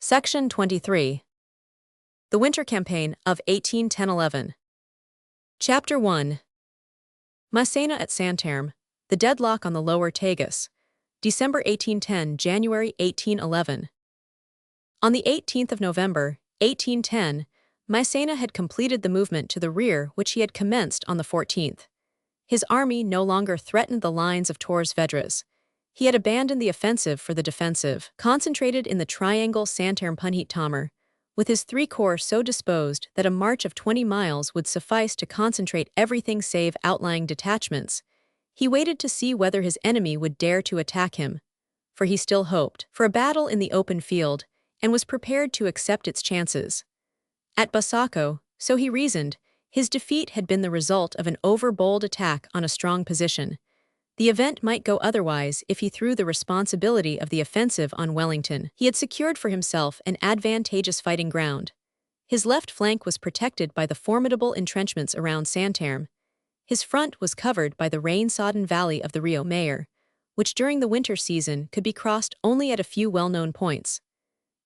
Section 23. The Winter Campaign of 1810–11. Chapter 1. Massena at Santarem, the deadlock on the lower Tagus, December 1810, January 1811. On the 18th of November, 1810, Massena had completed the movement to the rear which he had commenced on the 14th. His army no longer threatened the lines of Torres Vedras. He had abandoned the offensive for the defensive, concentrated in the triangle Santarem-Punjit-Tamar, with his three corps so disposed that a march of 20 miles would suffice to concentrate everything save outlying detachments. He waited to see whether his enemy would dare to attack him, for he still hoped for a battle in the open field and was prepared to accept its chances. At Basako, so he reasoned, his defeat had been the result of an overbold attack on a strong position. The event might go otherwise if he threw the responsibility of the offensive on Wellington. He had secured for himself an advantageous fighting ground. His left flank was protected by the formidable entrenchments around Santarem. His front was covered by the rain-sodden valley of the Rio Mayor, which during the winter season could be crossed only at a few well-known points.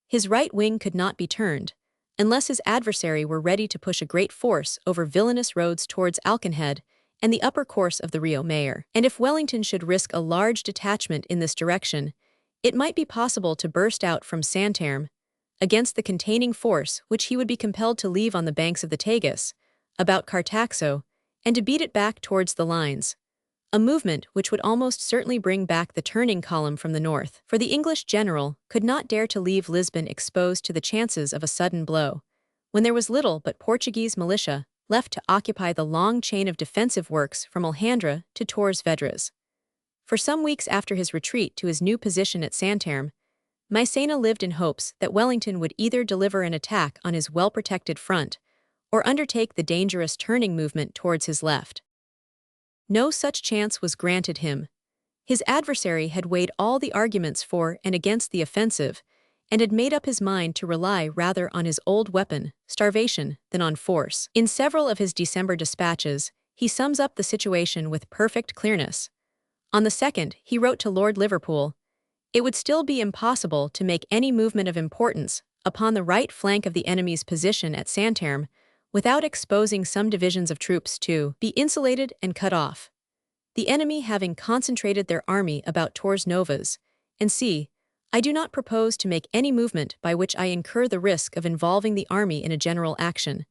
His right wing could not be turned, unless his adversary were ready to push a great force over villainous roads towards Alkenhead and the upper course of the Rio Mayor. And if Wellington should risk a large detachment in this direction, it might be possible to burst out from Santarem against the containing force which he would be compelled to leave on the banks of the Tagus, about Cartaxo, and to beat it back towards the lines, a movement which would almost certainly bring back the turning column from the north, for the English general could not dare to leave Lisbon exposed to the chances of a sudden blow, when there was little but Portuguese militia left to occupy the long chain of defensive works from Alhandra to Torres Vedras. For some weeks after his retreat to his new position at Santarem, Massena lived in hopes that Wellington would either deliver an attack on his well-protected front or undertake the dangerous turning movement towards his left. No such chance was granted him. His adversary had weighed all the arguments for and against the offensive, and had made up his mind to rely rather on his old weapon, starvation, than on force. In several of his December dispatches, he sums up the situation with perfect clearness. On the 2nd, he wrote to Lord Liverpool, "It would still be impossible to make any movement of importance upon the right flank of the enemy's position at Santarem without exposing some divisions of troops to be insulated and cut off. The enemy having concentrated their army about Torres Novas, and see, I do not propose to make any movement by which I incur the risk of involving the army in a general action,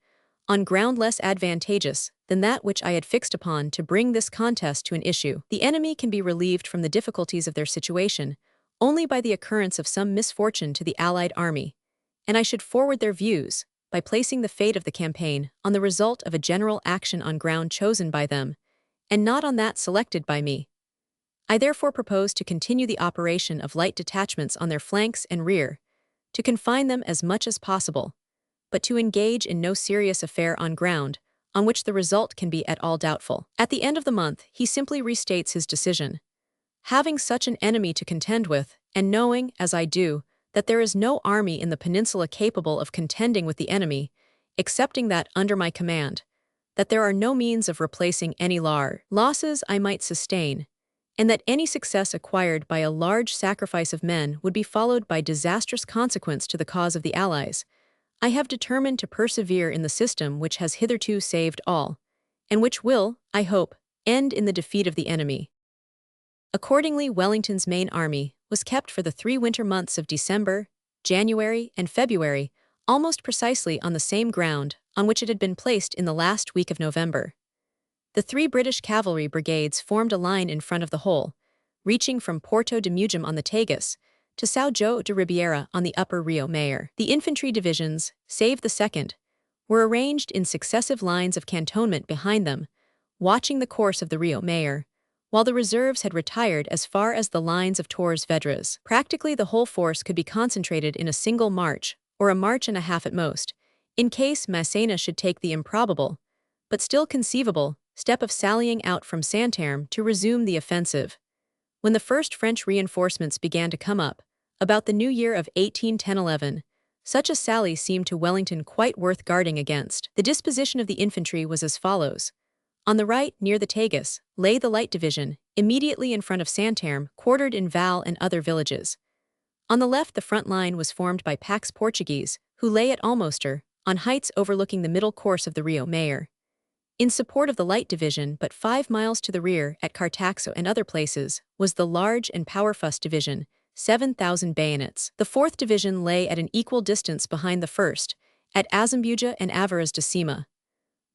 on ground less advantageous than that which I had fixed upon to bring this contest to an issue. The enemy can be relieved from the difficulties of their situation only by the occurrence of some misfortune to the allied army, and I should forward their views by placing the fate of the campaign on the result of a general action on ground chosen by them, and not on that selected by me. I therefore propose to continue the operation of light detachments on their flanks and rear, to confine them as much as possible, but to engage in no serious affair on ground on which the result can be at all doubtful." At the end of the month, he simply restates his decision. "Having such an enemy to contend with, and knowing, as I do, that there is no army in the peninsula capable of contending with the enemy, excepting that under my command, that there are no means of replacing any losses I might sustain, and that any success acquired by a large sacrifice of men would be followed by disastrous consequence to the cause of the Allies, I have determined to persevere in the system which has hitherto saved all, and which will, I hope, end in the defeat of the enemy." Accordingly, Wellington's main army was kept for the 3 winter months of December, January, and February almost precisely on the same ground on which it had been placed in the last week of November. The 3 British cavalry brigades formed a line in front of the whole, reaching from Porto de Mugem on the Tagus to São João de Ribeira on the upper Rio Mayor. The infantry divisions, save the 2nd, were arranged in successive lines of cantonment behind them, watching the course of the Rio Mayor, while the reserves had retired as far as the lines of Torres Vedras. Practically the whole force could be concentrated in a single march, or a march and a half at most, in case Massena should take the improbable, but still conceivable, step of sallying out from Santarem to resume the offensive. When the first French reinforcements began to come up, about the new year of 1810–11, such a sally seemed to Wellington quite worth guarding against. The disposition of the infantry was as follows. On the right, near the Tagus, lay the light division, immediately in front of Santarem, quartered in Val and other villages. On the left, the front line was formed by Pax Portuguese, who lay at Almoster, on heights overlooking the middle course of the Rio Mayor. In support of the Light Division, but 5 miles to the rear, at Cartaxo and other places, was the large and powerful Division, 7,000 bayonets. The 4th Division lay at an equal distance behind the 1st, at Azambuja and Avaras de Cima.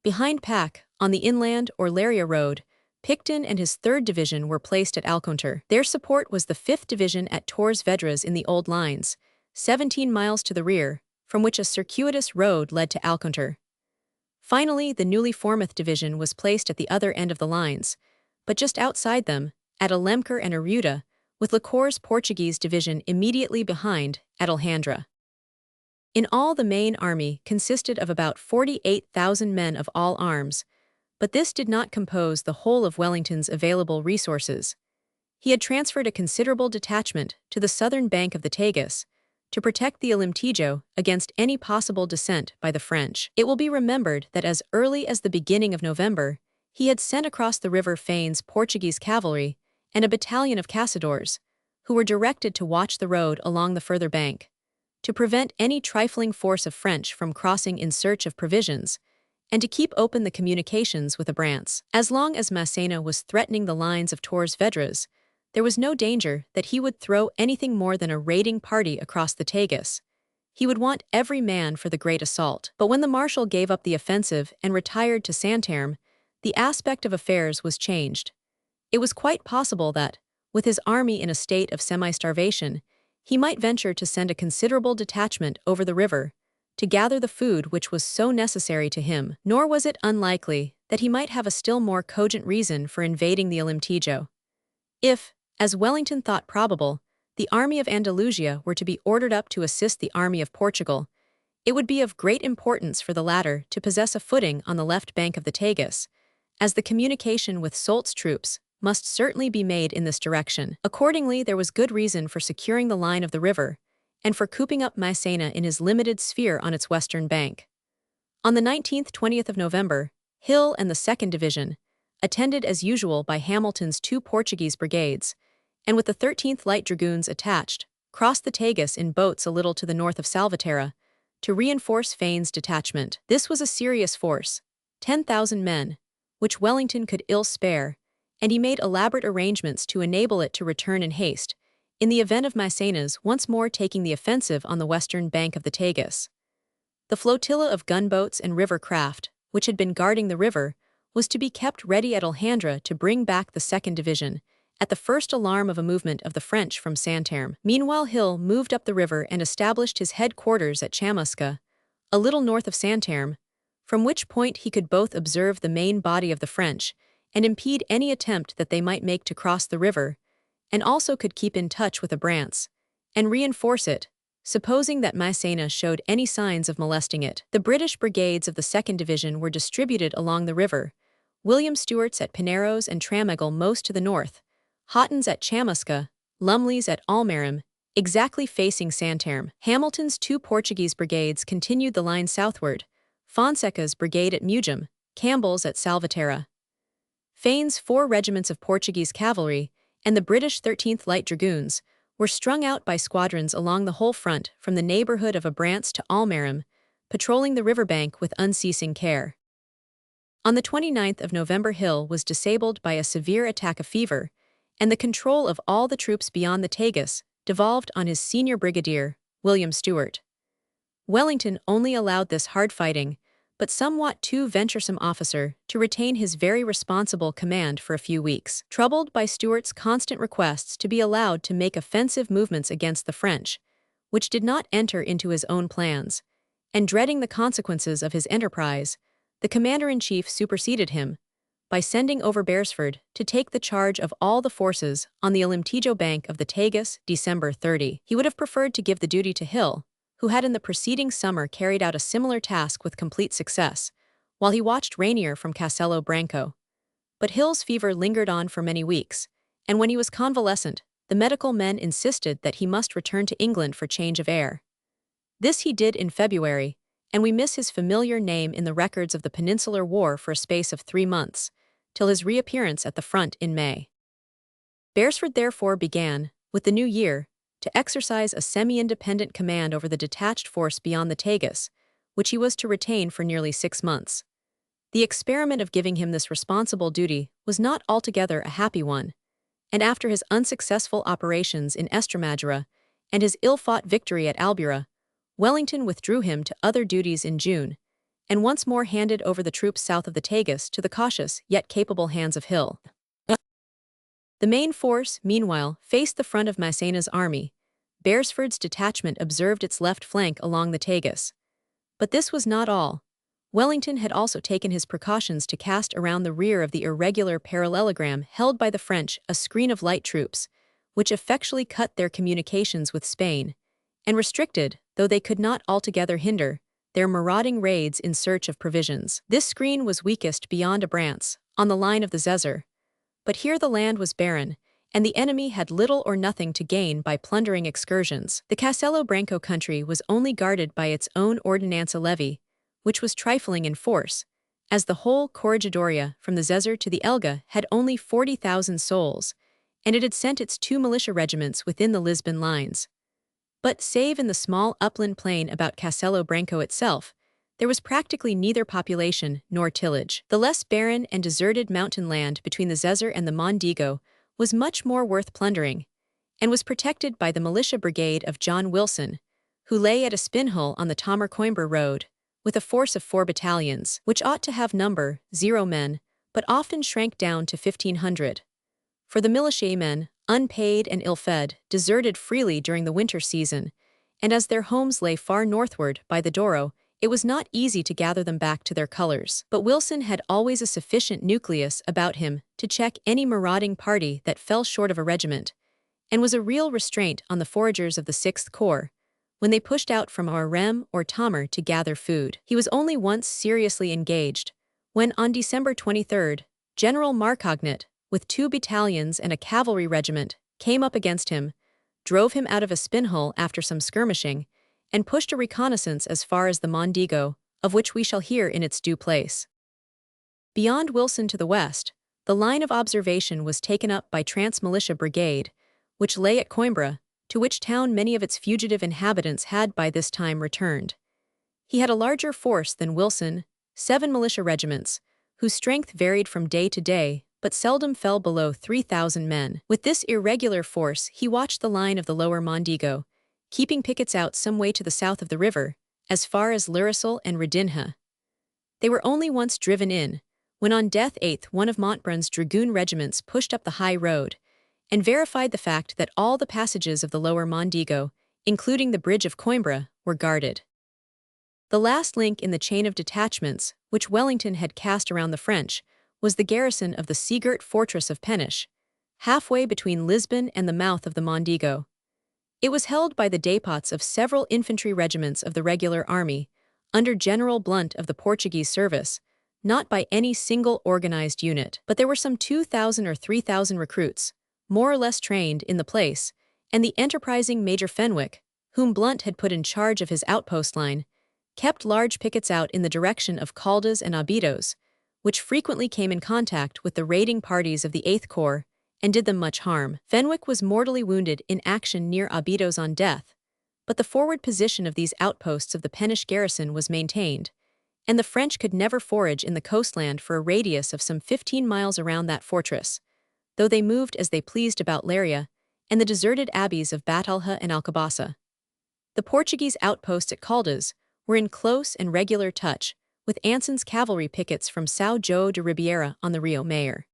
Behind Pac, on the inland or Laria Road, Picton and his 3rd Division were placed at Alconter. Their support was the 5th Division at Torres Vedras in the old lines, 17 miles to the rear, from which a circuitous road led to Alconter. Finally, the newly formed Division was placed at the other end of the lines, but just outside them, at Alemquer and Arruda, with Lacour's Portuguese Division immediately behind, at Alhandra. In all, the main army consisted of about 48,000 men of all arms, but this did not compose the whole of Wellington's available resources. He had transferred a considerable detachment to the southern bank of the Tagus, to protect the Alemtejo against any possible descent by the French. It will be remembered that as early as the beginning of November, he had sent across the river Fane's Portuguese cavalry and a battalion of caçadores, who were directed to watch the road along the further bank, to prevent any trifling force of French from crossing in search of provisions, and to keep open the communications with Abrantes. As long as Massena was threatening the lines of Torres Vedras, there was no danger that he would throw anything more than a raiding party across the Tagus. He would want every man for the great assault. But when the marshal gave up the offensive and retired to Santarém, the aspect of affairs was changed. It was quite possible that, with his army in a state of semi-starvation, he might venture to send a considerable detachment over the river, to gather the food which was so necessary to him. Nor was it unlikely that he might have a still more cogent reason for invading the Alemtejo. If, as Wellington thought probable, the army of Andalusia were to be ordered up to assist the army of Portugal, it would be of great importance for the latter to possess a footing on the left bank of the Tagus, as the communication with Soult's troops must certainly be made in this direction. Accordingly, there was good reason for securing the line of the river, and for cooping up Massena in his limited sphere on its western bank. On the 19th-20th of November, Hill and the 2nd Division, attended as usual by Hamilton's 2 Portuguese brigades, and with the 13th Light Dragoons attached, crossed the Tagus in boats a little to the north of Salvaterra, to reinforce Fane's detachment. This was a serious force, 10,000 men, which Wellington could ill spare, and he made elaborate arrangements to enable it to return in haste, in the event of Massena's once more taking the offensive on the western bank of the Tagus. The flotilla of gunboats and river craft, which had been guarding the river, was to be kept ready at Alhandra to bring back the 2nd Division, at the first alarm of a movement of the French from Santarém. Meanwhile, Hill moved up the river and established his headquarters at Chamusca, a little north of Santarém, from which point he could both observe the main body of the French and impede any attempt that they might make to cross the river, and also could keep in touch with Abrantes, and reinforce it, supposing that Massena showed any signs of molesting it. The British brigades of the 2nd Division were distributed along the river, William Stewart's at Pinheiros and Tramegel most to the north, Haughton's at Chamusca, Lumley's at Almaram, exactly facing Santarém. Hamilton's 2 Portuguese brigades continued the line southward, Fonseca's brigade at Mugim, Campbell's at Salvaterra. Fane's 4 regiments of Portuguese cavalry and the British 13th Light Dragoons were strung out by squadrons along the whole front from the neighborhood of Abrantes to Almaram, patrolling the riverbank with unceasing care. On the 29th of November, Hill was disabled by a severe attack of fever, and the control of all the troops beyond the Tagus devolved on his senior brigadier, William Stewart. Wellington only allowed this hard fighting, but somewhat too venturesome officer to retain his very responsible command for a few weeks. Troubled by Stewart's constant requests to be allowed to make offensive movements against the French, which did not enter into his own plans, and dreading the consequences of his enterprise, the commander-in-chief superseded him by sending over Beresford to take the charge of all the forces on the Alemtejo bank of the Tagus, December 30. He would have preferred to give the duty to Hill, who had in the preceding summer carried out a similar task with complete success, while he watched Rainier from Castelo Branco. But Hill's fever lingered on for many weeks, and when he was convalescent, the medical men insisted that he must return to England for change of air. This he did in February, and we miss his familiar name in the records of the Peninsular War for a space of 3 months, till his reappearance at the front in May. Beresford therefore began, with the new year, to exercise a semi-independent command over the detached force beyond the Tagus, which he was to retain for nearly 6 months. The experiment of giving him this responsible duty was not altogether a happy one, and after his unsuccessful operations in Estremadura and his ill-fought victory at Albuera, Wellington withdrew him to other duties in June, and once more handed over the troops south of the Tagus to the cautious yet capable hands of Hill. The main force, meanwhile, faced the front of Massena's army. Beresford's detachment observed its left flank along the Tagus. But this was not all. Wellington had also taken his precautions to cast around the rear of the irregular parallelogram held by the French a screen of light troops, which effectually cut their communications with Spain, and restricted, though they could not altogether hinder, their marauding raids in search of provisions. This screen was weakest beyond Abrantes, on the line of the Zezer. But here the land was barren, and the enemy had little or nothing to gain by plundering excursions. The Castelo Branco country was only guarded by its own ordinanza levy, which was trifling in force, as the whole Corregidoria from the Zezer to the Elga had only 40,000 souls, and it had sent its 2 militia regiments within the Lisbon lines. But save in the small upland plain about Castelo Branco itself, there was practically neither population nor tillage. The less barren and deserted mountain land between the Zezer and the Mondego was much more worth plundering, and was protected by the militia brigade of John Wilson, who lay at a spinhole on the Tomer-Coimbra road, with a force of 4 battalions, which ought to have number 0 men, but often shrank down to 1,500. For the militiamen, unpaid and ill-fed, deserted freely during the winter season, and as their homes lay far northward by the Douro, it was not easy to gather them back to their colors. But Wilson had always a sufficient nucleus about him to check any marauding party that fell short of a regiment, and was a real restraint on the foragers of the 6th Corps, when they pushed out from Arem or Tomer to gather food. He was only once seriously engaged, when on December 23, General Marcognet, with 2 battalions and a cavalry regiment, came up against him, drove him out of a spinhole after some skirmishing, and pushed a reconnaissance as far as the Mondego, of which we shall hear in its due place. Beyond Wilson to the west, the line of observation was taken up by Trans-Militia Brigade, which lay at Coimbra, to which town many of its fugitive inhabitants had by this time returned. He had a larger force than Wilson, 7 militia regiments, whose strength varied from day to day, but seldom fell below 3,000 men. With this irregular force he watched the line of the lower Mondego, keeping pickets out some way to the south of the river, as far as Lirisil and Redinha. They were only once driven in, when on Death 8th one of Montbrun's dragoon regiments pushed up the high road, and verified the fact that all the passages of the lower Mondego, including the bridge of Coimbra, were guarded. The last link in the chain of detachments, which Wellington had cast around the French, was the garrison of the sea-girt fortress of Peniche, halfway between Lisbon and the mouth of the Mondego. It was held by the despots of several infantry regiments of the regular army, under General Blunt of the Portuguese service, not by any single organized unit. But there were some 2,000 or 3,000 recruits, more or less trained in the place, and the enterprising Major Fenwick, whom Blunt had put in charge of his outpost line, kept large pickets out in the direction of Caldas and Abidos, which frequently came in contact with the raiding parties of the 8th Corps, and did them much harm. Fenwick was mortally wounded in action near Abidos on Death, but the forward position of these outposts of the Peniche garrison was maintained, and the French could never forage in the coastland for a radius of some 15 miles around that fortress, though they moved as they pleased about Leiria and the deserted abbeys of Batalha and Alcobaça. The Portuguese outposts at Caldas were in close and regular touch with Anson's cavalry pickets from São João de Ribeira on the Rio Mayer.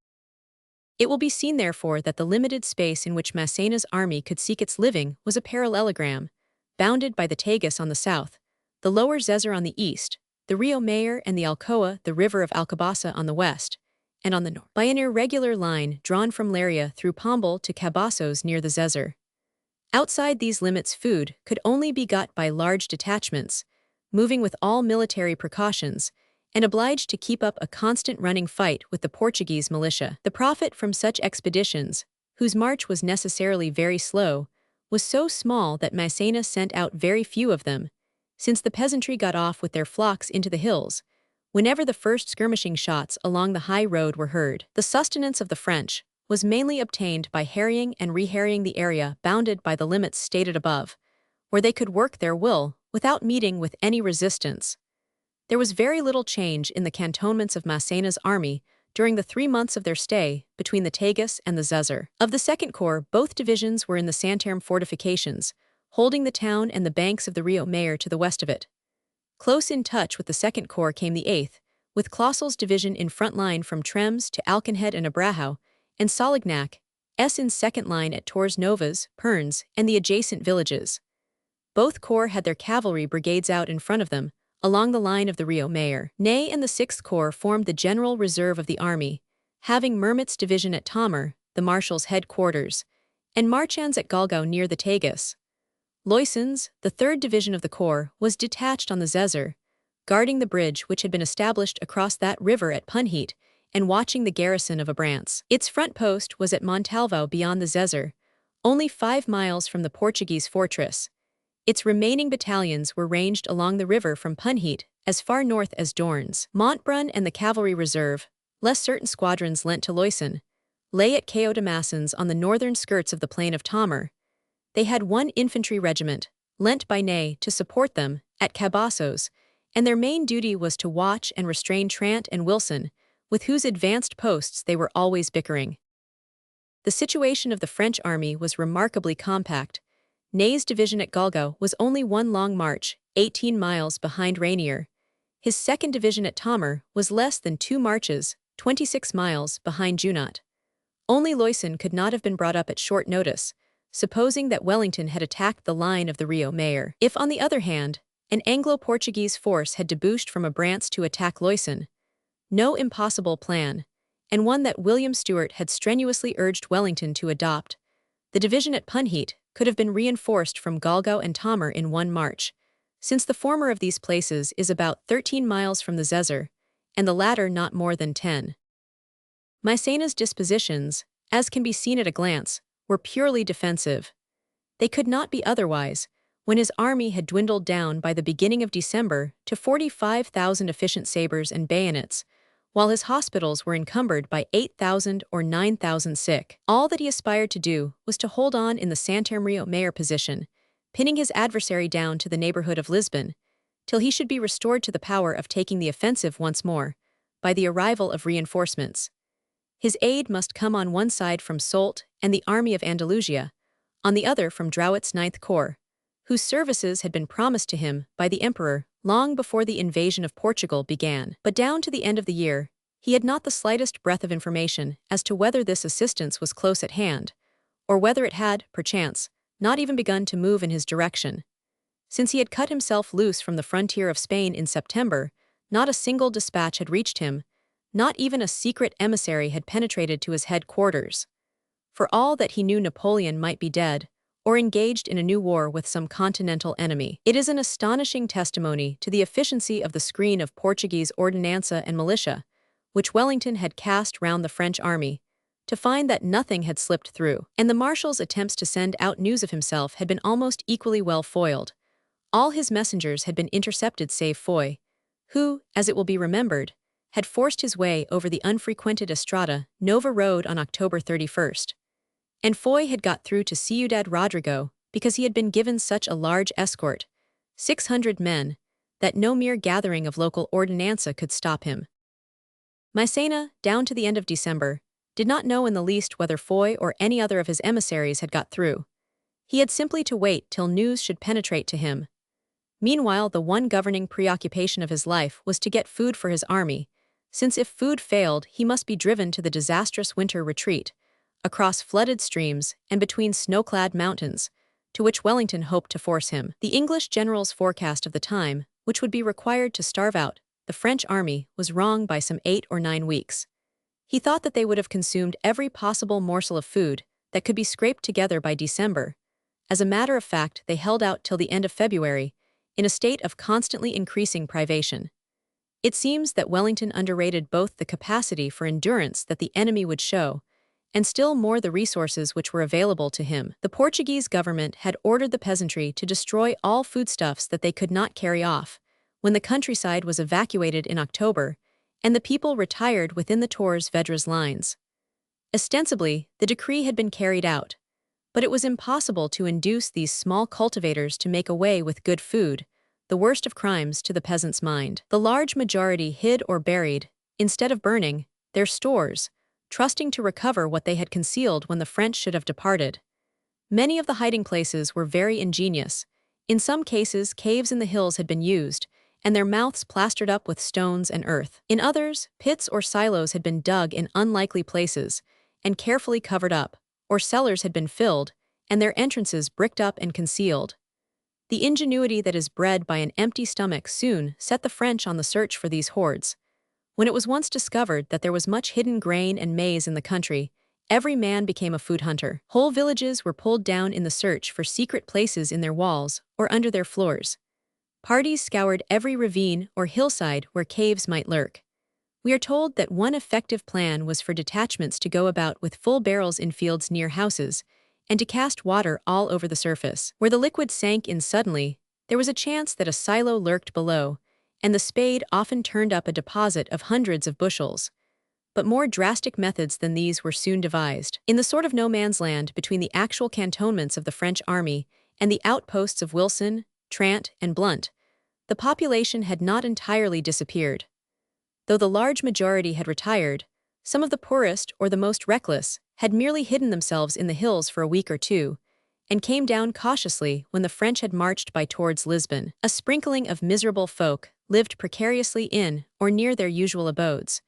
It will be seen therefore that the limited space in which Massena's army could seek its living was a parallelogram, bounded by the Tagus on the south, the lower Zezer on the east, the Rio Mayer and the Alcoa, the river of Alcobaça on the west, and on the north, by an irregular line drawn from Leiria through Pombal to Cabaços near the Zezer. Outside these limits food could only be got by large detachments, moving with all military precautions, and obliged to keep up a constant running fight with the Portuguese militia. The profit from such expeditions, whose march was necessarily very slow, was so small that Massena sent out very few of them, since the peasantry got off with their flocks into the hills, whenever the first skirmishing shots along the high road were heard. The sustenance of the French was mainly obtained by harrying and reharrying the area bounded by the limits stated above, where they could work their will without meeting with any resistance. There was very little change in the cantonments of Massena's army during the 3 months of their stay between the Tagus and the Zezzer. Of the Second Corps, both divisions were in the Santerme fortifications, holding the town and the banks of the Rio Mayer to the west of it. Close in touch with the Second Corps came the 8th, with Clausel's division in front line from Trems to Alkenhead and Abrahau, and Solignac, in second line at Torres Novas, Pernes, and the adjacent villages. Both corps had their cavalry brigades out in front of them, along the line of the Rio Mayer. Ney and the 6th Corps formed the general reserve of the army, having Mermet's division at Tomer, the marshal's headquarters, and Marchand's at Galgau near the Tagus. Loysson's, the 3rd Division of the Corps, was detached on the Zezzer, guarding the bridge which had been established across that river at Punheat and watching the garrison of Abrantes. Its front post was at Montalvo beyond the Zezzer, only 5 miles from the Portuguese fortress. Its remaining battalions were ranged along the river from Punheat as far north as Dornes. Montbrun and the cavalry reserve, less certain squadrons lent to Loysson, lay at Cao de Massens on the northern skirts of the plain of Tomer. They had 1 infantry regiment, lent by Ney to support them, at Cabassos, and their main duty was to watch and restrain Trant and Wilson, with whose advanced posts they were always bickering. The situation of the French army was remarkably compact. Ney's division at Galgau was only 1 long march, 18 miles behind Rainier. His 2nd Division at Tomer was less than 2 marches, 26 miles behind Junot. Only Loysson could not have been brought up at short notice, supposing that Wellington had attacked the line of the Rio Mayer. If, on the other hand, an Anglo-Portuguese force had debouched from Abrantes to attack Loysson, no impossible plan, and one that William Stewart had strenuously urged Wellington to adopt, the division at Punheat could have been reinforced from Galgau and Tomer in 1 march, since the former of these places is about 13 miles from the Zezzer, and the latter not more than 10. Massena's dispositions, as can be seen at a glance, were purely defensive. They could not be otherwise, when his army had dwindled down by the beginning of December to 45,000 efficient sabres and bayonets, while his hospitals were encumbered by 8,000 or 9,000 sick. All that he aspired to do was to hold on in the Santerme Rio Mayer position, pinning his adversary down to the neighborhood of Lisbon, till he should be restored to the power of taking the offensive once more, by the arrival of reinforcements. His aid must come on one side from Soult and the army of Andalusia, on the other from Drouot's 9th Corps, whose services had been promised to him by the emperor long before the invasion of Portugal began. But down to the end of the year, he had not the slightest breath of information as to whether this assistance was close at hand, or whether it had, perchance, not even begun to move in his direction. Since he had cut himself loose from the frontier of Spain in September, not a single dispatch had reached him, not even a secret emissary had penetrated to his headquarters. For all that he knew, Napoleon might be dead, or engaged in a new war with some continental enemy. It is an astonishing testimony to the efficiency of the screen of Portuguese ordinanza and militia, which Wellington had cast round the French army, to find that nothing had slipped through, and the marshal's attempts to send out news of himself had been almost equally well foiled. All his messengers had been intercepted save Foy, who, as it will be remembered, had forced his way over the unfrequented Estrada Nova road on October 31st. And Foy had got through to Ciudad Rodrigo because he had been given such a large escort, 600 men, that no mere gathering of local ordinanza could stop him. Massena, down to the end of December, did not know in the least whether Foy or any other of his emissaries had got through. He had simply to wait till news should penetrate to him. Meanwhile, the one governing preoccupation of his life was to get food for his army, since if food failed, he must be driven to the disastrous winter retreat, across flooded streams and between snow-clad mountains, to which Wellington hoped to force him. The English general's forecast of the time, which would be required to starve out the French army, was wrong by some 8 or 9 weeks. He thought that they would have consumed every possible morsel of food that could be scraped together by December. As a matter of fact, they held out till the end of February, in a state of constantly increasing privation. It seems that Wellington underrated both the capacity for endurance that the enemy would show, and still more the resources which were available to him. The Portuguese government had ordered the peasantry to destroy all foodstuffs that they could not carry off, when the countryside was evacuated in October, and the people retired within the Torres Vedras lines. Ostensibly, the decree had been carried out, but it was impossible to induce these small cultivators to make away with good food, the worst of crimes to the peasant's mind. The large majority hid or buried, instead of burning, their stores, trusting to recover what they had concealed when the French should have departed. Many of the hiding places were very ingenious. In some cases, caves in the hills had been used, and their mouths plastered up with stones and earth. In others, pits or silos had been dug in unlikely places and carefully covered up, or cellars had been filled, and their entrances bricked up and concealed. The ingenuity that is bred by an empty stomach soon set the French on the search for these hoards. When it was once discovered that there was much hidden grain and maize in the country, every man became a food hunter. Whole villages were pulled down in the search for secret places in their walls or under their floors. Parties scoured every ravine or hillside where caves might lurk. We are told that one effective plan was for detachments to go about with full barrels in fields near houses, and to cast water all over the surface. Where the liquid sank in suddenly, there was a chance that a silo lurked below, and the spade often turned up a deposit of hundreds of bushels. But more drastic methods than these were soon devised. In the sort of no-man's land between the actual cantonments of the French army and the outposts of Wilson, Trant, and Blunt, the population had not entirely disappeared. Though the large majority had retired, some of the poorest or the most reckless had merely hidden themselves in the hills for a week or two, and came down cautiously when the French had marched by towards Lisbon. A sprinkling of miserable folk lived precariously in or near their usual abodes,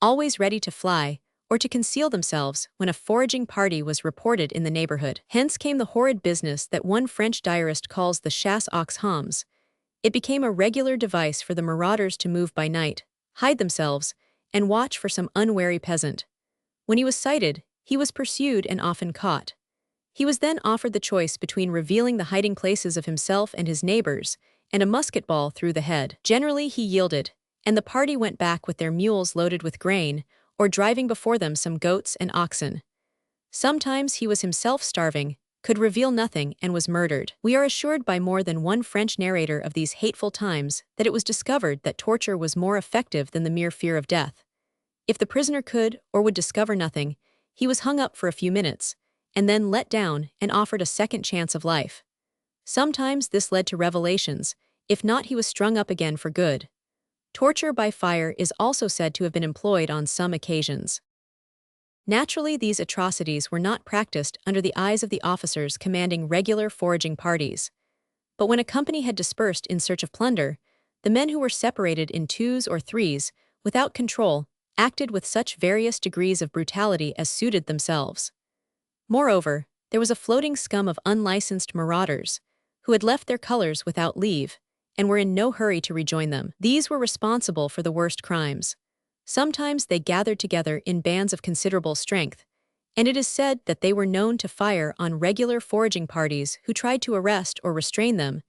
always ready to fly or to conceal themselves when a foraging party was reported in the neighborhood. Hence came the horrid business that one French diarist calls the chasse aux hommes. It became a regular device for the marauders to move by night, hide themselves, and watch for some unwary peasant. When he was sighted, he was pursued and often caught. He was then offered the choice between revealing the hiding places of himself and his neighbors and a musket ball through the head. Generally he yielded, and the party went back with their mules loaded with grain, or driving before them some goats and oxen. Sometimes he was himself starving, could reveal nothing, and was murdered. We are assured by more than one French narrator of these hateful times that it was discovered that torture was more effective than the mere fear of death. If the prisoner could or would discover nothing, he was hung up for a few minutes, and then let down and offered a second chance of life. Sometimes this led to revelations, if not he was strung up again for good. Torture by fire is also said to have been employed on some occasions. Naturally, these atrocities were not practiced under the eyes of the officers commanding regular foraging parties. But when a company had dispersed in search of plunder, the men who were separated in twos or threes, without control, acted with such various degrees of brutality as suited themselves. Moreover, there was a floating scum of unlicensed marauders, who had left their colors without leave, and were in no hurry to rejoin them. These were responsible for the worst crimes. Sometimes they gathered together in bands of considerable strength, and it is said that they were known to fire on regular foraging parties who tried to arrest or restrain them,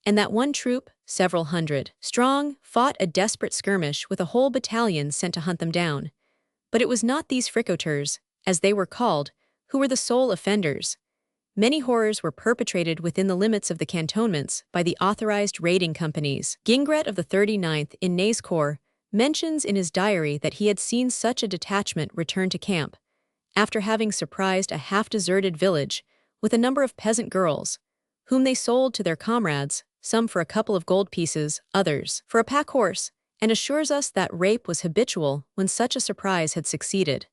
and that one troop, several hundred strong, fought a desperate skirmish with a whole battalion sent to hunt them down. But it was not these fricoteurs, as they were called, who were the sole offenders. Many horrors were perpetrated within the limits of the cantonments by the authorized raiding companies. Gingret of the 39th in Ney's Corps mentions in his diary that he had seen such a detachment return to camp, after having surprised a half-deserted village with a number of peasant girls, whom they sold to their comrades, some for a couple of gold pieces, others for a pack horse, and assures us that rape was habitual when such a surprise had succeeded.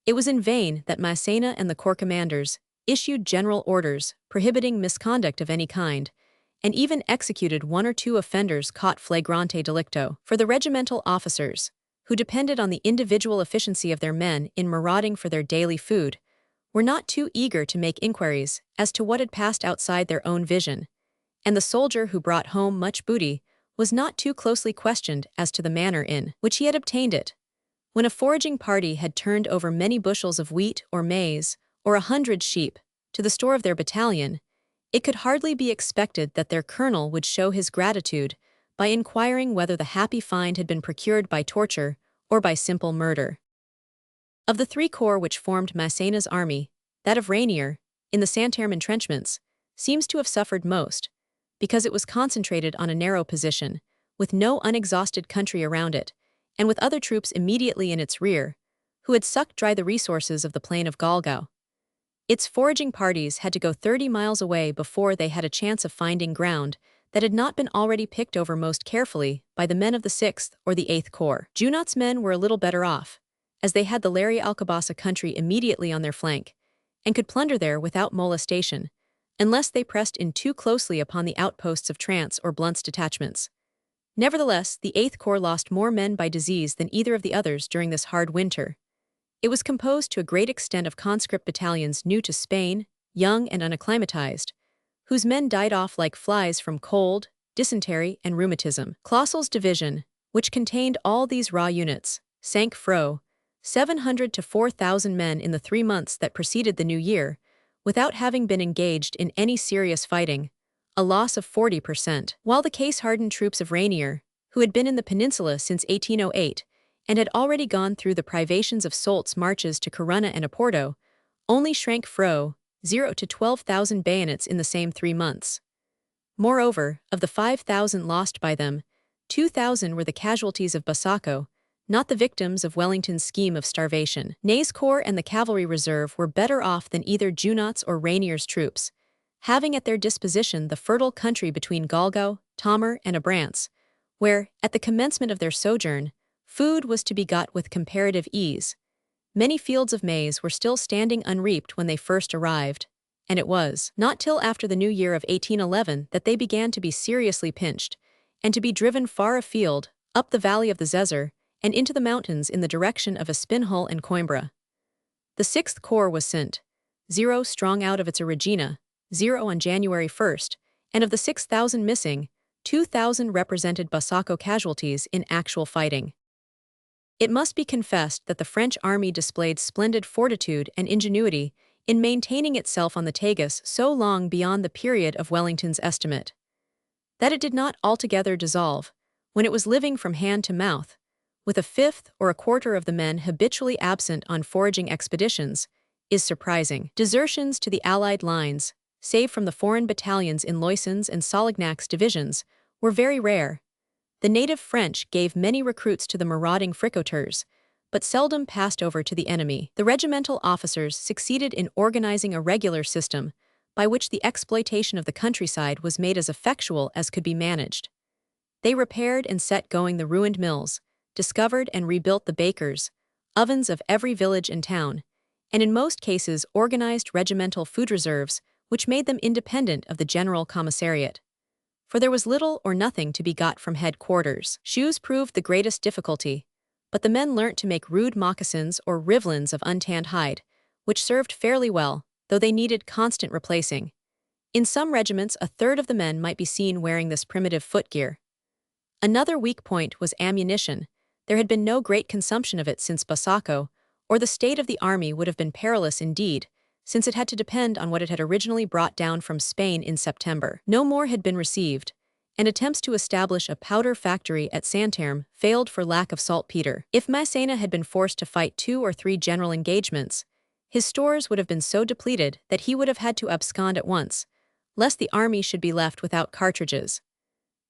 It was in vain that Massena and the corps commanders issued general orders prohibiting misconduct of any kind, and even executed one or two offenders caught flagrante delicto. For the regimental officers, who depended on the individual efficiency of their men in marauding for their daily food, were not too eager to make inquiries as to what had passed outside their own vision, and the soldier who brought home much booty was not too closely questioned as to the manner in which he had obtained it. When a foraging party had turned over many bushels of wheat or maize, or 100 sheep, to the store of their battalion, it could hardly be expected that their colonel would show his gratitude by inquiring whether the happy find had been procured by torture or by simple murder. Of the three corps which formed Massena's army, that of Rainier, in the Santerre entrenchments, seems to have suffered most, because it was concentrated on a narrow position, with no unexhausted country around it, and with other troops immediately in its rear, who had sucked dry the resources of the plain of Galgao. Its foraging parties had to go 30 miles away before they had a chance of finding ground that had not been already picked over most carefully by the men of the 6th or the 8th Corps. Junot's men were a little better off, as they had the Lari Alcabasa country immediately on their flank, and could plunder there without molestation, unless they pressed in too closely upon the outposts of Trance or Blunt's detachments. Nevertheless, the 8th Corps lost more men by disease than either of the others during this hard winter. It was composed to a great extent of conscript battalions new to Spain, young and unacclimatized, whose men died off like flies from cold, dysentery, and rheumatism. Clausel's division, which contained all these raw units, sank fro 700 to 4,000 men in the 3 months that preceded the new year, without having been engaged in any serious fighting, a loss of 40%. While the case-hardened troops of Rainier, who had been in the peninsula since 1808 and had already gone through the privations of Soult's marches to Corunna and Oporto, only shrank fro 0 to 12,000 bayonets in the same 3 months. Moreover, of the 5,000 lost by them, 2,000 were the casualties of Basaco, not the victims of Wellington's scheme of starvation. Ney's corps and the cavalry reserve were better off than either Junot's or Rainier's troops, having at their disposition the fertile country between Galgao, Tomer, and Abrantes, where, at the commencement of their sojourn, food was to be got with comparative ease. Many fields of maize were still standing unreaped when they first arrived, and it was not till after the new year of 1811 that they began to be seriously pinched, and to be driven far afield, up the valley of the Zezer, and into the mountains in the direction of Espinhal and Coimbra. The 6th Corps was sent 0 strong out of its Regina, 0 on January 1st, and of the 6,000 missing, 2,000 represented Basaco casualties in actual fighting. It must be confessed that the French army displayed splendid fortitude and ingenuity in maintaining itself on the Tagus so long beyond the period of Wellington's estimate. That it did not altogether dissolve, when it was living from hand to mouth, with a fifth or a quarter of the men habitually absent on foraging expeditions, is surprising. Desertions to the Allied lines, save from the foreign battalions in Loyson's and Solignac's divisions, were very rare. The native French gave many recruits to the marauding fricoteurs, but seldom passed over to the enemy. The regimental officers succeeded in organizing a regular system, by which the exploitation of the countryside was made as effectual as could be managed. They repaired and set going the ruined mills, discovered and rebuilt the bakers, ovens of every village and town, and in most cases organized regimental food reserves which made them independent of the general commissariat. For there was little or nothing to be got from headquarters. Shoes proved the greatest difficulty, but the men learnt to make rude moccasins or rivlins of untanned hide, which served fairly well, though they needed constant replacing. In some regiments, a third of the men might be seen wearing this primitive footgear. Another weak point was ammunition. There had been no great consumption of it since Basaco, or the state of the army would have been perilous indeed, since it had to depend on what it had originally brought down from Spain in September. No more had been received, and attempts to establish a powder factory at Santarem failed for lack of saltpeter. If Massena had been forced to fight 2 or 3 general engagements, his stores would have been so depleted that he would have had to abscond at once, lest the army should be left without cartridges.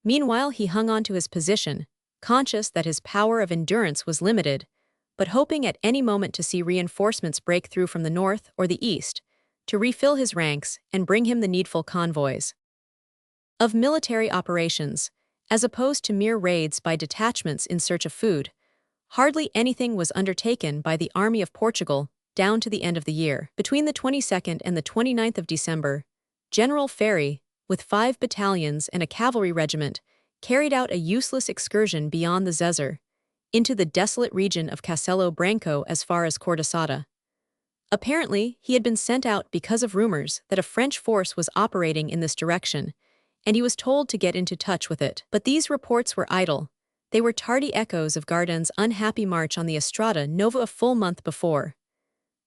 Meanwhile he hung on to his position, conscious that his power of endurance was limited, but hoping at any moment to see reinforcements break through from the north or the east, to refill his ranks and bring him the needful convoys. Of military operations, as opposed to mere raids by detachments in search of food, hardly anything was undertaken by the Army of Portugal down to the end of the year. Between the 22nd and the 29th of December, General Ferry, with 5 battalions and a cavalry regiment, carried out a useless excursion beyond the Zezer, into the desolate region of Castelo Branco as far as Cordesada. Apparently, he had been sent out because of rumors that a French force was operating in this direction, and he was told to get into touch with it. But these reports were idle. They were tardy echoes of Garden's unhappy march on the Estrada Nova a full month before.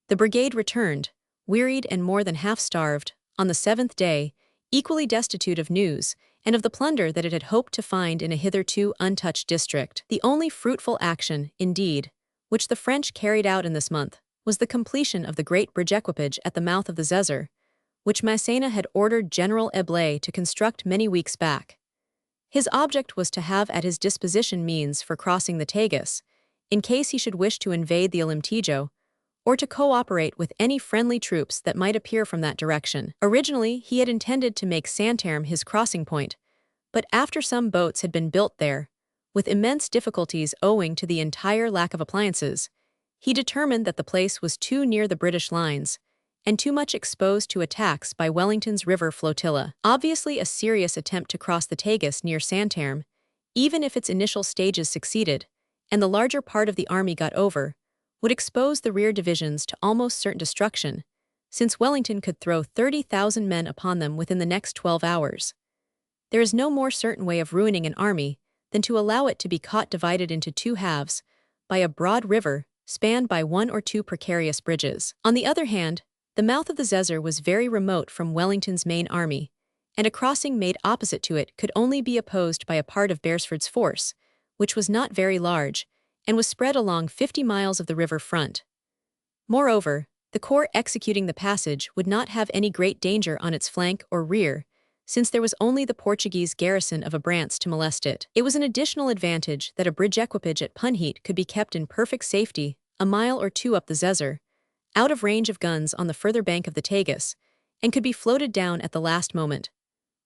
The brigade returned, wearied and more than half-starved, on the 7th day, equally destitute of news, and of the plunder that it had hoped to find in a hitherto untouched district. The only fruitful action, indeed, which the French carried out in this month, was the completion of the great bridge equipage at the mouth of the Zezer, which Massena had ordered General Eblé to construct many weeks back. His object was to have at his disposition means for crossing the Tagus, in case he should wish to invade the Alemtejo, or to cooperate with any friendly troops that might appear from that direction. Originally, he had intended to make Santarem his crossing point, but after some boats had been built there, with immense difficulties owing to the entire lack of appliances, he determined that the place was too near the British lines and too much exposed to attacks by Wellington's river flotilla. Obviously a serious attempt to cross the Tagus near Santarem, even if its initial stages succeeded, and the larger part of the army got over, would expose the rear divisions to almost certain destruction, since Wellington could throw 30,000 men upon them within the next 12 hours. There is no more certain way of ruining an army than to allow it to be caught divided into two halves by a broad river spanned by one or two precarious bridges. On the other hand, the mouth of the Zezer was very remote from Wellington's main army, and a crossing made opposite to it could only be opposed by a part of Beresford's force, which was not very large, and was spread along 50 miles of the river front. Moreover, the corps executing the passage would not have any great danger on its flank or rear, since there was only the Portuguese garrison of Abrantes to molest it. It was an additional advantage that a bridge equipage at Punheat could be kept in perfect safety a mile or two up the Zezer, out of range of guns on the further bank of the Tagus, and could be floated down at the last moment.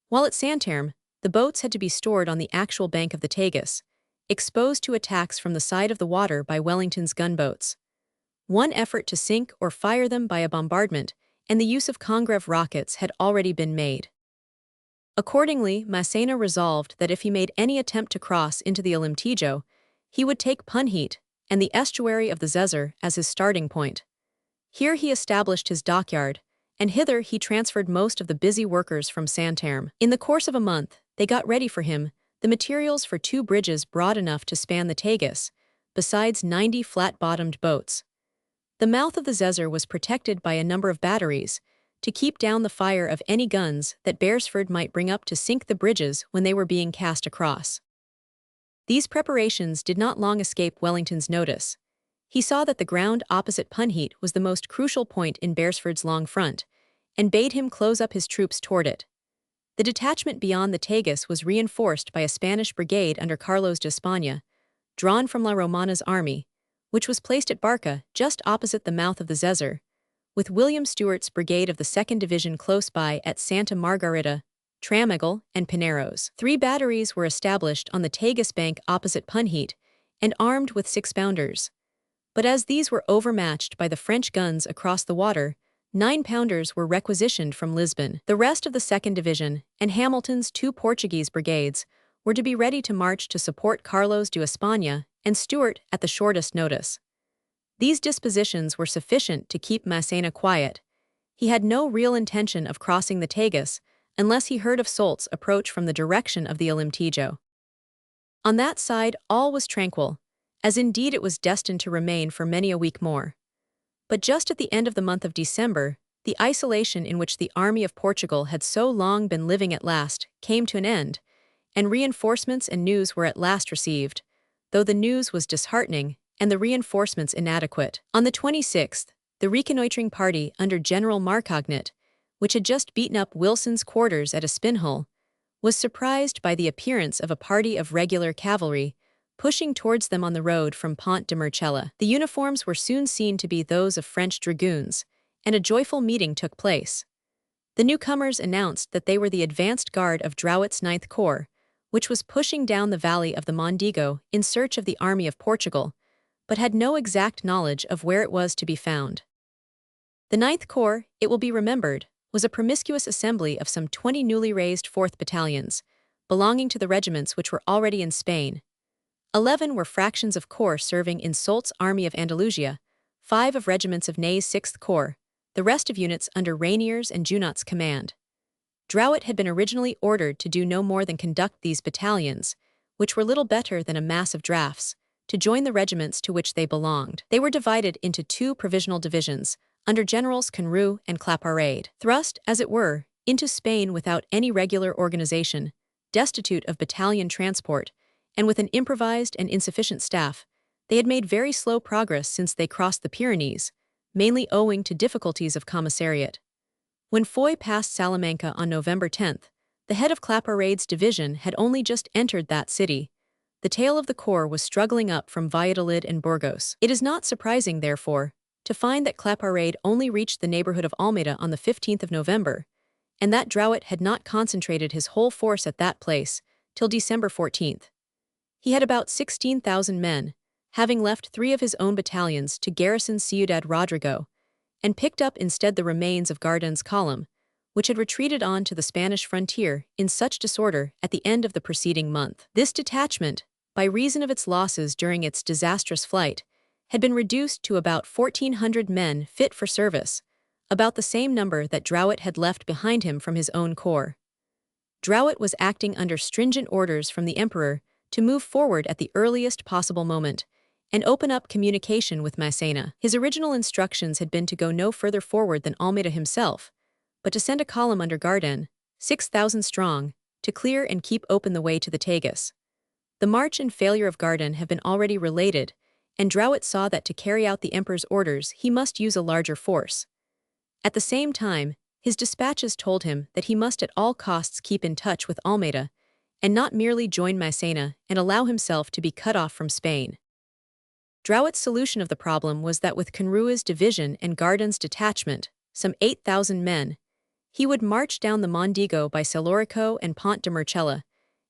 While at Santarem, the boats had to be stored on the actual bank of the Tagus, exposed to attacks from the side of the water by Wellington's gunboats. One effort to sink or fire them by a bombardment and the use of Congreve rockets had already been made. Accordingly, Massena resolved that if he made any attempt to cross into the Alemtejo, he would take Punheat and the estuary of the Zezer as his starting point. Here he established his dockyard, and hither he transferred most of the busy workers from Santarem. In the course of a month, they got ready for him the materials for 2 bridges broad enough to span the Tagus, besides 90 flat-bottomed boats. The mouth of the Zezer was protected by a number of batteries, to keep down the fire of any guns that Beresford might bring up to sink the bridges when they were being cast across. These preparations did not long escape Wellington's notice. He saw that the ground opposite Punheat was the most crucial point in Beresford's long front, and bade him close up his troops toward it. The detachment beyond the Tagus was reinforced by a Spanish brigade under Carlos de España, drawn from La Romana's army, which was placed at Barca just opposite the mouth of the Zezer, with William Stewart's brigade of the 2nd Division close by at Santa Margarita, Tramegal, and Pineros. 3 batteries were established on the Tagus bank opposite Punheat and armed with 6-pounders. But as these were overmatched by the French guns across the water, 9-pounders were requisitioned from Lisbon. The rest of the 2nd Division and Hamilton's 2 Portuguese brigades were to be ready to march to support Carlos de España and Stewart at the shortest notice. These dispositions were sufficient to keep Massena quiet. He had no real intention of crossing the Tagus unless he heard of Soult's approach from the direction of the Alemtejo. On that side all was tranquil, as indeed it was destined to remain for many a week more. But just at the end of the month of December, the isolation in which the army of Portugal had so long been living at last came to an end, and reinforcements and news were at last received, though the news was disheartening and the reinforcements inadequate. On the 26th, the reconnoitring party under General Marcognet, which had just beaten up Wilson's quarters at Espinhal, was surprised by the appearance of a party of regular cavalry pushing towards them on the road from Pont de Marchella. The uniforms were soon seen to be those of French dragoons, and a joyful meeting took place. The newcomers announced that they were the advanced guard of Drouet's 9th Corps, which was pushing down the valley of the Mondego in search of the army of Portugal, but had no exact knowledge of where it was to be found. The 9th Corps, it will be remembered, was a promiscuous assembly of some 20 newly raised 4th battalions, belonging to the regiments which were already in Spain. 11 were fractions of corps serving in Soult's army of Andalusia, 5 of regiments of Ney's 6th Corps, the rest of units under Rainier's and Junot's command. Drouet had been originally ordered to do no more than conduct these battalions, which were little better than a mass of drafts, to join the regiments to which they belonged. They were divided into 2 provisional divisions, under Generals Conroux and Claparade. Thrust, as it were, into Spain without any regular organization, destitute of battalion transport, and with an improvised and insufficient staff, they had made very slow progress since they crossed the Pyrenees, mainly owing to difficulties of commissariat. When Foy passed Salamanca on November 10th, the head of Claparade's division had only just entered that city. the tail of the corps was struggling up from Valladolid and Burgos. It is not surprising, therefore, to find that Claparade only reached the neighborhood of Almeida on the 15th of November, and that Drouet had not concentrated his whole force at that place till December 14th. He had about 16,000 men, having left 3 of his own battalions to garrison Ciudad Rodrigo, and picked up instead the remains of Garden's column, which had retreated on to the Spanish frontier in such disorder at the end of the preceding month. This detachment, by reason of its losses during its disastrous flight, had been reduced to about 1,400 men fit for service, about the same number that Drouet had left behind him from his own corps. Drouet was acting under stringent orders from the emperor to move forward at the earliest possible moment and open up communication with Massena. His original instructions had been to go no further forward than Almeida himself, but to send a column under Garden, 6,000 strong, to clear and keep open the way to the Tagus. The march and failure of Garden have been already related, and Drouet saw that to carry out the emperor's orders he must use a larger force. At the same time, his dispatches told him that he must at all costs keep in touch with Almeida, and not merely join Massena and allow himself to be cut off from Spain. Drouet's solution of the problem was that with Conrua's division and Garden's detachment, some 8,000 men, he would march down the Mondego by Celorico and Pont de Merchella,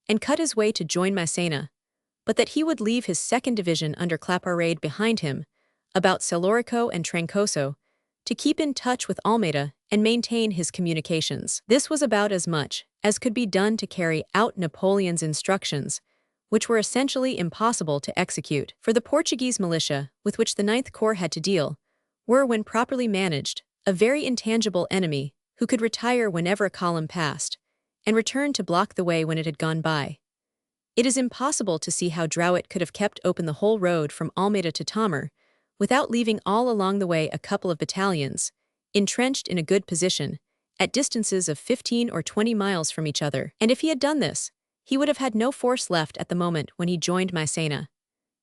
and cut his way to join Massena, but that he would leave his 2nd Division under Claparade behind him, about Celorico and Trancoso, to keep in touch with Almeida and maintain his communications. This was about as much as could be done to carry out Napoleon's instructions, which were essentially impossible to execute. For the Portuguese militia, with which the 9th Corps had to deal, were, when properly managed, a very intangible enemy who could retire whenever a column passed, and return to block the way when it had gone by. It is impossible to see how Drouet could have kept open the whole road from Almeida to Tamar, without leaving all along the way a couple of battalions, entrenched in a good position, at distances of 15 or 20 miles from each other. And if he had done this, he would have had no force left at the moment when he joined Massena.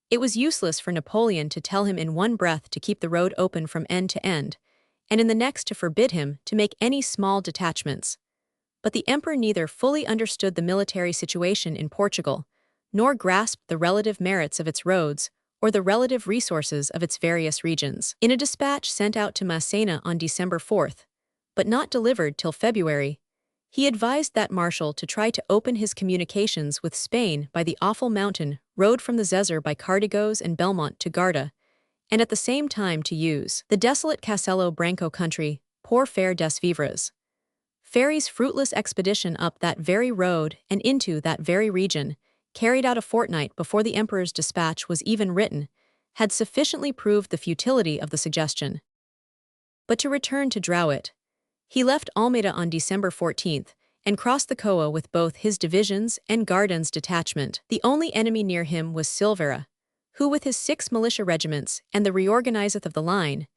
It was useless for Napoleon to tell him in one breath to keep the road open from end to end, and in the next to forbid him to make any small detachments. But the emperor neither fully understood the military situation in Portugal, nor grasped the relative merits of its roads or the relative resources of its various regions. In a dispatch sent out to Massena on December 4th, but not delivered till February, he advised that marshal to try to open his communications with Spain by the awful mountain road from the Zezer by Cardigos and Belmont to Garda, and at the same time to use the desolate Castelo Branco country, pour faire des vivres. Ferry's fruitless expedition up that very road and into that very region, carried out a fortnight before the emperor's dispatch was even written, had sufficiently proved the futility of the suggestion. But to return to Drouet, he left Almeida on December 14th and crossed the Coa with both his divisions and Garden's detachment. The only enemy near him was Silveira, who with his 6 militia regiments and the reorganizeth of the line,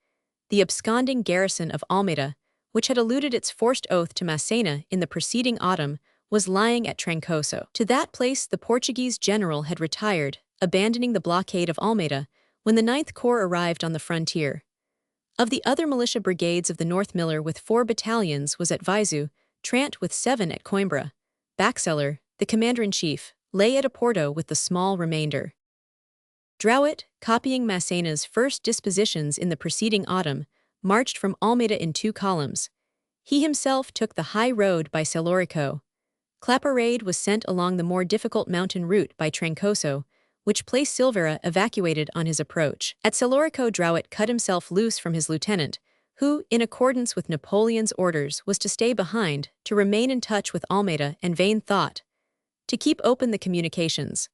the absconding garrison of Almeida, which had eluded its forced oath to Massena in the preceding autumn, was lying at Trancoso. To that place the Portuguese general had retired, abandoning the blockade of Almeida, when the 9th Corps arrived on the frontier. Of the other militia brigades of the North, Miller with 4 battalions was at Viseu, Trant with 7 at Coimbra. Baxeller, the commander-in-chief, lay at Oporto with the small remainder. Drouet, copying Massena's first dispositions in the preceding autumn, marched from Almeida in 2 columns. He himself took the high road by Celorico. Claparade was sent along the more difficult mountain route by Trancoso, which place Silveira evacuated on his approach. At Celorico, Drouet cut himself loose from his lieutenant, who, in accordance with Napoleon's orders, was to stay behind, to remain in touch with Almeida and vain thought, to keep open the communications.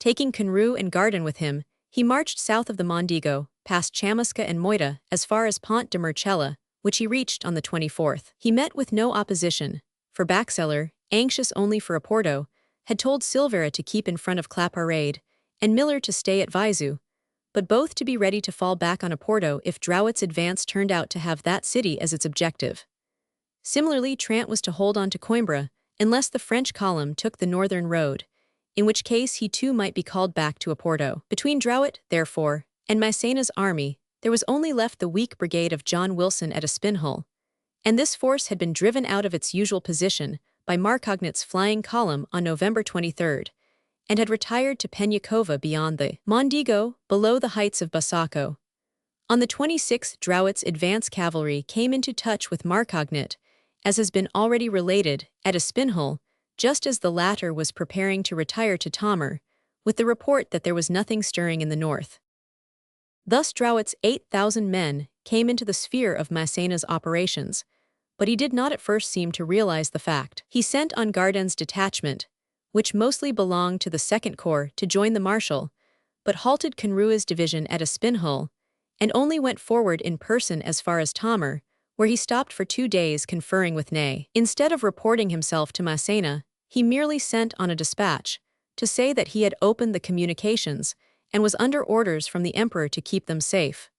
Taking Conru and Garden with him, he marched south of the Mondego, past Chamusca and Moita, as far as Pont de Merchella, which he reached on the 24th. He met with no opposition, for Baxeller, anxious only for Oporto, had told Silveira to keep in front of Claparade, and Miller to stay at Viseu, but both to be ready to fall back on Oporto if Drouet's advance turned out to have that city as its objective. Similarly, Trant was to hold on to Coimbra, unless the French column took the northern road, in which case he too might be called back to Oporto. Between Drouet, therefore, and Massena's army, there was only left the weak brigade of John Wilson at Espinhol, and this force had been driven out of its usual position by Marcognet's flying column on November 23rd, and had retired to Peñacova beyond the Mondego, below the heights of Basaco. On the 26th, Drouot's advance cavalry came into touch with Marcognet, as has been already related, at Espinhel, just as the latter was preparing to retire to Tomer, with the report that there was nothing stirring in the north. Thus Drouot's 8,000 men came into the sphere of Massena's operations, but he did not at first seem to realize the fact. He sent on Garden's detachment, which mostly belonged to the Second Corps, to join the Marshal, but halted Conrua's division at Espinhel, and only went forward in person as far as Tomer, where he stopped for 2 days conferring with Ney. Instead of reporting himself to Massena, he merely sent on a dispatch to say that he had opened the communications and was under orders from the emperor to keep them safe.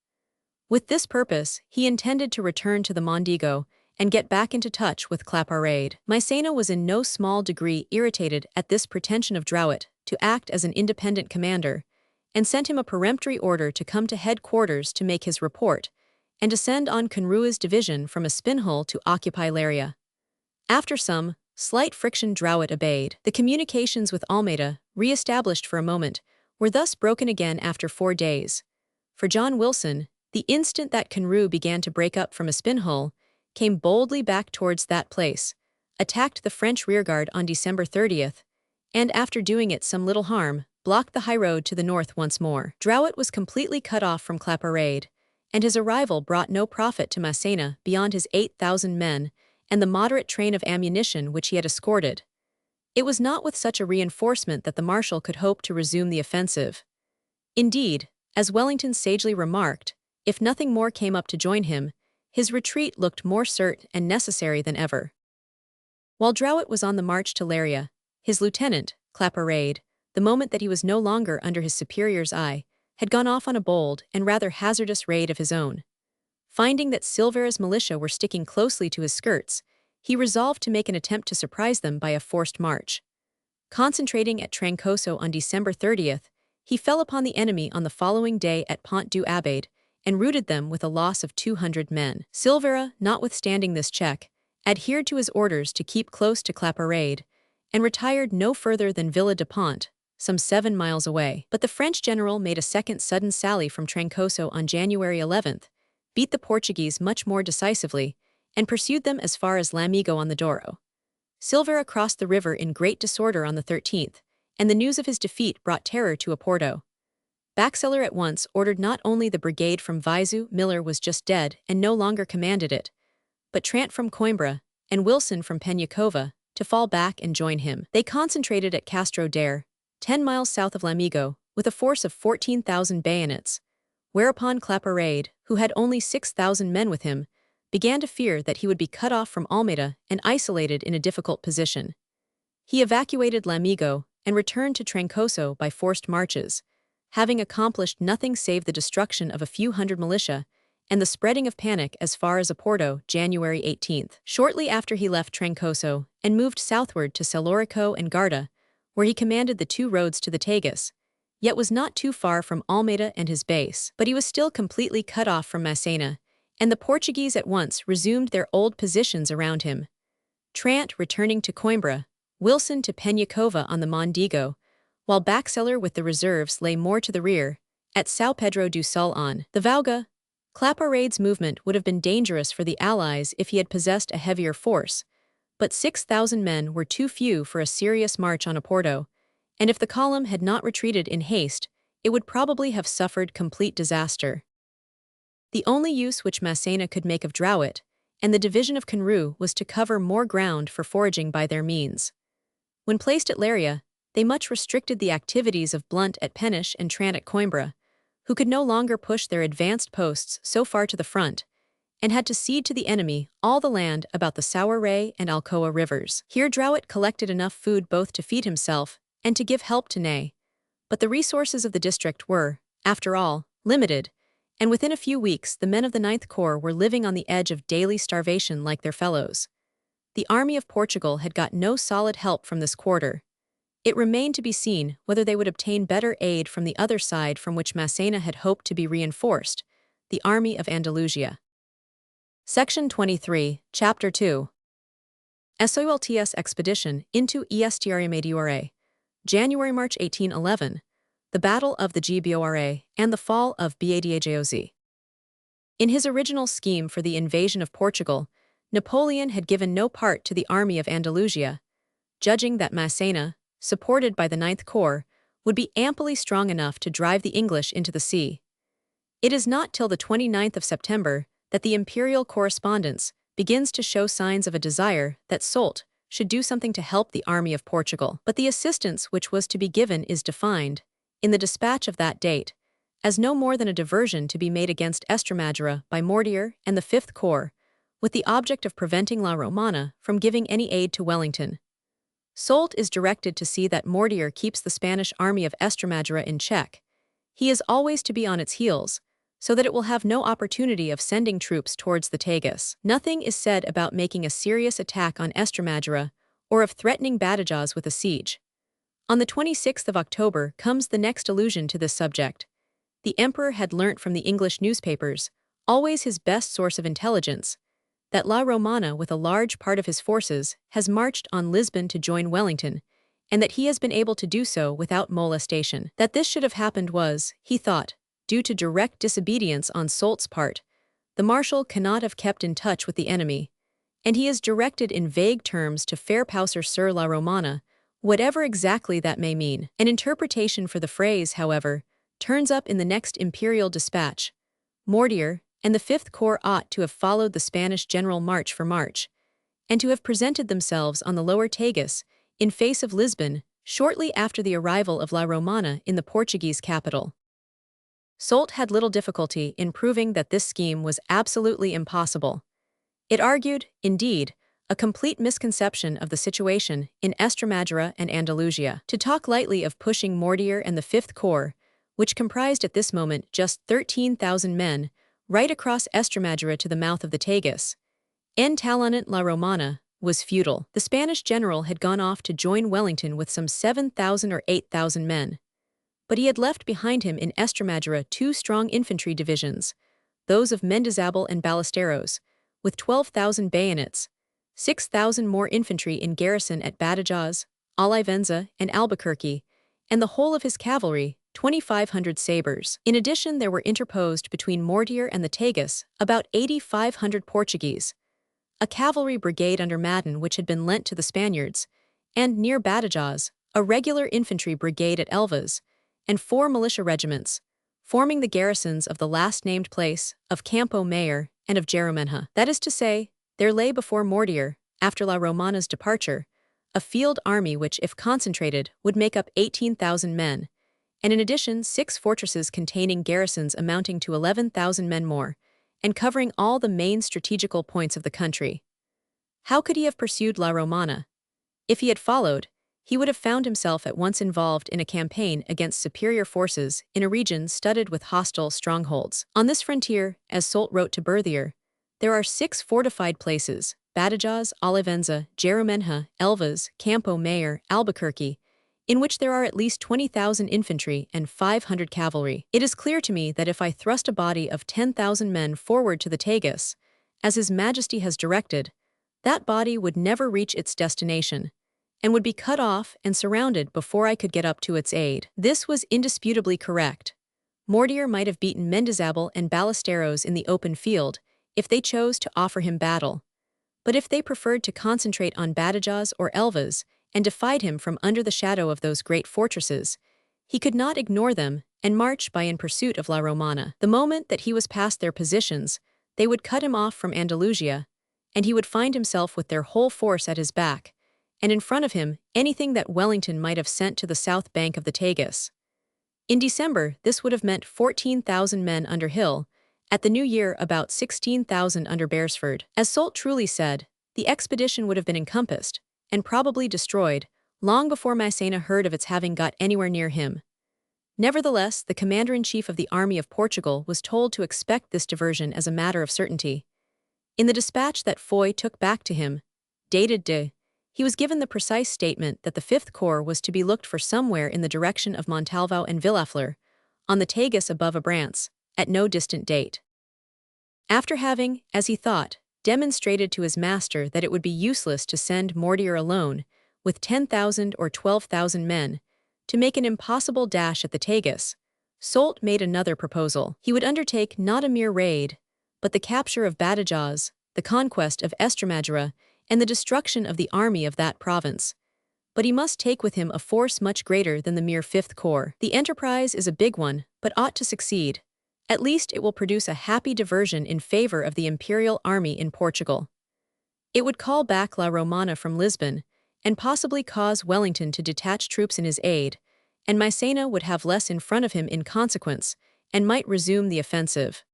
With this purpose, he intended to return to the Mondego and get back into touch with Claparède. Massena was in no small degree irritated at this pretension of Drouot to act as an independent commander, and sent him a peremptory order to come to headquarters to make his report, and to send on Conrua's division from Espinhel to occupy Leiria. After some slight friction, Drouot obeyed. The communications with Almeida, re-established for a moment, were thus broken again after 4 days. For John Wilson, the instant that Conru began to break up from Espinhel, came boldly back towards that place, attacked the French rearguard on December 30th, and after doing it some little harm, blocked the highroad to the north once more. Drouot was completely cut off from Claparède, and his arrival brought no profit to Massena beyond his 8,000 men and the moderate train of ammunition which he had escorted. It was not with such a reinforcement that the Marshal could hope to resume the offensive. Indeed, as Wellington sagely remarked, if nothing more came up to join him, his retreat looked more certain and necessary than ever. While Drouot was on the march to Leiria, his lieutenant, Claparède, the moment that he was no longer under his superior's eye, had gone off on a bold and rather hazardous raid of his own. Finding that Silvera's militia were sticking closely to his skirts, he resolved to make an attempt to surprise them by a forced march. Concentrating at Trancoso on December 30th, he fell upon the enemy on the following day at Pont du Abade and routed them with a loss of 200 men. Silvera, notwithstanding this check, adhered to his orders to keep close to Claparède and retired no further than Villa de Pont, some 7 miles away. But the French general made a second sudden sally from Trancoso on January 11th, beat the Portuguese much more decisively, and pursued them as far as L'Amigo on the Douro. Silvera crossed the river in great disorder on the 13th, and the news of his defeat brought terror to Oporto. Baxeller at once ordered not only the brigade from Viseu, Miller was just dead and no longer commanded it, but Trant from Coimbra, and Wilson from Peñacova, to fall back and join him. They concentrated at Castro Dare, 10 miles south of L'Amigo, with a force of 14,000 bayonets, whereupon Claparède, who had only 6,000 men with him, began to fear that he would be cut off from Almeida and isolated in a difficult position. He evacuated L'Amigo and returned to Trancoso by forced marches, having accomplished nothing save the destruction of a few hundred militia and the spreading of panic as far as Oporto, January 18th. Shortly after he left Trancoso and moved southward to Celorico and Garda, where he commanded the 2 roads to the Tagus, yet was not too far from Almeida and his base. But he was still completely cut off from Massena, and the Portuguese at once resumed their old positions around him. Trant returning to Coimbra, Wilson to Peñacova on the Mondego, while Baxeller with the reserves lay more to the rear, at São Pedro do Sul on the Vouga. Claparède's movement would have been dangerous for the Allies if he had possessed a heavier force, but 6,000 men were too few for a serious march on Oporto, and if the column had not retreated in haste, it would probably have suffered complete disaster. The only use which Massena could make of Drouot and the division of Conru was to cover more ground for foraging by their means. When placed at Leiria, they much restricted the activities of Blunt at Peniche and Trant at Coimbra, who could no longer push their advanced posts so far to the front, and had to cede to the enemy all the land about the Sauerray and Alcoa rivers. Here Drouot collected enough food both to feed himself and to give help to Ney, but the resources of the district were, after all, limited, and within a few weeks the men of the Ninth Corps were living on the edge of daily starvation like their fellows. The army of Portugal had got no solid help from this quarter. It remained to be seen whether they would obtain better aid from the other side from which Massena had hoped to be reinforced, the army of Andalusia. Section 23, Chapter 2. SOULTS Expedition into Estiare Mediore. January-March 1811, the Battle of the Gbora, and the fall of Badajoz. In his original scheme for the invasion of Portugal, Napoleon had given no part to the army of Andalusia, judging that Massena, supported by the Ninth Corps, would be amply strong enough to drive the English into the sea. It is not till the 29th of September that the imperial correspondence begins to show signs of a desire that Soult should do something to help the army of Portugal. But the assistance which was to be given is defined, in the dispatch of that date, as no more than a diversion to be made against Estremadura by Mortier and the Fifth Corps, with the object of preventing La Romana from giving any aid to Wellington. Soult is directed to see that Mortier keeps the Spanish army of Estremadura in check. He is always to be on its heels, so that it will have no opportunity of sending troops towards the Tagus. Nothing is said about making a serious attack on Estremadura or of threatening Badajoz with a siege. On the 26th of October comes the next allusion to this subject. The emperor had learnt from the English newspapers, always his best source of intelligence, that La Romana with a large part of his forces has marched on Lisbon to join Wellington, and that he has been able to do so without molestation. That this should have happened was, he thought, due to direct disobedience on Soult's part. The marshal cannot have kept in touch with the enemy, and he is directed in vague terms to faire passer sur La Romana, whatever exactly that may mean. An interpretation for the phrase, however, turns up in the next imperial dispatch. Mortier and the Fifth Corps ought to have followed the Spanish general march for march, and to have presented themselves on the lower Tagus, in face of Lisbon, shortly after the arrival of La Romana in the Portuguese capital. Soult had little difficulty in proving that this scheme was absolutely impossible. It argued, indeed, a complete misconception of the situation in Estremadura and Andalusia. To talk lightly of pushing Mortier and the Fifth Corps, which comprised at this moment just 13,000 men, right across Estremadura to the mouth of the Tagus, en talonnant La Romana, was futile. The Spanish general had gone off to join Wellington with some 7,000 or 8,000 men. But he had left behind him in Estremadura two strong infantry divisions, those of Mendizábal and Ballesteros, with 12,000 bayonets, 6,000 more infantry in garrison at Badajoz, Olivenza, and Albuquerque, and the whole of his cavalry, 2,500 sabres. In addition, there were interposed between Mortier and the Tagus about 8,500 Portuguese, a cavalry brigade under Madden which had been lent to the Spaniards, and near Badajoz, a regular infantry brigade at Elvas, and 4 militia regiments, forming the garrisons of the last-named place, of Campo Mayor, and of Jerumenha. That is to say, there lay before Mortier, after La Romana's departure, a field army which, if concentrated, would make up 18,000 men, and in addition 6 fortresses containing garrisons amounting to 11,000 men more, and covering all the main strategical points of the country. How could he have pursued La Romana? If he had followed, he would have found himself at once involved in a campaign against superior forces in a region studded with hostile strongholds. On this frontier, as Soult wrote to Berthier, there are 6 fortified places: Badajoz, Olivenza, Jerumenha, Elvas, Campo Mayor, Albuquerque, in which there are at least 20,000 infantry and 500 cavalry. It is clear to me that if I thrust a body of 10,000 men forward to the Tagus, as His Majesty has directed, that body would never reach its destination, and would be cut off and surrounded before I could get up to its aid. This was indisputably correct. Mortier might have beaten Mendizábal and Ballesteros in the open field if they chose to offer him battle, but if they preferred to concentrate on Badajoz or Elvas and defied him from under the shadow of those great fortresses, he could not ignore them and march by in pursuit of La Romana. The moment that he was past their positions, they would cut him off from Andalusia, and he would find himself with their whole force at his back, and in front of him anything that Wellington might have sent to the south bank of the Tagus. In December, this would have meant 14,000 men under Hill, at the new year about 16,000 under Beresford. As Soult truly said, the expedition would have been encompassed, and probably destroyed, long before Massena heard of its having got anywhere near him. Nevertheless, the commander-in-chief of the army of Portugal was told to expect this diversion as a matter of certainty. In the dispatch that Foy took back to him, dated de, he was given the precise statement that the Fifth Corps was to be looked for somewhere in the direction of Montalvo and Villafleur, on the Tagus above Abrantes, at no distant date. After having, as he thought, demonstrated to his master that it would be useless to send Mortier alone, with 10,000 or 12,000 men, To make an impossible dash at the Tagus, Soult made another proposal. He would undertake not a mere raid, but the capture of Badajoz, the conquest of Estremadura, and the destruction of the army of that province. But he must take with him a force much greater than the mere Fifth Corps. The enterprise is a big one, but ought to succeed. At least it will produce a happy diversion in favor of the imperial army in Portugal. It would call back La Romana from Lisbon, and possibly cause Wellington to detach troops in his aid, and Massena would have less in front of him in consequence, and might resume the offensive.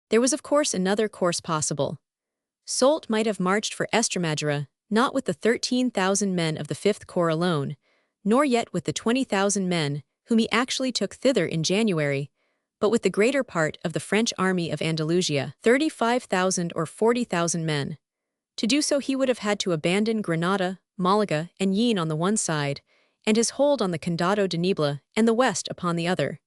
There was of course another course possible. Soult might have marched for Estremadura, not with the 13,000 men of the Fifth Corps alone, nor yet with the 20,000 men whom he actually took thither in January, but with the greater part of the French army of Andalusia, 35,000 or 40,000 men. To do so he would have had to abandon Granada, Malaga, and Jaén on the one side, and his hold on the Condado de Niebla and the west upon the other.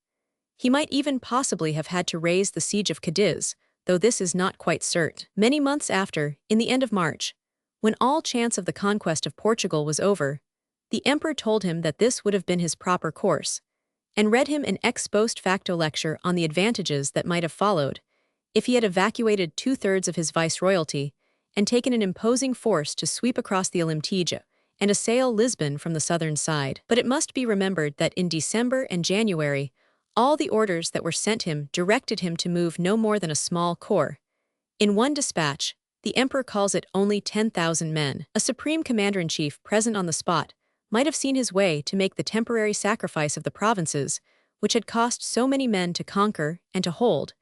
He might even possibly have had to raise the siege of Cadiz, though this is not quite certain. Many months after, in the end of March, when all chance of the conquest of Portugal was over, the emperor told him that this would have been his proper course, and read him an ex post facto lecture on the advantages that might have followed, if he had evacuated 2/3 of his viceroyalty, and taken an imposing force to sweep across the Alimteja and assail Lisbon from the southern side. But it must be remembered that in December and January, all the orders that were sent him directed him to move no more than a small corps. In one dispatch, the emperor calls it only 10,000 men. A supreme commander-in-chief present on the spot might have seen his way to make the temporary sacrifice of the provinces, which had cost so many men to conquer and to hold,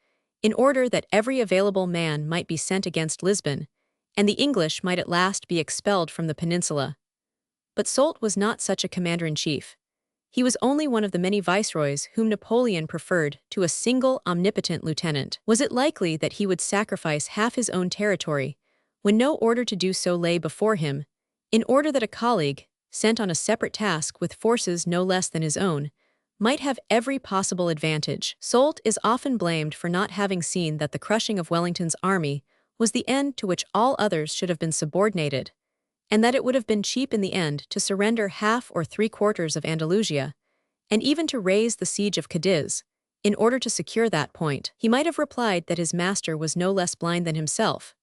in order that every available man might be sent against Lisbon, and the English might at last be expelled from the peninsula. But Soult was not such a commander-in-chief. He was only one of the many viceroys whom Napoleon preferred to a single omnipotent lieutenant. Was it likely that he would sacrifice half his own territory, when no order to do so lay before him, in order that a colleague, sent on a separate task with forces no less than his own, might have every possible advantage? Soult is often blamed for not having seen that the crushing of Wellington's army was the end to which all others should have been subordinated, and that it would have been cheap in the end to surrender half or 3/4 of Andalusia, and even to raise the siege of Cadiz, in order to secure that point. He might have replied that his master was no less blind than himself.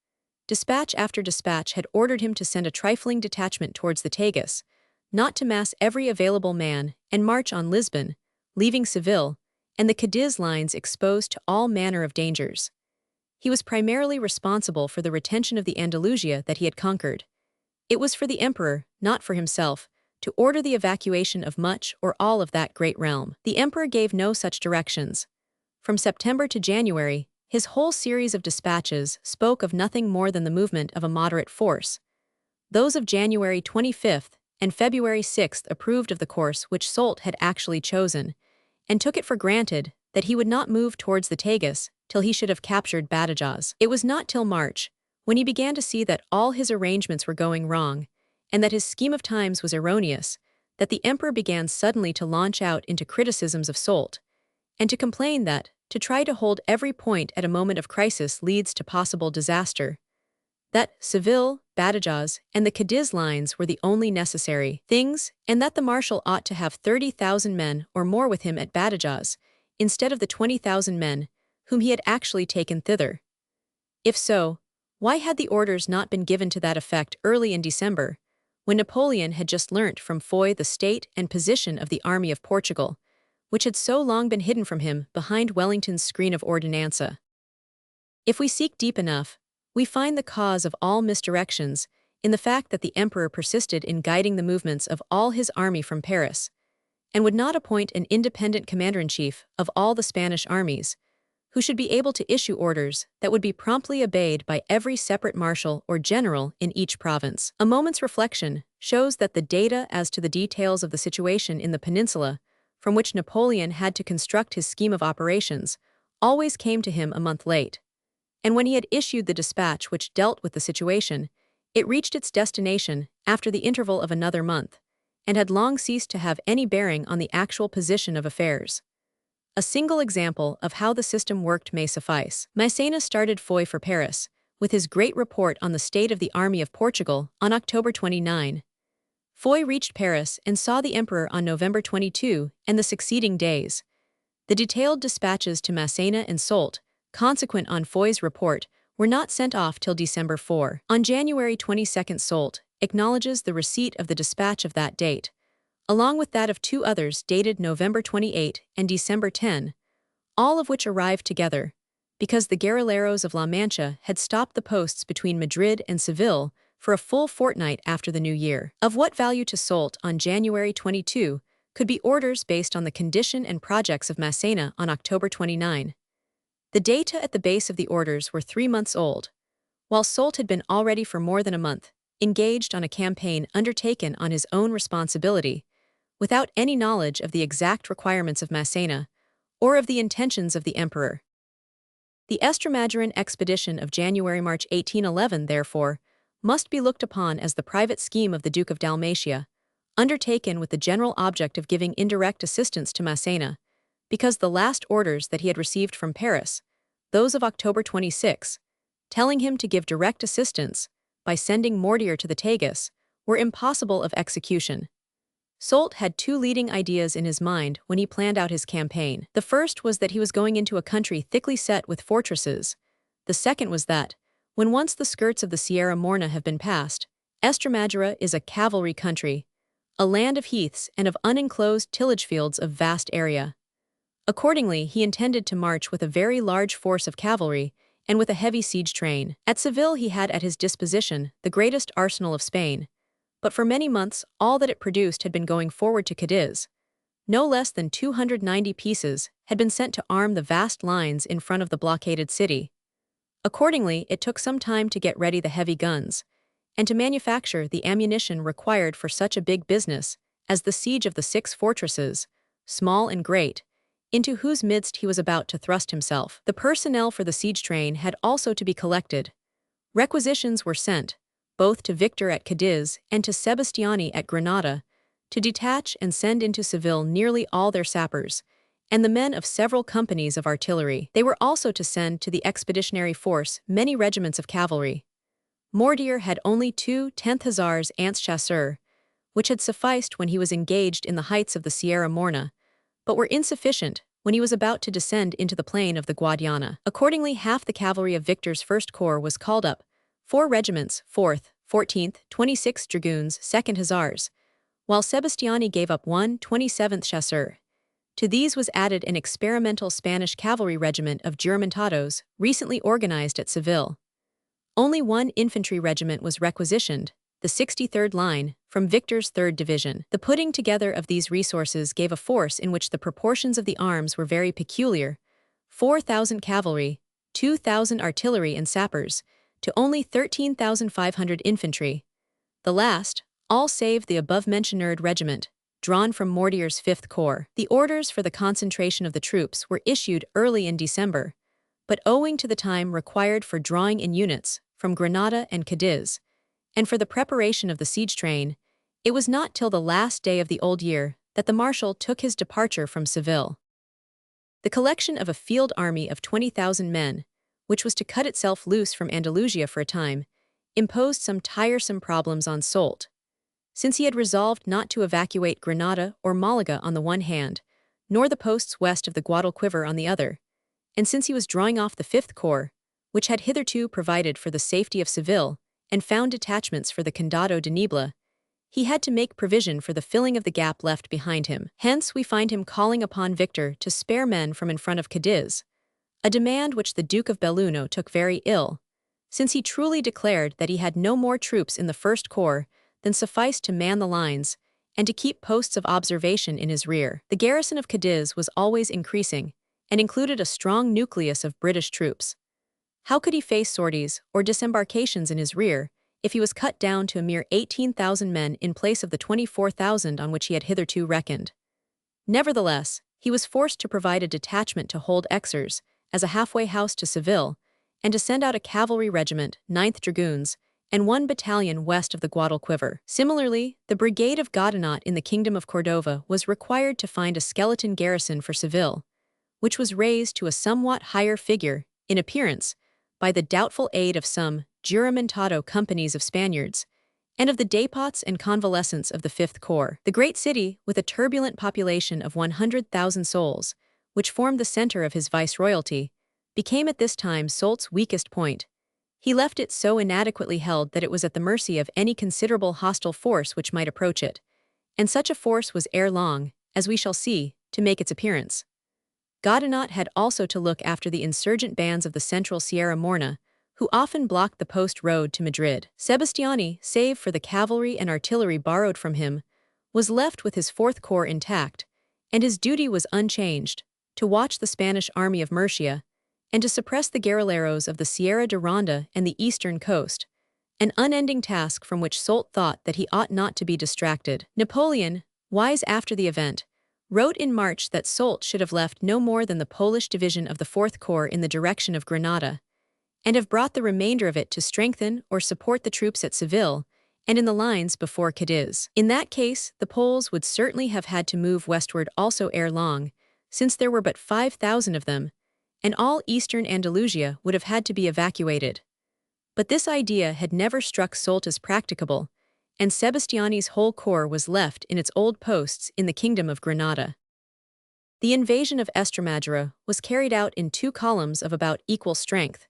Dispatch after dispatch had ordered him to send a trifling detachment towards the Tagus, not to mass every available man and march on Lisbon, leaving Seville, and the Cadiz lines exposed to all manner of dangers. He was primarily responsible for the retention of the Andalusia that he had conquered. It was for the emperor, not for himself, to order the evacuation of much or all of that great realm. The emperor gave no such directions. From September to January, his whole series of dispatches spoke of nothing more than the movement of a moderate force. Those of January 25th and February 6th approved of the course which Soult had actually chosen, and took it for granted that he would not move towards the Tagus till he should have captured Badajoz. It was not till March, when he began to see that all his arrangements were going wrong, and that his scheme of times was erroneous, that the emperor began suddenly to launch out into criticisms of Soult, and to complain that, to try to hold every point at a moment of crisis leads to possible disaster. That Seville, Badajoz, and the Cadiz lines were the only necessary things, and that the marshal ought to have 30,000 men or more with him at Badajoz, instead of the 20,000 men whom he had actually taken thither. If so, why had the orders not been given to that effect early in December, when Napoleon had just learnt from Foy the state and position of the army of Portugal, which had so long been hidden from him behind Wellington's screen of ordinanza? If we seek deep enough, we find the cause of all misdirections in the fact that the emperor persisted in guiding the movements of all his army from Paris, and would not appoint an independent commander-in-chief of all the Spanish armies, who should be able to issue orders that would be promptly obeyed by every separate marshal or general in each province. A moment's reflection shows that the data as to the details of the situation in the peninsula, from which Napoleon had to construct his scheme of operations, always came to him a month late. And when he had issued the dispatch which dealt with the situation, it reached its destination after the interval of another month, and had long ceased to have any bearing on the actual position of affairs. A single example of how the system worked may suffice. Massena started Foy for Paris, with his great report on the state of the army of Portugal, on October 29. Foy reached Paris and saw the emperor on November 22 and the succeeding days. The detailed dispatches to Massena and Soult, consequent on Foy's report, were not sent off till December 4. On January 22, Soult acknowledges the receipt of the dispatch of that date, along with that of two others dated November 28 and December 10, all of which arrived together, because the guerrilleros of La Mancha had stopped the posts between Madrid and Seville for a full fortnight after the new year. Of what value to Soult on January 22 could be orders based on the condition and projects of Massena on October 29. The data at the base of the orders were 3 months old, while Soult had been already for more than a month engaged on a campaign undertaken on his own responsibility, without any knowledge of the exact requirements of Massena or of the intentions of the emperor. The Estremadurain expedition of January-March 1811, therefore, must be looked upon as the private scheme of the Duke of Dalmatia, undertaken with the general object of giving indirect assistance to Massena, because the last orders that he had received from Paris, those of October 26, telling him to give direct assistance by sending Mortier to the Tagus, were impossible of execution. Soult had two leading ideas in his mind when he planned out his campaign. The first was that he was going into a country thickly set with fortresses. The second was that, when once the skirts of the Sierra Morna have been passed, Estremadura is a cavalry country, a land of heaths and of unenclosed tillage fields of vast area. Accordingly, he intended to march with a very large force of cavalry and with a heavy siege train. At Seville he had at his disposition the greatest arsenal of Spain, but for many months all that it produced had been going forward to Cadiz. No less than 290 pieces had been sent to arm the vast lines in front of the blockaded city. Accordingly, it took some time to get ready the heavy guns, and to manufacture the ammunition required for such a big business as the siege of the 6 fortresses, small and great, into whose midst he was about to thrust himself. The personnel for the siege train had also to be collected. Requisitions were sent, both to Victor at Cadiz and to Sebastiani at Granada, to detach and send into Seville nearly all their sappers, and the men of several companies of artillery. They were also to send to the expeditionary force many regiments of cavalry. Mortier had only 2 10th Hussars Ants Chasseurs, which had sufficed when he was engaged in the heights of the Sierra Morna, but were insufficient when he was about to descend into the plain of the Guadiana. Accordingly, half the cavalry of Victor's First Corps was called up, 4 regiments, 4th, 14th, 26th Dragoons, 2nd Hussars, while Sebastiani gave up 1 27th Chasseur. To these was added an experimental Spanish cavalry regiment of Juramontados, recently organized at Seville. Only 1 infantry regiment was requisitioned, the 63rd Line, from Victor's 3rd Division. The putting together of these resources gave a force in which the proportions of the arms were very peculiar: 4,000 cavalry, 2,000 artillery and sappers, to only 13,500 infantry. The last, all save the above-mentioned regiment, drawn from Mortier's 5th Corps. The orders for the concentration of the troops were issued early in December, but owing to the time required for drawing in units from Granada and Cadiz, and for the preparation of the siege train, it was not till the last day of the old year that the marshal took his departure from Seville. The collection of a field army of 20,000 men, which was to cut itself loose from Andalusia for a time, imposed some tiresome problems on Soult. Since he had resolved not to evacuate Granada or Malaga on the one hand, nor the posts west of the Guadalquivir on the other, and since he was drawing off the 5th Corps, which had hitherto provided for the safety of Seville and found detachments for the Condado de Niebla, he had to make provision for the filling of the gap left behind him. Hence we find him calling upon Victor to spare men from in front of Cadiz, a demand which the Duke of Belluno took very ill, since he truly declared that he had no more troops in the 1st Corps than sufficed to man the lines and to keep posts of observation in his rear. The garrison of Cadiz was always increasing, and included a strong nucleus of British troops. How could he face sorties or disembarkations in his rear if he was cut down to a mere 18,000 men in place of the 24,000 on which he had hitherto reckoned? Nevertheless, he was forced to provide a detachment to hold Exers as a halfway house to Seville, and to send out a cavalry regiment, 9th Dragoons, and 1 battalion west of the Guadalquivir. Similarly, the brigade of Godinot in the Kingdom of Cordova was required to find a skeleton garrison for Seville, which was raised to a somewhat higher figure, in appearance, by the doubtful aid of some Juramontado companies of Spaniards, and of the depots and convalescents of the Fifth Corps. The great city, with a turbulent population of 100,000 souls, which formed the center of his viceroyalty, became at this time Soult's weakest point. He left it so inadequately held that it was at the mercy of any considerable hostile force which might approach it, and such a force was ere long, as we shall see, to make its appearance. Godinot had also to look after the insurgent bands of the central Sierra Morena, who often blocked the post road to Madrid. Sebastiani, save for the cavalry and artillery borrowed from him, was left with his Fourth Corps intact, and his duty was unchanged, to watch the Spanish army of Murcia, and to suppress the guerrilleros of the Sierra de Ronda and the eastern coast, an unending task from which Soult thought that he ought not to be distracted. Napoleon, wise after the event, wrote in March that Soult should have left no more than the Polish division of the Fourth Corps in the direction of Granada, and have brought the remainder of it to strengthen or support the troops at Seville and in the lines before Cadiz. In that case, the Poles would certainly have had to move westward also ere long, since there were but 5,000 of them, and all eastern Andalusia would have had to be evacuated. But this idea had never struck Soult as practicable, and Sebastiani's whole corps was left in its old posts in the Kingdom of Granada. The invasion of Estremadura was carried out in 2 columns of about equal strength,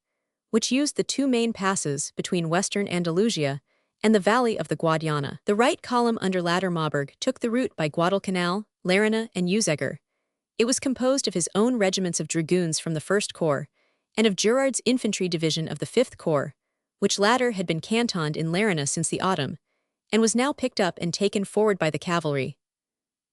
which used the 2 main passes between western Andalusia and the valley of the Guadiana. The right column under Lattermaubourg took the route by Guadalcanal, Lerena, and Useguer. It was composed of his own regiments of dragoons from the First Corps and of Gerard's infantry division of the Fifth Corps, which latter had been cantoned in Lerena since the autumn, and was now picked up and taken forward by the cavalry.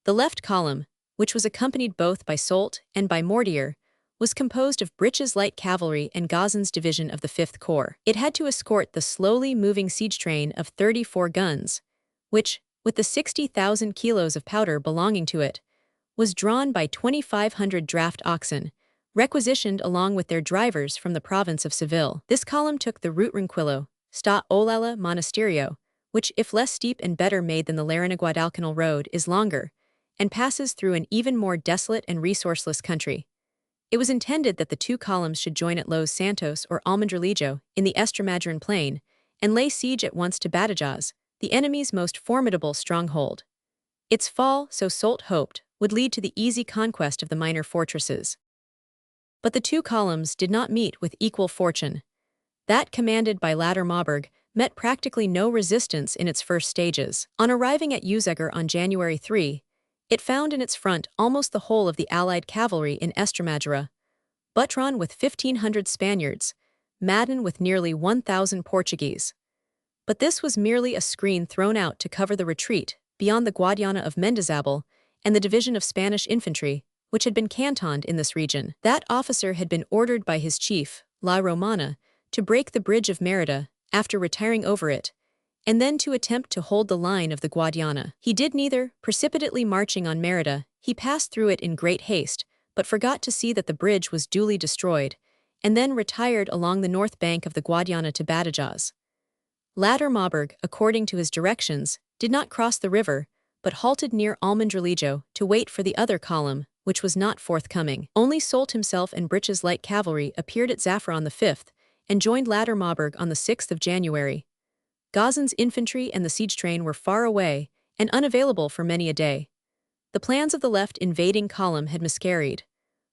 The left column, which was accompanied both by Soult and by Mortier, was composed of Brich's light cavalry and Gazan's division of the Fifth Corps. It had to escort the slowly moving siege train of 34 guns, which, with the 60,000 kilos of powder belonging to it, was drawn by 2,500 draft oxen, requisitioned along with their drivers from the province of Seville. This column took the route Ronquillo, Sta Olalla Monasterio, which, if less steep and better made than the Lerena-Guadalcanal road, is longer, and passes through an even more desolate and resourceless country. It was intended that the 2 columns should join at Los Santos or Almendralejo in the Estremadura's plain and lay siege at once to Badajoz, the enemy's most formidable stronghold. Its fall, so Soult hoped, would lead to the easy conquest of the minor fortresses. But the 2 columns did not meet with equal fortune. That commanded by Lattermaubourg met practically no resistance in its first stages. On arriving at Useguer on January 3, it found in its front almost the whole of the Allied cavalry in Estremadura, Buttron with 1,500 Spaniards, Madden with nearly 1,000 Portuguese. But this was merely a screen thrown out to cover the retreat beyond the Guadiana of Mendizabal and the division of Spanish infantry, which had been cantoned in this region. That officer had been ordered by his chief, La Romana, to break the bridge of Merida after retiring over it, and then to attempt to hold the line of the Guadiana. He did neither, precipitately marching on Merida, he passed through it in great haste, but forgot to see that the bridge was duly destroyed, and then retired along the north bank of the Guadiana to Badajoz. Lattermaubourg, according to his directions, did not cross the river, but halted near Almendralejo to wait for the other column, which was not forthcoming. Only Soult himself and Brich's light cavalry appeared at Zafra on the 5th, and joined Lattermaubourg on the 6th of January. Gazan's infantry and the siege train were far away and unavailable for many a day. The plans of the left invading column had miscarried,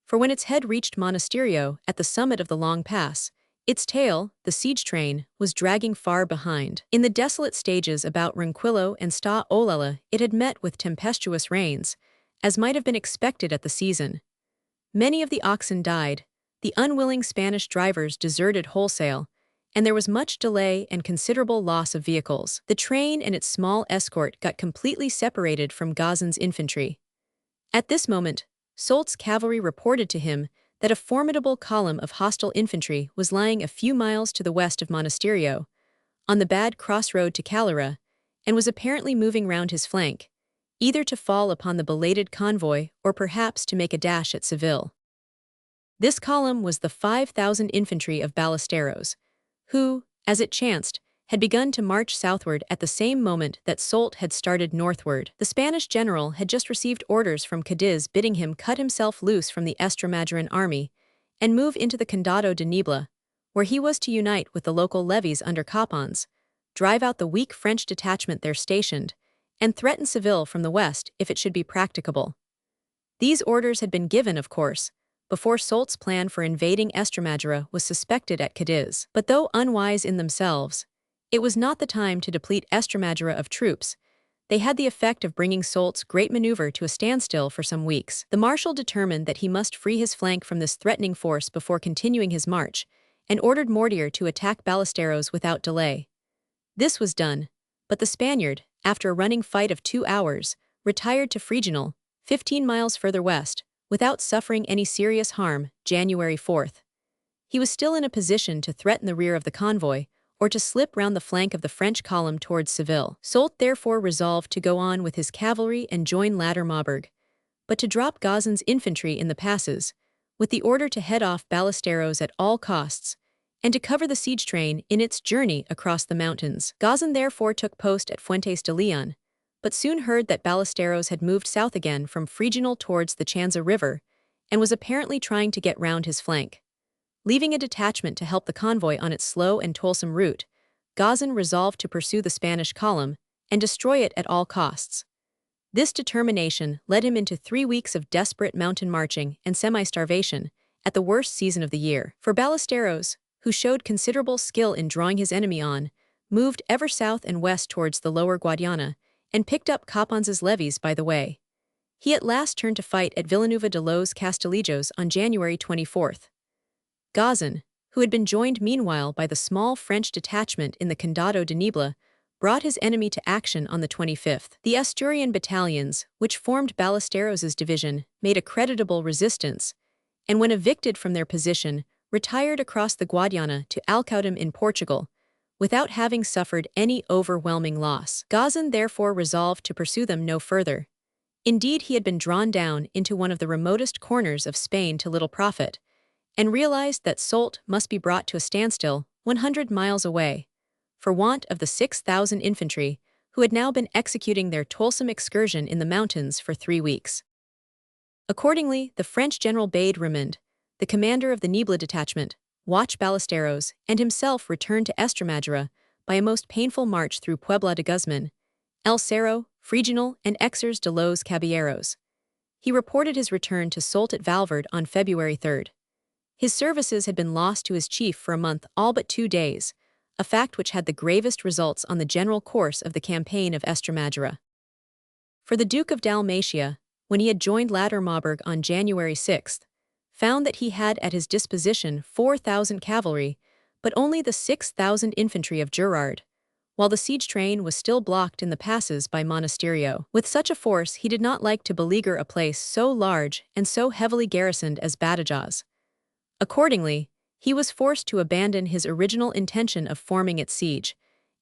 for when its head reached Monasterio at the summit of the long pass, its tail, the siege train, was dragging far behind. In the desolate stages about Ronquillo and Sta Olalla it had met with tempestuous rains, as might have been expected at the season. Many of the oxen died, the unwilling Spanish drivers deserted wholesale, and there was much delay and considerable loss of vehicles. The train and its small escort got completely separated from Gazan's infantry. At this moment, Soult's cavalry reported to him that a formidable column of hostile infantry was lying a few miles to the west of Monasterio, on the bad crossroad to Calera, and was apparently moving round his flank, either to fall upon the belated convoy or perhaps to make a dash at Seville. This column was the 5,000 infantry of Ballesteros, who, as it chanced, had begun to march southward at the same moment that Soult had started northward. The Spanish general had just received orders from Cadiz bidding him cut himself loose from the Estremadura's army and move into the Condado de Niebla, where he was to unite with the local levies under Capons, drive out the weak French detachment there stationed, and threaten Seville from the west if it should be practicable. These orders had been given, of course, before Soult's plan for invading Estremadura was suspected at Cadiz. But though unwise in themselves, it was not the time to deplete Estremadura of troops. They had the effect of bringing Soult's great maneuver to a standstill for some weeks. The marshal determined that he must free his flank from this threatening force before continuing his march, and ordered Mortier to attack Ballesteros without delay. This was done, but the Spaniard, after a running fight of 2 hours, retired to Fregenal, 15 miles further west, without suffering any serious harm, January 4th. He was still in a position to threaten the rear of the convoy, or to slip round the flank of the French column towards Seville. Soult therefore resolved to go on with his cavalry and join Lattermaubourg, but to drop Gazen's infantry in the passes, with the order to head off Ballesteros at all costs, and to cover the siege train in its journey across the mountains. Gazen therefore took post at Fuentes de Leon, but soon heard that Ballesteros had moved south again from Fregenal towards the Chanza River, and was apparently trying to get round his flank. Leaving a detachment to help the convoy on its slow and toilsome route, Gazen resolved to pursue the Spanish column and destroy it at all costs. This determination led him into 3 weeks of desperate mountain marching and semi-starvation, at the worst season of the year. For Ballesteros, who showed considerable skill in drawing his enemy on, moved ever south and west towards the lower Guadiana, and picked up Caponz's levies by the way. He at last turned to fight at Villanueva de los Castellillos on January 24th. Gazen, who had been joined meanwhile by the small French detachment in the Condado de Niebla, brought his enemy to action on the 25th. The Asturian battalions, which formed Ballesteros's division, made a creditable resistance, and when evicted from their position, retired across the Guadiana to Alcaudem in Portugal, without having suffered any overwhelming loss. Gazen therefore resolved to pursue them no further. Indeed, he had been drawn down into one of the remotest corners of Spain to little profit, and realized that Soult must be brought to a standstill 100 miles away, for want of the 6,000 infantry who had now been executing their toilsome excursion in the mountains for 3 weeks. Accordingly, the French general bade Raymond, the commander of the Niebla detachment, watch Ballesteros, and himself return to Estremadura by a most painful march through Puebla de Guzman, El Cerro, Fregenal, and Exers de los Caballeros. He reported his return to Soult at Valverde on February 3rd. His services had been lost to his chief for a month, all but 2 days, a fact which had the gravest results on the general course of the campaign of Estremadura. For the Duke of Dalmatia, when he had joined Lattermaubourg on January 6th, found that he had at his disposition 4,000 cavalry, but only the 6,000 infantry of Gerard, while the siege train was still blocked in the passes by Monasterio. With such a force, he did not like to beleaguer a place so large and so heavily garrisoned as Badajoz. Accordingly, he was forced to abandon his original intention of forming its siege,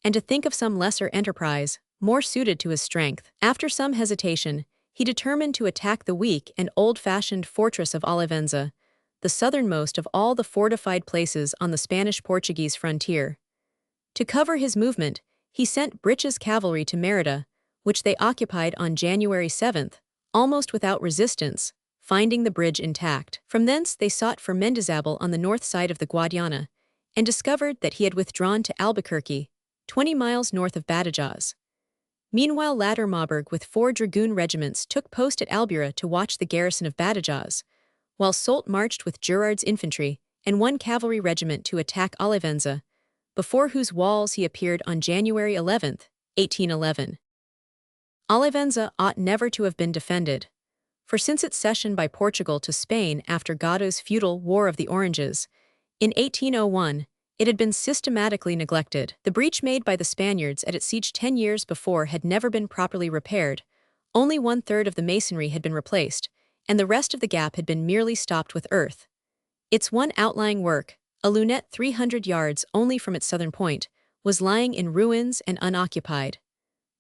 and to think of some lesser enterprise, more suited to his strength. After some hesitation, he determined to attack the weak and old-fashioned fortress of Olivenza, the southernmost of all the fortified places on the Spanish-Portuguese frontier. To cover his movement, he sent Brich's cavalry to Merida, which they occupied on January 7th, almost without resistance, finding the bridge intact. From thence they sought for Mendizábal on the north side of the Guadiana, and discovered that he had withdrawn to Albuquerque, 20 miles north of Badajoz. Meanwhile, Lattermaubourg with 4 dragoon regiments took post at Albura to watch the garrison of Badajoz, while Soult marched with Gerard's infantry and 1 cavalry regiment to attack Olivenza, before whose walls he appeared on January 11, 1811. Olivenza ought never to have been defended, for since its cession by Portugal to Spain after Godo's feudal War of the Oranges, in 1801, it had been systematically neglected. The breach made by the Spaniards at its siege 10 years before had never been properly repaired, only 1/3 of the masonry had been replaced, and the rest of the gap had been merely stopped with earth. Its one outlying work, a lunette 300 yards only from its southern point, was lying in ruins and unoccupied.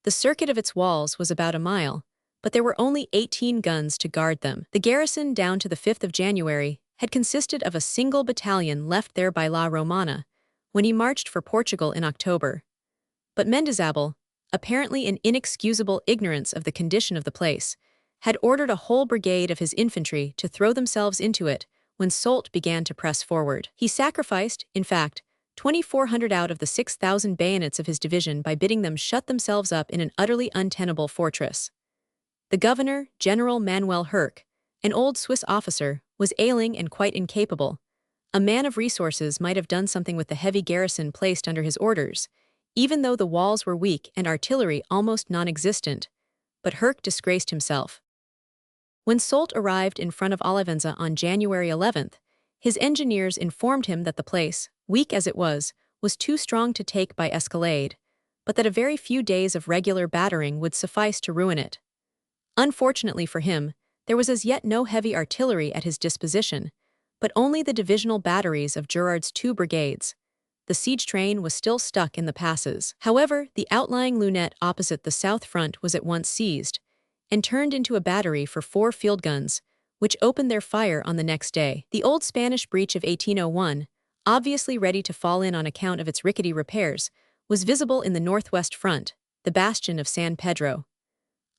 The circuit of its walls was about a mile, but there were only 18 guns to guard them. The garrison down to the 5th of January had consisted of a single battalion left there by La Romana, when he marched for Portugal in October. But Mendizábal, apparently in inexcusable ignorance of the condition of the place, had ordered a whole brigade of his infantry to throw themselves into it when Soult began to press forward. He sacrificed, in fact, 2,400 out of the 6,000 bayonets of his division by bidding them shut themselves up in an utterly untenable fortress. The governor, General Manuel Herc, an old Swiss officer, was ailing and quite incapable. A man of resources might have done something with the heavy garrison placed under his orders, even though the walls were weak and artillery almost non-existent, but Herc disgraced himself. When Soult arrived in front of Olivenza on January 11th, his engineers informed him that the place, weak as it was too strong to take by escalade, but that a very few days of regular battering would suffice to ruin it. Unfortunately for him, there was as yet no heavy artillery at his disposition, but only the divisional batteries of Gerard's 2 brigades. The siege train was still stuck in the passes. However, the outlying lunette opposite the south front was at once seized, and turned into a battery for 4 field guns, which opened their fire on the next day. The old Spanish breach of 1801, obviously ready to fall in on account of its rickety repairs, was visible in the northwest front, the bastion of San Pedro.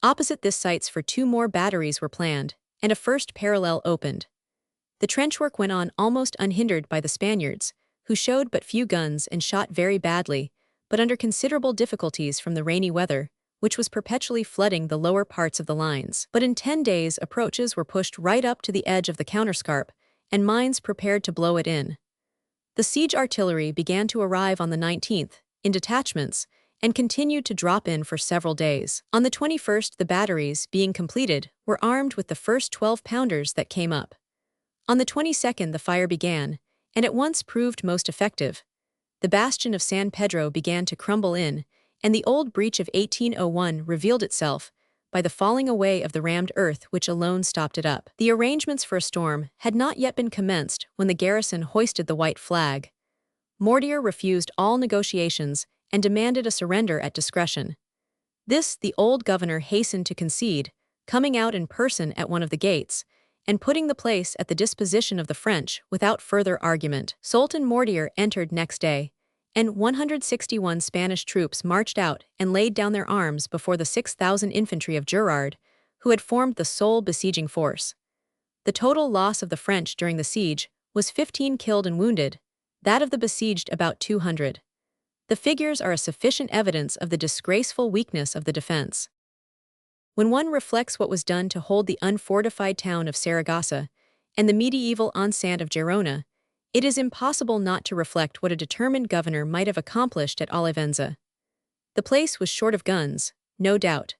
Opposite this sites for 2 more batteries were planned, and a first parallel opened. The trenchwork went on almost unhindered by the Spaniards, who showed but few guns and shot very badly, but under considerable difficulties from the rainy weather, which was perpetually flooding the lower parts of the lines. But in 10 days approaches were pushed right up to the edge of the counterscarp, and mines prepared to blow it in. The siege artillery began to arrive on the 19th, in detachments, and continued to drop in for several days. On the 21st, the batteries, being completed, were armed with the first 12-pounders that came up. On the 22nd, the fire began, and at once proved most effective. The bastion of San Pedro began to crumble in, and the old breach of 1801 revealed itself by the falling away of the rammed earth which alone stopped it up. The arrangements for a storm had not yet been commenced when the garrison hoisted the white flag. Mortier refused all negotiations and demanded a surrender at discretion. This the old governor hastened to concede, coming out in person at one of the gates, and putting the place at the disposition of the French without further argument. Soult and Mortier entered next day, and 161 Spanish troops marched out and laid down their arms before the 6,000 infantry of Gerard, who had formed the sole besieging force. The total loss of the French during the siege was 15 killed and wounded, that of the besieged about 200. The figures are a sufficient evidence of the disgraceful weakness of the defense. When one reflects what was done to hold the unfortified town of Saragossa and the medieval enceinte of Gerona, it is impossible not to reflect what a determined governor might have accomplished at Olivenza. The place was short of guns, no doubt,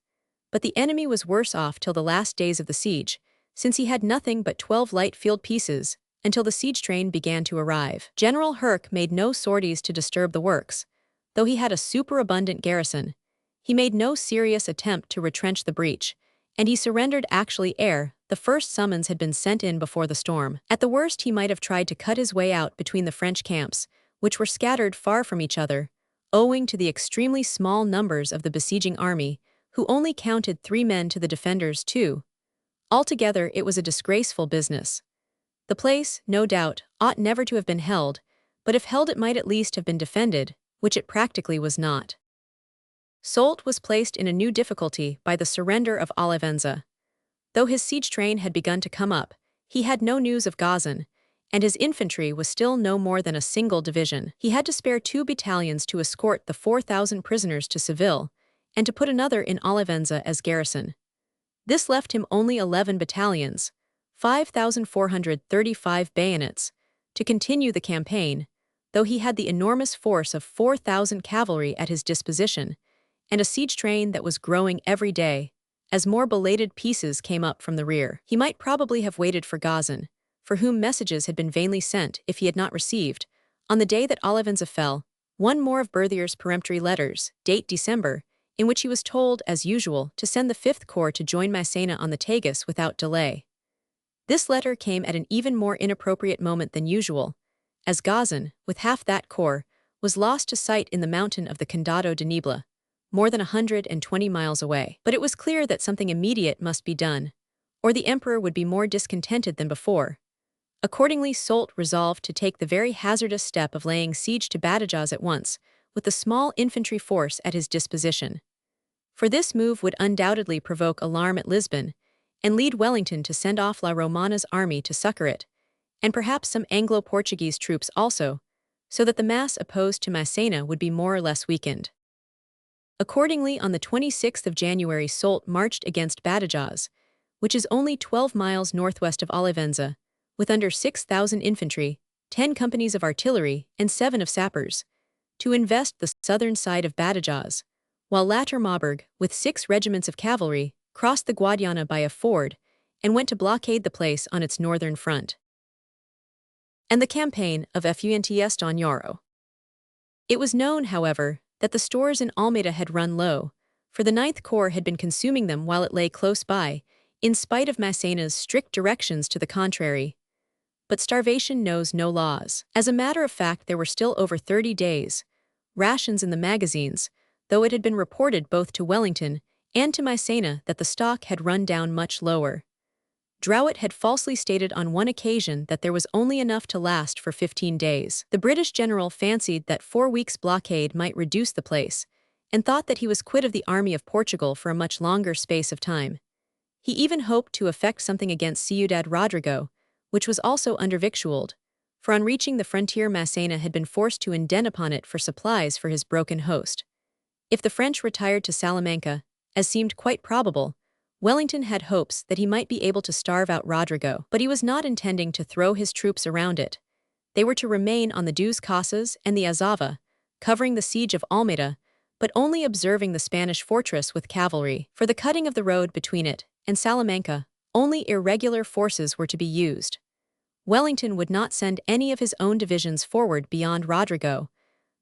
but the enemy was worse off till the last days of the siege, since he had nothing but 12 light field pieces, until the siege train began to arrive. General Herc made no sorties to disturb the works. Though he had a superabundant garrison, he made no serious attempt to retrench the breach, and he surrendered actually ere the first summons had been sent in before the storm. At the worst, he might have tried to cut his way out between the French camps, which were scattered far from each other, owing to the extremely small numbers of the besieging army, who only counted 3 men to the defenders' 2. Altogether, it was a disgraceful business. The place, no doubt, ought never to have been held, but if held it might at least have been defended, which it practically was not. Soult was placed in a new difficulty by the surrender of Olivenza. Though his siege train had begun to come up, he had no news of Gazan, and his infantry was still no more than a single division. He had to spare 2 battalions to escort the 4,000 prisoners to Seville, and to put another in Olivenza as garrison. This left him only 11 battalions, 5,435 bayonets, to continue the campaign, though he had the enormous force of 4,000 cavalry at his disposition, and a siege train that was growing every day, as more belated pieces came up from the rear. He might probably have waited for Gazan, for whom messages had been vainly sent if he had not received, on the day that Olivenza fell, one more of Berthier's peremptory letters, date December, in which he was told, as usual, to send the 5th Corps to join Massena on the Tagus without delay. This letter came at an even more inappropriate moment than usual, as Gazan, with half that corps, was lost to sight in the mountain of the Condado de Niebla, more than 120 miles away. But it was clear that something immediate must be done, or the emperor would be more discontented than before. Accordingly, Soult resolved to take the very hazardous step of laying siege to Badajoz at once, with the small infantry force at his disposition. For this move would undoubtedly provoke alarm at Lisbon, and lead Wellington to send off La Romana's army to succor it, and perhaps some Anglo-Portuguese troops also, so that the mass opposed to Massena would be more or less weakened. Accordingly, on the 26th of January, Soult marched against Badajoz, which is only 12 miles northwest of Olivenza, with under 6,000 infantry, 10 companies of artillery, and 7 of sappers, to invest the southern side of Badajoz, while latter Marburg, with 6 regiments of cavalry, crossed the Guadiana by a ford and went to blockade the place on its northern front. And the campaign of Fuentes on Yoro. It was known, however, that the stores in Almeida had run low, for the Ninth Corps had been consuming them while it lay close by, in spite of Massena's strict directions to the contrary. But starvation knows no laws. As a matter of fact, there were still over 30 days' rations in the magazines, though it had been reported both to Wellington and to Massena that the stock had run down much lower. Drouet had falsely stated on one occasion that there was only enough to last for 15 days. The British general fancied that 4 weeks' blockade might reduce the place, and thought that he was quit of the army of Portugal for a much longer space of time. He even hoped to effect something against Ciudad Rodrigo, which was also under-victualled, for on reaching the frontier Massena had been forced to indent upon it for supplies for his broken host. If the French retired to Salamanca, as seemed quite probable, Wellington had hopes that he might be able to starve out Rodrigo, but he was not intending to throw his troops around it. They were to remain on the Dos Casas and the Azava, covering the siege of Almeida, but only observing the Spanish fortress with cavalry. For the cutting of the road between it and Salamanca, only irregular forces were to be used. Wellington would not send any of his own divisions forward beyond Rodrigo,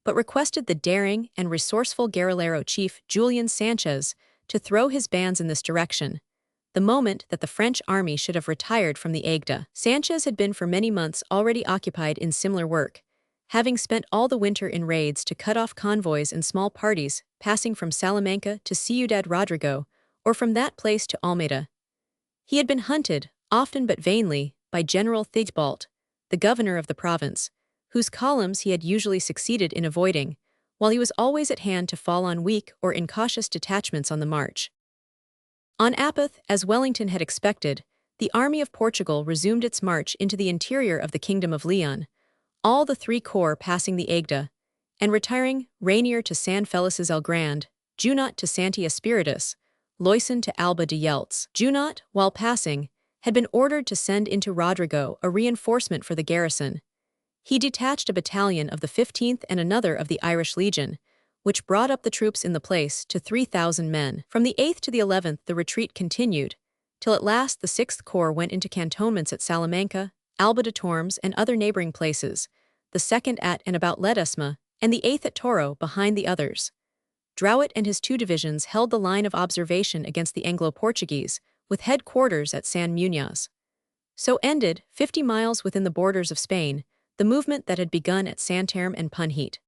but requested the daring and resourceful guerrillero chief Julian Sanchez to throw his bands in this direction, the moment that the French army should have retired from the Aigda. Sanchez had been for many months already occupied in similar work, having spent all the winter in raids to cut off convoys and small parties passing from Salamanca to Ciudad Rodrigo, or from that place to Almeida. He had been hunted, often but vainly, by General Thigbalt, the governor of the province, whose columns he had usually succeeded in avoiding, while he was always at hand to fall on weak or incautious detachments on the march. On Apath, as Wellington had expected, the army of Portugal resumed its march into the interior of the Kingdom of Leon, all the 3 corps passing the Aigda, and retiring Rainier to San Felices el Grande, Junot to Santi Espiritus, Loyson to Alba de Yelts. Junot, while passing, had been ordered to send into Rodrigo a reinforcement for the garrison. He detached a battalion of the 15th and another of the Irish Legion, which brought up the troops in the place to 3,000 men. From the 8th to the 11th the retreat continued, till at last the 6th Corps went into cantonments at Salamanca, Alba de Tormes and other neighboring places, the 2nd at and about Ledesma, and the 8th at Toro behind the others. Drouet and his 2 divisions held the line of observation against the Anglo-Portuguese, with headquarters at San Muñoz. So ended, 50 miles within the borders of Spain, the movement that had begun at Santarem and Punjit.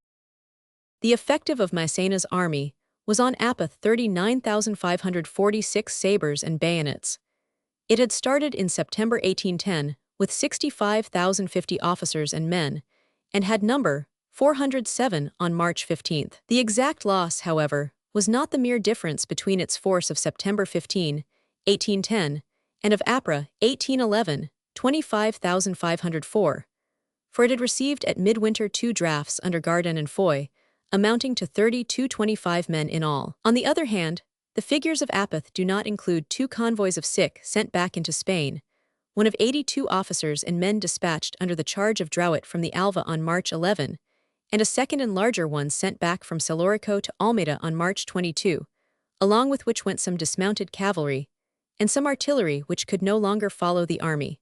The effective of Massena's army was on Apath 39,546 sabres and bayonets. It had started in September 1810 with 65,050 officers and men, and had number 407 on March 15. The exact loss, however, was not the mere difference between its force of September 15, 1810, and of April 1811, 25,504. For it had received at midwinter 2 drafts under Garden and Foy, amounting to 30,225 men in all. On the other hand, the figures of Apath do not include 2 convoys of sick sent back into Spain, one of 82 officers and men dispatched under the charge of Drouet from the Alva on March 11, and a second and larger one sent back from Celorico to Almeida on March 22, along with which went some dismounted cavalry, and some artillery which could no longer follow the army.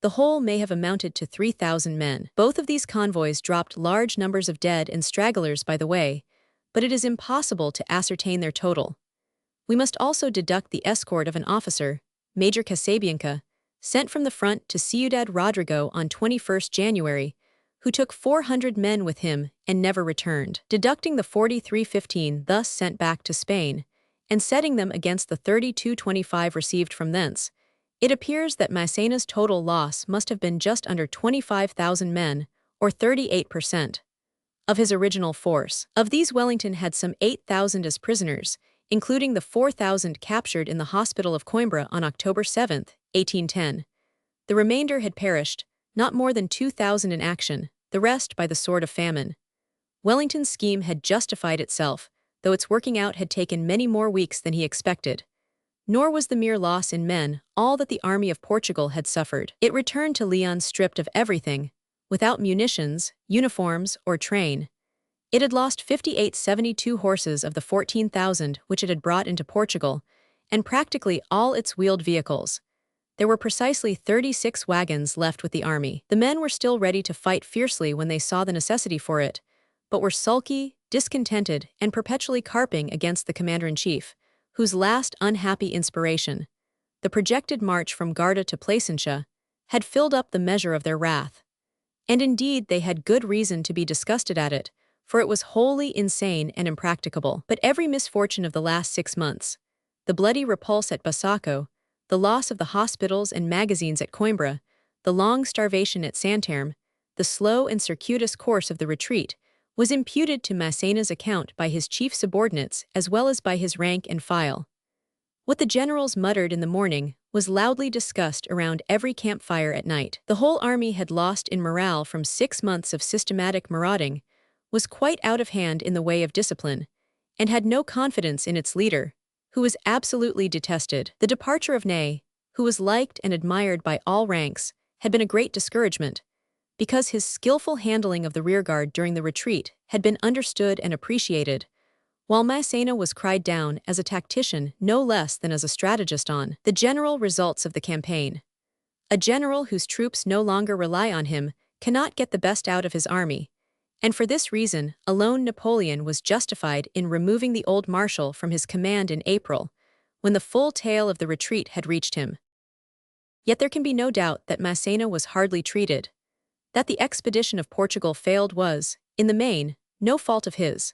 The whole may have amounted to 3,000 men. Both of these convoys dropped large numbers of dead and stragglers by the way, but it is impossible to ascertain their total. We must also deduct the escort of an officer, Major Casabianca, sent from the front to Ciudad Rodrigo on 21st January, who took 400 men with him and never returned. Deducting the 4315 thus sent back to Spain, and setting them against the 3225 received from thence, it appears that Massena's total loss must have been just under 25,000 men, or 38%, of his original force. Of these Wellington had some 8,000 as prisoners, including the 4,000 captured in the hospital of Coimbra on October 7, 1810. The remainder had perished, not more than 2,000 in action, the rest by the sword of famine. Wellington's scheme had justified itself, though its working out had taken many more weeks than he expected. Nor was the mere loss in men all that the army of Portugal had suffered. It returned to Leon stripped of everything, without munitions, uniforms, or train. It had lost 5872 horses of the 14,000 which it had brought into Portugal, and practically all its wheeled vehicles. There were precisely 36 wagons left with the army. The men were still ready to fight fiercely when they saw the necessity for it, but were sulky, discontented, and perpetually carping against the commander-in-chief, whose last unhappy inspiration, the projected march from Garda to Placentia, had filled up the measure of their wrath. And indeed they had good reason to be disgusted at it, for it was wholly insane and impracticable. But every misfortune of the last 6 months, the bloody repulse at Bassaco, the loss of the hospitals and magazines at Coimbra, the long starvation at Santarém, the slow and circuitous course of the retreat, was imputed to Massena's account by his chief subordinates as well as by his rank and file. What the generals muttered in the morning was loudly discussed around every campfire at night. The whole army had lost in morale from 6 months of systematic marauding, was quite out of hand in the way of discipline, and had no confidence in its leader, who was absolutely detested. The departure of Ney, who was liked and admired by all ranks, had been a great discouragement, because his skillful handling of the rearguard during the retreat had been understood and appreciated, while Massena was cried down as a tactician no less than as a strategist on the general results of the campaign. A general whose troops no longer rely on him cannot get the best out of his army, and for this reason alone Napoleon was justified in removing the old marshal from his command in April, when the full tale of the retreat had reached him. Yet there can be no doubt that Massena was hardly treated. That the expedition of Portugal failed was, in the main, no fault of his.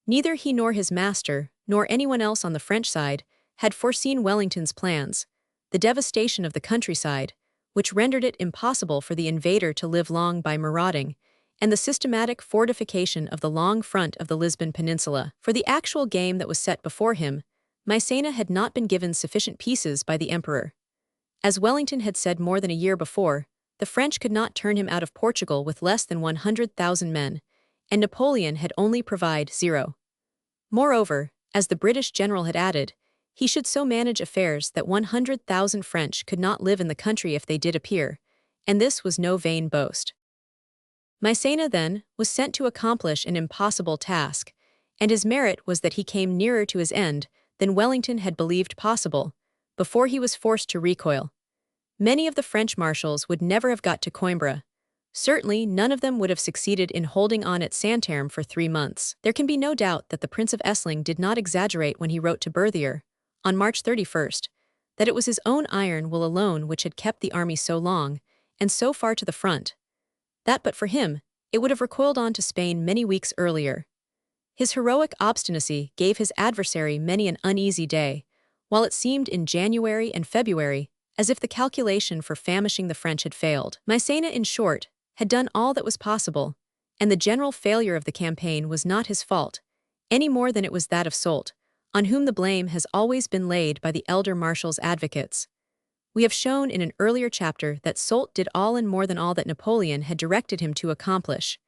Neither he nor his master, nor anyone else on the French side, had foreseen Wellington's plans, the devastation of the countryside, which rendered it impossible for the invader to live long by marauding, and the systematic fortification of the long front of the Lisbon Peninsula. For the actual game that was set before him, Massena had not been given sufficient pieces by the emperor. As Wellington had said more than a year before, the French could not turn him out of Portugal with less than 100,000 men, and Napoleon had only provided 0. Moreover, as the British general had added, he should so manage affairs that 100,000 French could not live in the country if they did appear, and this was no vain boast. Massena, then, was sent to accomplish an impossible task, and his merit was that he came nearer to his end than Wellington had believed possible, before he was forced to recoil. Many of the French marshals would never have got to Coimbra. Certainly, none of them would have succeeded in holding on at Santarém for 3 months. There can be no doubt that the Prince of Essling did not exaggerate when he wrote to Berthier, on March 31st, that it was his own iron will alone which had kept the army so long, and so far to the front, that but for him, it would have recoiled on to Spain many weeks earlier. His heroic obstinacy gave his adversary many an uneasy day, while it seemed in January and February as if the calculation for famishing the French had failed. Massena, in short, had done all that was possible, and the general failure of the campaign was not his fault, any more than it was that of Soult, on whom the blame has always been laid by the elder marshal's advocates. We have shown in an earlier chapter that Soult did all and more than all that Napoleon had directed him to accomplish.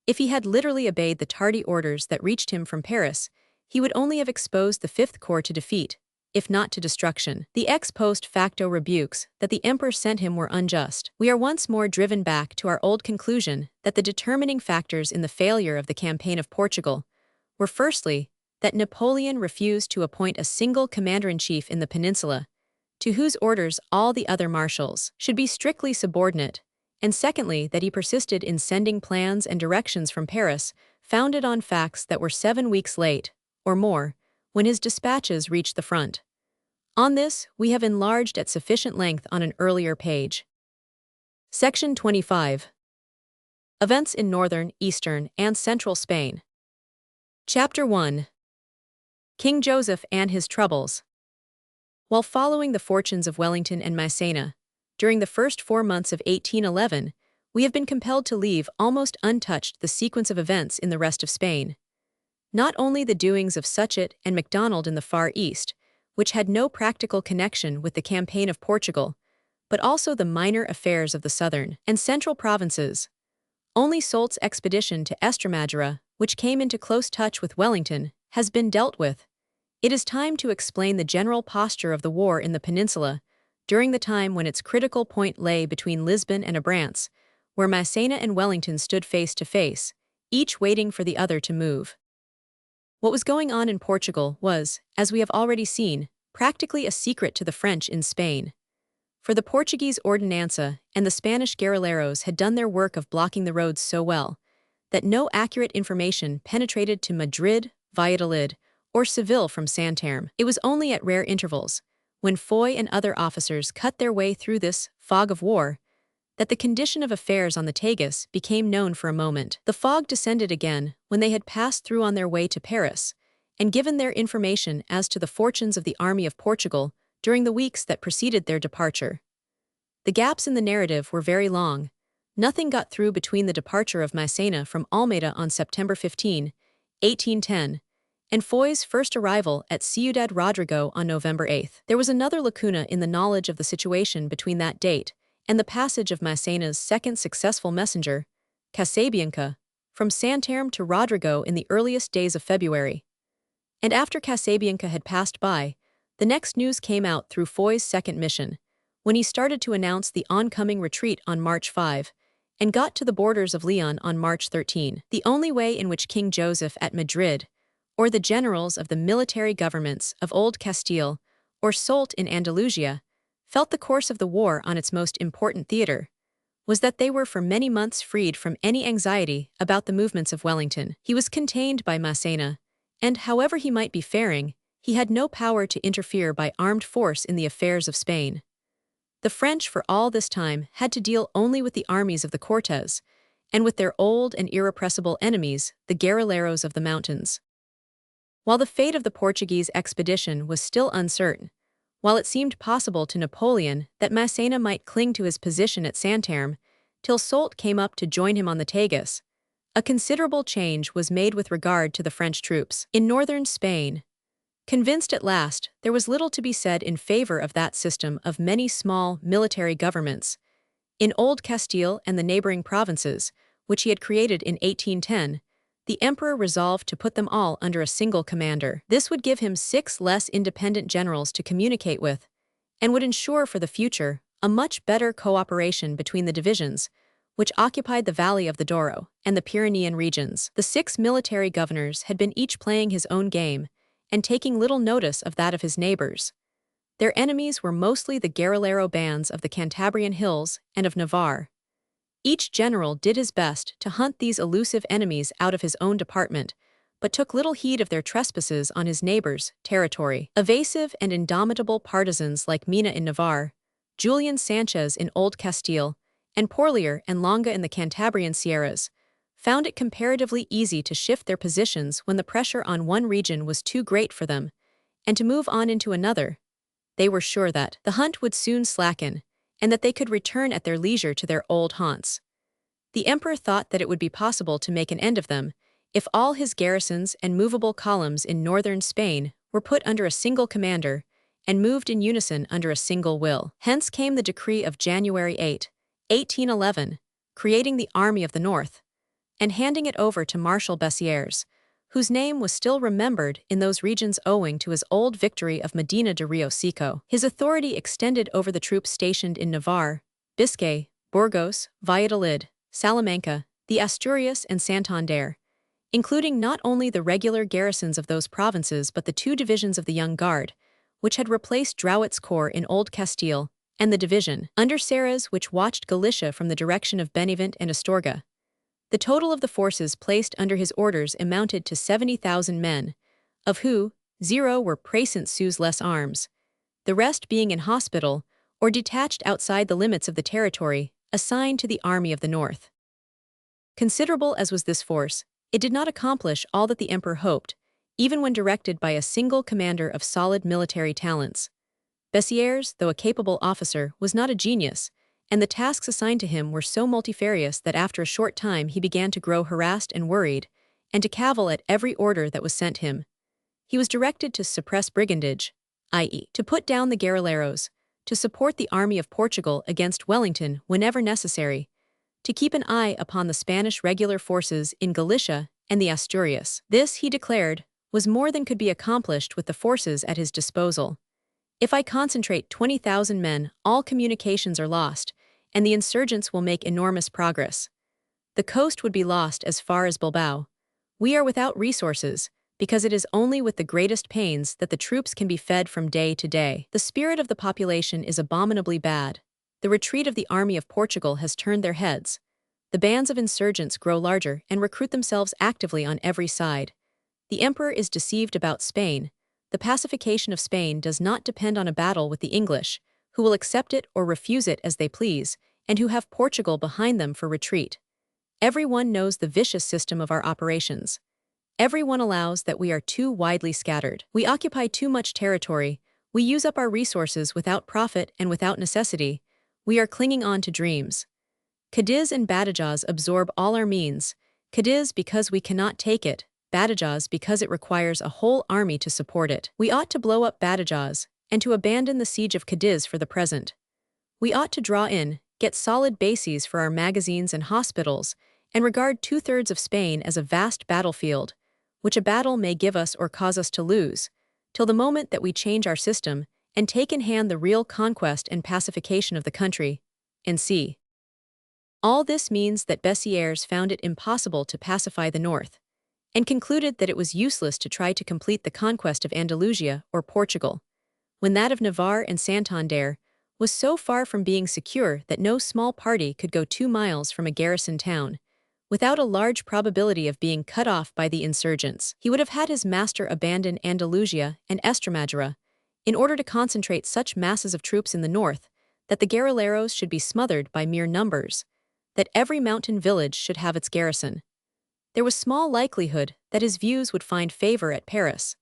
If he had literally obeyed the tardy orders that reached him from Paris, he would only have exposed the Fifth Corps to defeat, if not to destruction. The ex post facto rebukes that the emperor sent him were unjust. We are once more driven back to our old conclusion that the determining factors in the failure of the campaign of Portugal were firstly, that Napoleon refused to appoint a single commander-in-chief in the peninsula, to whose orders all the other marshals should be strictly subordinate, and secondly, that he persisted in sending plans and directions from Paris founded on facts that were 7 weeks late, or more, when his dispatches reached the front. On this, we have enlarged at sufficient length on an earlier page. Section 25. Events in northern, eastern, and central Spain. Chapter 1. King Joseph and his troubles. While following the fortunes of Wellington and Massena, during the first 4 months of 1811, we have been compelled to leave almost untouched the sequence of events in the rest of Spain. Not only the doings of Suchet and MacDonald in the Far East, which had no practical connection with the campaign of Portugal, but also the minor affairs of the southern and central provinces. Only Soult's expedition to Estremadura, which came into close touch with Wellington, has been dealt with. It is time to explain the general posture of the war in the peninsula, during the time when its critical point lay between Lisbon and Abrantes, where Massena and Wellington stood face to face, each waiting for the other to move. What was going on in Portugal was, as we have already seen, practically a secret to the French in Spain. For the Portuguese ordinanza and the Spanish guerrilleros had done their work of blocking the roads so well that no accurate information penetrated to Madrid, Valladolid, or Seville from Santarem. It was only at rare intervals, when Foy and other officers cut their way through this fog of war, that the condition of affairs on the Tagus became known for a moment. The fog descended again when they had passed through on their way to Paris and given their information as to the fortunes of the army of Portugal during the weeks that preceded their departure. The gaps in the narrative were very long. Nothing got through between the departure of Massena from Almeida on September 15, 1810, and Foy's first arrival at Ciudad Rodrigo on November 8. There was another lacuna in the knowledge of the situation between that date and the passage of Massena's second successful messenger, Casabianca, from Santarem to Rodrigo in the earliest days of February. And after Casabianca had passed by, the next news came out through Foy's second mission, when he started to announce the oncoming retreat on March 5, and got to the borders of Leon on March 13. The only way in which King Joseph at Madrid, or the generals of the military governments of Old Castile, or Soult in Andalusia, felt the course of the war on its most important theater, was that they were for many months freed from any anxiety about the movements of Wellington. He was contained by Massena, and however he might be faring, he had no power to interfere by armed force in the affairs of Spain. The French for all this time had to deal only with the armies of the Cortes, and with their old and irrepressible enemies, the guerrilleros of the mountains. While the fate of the Portuguese expedition was still uncertain, while it seemed possible to Napoleon that Massena might cling to his position at Santarem till Soult came up to join him on the Tagus, a considerable change was made with regard to the French troops in northern Spain. Convinced at last, there was little to be said in favor of that system of many small military governments. In Old Castile and the neighboring provinces, which he had created in 1810, the emperor resolved to put them all under a single commander. This would give him 6 less independent generals to communicate with, and would ensure for the future a much better cooperation between the divisions, which occupied the valley of the Douro and the Pyrenean regions. The 6 military governors had been each playing his own game, and taking little notice of that of his neighbors. Their enemies were mostly the guerrillero bands of the Cantabrian hills and of Navarre. Each general did his best to hunt these elusive enemies out of his own department, but took little heed of their trespasses on his neighbors' territory. Evasive and indomitable partisans like Mina in Navarre, Julian Sanchez in Old Castile, and Porlier and Longa in the Cantabrian Sierras, found it comparatively easy to shift their positions when the pressure on one region was too great for them, and to move on into another. They were sure that the hunt would soon slacken, and that they could return at their leisure to their old haunts. The emperor thought that it would be possible to make an end of them if all his garrisons and movable columns in northern Spain were put under a single commander and moved in unison under a single will. Hence came the decree of January 8, 1811, creating the Army of the North, and handing it over to Marshal Bessières, whose name was still remembered in those regions owing to his old victory of Medina de Rio Seco. His authority extended over the troops stationed in Navarre, Biscay, Burgos, Valladolid, Salamanca, the Asturias and Santander, including not only the regular garrisons of those provinces but the 2 divisions of the Young Guard, which had replaced Drouet's corps in Old Castile, and the division under Serres which watched Galicia from the direction of Benevent and Astorga. The total of the forces placed under his orders amounted to 70,000 men, of who 0 were praesens sous les armes, the rest being in hospital or detached outside the limits of the territory assigned to the Army of the North. Considerable as was this force, it did not accomplish all that the emperor hoped, even when directed by a single commander of solid military talents. Bessières, though a capable officer, was not a genius, and the tasks assigned to him were so multifarious that after a short time he began to grow harassed and worried, and to cavil at every order that was sent him. He was directed to suppress brigandage, i.e., to put down the guerrilleros, to support the army of Portugal against Wellington whenever necessary, to keep an eye upon the Spanish regular forces in Galicia and the Asturias. This, he declared, was more than could be accomplished with the forces at his disposal. If I concentrate 20,000 men, all communications are lost, and the insurgents will make enormous progress. The coast would be lost as far as Bilbao. We are without resources, because it is only with the greatest pains that the troops can be fed from day to day. The spirit of the population is abominably bad. The retreat of the army of Portugal has turned their heads. The bands of insurgents grow larger and recruit themselves actively on every side. The emperor is deceived about Spain. The pacification of Spain does not depend on a battle with the English, who will accept it or refuse it as they please, and who have Portugal behind them for retreat. Everyone knows the vicious system of our operations. Everyone allows that we are too widely scattered. We occupy too much territory. We use up our resources without profit and without necessity. We are clinging on to dreams. Cadiz and Badajoz absorb all our means. Cadiz because we cannot take it, Badajoz because it requires a whole army to support it. We ought to blow up Badajoz, and to abandon the siege of Cadiz for the present. We ought to draw in, get solid bases for our magazines and hospitals, and regard 2/3 of Spain as a vast battlefield, which a battle may give us or cause us to lose, till the moment that we change our system and take in hand the real conquest and pacification of the country, and c. All this means that Bessières found it impossible to pacify the north, and concluded that it was useless to try to complete the conquest of Andalusia or Portugal, when that of Navarre and Santander was so far from being secure that no small party could go 2 miles from a garrison town, without a large probability of being cut off by the insurgents. He would have had his master abandon Andalusia and Estremadura, in order to concentrate such masses of troops in the north, that the guerrilleros should be smothered by mere numbers, that every mountain village should have its garrison. There was small likelihood that his views would find favor at Paris.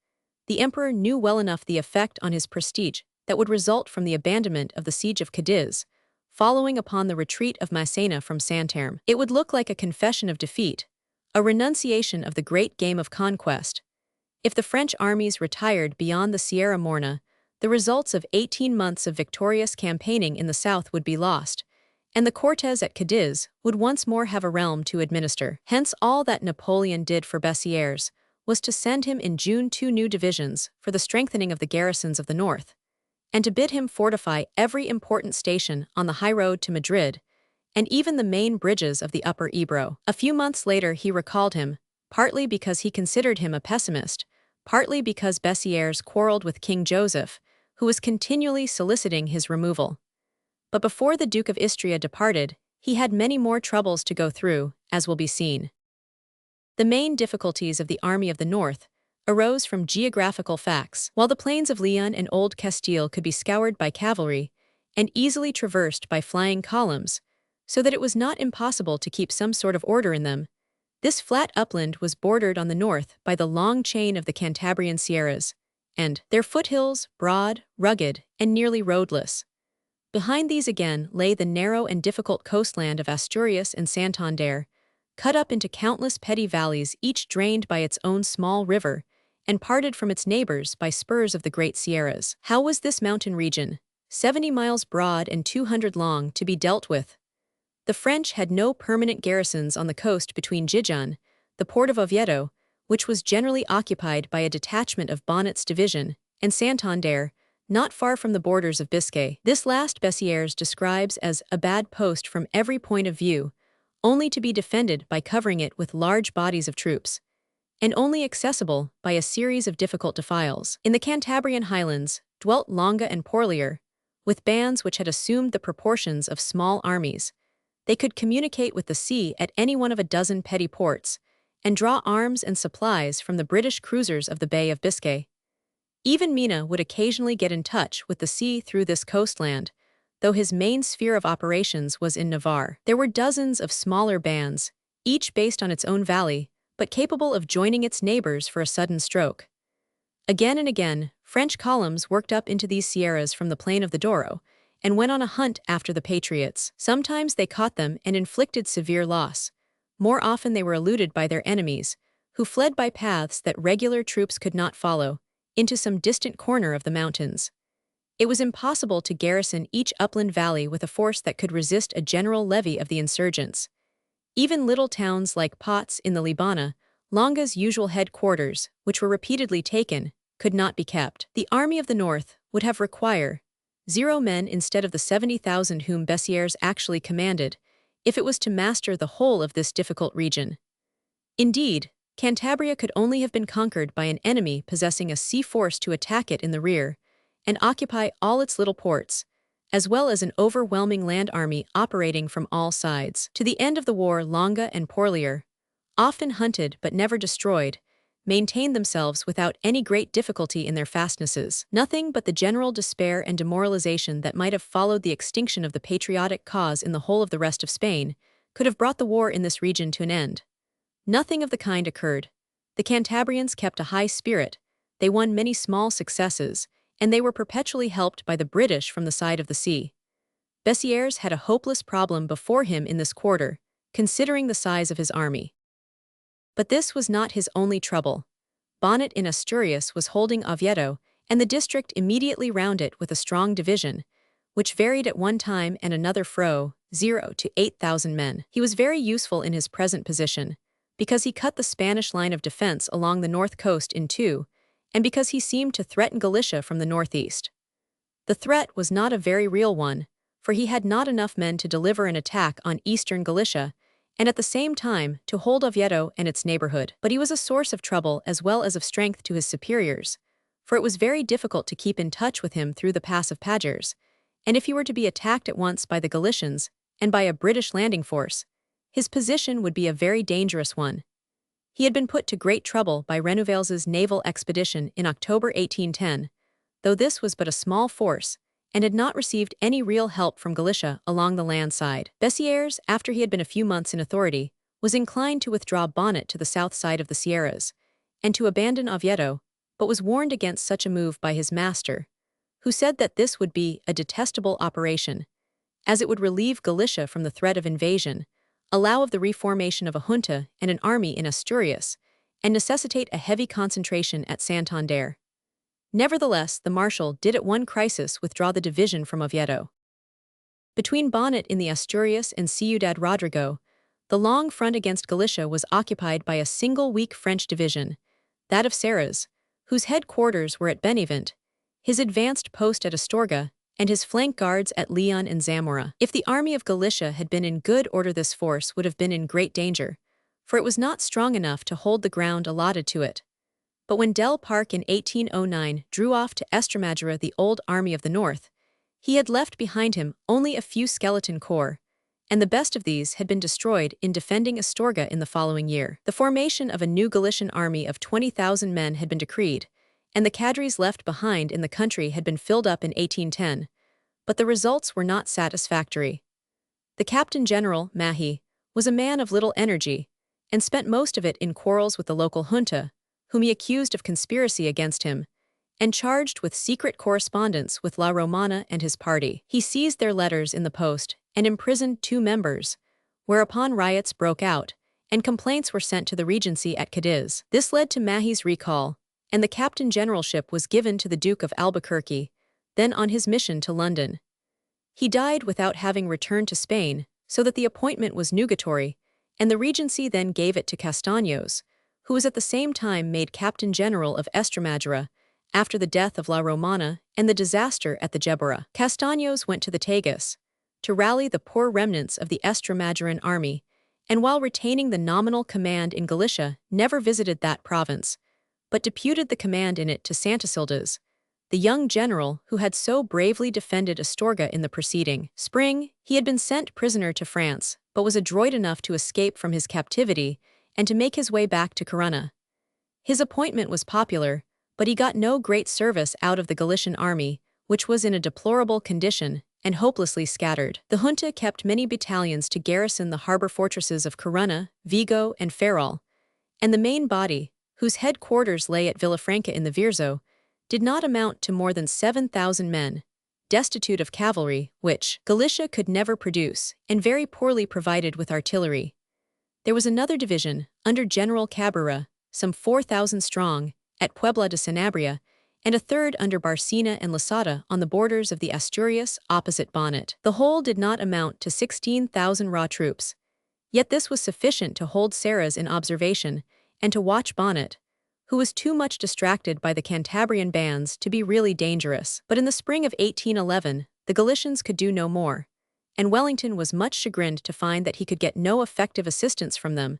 The emperor knew well enough the effect on his prestige that would result from the abandonment of the siege of Cadiz, following upon the retreat of Massena from Santarem. It would look like a confession of defeat, a renunciation of the great game of conquest. If the French armies retired beyond the Sierra Morna, the results of 18 months of victorious campaigning in the south would be lost, and the Cortes at Cadiz would once more have a realm to administer. Hence all that Napoleon did for Bessières was to send him in June 2 new divisions for the strengthening of the garrisons of the north, and to bid him fortify every important station on the high road to Madrid, and even the main bridges of the upper Ebro. A few months later he recalled him, partly because he considered him a pessimist, partly because Bessières quarreled with King Joseph, who was continually soliciting his removal. But before the Duke of Istria departed, he had many more troubles to go through, as will be seen. The main difficulties of the Army of the North arose from geographical facts. While the plains of Leon and Old Castile could be scoured by cavalry and easily traversed by flying columns, so that it was not impossible to keep some sort of order in them, this flat upland was bordered on the north by the long chain of the Cantabrian Sierras, and their foothills broad, rugged, and nearly roadless. Behind these again lay the narrow and difficult coastland of Asturias and Santander, cut up into countless petty valleys, each drained by its own small river, and parted from its neighbors by spurs of the Great Sierras. How was this mountain region, 70 miles broad and 200 long, to be dealt with? The French had no permanent garrisons on the coast between Gijón, the port of Oviedo, which was generally occupied by a detachment of Bonnet's division, and Santander, not far from the borders of Biscay. This last Bessières describes as a bad post from every point of view, only to be defended by covering it with large bodies of troops, and only accessible by a series of difficult defiles. In the Cantabrian highlands dwelt Longa and Porlier, with bands which had assumed the proportions of small armies. They could communicate with the sea at any one of a dozen petty ports, and draw arms and supplies from the British cruisers of the Bay of Biscay. Even Mina would occasionally get in touch with the sea through this coastland, though his main sphere of operations was in Navarre. There were dozens of smaller bands, each based on its own valley, but capable of joining its neighbors for a sudden stroke. Again and again, French columns worked up into these sierras from the plain of the Douro, and went on a hunt after the patriots. Sometimes they caught them and inflicted severe loss. More often they were eluded by their enemies, who fled by paths that regular troops could not follow, into some distant corner of the mountains. It was impossible to garrison each upland valley with a force that could resist a general levy of the insurgents. Even little towns like Pots in the Libana, Longa's usual headquarters, which were repeatedly taken, could not be kept. The Army of the North would have required 0 men instead of the 70,000 whom Bessieres actually commanded, if it was to master the whole of this difficult region. Indeed, Cantabria could only have been conquered by an enemy possessing a sea force to attack it in the rear, and occupy all its little ports, as well as an overwhelming land army operating from all sides. To the end of the war, Longa and Porlier, often hunted but never destroyed, maintained themselves without any great difficulty in their fastnesses. Nothing but the general despair and demoralization that might have followed the extinction of the patriotic cause in the whole of the rest of Spain could have brought the war in this region to an end. Nothing of the kind occurred. The Cantabrians kept a high spirit, they won many small successes, and they were perpetually helped by the British from the side of the sea. Bessieres had a hopeless problem before him in this quarter, considering the size of his army. But this was not his only trouble. Bonnet in Asturias was holding Oviedo, and the district immediately round it with a strong division, which varied at one time and another from 0 to 8,000 men. He was very useful in his present position, because he cut the Spanish line of defense along the north coast in two, and because he seemed to threaten Galicia from the northeast. The threat was not a very real one, for he had not enough men to deliver an attack on eastern Galicia, and at the same time to hold Oviedo and its neighborhood. But he was a source of trouble as well as of strength to his superiors, for it was very difficult to keep in touch with him through the pass of Pagers, and if he were to be attacked at once by the Galicians and by a British landing force, his position would be a very dangerous one. He had been put to great trouble by Renouvels's naval expedition in October 1810, though this was but a small force, and had not received any real help from Galicia along the land side. Bessieres, after he had been a few months in authority, was inclined to withdraw Bonnet to the south side of the Sierras, and to abandon Oviedo, but was warned against such a move by his master, who said that this would be a detestable operation, as it would relieve Galicia from the threat of invasion, allow of the reformation of a junta and an army in Asturias, and necessitate a heavy concentration at Santander. Nevertheless, the marshal did at one crisis withdraw the division from Oviedo. Between Bonnet in the Asturias and Ciudad Rodrigo, the long front against Galicia was occupied by a single weak French division, that of Serres, whose headquarters were at Benevent, his advanced post at Astorga, and his flank guards at Leon and Zamora. If the army of Galicia had been in good order, this force would have been in great danger, for it was not strong enough to hold the ground allotted to it. But when Del Parc in 1809 drew off to Estremadura the old army of the north, he had left behind him only a few skeleton corps, and the best of these had been destroyed in defending Astorga in the following year. The formation of a new Galician army of 20,000 men had been decreed, and the cadres left behind in the country had been filled up in 1810, but the results were not satisfactory. The Captain General, Mahi, was a man of little energy, and spent most of it in quarrels with the local junta, whom he accused of conspiracy against him, and charged with secret correspondence with La Romana and his party. He seized their letters in the post and imprisoned 2 members, whereupon riots broke out, and complaints were sent to the Regency at Cadiz. This led to Mahi's recall, and the captain generalship was given to the Duke of Albuquerque, then on his mission to London. He died without having returned to Spain, so that the appointment was nugatory, and the Regency then gave it to Castaños, who was at the same time made Captain General of Estremadura after the death of La Romana and the disaster at the Jebura. Castaños went to the Tagus to rally the poor remnants of the Estremaduran army, and while retaining the nominal command in Galicia, never visited that province, but deputed the command in it to Santasildas, the young general who had so bravely defended Astorga in the preceding spring. He had been sent prisoner to France, but was adroit enough to escape from his captivity and to make his way back to Corunna. His appointment was popular, but he got no great service out of the Galician army, which was in a deplorable condition and hopelessly scattered. The junta kept many battalions to garrison the harbor fortresses of Corunna, Vigo, and Ferrol, and the main body, whose headquarters lay at Villafranca in the Bierzo, did not amount to more than 7,000 men, destitute of cavalry, which Galicia could never produce, and very poorly provided with artillery. There was another division, under General Cabrera, some 4,000 strong, at Puebla de Sanabria, and a third under Barcina and Losada on the borders of the Asturias opposite Bonnet. The whole did not amount to 16,000 raw troops, yet this was sufficient to hold Serres in observation and to watch Bonnet, who was too much distracted by the Cantabrian bands to be really dangerous. But in the spring of 1811, the Galicians could do no more, and Wellington was much chagrined to find that he could get no effective assistance from them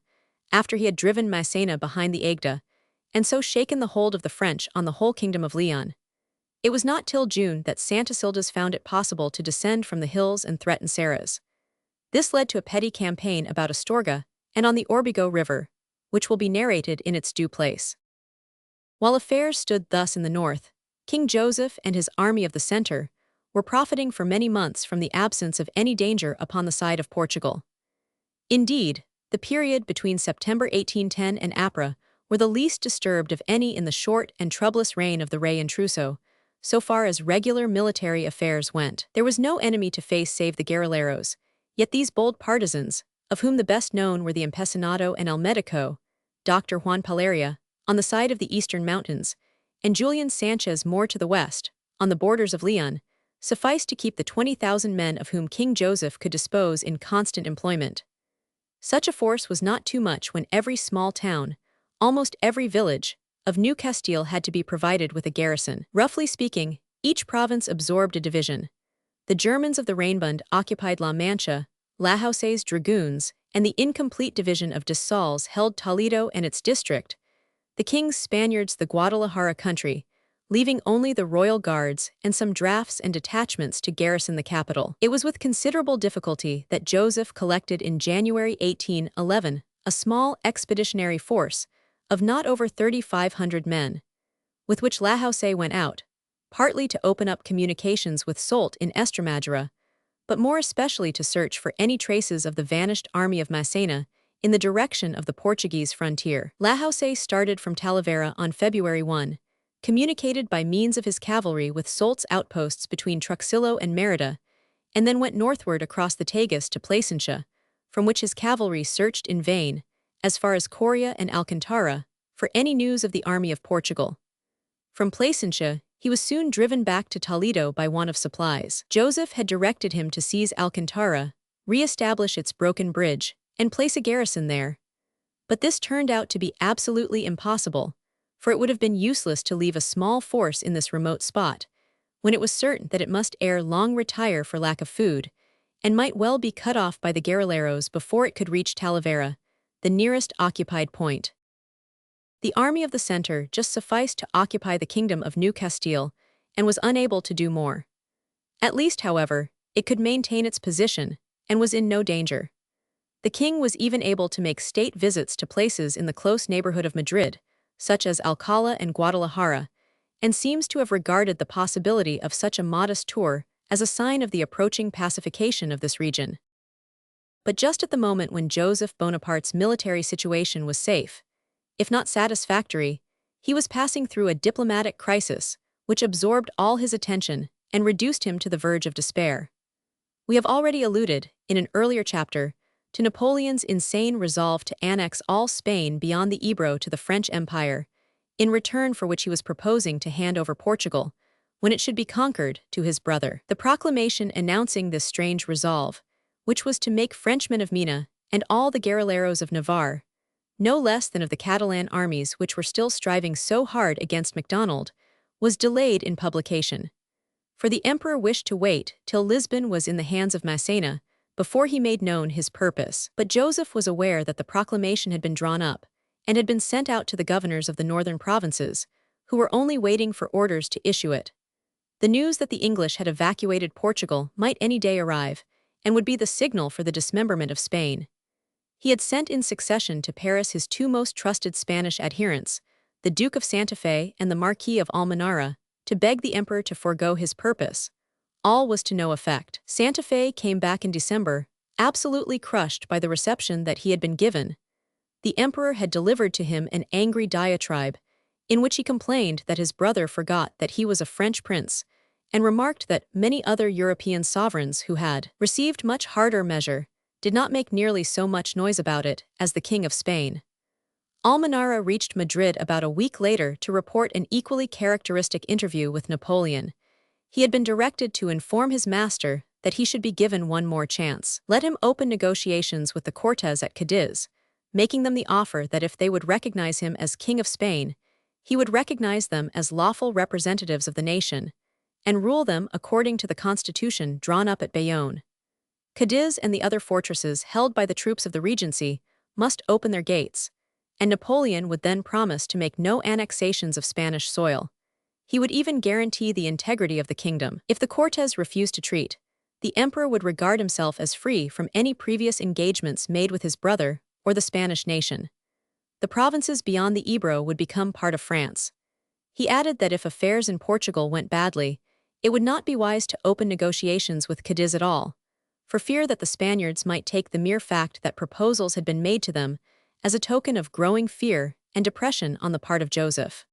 after he had driven Massena behind the Agueda, and so shaken the hold of the French on the whole kingdom of Leon. It was not till June that Santasildas found it possible to descend from the hills and threaten Serres. This led to a petty campaign about Astorga and on the Orbigo River, which will be narrated in its due place. While affairs stood thus in the north, King Joseph and his army of the centre were profiting for many months from the absence of any danger upon the side of Portugal. Indeed, the period between September 1810 and April were the least disturbed of any in the short and troublous reign of the Rey Intruso, so far as regular military affairs went. There was no enemy to face save the guerrilleros, yet these bold partisans, of whom the best known were the Empecinado and El Medico, Dr. Juan Paleria, on the side of the eastern mountains, and Julian Sanchez more to the west, on the borders of Leon, sufficed to keep the 20,000 men of whom King Joseph could dispose in constant employment. Such a force was not too much when every small town, almost every village, of New Castile had to be provided with a garrison. Roughly speaking, each province absorbed a division. The Germans of the Reinbund occupied La Mancha, Lahouse's dragoons, and the incomplete division of de Saules held Toledo and its district. The king's Spaniards the Guadalajara country, leaving only the royal guards and some drafts and detachments to garrison the capital. It was with considerable difficulty that Joseph collected in January 1811 a small expeditionary force of not over 3,500 men, with which Lahouse went out, partly to open up communications with Soult in Estremadura, but more especially to search for any traces of the vanished army of Massena in the direction of the Portuguese frontier. Lahouse started from Talavera on February 1, communicated by means of his cavalry with Soult's outposts between Truxillo and Merida, and then went northward across the Tagus to Plasencia, from which his cavalry searched in vain, as far as Coria and Alcantara, for any news of the army of Portugal. From Plasencia, he was soon driven back to Toledo by want of supplies. Joseph had directed him to seize Alcantara, re-establish its broken bridge, and place a garrison there. But this turned out to be absolutely impossible, for it would have been useless to leave a small force in this remote spot, when it was certain that it must ere long retire for lack of food, and might well be cut off by the guerrilleros before it could reach Talavera, the nearest occupied point. The army of the centre just sufficed to occupy the kingdom of New Castile, and was unable to do more. At least, however, it could maintain its position, and was in no danger. The king was even able to make state visits to places in the close neighborhood of Madrid, such as Alcala and Guadalajara, and seems to have regarded the possibility of such a modest tour as a sign of the approaching pacification of this region. But just at the moment when Joseph Bonaparte's military situation was safe, if not satisfactory, he was passing through a diplomatic crisis which absorbed all his attention and reduced him to the verge of despair. We have already alluded, in an earlier chapter, to Napoleon's insane resolve to annex all Spain beyond the Ebro to the French Empire, in return for which he was proposing to hand over Portugal, when it should be conquered, to his brother. The proclamation announcing this strange resolve, which was to make Frenchmen of Mina and all the guerrilleros of Navarre, no less than of the Catalan armies which were still striving so hard against MacDonald, was delayed in publication. For the emperor wished to wait till Lisbon was in the hands of Massena, before he made known his purpose. But Joseph was aware that the proclamation had been drawn up, and had been sent out to the governors of the northern provinces, who were only waiting for orders to issue it. The news that the English had evacuated Portugal might any day arrive, and would be the signal for the dismemberment of Spain. He had sent in succession to Paris his two most trusted Spanish adherents, the Duke of Santa Fe and the Marquis of Almenara, to beg the emperor to forego his purpose. All was to no effect. Santa Fe came back in December, absolutely crushed by the reception that he had been given. The emperor had delivered to him an angry diatribe, in which he complained that his brother forgot that he was a French prince, and remarked that many other European sovereigns who had received much harder measure did not make nearly so much noise about it as the King of Spain. Almanara reached Madrid about a week later to report an equally characteristic interview with Napoleon. He had been directed to inform his master that he should be given one more chance. Let him open negotiations with the Cortes at Cadiz, making them the offer that if they would recognize him as King of Spain, he would recognize them as lawful representatives of the nation, and rule them according to the constitution drawn up at Bayonne. Cadiz and the other fortresses held by the troops of the Regency must open their gates, and Napoleon would then promise to make no annexations of Spanish soil. He would even guarantee the integrity of the kingdom. If the Cortes refused to treat, the emperor would regard himself as free from any previous engagements made with his brother or the Spanish nation. The provinces beyond the Ebro would become part of France. He added that if affairs in Portugal went badly, it would not be wise to open negotiations with Cadiz at all, for fear that the Spaniards might take the mere fact that proposals had been made to them as a token of growing fear and depression on the part of Joseph.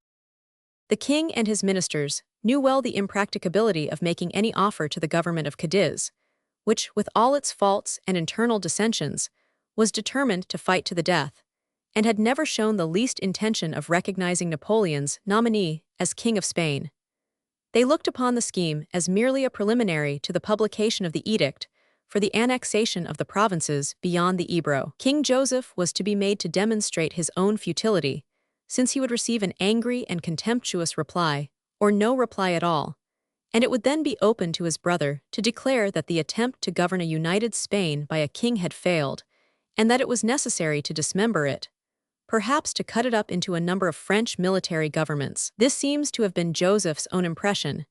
The king and his ministers knew well the impracticability of making any offer to the government of Cadiz, which, with all its faults and internal dissensions, was determined to fight to the death, and had never shown the least intention of recognizing Napoleon's nominee as King of Spain. They looked upon the scheme as merely a preliminary to the publication of the edict for the annexation of the provinces beyond the Ebro. King Joseph was to be made to demonstrate his own futility, since he would receive an angry and contemptuous reply, or no reply at all, and it would then be open to his brother to declare that the attempt to govern a united Spain by a king had failed, and that it was necessary to dismember it, perhaps to cut it up into a number of French military governments. This seems to have been Joseph's own impression.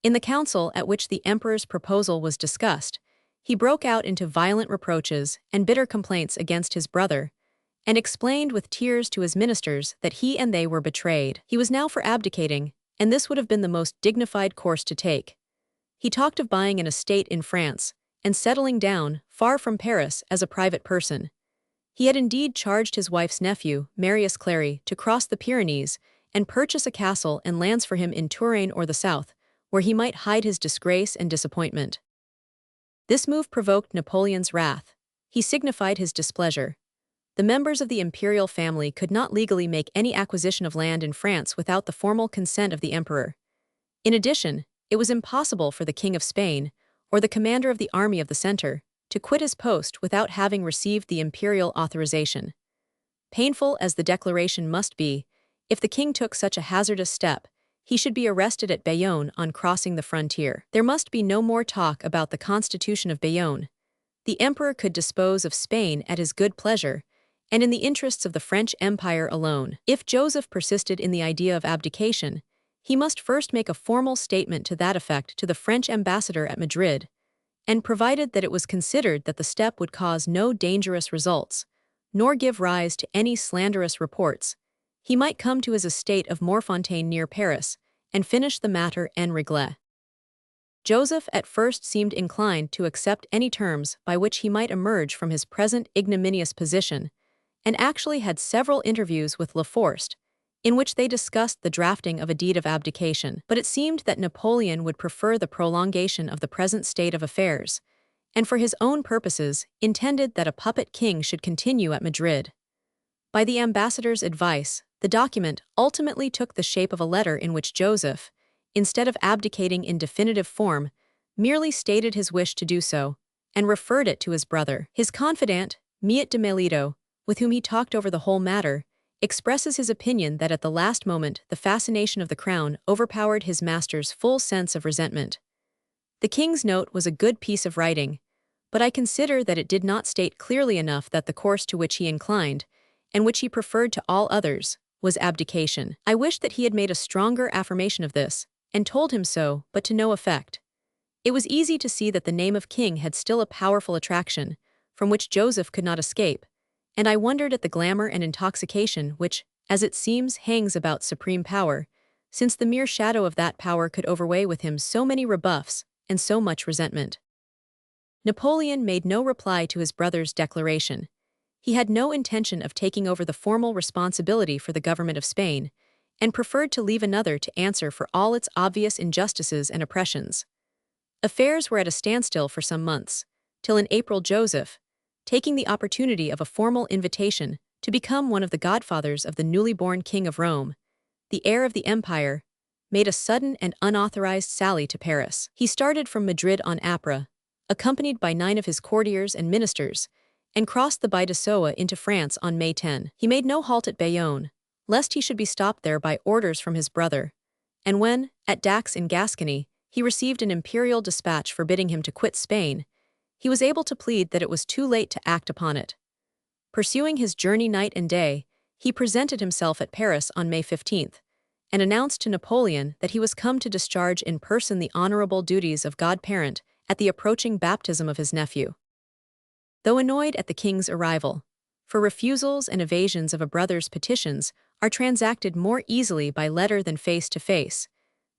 In the council at which the emperor's proposal was discussed, he broke out into violent reproaches and bitter complaints against his brother, and explained with tears to his ministers that he and they were betrayed. He was now for abdicating, and this would have been the most dignified course to take. He talked of buying an estate in France and settling down, far from Paris, as a private person. He had indeed charged his wife's nephew, Marius Clary, to cross the Pyrenees and purchase a castle and lands for him in Touraine or the south, where he might hide his disgrace and disappointment. This move provoked Napoleon's wrath. He signified his displeasure. The members of the imperial family could not legally make any acquisition of land in France without the formal consent of the emperor. In addition, it was impossible for the King of Spain, or the commander of the army of the center, to quit his post without having received the imperial authorization. Painful as the declaration must be, if the king took such a hazardous step, he should be arrested at Bayonne on crossing the frontier. There must be no more talk about the Constitution of Bayonne. The emperor could dispose of Spain at his good pleasure, and in the interests of the French Empire alone. If Joseph persisted in the idea of abdication, he must first make a formal statement to that effect to the French ambassador at Madrid, and provided that it was considered that the step would cause no dangerous results, nor give rise to any slanderous reports, he might come to his estate of Morfontaine near Paris and finish the matter en règle. Joseph at first seemed inclined to accept any terms by which he might emerge from his present ignominious position, and actually had several interviews with Laforced, in which they discussed the drafting of a deed of abdication. But it seemed that Napoleon would prefer the prolongation of the present state of affairs, and for his own purposes intended that a puppet king should continue at Madrid. By the ambassador's advice, the document ultimately took the shape of a letter in which Joseph, instead of abdicating in definitive form, merely stated his wish to do so, and referred it to his brother. His confidant, Miet de Melito, with whom he talked over the whole matter, expresses his opinion that at the last moment the fascination of the crown overpowered his master's full sense of resentment. The king's note was a good piece of writing, but I consider that it did not state clearly enough that the course to which he inclined, and which he preferred to all others, was abdication. I wished that he had made a stronger affirmation of this, and told him so, but to no effect. It was easy to see that the name of king had still a powerful attraction, from which Joseph could not escape, and I wondered at the glamour and intoxication which, as it seems, hangs about supreme power, since the mere shadow of that power could overweigh with him so many rebuffs and so much resentment. Napoleon made no reply to his brother's declaration. He had no intention of taking over the formal responsibility for the government of Spain, and preferred to leave another to answer for all its obvious injustices and oppressions. Affairs were at a standstill for some months, till in April Joseph, taking the opportunity of a formal invitation to become one of the godfathers of the newly born King of Rome, the heir of the empire, made a sudden and unauthorized sally to Paris. He started from Madrid on Apra, accompanied by 9 of his courtiers and ministers, and crossed the Baie de Soa into France on May 10. He made no halt at Bayonne, lest he should be stopped there by orders from his brother, and when, at Dax in Gascony, he received an imperial dispatch forbidding him to quit Spain, he was able to plead that it was too late to act upon it. Pursuing his journey night and day, he presented himself at Paris on May 15, and announced to Napoleon that he was come to discharge in person the honorable duties of godparent at the approaching baptism of his nephew. Though annoyed at the king's arrival, for refusals and evasions of a brother's petitions are transacted more easily by letter than face to face,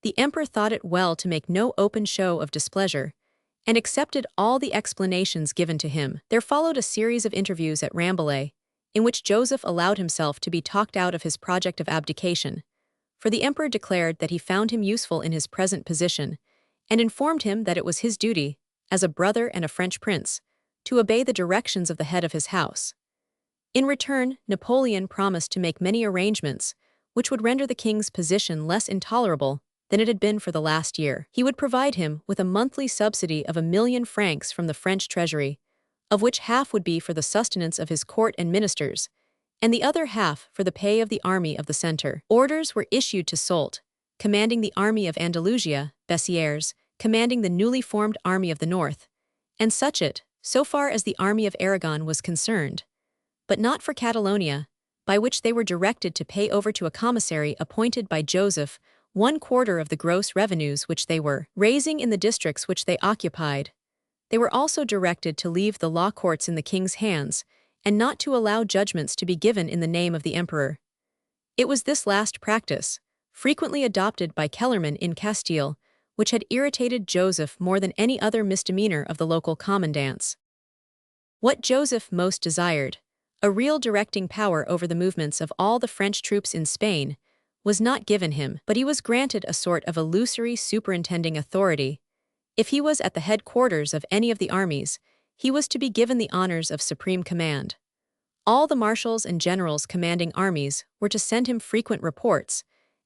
the emperor thought it well to make no open show of displeasure, and accepted all the explanations given to him. There followed a series of interviews at Rambouillet, in which Joseph allowed himself to be talked out of his project of abdication, for the emperor declared that he found him useful in his present position, and informed him that it was his duty, as a brother and a French prince, to obey the directions of the head of his house. In return, Napoleon promised to make many arrangements which would render the king's position less intolerable than it had been for the last year. He would provide him with a monthly subsidy of 1,000,000 francs from the French treasury, of which half would be for the sustenance of his court and ministers, and the other half for the pay of the army of the centre. Orders were issued to Soult, commanding the army of Andalusia, Bessières, commanding the newly formed army of the north, and Suchet, so far as the army of Aragon was concerned, but not for Catalonia, by which they were directed to pay over to a commissary appointed by Joseph 1/4 of the gross revenues which they were raising in the districts which they occupied. They were also directed to leave the law courts in the king's hands, and not to allow judgments to be given in the name of the emperor. It was this last practice, frequently adopted by Kellerman in Castile, which had irritated Joseph more than any other misdemeanor of the local commandants. What Joseph most desired, a real directing power over the movements of all the French troops in Spain, was not given him, but he was granted a sort of illusory superintending authority. If he was at the headquarters of any of the armies, he was to be given the honors of supreme command. All the marshals and generals commanding armies were to send him frequent reports,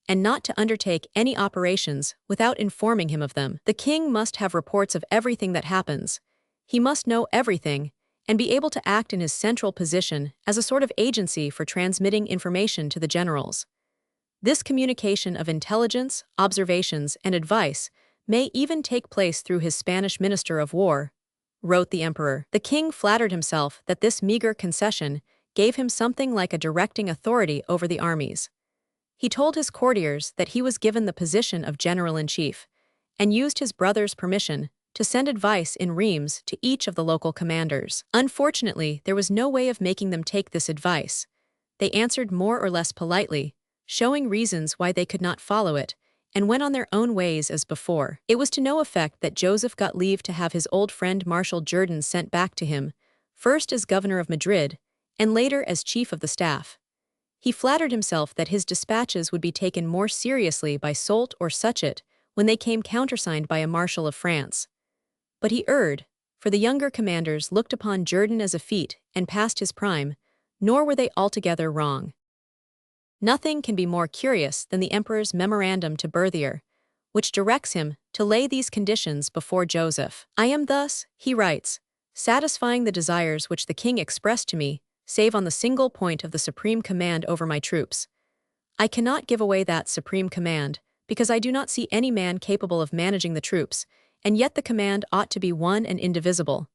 and not to undertake any operations without informing him of them. The king must have reports of everything that happens. He must know everything, and be able to act in his central position as a sort of agency for transmitting information to the generals. This communication of intelligence, observations, and advice may even take place through his Spanish minister of war, wrote the emperor. The king flattered himself that this meager concession gave him something like a directing authority over the armies. He told his courtiers that he was given the position of general-in-chief, and used his brother's permission to send advice in Reims to each of the local commanders. Unfortunately, there was no way of making them take this advice. They answered more or less politely, showing reasons why they could not follow it, and went on their own ways as before. It was to no effect that Joseph got leave to have his old friend Marshal Jourdan sent back to him, first as governor of Madrid, and later as chief of the staff. He flattered himself that his dispatches would be taken more seriously by Soult or Suchet when they came countersigned by a marshal of France. But he erred, for the younger commanders looked upon Jourdan as effete and past his prime, nor were they altogether wrong. Nothing can be more curious than the emperor's memorandum to Berthier, which directs him to lay these conditions before Joseph. I am thus, he writes, satisfying the desires which the king expressed to me, save on the single point of the supreme command over my troops. I cannot give away that supreme command, because I do not see any man capable of managing the troops, and yet the command ought to be one and indivisible.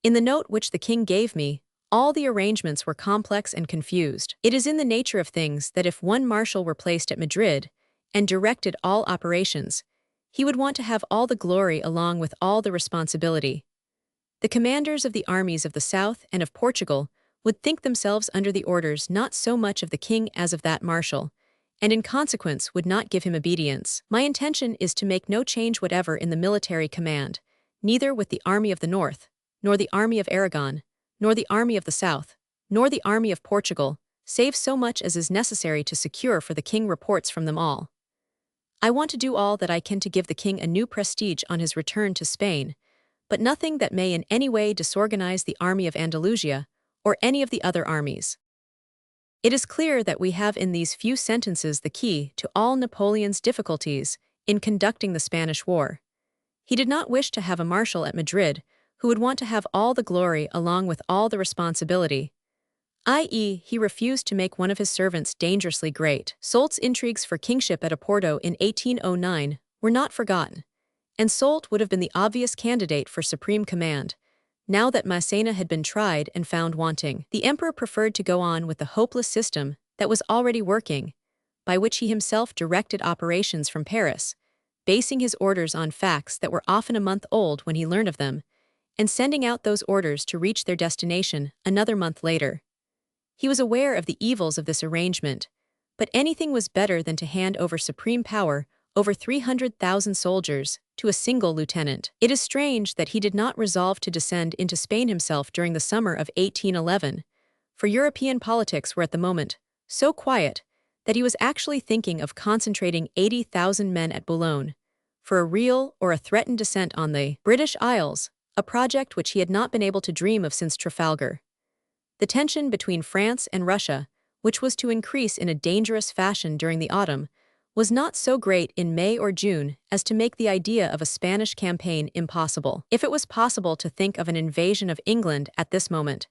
In the note which the king gave me, all the arrangements were complex and confused. It is in the nature of things that if one marshal were placed at Madrid and directed all operations, he would want to have all the glory along with all the responsibility. The commanders of the armies of the south and of Portugal would think themselves under the orders not so much of the king as of that marshal, and in consequence would not give him obedience. My intention is to make no change whatever in the military command, neither with the army of the north, nor the army of Aragon, nor the army of the south, nor the army of Portugal, save so much as is necessary to secure for the king reports from them all. I want to do all that I can to give the king a new prestige on his return to Spain, but nothing that may in any way disorganize the army of Andalusia or any of the other armies. It is clear that we have in these few sentences the key to all Napoleon's difficulties in conducting the Spanish War. He did not wish to have a marshal at Madrid who would want to have all the glory along with all the responsibility, i.e., he refused to make one of his servants dangerously great. Soult's intrigues for kingship at Oporto in 1809 were not forgotten, and Soult would have been the obvious candidate for supreme command, now that Massena had been tried and found wanting. The emperor preferred to go on with the hopeless system that was already working, by which he himself directed operations from Paris, basing his orders on facts that were often a month old when he learned of them, and sending out those orders to reach their destination another month later. He was aware of the evils of this arrangement, but anything was better than to hand over supreme power over 300,000 soldiers to a single lieutenant. It is strange that he did not resolve to descend into Spain himself during the summer of 1811, for European politics were at the moment so quiet that he was actually thinking of concentrating 80,000 men at Boulogne for a real or a threatened descent on the British Isles, a project which he had not been able to dream of since Trafalgar. The tension between France and Russia, which was to increase in a dangerous fashion during the autumn, was not so great in May or June as to make the idea of a Spanish campaign impossible. If it was possible to think of an invasion of England at this moment,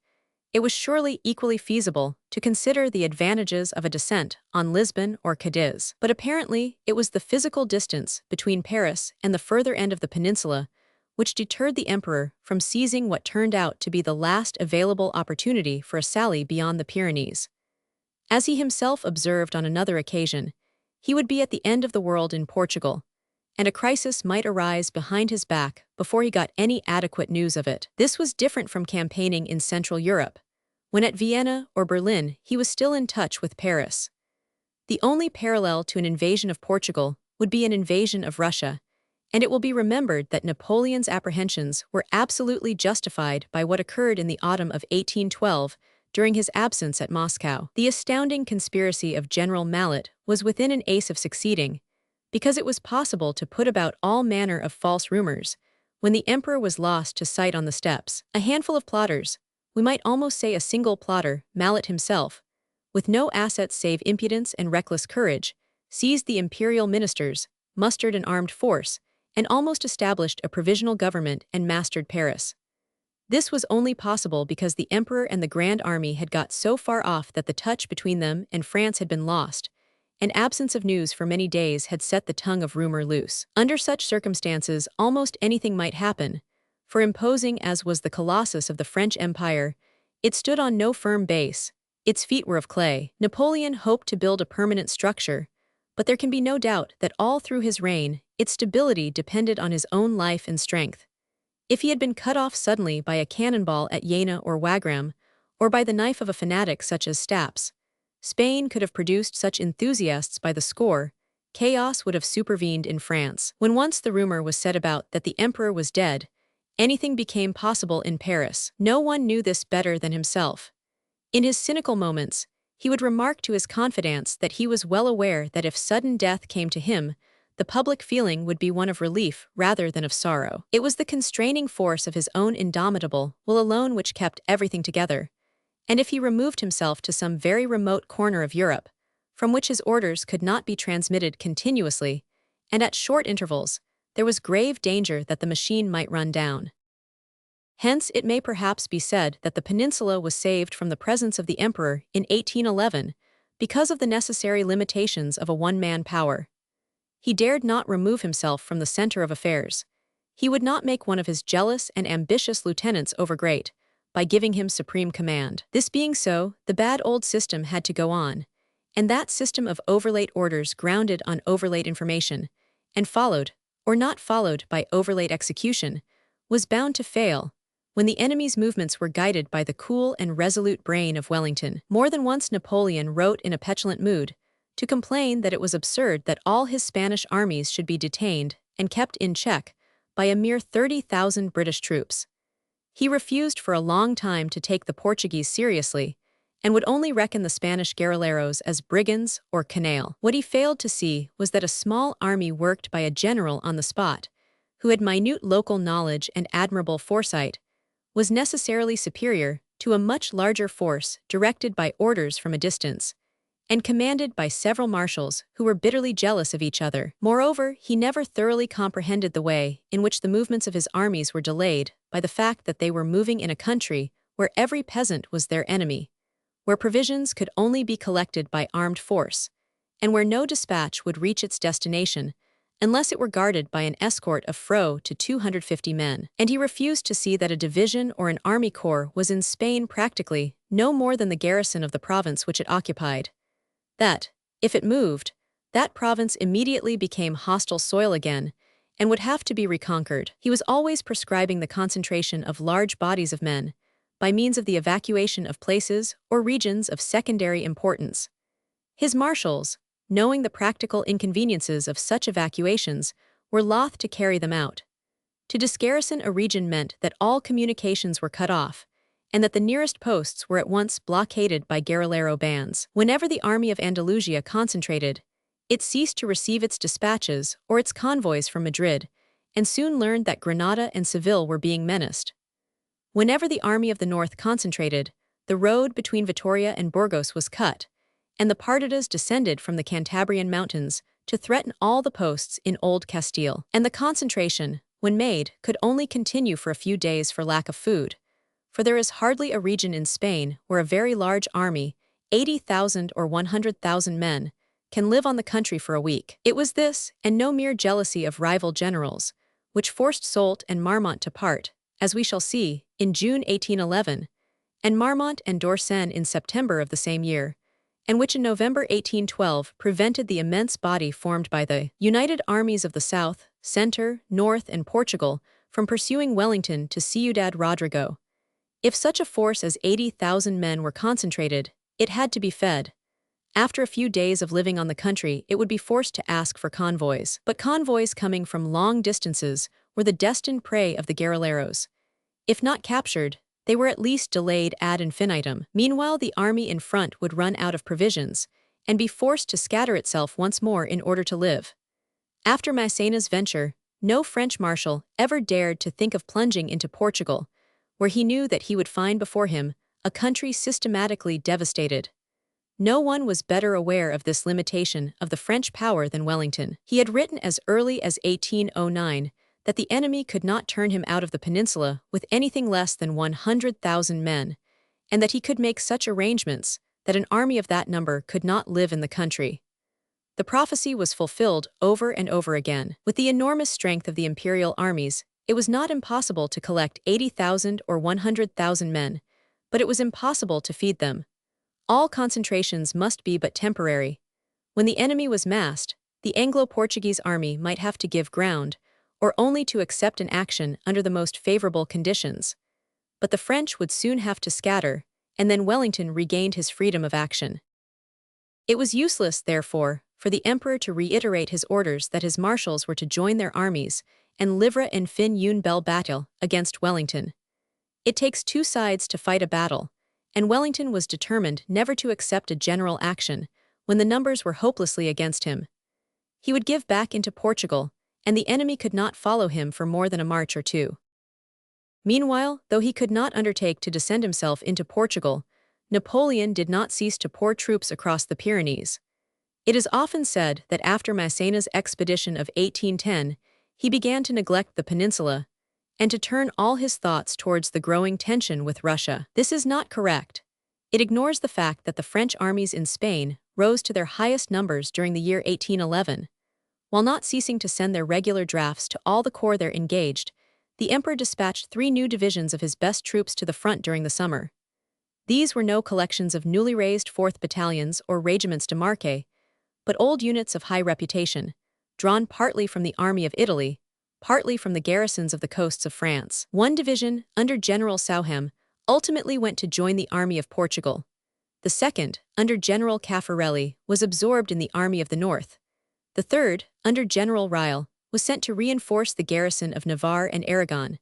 it was surely equally feasible to consider the advantages of a descent on Lisbon or Cadiz. But apparently, it was the physical distance between Paris and the further end of the peninsula which deterred the emperor from seizing what turned out to be the last available opportunity for a sally beyond the Pyrenees. As he himself observed on another occasion, he would be at the end of the world in Portugal, and a crisis might arise behind his back before he got any adequate news of it. This was different from campaigning in Central Europe, when at Vienna or Berlin he was still in touch with Paris. The only parallel to an invasion of Portugal would be an invasion of Russia, and it will be remembered that Napoleon's apprehensions were absolutely justified by what occurred in the autumn of 1812 during his absence at Moscow. The astounding conspiracy of General Mallet was within an ace of succeeding, because it was possible to put about all manner of false rumors when the emperor was lost to sight on the steppes. A handful of plotters, we might almost say a single plotter, Mallet himself, with no assets save impudence and reckless courage, seized the imperial ministers, mustered an armed force, and almost established a provisional government and mastered Paris. This was only possible because the emperor and the Grand Army had got so far off that the touch between them and France had been lost, and absence of news for many days had set the tongue of rumor loose. Under such circumstances, almost anything might happen, for imposing as was the colossus of the French Empire, it stood on no firm base, its feet were of clay. Napoleon hoped to build a permanent structure, but there can be no doubt that all through his reign, its stability depended on his own life and strength. If he had been cut off suddenly by a cannonball at Jena or Wagram, or by the knife of a fanatic such as Staps, Spain could have produced such enthusiasts by the score, chaos would have supervened in France. When once the rumor was set about that the emperor was dead, anything became possible in Paris. No one knew this better than himself. In his cynical moments, he would remark to his confidants that he was well aware that if sudden death came to him, the public feeling would be one of relief rather than of sorrow. It was the constraining force of his own indomitable will alone which kept everything together, and if he removed himself to some very remote corner of Europe, from which his orders could not be transmitted continuously, and at short intervals, there was grave danger that the machine might run down. Hence it may perhaps be said that the peninsula was saved from the presence of the emperor in 1811 because of the necessary limitations of a one-man power. He dared not remove himself from the center of affairs. He would not make one of his jealous and ambitious lieutenants overgreat by giving him supreme command. This being so, the bad old system had to go on, and that system of overlate orders grounded on overlate information, and followed, or not followed by overlate execution, was bound to fail when the enemy's movements were guided by the cool and resolute brain of Wellington. More than once Napoleon wrote in a petulant mood to complain that it was absurd that all his Spanish armies should be detained and kept in check by a mere 30,000 British troops. He refused for a long time to take the Portuguese seriously, and would only reckon the Spanish guerrilleros as brigands or canaille. What he failed to see was that a small army worked by a general on the spot, who had minute local knowledge and admirable foresight, was necessarily superior to a much larger force directed by orders from a distance, and commanded by several marshals who were bitterly jealous of each other. Moreover, he never thoroughly comprehended the way in which the movements of his armies were delayed by the fact that they were moving in a country where every peasant was their enemy, where provisions could only be collected by armed force, and where no dispatch would reach its destination unless it were guarded by an escort of 250 men. And he refused to see that a division or an army corps was in Spain practically no more than the garrison of the province which it occupied. That, if it moved, that province immediately became hostile soil again and would have to be reconquered. He was always prescribing the concentration of large bodies of men by means of the evacuation of places or regions of secondary importance. His marshals, knowing the practical inconveniences of such evacuations, were loath to carry them out. To disgarrison a region meant that all communications were cut off, and that the nearest posts were at once blockaded by guerrillero bands. Whenever the army of Andalusia concentrated, it ceased to receive its dispatches or its convoys from Madrid, and soon learned that Granada and Seville were being menaced. Whenever the army of the north concentrated, the road between Vitoria and Burgos was cut, and the Partidas descended from the Cantabrian mountains to threaten all the posts in Old Castile. And the concentration, when made, could only continue for a few days for lack of food, for there is hardly a region in Spain where a very large army, 80,000 or 100,000 men, can live on the country for a week. It was this, and no mere jealousy of rival generals, which forced Soult and Marmont to part, as we shall see, in June 1811, and Marmont and Dorsen in September of the same year, and which in November 1812 prevented the immense body formed by the United Armies of the South, Centre, North, and Portugal from pursuing Wellington to Ciudad Rodrigo. If such a force as 80,000 men were concentrated, it had to be fed. After a few days of living on the country, it would be forced to ask for convoys. But convoys coming from long distances were the destined prey of the guerrilleros. If not captured, they were at least delayed ad infinitum. Meanwhile, the army in front would run out of provisions and be forced to scatter itself once more in order to live. After Massena's venture, no French marshal ever dared to think of plunging into Portugal, where he knew that he would find before him a country systematically devastated. No one was better aware of this limitation of the French power than Wellington. He had written as early as 1809 that the enemy could not turn him out of the peninsula with anything less than 100,000 men, and that he could make such arrangements that an army of that number could not live in the country. The prophecy was fulfilled over and over again. With the enormous strength of the imperial armies, it was not impossible to collect 80,000 or 100,000 men, but it was impossible to feed them. All concentrations must be but temporary. When the enemy was massed, the Anglo-Portuguese army might have to give ground, or only to accept an action under the most favorable conditions. But the French would soon have to scatter, and then Wellington regained his freedom of action. It was useless, therefore, for the emperor to reiterate his orders that his marshals were to join their armies and livre en fin une belle bataille against Wellington. It takes two sides to fight a battle, and Wellington was determined never to accept a general action when the numbers were hopelessly against him. He would give back into Portugal, and the enemy could not follow him for more than a march or two. Meanwhile, though he could not undertake to descend himself into Portugal, Napoleon did not cease to pour troops across the Pyrenees. It is often said that after Massena's expedition of 1810, he began to neglect the peninsula and to turn all his thoughts towards the growing tension with Russia. This is not correct. It ignores the fact that the French armies in Spain rose to their highest numbers during the year 1811. While not ceasing to send their regular drafts to all the corps there engaged, the emperor dispatched 3 new divisions of his best troops to the front during the summer. These were no collections of newly raised 4th battalions or regiments de marque, but old units of high reputation, drawn partly from the army of Italy, partly from the garrisons of the coasts of France. One division, under General Sauhem, ultimately went to join the army of Portugal. The second, under General Caffarelli, was absorbed in the army of the north. The third, under General Riel, was sent to reinforce the garrison of Navarre and Aragon,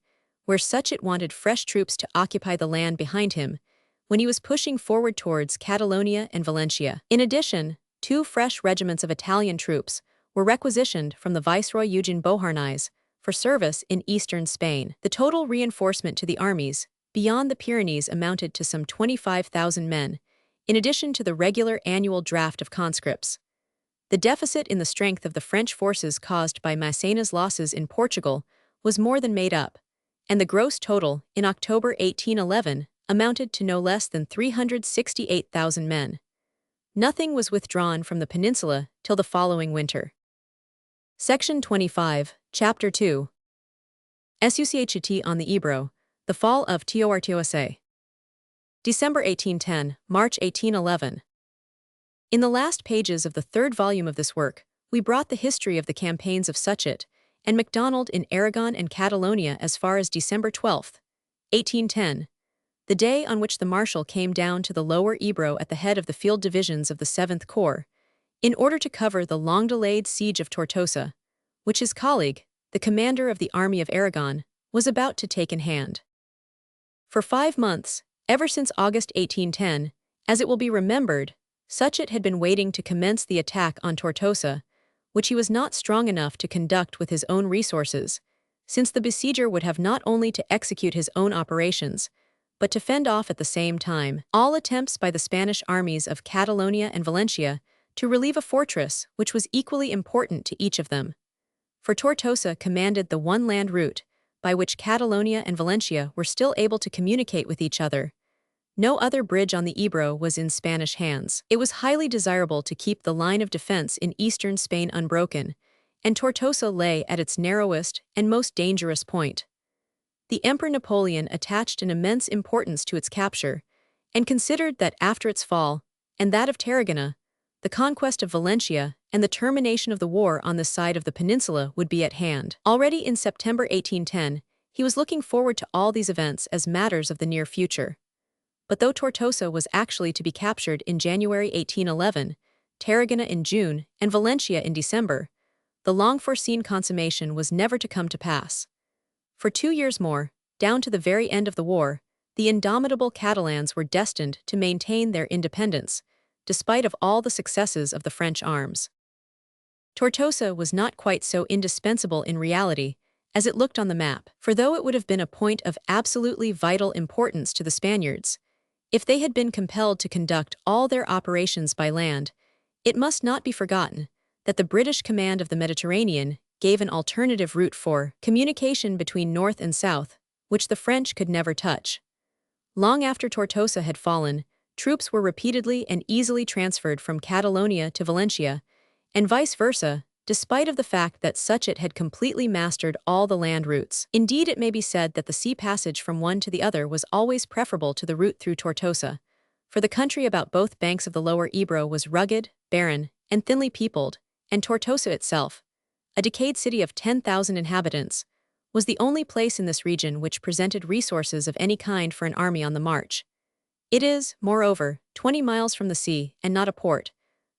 where such it wanted fresh troops to occupy the land behind him, when he was pushing forward towards Catalonia and Valencia. In addition, 2 fresh regiments of Italian troops were requisitioned from the Viceroy Eugen Beauharnais for service in eastern Spain. The total reinforcement to the armies, beyond the Pyrenees amounted to some 25,000 men, in addition to the regular annual draft of conscripts. The deficit in the strength of the French forces caused by Massena's losses in Portugal was more than made up, and the gross total, in October 1811, amounted to no less than 368,000 men. Nothing was withdrawn from the peninsula till the following winter. Section 25, Chapter 2. Suchet on the Ebro, the fall of Teotihuacan. December 1810, March 1811. In the last pages of the third volume of this work, we brought the history of the campaigns of Suchet and Macdonald in Aragon and Catalonia as far as December 12, 1810, the day on which the Marshal came down to the lower Ebro at the head of the field divisions of the 7th Corps, in order to cover the long-delayed siege of Tortosa, which his colleague, the commander of the Army of Aragon, was about to take in hand. For 5 months, ever since August 1810, as it will be remembered, Suchet had been waiting to commence the attack on Tortosa, which he was not strong enough to conduct with his own resources, since the besieger would have not only to execute his own operations, but to fend off at the same time all attempts by the Spanish armies of Catalonia and Valencia to relieve a fortress which was equally important to each of them. For Tortosa commanded the one land route by which Catalonia and Valencia were still able to communicate with each other. No other bridge on the Ebro was in Spanish hands. It was highly desirable to keep the line of defense in eastern Spain unbroken, and Tortosa lay at its narrowest and most dangerous point. The Emperor Napoleon attached an immense importance to its capture, and considered that after its fall, and that of Tarragona, the conquest of Valencia and the termination of the war on this side of the peninsula would be at hand. Already in September 1810, he was looking forward to all these events as matters of the near future. But though Tortosa was actually to be captured in January 1811, Tarragona in June, and Valencia in December, the long-foreseen consummation was never to come to pass. For 2 years more, down to the very end of the war, the indomitable Catalans were destined to maintain their independence, despite of all the successes of the French arms. Tortosa was not quite so indispensable in reality as it looked on the map, for though it would have been a point of absolutely vital importance to the Spaniards, if they had been compelled to conduct all their operations by land, it must not be forgotten that the British command of the Mediterranean gave an alternative route for communication between north and south, which the French could never touch. Long after Tortosa had fallen, troops were repeatedly and easily transferred from Catalonia to Valencia, and vice versa, despite of the fact that Suchet had completely mastered all the land routes. Indeed, it may be said that the sea passage from one to the other was always preferable to the route through Tortosa, for the country about both banks of the lower Ebro was rugged, barren, and thinly peopled, and Tortosa itself, a decayed city of 10,000 inhabitants, was the only place in this region which presented resources of any kind for an army on the march. It is, moreover, 20 miles from the sea and not a port.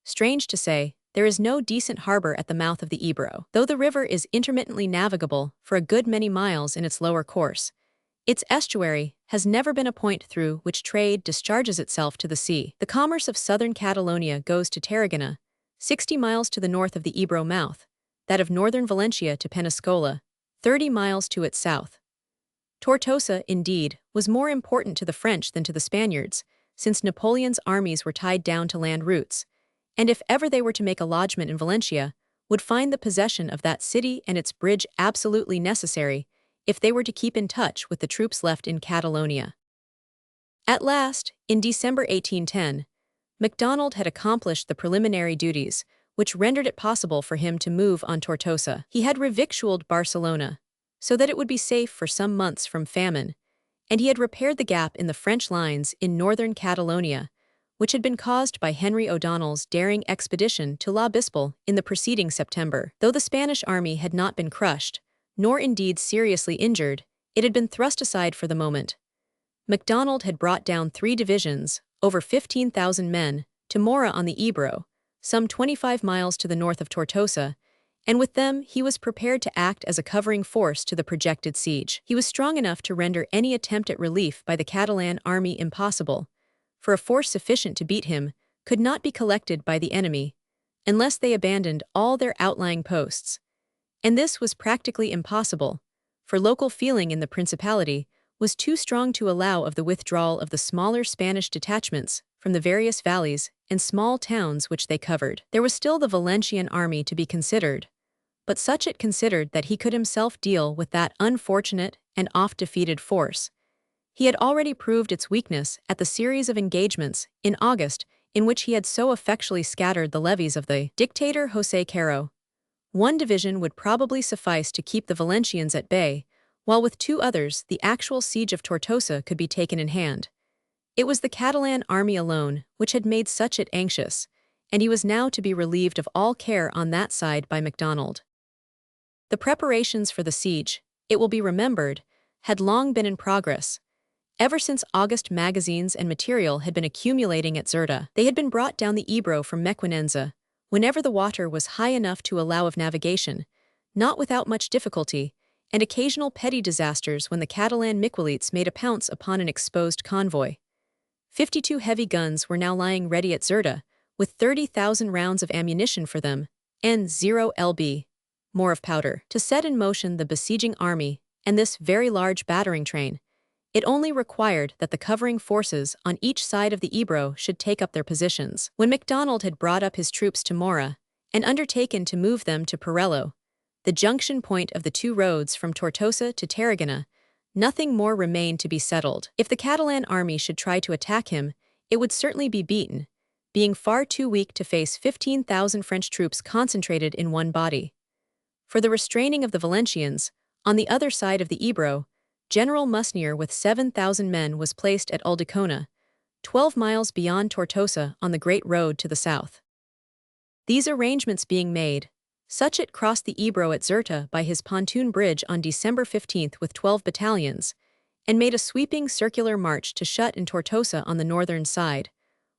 Strange to say, there is no decent harbor at the mouth of the Ebro. Though the river is intermittently navigable for a good many miles in its lower course, its estuary has never been a point through which trade discharges itself to the sea. The commerce of southern Catalonia goes to Tarragona, 60 miles to the north of the Ebro mouth, that of northern Valencia to Peninsular, 30 miles to its south. Tortosa, indeed, was more important to the French than to the Spaniards, since Napoleon's armies were tied down to land routes, and if ever they were to make a lodgment in Valencia, would find the possession of that city and its bridge absolutely necessary if they were to keep in touch with the troops left in Catalonia. At last, in December 1810, Macdonald had accomplished the preliminary duties, which rendered it possible for him to move on Tortosa. He had revictualled Barcelona, so that it would be safe for some months from famine, and he had repaired the gap in the French lines in northern Catalonia, which had been caused by Henry O'Donnell's daring expedition to La Bispal in the preceding September. Though the Spanish army had not been crushed, nor indeed seriously injured, it had been thrust aside for the moment. Macdonald had brought down 3 divisions, over 15,000 men, to Mora on the Ebro, some 25 miles to the north of Tortosa, and with them he was prepared to act as a covering force to the projected siege. He was strong enough to render any attempt at relief by the Catalan army impossible, for a force sufficient to beat him could not be collected by the enemy, unless they abandoned all their outlying posts. And this was practically impossible, for local feeling in the Principality was too strong to allow of the withdrawal of the smaller Spanish detachments from the various valleys and small towns which they covered. There was still the Valencian army to be considered, but Suchet considered that he could himself deal with that unfortunate and oft-defeated force. He had already proved its weakness at the series of engagements in August in which he had so effectually scattered the levies of the dictator José Caro. One division would probably suffice to keep the Valencians at bay, while with two others the actual siege of Tortosa could be taken in hand. It was the Catalan army alone which had made Suchet anxious, and he was now to be relieved of all care on that side by MacDonald. The preparations for the siege, it will be remembered, had long been in progress. Ever since August, magazines and material had been accumulating at Zerta. They had been brought down the Ebro from Mequinenza, whenever the water was high enough to allow of navigation, not without much difficulty, and occasional petty disasters when the Catalan Miquelites made a pounce upon an exposed convoy. 52 heavy guns were now lying ready at Zerta, with 30,000 rounds of ammunition for them, and 0 lb. more of powder. To set in motion the besieging army, and this very large battering train, it only required that the covering forces on each side of the Ebro should take up their positions. When MacDonald had brought up his troops to Mora, and undertaken to move them to Perello, the junction point of the two roads from Tortosa to Tarragona, nothing more remained to be settled. If the Catalan army should try to attack him, it would certainly be beaten, being far too weak to face 15,000 French troops concentrated in one body. For the restraining of the Valencians, on the other side of the Ebro, General Musnier with 7,000 men was placed at Ulldecona, 12 miles beyond Tortosa on the great road to the south. These arrangements being made, Suchet crossed the Ebro at Zerta by his pontoon bridge on December 15 with 12 battalions, and made a sweeping circular march to Shut in Tortosa on the northern side,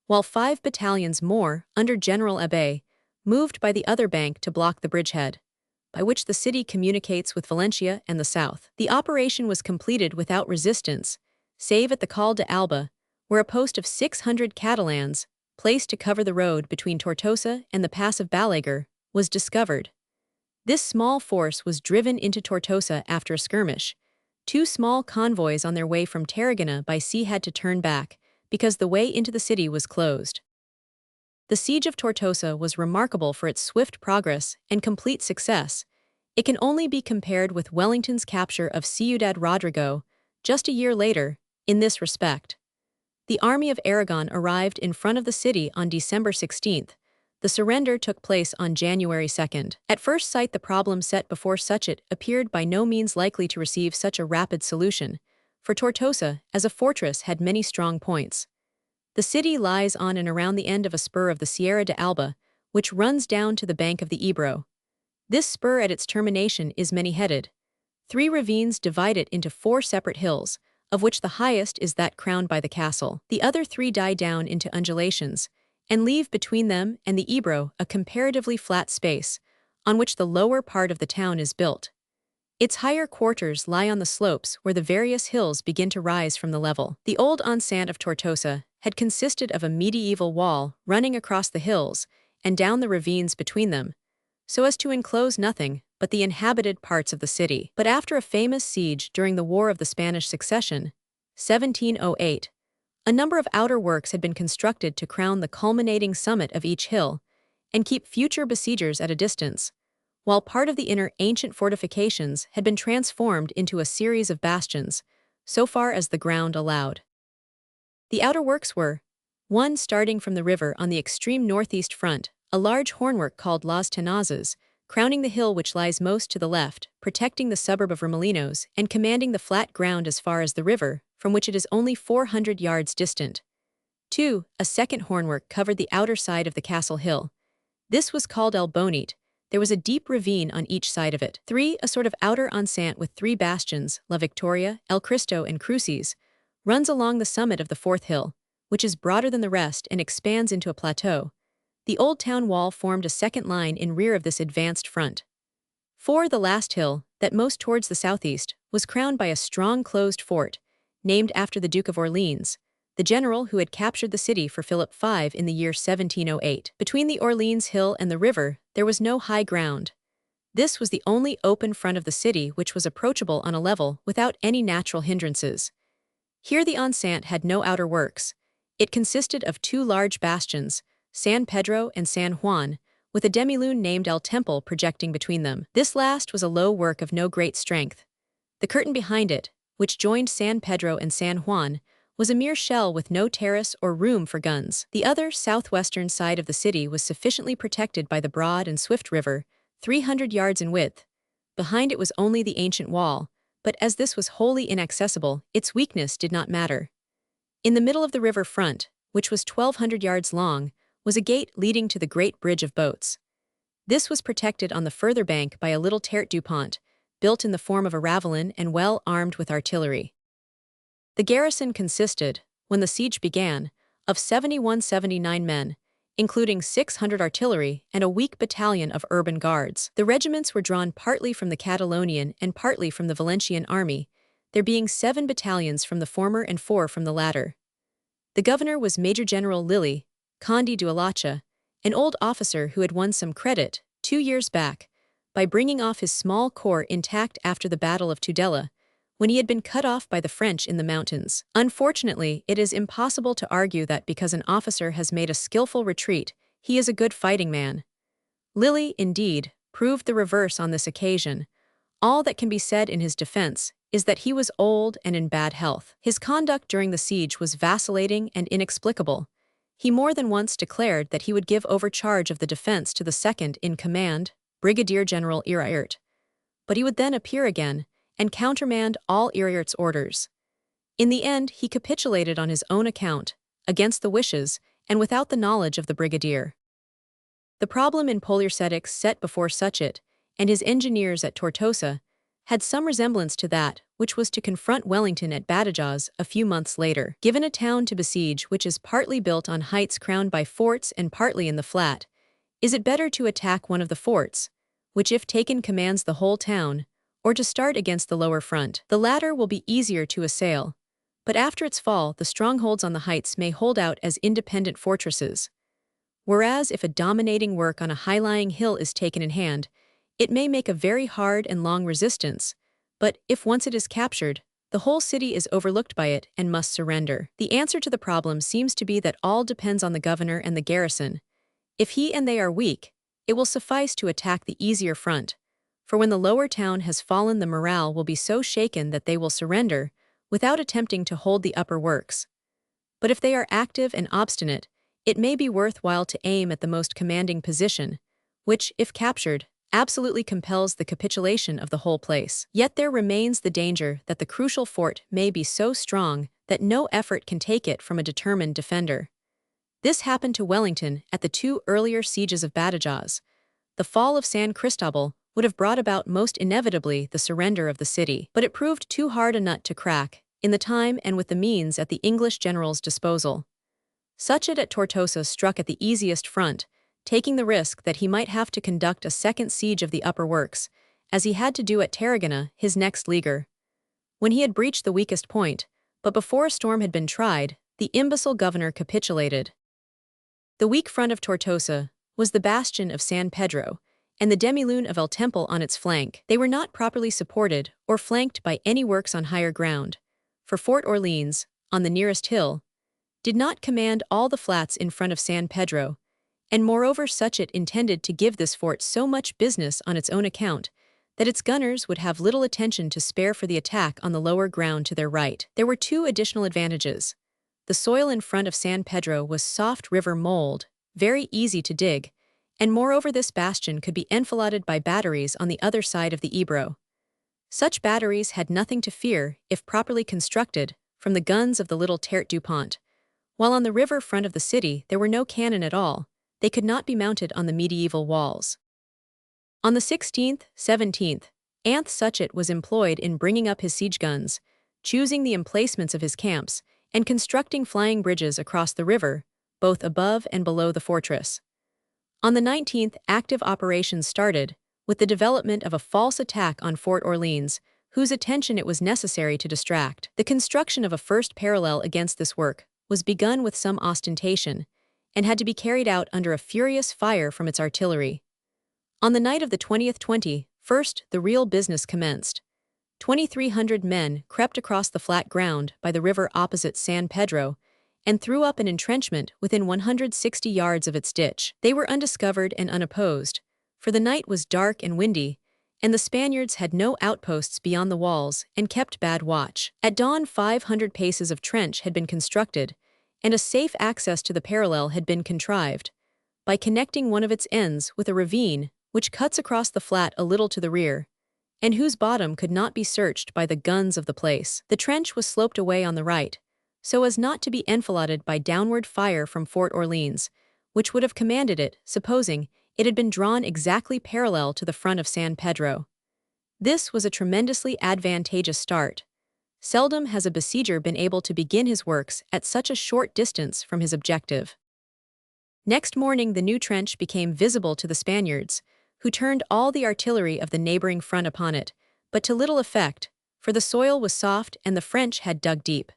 while 5 battalions more, under General Abbé, moved by the other bank to block the bridgehead, by which the city communicates with Valencia and the south. The operation was completed without resistance, save at the Col de Alba, where a post of 600 Catalans, placed to cover the road between Tortosa and the pass of Balaguer, was discovered. This small force was driven into Tortosa after a skirmish. 2 small convoys on their way from Tarragona by sea had to turn back, because the way into the city was closed. The siege of Tortosa was remarkable for its swift progress and complete success. It can only be compared with Wellington's capture of Ciudad Rodrigo, just a year later, in this respect. The army of Aragon arrived in front of the city on December 16. The surrender took place on January 2. At first sight, the problem set before Suchet appeared by no means likely to receive such a rapid solution, for Tortosa, as a fortress, had many strong points. The city lies on and around the end of a spur of the Sierra de Alba, which runs down to the bank of the Ebro. This spur at its termination is many-headed. 3 ravines divide it into 4 separate hills, of which the highest is that crowned by the castle. The other 3 die down into undulations, and leave between them and the Ebro a comparatively flat space, on which the lower part of the town is built. Its higher quarters lie on the slopes where the various hills begin to rise from the level. The old enceinte of Tortosa had consisted of a medieval wall running across the hills and down the ravines between them, so as to enclose nothing but the inhabited parts of the city. But after a famous siege during the War of the Spanish Succession, 1708, a number of outer works had been constructed to crown the culminating summit of each hill and keep future besiegers at a distance, while part of the inner ancient fortifications had been transformed into a series of bastions, so far as the ground allowed. The outer works were: 1 starting from the river on the extreme northeast front, a large hornwork called Las Tenazas, crowning the hill which lies most to the left, protecting the suburb of Remolinos, and commanding the flat ground as far as the river, from which it is only 400 yards distant. 2. A second hornwork covered the outer side of the castle hill. This was called El Bonit. There was a deep ravine on each side of it. 3. A sort of outer enceinte with 3 bastions, La Victoria, El Cristo and Cruces, runs along the summit of the 4th hill, which is broader than the rest and expands into a plateau. The old town wall formed a second line in rear of this advanced front. 4. The last hill, that most towards the southeast, was crowned by a strong closed fort, named after the Duke of Orleans, the general who had captured the city for Philip V in the year 1708. Between the Orleans hill and the river, there was no high ground. This was the only open front of the city which was approachable on a level without any natural hindrances. Here the enceinte had no outer works. It consisted of two large bastions, San Pedro and San Juan, with a demilune named El Temple projecting between them. This last was a low work of no great strength. The curtain behind it, which joined San Pedro and San Juan, was a mere shell with no terrace or room for guns. The other, southwestern side of the city was sufficiently protected by the broad and swift river, 300 yards in width. Behind it was only the ancient wall, but as this was wholly inaccessible, its weakness did not matter. In the middle of the river front, which was 1,200 yards long, was a gate leading to the great bridge of boats. This was protected on the further bank by a little terre du pont, built in the form of a ravelin and well armed with artillery. The garrison consisted, when the siege began, of 79 men, including 600 artillery and a weak battalion of urban guards. The regiments were drawn partly from the Catalonian and partly from the Valencian army, there being 7 battalions from the former and 4 from the latter. The governor was Major General Lilly, Conde de Alacha, an old officer who had won some credit, 2 years back, by bringing off his small corps intact after the Battle of Tudela, when he had been cut off by the French in the mountains. Unfortunately, it is impossible to argue that because an officer has made a skillful retreat, he is a good fighting man. Lilly, indeed, proved the reverse on this occasion. All that can be said in his defense is that he was old and in bad health. His conduct during the siege was vacillating and inexplicable. He more than once declared that he would give over charge of the defense to the second in command, Brigadier General Iriart. But he would then appear again and countermand all Iriart's orders. In the end, he capitulated on his own account, against the wishes and without the knowledge of the brigadier. The problem in Poliercetics set before Suchet and his engineers at Tortosa had some resemblance to that which was to confront Wellington at Badajoz a few months later. Given a town to besiege which is partly built on heights crowned by forts and partly in the flat, is it better to attack one of the forts, which if taken commands the whole town, or to start against the lower front? The latter will be easier to assail, but after its fall the strongholds on the heights may hold out as independent fortresses. Whereas if a dominating work on a high-lying hill is taken in hand, it may make a very hard and long resistance, but if once it is captured, the whole city is overlooked by it and must surrender. The answer to the problem seems to be that all depends on the governor and the garrison. If he and they are weak, it will suffice to attack the easier front, for when the lower town has fallen the morale will be so shaken that they will surrender, without attempting to hold the upper works. But if they are active and obstinate, it may be worthwhile to aim at the most commanding position, which, if captured, absolutely compels the capitulation of the whole place. Yet there remains the danger that the crucial fort may be so strong that no effort can take it from a determined defender. This happened to Wellington at the 2 earlier sieges of Badajoz. The fall of San Cristobal would have brought about most inevitably the surrender of the city, but it proved too hard a nut to crack, in the time and with the means at the English general's disposal. Suchet at Tortosa struck at the easiest front, taking the risk that he might have to conduct a second siege of the upper works, as he had to do at Tarragona, his next leaguer. When he had breached the weakest point, but before a storm had been tried, the imbecile governor capitulated. The weak front of Tortosa was the bastion of San Pedro, and the demilune of El Temple on its flank. They were not properly supported or flanked by any works on higher ground, for Fort Orleans, on the nearest hill, did not command all the flats in front of San Pedro, and moreover Suchet intended to give this fort so much business on its own account that its gunners would have little attention to spare for the attack on the lower ground to their right. There were 2 additional advantages. The soil in front of San Pedro was soft river mold, very easy to dig, and moreover this bastion could be enfiladed by batteries on the other side of the Ebro. Such batteries had nothing to fear, if properly constructed, from the guns of the little terre du pont, while on the river front of the city there were no cannon at all. They could not be mounted on the medieval walls. On the 16th, 17th, Suchet was employed in bringing up his siege guns, choosing the emplacements of his camps, and constructing flying bridges across the river, both above and below the fortress. On the 19th, active operations started, with the development of a false attack on Fort Orleans, whose attention it was necessary to distract. The construction of a first parallel against this work was begun with some ostentation, and had to be carried out under a furious fire from its artillery. On the night of the 21st, the real business commenced. 2,300 men crept across the flat ground by the river opposite San Pedro and threw up an entrenchment within 160 yards of its ditch. They were undiscovered and unopposed, for the night was dark and windy, and the Spaniards had no outposts beyond the walls and kept bad watch. At dawn, 500 paces of trench had been constructed, and a safe access to the parallel had been contrived, by connecting one of its ends with a ravine which cuts across the flat a little to the rear, and whose bottom could not be searched by the guns of the place. The trench was sloped away on the right, so as not to be enfiladed by downward fire from Fort Orleans, which would have commanded it, supposing it had been drawn exactly parallel to the front of San Pedro. This was a tremendously advantageous start. Seldom has a besieger been able to begin his works at such a short distance from his objective. Next morning the new trench became visible to the Spaniards, who turned all the artillery of the neighboring front upon it, but to little effect, for the soil was soft and the French had dug deep.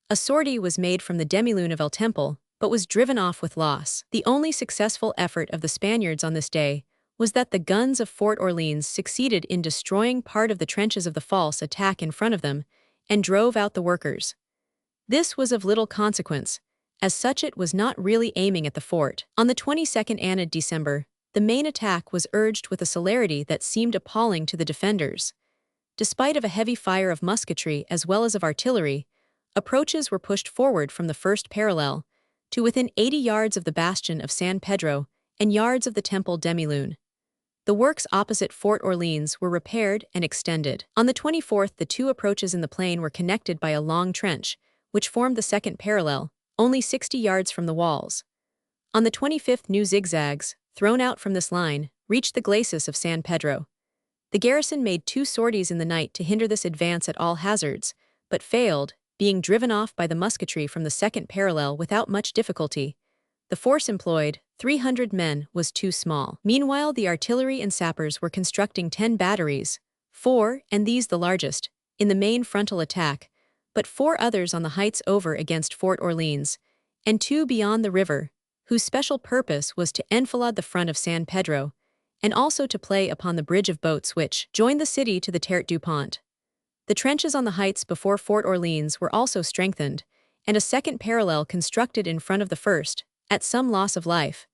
A sortie was made from the demilune of El Temple, but was driven off with loss. The only successful effort of the Spaniards on this day was that the guns of Fort Orleans succeeded in destroying part of the trenches of the false attack in front of them and drove out the workers. This was of little consequence, as such it was not really aiming at the fort. On the 22nd December, the main attack was urged with a celerity that seemed appalling to the defenders. Despite of a heavy fire of musketry as well as of artillery, approaches were pushed forward from the first parallel to within 80 yards of the bastion of San Pedro and yards of the temple demilune. The works opposite Fort Orleans were repaired and extended. On the 24th, the two approaches in the plain were connected by a long trench, which formed the second parallel, only 60 yards from the walls. On the 25th, new zigzags, thrown out from this line, reached the glacis of San Pedro. The garrison made 2 sorties in the night to hinder this advance at all hazards, but failed, being driven off by the musketry from the second parallel without much difficulty. The force employed, 300 men, was too small. Meanwhile, the artillery and sappers were constructing 10 batteries, 4, and these the largest, in the main frontal attack, but 4 others on the heights over against Fort Orleans, and 2 beyond the river, whose special purpose was to enfilade the front of San Pedro, and also to play upon the bridge of boats which joined the city to the Terre du Pont. The trenches on the heights before Fort Orleans were also strengthened, and a second parallel constructed in front of the first, at some loss of life.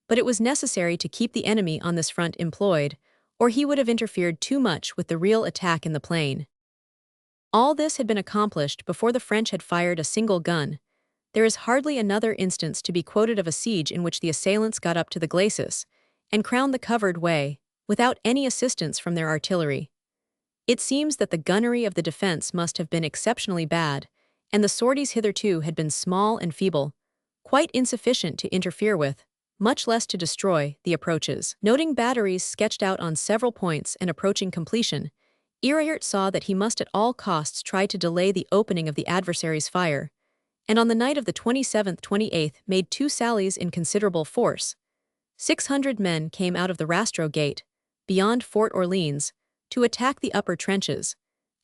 But it was necessary to keep the enemy on this front employed, or he would have interfered too much with the real attack in the plain. All this had been accomplished before the French had fired a single gun. There is hardly another instance to be quoted of a siege in which the assailants got up to the glacis and crowned the covered way, without any assistance from their artillery. It seems that the gunnery of the defense must have been exceptionally bad, and the sorties hitherto had been small and feeble, quite insufficient to interfere with, much less to destroy, the approaches. Noting batteries sketched out on several points and approaching completion, Iriart saw that he must at all costs try to delay the opening of the adversary's fire, and on the night of the 27th-28th made 2 sallies in considerable force. 600 men came out of the Rastro Gate, beyond Fort Orleans, to attack the upper trenches,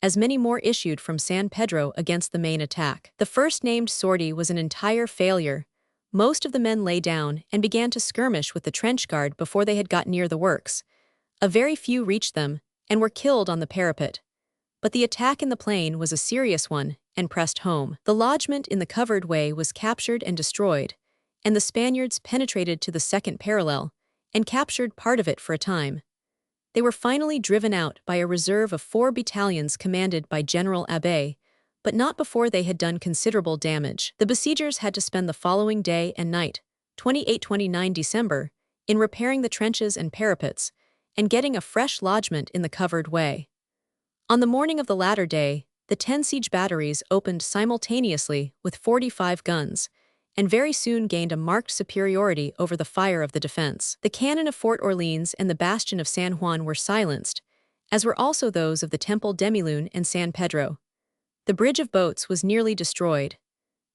as many more issued from San Pedro against the main attack. The first named sortie was an entire failure. Most of the men lay down and began to skirmish with the trench guard before they had got near the works. A very few reached them, and were killed on the parapet. But the attack in the plain was a serious one, and pressed home. The lodgment in the covered way was captured and destroyed, and the Spaniards penetrated to the second parallel, and captured part of it for a time. They were finally driven out by a reserve of 4 battalions commanded by General Abbé, but not before they had done considerable damage. The besiegers had to spend the following day and night, 28-29 December, in repairing the trenches and parapets, and getting a fresh lodgment in the covered way. On the morning of the latter day, the 10 siege batteries opened simultaneously with 45 guns, and very soon gained a marked superiority over the fire of the defense. The cannon of Fort Orleans and the bastion of San Juan were silenced, as were also those of the Temple Demilune and San Pedro. The bridge of boats was nearly destroyed.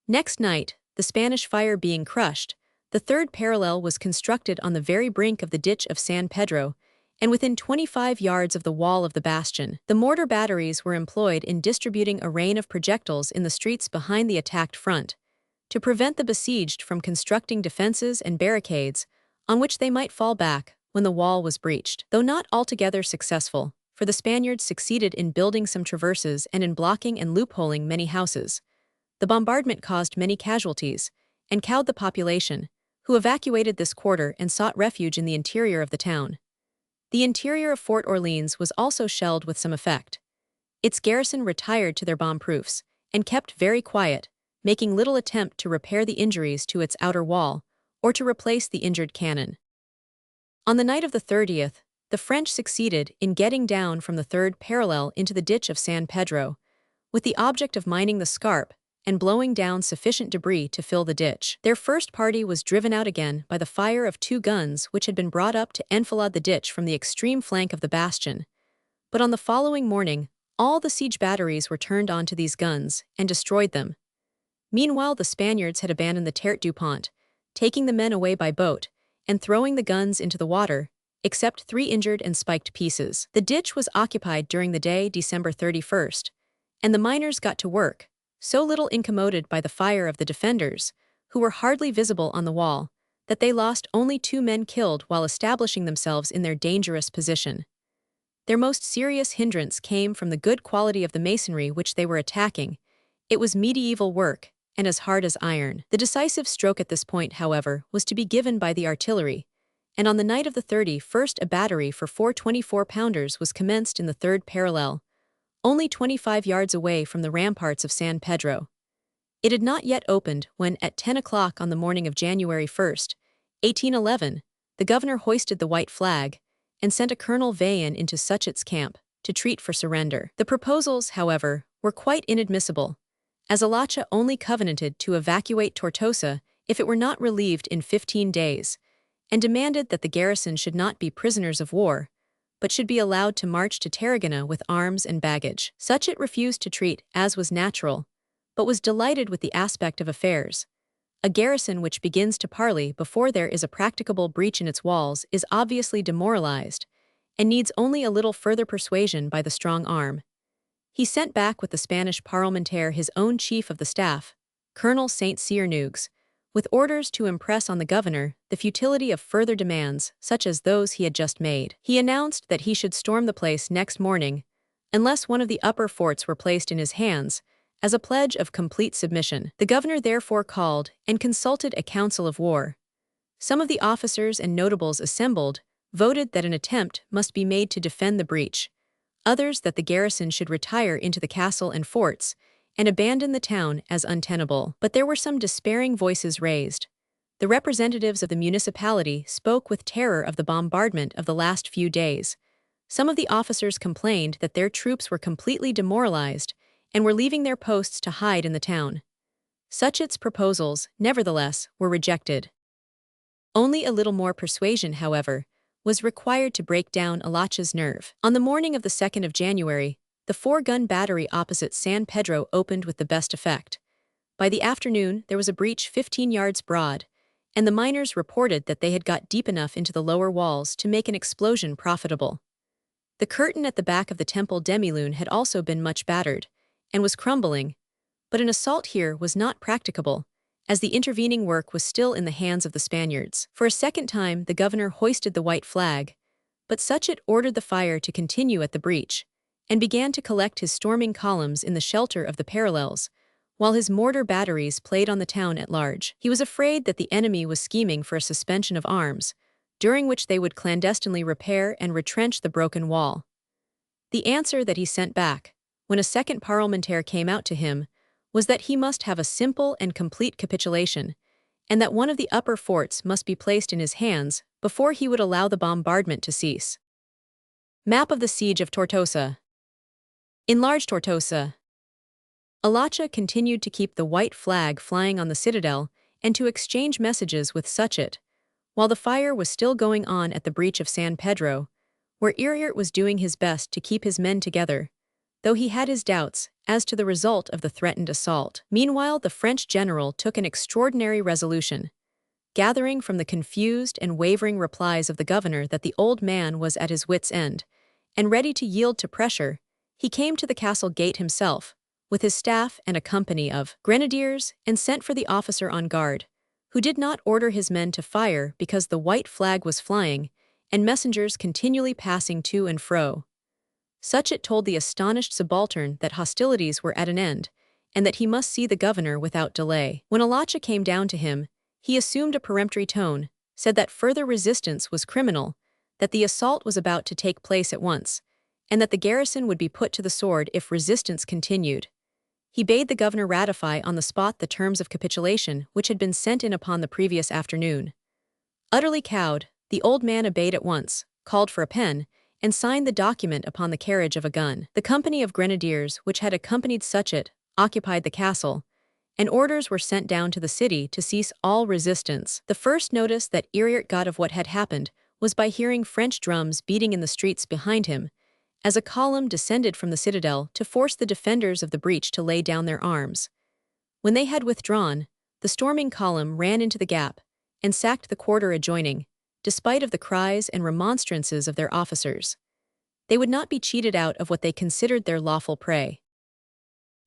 Next night, the Spanish fire being crushed, the third parallel was constructed on the very brink of the ditch of San Pedro, and within 25 yards of the wall of the bastion. The mortar batteries were employed in distributing a rain of projectiles in the streets behind the attacked front, to prevent the besieged from constructing defenses and barricades on which they might fall back when the wall was breached. Though not altogether successful, for the Spaniards succeeded in building some traverses and in blocking and loopholing many houses. The bombardment caused many casualties and cowed the population, who evacuated this quarter and sought refuge in the interior of the town. The interior of Fort Orleans was also shelled with some effect. Its garrison retired to their bomb-proofs and kept very quiet, making little attempt to repair the injuries to its outer wall or to replace the injured cannon. On the night of the 30th, the French succeeded in getting down from the third parallel into the ditch of San Pedro, with the object of mining the scarp and blowing down sufficient debris to fill the ditch. Their first party was driven out again by the fire of 2 guns which had been brought up to enfilade the ditch from the extreme flank of the bastion. But on the following morning, all the siege batteries were turned onto these guns and destroyed them. Meanwhile, the Spaniards had abandoned the Terre du Pont, taking the men away by boat and throwing the guns into the water, except 3 injured and spiked pieces. The ditch was occupied during the day, December 31st, and the miners got to work, so little incommoded by the fire of the defenders, who were hardly visible on the wall, that they lost only 2 men killed while establishing themselves in their dangerous position. Their most serious hindrance came from the good quality of the masonry which they were attacking. It was medieval work, and as hard as iron. The decisive stroke at this point, however, was to be given by the artillery, and on the night of the 31st a battery for 4 24-pounders was commenced in the third parallel, only 25 yards away from the ramparts of San Pedro. It had not yet opened when, at 10 o'clock on the morning of January 1st, 1811, the governor hoisted the white flag and sent a Colonel Vaillant into Suchet's camp to treat for surrender. The proposals, however, were quite inadmissible, as Alacha only covenanted to evacuate Tortosa if it were not relieved in 15 days, and demanded that the garrison should not be prisoners of war, but should be allowed to march to Tarragona with arms and baggage. Suchet refused to treat, as was natural, but was delighted with the aspect of affairs. A garrison which begins to parley before there is a practicable breach in its walls is obviously demoralized, and needs only a little further persuasion by the strong arm. He sent back with the Spanish parlementaire his own chief of the staff, Colonel Saint Ciernugues, with orders to impress on the governor the futility of further demands such as those he had just made. He announced that he should storm the place next morning, unless one of the upper forts were placed in his hands, as a pledge of complete submission. The governor therefore called and consulted a council of war. Some of the officers and notables assembled voted that an attempt must be made to defend the breach, others that the garrison should retire into the castle and forts, and abandon the town as untenable. But there were some despairing voices raised. The representatives of the municipality spoke with terror of the bombardment of the last few days. Some of the officers complained that their troops were completely demoralized and were leaving their posts to hide in the town. Suchet's proposals, nevertheless, were rejected. Only a little more persuasion, however, was required to break down Alacha's nerve. On the morning of the 2nd of January, the 4-gun battery opposite San Pedro opened with the best effect. By the afternoon, there was a breach 15 yards broad, and the miners reported that they had got deep enough into the lower walls to make an explosion profitable. The curtain at the back of the Temple Demilune had also been much battered, and was crumbling, but an assault here was not practicable, as the intervening work was still in the hands of the Spaniards. For a second time the governor hoisted the white flag, but Suchet ordered the fire to continue at the breach, and began to collect his storming columns in the shelter of the parallels, while his mortar batteries played on the town at large. He was afraid that the enemy was scheming for a suspension of arms, during which they would clandestinely repair and retrench the broken wall. The answer that he sent back, when a second parlementaire came out to him, was that he must have a simple and complete capitulation, and that one of the upper forts must be placed in his hands before he would allow the bombardment to cease. Map of the Siege of Tortosa. Enlarged Tortosa. Alacha continued to keep the white flag flying on the citadel and to exchange messages with Suchet, while the fire was still going on at the breach of San Pedro, where Iriart was doing his best to keep his men together, though he had his doubts as to the result of the threatened assault. Meanwhile, the French general took an extraordinary resolution. Gathering from the confused and wavering replies of the governor that the old man was at his wits' end, and ready to yield to pressure, he came to the castle gate himself, with his staff and a company of grenadiers, and sent for the officer on guard, who did not order his men to fire because the white flag was flying, and messengers continually passing to and fro. Suchet told the astonished subaltern that hostilities were at an end, and that he must see the governor without delay. When Alacha came down to him, he assumed a peremptory tone, said that further resistance was criminal, that the assault was about to take place at once, and that the garrison would be put to the sword if resistance continued. He bade the governor ratify on the spot the terms of capitulation which had been sent in upon the previous afternoon. Utterly cowed, the old man obeyed at once, called for a pen, and signed the document upon the carriage of a gun. The company of grenadiers which had accompanied Suchet occupied the castle, and orders were sent down to the city to cease all resistance. The first notice that Iriart got of what had happened was by hearing French drums beating in the streets behind him, as a column descended from the citadel to force the defenders of the breach to lay down their arms. When they had withdrawn, the storming column ran into the gap and sacked the quarter adjoining, despite of the cries and remonstrances of their officers. They would not be cheated out of what they considered their lawful prey.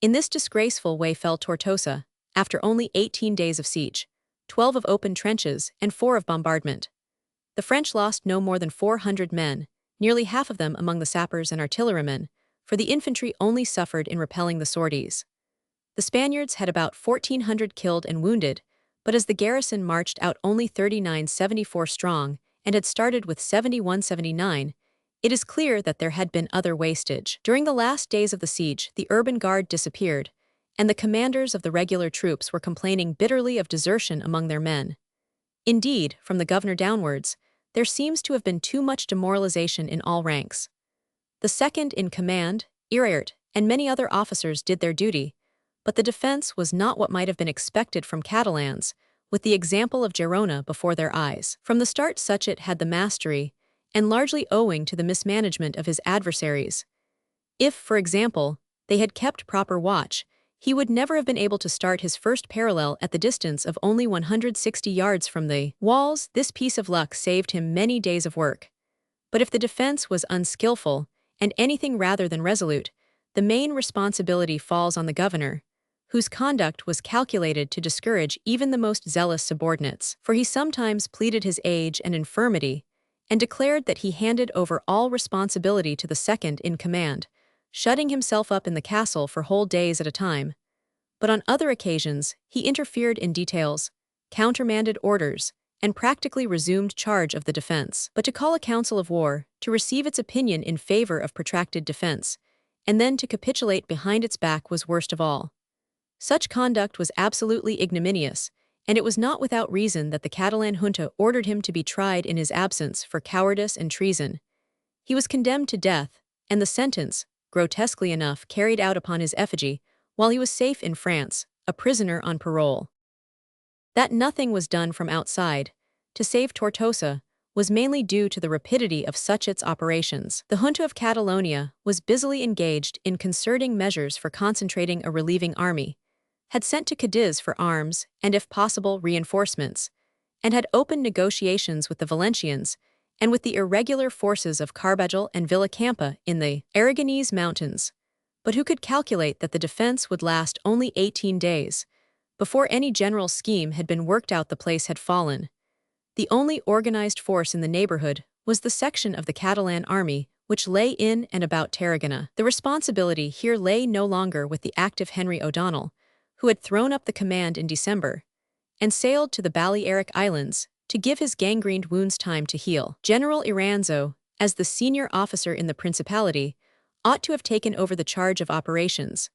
In this disgraceful way fell Tortosa, after only 18 days of siege, 12 of open trenches, and 4 of bombardment. The French lost no more than 400 men, nearly half of them among the sappers and artillerymen, for the infantry only suffered in repelling the sorties. The Spaniards had about 1,400 killed and wounded, but as the garrison marched out only 3974 strong and had started with 7179, it is clear that there had been other wastage. During the last days of the siege, the urban guard disappeared, and the commanders of the regular troops were complaining bitterly of desertion among their men. Indeed, from the governor downwards, there seems to have been too much demoralization in all ranks. The second in command, Iriart, and many other officers did their duty, but the defense was not what might have been expected from Catalans, with the example of Gerona before their eyes. From the start Suchet had the mastery, and largely owing to the mismanagement of his adversaries. If, for example, they had kept proper watch, he would never have been able to start his first parallel at the distance of only 160 yards from the walls. This piece of luck saved him many days of work. But if the defense was unskillful, and anything rather than resolute, the main responsibility falls on the governor, whose conduct was calculated to discourage even the most zealous subordinates, for he sometimes pleaded his age and infirmity, and declared that he handed over all responsibility to the second in command, shutting himself up in the castle for whole days at a time. But on other occasions, he interfered in details, countermanded orders, and practically resumed charge of the defense. But to call a council of war, to receive its opinion in favor of protracted defense, and then to capitulate behind its back was worst of all. Such conduct was absolutely ignominious, and it was not without reason that the Catalan junta ordered him to be tried in his absence for cowardice and treason. He was condemned to death, and the sentence, grotesquely enough, carried out upon his effigy, while he was safe in France, a prisoner on parole. That nothing was done from outside, to save Tortosa, was mainly due to the rapidity of Suchet's operations. The junta of Catalonia was busily engaged in concerting measures for concentrating a relieving army, had sent to Cadiz for arms and, if possible, reinforcements, and had opened negotiations with the Valencians and with the irregular forces of Carbajal and Villacampa in the Aragonese mountains. But who could calculate that the defense would last only 18 days? Before any general scheme had been worked out, the place had fallen. The only organized force in the neighborhood was the section of the Catalan army which lay in and about Tarragona. The responsibility here lay no longer with the active Henry O'Donnell, who had thrown up the command in December, and sailed to the Balearic Islands to give his gangrened wounds time to heal. General Iranzo, as the senior officer in the Principality, ought to have taken over the charge of operations,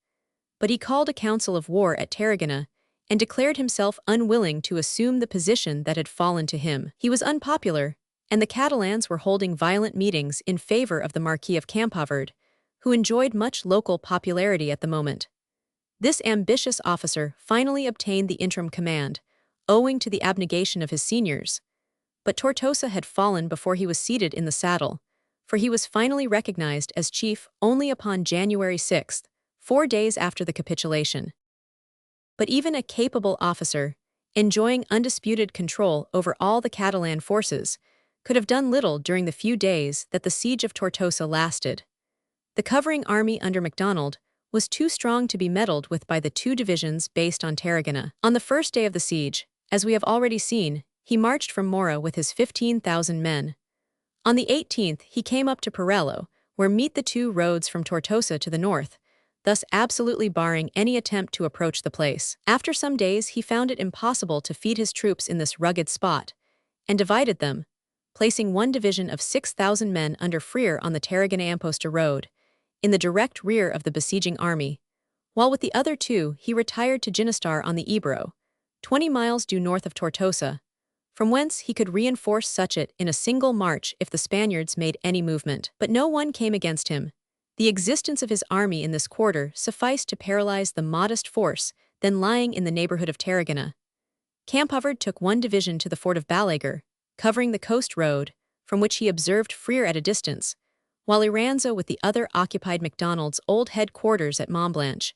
but he called a council of war at Tarragona and declared himself unwilling to assume the position that had fallen to him. He was unpopular, and the Catalans were holding violent meetings in favor of the Marquis of Campoverde, who enjoyed much local popularity at the moment. This ambitious officer finally obtained the interim command, owing to the abnegation of his seniors. But Tortosa had fallen before he was seated in the saddle, for he was finally recognized as chief only upon January 6, 4 days after the capitulation. But even a capable officer, enjoying undisputed control over all the Catalan forces, could have done little during the few days that the siege of Tortosa lasted. The covering army under MacDonald was too strong to be meddled with by the 2 divisions based on Tarragona. On the first day of the siege, as we have already seen, he marched from Mora with his 15,000 men. On the 18th, he came up to Parello, where meet the two roads from Tortosa to the north, thus absolutely barring any attempt to approach the place. After some days, he found it impossible to feed his troops in this rugged spot, and divided them, placing one division of 6,000 men under Freire on the Tarragona-Amposta road, in the direct rear of the besieging army, while with the other two he retired to Ginestar on the Ebro, 20 miles due north of Tortosa, from whence he could reinforce Suchet in a single march if the Spaniards made any movement. But no one came against him. The existence of his army in this quarter sufficed to paralyze the modest force then lying in the neighborhood of Tarragona. Campoverd took one division to the fort of Balaguer, covering the coast road, from which he observed Freire at a distance, while Iranzo with the other occupied MacDonald's old headquarters at Montblanc.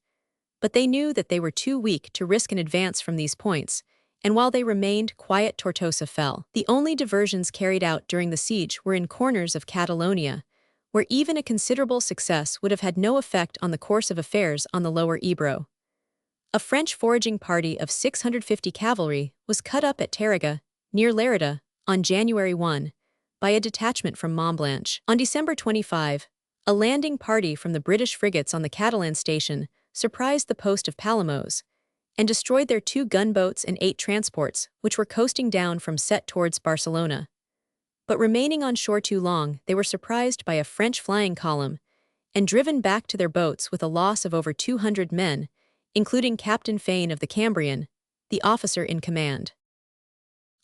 But they knew that they were too weak to risk an advance from these points, and while they remained quiet, Tortosa fell. The only diversions carried out during the siege were in corners of Catalonia, where even a considerable success would have had no effect on the course of affairs on the lower Ebro. A French foraging party of 650 cavalry was cut up at Tarragona, near Lerida, on January 1, by a detachment from Montblanc. On December 25, a landing party from the British frigates on the Catalan station surprised the post of Palamos, and destroyed their 2 gunboats and 8 transports, which were coasting down from Set towards Barcelona. But remaining on shore too long, they were surprised by a French flying column, and driven back to their boats with a loss of over 200 men, including Captain Fane of the Cambrian, the officer in command.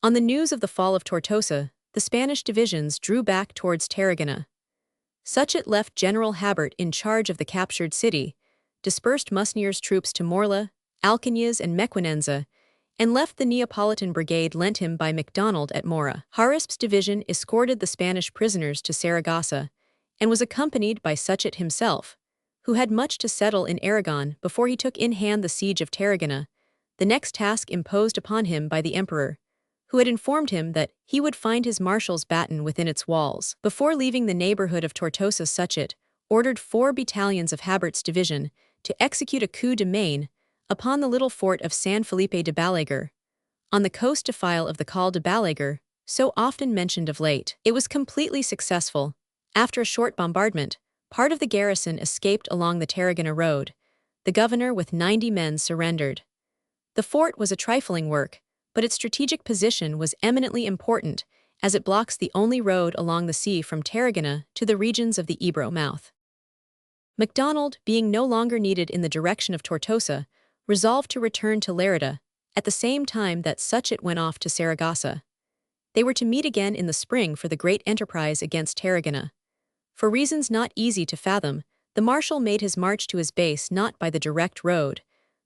On the news of the fall of Tortosa, the Spanish divisions drew back towards Tarragona. Suchet left General Habert in charge of the captured city, dispersed Musnier's troops to Morla, Alcañiz and Mequinenza, and left the Neapolitan brigade lent him by MacDonald at Mora. Harisp's division escorted the Spanish prisoners to Saragossa, and was accompanied by Suchet himself, who had much to settle in Aragon before he took in hand the siege of Tarragona, the next task imposed upon him by the emperor, who had informed him that he would find his marshal's baton within its walls. Before leaving the neighborhood of Tortosa, Suchet ordered 4 battalions of Habert's division to execute a coup de main upon the little fort of San Felipe de Balaguer, on the coast defile of the Col de Balaguer, so often mentioned of late. It was completely successful. After a short bombardment, part of the garrison escaped along the Tarragona road. The governor with 90 men surrendered. The fort was a trifling work, but its strategic position was eminently important, as it blocks the only road along the sea from Tarragona to the regions of the Ebro mouth. MacDonald, being no longer needed in the direction of Tortosa, resolved to return to Lerida, at the same time that Suchet went off to Saragossa. They were to meet again in the spring for the great enterprise against Tarragona. For reasons not easy to fathom, the marshal made his march to his base not by the direct road,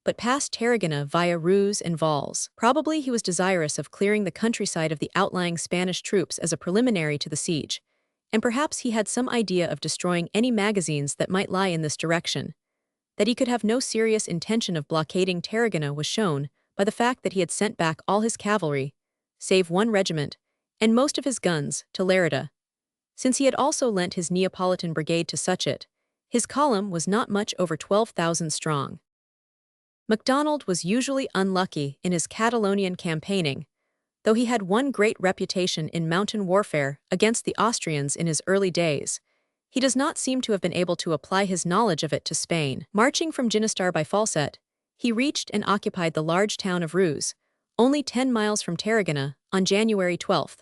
but past Tarragona via Roos and Valls. Probably he was desirous of clearing the countryside of the outlying Spanish troops as a preliminary to the siege, and perhaps he had some idea of destroying any magazines that might lie in this direction. That he could have no serious intention of blockading Tarragona was shown by the fact that he had sent back all his cavalry, save 1 regiment, and most of his guns, to Lerida. Since he had also lent his Neapolitan brigade to Suchet, his column was not much over 12,000 strong. MacDonald was usually unlucky in his Catalonian campaigning, though he had won great reputation in mountain warfare against the Austrians in his early days. He does not seem to have been able to apply his knowledge of it to Spain. Marching from Ginestar by Falset, he reached and occupied the large town of Roos, only 10 miles from Tarragona, on January 12.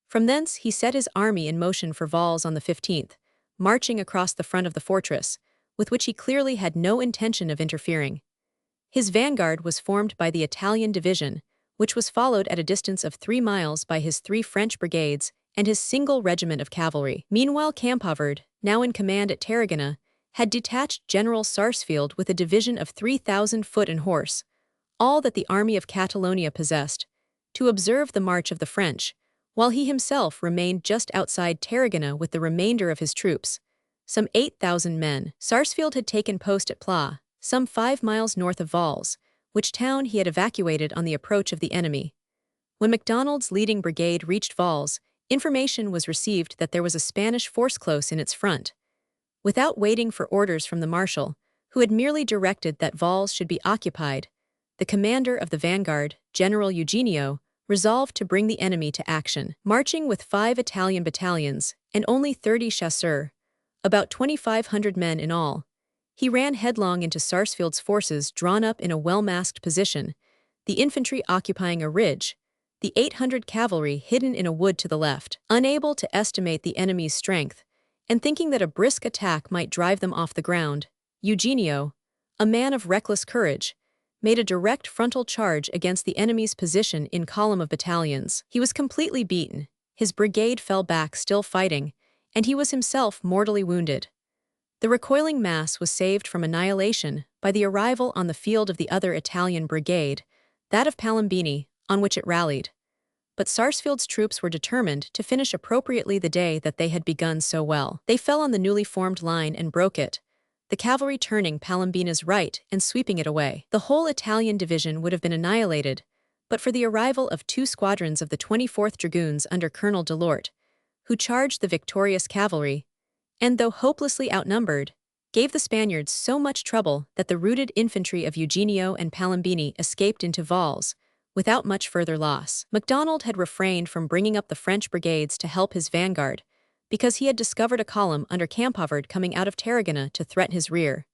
From thence he set his army in motion for Valls on the 15th, marching across the front of the fortress, with which he clearly had no intention of interfering. His vanguard was formed by the Italian division, which was followed at a distance of 3 miles by his 3 French brigades and his single regiment of cavalry. Meanwhile, Campoverd, now in command at Tarragona, had detached General Sarsfield with a division of 3,000 foot and horse, all that the army of Catalonia possessed, to observe the march of the French, while he himself remained just outside Tarragona with the remainder of his troops, some 8,000 men. Sarsfield had taken post at Pla, some 5 miles north of Valls, which town he had evacuated on the approach of the enemy. When MacDonald's leading brigade reached Valls, information was received that there was a Spanish force close in its front. Without waiting for orders from the marshal, who had merely directed that Valls should be occupied, the commander of the vanguard, General Eugenio, resolved to bring the enemy to action. Marching with 5 Italian battalions and only 30 chasseurs, about 2,500 men in all, he ran headlong into Sarsfield's forces drawn up in a well-masked position, the infantry occupying a ridge, the 800 cavalry hidden in a wood to the left. Unable to estimate the enemy's strength, and thinking that a brisk attack might drive them off the ground, Eugenio, a man of reckless courage, made a direct frontal charge against the enemy's position in column of battalions. He was completely beaten, his brigade fell back still fighting, and he was himself mortally wounded. The recoiling mass was saved from annihilation by the arrival on the field of the other Italian brigade, that of Palombini, on which it rallied. But Sarsfield's troops were determined to finish appropriately the day that they had begun so well. They fell on the newly formed line and broke it, the cavalry turning Palombina's right and sweeping it away. The whole Italian division would have been annihilated, but for the arrival of 2 squadrons of the 24th Dragoons under Colonel Delort, who charged the victorious cavalry, and though hopelessly outnumbered, gave the Spaniards so much trouble that the routed infantry of Eugenio and Palombini escaped into Valls, without much further loss. MacDonald had refrained from bringing up the French brigades to help his vanguard, because he had discovered a column under Campoverd coming out of Tarragona to threaten his rear.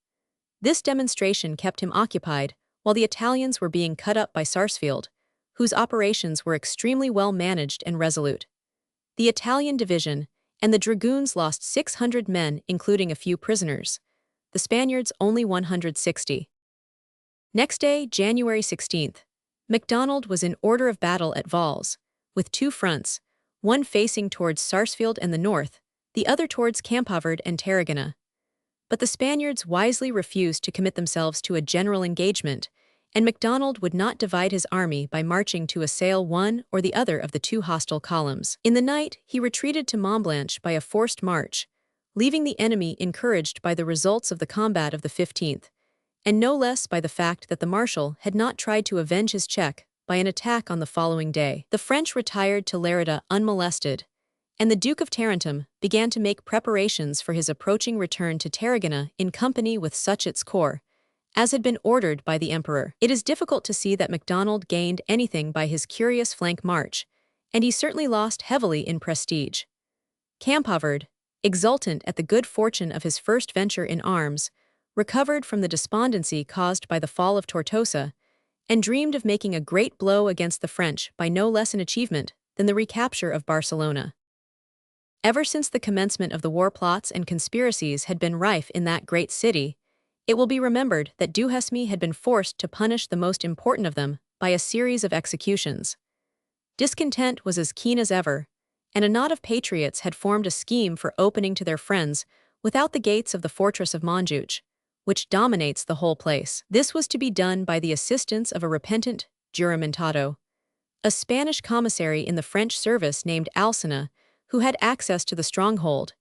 This demonstration kept him occupied while the Italians were being cut up by Sarsfield, whose operations were extremely well managed and resolute. The Italian division and the dragoons lost 600 men, including a few prisoners, the Spaniards only 160. Next day, January 16th, MacDonald was in order of battle at Valls, with 2 fronts, one facing towards Sarsfield and the north, the other towards Campoverd and Tarragona. But the Spaniards wisely refused to commit themselves to a general engagement, and MacDonald would not divide his army by marching to assail one or the other of the 2 hostile columns. In the night, he retreated to Montblanch by a forced march, leaving the enemy encouraged by the results of the combat of the 15th, and no less by the fact that the Marshal had not tried to avenge his check by an attack on the following day. The French retired to Lerida unmolested, and the Duke of Tarentum began to make preparations for his approaching return to Tarragona in company with Suchet's corps, as had been ordered by the Emperor. It is difficult to see that MacDonald gained anything by his curious flank march, and he certainly lost heavily in prestige. Campoverd, exultant at the good fortune of his first venture in arms, recovered from the despondency caused by the fall of Tortosa, and dreamed of making a great blow against the French by no less an achievement than the recapture of Barcelona. Ever since the commencement of the war, plots and conspiracies had been rife in that great city. It will be remembered that Duhesme had been forced to punish the most important of them by a series of executions. Discontent was as keen as ever, and a knot of patriots had formed a scheme for opening to their friends without the gates of the fortress of Montjuich, which dominates the whole place. This was to be done by the assistance of a repentant juramentado, a Spanish commissary in the French service named Alcina, who had access to the stronghold,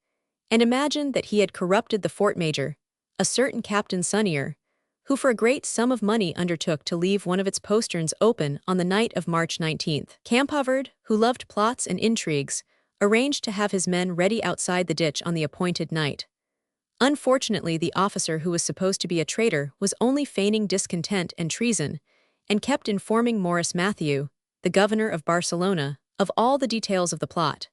and imagined that he had corrupted the fort major, a certain Captain Sunnier, who for a great sum of money undertook to leave one of its posterns open on the night of March 19th. Campoverd, who loved plots and intrigues, arranged to have his men ready outside the ditch on the appointed night. Unfortunately, the officer who was supposed to be a traitor was only feigning discontent and treason, and kept informing Maurice Mathieu, the governor of Barcelona, of all the details of the plot.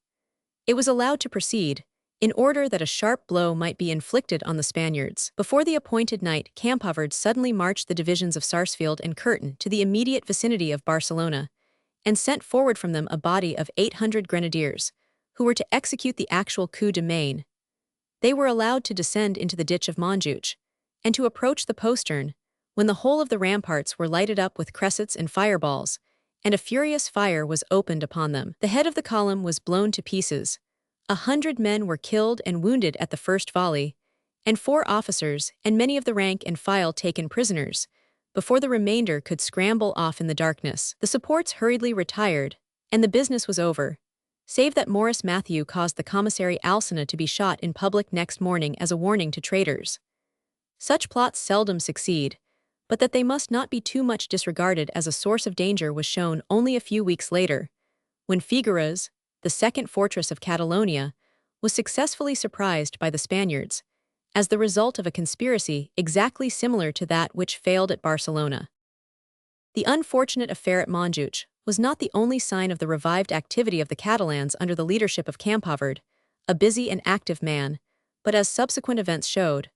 It was allowed to proceed, in order that a sharp blow might be inflicted on the Spaniards. Before the appointed night, Campoverd suddenly marched the divisions of Sarsfield and Curtin to the immediate vicinity of Barcelona, and sent forward from them a body of 800 grenadiers, who were to execute the actual coup de main. They were allowed to descend into the ditch of Montjuich, and to approach the postern, when the whole of the ramparts were lighted up with cressets and fireballs, and a furious fire was opened upon them. The head of the column was blown to pieces. 100 men were killed and wounded at the first volley, and 4 officers and many of the rank and file taken prisoners, before the remainder could scramble off in the darkness. The supports hurriedly retired, and the business was over, save that Maurice Mathieu caused the commissary Alcina to be shot in public next morning as a warning to traitors. Such plots seldom succeed, but that they must not be too much disregarded as a source of danger was shown only a few weeks later, when Figueres, the second fortress of Catalonia, was successfully surprised by the Spaniards, as the result of a conspiracy exactly similar to that which failed at Barcelona. The unfortunate affair at Montjuich was not the only sign of the revived activity of the Catalans under the leadership of Campoverd, a busy and active man, but as subsequent events showed,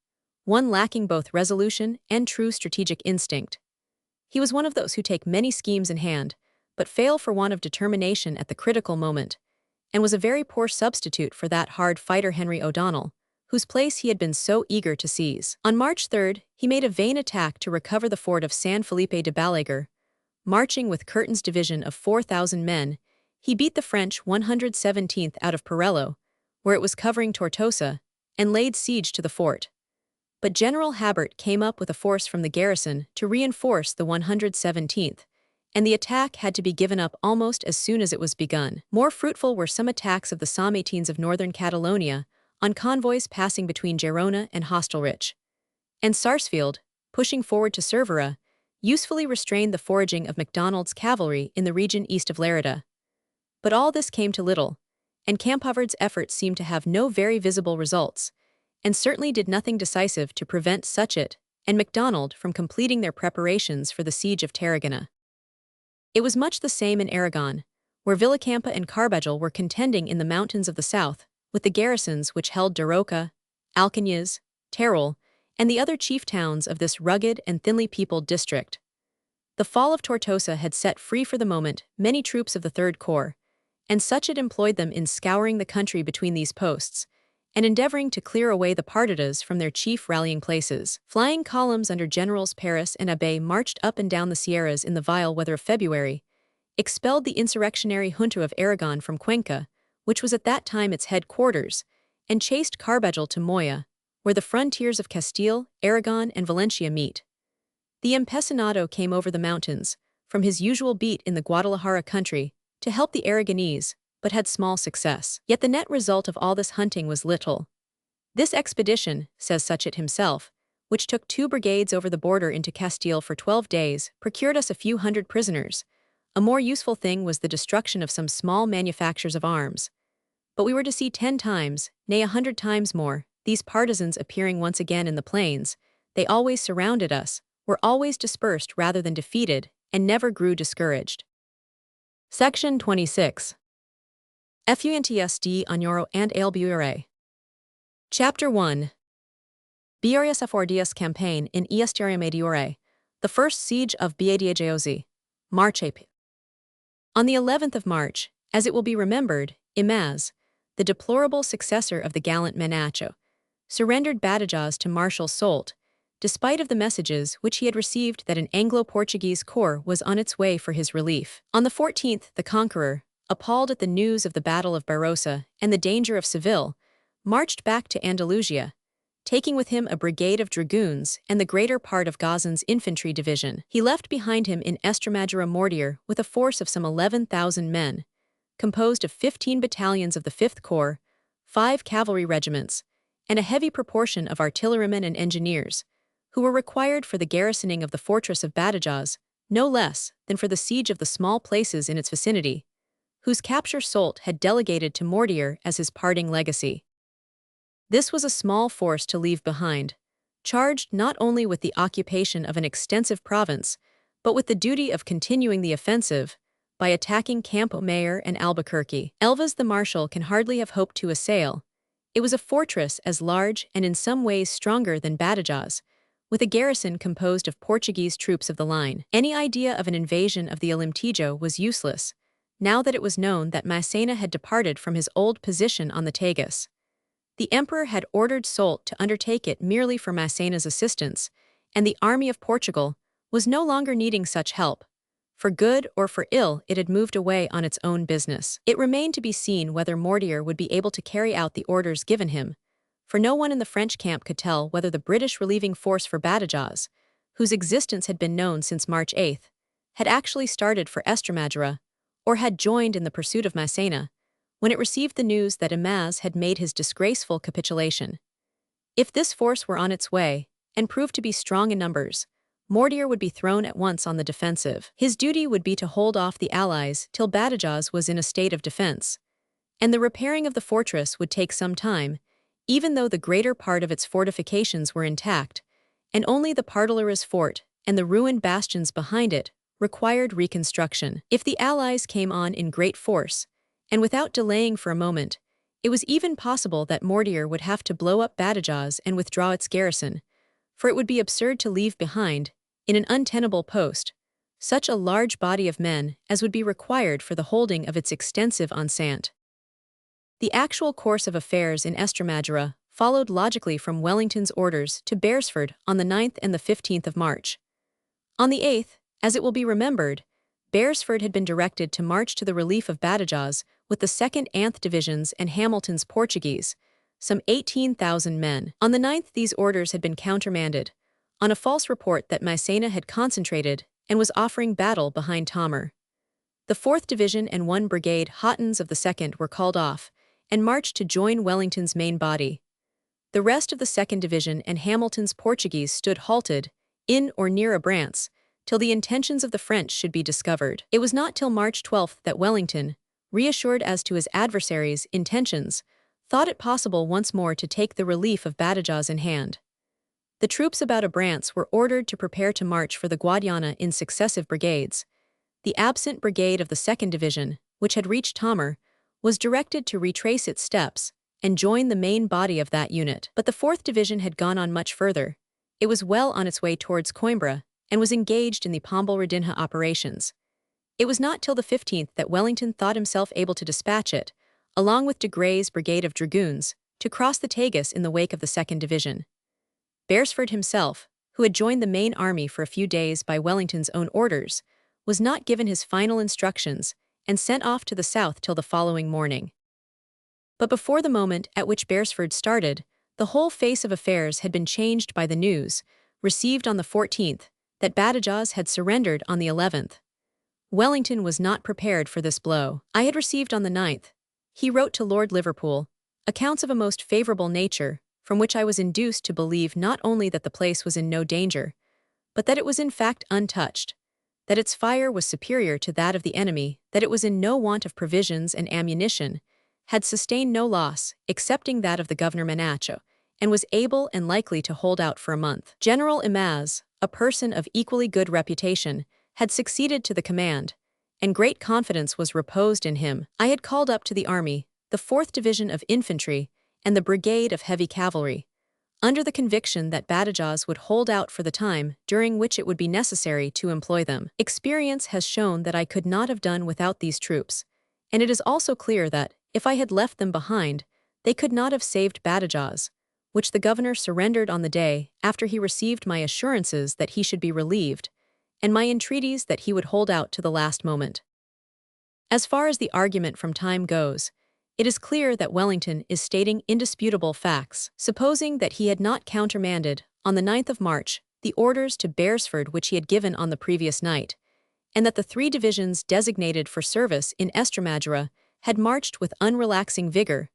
one lacking both resolution and true strategic instinct. He was one of those who take many schemes in hand, but fail for want of determination at the critical moment, and was a very poor substitute for that hard fighter Henry O'Donnell, whose place he had been so eager to seize. On March 3, he made a vain attack to recover the fort of San Felipe de Balaguer. Marching with Curtin's division of 4,000 men, he beat the French 117th out of Perello, where it was covering Tortosa, and laid siege to the fort. But General Habert came up with a force from the garrison to reinforce the 117th, and the attack had to be given up almost as soon as it was begun. More fruitful were some attacks of the Sarmatines of northern Catalonia on convoys passing between Gerona and Hostelrich. And Sarsfield, pushing forward to Cervera, usefully restrained the foraging of MacDonald's cavalry in the region east of Lerida. But all this came to little, and Campoverd's efforts seemed to have no very visible results, and certainly did nothing decisive to prevent Suchet and MacDonald from completing their preparations for the siege of Tarragona. It was much the same in Aragon, where Villacampa and Carbajal were contending in the mountains of the south with the garrisons which held Daroca, Alcañiz, Teruel, and the other chief towns of this rugged and thinly peopled district. The fall of Tortosa had set free for the moment many troops of the Third Corps, and Suchet employed them in scouring the country between these posts, and endeavoring to clear away the partidas from their chief rallying places. Flying columns under Generals Paris and Abbé marched up and down the Sierras in the vile weather of February, expelled the insurrectionary junta of Aragon from Cuenca, which was at that time its headquarters, and chased Carbajal to Moya, where the frontiers of Castile, Aragon, and Valencia meet. The empecinado came over the mountains, from his usual beat in the Guadalajara country, to help the Aragonese, but had small success. Yet the net result of all this hunting was little. This expedition, says Suchet himself, which took 2 brigades over the border into Castile for 12 days, procured us a few hundred prisoners. A more useful thing was the destruction of some small manufactures of arms. But we were to see 10 times, nay 100 times more, these partisans appearing once again in the plains. They always surrounded us, were always dispersed rather than defeated, and never grew discouraged. Section 26. Fuentes de Añoro and Albuere. Chapter 1. Biorias Afordias Campaign in Easteria Mediore, the first siege of Biediegeosi, March 8. On the 11th of March, as it will be remembered, Imaz, the deplorable successor of the gallant Menacho, surrendered Badajoz to Marshal Soult, despite of the messages which he had received that an Anglo-Portuguese corps was on its way for his relief. On the 14th, the conqueror, appalled at the news of the Battle of Barossa and the danger of Seville, marched back to Andalusia, taking with him a brigade of dragoons and the greater part of Gazan's infantry division. He left behind him in Estremadura Mortier with a force of some 11,000 men, composed of 15 battalions of the 5th Corps, 5 cavalry regiments, and a heavy proportion of artillerymen and engineers, who were required for the garrisoning of the fortress of Badajoz, no less than for the siege of the small places in its vicinity, whose capture Soult had delegated to Mortier as his parting legacy. This was a small force to leave behind, charged not only with the occupation of an extensive province, but with the duty of continuing the offensive by attacking Campo Mayor and Albuquerque. Elvas the Marshal can hardly have hoped to assail. It was a fortress as large and in some ways stronger than Badajoz, with a garrison composed of Portuguese troops of the line. Any idea of an invasion of the Alemtejo was useless, now that it was known that Massena had departed from his old position on the Tagus. The emperor had ordered Soult to undertake it merely for Massena's assistance, and the army of Portugal was no longer needing such help. For good or for ill, it had moved away on its own business. It remained to be seen whether Mortier would be able to carry out the orders given him, for no one in the French camp could tell whether the British relieving force for Badajoz, whose existence had been known since March 8, had actually started for Estremadura, or had joined in the pursuit of Massena, when it received the news that Imaz had made his disgraceful capitulation. If this force were on its way, and proved to be strong in numbers, Mortier would be thrown at once on the defensive. His duty would be to hold off the Allies till Badajoz was in a state of defense, and the repairing of the fortress would take some time, even though the greater part of its fortifications were intact, and only the Pardoleras fort and the ruined bastions behind it required reconstruction. If the Allies came on in great force, and without delaying for a moment, it was even possible that Mortier would have to blow up Badajoz and withdraw its garrison, for it would be absurd to leave behind, in an untenable post, such a large body of men as would be required for the holding of its extensive enceinte. The actual course of affairs in Estremadura followed logically from Wellington's orders to Beresford on the 9th and the 15th of March. On the 8th, as it will be remembered, Beresford had been directed to march to the relief of Badajoz with the 2nd Anth Divisions and Hamilton's Portuguese, some 18,000 men. On the 9th, these orders had been countermanded, on a false report that Massena had concentrated and was offering battle behind Tomer. The 4th Division and 1 Brigade Hottons of the 2nd were called off and marched to join Wellington's main body. The rest of the 2nd Division and Hamilton's Portuguese stood halted, in or near Abrantes, till the intentions of the French should be discovered. It was not till March 12 that Wellington, reassured as to his adversaries' intentions, thought it possible once more to take the relief of Badajoz in hand. The troops about Abrantes were ordered to prepare to march for the Guadiana in successive brigades. The absent brigade of the 2nd Division, which had reached Tomer, was directed to retrace its steps and join the main body of that unit. But the 4th Division had gone on much further. It was well on its way towards Coimbra and was engaged in the Pombal-Redinha operations. It was not till the 15th that Wellington thought himself able to dispatch it, along with de Grey's brigade of dragoons, to cross the Tagus in the wake of the 2nd Division. Beresford himself, who had joined the main army for a few days by Wellington's own orders, was not given his final instructions and sent off to the south till the following morning. But before the moment at which Beresford started, the whole face of affairs had been changed by the news, received on the 14th, that Badajoz had surrendered on the 11th. Wellington was not prepared for this blow. "I had received on the 9th," he wrote to Lord Liverpool, "accounts of a most favourable nature, from which I was induced to believe not only that the place was in no danger, but that it was in fact untouched, that its fire was superior to that of the enemy, that it was in no want of provisions and ammunition, had sustained no loss, excepting that of the Governor Manacho, and was able and likely to hold out for a month. General Imaz, a person of equally good reputation, had succeeded to the command, and great confidence was reposed in him. I had called up to the army the 4th Division of Infantry and the Brigade of Heavy Cavalry, under the conviction that Badajoz would hold out for the time during which it would be necessary to employ them. Experience has shown that I could not have done without these troops, and it is also clear that, if I had left them behind, they could not have saved Badajoz, which the governor surrendered on the day after he received my assurances that he should be relieved, and my entreaties that he would hold out to the last moment. As far as the argument from time goes, it is clear that Wellington is stating indisputable facts. Supposing that he had not countermanded, on the 9th of March, the orders to Beresford which he had given on the previous night, and that the 3 divisions designated for service in Estremadura had marched with unrelaxing vigor,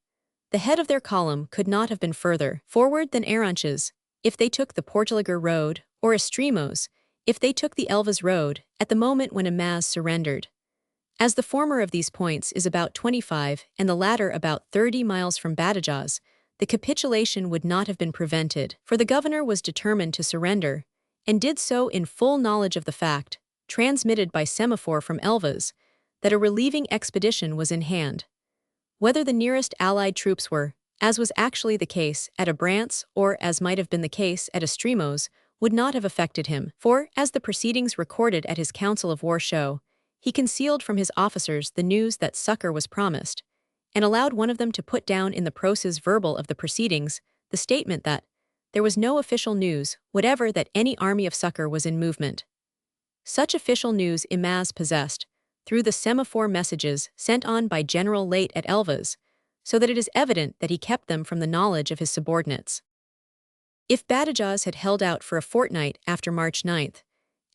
the head of their column could not have been further forward than Aranches, if they took the Portalagar road, or Estremos, if they took the Elvas road, at the moment when Imaz surrendered. As the former of these points is about 25 and the latter about 30 miles from Badajoz, the capitulation would not have been prevented, for the governor was determined to surrender, and did so in full knowledge of the fact, transmitted by semaphore from Elvas, that a relieving expedition was in hand. Whether the nearest Allied troops were, as was actually the case, at Abrantes or as might have been the case at Estremos, would not have affected him, for, as the proceedings recorded at his council of war show, he concealed from his officers the news that succor was promised, and allowed one of them to put down in the procès verbal of the proceedings the statement that there was no official news whatever that any army of succor was in movement. Such official news Imaz possessed, through the semaphore messages sent on by General Late at Elvas, so that it is evident that he kept them from the knowledge of his subordinates. If Badajoz had held out for a fortnight after March 9th,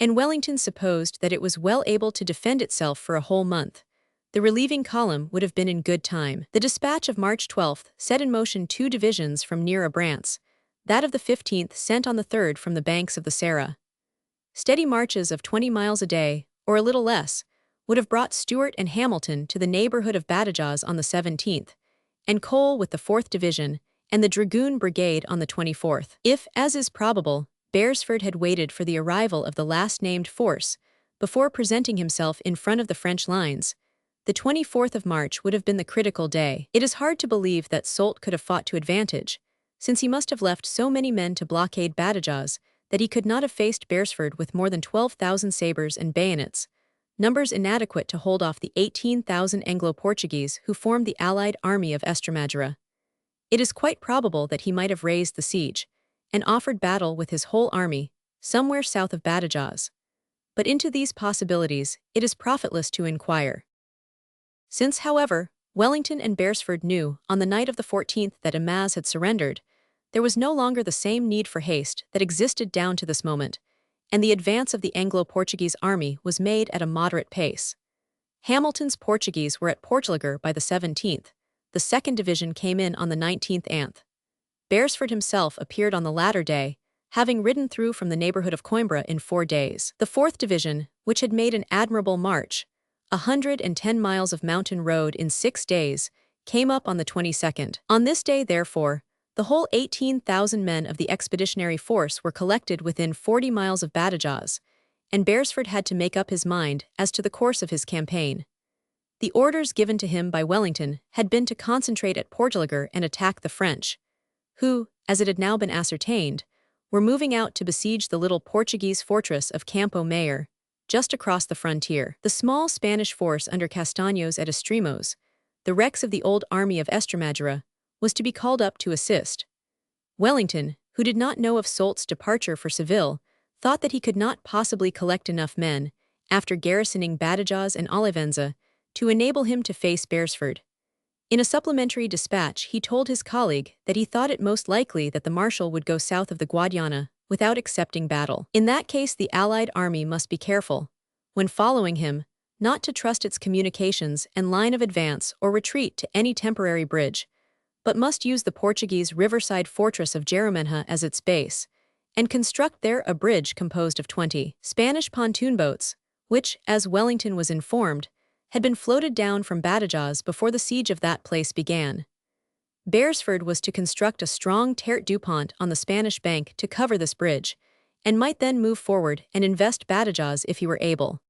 and Wellington supposed that it was well able to defend itself for a whole month, the relieving column would have been in good time. The dispatch of March 12th set in motion 2 divisions from near Abrantes, that of the 15th sent on the 3rd from the banks of the Serra. Steady marches of 20 miles a day, or a little less, would have brought Stuart and Hamilton to the neighborhood of Badajoz on the 17th, and Cole with the 4th Division and the Dragoon Brigade on the 24th. If, as is probable, Beresford had waited for the arrival of the last-named force, before presenting himself in front of the French lines. The 24th of March would have been the critical day. It is hard to believe that Soult could have fought to advantage, since he must have left so many men to blockade Badajoz that he could not have faced Beresford with more than 12,000 sabres and bayonets, numbers inadequate to hold off the 18,000 Anglo-Portuguese who formed the allied army of Estremadura. It is quite probable that he might have raised the siege and offered battle with his whole army, somewhere south of Badajoz. But into these possibilities it is profitless to inquire. Since, however, Wellington and Beresford knew on the night of the 14th that Amaz had surrendered, there was no longer the same need for haste that existed down to this moment, and the advance of the Anglo-Portuguese army was made at a moderate pace. Hamilton's Portuguese were at Portlagar by the 17th. The 2nd Division came in on the 19th anth. Beresford himself appeared on the latter day, having ridden through from the neighborhood of Coimbra in 4 days. The 4th Division, which had made an admirable march, 110 miles of mountain road in 6 days, came up on the 22nd. On this day, therefore, the whole 18,000 men of the expeditionary force were collected within 40 miles of Badajoz, and Beresford had to make up his mind as to the course of his campaign. The orders given to him by Wellington had been to concentrate at Portlagar and attack the French, who, as it had now been ascertained, were moving out to besiege the little Portuguese fortress of Campo Mayor, just across the frontier. The small Spanish force under Castaños at Extremos, the wrecks of the old army of Estremadura, was to be called up to assist. Wellington, who did not know of Soult's departure for Seville, thought that he could not possibly collect enough men, after garrisoning Badajoz and Olivenza, to enable him to face Beresford. In a supplementary dispatch, he told his colleague that he thought it most likely that the Marshal would go south of the Guadiana without accepting battle. In that case, the Allied army must be careful, when following him, not to trust its communications and line of advance or retreat to any temporary bridge, but must use the Portuguese riverside fortress of Jerumenha as its base, and construct there a bridge composed of 20 Spanish pontoon boats, which, as Wellington was informed, had been floated down from Badajoz before the siege of that place began. Beresford was to construct a strong terte du pont on the Spanish bank to cover this bridge, and might then move forward and invest Badajoz if he were able.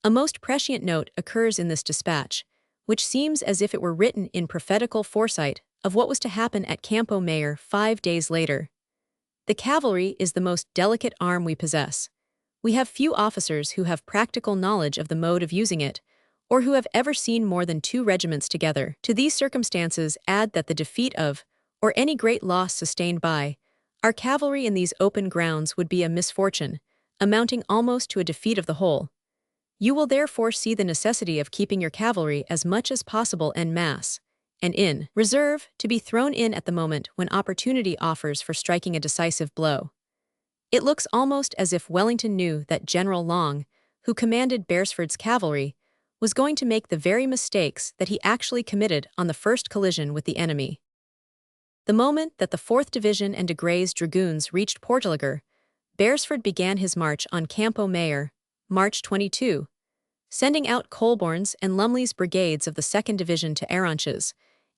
A most prescient note occurs in this dispatch, which seems as if it were written in prophetical foresight of what was to happen at Campo Mayor 5 days later. The cavalry is the most delicate arm we possess. We have few officers who have practical knowledge of the mode of using it, or who have ever seen more than 2 regiments together. To these circumstances add that the defeat of, or any great loss sustained by, our cavalry in these open grounds would be a misfortune, amounting almost to a defeat of the whole. You will therefore see the necessity of keeping your cavalry as much as possible en masse, and in reserve, to be thrown in at the moment when opportunity offers for striking a decisive blow. It looks almost as if Wellington knew that General Long, who commanded Beresford's cavalry, was going to make the very mistakes that he actually committed on the first collision with the enemy. The moment that the 4th Division and de Grey's dragoons reached Portlagar, Beresford began his march on Campo Mayor, March 22, sending out Colborne's and Lumley's brigades of the 2nd Division to Aranches,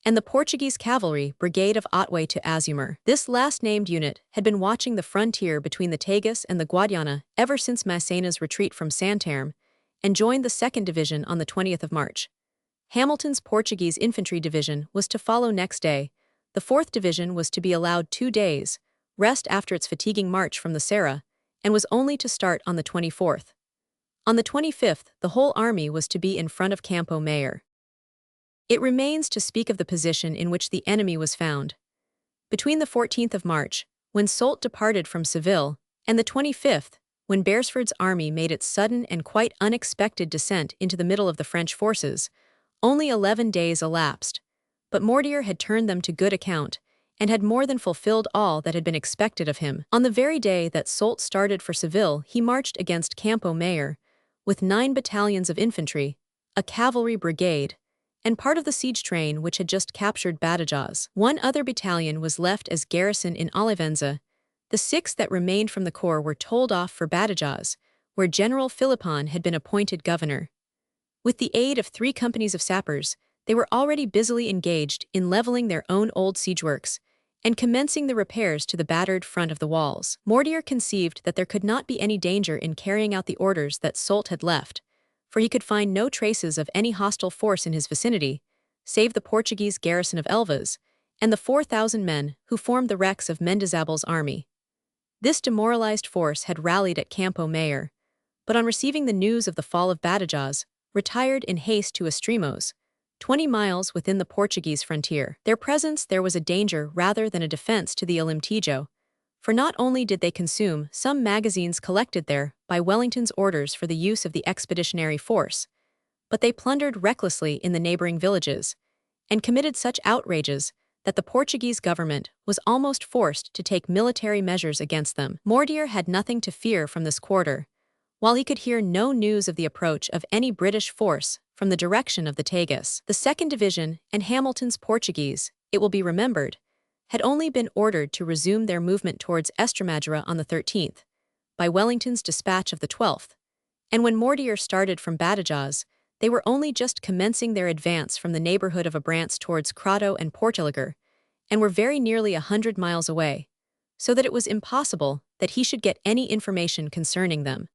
and the Portuguese cavalry brigade of Otway to Azumar. This last-named unit had been watching the frontier between the Tagus and the Guadiana ever since Massena's retreat from Santarém, and joined the 2nd Division on the 20th of March. Hamilton's Portuguese Infantry Division was to follow next day. The 4th Division was to be allowed 2 days, rest after its fatiguing march from the Serra, and was only to start on the 24th. On the 25th, the whole army was to be in front of Campo Mayor. It remains to speak of the position in which the enemy was found. Between the 14th of March, when Soult departed from Seville, and the 25th, when Beresford's army made its sudden and quite unexpected descent into the middle of the French forces, only 11 days elapsed, but Mortier had turned them to good account, and had more than fulfilled all that had been expected of him. On the very day that Soult started for Seville, he marched against Campo Mayor, with 9 battalions of infantry, a cavalry brigade, and part of the siege train which had just captured Badajoz. 1 other battalion was left as garrison in Olivenza. The 6 that remained from the corps were told off for Badajoz, where General Philippon had been appointed governor. With the aid of 3 companies of sappers, they were already busily engaged in leveling their own old siege works, and commencing the repairs to the battered front of the walls. Mortier conceived that there could not be any danger in carrying out the orders that Soult had left, for he could find no traces of any hostile force in his vicinity, save the Portuguese garrison of Elvas, and the 4,000 men who formed the wrecks of Mendizabel's army. This demoralized force had rallied at Campo Mayor, but on receiving the news of the fall of Badajoz, retired in haste to Extremos, 20 miles within the Portuguese frontier. Their presence there was a danger rather than a defense to the Alemtejo, for not only did they consume some magazines collected there by Wellington's orders for the use of the expeditionary force, but they plundered recklessly in the neighboring villages, and committed such outrages that the Portuguese government was almost forced to take military measures against them. Mortier had nothing to fear from this quarter, while he could hear no news of the approach of any British force from the direction of the Tagus. The 2nd Division and Hamilton's Portuguese, it will be remembered, had only been ordered to resume their movement towards Estremadura on the 13th, by Wellington's dispatch of the 12th, and when Mortier started from Badajoz, they were only just commencing their advance from the neighborhood of Abrantes towards Crato and Portelager, and were very nearly 100 miles away, so that it was impossible that he should get any information concerning them.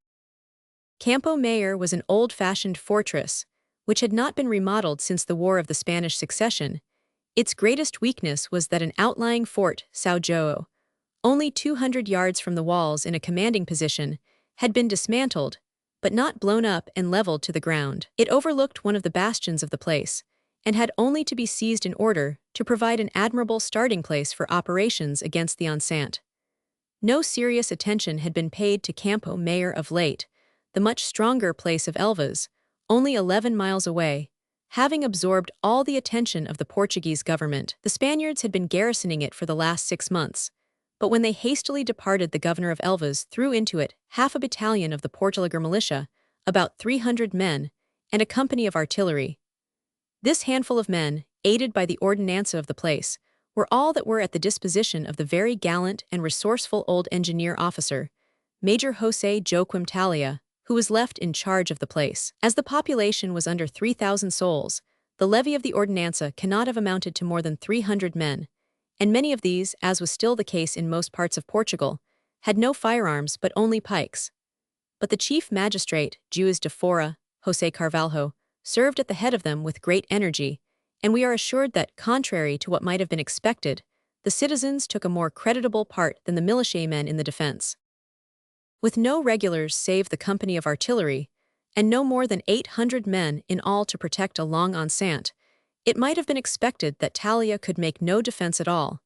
Campo Mayor was an old-fashioned fortress, which had not been remodeled since the War of the Spanish Succession. Its greatest weakness was that an outlying fort, São João, only 200 yards from the walls in a commanding position, had been dismantled, but not blown up and leveled to the ground. It overlooked one of the bastions of the place, and had only to be seized in order to provide an admirable starting place for operations against the enceinte. No serious attention had been paid to Campo Mayor of late, the much stronger place of Elvas, only 11 miles away, having absorbed all the attention of the Portuguese government. The Spaniards had been garrisoning it for the last 6 months, but when they hastily departed, the governor of Elvas threw into it half a battalion of the Portelager militia, about 300 men, and a company of artillery. This handful of men, aided by the ordinanza of the place, were all that were at the disposition of the very gallant and resourceful old engineer officer, Major José Joaquim Talia, who was left in charge of the place. As the population was under 3,000 souls, the levy of the ordinanza cannot have amounted to more than 300 men, and many of these, as was still the case in most parts of Portugal, had no firearms but only pikes. But the chief magistrate, Juiz de Fora, José Carvalho, served at the head of them with great energy, and we are assured that, contrary to what might have been expected, the citizens took a more creditable part than the militiamen in the defense. With no regulars save the company of artillery, and no more than 800 men in all to protect a long enceinte, it might have been expected that Talia could make no defense at all.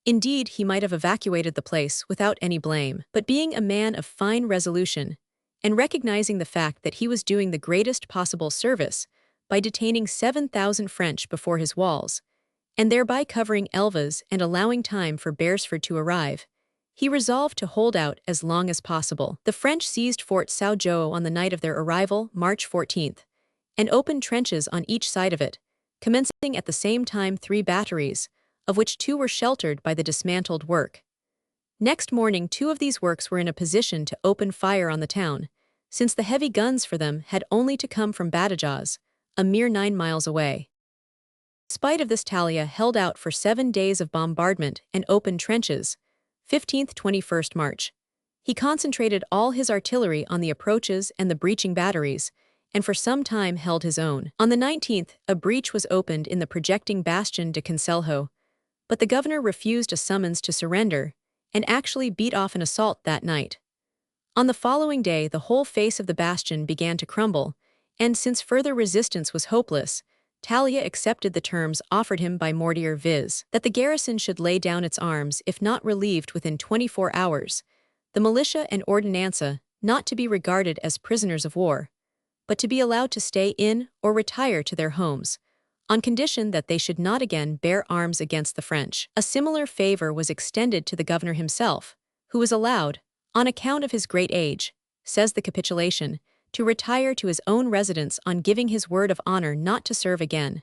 Indeed, he might have evacuated the place without any blame. But being a man of fine resolution, and recognizing the fact that he was doing the greatest possible service by detaining 7,000 French before his walls, and thereby covering Elvas and allowing time for Beresford to arrive, he resolved to hold out as long as possible. The French seized Fort São João on the night of their arrival, March 14th, and opened trenches on each side of it, commencing at the same time 3 batteries, of which 2 were sheltered by the dismantled work. Next morning 2 of these works were in a position to open fire on the town, since the heavy guns for them had only to come from Badajoz, a mere 9 miles away. In spite of this, Talia held out for 7 days of bombardment and open trenches, 15th–21st March. He concentrated all his artillery on the approaches and the breaching batteries, and for some time held his own. On the 19th, a breach was opened in the projecting Bastion de Conselho, but the governor refused a summons to surrender, and actually beat off an assault that night. On the following day, the whole face of the bastion began to crumble, and since further resistance was hopeless, Talia accepted the terms offered him by Mortier, viz., that the garrison should lay down its arms if not relieved within 24 hours, the militia and ordinanza not to be regarded as prisoners of war, but to be allowed to stay in or retire to their homes, on condition that they should not again bear arms against the French. A similar favor was extended to the governor himself, who was allowed, on account of his great age, says the capitulation, to retire to his own residence on giving his word of honor not to serve again.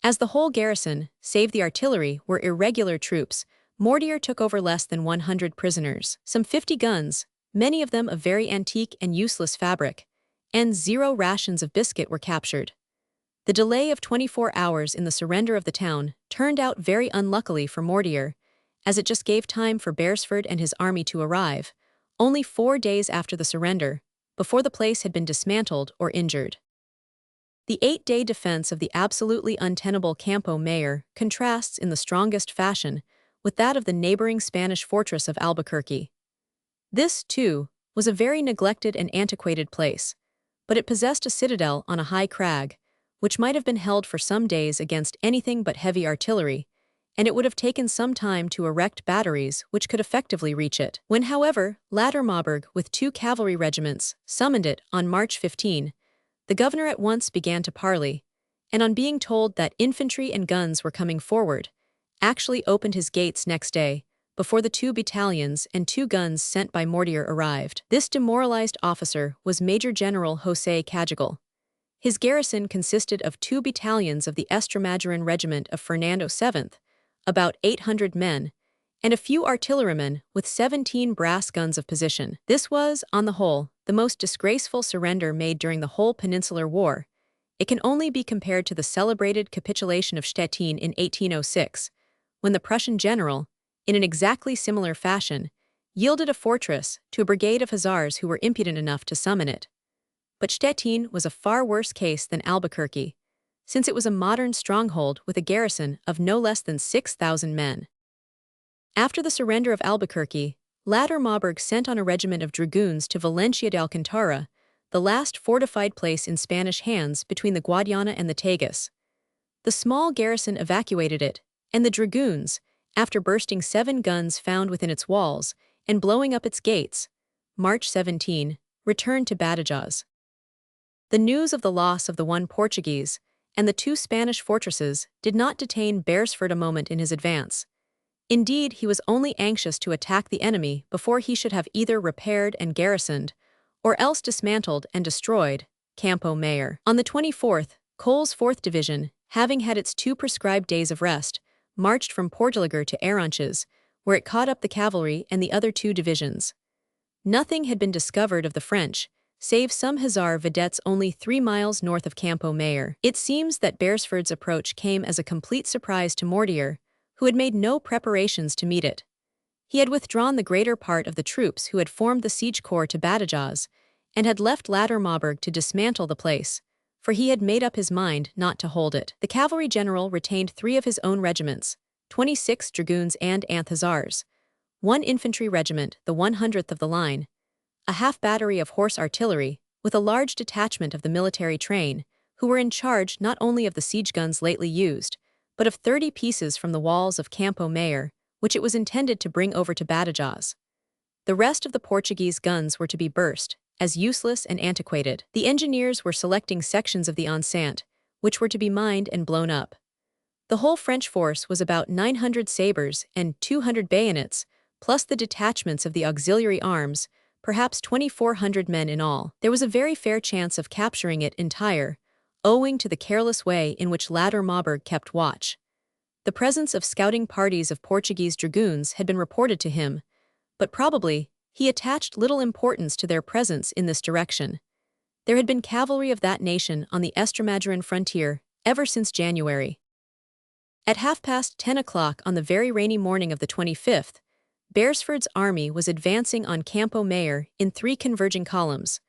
As the whole garrison, save the artillery, were irregular troops, Mortier took over less than 100 prisoners, some 50 guns, many of them of very antique and useless fabric, and 0 rations of biscuit were captured. The delay of 24 hours in the surrender of the town turned out very unluckily for Mortier, as it just gave time for Beresford and his army to arrive, only 4 days after the surrender, before the place had been dismantled or injured. The 8-day defense of the absolutely untenable Campo Mayor contrasts in the strongest fashion with that of the neighboring Spanish fortress of Albuquerque. This, too, was a very neglected and antiquated place, but it possessed a citadel on a high crag, which might have been held for some days against anything but heavy artillery, and it would have taken some time to erect batteries which could effectively reach it. When, however, Lattermaubourg, with 2 cavalry regiments, summoned it on March 15, the governor at once began to parley, and on being told that infantry and guns were coming forward, actually opened his gates next day, before the 2 battalions and 2 guns sent by Mortier arrived. This demoralized officer was Major General José Cajigal. His garrison consisted of 2 battalions of the Estremadurain Regiment of Fernando VII, about 800 men, and a few artillerymen with 17 brass guns of position. This was, on the whole, the most disgraceful surrender made during the whole Peninsular War. It can only be compared to the celebrated capitulation of Stettin in 1806, when the Prussian general, in an exactly similar fashion, yielded a fortress to a brigade of hussars who were impudent enough to summon it. But Stettin was a far worse case than Albuquerque, since it was a modern stronghold with a garrison of no less than 6,000 men. After the surrender of Albuquerque, Lattermaubourg sent on a regiment of dragoons to Valencia de Alcantara, the last fortified place in Spanish hands between the Guadiana and the Tagus. The small garrison evacuated it, and the dragoons, after bursting 7 guns found within its walls and blowing up its gates, March 17, returned to Badajoz. The news of the loss of the 1 Portuguese and the 2 Spanish fortresses did not detain Beresford a moment in his advance. Indeed, he was only anxious to attack the enemy before he should have either repaired and garrisoned, or else dismantled and destroyed, Campo Mayor. On the 24th, Cole's 4th Division, having had its 2 prescribed days of rest, marched from Portalegre to Aranches, where it caught up the cavalry and the other 2 divisions. Nothing had been discovered of the French, save some hussar vedettes only 3 miles north of Campo Mayor. It seems that Beresford's approach came as a complete surprise to Mortier, who had made no preparations to meet it. He had withdrawn the greater part of the troops who had formed the siege corps to Badajoz, and had left Lattermaubourg to dismantle the place, for he had made up his mind not to hold it. The cavalry general retained 3 of his own regiments, 26 dragoons and hussars, 1 infantry regiment, the 100th of the line, a half-battery of horse artillery, with a large detachment of the military train, who were in charge not only of the siege guns lately used, but of 30 pieces from the walls of Campo Mayor, which it was intended to bring over to Badajoz. The rest of the Portuguese guns were to be burst, as useless and antiquated. The engineers were selecting sections of the enceinte, which were to be mined and blown up. The whole French force was about 900 sabres and 200 bayonets, plus the detachments of the auxiliary arms, perhaps 2,400 men in all. There was a very fair chance of capturing it entire, owing to the careless way in which Lattermaubourg kept watch. The presence of scouting parties of Portuguese dragoons had been reported to him, but probably he attached little importance to their presence in this direction. There had been cavalry of that nation on the Estremadurain frontier ever since January. At 10:30 o'clock on the very rainy morning of the 25th, Beresford's army was advancing on Campo Mayor in 3 converging columns,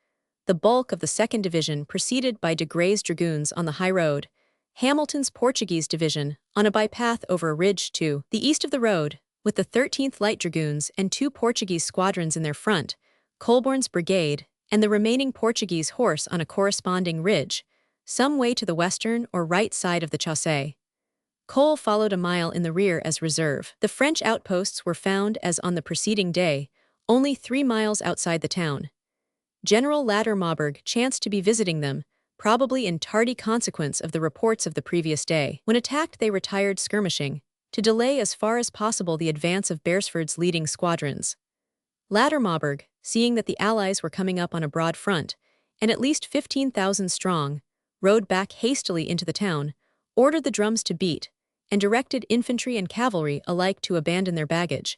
the bulk of the 2nd Division preceded by de Grey's dragoons on the high road, Hamilton's Portuguese Division on a bypath over a ridge to the east of the road, with the 13th Light Dragoons and 2 Portuguese squadrons in their front, Colborne's brigade, and the remaining Portuguese horse on a corresponding ridge, some way to the western or right side of the chaussee. Cole followed a mile in the rear as reserve. The French outposts were found as on the preceding day, only 3 miles outside the town. General Lattermaubourg chanced to be visiting them, probably in tardy consequence of the reports of the previous day. When attacked, they retired skirmishing, to delay as far as possible the advance of Beresford's leading squadrons. Lattermaubourg, seeing that the Allies were coming up on a broad front, and at least 15,000 strong, rode back hastily into the town, ordered the drums to beat, and directed infantry and cavalry alike to abandon their baggage,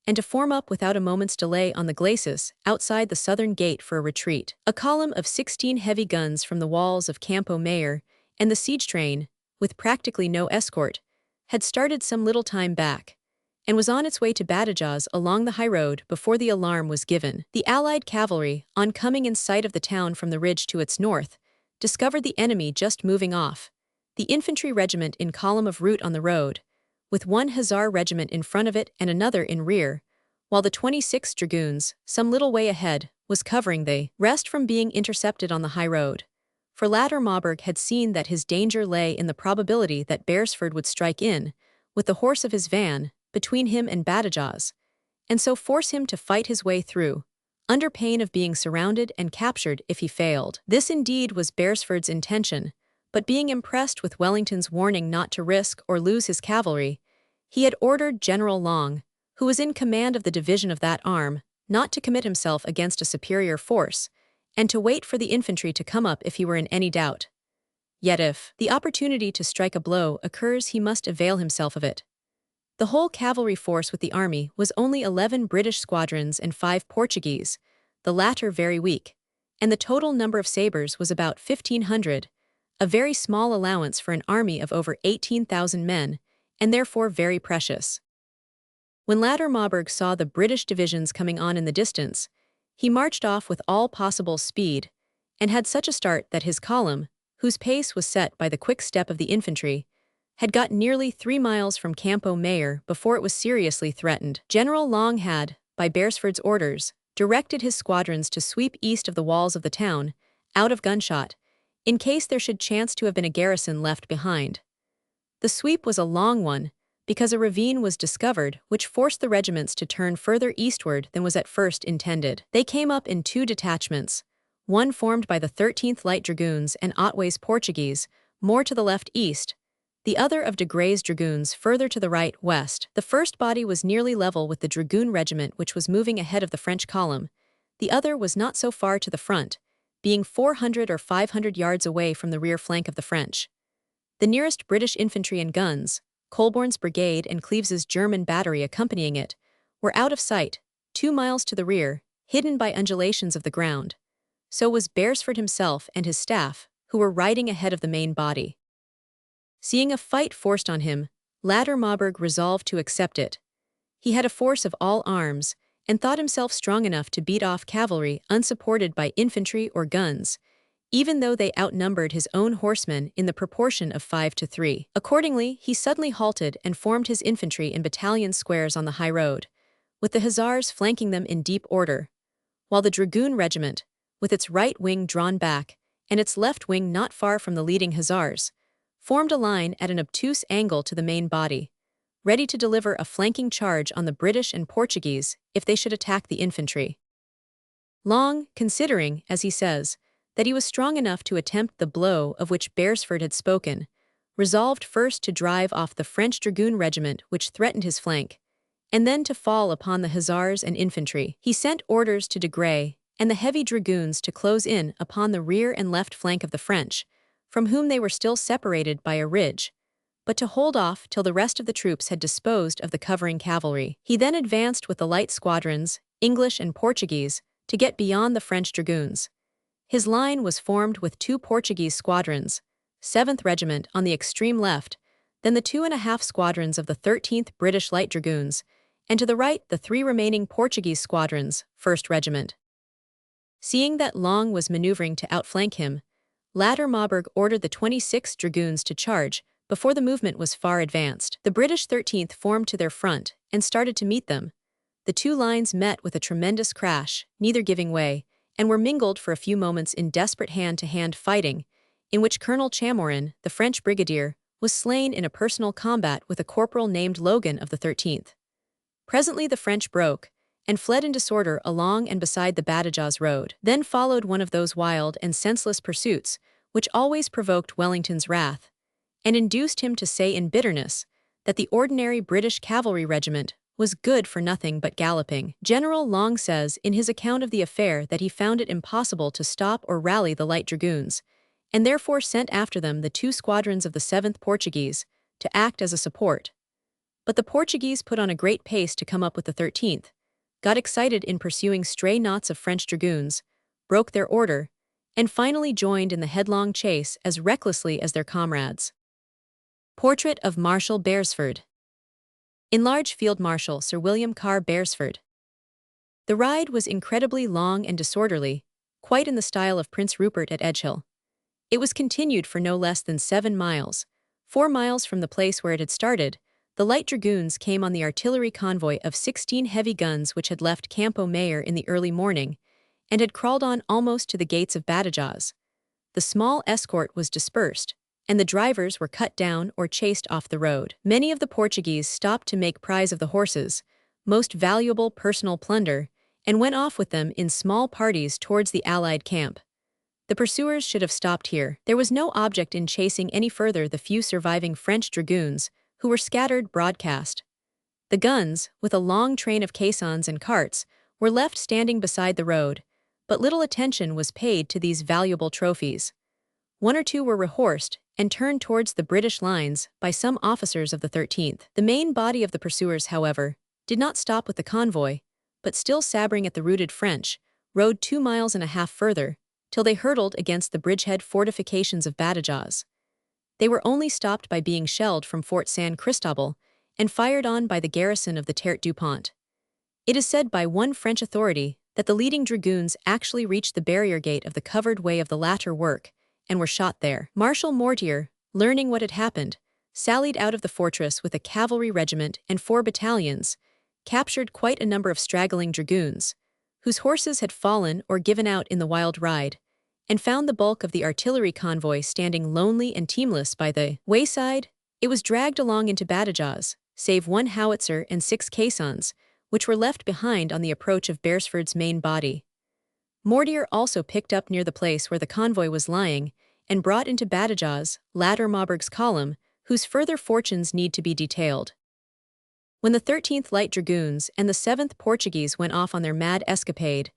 and to form up without a moment's delay on the glacis outside the southern gate for a retreat. A column of 16 heavy guns from the walls of Campo Mayor and the siege train, with practically no escort, had started some little time back, and was on its way to Badajoz along the high road before the alarm was given. The Allied cavalry, on coming in sight of the town from the ridge to its north, discovered the enemy just moving off. The infantry regiment in column of route on the road, with one Hussar regiment in front of it and another in rear, while the 26th Dragoons, some little way ahead, was covering the rest from being intercepted on the high road. For latter Maubourg had seen that his danger lay in the probability that Beresford would strike in, with the horse of his van, between him and Badajoz, and so force him to fight his way through, under pain of being surrounded and captured if he failed. This indeed was Beresford's intention, but being impressed with Wellington's warning not to risk or lose his cavalry, he had ordered General Long, who was in command of the division of that arm, not to commit himself against a superior force, and to wait for the infantry to come up if he were in any doubt. Yet if the opportunity to strike a blow occurs, he must avail himself of it. The whole cavalry force with the army was only 11 British squadrons and 5 Portuguese, the latter very weak, and the total number of sabres was about 1,500, a very small allowance for an army of over 18,000 men, and therefore very precious. When latter Maubourg saw the British divisions coming on in the distance, he marched off with all possible speed, and had such a start that his column, whose pace was set by the quick step of the infantry, had got nearly 3 miles from Campo Mayor before it was seriously threatened. General Long had, by Beresford's orders, directed his squadrons to sweep east of the walls of the town, out of gunshot, in case there should chance to have been a garrison left behind. The sweep was a long one, because a ravine was discovered which forced the regiments to turn further eastward than was at first intended. They came up in 2 detachments, one formed by the 13th Light Dragoons and Otway's Portuguese, more to the left east, the other of de Grey's Dragoons further to the right west. The first body was nearly level with the Dragoon regiment which was moving ahead of the French column. The other was not so far to the front, being 400 or 500 yards away from the rear flank of the French. The nearest British infantry and guns, Colborne's brigade and Cleves's German battery accompanying it, were out of sight, 2 miles to the rear, hidden by undulations of the ground. So was Beresford himself and his staff, who were riding ahead of the main body. Seeing a fight forced on him, latter Maubourg resolved to accept it. He had a force of all arms, and thought himself strong enough to beat off cavalry unsupported by infantry or guns, even though they outnumbered his own horsemen in the proportion of 5 to 3. Accordingly, he suddenly halted and formed his infantry in battalion squares on the high road, with the Hussars flanking them in deep order, while the Dragoon regiment, with its right wing drawn back, and its left wing not far from the leading Hussars, formed a line at an obtuse angle to the main body, ready to deliver a flanking charge on the British and Portuguese if they should attack the infantry. Long, considering, as he says, that he was strong enough to attempt the blow of which Beresford had spoken, resolved first to drive off the French Dragoon regiment which threatened his flank, and then to fall upon the Hussars and infantry. He sent orders to de Grey and the heavy Dragoons to close in upon the rear and left flank of the French, from whom they were still separated by a ridge, but to hold off till the rest of the troops had disposed of the covering cavalry. He then advanced with the light squadrons, English and Portuguese, to get beyond the French Dragoons. His line was formed with 2 Portuguese squadrons, 7th Regiment on the extreme left, then the 2.5 squadrons of the 13th British Light Dragoons, and to the right the 3 remaining Portuguese squadrons, 1st Regiment. Seeing that Long was maneuvering to outflank him, latter Maubourg ordered the 26th Dragoons to charge before the movement was far advanced. The British 13th formed to their front and started to meet them. The 2 lines met with a tremendous crash, neither giving way, and were mingled for a few moments in desperate hand-to-hand fighting, in which Colonel Chamorin, the French brigadier, was slain in a personal combat with a corporal named Logan of the 13th. Presently the French broke, and fled in disorder along and beside the Badajoz road. Then followed one of those wild and senseless pursuits which always provoked Wellington's wrath, and induced him to say in bitterness that the ordinary British cavalry regiment was good for nothing but galloping. General Long says in his account of the affair that he found it impossible to stop or rally the light dragoons, and therefore sent after them the 2 squadrons of the 7th Portuguese to act as a support. But the Portuguese put on a great pace to come up with the 13th, got excited in pursuing stray knots of French dragoons, broke their order, and finally joined in the headlong chase as recklessly as their comrades. Portrait of Marshal Beresford. Enlarged Field Marshal Sir William Carr Beresford. The ride was incredibly long and disorderly, quite in the style of Prince Rupert at Edgehill. It was continued for no less than 7 miles. 4 miles from the place where it had started, the light dragoons came on the artillery convoy of 16 heavy guns which had left Campo Mayor in the early morning and had crawled on almost to the gates of Badajoz. The small escort was dispersed, and the drivers were cut down or chased off the road. Many of the Portuguese stopped to make prize of the horses, most valuable personal plunder, and went off with them in small parties towards the Allied camp. The pursuers should have stopped here. There was no object in chasing any further the few surviving French dragoons, who were scattered broadcast. The guns, with a long train of caissons and carts, were left standing beside the road, but little attention was paid to these valuable trophies. 1 or 2 were rehorsed and turned towards the British lines by some officers of the 13th. The main body of the pursuers, however, did not stop with the convoy, but still sabring at the routed French, rode 2.5 miles further, till they hurtled against the bridgehead fortifications of Badajoz. They were only stopped by being shelled from Fort San Cristobal and fired on by the garrison of the Terre du Pont. It is said by one French authority that the leading dragoons actually reached the barrier gate of the covered way of the latter work and were shot there. Marshal Mortier, learning what had happened, sallied out of the fortress with a cavalry regiment and 4 battalions, captured quite a number of straggling dragoons, whose horses had fallen or given out in the wild ride, and found the bulk of the artillery convoy standing lonely and teamless by the wayside. It was dragged along into Badajoz, save 1 howitzer and 6 caissons, which were left behind on the approach of Beresford's main body. Mortier also picked up near the place where the convoy was lying and brought into Badajoz Ladder Maubourg's column, whose further fortunes need to be detailed. When the 13th Light Dragoons and the 7th Portuguese went off on their mad escapade,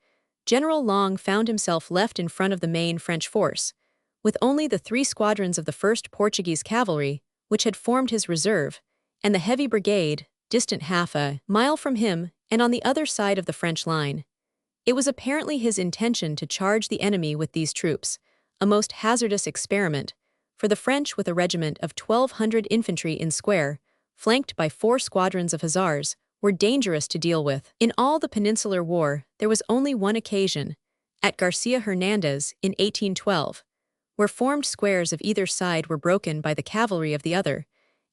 General Long found himself left in front of the main French force, with only the 3 squadrons of the 1st Portuguese Cavalry, which had formed his reserve, and the heavy brigade, distant half a mile from him and on the other side of the French line. It was apparently his intention to charge the enemy with these troops, a most hazardous experiment, for the French, with a regiment of 1,200 infantry in square, flanked by 4 squadrons of hussars, were dangerous to deal with. In all the Peninsular War, there was only one occasion, at Garcia Hernandez in 1812, where formed squares of either side were broken by the cavalry of the other,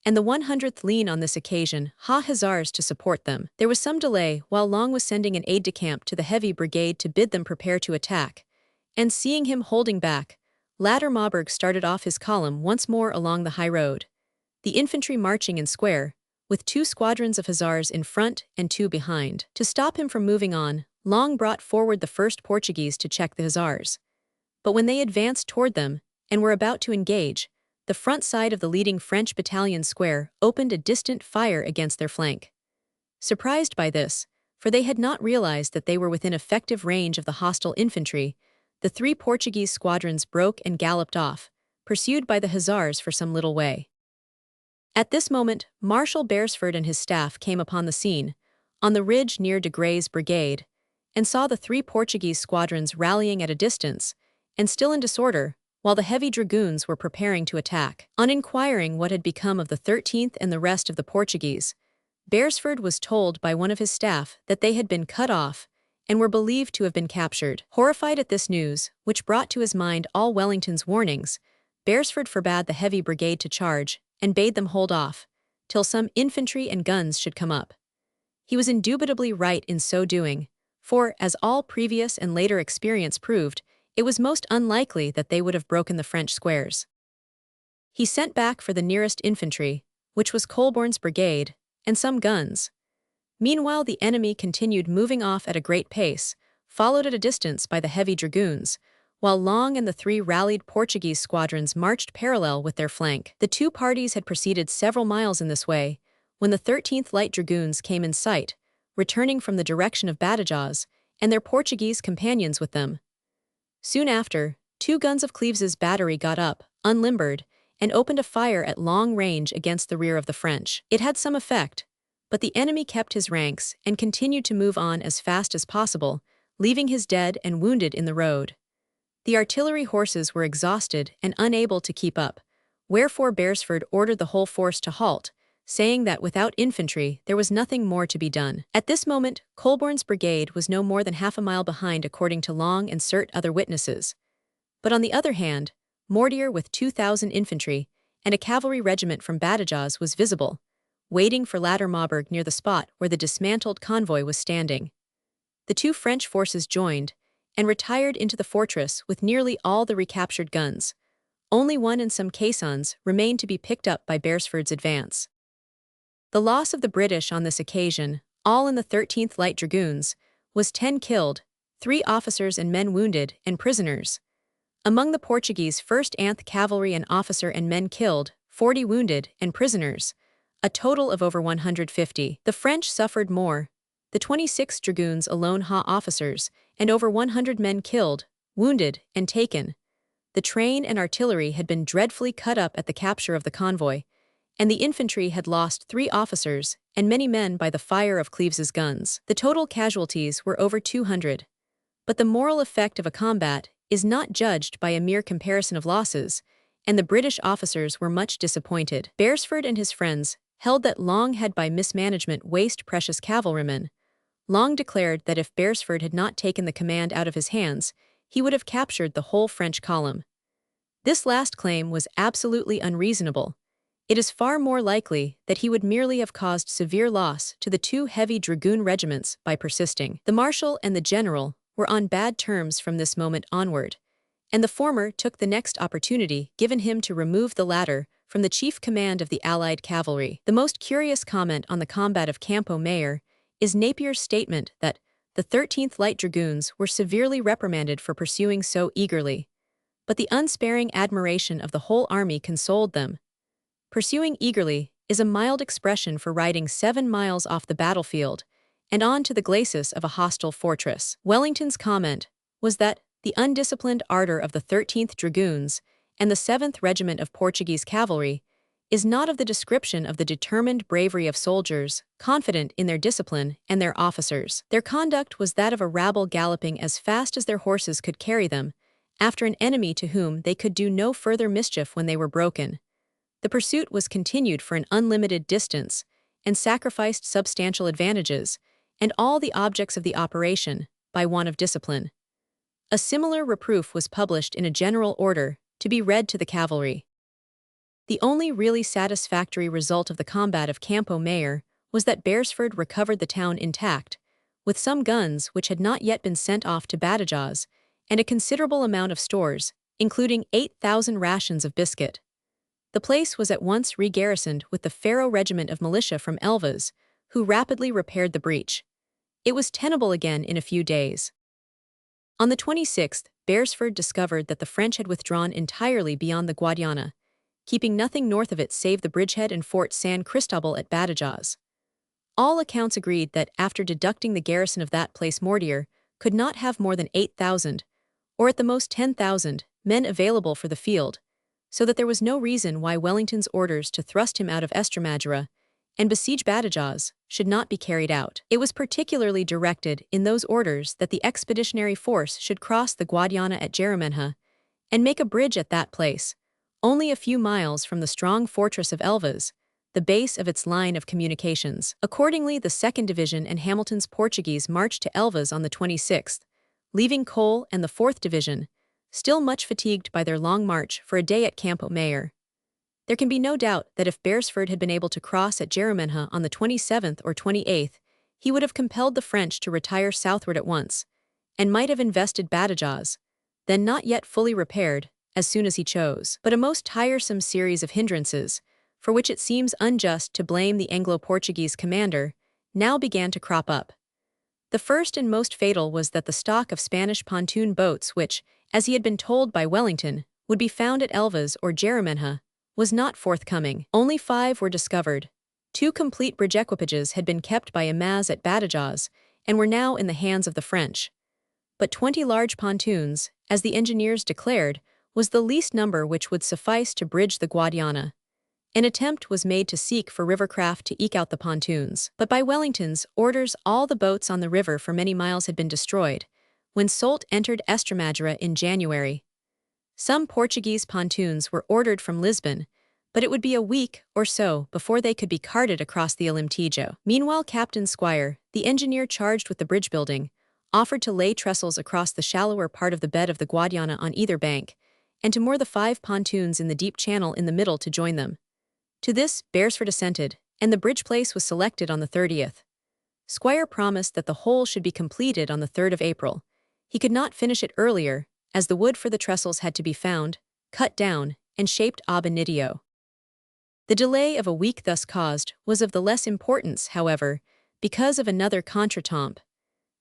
and the 100th leaned on this occasion hussars to support them. There was some delay while Long was sending an aide-de-camp to the heavy brigade to bid them prepare to attack, and seeing him holding back, Ladder Maubourg started off his column once more along the high road, the infantry marching in square, with 2 squadrons of hussars in front and 2 behind. To stop him from moving on, Long brought forward the 1st Portuguese to check the hussars. But when they advanced toward them and were about to engage, the front side of the leading French battalion square opened a distant fire against their flank. Surprised by this, for they had not realized that they were within effective range of the hostile infantry, the 3 Portuguese squadrons broke and galloped off, pursued by the hussars for some little way. At this moment, Marshal Beresford and his staff came upon the scene, on the ridge near de Grey's brigade, and saw the 3 Portuguese squadrons rallying at a distance, and still in disorder, while the heavy dragoons were preparing to attack. On inquiring what had become of the 13th and the rest of the Portuguese, Beresford was told by one of his staff that they had been cut off and were believed to have been captured. Horrified at this news, which brought to his mind all Wellington's warnings, Beresford forbade the heavy brigade to charge and bade them hold off, till some infantry and guns should come up. He was indubitably right in so doing, for, as all previous and later experience proved, it was most unlikely that they would have broken the French squares. He sent back for the nearest infantry, which was Colborne's brigade, and some guns. Meanwhile the enemy continued moving off at a great pace, followed at a distance by the heavy dragoons, while Long and the 3 rallied Portuguese squadrons marched parallel with their flank. The 2 parties had proceeded several miles in this way, when the 13th Light Dragoons came in sight, returning from the direction of Badajoz, and their Portuguese companions with them. Soon after, 2 guns of Cleves's battery got up, unlimbered, and opened a fire at long range against the rear of the French. It had some effect, but the enemy kept his ranks and continued to move on as fast as possible, leaving his dead and wounded in the road. The artillery horses were exhausted and unable to keep up, wherefore Beresford ordered the whole force to halt, saying that without infantry there was nothing more to be done. At this moment, Colborne's brigade was no more than half a mile behind according to Long and other witnesses. But on the other hand, Mortier with 2,000 infantry and a cavalry regiment from Badajoz was visible, waiting for Ladder Maubourg near the spot where the dismantled convoy was standing. The two French forces joined and retired into the fortress with nearly all the recaptured guns. Only one and some caissons remained to be picked up by Beresford's advance. The loss of the British on this occasion, all in the 13th Light Dragoons, was 10 killed, 3 officers and men wounded, and prisoners. Among the Portuguese 1st Anth Cavalry an officer and men killed, 40 wounded, and prisoners, a total of over 150. The French suffered more. The 26th Dragoons alone officers, and over 100 men killed, wounded, and taken. The train and artillery had been dreadfully cut up at the capture of the convoy, and the infantry had lost 3 officers and many men by the fire of Cleves's guns. The total casualties were over 200. But the moral effect of a combat is not judged by a mere comparison of losses, and the British officers were much disappointed. Beresford and his friends held that Long had by mismanagement wasted precious cavalrymen. Long declared that if Beresford had not taken the command out of his hands, he would have captured the whole French column. This last claim was absolutely unreasonable. It is far more likely that he would merely have caused severe loss to the 2 heavy dragoon regiments by persisting. The marshal and the general were on bad terms from this moment onward, and the former took the next opportunity given him to remove the latter from the chief command of the Allied cavalry. The most curious comment on the combat of Campo Mayor is Napier's statement that the 13th Light Dragoons were severely reprimanded for pursuing so eagerly, but the unsparing admiration of the whole army consoled them. Pursuing eagerly is a mild expression for riding 7 miles off the battlefield and on to the glacis of a hostile fortress. Wellington's comment was that the undisciplined ardor of the 13th Dragoons and the 7th Regiment of Portuguese Cavalry is not of the description of the determined bravery of soldiers, confident in their discipline and their officers. Their conduct was that of a rabble galloping as fast as their horses could carry them, after an enemy to whom they could do no further mischief when they were broken. The pursuit was continued for an unlimited distance, and sacrificed substantial advantages, and all the objects of the operation, by want of discipline. A similar reproof was published in a general order, to be read to the cavalry. The only really satisfactory result of the combat of Campo Mayor was that Beresford recovered the town intact, with some guns which had not yet been sent off to Badajoz, and a considerable amount of stores, including 8,000 rations of biscuit. The place was at once re-garrisoned with the Faro regiment of militia from Elvas, who rapidly repaired the breach. It was tenable again in a few days. On the 26th, Beresford discovered that the French had withdrawn entirely beyond the Guadiana, keeping nothing north of it save the bridgehead and Fort San Cristobal at Badajoz. All accounts agreed that after deducting the garrison of that place Mortier could not have more than 8,000, or at the most 10,000, men available for the field, so that there was no reason why Wellington's orders to thrust him out of Estremadura and besiege Badajoz should not be carried out. It was particularly directed in those orders that the expeditionary force should cross the Guadiana at Jeramenha and make a bridge at that place, only a few miles from the strong fortress of Elvas, the base of its line of communications. Accordingly, the 2nd Division and Hamilton's Portuguese marched to Elvas on the 26th, leaving Cole and the 4th Division, still much fatigued by their long march, for a day at Campo Mayor. There can be no doubt that if Beresford had been able to cross at Jeramenha on the 27th or 28th, he would have compelled the French to retire southward at once, and might have invested Badajoz, then not yet fully repaired, as soon as he chose. But a most tiresome series of hindrances, for which it seems unjust to blame the Anglo-Portuguese commander, now began to crop up. The first and most fatal was that the stock of Spanish pontoon boats which, as he had been told by Wellington, would be found at Elvas or Jeramenha, was not forthcoming. Only 5 were discovered. 2 complete bridge equipages had been kept by Imaz at Badajoz, and were now in the hands of the French. But 20 large pontoons, as the engineers declared, was the least number which would suffice to bridge the Guadiana. An attempt was made to seek for rivercraft to eke out the pontoons, but by Wellington's orders all the boats on the river for many miles had been destroyed, when Soult entered Estremadura in January. Some Portuguese pontoons were ordered from Lisbon, but it would be a week or so before they could be carted across the Alemtejo. Meanwhile, Captain Squire, the engineer charged with the bridge building, offered to lay trestles across the shallower part of the bed of the Guadiana on either bank, and to moor the 5 pontoons in the deep channel in the middle to join them. To this, Beresford assented, and the bridge place was selected on the 30th. Squire promised that the whole should be completed on the 3rd of April. He could not finish it earlier, as the wood for the trestles had to be found, cut down, and shaped ab initio. The delay of a week thus caused was of the less importance, however, because of another contretemps.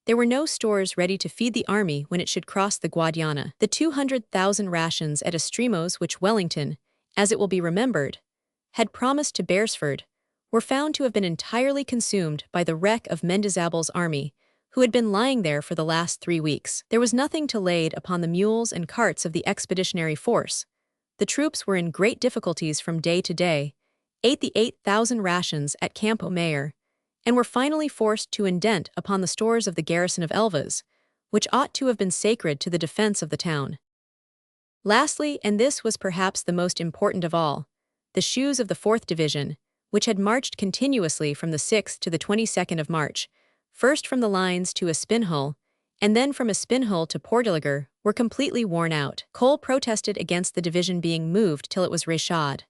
There were no stores ready to feed the army when it should cross the Guadiana. The 200,000 rations at Estremos which Wellington, as it will be remembered, had promised to Beresford, were found to have been entirely consumed by the wreck of Mendizabel's army, who had been lying there for the last 3 weeks. There was nothing to laid upon the mules and carts of the expeditionary force. The troops were in great difficulties from day to day, ate the 8,000 rations at Campo Mayor, and were finally forced to indent upon the stores of the garrison of Elvas, which ought to have been sacred to the defense of the town. Lastly, and this was perhaps the most important of all, the shoes of the 4th Division, which had marched continuously from the 6th to the 22nd of March, first from the lines to Espinhel, and then from Espinhel to Portelager, were completely worn out. Cole protested against the division being moved till it was rechauffed.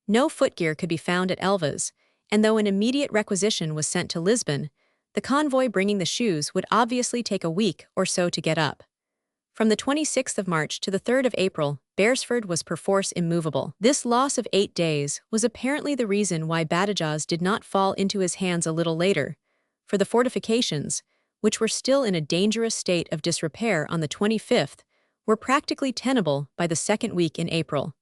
No footgear could be found at Elvas, and though an immediate requisition was sent to Lisbon, the convoy bringing the shoes would obviously take a week or so to get up. From the 26th of March to the 3rd of April, Beresford was perforce immovable. This loss of 8 days was apparently the reason why Badajoz did not fall into his hands a little later, for the fortifications, which were still in a dangerous state of disrepair on the 25th, were practically tenable by the 2nd week in April.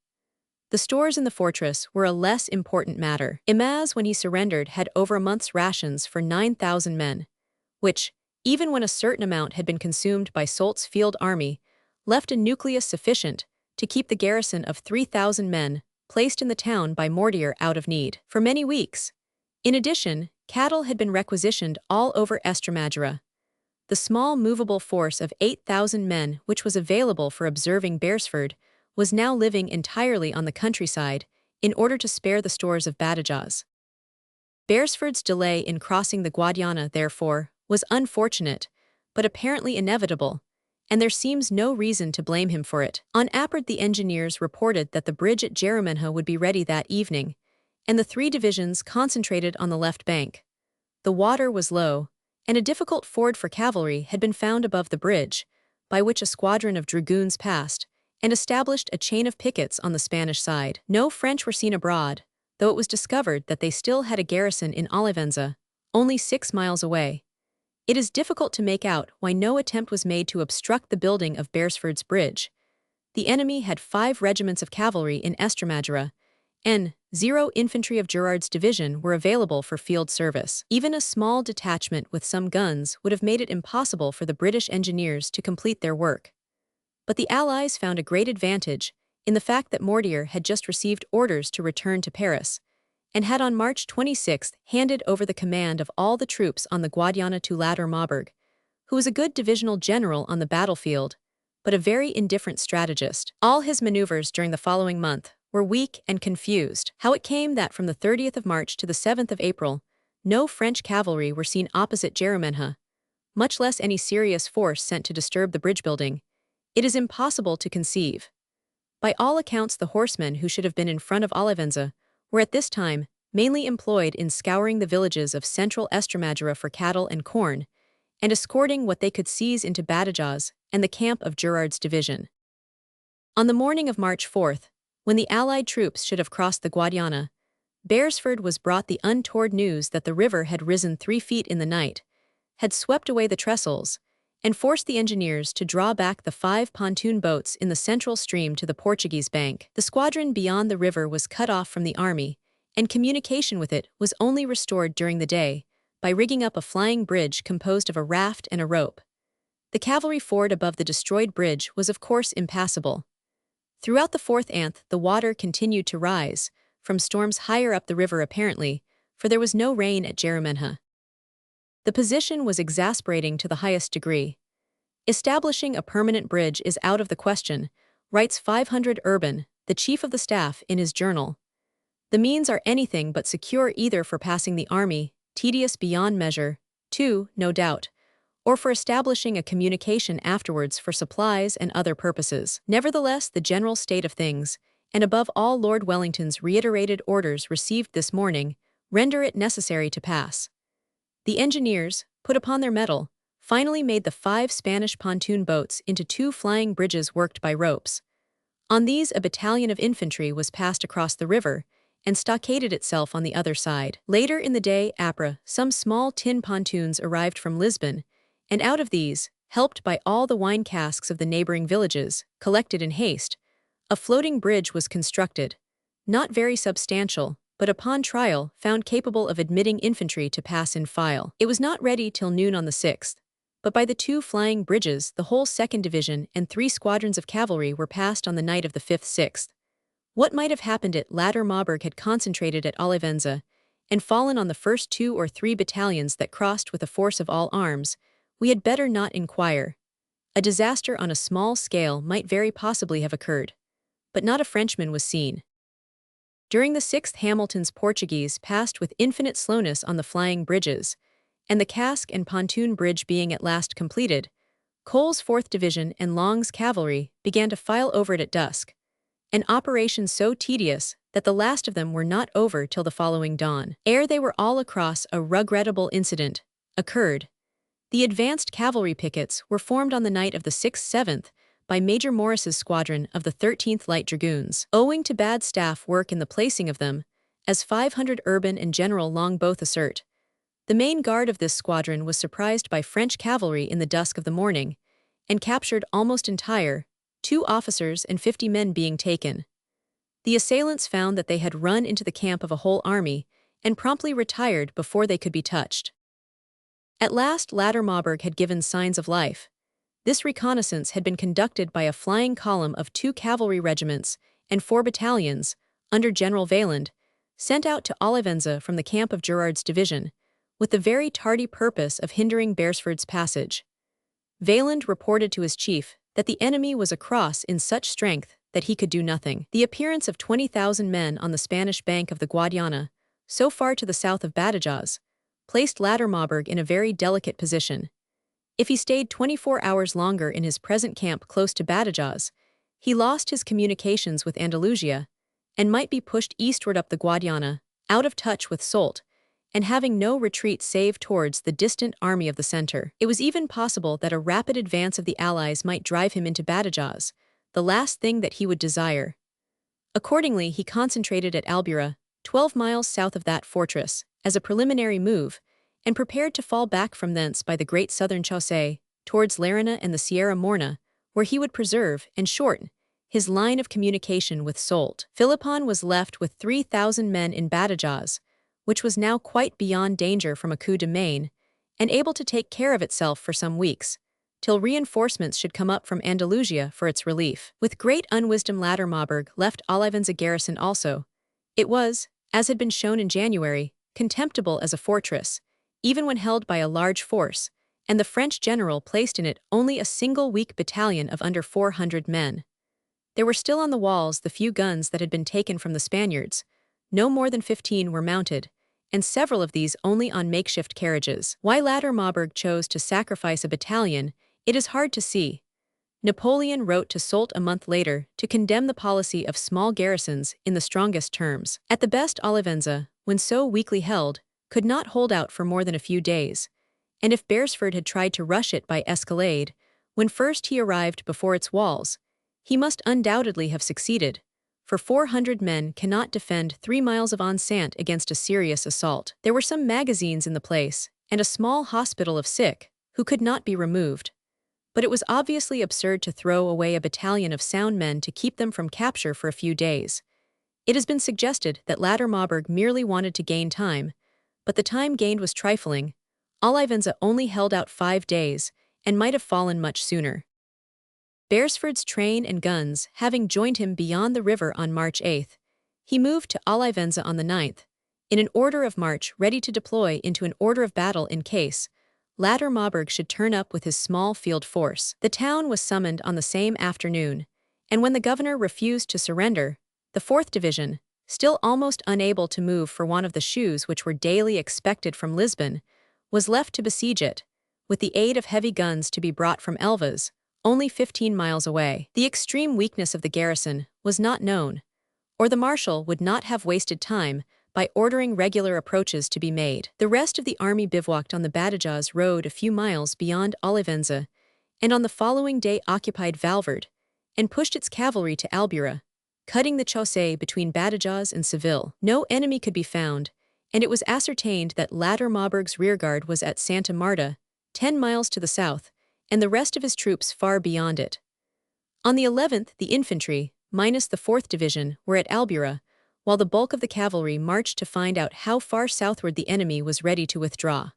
The stores in the fortress were a less important matter. Imaz, when he surrendered, had over a month's rations for 9,000 men, which, even when a certain amount had been consumed by Soult's field army, left a nucleus sufficient to keep the garrison of 3,000 men placed in the town by Mortier out of need for many weeks. In addition, cattle had been requisitioned all over Estremadura. The small movable force of 8,000 men which was available for observing Beresford was now living entirely on the countryside in order to spare the stores of Badajoz. Beresford's delay in crossing the Guadiana, therefore, was unfortunate, but apparently inevitable, and there seems no reason to blame him for it. On Apard, the engineers reported that the bridge at Jerumenha would be ready that evening, and the 3 divisions concentrated on the left bank. The water was low, and a difficult ford for cavalry had been found above the bridge, by which a squadron of dragoons passed, and established a chain of pickets on the Spanish side. No French were seen abroad, though it was discovered that they still had a garrison in Olivenza, only 6 miles away. It is difficult to make out why no attempt was made to obstruct the building of Beresford's bridge. The enemy had 5 regiments of cavalry in Estremadura, and 0 infantry of Gerard's division were available for field service. Even a small detachment with some guns would have made it impossible for the British engineers to complete their work. But the Allies found a great advantage in the fact that Mortier had just received orders to return to Paris, and had on March 26 handed over the command of all the troops on the Guadiana to Ladder Maubourg, who was a good divisional general on the battlefield, but a very indifferent strategist. All his maneuvers during the following month were weak and confused. How it came that from the 30th of March to the 7th of April, no French cavalry were seen opposite Jerumenha, much less any serious force sent to disturb the bridge building, it is impossible to conceive. By all accounts, the horsemen who should have been in front of Olivenza were at this time mainly employed in scouring the villages of central Estremadura for cattle and corn, and escorting what they could seize into Badajoz and the camp of Gerard's division. On the morning of March 4th, when the Allied troops should have crossed the Guadiana, Beresford was brought the untoward news that the river had risen 3 feet in the night, had swept away the trestles, and forced the engineers to draw back the 5 pontoon boats in the central stream to the Portuguese bank. The squadron beyond the river was cut off from the army, and communication with it was only restored during the day by rigging up a flying bridge composed of a raft and a rope. The cavalry ford above the destroyed bridge was of course impassable. Throughout the 4th anth, the water continued to rise, from storms higher up the river apparently, for there was no rain at Jerumenha. The position was exasperating to the highest degree. Establishing a permanent bridge is out of the question, writes 500 Urban, the chief of the staff, in his journal. The means are anything but secure, either for passing the army, tedious beyond measure, 2, no doubt, or for establishing a communication afterwards for supplies and other purposes. Nevertheless, the general state of things, and above all Lord Wellington's reiterated orders received this morning, render it necessary to pass. The engineers, put upon their mettle, finally made the 5 Spanish pontoon boats into 2 flying bridges worked by ropes. On these a battalion of infantry was passed across the river, and stockaded itself on the other side. Later in the day, some small tin pontoons arrived from Lisbon, and out of these, helped by all the wine casks of the neighboring villages, collected in haste, a floating bridge was constructed, not very substantial, but upon trial found capable of admitting infantry to pass in file. It was not ready till noon on the 6th, but by the 2 flying bridges the whole 2nd Division and 3 squadrons of cavalry were passed on the night of the 5th 6th. What might have happened at latter Marburg had concentrated at Olivenza, and fallen on the first 2 or 3 battalions that crossed with a force of all arms, we had better not inquire. A disaster on a small scale might very possibly have occurred, but not a Frenchman was seen. During the 6th Hamilton's Portuguese passed with infinite slowness on the flying bridges, and the cask and pontoon bridge being at last completed, Cole's 4th Division and Long's cavalry began to file over it at dusk, an operation so tedious that the last of them were not over till the following dawn. Ere they were all across, a regrettable incident occurred. The advanced cavalry pickets were formed on the night of the 6th-7th by Major Morris's squadron of the 13th Light Dragoons. Owing to bad staff work in the placing of them, as 500 Urban and General Long both assert, the main guard of this squadron was surprised by French cavalry in the dusk of the morning, and captured almost entire, 2 officers and 50 men being taken. The assailants found that they had run into the camp of a whole army, and promptly retired before they could be touched. At last latter Marburg had given signs of life. This reconnaissance had been conducted by a flying column of 2 cavalry regiments and 4 battalions, under General Vaillant, sent out to Olivenza from the camp of Gerard's division, with the very tardy purpose of hindering Beresford's passage. Vaillant reported to his chief that the enemy was across in such strength that he could do nothing. The appearance of 20,000 men on the Spanish bank of the Guadiana, so far to the south of Badajoz, placed latter Marburg in a very delicate position. If he stayed 24 hours longer in his present camp close to Badajoz, he lost his communications with Andalusia, and might be pushed eastward up the Guadiana, out of touch with Soult, and having no retreat save towards the distant army of the centre. It was even possible that a rapid advance of the Allies might drive him into Badajoz, the last thing that he would desire. Accordingly, he concentrated at Albura, 12 miles south of that fortress, as a preliminary move, and prepared to fall back from thence by the great southern chaussee, towards Lerena and the Sierra Morna, where he would preserve, and shorten, his line of communication with Soult. Philippon was left with 3,000 men in Badajoz, which was now quite beyond danger from a coup de main, and able to take care of itself for some weeks, till reinforcements should come up from Andalusia for its relief. With great unwisdom latter Marburg left Olivenza garrison also. It was, as had been shown in January, contemptible as a fortress, even when held by a large force, and the French general placed in it only a single weak battalion of under 400 men. There were still on the walls the few guns that had been taken from the Spaniards. No more than 15 were mounted, and several of these only on makeshift carriages. Why latter Marburg chose to sacrifice a battalion, it is hard to see. Napoleon wrote to Soult a month later to condemn the policy of small garrisons in the strongest terms. At the best, Olivenza, when so weakly held, could not hold out for more than a few days, and if Beresford had tried to rush it by escalade, when first he arrived before its walls, he must undoubtedly have succeeded, for 400 men cannot defend 3 miles of enceinte against a serious assault. There were some magazines in the place, and a small hospital of sick, who could not be removed. But it was obviously absurd to throw away a battalion of sound men to keep them from capture for a few days. It has been suggested that latter Marburg merely wanted to gain time, but the time gained was trifling. Olivenza only held out 5 days, and might have fallen much sooner. Beresford's train and guns having joined him beyond the river on March 8th, he moved to Olivenza on the 9th, in an order of march ready to deploy into an order of battle in case latter Marburg should turn up with his small field force. The town was summoned on the same afternoon, and when the governor refused to surrender, the 4th Division, still almost unable to move for want of the shoes which were daily expected from Lisbon, was left to besiege it, with the aid of heavy guns to be brought from Elvas, only 15 miles away. The extreme weakness of the garrison was not known, or the marshal would not have wasted time by ordering regular approaches to be made. The rest of the army bivouacked on the Badajoz road a few miles beyond Olivenza, and on the following day occupied Valverde, and pushed its cavalry to Albura, cutting the chaussee between Badajoz and Seville. No enemy could be found, and it was ascertained that latter Maubourg's rearguard was at Santa Marta, 10 miles to the south, and the rest of his troops far beyond it. On the 11th, the infantry, minus the 4th Division, were at Albura, while the bulk of the cavalry marched to find out how far southward the enemy was ready to withdraw.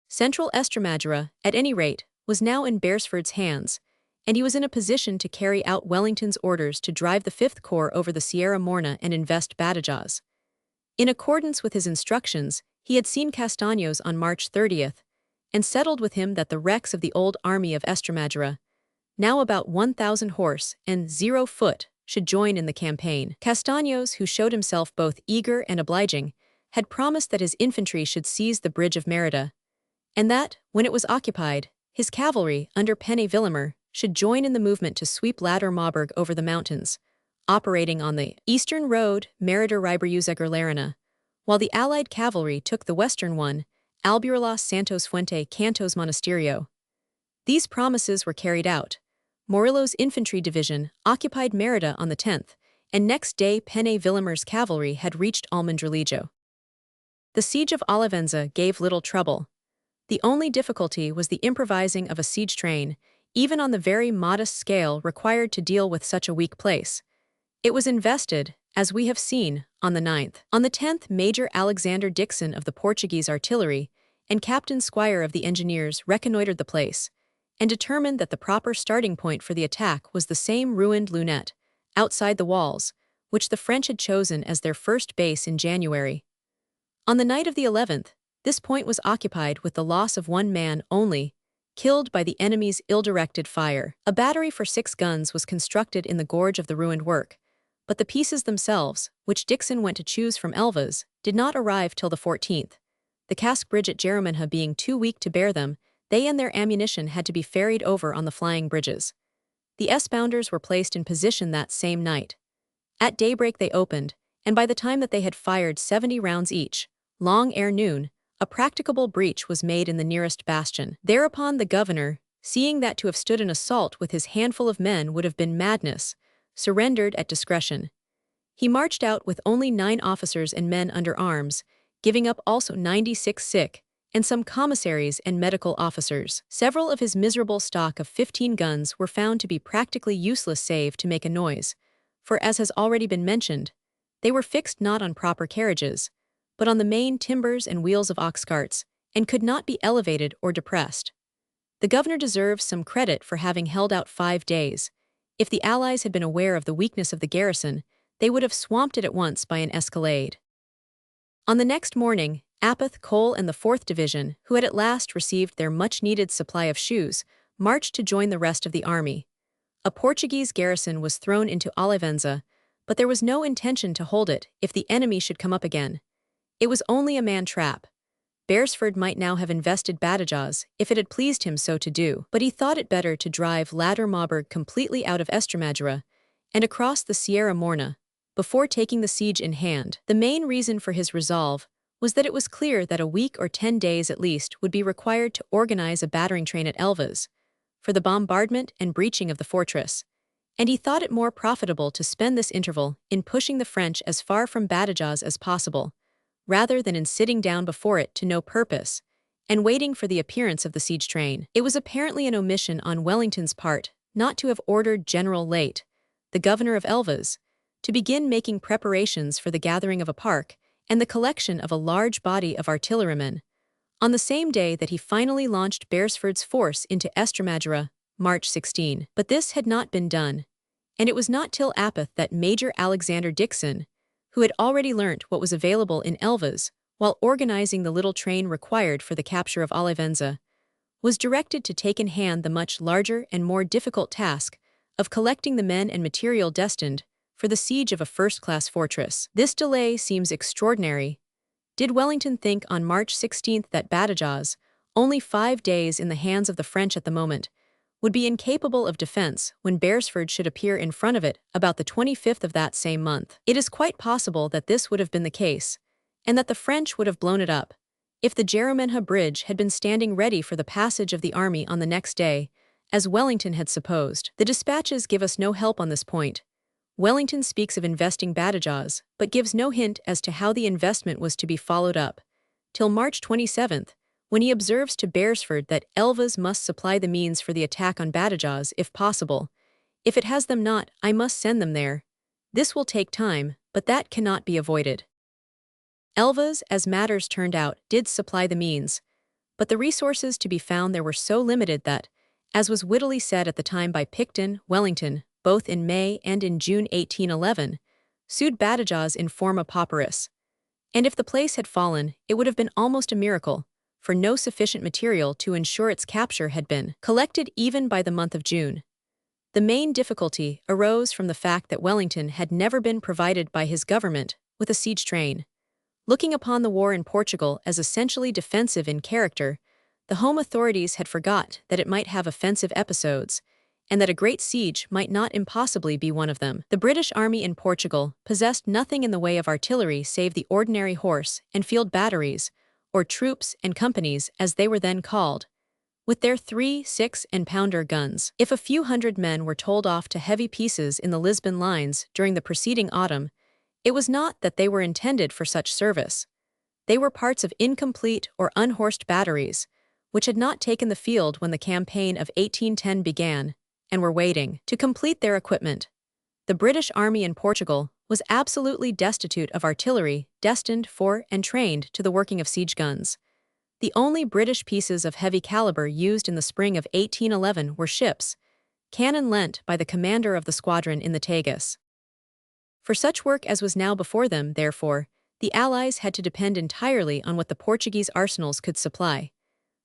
Central Estremadura, at any rate, was now in Beresford's hands, and he was in a position to carry out Wellington's orders to drive the 5th Corps over the Sierra Morena and invest Badajoz. In accordance with his instructions, he had seen Castaños on March 30th, and settled with him that the wrecks of the old army of Estremadura, now about 1,000 horse and 0 foot, should join in the campaign. Castaños, who showed himself both eager and obliging, had promised that his infantry should seize the bridge of Merida, and that, when it was occupied, his cavalry, under Pene Villemer, should join in the movement to sweep latter Maubourg over the mountains, operating on the eastern road Merida-Ribereuza-Guerlerina, while the allied cavalry took the western one, Albura Santos Fuente Cantos Monasterio. These promises were carried out. Morillo's infantry division occupied Merida on the 10th, and next day Pene Villemer's cavalry had reached Almendralejo. The siege of Olivenza gave little trouble. The only difficulty was the improvising of a siege train, even on the very modest scale required to deal with such a weak place. It was invested, as we have seen, on the 9th. On the 10th, Major Alexander Dixon of the Portuguese artillery and Captain Squire of the engineers reconnoitred the place, and determined that the proper starting point for the attack was the same ruined lunette, outside the walls, which the French had chosen as their first base in January. On the night of the 11th, this point was occupied with the loss of 1 man only, killed by the enemy's ill-directed fire. A battery for 6 guns was constructed in the gorge of the ruined work, but the pieces themselves, which Dixon went to choose from Elvas, did not arrive till the 14th. The cask bridge at Jereminha being too weak to bear them, they and their ammunition had to be ferried over on the flying bridges. The S-bounders were placed in position that same night. At daybreak they opened, and by the time that they had fired 70 rounds each, long ere noon, a practicable breach was made in the nearest bastion. Thereupon the governor, seeing that to have stood an assault with his handful of men would have been madness, surrendered at discretion. He marched out with only 9 officers and men under arms, giving up also 96 sick, and some commissaries and medical officers. Several of his miserable stock of 15 guns were found to be practically useless save to make a noise, for as has already been mentioned, they were fixed not on proper carriages, but on the main timbers and wheels of ox carts, and could not be elevated or depressed. The governor deserves some credit for having held out 5 days. If the Allies had been aware of the weakness of the garrison, they would have swamped it at once by an escalade. On the next morning, Apeth, Cole, and the 4th Division, who had at last received their much-needed supply of shoes, marched to join the rest of the army. A Portuguese garrison was thrown into Olivenza, but there was no intention to hold it if the enemy should come up again. It was only a man-trap. Beresford might now have invested Badajoz if it had pleased him so to do, but he thought it better to drive latter Maubourg completely out of Estremadura and across the Sierra Morena, before taking the siege in hand. The main reason for his resolve was that it was clear that a week or 10 days at least would be required to organize a battering train at Elvas for the bombardment and breaching of the fortress, and he thought it more profitable to spend this interval in pushing the French as far from Badajoz as possible, rather than in sitting down before it to no purpose, and waiting for the appearance of the siege train. It was apparently an omission on Wellington's part not to have ordered General Late, the governor of Elvas, to begin making preparations for the gathering of a park and the collection of a large body of artillerymen, on the same day that he finally launched Beresford's force into Estremadura, March 16. But this had not been done, and it was not till Apeth that Major Alexander Dixon, who had already learnt what was available in Elvas while organizing the little train required for the capture of Olivenza, was directed to take in hand the much larger and more difficult task of collecting the men and material destined for the siege of a first-class fortress. This delay seems extraordinary. Did Wellington think on March 16 that Badajoz, only 5 days in the hands of the French at the moment, would be incapable of defense when Beresford should appear in front of it about the 25th of that same month? It is quite possible that this would have been the case, and that the French would have blown it up, if the Jeramenha Bridge had been standing ready for the passage of the army on the next day, as Wellington had supposed. The dispatches give us no help on this point. Wellington speaks of investing Badajoz, but gives no hint as to how the investment was to be followed up, till March 27, when he observes to Beresford that Elvas must supply the means for the attack on Badajoz if possible. If it has them not, I must send them there. This will take time, but that cannot be avoided. Elvas, as matters turned out, did supply the means, but the resources to be found there were so limited that, as was wittily said at the time by Picton, Wellington, both in May and in June 1811, sued Badajoz in forma pauperis. And if the place had fallen, it would have been almost a miracle, for no sufficient material to ensure its capture had been collected even by the month of June. The main difficulty arose from the fact that Wellington had never been provided by his government with a siege train. Looking upon the war in Portugal as essentially defensive in character, the home authorities had forgot that it might have offensive episodes, and that a great siege might not impossibly be one of them. The British army in Portugal possessed nothing in the way of artillery save the ordinary horse and field batteries, or troops and companies as they were then called, with their 3, 6, and pounder guns. If a few hundred men were told off to heavy pieces in the Lisbon lines during the preceding autumn, it was not that they were intended for such service. They were parts of incomplete or unhorsed batteries, which had not taken the field when the campaign of 1810 began, and were waiting to complete their equipment. The British army in Portugal was absolutely destitute of artillery destined for and trained to the working of siege guns. The only British pieces of heavy caliber used in the spring of 1811 were ships, cannon lent by the commander of the squadron in the Tagus. For such work as was now before them, therefore, the Allies had to depend entirely on what the Portuguese arsenals could supply.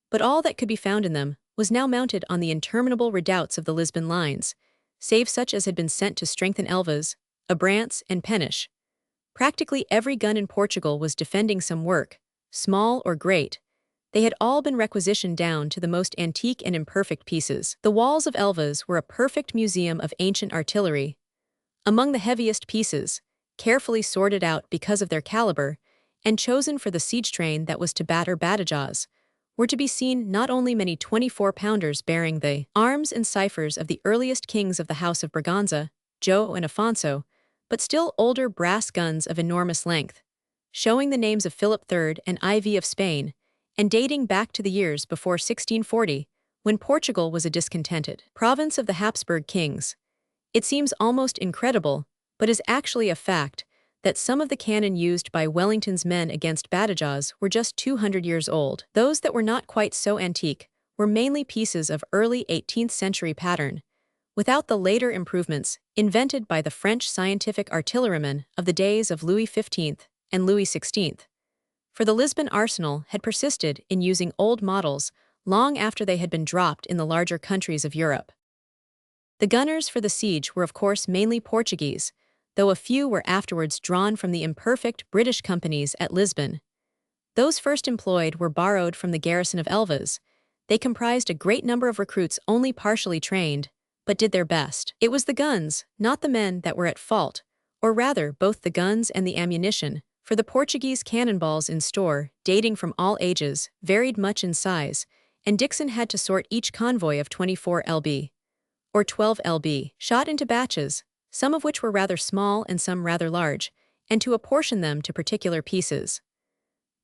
But all that could be found in them was now mounted on the interminable redoubts of the Lisbon lines, save such as had been sent to strengthen Elvas, Abrantes, and Peniche. Practically every gun in Portugal was defending some work, small or great. They had all been requisitioned down to the most antique and imperfect pieces. The walls of Elvas were a perfect museum of ancient artillery. Among the heaviest pieces, carefully sorted out because of their caliber, and chosen for the siege train that was to batter Badajoz, were to be seen not only many 24-pounders bearing the arms and ciphers of the earliest kings of the House of Braganza, João and Afonso, but still older brass guns of enormous length, showing the names of Philip III and IV of Spain, and dating back to the years before 1640, when Portugal was a discontented province of the Habsburg kings. It seems almost incredible, but is actually a fact, that some of the cannon used by Wellington's men against Badajoz were just 200 years old. Those that were not quite so antique were mainly pieces of early 18th century pattern, without the later improvements invented by the French scientific artillerymen of the days of Louis XV and Louis XVI. For the Lisbon arsenal had persisted in using old models long after they had been dropped in the larger countries of Europe. The gunners for the siege were of course mainly Portuguese, though a few were afterwards drawn from the imperfect British companies at Lisbon. Those first employed were borrowed from the garrison of Elvas. They comprised a great number of recruits only partially trained, but did their best. It was the guns, not the men, that were at fault, or rather both the guns and the ammunition, for the Portuguese cannonballs in store, dating from all ages, varied much in size, and Dixon had to sort each convoy of 24 lb, or 12 lb, shot into batches, some of which were rather small and some rather large, and to apportion them to particular pieces.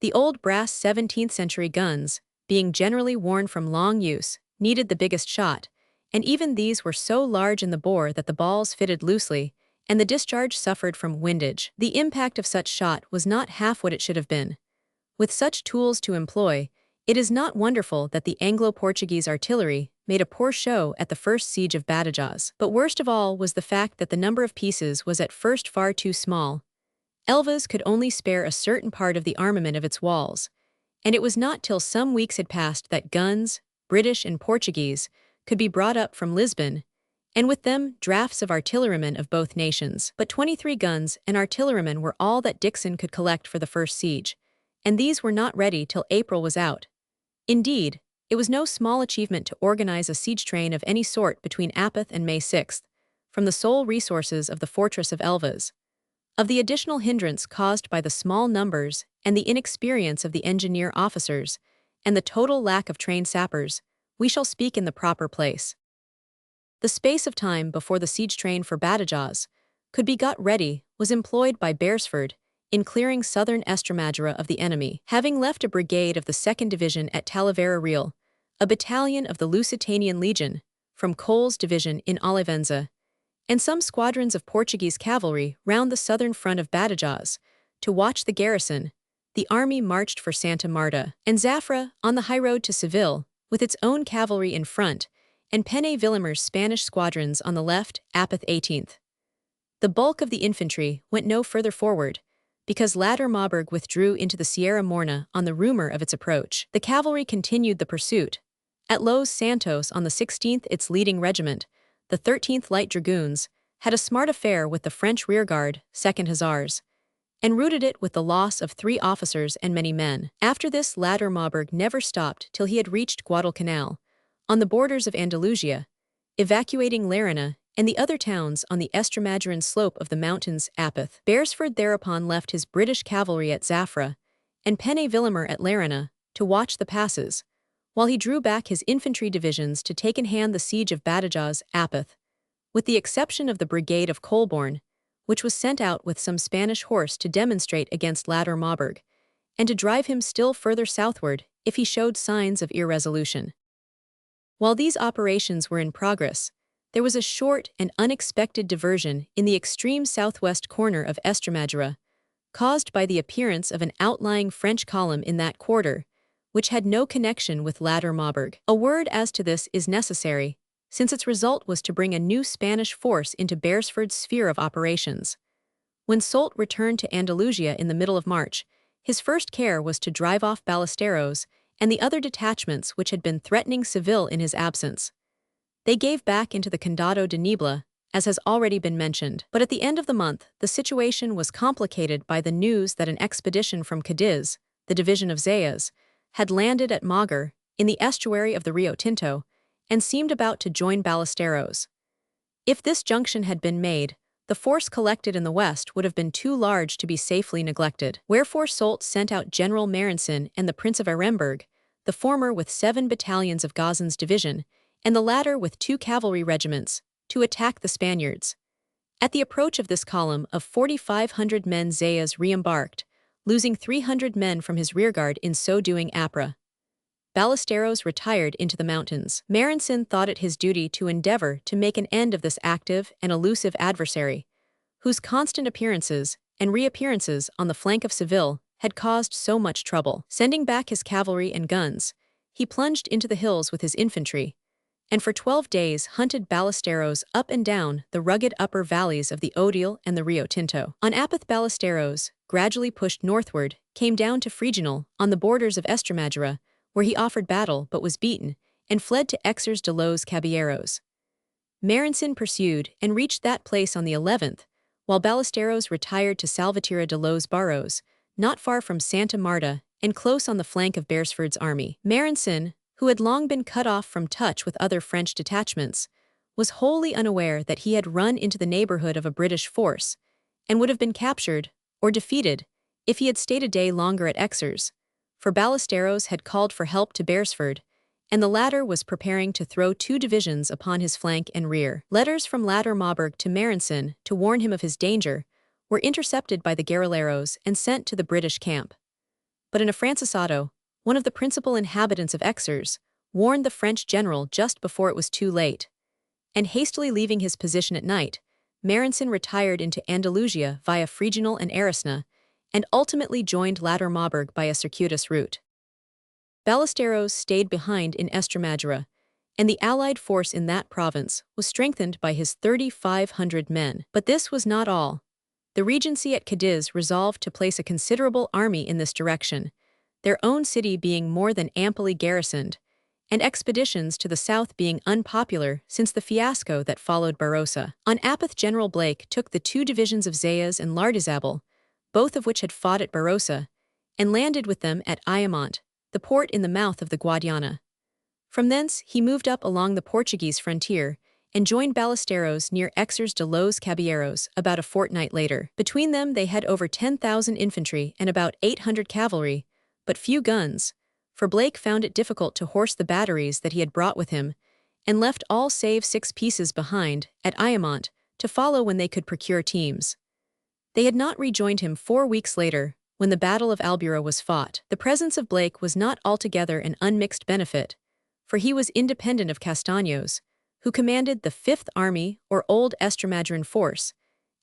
The old brass 17th-century guns, being generally worn from long use, needed the biggest shot, and even these were so large in the bore that the balls fitted loosely, and the discharge suffered from windage. The impact of such shot was not half what it should have been. With such tools to employ, it is not wonderful that the Anglo-Portuguese artillery made a poor show at the first siege of Badajoz. But worst of all was the fact that the number of pieces was at first far too small. Elvas could only spare a certain part of the armament of its walls, and it was not till some weeks had passed that guns, British and Portuguese, could be brought up from Lisbon, and with them drafts of artillerymen of both nations. But 23 guns and artillerymen were all that Dixon could collect for the first siege, and these were not ready till April was out. Indeed, it was no small achievement to organize a siege train of any sort between Apeth and May 6th, from the sole resources of the fortress of Elvas. Of the additional hindrance caused by the small numbers and the inexperience of the engineer officers, and the total lack of trained sappers, we shall speak in the proper place. The space of time before the siege train for Badajoz could be got ready was employed by Beresford in clearing southern Estremadura of the enemy, having left a brigade of the 2nd Division at Talavera Real, a battalion of the Lusitanian Legion from Cole's division in Olivenza, and some squadrons of Portuguese cavalry round the southern front of Badajoz to watch the garrison. The army marched for Santa Marta and Zafra on the highroad to Seville, with its own cavalry in front, and Pene Villemer's Spanish squadrons on the left, Apeth 18th. The bulk of the infantry went no further forward, because Latter Maubourg withdrew into the Sierra Morna on the rumor of its approach. The cavalry continued the pursuit. At Los Santos on the 16th, its leading regiment, the 13th Light Dragoons, had a smart affair with the French rearguard, 2nd Hussars, and routed it with the loss of 3 officers and many men. After this, Latter Maubourg never stopped till he had reached Guadalcanal, on the borders of Andalusia, evacuating Lerina and the other towns on the Estremaduran slope of the mountains, Apeth. Beresford thereupon left his British cavalry at Zafra and Pene Villemer at Lerina to watch the passes, while he drew back his infantry divisions to take in hand the siege of Badajoz, Apeth, with the exception of the brigade of Colborne, which was sent out with some Spanish horse to demonstrate against Latter Maubourg, and to drive him still further southward if he showed signs of irresolution. While these operations were in progress, there was a short and unexpected diversion in the extreme southwest corner of Estremadura, caused by the appearance of an outlying French column in that quarter, which had no connection with Latter Maubourg. A word as to this is necessary, since its result was to bring a new Spanish force into Beresford's sphere of operations. When Soult returned to Andalusia in the middle of March, his first care was to drive off Ballesteros and the other detachments which had been threatening Seville in his absence. They gave back into the Condado de Niebla, as has already been mentioned. But at the end of the month, the situation was complicated by the news that an expedition from Cadiz, the division of Zayas, had landed at Magar, in the estuary of the Rio Tinto, and seemed about to join Ballesteros. If this junction had been made, the force collected in the west would have been too large to be safely neglected. Wherefore Soult sent out General Marensin and the Prince of Aremberg, the former with 7 battalions of Gazan's division, and the latter with 2 cavalry regiments, to attack the Spaniards. At the approach of this column of 4,500 men, Zayas re-embarked, losing 300 men from his rearguard in so doing. Ballesteros retired into the mountains. Marensin thought it his duty to endeavor to make an end of this active and elusive adversary, whose constant appearances and reappearances on the flank of Seville had caused so much trouble. Sending back his cavalry and guns, he plunged into the hills with his infantry, and for 12 days hunted Ballesteros up and down the rugged upper valleys of the Odile and the Rio Tinto. On Apeth, Ballesteros, gradually pushed northward, came down to Freginal, on the borders of Estremadura, where he offered battle but was beaten, and fled to Exers de los Caballeros. Marensin pursued and reached that place on the 11th, while Ballesteros retired to Salvatierra de los Barros, not far from Santa Marta and close on the flank of Beresford's army. Marensin, who had long been cut off from touch with other French detachments, was wholly unaware that he had run into the neighborhood of a British force, and would have been captured or defeated if he had stayed a day longer at Exers, for Ballesteros had called for help to Beresford, and the latter was preparing to throw 2 divisions upon his flank and rear. Letters from Latter Maubourg to Marensin to warn him of his danger were intercepted by the guerrilleros and sent to the British camp. But an afrancesado, one of the principal inhabitants of Exers, warned the French general just before it was too late, and hastily leaving his position at night, Marensin retired into Andalusia via Freginal and Arisna, and ultimately joined Latter Maubourg by a circuitous route. Ballesteros stayed behind in Estremadura, and the allied force in that province was strengthened by his 3,500 men. But this was not all. The Regency at Cadiz resolved to place a considerable army in this direction, their own city being more than amply garrisoned, and expeditions to the south being unpopular since the fiasco that followed Barossa. On Apeth, General Blake took the two divisions of Zayas and Lardizabal, both of which had fought at Barossa, and landed with them at Ayamonte, the port in the mouth of the Guadiana. From thence he moved up along the Portuguese frontier and joined Ballesteros near Exers de los Caballeros about a fortnight later. Between them they had over 10,000 infantry and about 800 cavalry, but few guns, for Blake found it difficult to horse the batteries that he had brought with him, and left all save 6 pieces behind, at Ayamonte, to follow when they could procure teams. They had not rejoined him 4 weeks later, when the Battle of Albuera was fought. The presence of Blake was not altogether an unmixed benefit, for he was independent of Castaños, who commanded the 5th Army or Old Estremadurain Force,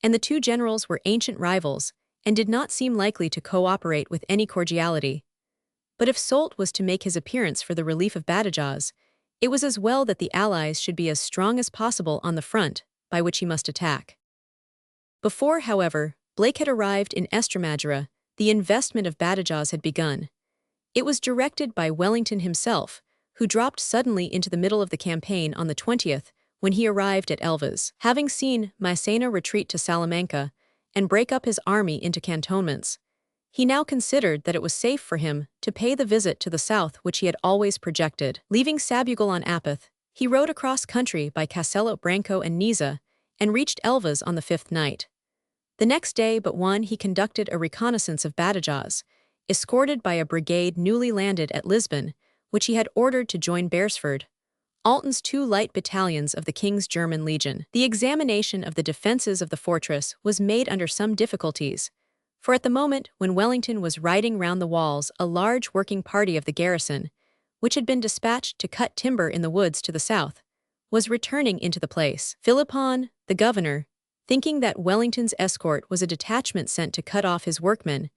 and the two generals were ancient rivals and did not seem likely to cooperate with any cordiality. But if Soult was to make his appearance for the relief of Badajoz, it was as well that the Allies should be as strong as possible on the front by which he must attack. Before, however, Blake had arrived in Estremadura, the investment of Badajoz had begun. It was directed by Wellington himself, who dropped suddenly into the middle of the campaign on the 20th when he arrived at Elvas. Having seen Massena retreat to Salamanca and break up his army into cantonments, he now considered that it was safe for him to pay the visit to the south which he had always projected. Leaving Sabugal on Apeth, he rode across country by Castelo Branco and Niza and reached Elvas on the 5th night. The next day but one he conducted a reconnaissance of Badajoz, escorted by a brigade newly landed at Lisbon, which he had ordered to join Beresford, Alton's 2 light battalions of the King's German Legion. The examination of the defences of the fortress was made under some difficulties, for at the moment when Wellington was riding round the walls, a large working party of the garrison, which had been dispatched to cut timber in the woods to the south, was returning into the place. Philippon, the governor, thinking that Wellington's escort was a detachment sent to cut off his workmen,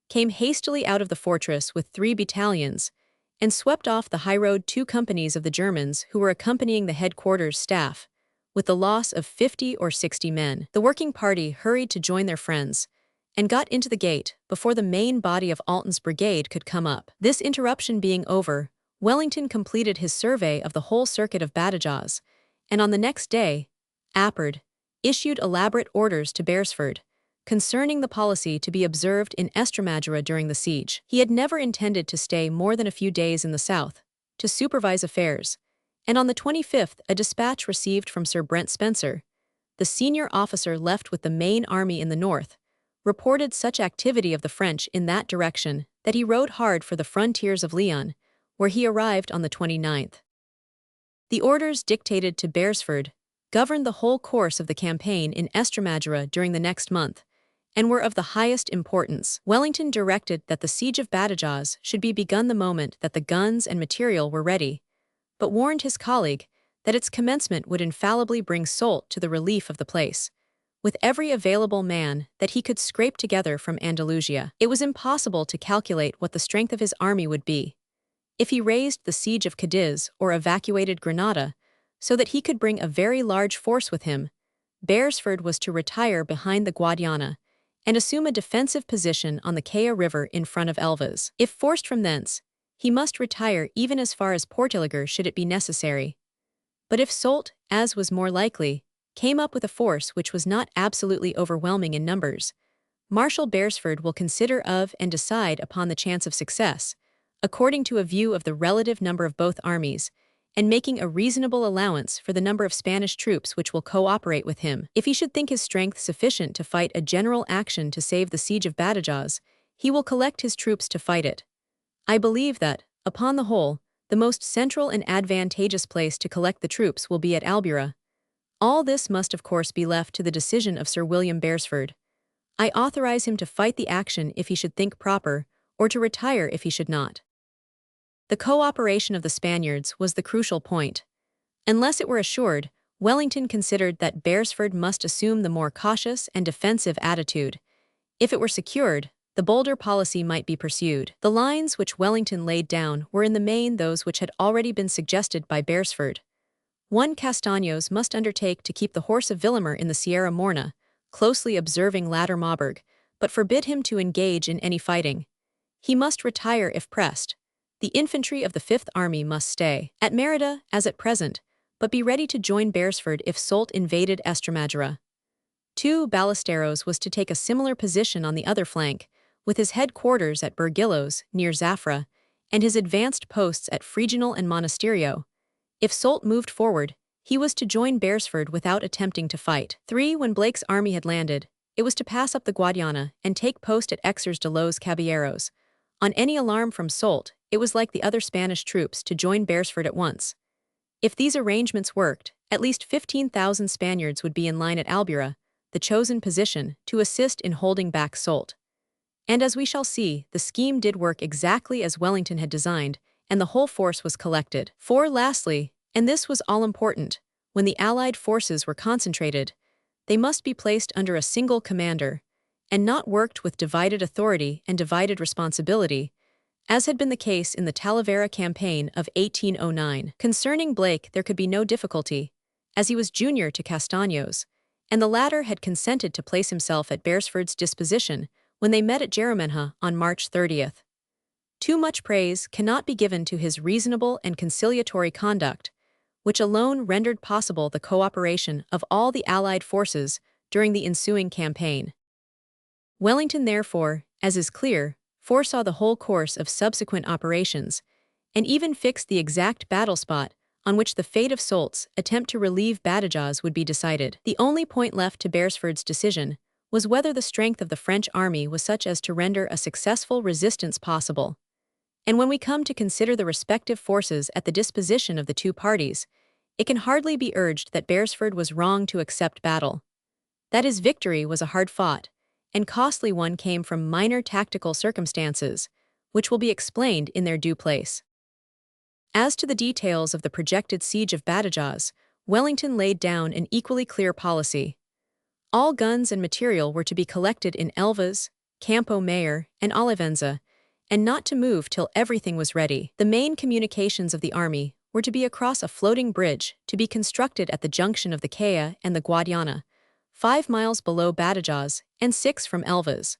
came hastily out of the fortress with 3 battalions, and swept off the highroad 2 companies of the Germans who were accompanying the headquarters staff, with the loss of 50 or 60 men. The working party hurried to join their friends, and got into the gate before the main body of Alton's brigade could come up. This interruption being over, Wellington completed his survey of the whole circuit of Badajoz, and on the next day, Appard issued elaborate orders to Beresford concerning the policy to be observed in Estremadura during the siege. He had never intended to stay more than a few days in the south, to supervise affairs, and on the 25th a dispatch received from Sir Brent Spencer, the senior officer left with the main army in the north, reported such activity of the French in that direction that he rode hard for the frontiers of Leon, where he arrived on the 29th. The orders dictated to Beresford governed the whole course of the campaign in Estremadura during the next month, and were of the highest importance. Wellington directed that the siege of Badajoz should be begun the moment that the guns and material were ready, but warned his colleague that its commencement would infallibly bring Soult to the relief of the place, with every available man that he could scrape together from Andalusia. It was impossible to calculate what the strength of his army would be if he raised the siege of Cadiz or evacuated Granada, so that he could bring a very large force with him. Beresford was to retire behind the Guadiana and assume a defensive position on the Caya River in front of Elvas. If forced from thence, he must retire even as far as Portelager should it be necessary. But if Soult, as was more likely, came up with a force which was not absolutely overwhelming in numbers, Marshal Beresford will consider of and decide upon the chance of success, according to a view of the relative number of both armies, and making a reasonable allowance for the number of Spanish troops which will cooperate with him. If he should think his strength sufficient to fight a general action to save the siege of Badajoz, he will collect his troops to fight it. I believe that, upon the whole, the most central and advantageous place to collect the troops will be at Albuera. All this must of course be left to the decision of Sir William Beresford. I authorize him to fight the action if he should think proper, or to retire if he should not. The cooperation of the Spaniards was the crucial point. Unless it were assured, Wellington considered that Beresford must assume the more cautious and defensive attitude. If it were secured, the bolder policy might be pursued. The lines which Wellington laid down were in the main those which had already been suggested by Beresford. 1. Castaños must undertake to keep the horse of Villemer in the Sierra Morna, closely observing Ladder Maubourg, but forbid him to engage in any fighting. He must retire if pressed. The infantry of the Fifth Army must stay at Merida as at present, but be ready to join Beresford if Soult invaded Estremadura. 2. Ballesteros was to take a similar position on the other flank, with his headquarters at Burguillos, near Zafra, and his advanced posts at Fregenal and Monasterio. If Soult moved forward, he was to join Beresford without attempting to fight. 3. When Blake's army had landed, it was to pass up the Guadiana and take post at Exers de los Caballeros. On any alarm from Soult, it was like the other Spanish troops to join Beresford at once. If these arrangements worked, at least 15,000 Spaniards would be in line at Albura, the chosen position, to assist in holding back Soult. And as we shall see, the scheme did work exactly as Wellington had designed, and the whole force was collected. 4. Lastly, and this was all-important, when the Allied forces were concentrated, they must be placed under a single commander, and not worked with divided authority and divided responsibility, as had been the case in the Talavera campaign of 1809. Concerning Blake, there could be no difficulty, as he was junior to Castaños, and the latter had consented to place himself at Beresford's disposition when they met at Jaraminha on March 30th. Too much praise cannot be given to his reasonable and conciliatory conduct, which alone rendered possible the cooperation of all the Allied forces during the ensuing campaign. Wellington, therefore, as is clear, foresaw the whole course of subsequent operations, and even fixed the exact battle spot on which the fate of Soult's attempt to relieve Badajoz would be decided. The only point left to Beresford's decision was whether the strength of the French army was such as to render a successful resistance possible. And when we come to consider the respective forces at the disposition of the two parties, it can hardly be urged that Beresford was wrong to accept battle. That his victory was a hard-fought and costly one came from minor tactical circumstances, which will be explained in their due place. As to the details of the projected siege of Badajoz, Wellington laid down an equally clear policy. All guns and material were to be collected in Elvas, Campo Mayor, and Olivenza, and not to move till everything was ready. The main communications of the army were to be across a floating bridge to be constructed at the junction of the Caya and the Guadiana, 5 miles below Badajoz and 6 from Elvas.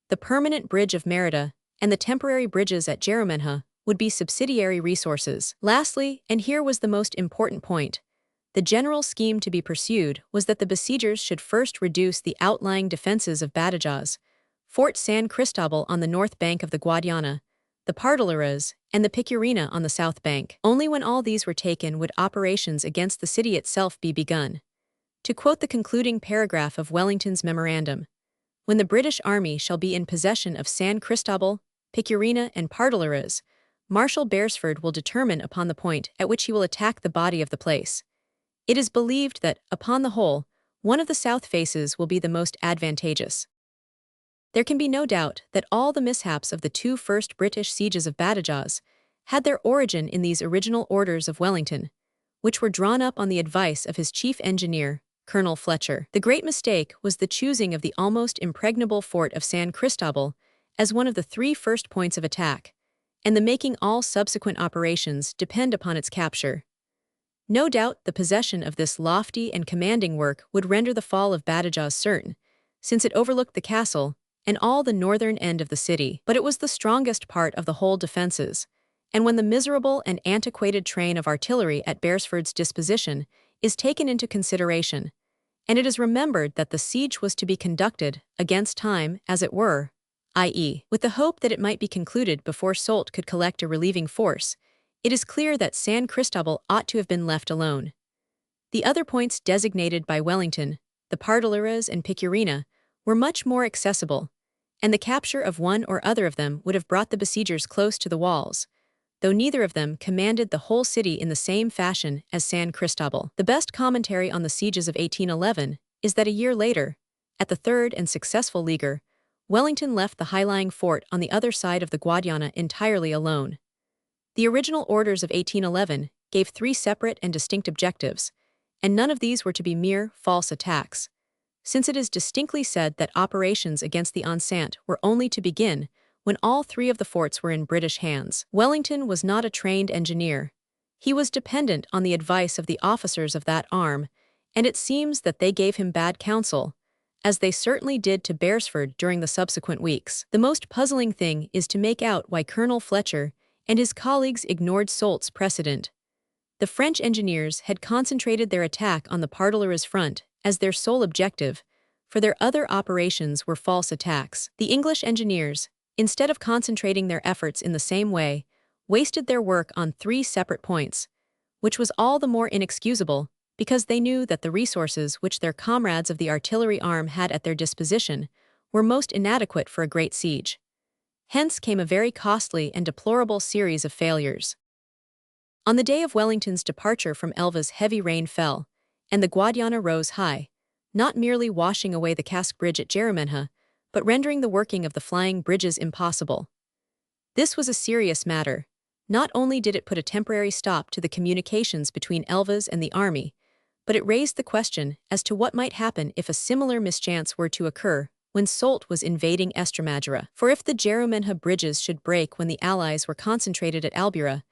The permanent bridge of Merida and the temporary bridges at Jaraminha would be subsidiary resources. Lastly, and here was the most important point, the general scheme to be pursued was that the besiegers should first reduce the outlying defenses of Badajoz, Fort San Cristobal on the north bank of the Guadiana, the Pardoleras, and the Picurina on the south bank. Only when all these were taken would operations against the city itself be begun. To quote the concluding paragraph of Wellington's memorandum, when the British army shall be in possession of San Cristobal, Picurina, and Pardoleras, Marshal Beresford will determine upon the point at which he will attack the body of the place. It is believed that, upon the whole, one of the south faces will be the most advantageous. There can be no doubt that all the mishaps of the 2 first British sieges of Badajoz had their origin in these original orders of Wellington, which were drawn up on the advice of his chief engineer, Colonel Fletcher. The great mistake was the choosing of the almost impregnable fort of San Cristobal as one of the 3 first points of attack, and the making all subsequent operations depend upon its capture. No doubt the possession of this lofty and commanding work would render the fall of Badajoz certain, since it overlooked the castle and all the northern end of the city. But it was the strongest part of the whole defenses, and when the miserable and antiquated train of artillery at Beresford's disposition is taken into consideration, and it is remembered that the siege was to be conducted against time, as it were, i.e., with the hope that it might be concluded before Soult could collect a relieving force, it is clear that San Cristobal ought to have been left alone. The other points designated by Wellington, the Pardoleras and Picurina, were much more accessible, and the capture of one or other of them would have brought the besiegers close to the walls, though neither of them commanded the whole city in the same fashion as San Cristobal. The best commentary on the sieges of 1811 is that a year later, at the third and successful leaguer, Wellington left the high-lying fort on the other side of the Guadiana entirely alone. The original orders of 1811 gave 3 separate and distinct objectives, and none of these were to be mere false attacks, since it is distinctly said that operations against the enceinte were only to begin when all 3 of the forts were in British hands. Wellington was not a trained engineer. He was dependent on the advice of the officers of that arm, and it seems that they gave him bad counsel, as they certainly did to Beresford during the subsequent weeks. The most puzzling thing is to make out why Colonel Fletcher, and his colleagues ignored Soult's precedent. The French engineers had concentrated their attack on the Pardilaras front as their sole objective, for their other operations were false attacks. The English engineers, instead of concentrating their efforts in the same way, wasted their work on 3 separate points, which was all the more inexcusable because they knew that the resources which their comrades of the artillery arm had at their disposition were most inadequate for a great siege. Hence came a very costly and deplorable series of failures. On the day of Wellington's departure from Elvas, heavy rain fell, and the Guadiana rose high, not merely washing away the cask bridge at Jerumenha, but rendering the working of the flying bridges impossible. This was a serious matter. Not only did it put a temporary stop to the communications between Elvas and the army, but it raised the question as to what might happen if a similar mischance were to occur when Soult was invading Estremadura. For if the Jerumenha bridges should break when the Allies were concentrated at Albura,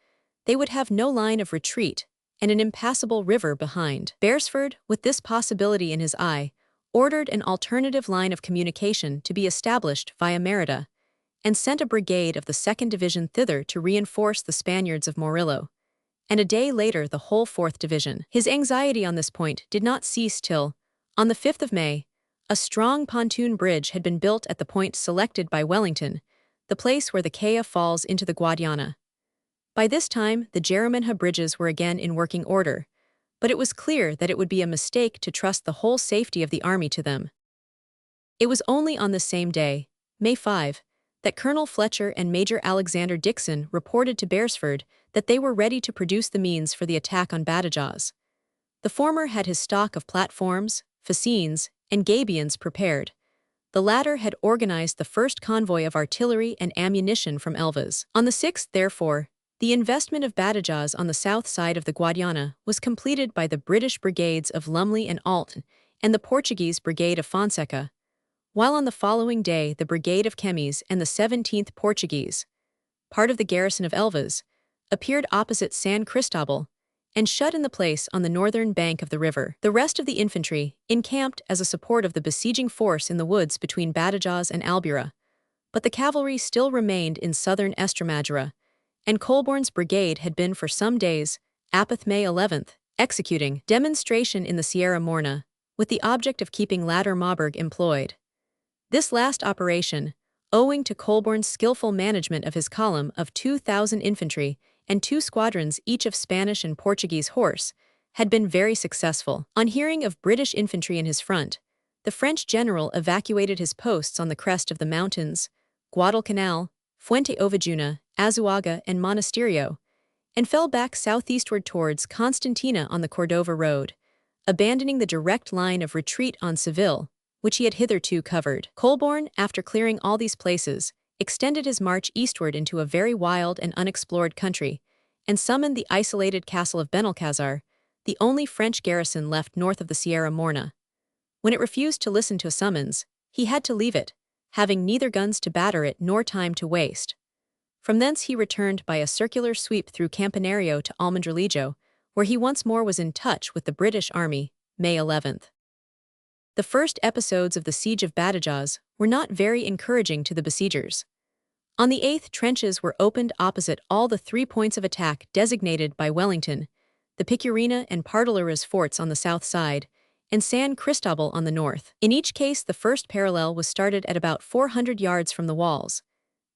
they would have no line of retreat and an impassable river behind. Beresford, with this possibility in his eye, ordered an alternative line of communication to be established via Merida, and sent a brigade of the 2nd Division thither to reinforce the Spaniards of Morillo, and a day later the whole 4th Division. His anxiety on this point did not cease till, on the 5th of May, a strong pontoon bridge had been built at the point selected by Wellington, the place where the Caya falls into the Guadiana. By this time, the Jerumenha bridges were again in working order, but it was clear that it would be a mistake to trust the whole safety of the army to them. It was only on the same day, May 5, that Colonel Fletcher and Major Alexander Dixon reported to Beresford that they were ready to produce the means for the attack on Badajoz. The former had his stock of platforms, fascines, and gabions prepared. The latter had organized the first convoy of artillery and ammunition from Elvas. On the 6th, therefore, the investment of Badajoz on the south side of the Guadiana was completed by the British brigades of Lumley and Alton and the Portuguese brigade of Fonseca, while on the following day the brigade of Chemis and the 17th Portuguese, part of the garrison of Elvas, appeared opposite San Cristobal and shut in the place on the northern bank of the river. The rest of the infantry encamped as a support of the besieging force in the woods between Badajoz and Albura, but the cavalry still remained in southern Estremadura, and Colborne's brigade had been for some days, Apeth May 11th, executing demonstration in the Sierra Morna, with the object of keeping latter Marburg employed. This last operation, owing to Colborne's skillful management of his column of 2,000 infantry and 2 squadrons each of Spanish and Portuguese horse, had been very successful. On hearing of British infantry in his front, the French general evacuated his posts on the crest of the mountains, Guadalcanal, Fuente Ovejuna, Azuaga, and Monasterio, and fell back southeastward towards Constantina on the Cordova road, abandoning the direct line of retreat on Seville, which he had hitherto covered. Colborne, after clearing all these places, extended his march eastward into a very wild and unexplored country, and summoned the isolated castle of Benalcazar, the only French garrison left north of the Sierra Morna. When it refused to listen to a summons, he had to leave it, having neither guns to batter it nor time to waste. From thence he returned by a circular sweep through Campanario to Almendralejo, where he once more was in touch with the British army, May 11th. The first episodes of the siege of Badajoz were not very encouraging to the besiegers. On the 8th, trenches were opened opposite all the 3 points of attack designated by Wellington, the Picurina and Pardilaras forts on the south side, and San Cristobal on the north. In each case, the first parallel was started at about 400 yards from the walls.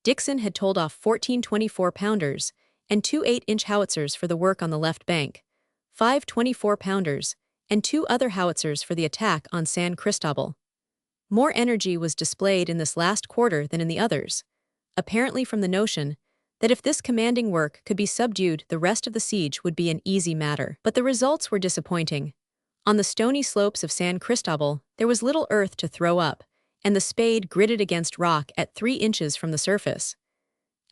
Dixon had told off 14 24-pounders and 2 8-inch howitzers for the work on the left bank, 5 24-pounders, and 2 other howitzers for the attack on San Cristobal. More energy was displayed in this last quarter than in the others, apparently from the notion that if this commanding work could be subdued, the rest of the siege would be an easy matter. But the results were disappointing. On the stony slopes of San Cristobal, there was little earth to throw up, and the spade gritted against rock at 3 inches from the surface.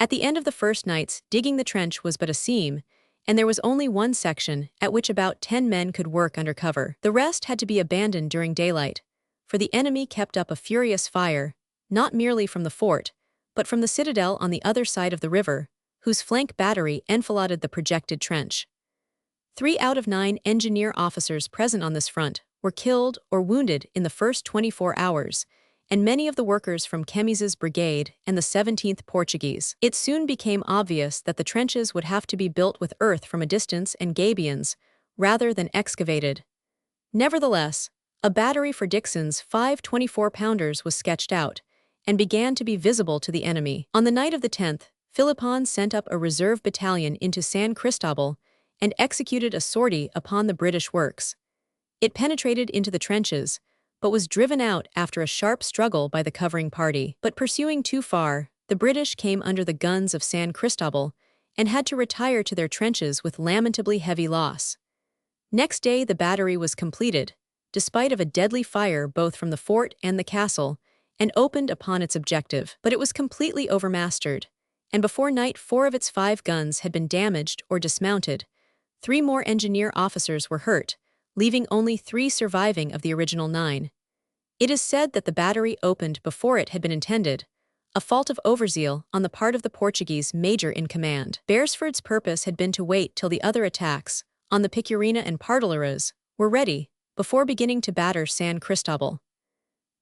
At the end of the first nights, digging the trench was but a seam, and there was only one section at which about 10 men could work under cover. The rest had to be abandoned during daylight, for the enemy kept up a furious fire, not merely from the fort, but from the citadel on the other side of the river, whose flank battery enfiladed the projected trench. 3 out of 9 engineer officers present on this front were killed or wounded in the first 24 hours, and many of the workers from Kemys's brigade and the 17th Portuguese. It soon became obvious that the trenches would have to be built with earth from a distance and gabions, rather than excavated. Nevertheless, a battery for Dixon's 5 24-pounders was sketched out, and began to be visible to the enemy. On the night of the 10th, Philippon sent up a reserve battalion into San Cristobal and executed a sortie upon the British works. It penetrated into the trenches, but was driven out after a sharp struggle by the covering party. But pursuing too far, the British came under the guns of San Cristobal and had to retire to their trenches with lamentably heavy loss. Next day the battery was completed, despite of a deadly fire both from the fort and the castle, and opened upon its objective. But it was completely overmastered, and before night 4 of its 5 guns had been damaged or dismounted. 3 more engineer officers were hurt, leaving only 3 surviving of the original 9. It is said that the battery opened before it had been intended, a fault of overzeal on the part of the Portuguese major in command. Beresford's purpose had been to wait till the other attacks, on the Picurina and Pardilaras, were ready, before beginning to batter San Cristobal.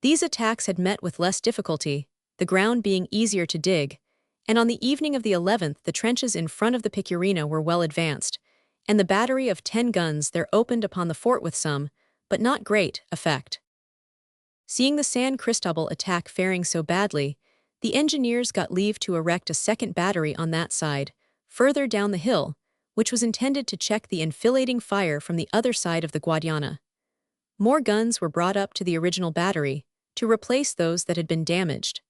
These attacks had met with less difficulty, the ground being easier to dig, and on the evening of the 11th the trenches in front of the Picurina were well advanced, and the battery of 10 guns there opened upon the fort with some, but not great, effect. Seeing the San Cristobal attack faring so badly, the engineers got leave to erect a second battery on that side, further down the hill, which was intended to check the enfilading fire from the other side of the Guadiana. More guns were brought up to the original battery, to replace those that had been damaged.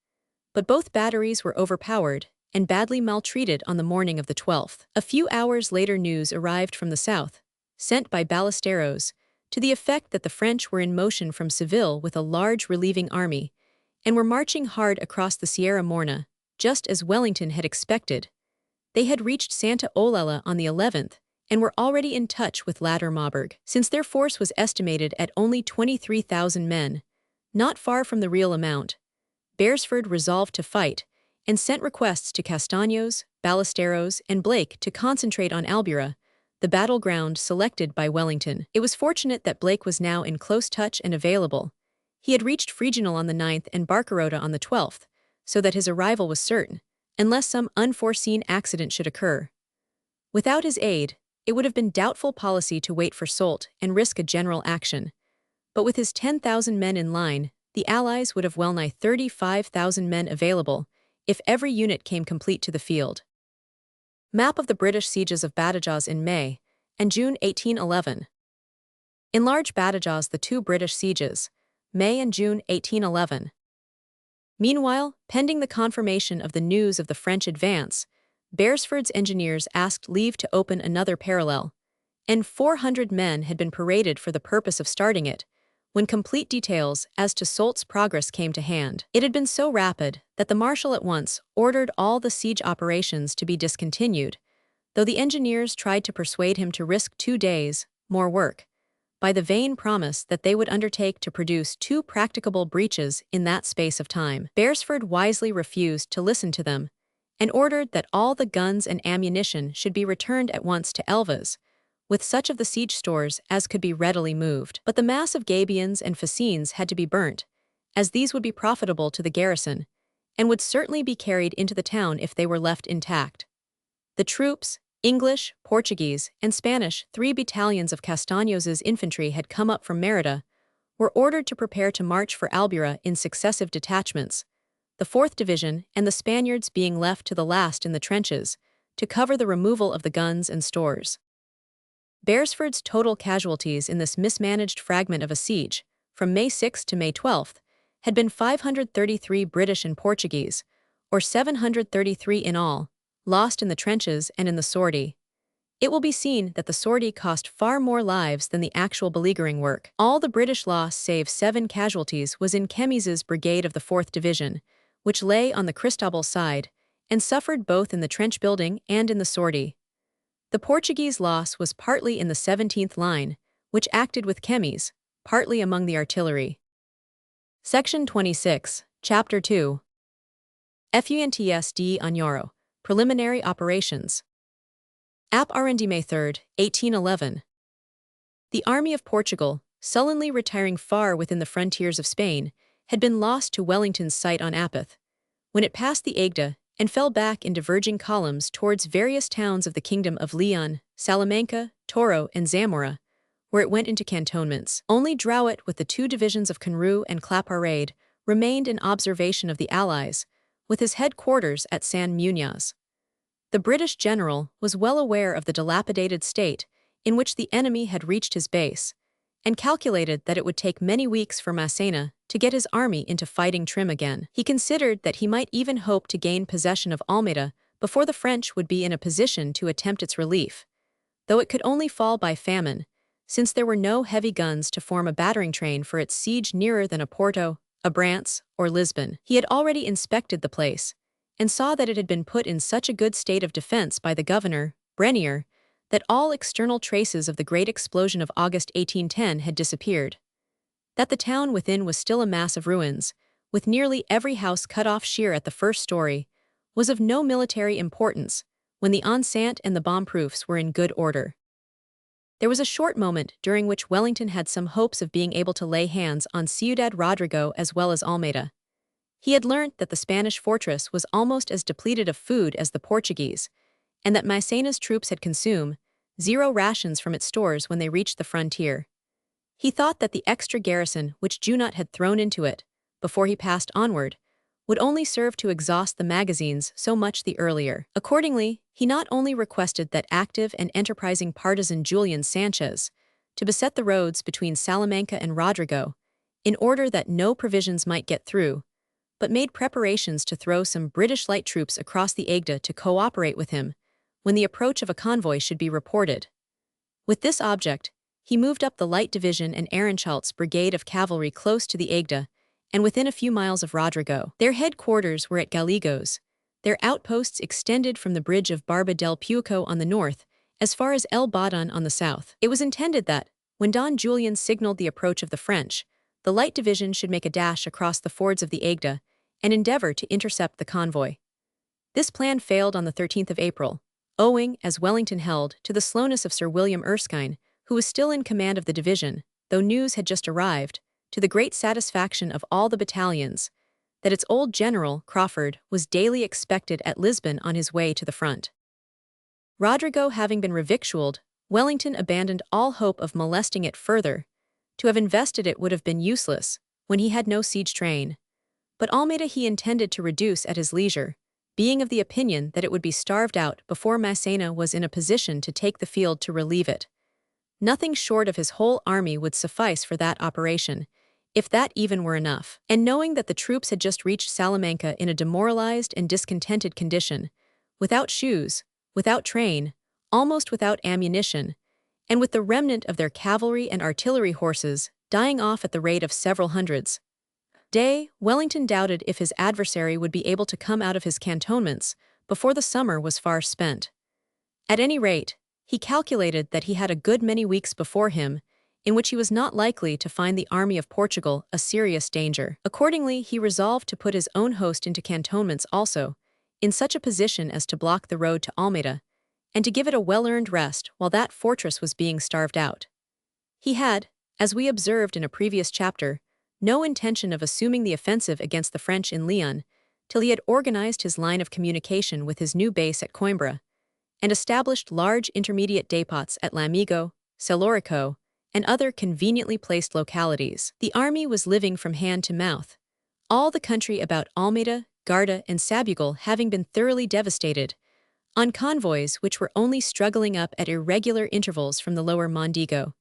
But both batteries were overpowered and badly maltreated on the morning of the 12th. A few hours later news arrived from the south, sent by Ballesteros, to the effect that the French were in motion from Seville with a large relieving army, and were marching hard across the Sierra Morna, just as Wellington had expected. They had reached Santa Olalla on the 11th, and were already in touch with Latter Marburg. Since their force was estimated at only 23,000 men, not far from the real amount, Beresford resolved to fight, and sent requests to Castaños, Ballesteros, and Blake to concentrate on Albuera, the battleground selected by Wellington. It was fortunate that Blake was now in close touch and available. He had reached Fregenal on the 9th and Barcarota on the 12th, so that his arrival was certain, unless some unforeseen accident should occur. Without his aid, it would have been doubtful policy to wait for Soult and risk a general action. But with his 10,000 men in line, the Allies would have well-nigh 35,000 men available, if every unit came complete to the field. Map of the British sieges of Badajoz in May and June 1811. Enlarge Badajoz the 2 British sieges, May and June 1811. Meanwhile, pending the confirmation of the news of the French advance, Beresford's engineers asked leave to open another parallel, and 400 men had been paraded for the purpose of starting it, when complete details as to Soult's progress came to hand. It had been so rapid that the Marshal at once ordered all the siege operations to be discontinued, though the engineers tried to persuade him to risk 2 days, more work, by the vain promise that they would undertake to produce 2 practicable breaches in that space of time. Beresford wisely refused to listen to them, and ordered that all the guns and ammunition should be returned at once to Elvas, with such of the siege stores as could be readily moved. But the mass of gabions and fascines had to be burnt, as these would be profitable to the garrison, and would certainly be carried into the town if they were left intact. The troops, English, Portuguese, and Spanish 3 battalions of Castaños's infantry had come up from Merida, were ordered to prepare to march for Albuera in successive detachments, the 4th Division and the Spaniards being left to the last in the trenches, to cover the removal of the guns and stores. Beresford's total casualties in this mismanaged fragment of a siege, from May 6 to May 12, had been 533 British and Portuguese, or 733 in all, lost in the trenches and in the sortie. It will be seen that the sortie cost far more lives than the actual beleaguering work. All the British loss save 7 casualties was in Kemys's brigade of the 4th Division, which lay on the Cristobal side, and suffered both in the trench building and in the sortie. The Portuguese loss was partly in the 17th line, which acted with Kemys, partly among the artillery. Section 26, Chapter 2. Fuentes de Añoro, Preliminary Operations. Ap Arendi May 3, 1811. The army of Portugal, sullenly retiring far within the frontiers of Spain, had been lost to Wellington's sight on Apeth, when it passed the Agda and fell back in diverging columns towards various towns of the Kingdom of Leon, Salamanca, Toro, and Zamora, where it went into cantonments. Only Drouet with the 2 divisions of Conroe and Claparade remained in observation of the Allies, with his headquarters at San Muñoz. The British general was well aware of the dilapidated state in which the enemy had reached his base, and calculated that it would take many weeks for Massena to get his army into fighting trim again. He considered that he might even hope to gain possession of Almeida before the French would be in a position to attempt its relief, though it could only fall by famine, since there were no heavy guns to form a battering train for its siege nearer than Oporto, Abrantes, or Lisbon. He had already inspected the place, and saw that it had been put in such a good state of defense by the governor, Brenier, that all external traces of the great explosion of August 1810 had disappeared. That the town within was still a mass of ruins, with nearly every house cut off sheer at the first story, was of no military importance when the enceinte and the bomb-proofs were in good order. There was a short moment during which Wellington had some hopes of being able to lay hands on Ciudad Rodrigo as well as Almeida. He had learnt that the Spanish fortress was almost as depleted of food as the Portuguese, and that Massena's troops had consumed 0 rations from its stores when they reached the frontier. He thought that the extra garrison which Junot had thrown into it, before he passed onward, would only serve to exhaust the magazines so much the earlier. Accordingly, he not only requested that active and enterprising partisan Julian Sanchez to beset the roads between Salamanca and Rodrigo, in order that no provisions might get through, but made preparations to throw some British light troops across the Agda to cooperate with him when the approach of a convoy should be reported. With this object, he moved up the Light Division and Ehrenchalt's brigade of cavalry close to the Agda and within a few miles of Rodrigo. Their headquarters were at Gallegos. Their outposts extended from the bridge of Barba del Puico on the north as far as El Badon on the south. It was intended that, when Don Julian signaled the approach of the French, the Light Division should make a dash across the fords of the Agda and endeavor to intercept the convoy. This plan failed on the 13th of April, owing, as Wellington held, to the slowness of Sir William Erskine, who was still in command of the division, though news had just arrived, to the great satisfaction of all the battalions, that its old general, Crawford, was daily expected at Lisbon on his way to the front. Rodrigo having been revictualled, Wellington abandoned all hope of molesting it further. To have invested it would have been useless, when he had no siege train. But Almeida he intended to reduce at his leisure, being of the opinion that it would be starved out before Massena was in a position to take the field to relieve it. Nothing short of his whole army would suffice for that operation, if that even were enough. And knowing that the troops had just reached Salamanca in a demoralized and discontented condition, without shoes, without train, almost without ammunition, and with the remnant of their cavalry and artillery horses dying off at the rate of several hundreds, Wellington doubted if his adversary would be able to come out of his cantonments before the summer was far spent. At any rate, he calculated that he had a good many weeks before him, in which he was not likely to find the army of Portugal a serious danger. Accordingly, he resolved to put his own host into cantonments also, in such a position as to block the road to Almeida, and to give it a well-earned rest while that fortress was being starved out. He had, as we observed in a previous chapter, no intention of assuming the offensive against the French in Leon till he had organized his line of communication with his new base at Coimbra, and established large intermediate depots at Lamigo, Celorico, and other conveniently placed localities. The army was living from hand to mouth, all the country about Almeida, Garda, and Sabugal having been thoroughly devastated, on convoys which were only struggling up at irregular intervals from the lower Mondego.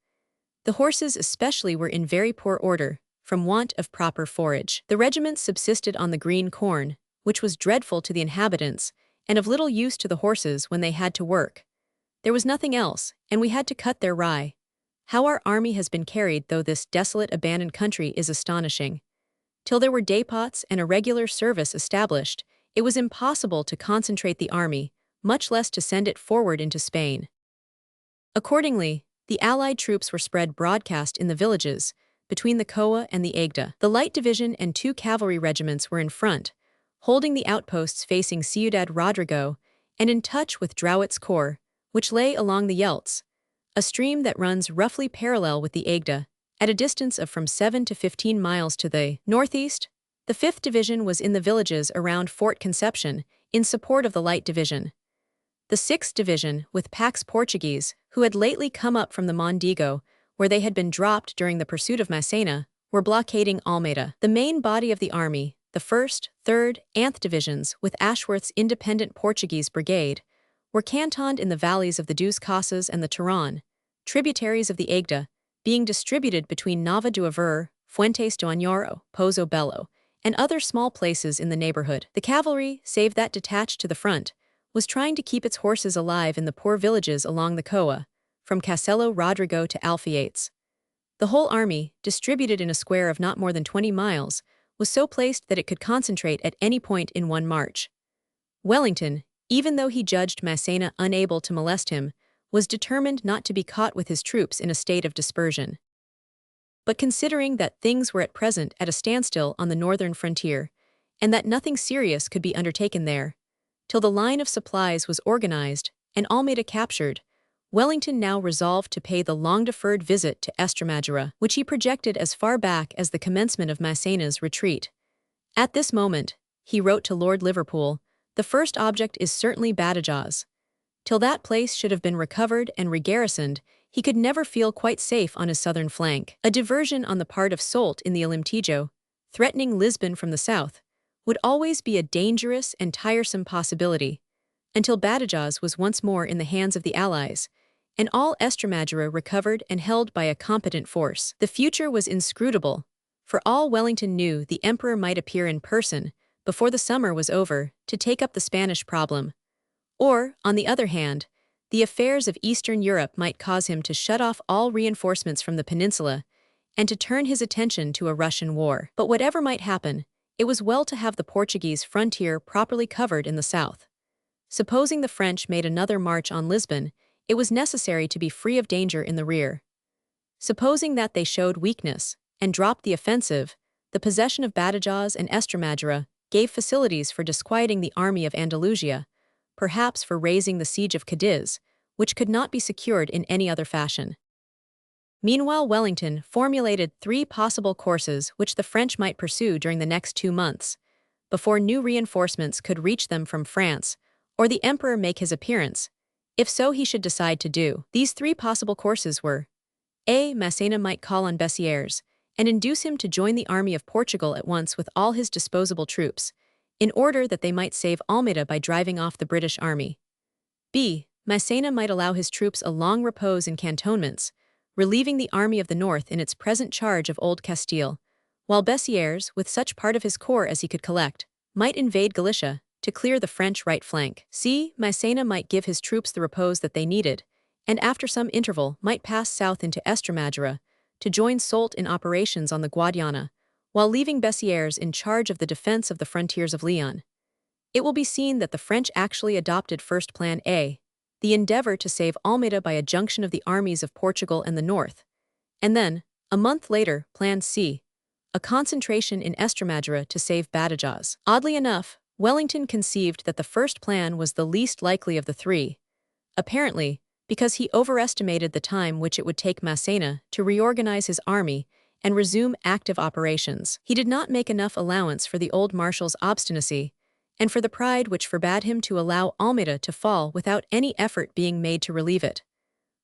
The horses especially were in very poor order, from want of proper forage. The regiments subsisted on the green corn, which was dreadful to the inhabitants, and of little use to the horses when they had to work. There was nothing else, and we had to cut their rye. How our army has been carried through this desolate abandoned country is astonishing. Till there were depots and a regular service established, it was impossible to concentrate the army, much less to send it forward into Spain. Accordingly, the Allied troops were spread broadcast in the villages, between the Coa and the Agda. The Light Division and 2 cavalry regiments were in front, holding the outposts facing Ciudad Rodrigo and in touch with Drouet's corps, which lay along the Yelts, a stream that runs roughly parallel with the Agda, at a distance of from 7 to 15 miles to the northeast. The 5th Division was in the villages around Fort Conception, in support of the Light Division. The 6th Division, with Pax Portuguese, who had lately come up from the Mondego, where they had been dropped during the pursuit of Massena, were blockading Almeida. The main body of the army, the 1st, 3rd, and 9th Divisions, with Ashworth's independent Portuguese brigade, were cantoned in the valleys of the Duas Casas and the Turon, tributaries of the Agda, being distributed between Nova do Aver, Fuentes do Añoro, Pozo Bello, and other small places in the neighborhood. The cavalry, save that detached to the front, was trying to keep its horses alive in the poor villages along the Coa, from Castelo Rodrigo to Alfaiates. The whole army, distributed in a square of not more than 20 miles, was so placed that it could concentrate at any point in one march. Wellington, even though he judged Massena unable to molest him, was determined not to be caught with his troops in a state of dispersion. But considering that things were at present at a standstill on the northern frontier, and that nothing serious could be undertaken there, till the line of supplies was organized and Almeida captured, Wellington now resolved to pay the long-deferred visit to Estremadura, which he projected as far back as the commencement of Massena's retreat. At this moment, he wrote to Lord Liverpool, the first object is certainly Badajoz. Till that place should have been recovered and regarrisoned, he could never feel quite safe on his southern flank. A diversion on the part of Soult in the Alemtejo, threatening Lisbon from the south, would always be a dangerous and tiresome possibility, until Badajoz was once more in the hands of the Allies, and all Estremadura recovered and held by a competent force. The future was inscrutable. For all Wellington knew, the Emperor might appear in person, before the summer was over, to take up the Spanish problem. Or, on the other hand, the affairs of Eastern Europe might cause him to shut off all reinforcements from the peninsula, and to turn his attention to a Russian war. But whatever might happen, it was well to have the Portuguese frontier properly covered in the south. Supposing the French made another march on Lisbon, it was necessary to be free of danger in the rear. Supposing that they showed weakness, and dropped the offensive, the possession of Badajoz and Estremadura gave facilities for disquieting the army of Andalusia, perhaps for raising the siege of Cadiz, which could not be secured in any other fashion. Meanwhile, Wellington formulated 3 possible courses which the French might pursue during the next 2 months, before new reinforcements could reach them from France, or the Emperor make his appearance, if so he should decide to do. These 3 possible courses were: A. Massena might call on Bessières, and induce him to join the army of Portugal at once with all his disposable troops, in order that they might save Almeida by driving off the British army. B. Massena might allow his troops a long repose in cantonments, relieving the army of the north in its present charge of Old Castile, while Bessières, with such part of his corps as he could collect, might invade Galicia, to clear the French right flank. C. Massena might give his troops the repose that they needed, and after some interval might pass south into Estremadura, to join Soult in operations on the Guadiana, while leaving Bessières in charge of the defense of the frontiers of Leon. It will be seen that the French actually adopted first Plan A, the endeavor to save Almeida by a junction of the armies of Portugal and the north, and then, a month later, Plan C, a concentration in Estremadura to save Badajoz. Oddly enough, Wellington conceived that the first plan was the least likely of the 3, apparently because he overestimated the time which it would take Massena to reorganize his army and resume active operations. He did not make enough allowance for the old marshal's obstinacy, and for the pride which forbade him to allow Almeida to fall without any effort being made to relieve it.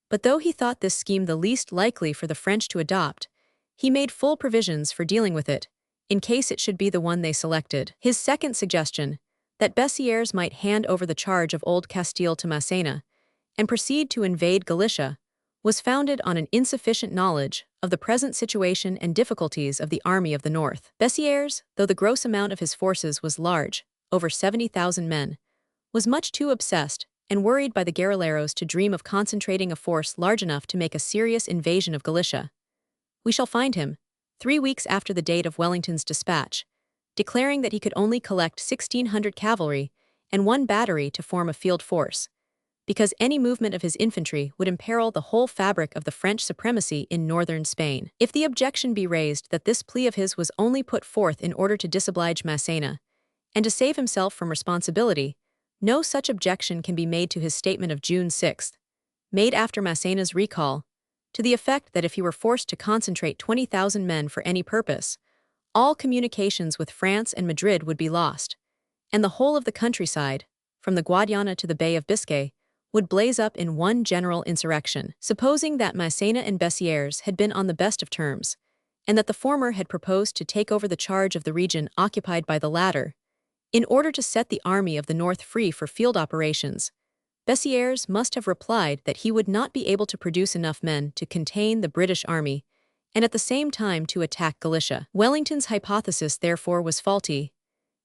But though he thought this scheme the least likely for the French to adopt, he made full provisions for dealing with it, in case it should be the one they selected. His second suggestion, that Bessières might hand over the charge of Old Castile to Massena, and proceed to invade Galicia, was founded on an insufficient knowledge of the present situation and difficulties of the Army of the North. Bessières, though the gross amount of his forces was large, over 70,000 men, was much too obsessed and worried by the guerrilleros to dream of concentrating a force large enough to make a serious invasion of Galicia. We shall find him, 3 weeks after the date of Wellington's dispatch, declaring that he could only collect 1,600 cavalry and 1 battery to form a field force, because any movement of his infantry would imperil the whole fabric of the French supremacy in northern Spain. If the objection be raised that this plea of his was only put forth in order to disoblige Massena, and to save himself from responsibility, no such objection can be made to his statement of June 6, made after Massena's recall, to the effect that if he were forced to concentrate 20,000 men for any purpose, all communications with France and Madrid would be lost, and the whole of the countryside, from the Guadiana to the Bay of Biscay, would blaze up in one general insurrection. Supposing that Massena and Bessières had been on the best of terms, and that the former had proposed to take over the charge of the region occupied by the latter, in order to set the Army of the North free for field operations, Bessières must have replied that he would not be able to produce enough men to contain the British army and at the same time to attack Galicia. Wellington's hypothesis therefore was faulty.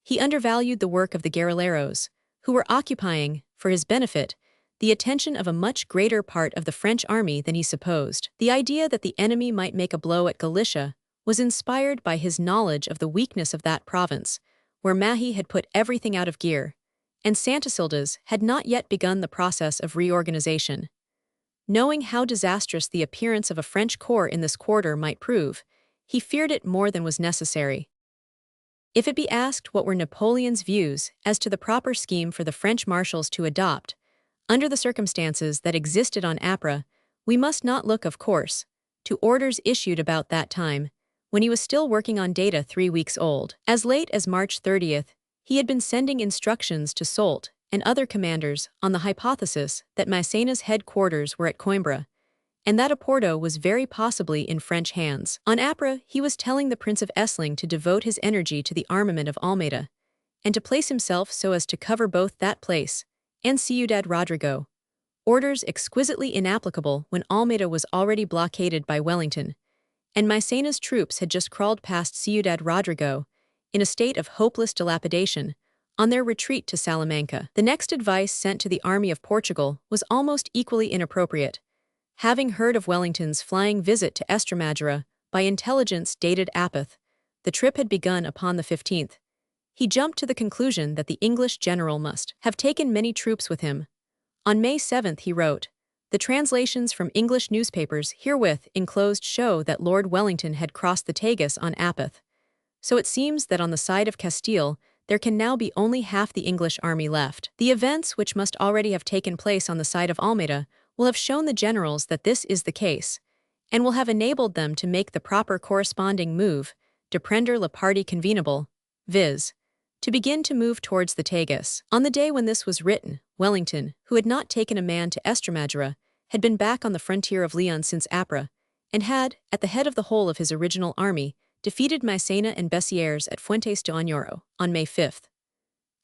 He undervalued the work of the guerrilleros, who were occupying, for his benefit, the attention of a much greater part of the French army than he supposed. The idea that the enemy might make a blow at Galicia was inspired by his knowledge of the weakness of that province, where Mahy had put everything out of gear, and Santisildas had not yet begun the process of reorganization. Knowing how disastrous the appearance of a French corps in this quarter might prove, he feared it more than was necessary. If it be asked what were Napoleon's views as to the proper scheme for the French marshals to adopt, under the circumstances that existed on Ypres, we must not look, of course, to orders issued about that time, when he was still working on data 3 weeks old. As late as March 30th, he had been sending instructions to Soult and other commanders on the hypothesis that Massena's headquarters were at Coimbra, and that Oporto was very possibly in French hands. On Ypres, he was telling the Prince of Essling to devote his energy to the armament of Almeida, and to place himself so as to cover both that place and Ciudad Rodrigo, orders exquisitely inapplicable when Almeida was already blockaded by Wellington, and Massena's troops had just crawled past Ciudad Rodrigo, in a state of hopeless dilapidation, on their retreat to Salamanca. The next advice sent to the army of Portugal was almost equally inappropriate. Having heard of Wellington's flying visit to Estremadura by intelligence dated Apeth, the trip had begun upon the 15th. He jumped to the conclusion that the English general must have taken many troops with him. On May 7th he wrote, "The translations from English newspapers herewith enclosed show that Lord Wellington had crossed the Tagus on Apeth. So it seems that on the side of Castile there can now be only half the English army left. The events which must already have taken place on the side of Almeida will have shown the generals that this is the case, and will have enabled them to make the proper corresponding move, de prendre la partie convenable, viz., to begin to move towards the Tagus." On the day when this was written, Wellington, who had not taken a man to Estremadura, had been back on the frontier of Leon since Ypres, and had, at the head of the whole of his original army, defeated Massena and Bessières at Fuentes de Oñoro on May 5th.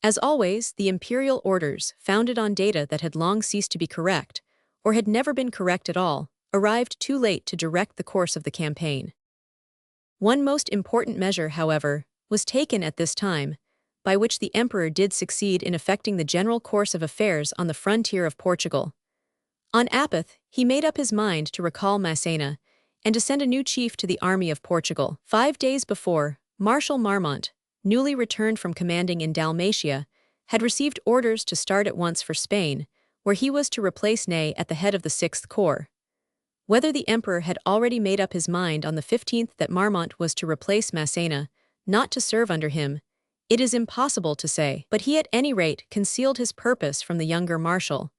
As always, the imperial orders, founded on data that had long ceased to be correct, or had never been correct at all, arrived too late to direct the course of the campaign. One most important measure, however, was taken at this time, by which the emperor did succeed in effecting the general course of affairs on the frontier of Portugal. On Apeth, he made up his mind to recall Massena, and to send a new chief to the army of Portugal. 5 days before, Marshal Marmont, newly returned from commanding in Dalmatia, had received orders to start at once for Spain, where he was to replace Ney at the head of the 6th Corps. Whether the emperor had already made up his mind on the 15th that Marmont was to replace Massena, not to serve under him, it is impossible to say, but he at any rate concealed his purpose from the younger marshal,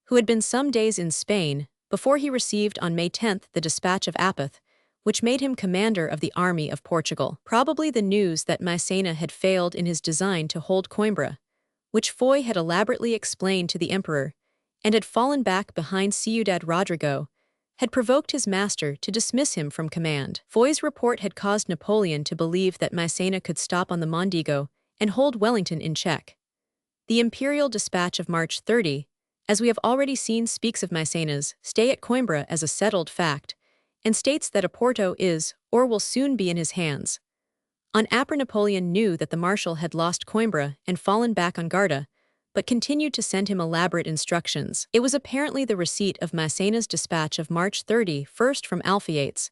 who had been some days in Spain, before he received on May 10th the dispatch of Apeth, which made him commander of the army of Portugal. Probably the news that Massena had failed in his design to hold Coimbra, which Foy had elaborately explained to the emperor, and had fallen back behind Ciudad Rodrigo, had provoked his master to dismiss him from command. Foy's report had caused Napoleon to believe that Massena could stop on the Mondego and hold Wellington in check. The imperial dispatch of March 30, as we have already seen, speaks of Massena's stay at Coimbra as a settled fact, and states that Oporto is, or will soon be in his hands. On Ypres, Napoleon knew that the marshal had lost Coimbra and fallen back on Garda, but continued to send him elaborate instructions. It was apparently the receipt of Massena's dispatch of March 30 first from Alfaiates,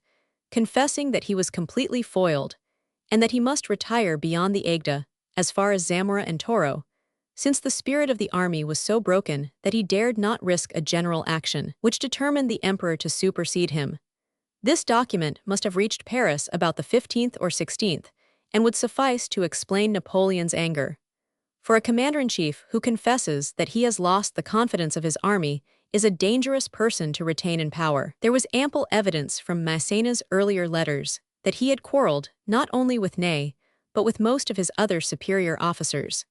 confessing that he was completely foiled, and that he must retire beyond the Agda, as far as Zamora and Toro, since the spirit of the army was so broken that he dared not risk a general action, which determined the emperor to supersede him. This document must have reached Paris about the 15th or 16th, and would suffice to explain Napoleon's anger. For a commander-in-chief who confesses that he has lost the confidence of his army is a dangerous person to retain in power. There was ample evidence from Massena's earlier letters that he had quarreled not only with Ney, but with most of his other superior officers.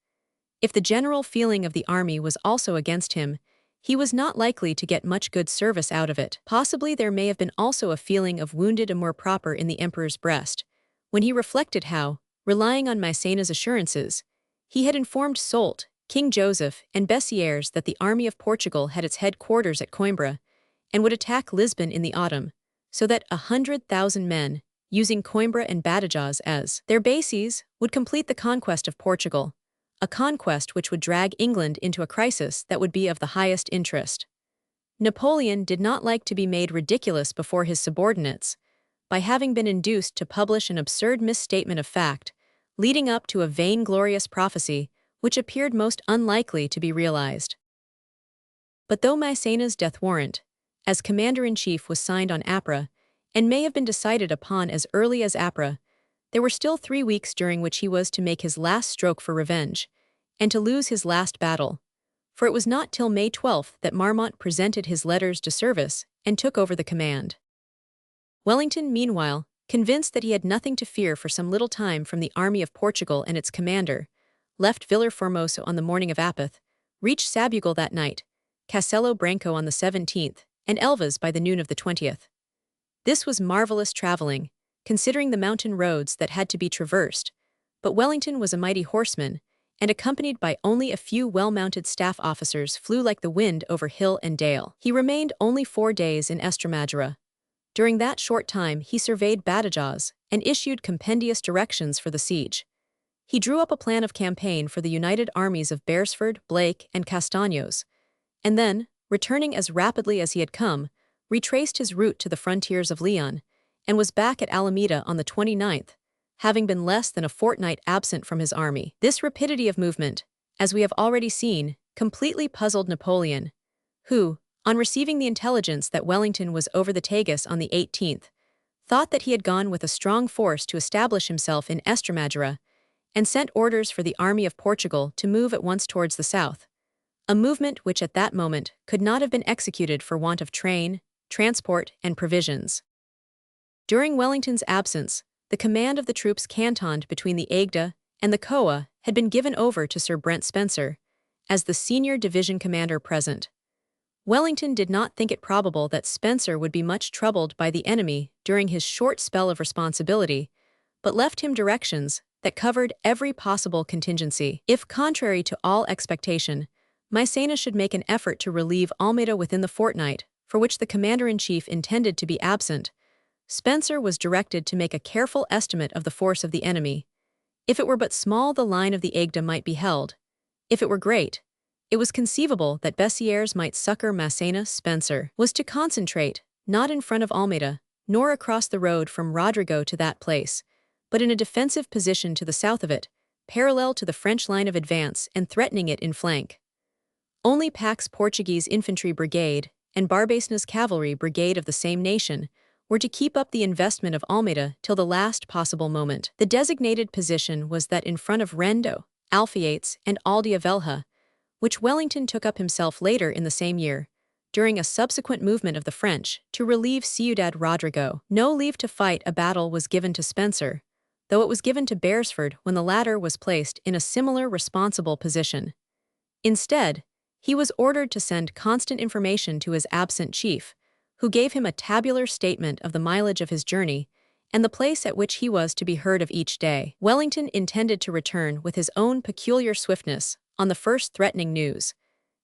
If the general feeling of the army was also against him, he was not likely to get much good service out of it. Possibly there may have been also a feeling of wounded amour propre in the emperor's breast, when he reflected how, relying on Massena's assurances, he had informed Soult, King Joseph, and Bessières that the army of Portugal had its headquarters at Coimbra and would attack Lisbon in the autumn, so that 100,000 men, using Coimbra and Badajoz as their bases, would complete the conquest of Portugal, a conquest which would drag England into a crisis that would be of the highest interest. Napoleon did not like to be made ridiculous before his subordinates by having been induced to publish an absurd misstatement of fact, leading up to a vainglorious prophecy which appeared most unlikely to be realized. But though Massena's death warrant, as commander-in-chief, was signed on Ypres, and may have been decided upon as early as Ypres, there were still 3 weeks during which he was to make his last stroke for revenge, and to lose his last battle, for it was not till May 12 that Marmont presented his letters de service and took over the command. Wellington, meanwhile, convinced that he had nothing to fear for some little time from the army of Portugal and its commander, left Villarformoso on the morning of Apeth, reached Sabugal that night, Castelo Branco on the 17th, and Elvas by the noon of the 20th. This was marvelous traveling, considering the mountain roads that had to be traversed, but Wellington was a mighty horseman, and accompanied by only a few well-mounted staff officers flew like the wind over hill and dale. He remained only 4 days in Estremadura. During that short time he surveyed Badajoz and issued compendious directions for the siege. He drew up a plan of campaign for the united armies of Beresford, Blake, and Castaños, and then, returning as rapidly as he had come, retraced his route to the frontiers of Leon, and was back at Alameda on the 29th, having been less than a fortnight absent from his army. This rapidity of movement, as we have already seen, completely puzzled Napoleon, who, on receiving the intelligence that Wellington was over the Tagus on the 18th, thought that he had gone with a strong force to establish himself in Estremadura, and sent orders for the army of Portugal to move at once towards the south, a movement which at that moment could not have been executed for want of train, transport, and provisions. During Wellington's absence, the command of the troops cantoned between the Aigda and the Coa had been given over to Sir Brent Spencer, as the senior division commander present. Wellington did not think it probable that Spencer would be much troubled by the enemy during his short spell of responsibility, but left him directions that covered every possible contingency. If, contrary to all expectation, Massena should make an effort to relieve Almeida within the fortnight, for which the commander-in-chief intended to be absent, Spencer was directed to make a careful estimate of the force of the enemy. If it were but small, the line of the Aigda might be held. If it were great, it was conceivable that Bessières might succor Massena. Spencer was to concentrate, not in front of Almeida, nor across the road from Rodrigo to that place, but in a defensive position to the south of it, parallel to the French line of advance and threatening it in flank. Only Pax's Portuguese infantry brigade and Barbacina's cavalry brigade of the same nation were to keep up the investment of Almeida till the last possible moment. The designated position was that in front of Rendo, Alfaites, and Aldeavelha, which Wellington took up himself later in the same year, during a subsequent movement of the French to relieve Ciudad Rodrigo. No leave to fight a battle was given to Spencer, though it was given to Beresford when the latter was placed in a similar responsible position. Instead, he was ordered to send constant information to his absent chief, who gave him a tabular statement of the mileage of his journey and the place at which he was to be heard of each day. Wellington intended to return with his own peculiar swiftness on the first threatening news,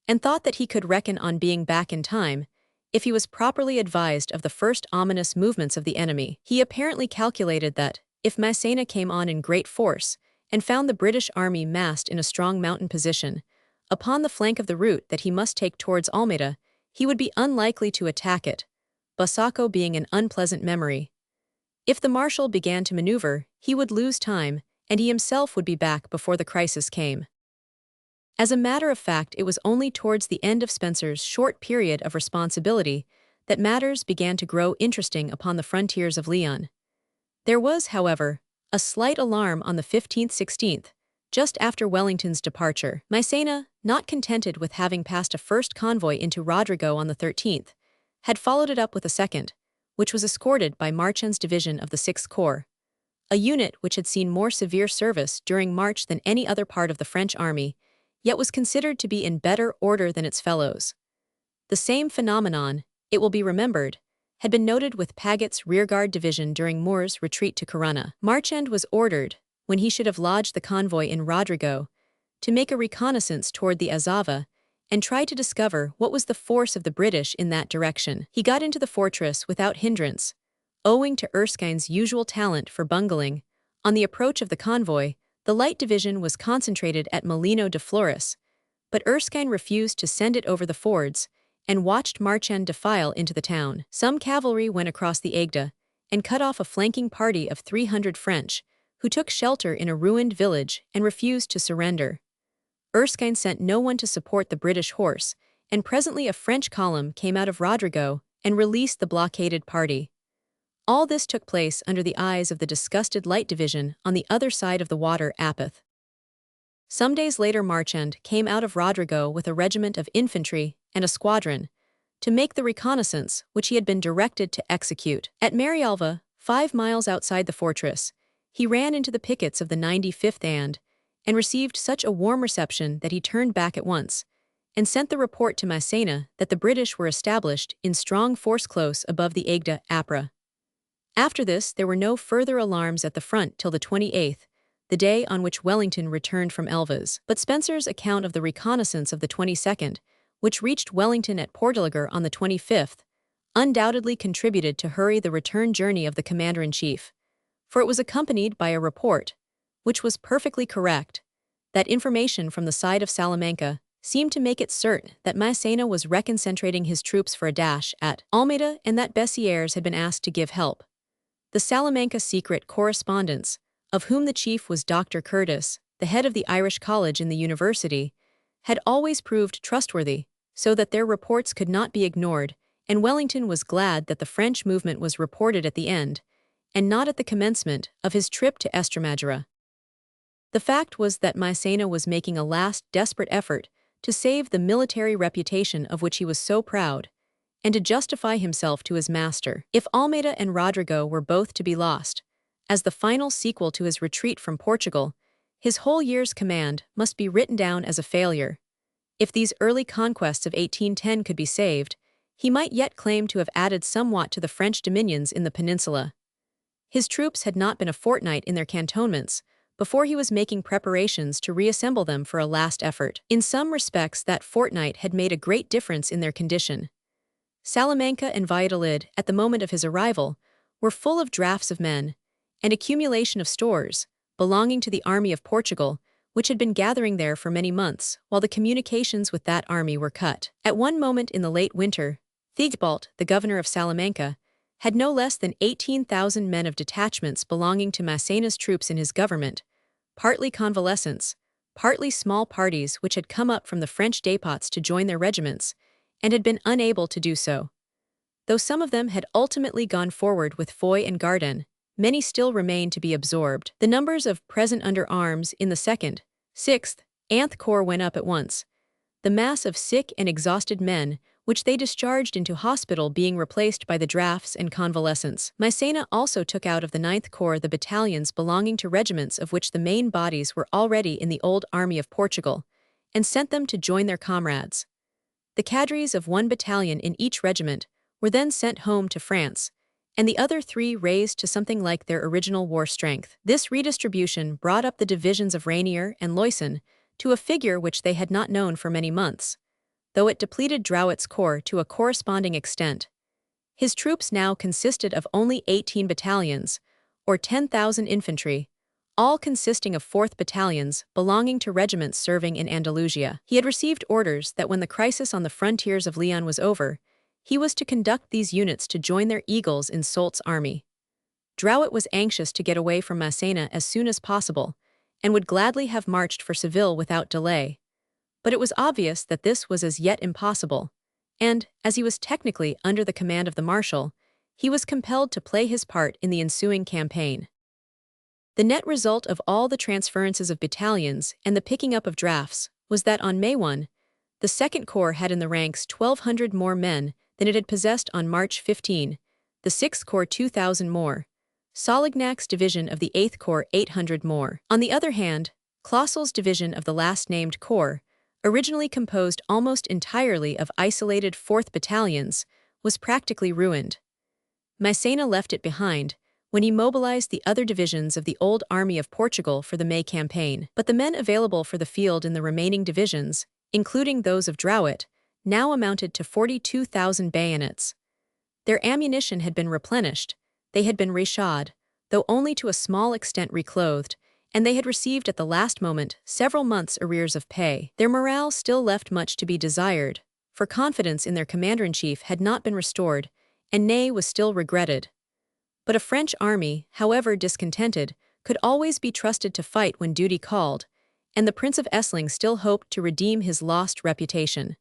and thought that he could reckon on being back in time if he was properly advised of the first ominous movements of the enemy. He apparently calculated that, if Massena came on in great force and found the British army massed in a strong mountain position, upon the flank of the route that he must take towards Almeida, he would be unlikely to attack it, Busaco being an unpleasant memory. If the marshal began to maneuver, he would lose time, and he himself would be back before the crisis came. As a matter of fact, it was only towards the end of Spencer's short period of responsibility that matters began to grow interesting upon the frontiers of Leon. There was, however, a slight alarm on the 15th-16th, just after Wellington's departure. Massena, not contented with having passed a first convoy into Rodrigo on the 13th, had followed it up with a second, which was escorted by Marchand's division of the 6th Corps, a unit which had seen more severe service during March than any other part of the French army, yet was considered to be in better order than its fellows. The same phenomenon, it will be remembered, had been noted with Paget's rearguard division during Moore's retreat to Corunna. Marchand was ordered, when he should have lodged the convoy in Rodrigo, to make a reconnaissance toward the Azava and try to discover what was the force of the British in that direction. He got into the fortress without hindrance, owing to Erskine's usual talent for bungling. On the approach of the convoy, the light division was concentrated at Molino de Flores, but Erskine refused to send it over the fords and watched Marchand defile into the town. Some cavalry went across the Agde and cut off a flanking party of 300 French, who took shelter in a ruined village and refused to surrender. Erskine sent no one to support the British horse, and presently a French column came out of Rodrigo and released the blockaded party. All this took place under the eyes of the disgusted light division on the other side of the water Apeth. Some days later Marchand came out of Rodrigo with a regiment of infantry and a squadron to make the reconnaissance which he had been directed to execute. At Marialva, 5 miles outside the fortress, he ran into the pickets of the 95th and received such a warm reception that he turned back at once and sent the report to Massena that the British were established in strong force close above the Agde Apra. After this there were no further alarms at the front till the 28th, the day on which Wellington returned from Elvas. But Spencer's account of the reconnaissance of the 22nd, which reached Wellington at Portalegre on the 25th, undoubtedly contributed to hurry the return journey of the commander-in-chief, for it was accompanied by a report, which was perfectly correct, that information from the side of Salamanca seemed to make it certain that Massena was reconcentrating his troops for a dash at Almeida and that Bessieres had been asked to give help. The Salamanca secret correspondence, of whom the chief was Dr. Curtis, the head of the Irish College in the university, had always proved trustworthy, so that their reports could not be ignored, and Wellington was glad that the French movement was reported at the end, and not at the commencement, of his trip to Estremadura. The fact was that Massena was making a last desperate effort to save the military reputation of which he was so proud, and to justify himself to his master. If Almeida and Rodrigo were both to be lost, as the final sequel to his retreat from Portugal, his whole year's command must be written down as a failure. If these early conquests of 1810 could be saved, he might yet claim to have added somewhat to the French dominions in the peninsula. His troops had not been a fortnight in their cantonments before he was making preparations to reassemble them for a last effort. In some respects that fortnight had made a great difference in their condition. Salamanca and Valladolid, at the moment of his arrival, were full of drafts of men, and accumulation of stores, belonging to the army of Portugal, which had been gathering there for many months, while the communications with that army were cut. At one moment in the late winter, Thigbalt, the governor of Salamanca, had no less than 18,000 men of detachments belonging to Massena's troops in his government, partly convalescents, partly small parties which had come up from the French depots to join their regiments, and had been unable to do so. Though some of them had ultimately gone forward with Foy and Garden, many still remained to be absorbed. The numbers of present under arms in the 2nd, 6th, and 8th Corps went up at once, the mass of sick and exhausted men which they discharged into hospital being replaced by the drafts and convalescents. Massena also took out of the 9th Corps the battalions belonging to regiments of which the main bodies were already in the old army of Portugal, and sent them to join their comrades. The cadres of one battalion in each regiment were then sent home to France, and the other 3 raised to something like their original war strength. This redistribution brought up the divisions of Rainier and Loyson to a figure which they had not known for many months, though it depleted Drouet's corps to a corresponding extent. His troops now consisted of only 18 battalions, or 10,000 infantry, all consisting of 4th battalions belonging to regiments serving in Andalusia. He had received orders that when the crisis on the frontiers of Leon was over, he was to conduct these units to join their eagles in Soult's army. Drouet was anxious to get away from Massena as soon as possible, and would gladly have marched for Seville without delay. But it was obvious that this was as yet impossible, and, as he was technically under the command of the marshal, he was compelled to play his part in the ensuing campaign. The net result of all the transferences of battalions and the picking up of drafts was that on May 1, the 2nd Corps had in the ranks 1,200 more men than it had possessed on March 15, the 6th Corps 2,000 more, Solignac's division of the 8th Corps 800 more. On the other hand, Clausel's division of the last-named corps, originally composed almost entirely of isolated 4th battalions, was practically ruined. Massena left it behind when he mobilized the other divisions of the old Army of Portugal for the May campaign. But the men available for the field in the remaining divisions, including those of Drouet, now amounted to 42,000 bayonets. Their ammunition had been replenished, they had been reshod, though only to a small extent reclothed, and they had received at the last moment several months' arrears of pay. Their morale still left much to be desired, for confidence in their commander-in-chief had not been restored, and Ney was still regretted. But a French army, however discontented, could always be trusted to fight when duty called, and the Prince of Essling still hoped to redeem his lost reputation.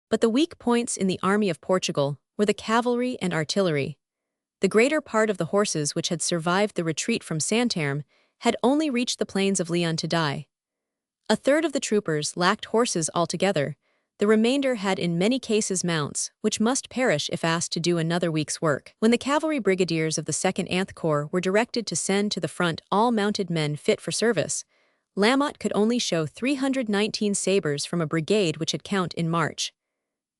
But the weak points in the Army of Portugal were the cavalry and artillery. The greater part of the horses which had survived the retreat from Santarem had only reached the plains of Leon to die. A third of the troopers lacked horses altogether. The remainder had in many cases mounts, which must perish if asked to do another week's work. When the cavalry brigadiers of the 2nd Anth Corps were directed to send to the front all mounted men fit for service, Lamotte could only show 319 sabres from a brigade which had count in March.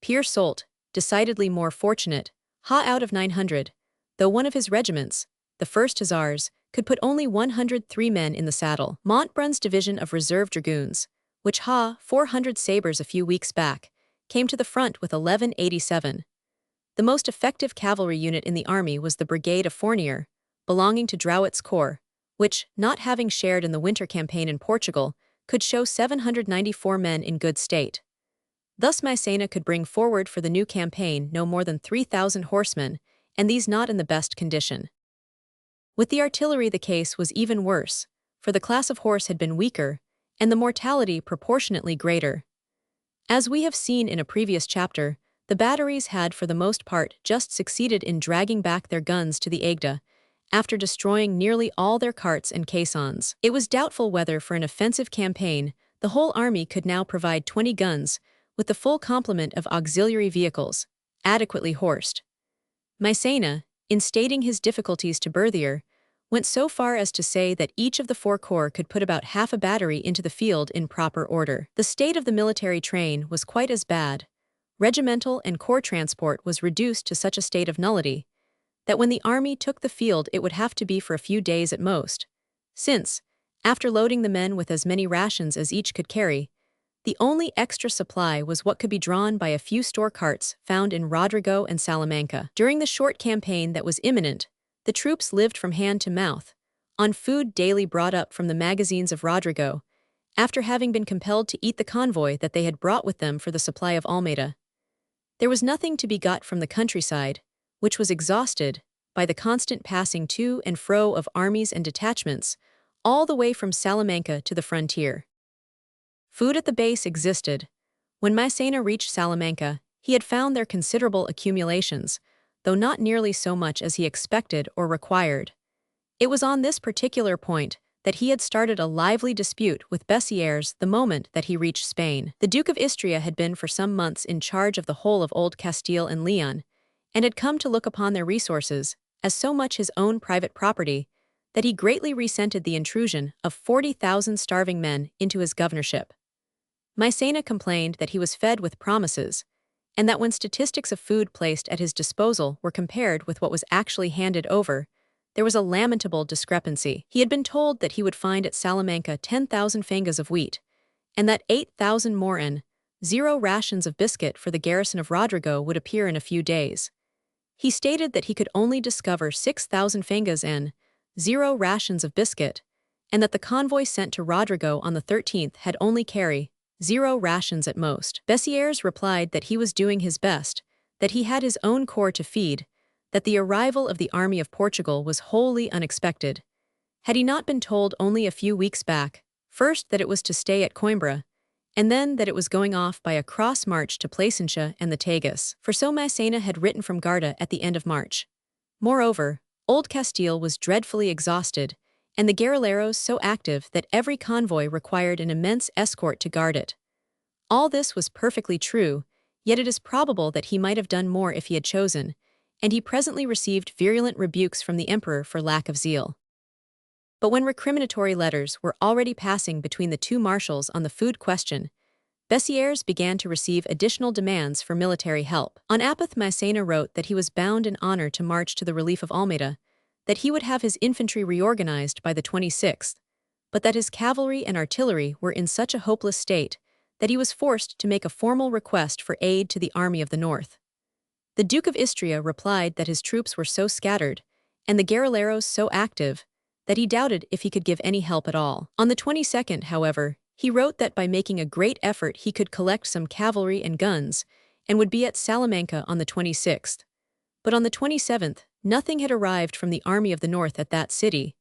Pierre Soult, decidedly more fortunate, out of 900, though one of his regiments, the 1st Hussars, could put only 103 men in the saddle. Montbrun's division of reserve dragoons, which 400 sabres a few weeks back, came to the front with 1187. The most effective cavalry unit in the army was the brigade of Fournier, belonging to Drouet's corps, which, not having shared in the winter campaign in Portugal, could show 794 men in good state. Thus Massena could bring forward for the new campaign no more than 3,000 horsemen, and these not in the best condition. With the artillery the case was even worse, for the class of horse had been weaker, and the mortality proportionately greater. As we have seen in a previous chapter, the batteries had for the most part just succeeded in dragging back their guns to the Agde, after destroying nearly all their carts and caissons. It was doubtful whether for an offensive campaign the whole army could now provide 20 guns, with the full complement of auxiliary vehicles, adequately horsed. Massena, in stating his difficulties to Berthier, went so far as to say that each of the 4 corps could put about half a battery into the field in proper order. The state of the military train was quite as bad. Regimental and corps transport was reduced to such a state of nullity that when the army took the field it would have to be for a few days at most, since, after loading the men with as many rations as each could carry, the only extra supply was what could be drawn by a few store carts found in Rodrigo and Salamanca. During the short campaign that was imminent, the troops lived from hand to mouth, on food daily brought up from the magazines of Rodrigo, after having been compelled to eat the convoy that they had brought with them for the supply of Almeida. There was nothing to be got from the countryside, which was exhausted by the constant passing to and fro of armies and detachments, all the way from Salamanca to the frontier. Food at the base existed. When Massena reached Salamanca, he had found there considerable accumulations, though not nearly so much as he expected or required. It was on this particular point that he had started a lively dispute with Bessières the moment that he reached Spain. The Duke of Istria had been for some months in charge of the whole of Old Castile and Leon, and had come to look upon their resources as so much his own private property that he greatly resented the intrusion of 40,000 starving men into his governorship. Massena complained that he was fed with promises, and that when statistics of food placed at his disposal were compared with what was actually handed over, there was a lamentable discrepancy. He had been told that he would find at Salamanca 10,000 fangas of wheat, and that 8,000 more and 0 rations of biscuit for the garrison of Rodrigo would appear in a few days. He stated that he could only discover 6,000 fangas and 0 rations of biscuit, and that the convoy sent to Rodrigo on the 13th had only carry 0 rations at most. Bessières replied that he was doing his best, that he had his own corps to feed, that the arrival of the army of Portugal was wholly unexpected. Had he not been told only a few weeks back, first that it was to stay at Coimbra, and then that it was going off by a cross march to Placentia and the Tagus? For so Massena had written from Garda at the end of March. Moreover, Old Castile was dreadfully exhausted, and the guerrilleros so active that every convoy required an immense escort to guard it. All this was perfectly true, yet it is probable that he might have done more if he had chosen, and he presently received virulent rebukes from the emperor for lack of zeal. But when recriminatory letters were already passing between the two marshals on the food question, Bessieres began to receive additional demands for military help. On Apeth, Massena wrote that he was bound in honor to march to the relief of Almeida, that he would have his infantry reorganized by the 26th, but that his cavalry and artillery were in such a hopeless state that he was forced to make a formal request for aid to the Army of the North. The Duke of Istria replied that his troops were so scattered, and the guerrilleros so active, that he doubted if he could give any help at all. On the 22nd, however, he wrote that by making a great effort he could collect some cavalry and guns, and would be at Salamanca on the 26th. But on the 27th, nothing had arrived from the Army of the North at that city.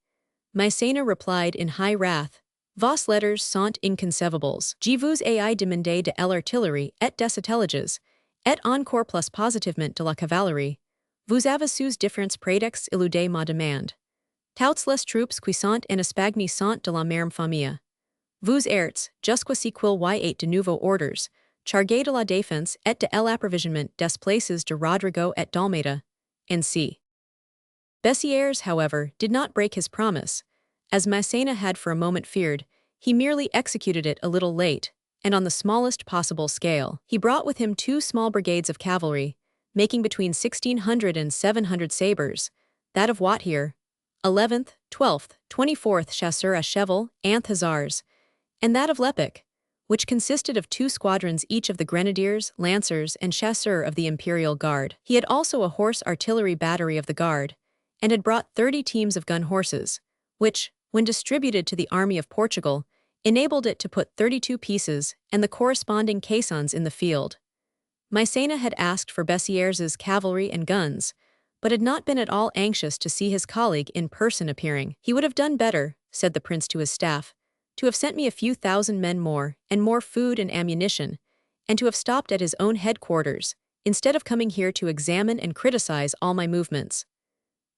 Massena replied in high wrath, Vos letters sont inconcevables. Je vous ai demandé de l'artillerie et des satellages, et encore plus positivement de la cavalerie. Vous avez sous différents prétextes éludé ma demande. Toutes les troupes qui sont en Espagne sont de la même famille. Vous erts, jusqu'ici qu'il y ait de nouveaux ordres, chargés de la défense et de l'approvisionnement des places de Rodrigo et d'Almeida, N.C. Bessieres, however, did not break his promise. As Massena had for a moment feared, he merely executed it a little late, and on the smallest possible scale. He brought with him 2 small brigades of cavalry, making between 1,600 and 700 sabres, that of Wathier, 11th, 12th, 24th Chasseurs à Cheval, and Hussars, and that of Lepic, which consisted of 2 squadrons each of the grenadiers, lancers, and chasseurs of the Imperial Guard. He had also a horse artillery battery of the Guard, and had brought 30 teams of gun horses, which, when distributed to the Army of Portugal, enabled it to put 32 pieces and the corresponding caissons in the field. Massena had asked for Bessieres's cavalry and guns, but had not been at all anxious to see his colleague in person appearing. He would have done better, said the prince to his staff, to have sent me a few thousand men more, and more food and ammunition, and to have stopped at his own headquarters, instead of coming here to examine and criticize all my movements.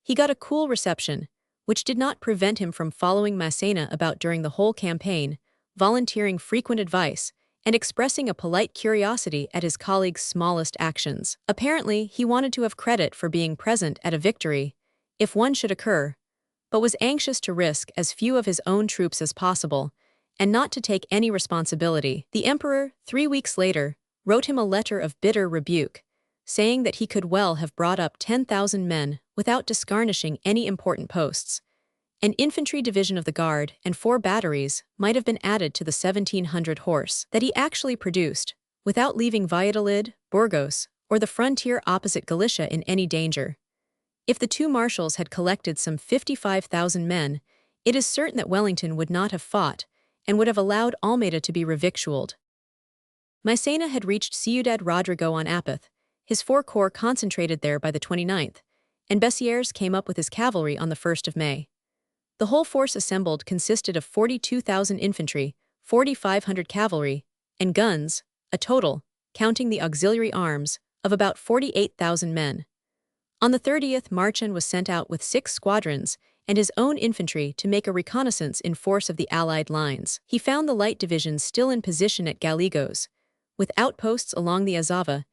He got a cool reception, which did not prevent him from following Massena about during the whole campaign, volunteering frequent advice, and expressing a polite curiosity at his colleague's smallest actions. Apparently, he wanted to have credit for being present at a victory, if one should occur, but was anxious to risk as few of his own troops as possible, and not to take any responsibility. The emperor, 3 weeks later, wrote him a letter of bitter rebuke, saying that he could well have brought up 10,000 men without disgarnishing any important posts. An infantry division of the Guard and 4 batteries might have been added to the 1,700 horse that he actually produced, without leaving Valladolid, Burgos, or the frontier opposite Galicia in any danger. If the 2 marshals had collected some 55,000 men, it is certain that Wellington would not have fought, and would have allowed Almeida to be revictualled. Massena had reached Ciudad Rodrigo on Apeth, his 4 corps concentrated there by the 29th, and Bessieres came up with his cavalry on the 1st of May. The whole force assembled consisted of 42,000 infantry, 4,500 cavalry, and guns, a total, counting the auxiliary arms, of about 48,000 men. On the 30th, Marchand was sent out with 6 squadrons and his own infantry to make a reconnaissance in force of the Allied lines. He found the light divisions still in position at Gallegos, with outposts along the Azava,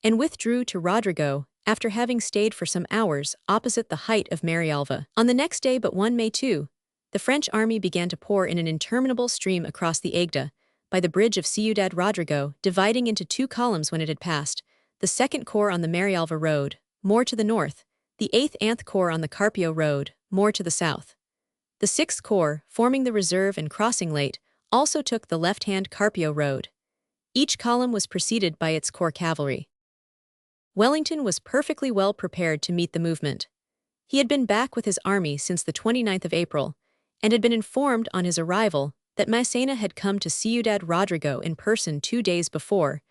and withdrew to Rodrigo after having stayed for some hours opposite the height of Marialva. On the next day but 1 May 2, the French army began to pour in an interminable stream across the Aigda, by the bridge of Ciudad Rodrigo, dividing into 2 columns when it had passed, the 2nd Corps on the Marialva road, more to the north, the 8th Anth Corps on the Carpio road, more to the south. The 6th Corps, forming the reserve and crossing late, also took the left-hand Carpio road. Each column was preceded by its corps cavalry. Wellington was perfectly well prepared to meet the movement. He had been back with his army since the 29th of April, and had been informed on his arrival that Massena had come to Ciudad Rodrigo in person 2 days before,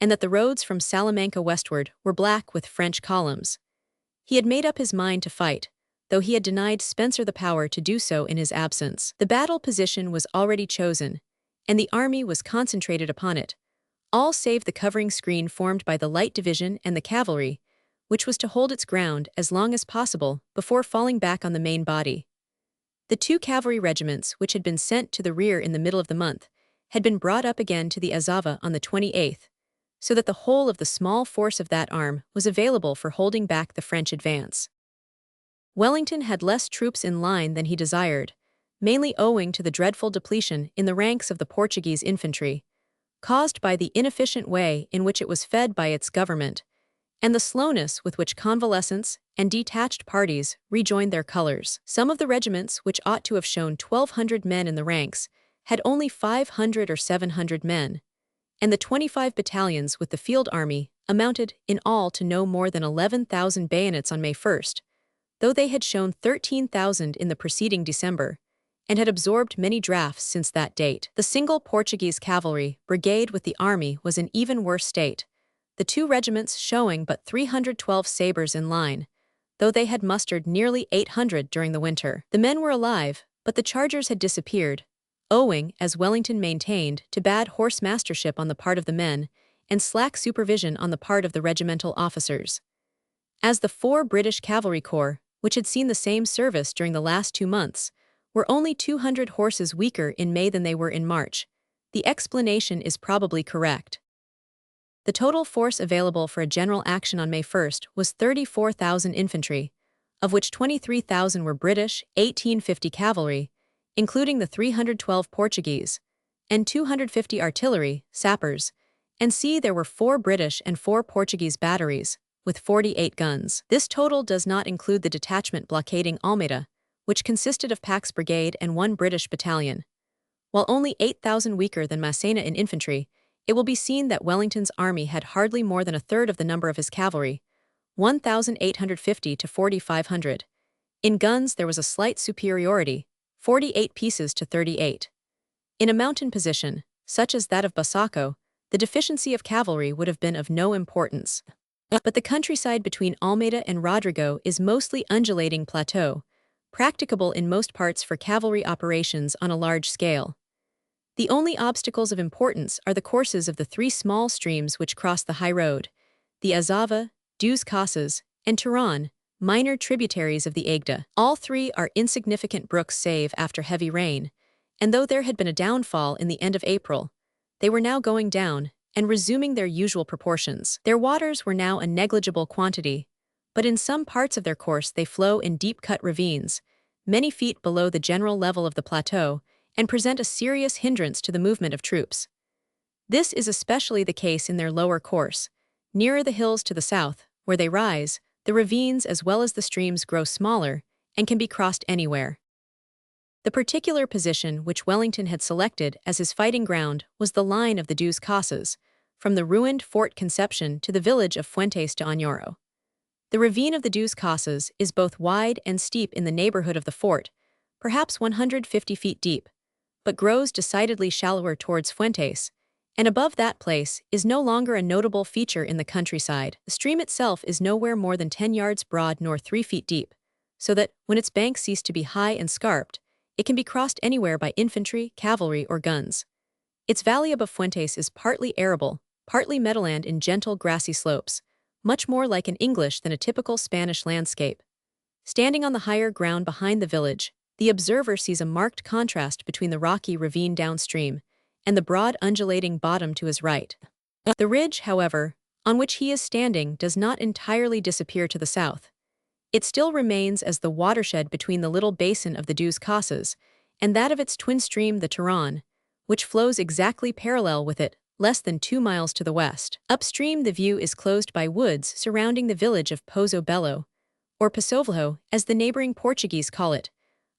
and that the roads from Salamanca westward were black with French columns. He had made up his mind to fight, though he had denied Spencer the power to do so in his absence. The battle position was already chosen, and the army was concentrated upon it, all save the covering screen formed by the light division and the cavalry, which was to hold its ground as long as possible before falling back on the main body. The 2 cavalry regiments which had been sent to the rear in the middle of the month had been brought up again to the Azava on the 28th, so that the whole of the small force of that arm was available for holding back the French advance. Wellington had less troops in line than he desired, mainly owing to the dreadful depletion in the ranks of the Portuguese infantry, caused by the inefficient way in which it was fed by its government, and the slowness with which convalescents and detached parties rejoined their colors. Some of the regiments which ought to have shown 1,200 men in the ranks had only 500 or 700 men, and the 25 battalions with the field army amounted in all to no more than 11,000 bayonets on May 1st, though they had shown 13,000 in the preceding December, and had absorbed many drafts since that date. The single Portuguese cavalry brigade with the army was in even worse state, the 2 regiments showing but 312 sabres in line, though they had mustered nearly 800 during the winter. The men were alive, but the chargers had disappeared, owing, as Wellington maintained, to bad horse mastership on the part of the men and slack supervision on the part of the regimental officers. As the 4 British cavalry corps, which had seen the same service during the last 2 months, were only 200 horses weaker in May than they were in March, the explanation is probably correct. The total force available for a general action on May 1st was 34,000 infantry, of which 23,000 were British 1850 cavalry, including the 312 Portuguese, and 250 artillery, sappers, and there were 4 British and 4 Portuguese batteries, with 48 guns. This total does not include the detachment blockading Almeida, which consisted of Pack's brigade and 1 British battalion. While only 8,000 weaker than Massena in infantry, it will be seen that Wellington's army had hardly more than a third of the number of his cavalry, 1,850 to 4,500. In guns there was a slight superiority, 48 pieces to 38. In a mountain position, such as that of Basaco, the deficiency of cavalry would have been of no importance. But the countryside between Almeida and Rodrigo is mostly undulating plateau, practicable in most parts for cavalry operations on a large scale. The only obstacles of importance are the courses of the 3 small streams which cross the high road, the Azava, Dos Casas, and Turan, minor tributaries of the Agda. All 3 are insignificant brooks save after heavy rain, and though there had been a downfall in the end of April, they were now going down and resuming their usual proportions. Their waters were now a negligible quantity, but in some parts of their course they flow in deep-cut ravines, many feet below the general level of the plateau, and present a serious hindrance to the movement of troops. This is especially the case in their lower course. Nearer the hills to the south, where they rise, the ravines as well as the streams grow smaller and can be crossed anywhere. The particular position which Wellington had selected as his fighting ground was the line of the Dos Casas, from the ruined Fort Conception to the village of Fuentes de Oñoro. The ravine of the Dos Casas is both wide and steep in the neighborhood of the fort, perhaps 150 feet deep, but grows decidedly shallower towards Fuentes, and above that place is no longer a notable feature in the countryside. The stream itself is nowhere more than 10 yards broad nor 3 feet deep, so that, when its banks cease to be high and scarped, it can be crossed anywhere by infantry, cavalry, or guns. Its valley above Fuentes is partly arable, partly meadowland in gentle grassy slopes, much more like an English than a typical Spanish landscape. Standing on the higher ground behind the village, the observer sees a marked contrast between the rocky ravine downstream and the broad undulating bottom to his right. The ridge, however, on which he is standing does not entirely disappear to the south. It still remains as the watershed between the little basin of the Dos Casas and that of its twin stream the Turan, which flows exactly parallel with it, less than 2 miles to the west. Upstream the view is closed by woods surrounding the village of Pozo Belo, or Poçovelo, as the neighboring Portuguese call it,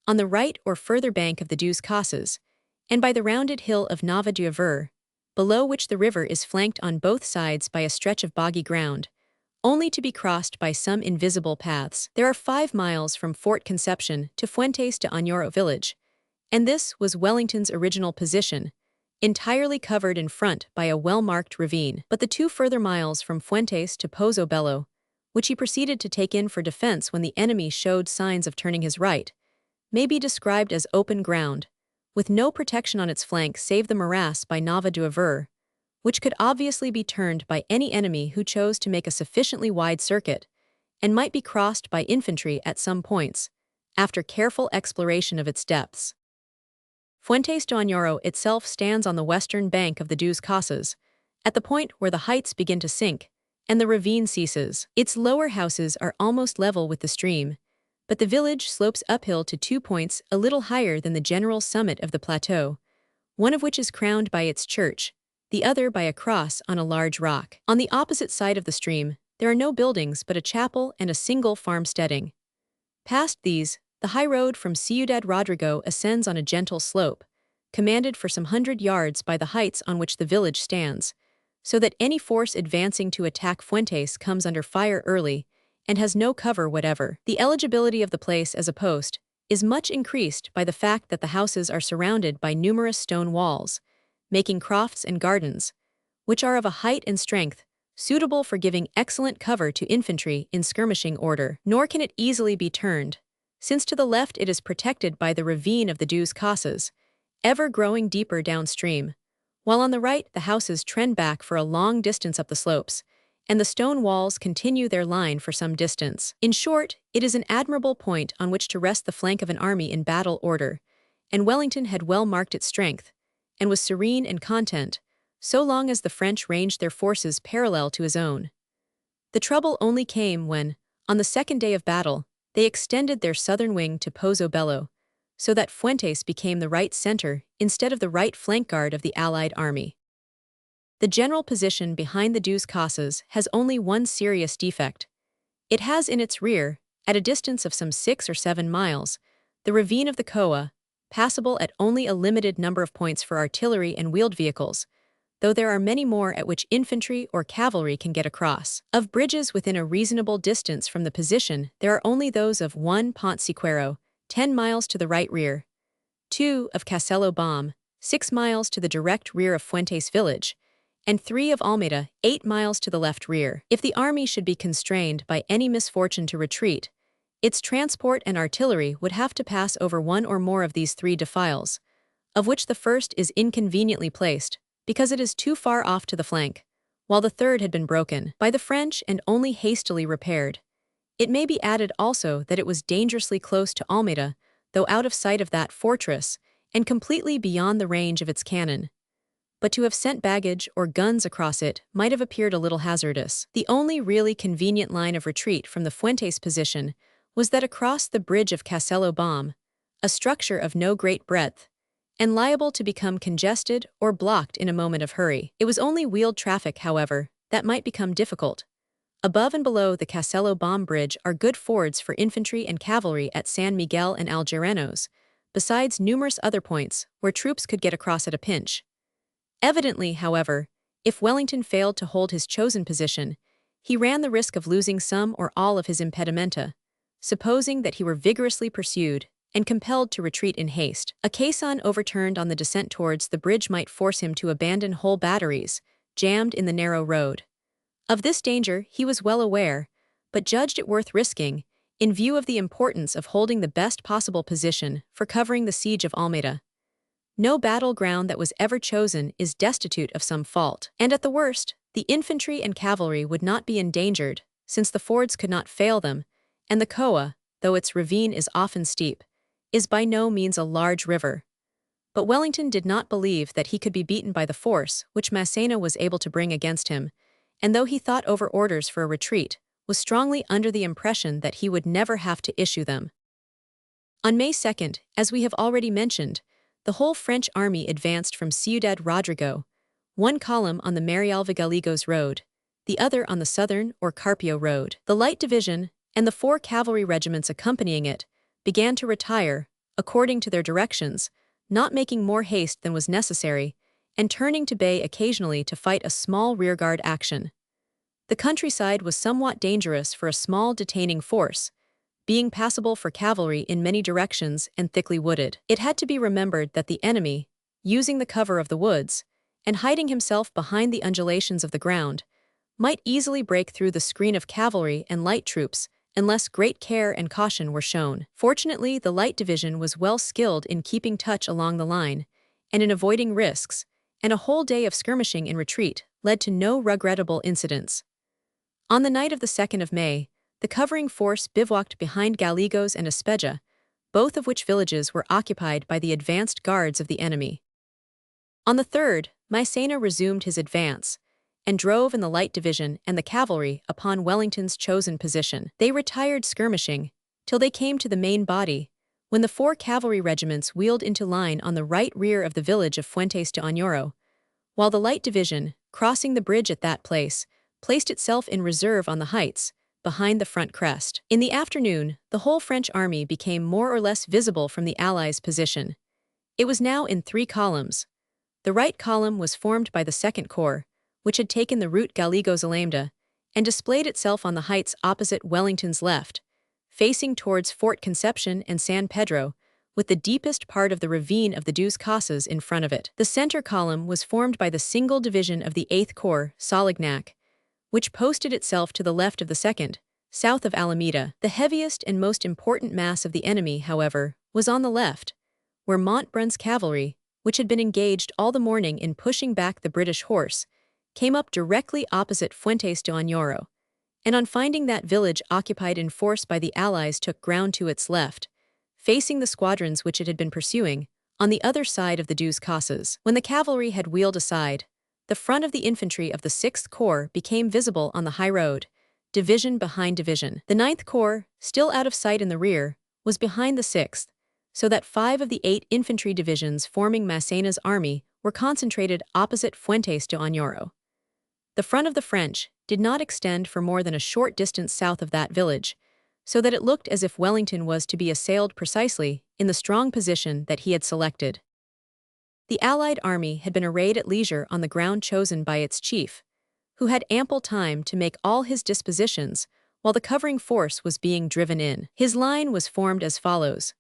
on the right or further bank of the Dos Casas, and by the rounded hill of Nova de Aver, below which the river is flanked on both sides by a stretch of boggy ground, only to be crossed by some invisible paths. There are 5 miles from Fort Conception to Fuentes de Oñoro village, and this was Wellington's original position, entirely covered in front by a well-marked ravine. But the 2 further miles from Fuentes to Pozo Belo, which he proceeded to take in for defense when the enemy showed signs of turning his right, may be described as open ground, with no protection on its flank save the morass by Nova de Aver, which could obviously be turned by any enemy who chose to make a sufficiently wide circuit, and might be crossed by infantry at some points, after careful exploration of its depths. Fuentes do Añoro itself stands on the western bank of the Dos Casas, at the point where the heights begin to sink, and the ravine ceases. Its lower houses are almost level with the stream, but the village slopes uphill to 2 points a little higher than the general summit of the plateau, one of which is crowned by its church, the other by a cross on a large rock. On the opposite side of the stream, there are no buildings but a chapel and a single farmsteading. Past these, the high road from Ciudad Rodrigo ascends on a gentle slope, commanded for some 100 yards by the heights on which the village stands, so that any force advancing to attack Fuentes comes under fire early and has no cover whatever. The eligibility of the place as a post is much increased by the fact that the houses are surrounded by numerous stone walls, making crofts and gardens, which are of a height and strength suitable for giving excellent cover to infantry in skirmishing order. Nor can it easily be turned, since to the left it is protected by the ravine of the Dos Casas, ever growing deeper downstream, while on the right the houses trend back for a long distance up the slopes, and the stone walls continue their line for some distance. In short, it is an admirable point on which to rest the flank of an army in battle order, and Wellington had well marked its strength, and was serene and content, so long as the French ranged their forces parallel to his own. The trouble only came when, on the second day of battle, they extended their southern wing to Pozo Bello, so that Fuentes became the right center instead of the right flank guard of the Allied army. The general position behind the Dos Casas has only one serious defect. It has in its rear, at a distance of some 6 or 7 miles, the ravine of the Coa, passable at only a limited number of points for artillery and wheeled vehicles, though there are many more at which infantry or cavalry can get across. Of bridges within a reasonable distance from the position, there are only those of 1 Pont Siqueiro, 10 miles to the right rear, 2 of Castelo Bom, 6 miles to the direct rear of Fuentes village, and 3 of Almeida, 8 miles to the left rear. If the army should be constrained by any misfortune to retreat, its transport and artillery would have to pass over one or more of these 3 defiles, of which the first is inconveniently placed, because it is too far off to the flank, while the third had been broken by the French and only hastily repaired. It may be added also that it was dangerously close to Almeida, though out of sight of that fortress, and completely beyond the range of its cannon. But to have sent baggage or guns across it might have appeared a little hazardous. The only really convenient line of retreat from the Fuentes position was that across the bridge of Castelo Bom, a structure of no great breadth, and liable to become congested or blocked in a moment of hurry. It was only wheeled traffic, however, that might become difficult. Above and below the Castelo Bom bridge are good fords for infantry and cavalry at San Miguel and Algeranos, besides numerous other points where troops could get across at a pinch. Evidently, however, if Wellington failed to hold his chosen position, he ran the risk of losing some or all of his impedimenta, supposing that he were vigorously pursued and compelled to retreat in haste. A caisson overturned on the descent towards the bridge might force him to abandon whole batteries, jammed in the narrow road. Of this danger he was well aware, but judged it worth risking, in view of the importance of holding the best possible position for covering the siege of Almeida. No battleground that was ever chosen is destitute of some fault, and at the worst, the infantry and cavalry would not be endangered, since the fords could not fail them, and the Coa, though its ravine is often steep, is by no means a large river. But Wellington did not believe that he could be beaten by the force which Massena was able to bring against him, and though he thought over orders for a retreat, was strongly under the impression that he would never have to issue them. On May 2nd, as we have already mentioned, the whole French army advanced from Ciudad Rodrigo, one column on the Marialva Gallegos road, the other on the southern or Carpio road. The light division, and the 4 cavalry regiments accompanying it, began to retire, according to their directions, not making more haste than was necessary, and turning to bay occasionally to fight a small rearguard action. The countryside was somewhat dangerous for a small detaining force, being passable for cavalry in many directions and thickly wooded. It had to be remembered that the enemy, using the cover of the woods, and hiding himself behind the undulations of the ground, might easily break through the screen of cavalry and light troops unless great care and caution were shown. Fortunately, the light division was well skilled in keeping touch along the line, and in avoiding risks, and a whole day of skirmishing in retreat led to no regrettable incidents. On the night of the 2nd of May, the covering force bivouacked behind Gallegos and Espeja, both of which villages were occupied by the advanced guards of the enemy. On the 3rd, Massena resumed his advance and drove in the light division and the cavalry upon Wellington's chosen position. They retired skirmishing till they came to the main body, when the 4 cavalry regiments wheeled into line on the right rear of the village of Fuentes de Oñoro, while the light division, crossing the bridge at that place, placed itself in reserve on the heights, behind the front crest. In the afternoon, the whole French army became more or less visible from the Allies' position. It was now in 3 columns. The right column was formed by the 2nd Corps, which had taken the route Gallegos-Alameda, and displayed itself on the heights opposite Wellington's left, facing towards Fort Conception and San Pedro, with the deepest part of the ravine of the Dos Casas in front of it. The center column was formed by the single division of the 8th Corps, Salignac, which posted itself to the left of the 2nd, south of Alameda. The heaviest and most important mass of the enemy, however, was on the left, where Montbrun's cavalry, which had been engaged all the morning in pushing back the British horse, came up directly opposite Fuentes de Oñoro, and on finding that village occupied in force by the Allies took ground to its left, facing the squadrons which it had been pursuing, on the other side of the Dos Casas. When the cavalry had wheeled aside, the front of the infantry of the 6th Corps became visible on the high road, division behind division. The 9th Corps, still out of sight in the rear, was behind the 6th, so that 5 of the 8 infantry divisions forming Massena's army were concentrated opposite Fuentes de Oñoro. The front of the French did not extend for more than a short distance south of that village, so that it looked as if Wellington was to be assailed precisely in the strong position that he had selected. The Allied army had been arrayed at leisure on the ground chosen by its chief, who had ample time to make all his dispositions while the covering force was being driven in. His line was formed as follows.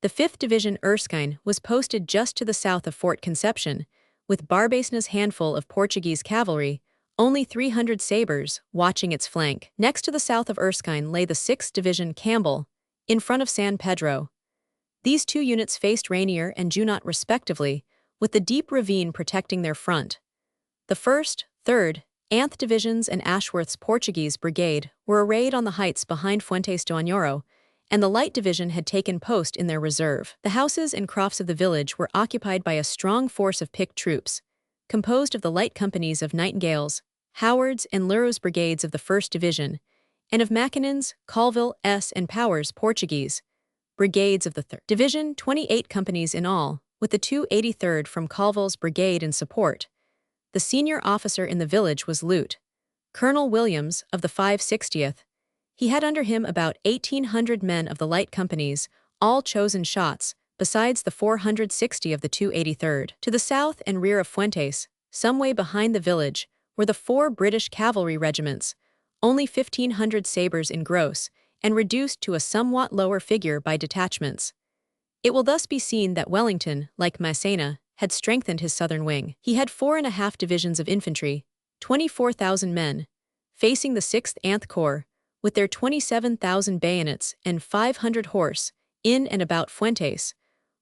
The 5th Division Erskine was posted just to the south of Fort Conception, with Barbaça's handful of Portuguese cavalry, only 300 sabres, watching its flank. Next to the south of Erskine lay the 6th Division Campbell, in front of San Pedro. These 2 units faced Rainier and Junot respectively, with the deep ravine protecting their front. The 1st, 3rd, 8th Divisions and Ashworth's Portuguese brigade were arrayed on the heights behind Fuentes de Oñoro, and the light division had taken post in their reserve. The houses and crofts of the village were occupied by a strong force of picked troops, composed of the light companies of Nightingale's, Howard's and Leroux's brigades of the 1st Division, and of Mackinaon's, Colville, S. and Power's Portuguese brigades of the 3rd Division, 28 companies in all, with the 283rd from Colville's brigade in support. The senior officer in the village was Lieut. Colonel Williams of the 560th. He had under him about 1,800 men of the light companies, all chosen shots, besides the 460 of the 283rd. To the south and rear of Fuentes, some way behind the village, were the 4 British cavalry regiments, only 1,500 sabres in gross, and reduced to a somewhat lower figure by detachments. It will thus be seen that Wellington, like Massena, had strengthened his southern wing. He had 4.5 divisions of infantry, 24,000 men, facing the 6th Anth Corps, with their 27,000 bayonets and 500 horse, in and about Fuentes,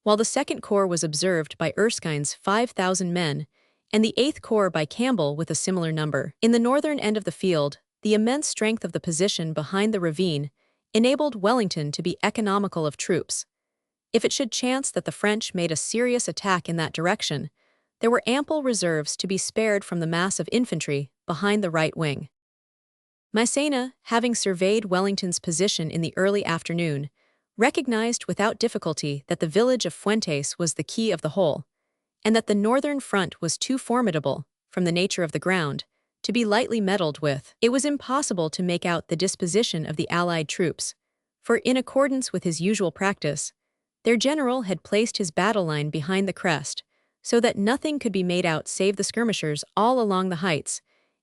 while the 2nd Corps was observed by Erskine's 5,000 men, and the 8th Corps by Campbell with a similar number. In the northern end of the field, the immense strength of the position behind the ravine enabled Wellington to be economical of troops. If it should chance that the French made a serious attack in that direction, there were ample reserves to be spared from the mass of infantry behind the right wing. Massena, having surveyed Wellington's position in the early afternoon, recognized without difficulty that the village of Fuentes was the key of the whole, and that the northern front was too formidable, from the nature of the ground, to be lightly meddled with. It was impossible to make out the disposition of the Allied troops, for in accordance with his usual practice, their general had placed his battle line behind the crest, so that nothing could be made out save the skirmishers all along the heights,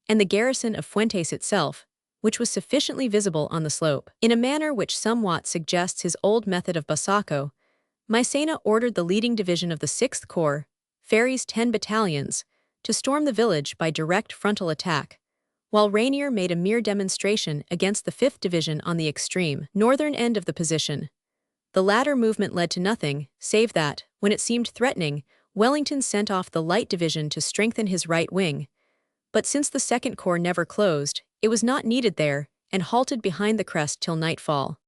and the garrison of Fuentes itself, which was sufficiently visible on the slope. In a manner which somewhat suggests his old method of Bassaco, Massena ordered the leading division of the 6th Corps, Ferry's 10 battalions, to storm the village by direct frontal attack, while Rainier made a mere demonstration against the 5th Division on the extreme northern end of the position. The latter movement led to nothing, save that, when it seemed threatening, Wellington sent off the light division to strengthen his right wing. But since the 2nd Corps never closed, it was not needed there, and halted behind the crest till nightfall.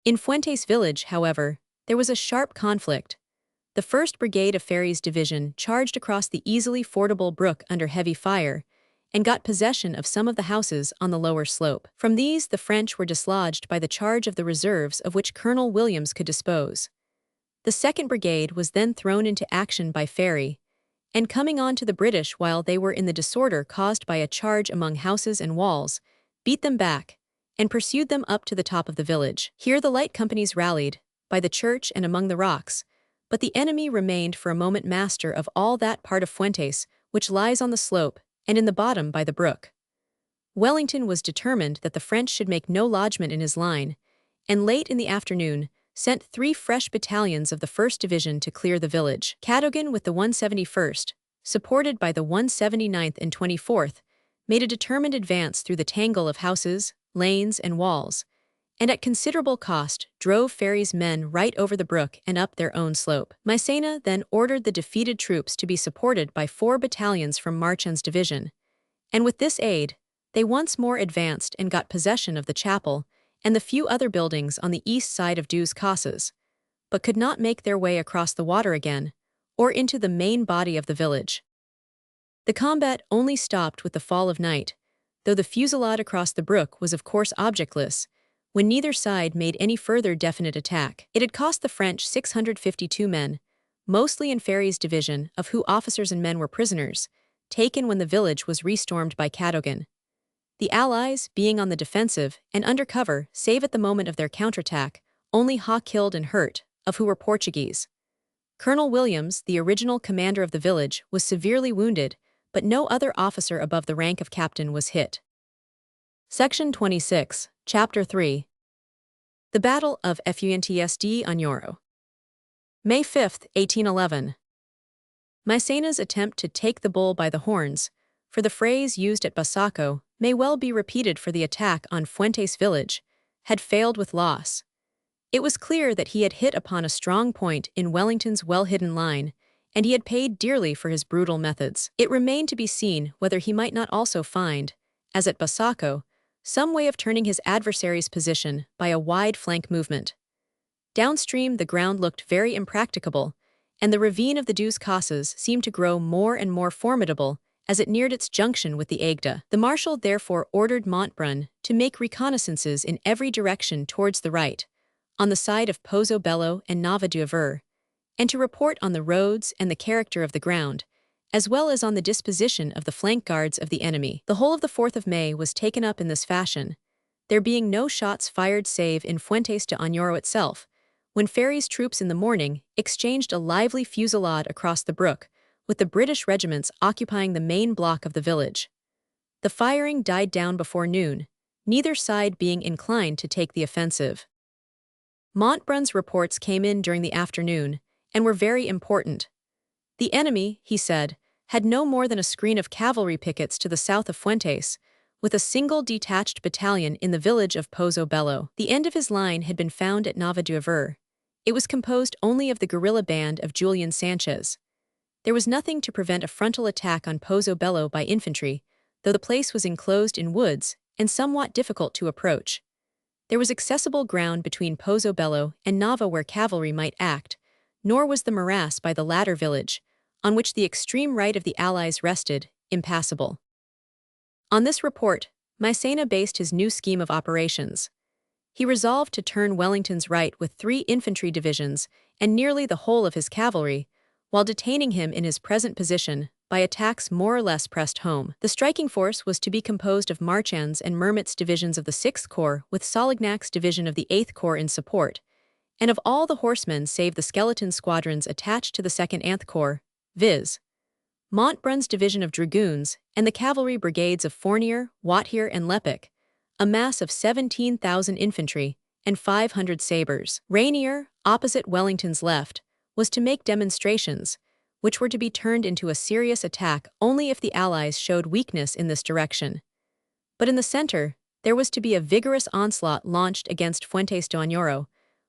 In Fuentes village, however, There was a sharp conflict. The 1st Brigade of Ferry's division charged across the easily fordable brook under heavy fire and got possession of some of the houses on the lower slope. From these, the French were dislodged by the charge of the reserves of which Colonel Williams could dispose. The 2nd Brigade was then thrown into action by Ferry, and coming on to the British while they were in the disorder caused by a charge among houses and walls, beat them back, and pursued them up to the top of the village. Here the light companies rallied, by the church and among the rocks, but the enemy remained for a moment master of all that part of Fuentes which lies on the slope and in the bottom by the brook. Wellington was determined that the French should make no lodgment in his line, and late in the afternoon sent 3 fresh battalions of the 1st Division to clear the village. Cadogan with the 171st, supported by the 179th and 24th, made a determined advance through the tangle of houses, lanes, and walls, and at considerable cost drove Ferry's men right over the brook and up their own slope. Massena then ordered the defeated troops to be supported by 4 battalions from Marchand's division, and with this aid, they once more advanced and got possession of the chapel and the few other buildings on the east side of Deux Casas, but could not make their way across the water again, or into the main body of the village. The combat only stopped with the fall of night, though the fusillade across the brook was of course objectless, when neither side made any further definite attack. It had cost the French 652 men, mostly in Ferry's division, of whom officers and men were prisoners, taken when the village was restormed by Cadogan. The Allies, being on the defensive and under cover save at the moment of their counterattack, only killed and hurt, of who were Portuguese. Colonel Williams, the original commander of the village, was severely wounded, but no other officer above the rank of captain was hit. Section 26, Chapter 3. The Battle of Fuentes de Oñoro. May 5, 1811. Massena's attempt to take the bull by the horns, for the phrase used at Basaco may well be repeated for the attack on Fuentes village, had failed with loss. It was clear that he had hit upon a strong point in Wellington's well-hidden line, and he had paid dearly for his brutal methods. It remained to be seen whether he might not also find, as at Basaco, some way of turning his adversary's position by a wide flank movement. Downstream the ground looked very impracticable, and the ravine of the Deux Casas seemed to grow more and more formidable as it neared its junction with the Aigda. The Marshal therefore ordered Montbrun to make reconnaissances in every direction towards the right, on the side of Pozo Bello and Nova d'Aver, and to report on the roads and the character of the ground, as well as on the disposition of the flank guards of the enemy. The whole of the 4th of May was taken up in this fashion, there being no shots fired save in Fuentes de Oñoro itself, when Ferry's troops in the morning exchanged a lively fusillade across the brook, with the British regiments occupying the main block of the village. The firing died down before noon, neither side being inclined to take the offensive. Montbrun's reports came in during the afternoon, and were very important. The enemy, he said, had no more than a screen of cavalry pickets to the south of Fuentes, with a single detached battalion in the village of Pozo Bello. The end of his line had been found at Nova d'Aver. It was composed only of the guerrilla band of Julian Sanchez. There was nothing to prevent a frontal attack on Pozo Bello by infantry, though the place was enclosed in woods and somewhat difficult to approach. There was accessible ground between Pozo Bello and Nava where cavalry might act, nor was the morass by the latter village, on which the extreme right of the Allies rested, impassable. On this report, Massena based his new scheme of operations. He resolved to turn Wellington's right with 3 infantry divisions and nearly the whole of his cavalry, while detaining him in his present position by attacks more or less pressed home. The striking force was to be composed of Marchand's and Mermet's divisions of the 6th Corps with Solignac's division of the 8th Corps in support, and of all the horsemen save the skeleton squadrons attached to the 2nd Anth Corps, viz. Montbrun's division of dragoons and the cavalry brigades of Fournier, Wathier, and Lepic, a mass of 17,000 infantry and 500 sabres. Rainier, opposite Wellington's left, was to make demonstrations, which were to be turned into a serious attack only if the Allies showed weakness in this direction. But in the center, there was to be a vigorous onslaught launched against Fuentes de Oñoro,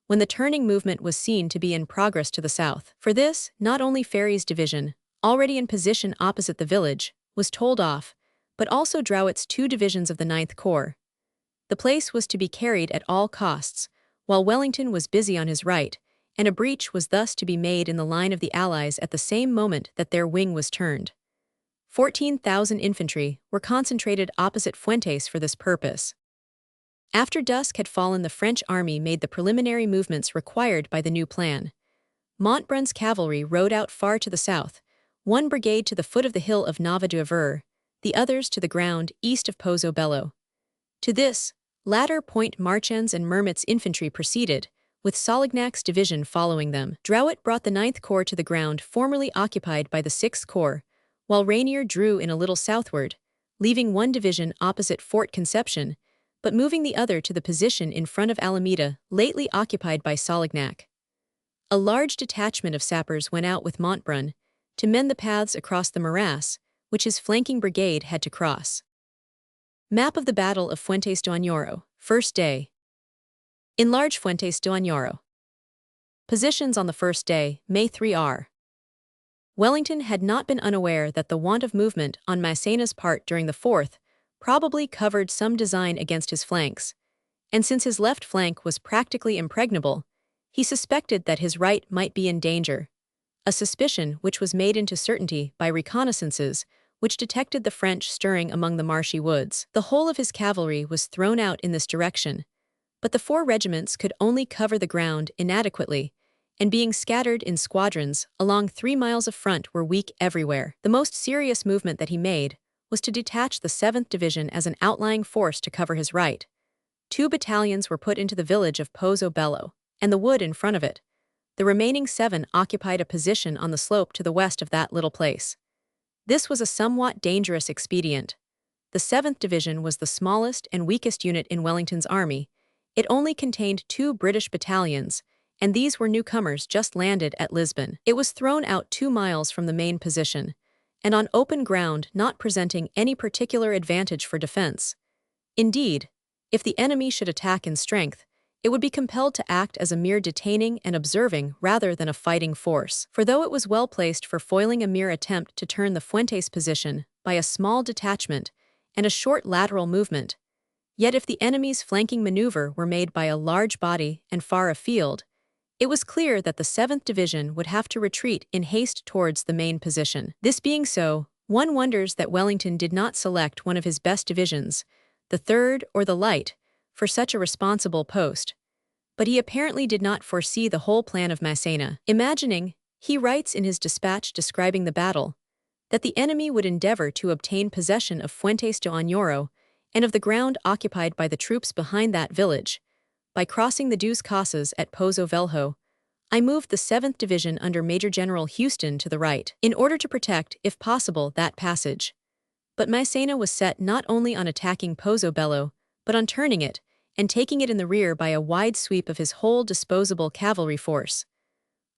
when the turning movement was seen to be in progress to the south. For this, not only Ferry's division, already in position opposite the village, was told off, but also Drowett's 2 divisions of the 9th Corps. The place was to be carried at all costs, while Wellington was busy on his right, and a breach was thus to be made in the line of the Allies at the same moment that their wing was turned. 14,000 infantry were concentrated opposite Fuentes for this purpose. After dusk had fallen, the French army made the preliminary movements required by the new plan. Montbrun's cavalry rode out far to the south, one brigade to the foot of the hill of Nava d'Aver, the others to the ground east of Pozo Bello. To this latter point Marchand's and Mermet's infantry proceeded, with Solignac's division following them. Drouet brought the 9th Corps to the ground formerly occupied by the 6th Corps, while Rainier drew in a little southward, leaving one division opposite Fort Conception, but moving the other to the position in front of Alameda, lately occupied by Solignac. A large detachment of sappers went out with Montbrun to mend the paths across the morass, which his flanking brigade had to cross. Map of the Battle of Fuentes do Añoro, first day. Enlarge Fuentes do Añoro. Positions on the first day, May 3R. Wellington had not been unaware that the want of movement on Massena's part during the 4th probably covered some design against his flanks, and since his left flank was practically impregnable, he suspected that his right might be in danger, a suspicion which was made into certainty by reconnaissances which detected the French stirring among the marshy woods. The whole of his cavalry was thrown out in this direction, but the 4 regiments could only cover the ground inadequately, and being scattered in squadrons along 3 miles of front were weak everywhere. The most serious movement that he made was to detach the 7th Division as an outlying force to cover his right. 2 battalions were put into the village of Pozo Bello, and the wood in front of it. The remaining 7 occupied a position on the slope to the west of that little place. This was a somewhat dangerous expedient. The 7th Division was the smallest and weakest unit in Wellington's army. It only contained 2 British battalions, and these were newcomers just landed at Lisbon. It was thrown out 2 miles from the main position, and on open ground not presenting any particular advantage for defense. Indeed, if the enemy should attack in strength, it would be compelled to act as a mere detaining and observing rather than a fighting force. For though it was well placed for foiling a mere attempt to turn the Fuentes position by a small detachment and a short lateral movement, yet if the enemy's flanking maneuver were made by a large body and far afield, it was clear that the 7th Division would have to retreat in haste towards the main position. This being so, one wonders that Wellington did not select one of his best divisions, the 3rd or the Light, for such a responsible post. But he apparently did not foresee the whole plan of Massena. Imagining, he writes in his dispatch describing the battle, that the enemy would endeavor to obtain possession of Fuentes do Añoro and of the ground occupied by the troops behind that village. By crossing the Dos Casas at Pozo Velho, I moved the 7th Division under Major General Houston to the right, in order to protect, if possible, that passage. But Massena was set not only on attacking Pozo Bello, but on turning it, and taking it in the rear by a wide sweep of his whole disposable cavalry force.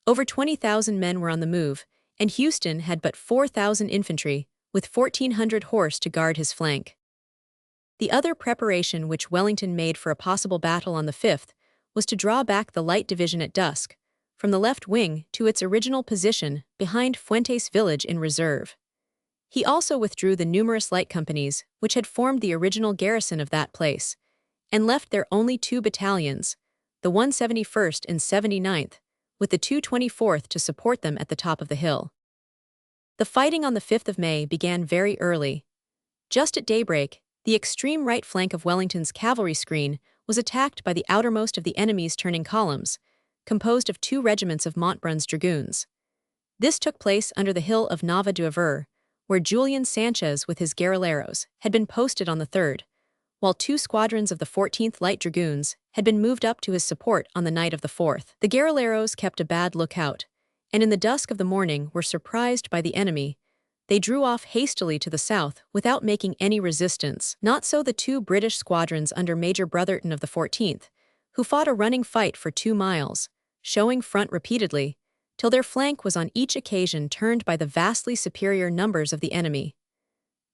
Over 20,000 men were on the move, and Houston had but 4,000 infantry, with 1,400 horse to guard his flank. The other preparation which Wellington made for a possible battle on the 5th was to draw back the Light Division at dusk, from the left wing to its original position behind Fuentes village in reserve. He also withdrew the numerous light companies which had formed the original garrison of that place, and left there only 2 battalions, the 171st and 79th, with the 224th to support them at the top of the hill. The fighting on the 5th of May began very early. Just at daybreak, the extreme right flank of Wellington's cavalry screen was attacked by the outermost of the enemy's turning columns, composed of 2 regiments of Montbrun's dragoons. This took place under the hill of Nava d'Aver, where Julian Sanchez with his guerrilleros had been posted on the 3rd, while 2 squadrons of the 14th Light Dragoons had been moved up to his support on the night of the 4th. The guerrilleros kept a bad lookout, and in the dusk of the morning were surprised by the enemy. They drew off hastily to the south without making any resistance. Not so the 2 British squadrons under Major Brotherton of the 14th, who fought a running fight for 2 miles, showing front repeatedly, till their flank was on each occasion turned by the vastly superior numbers of the enemy.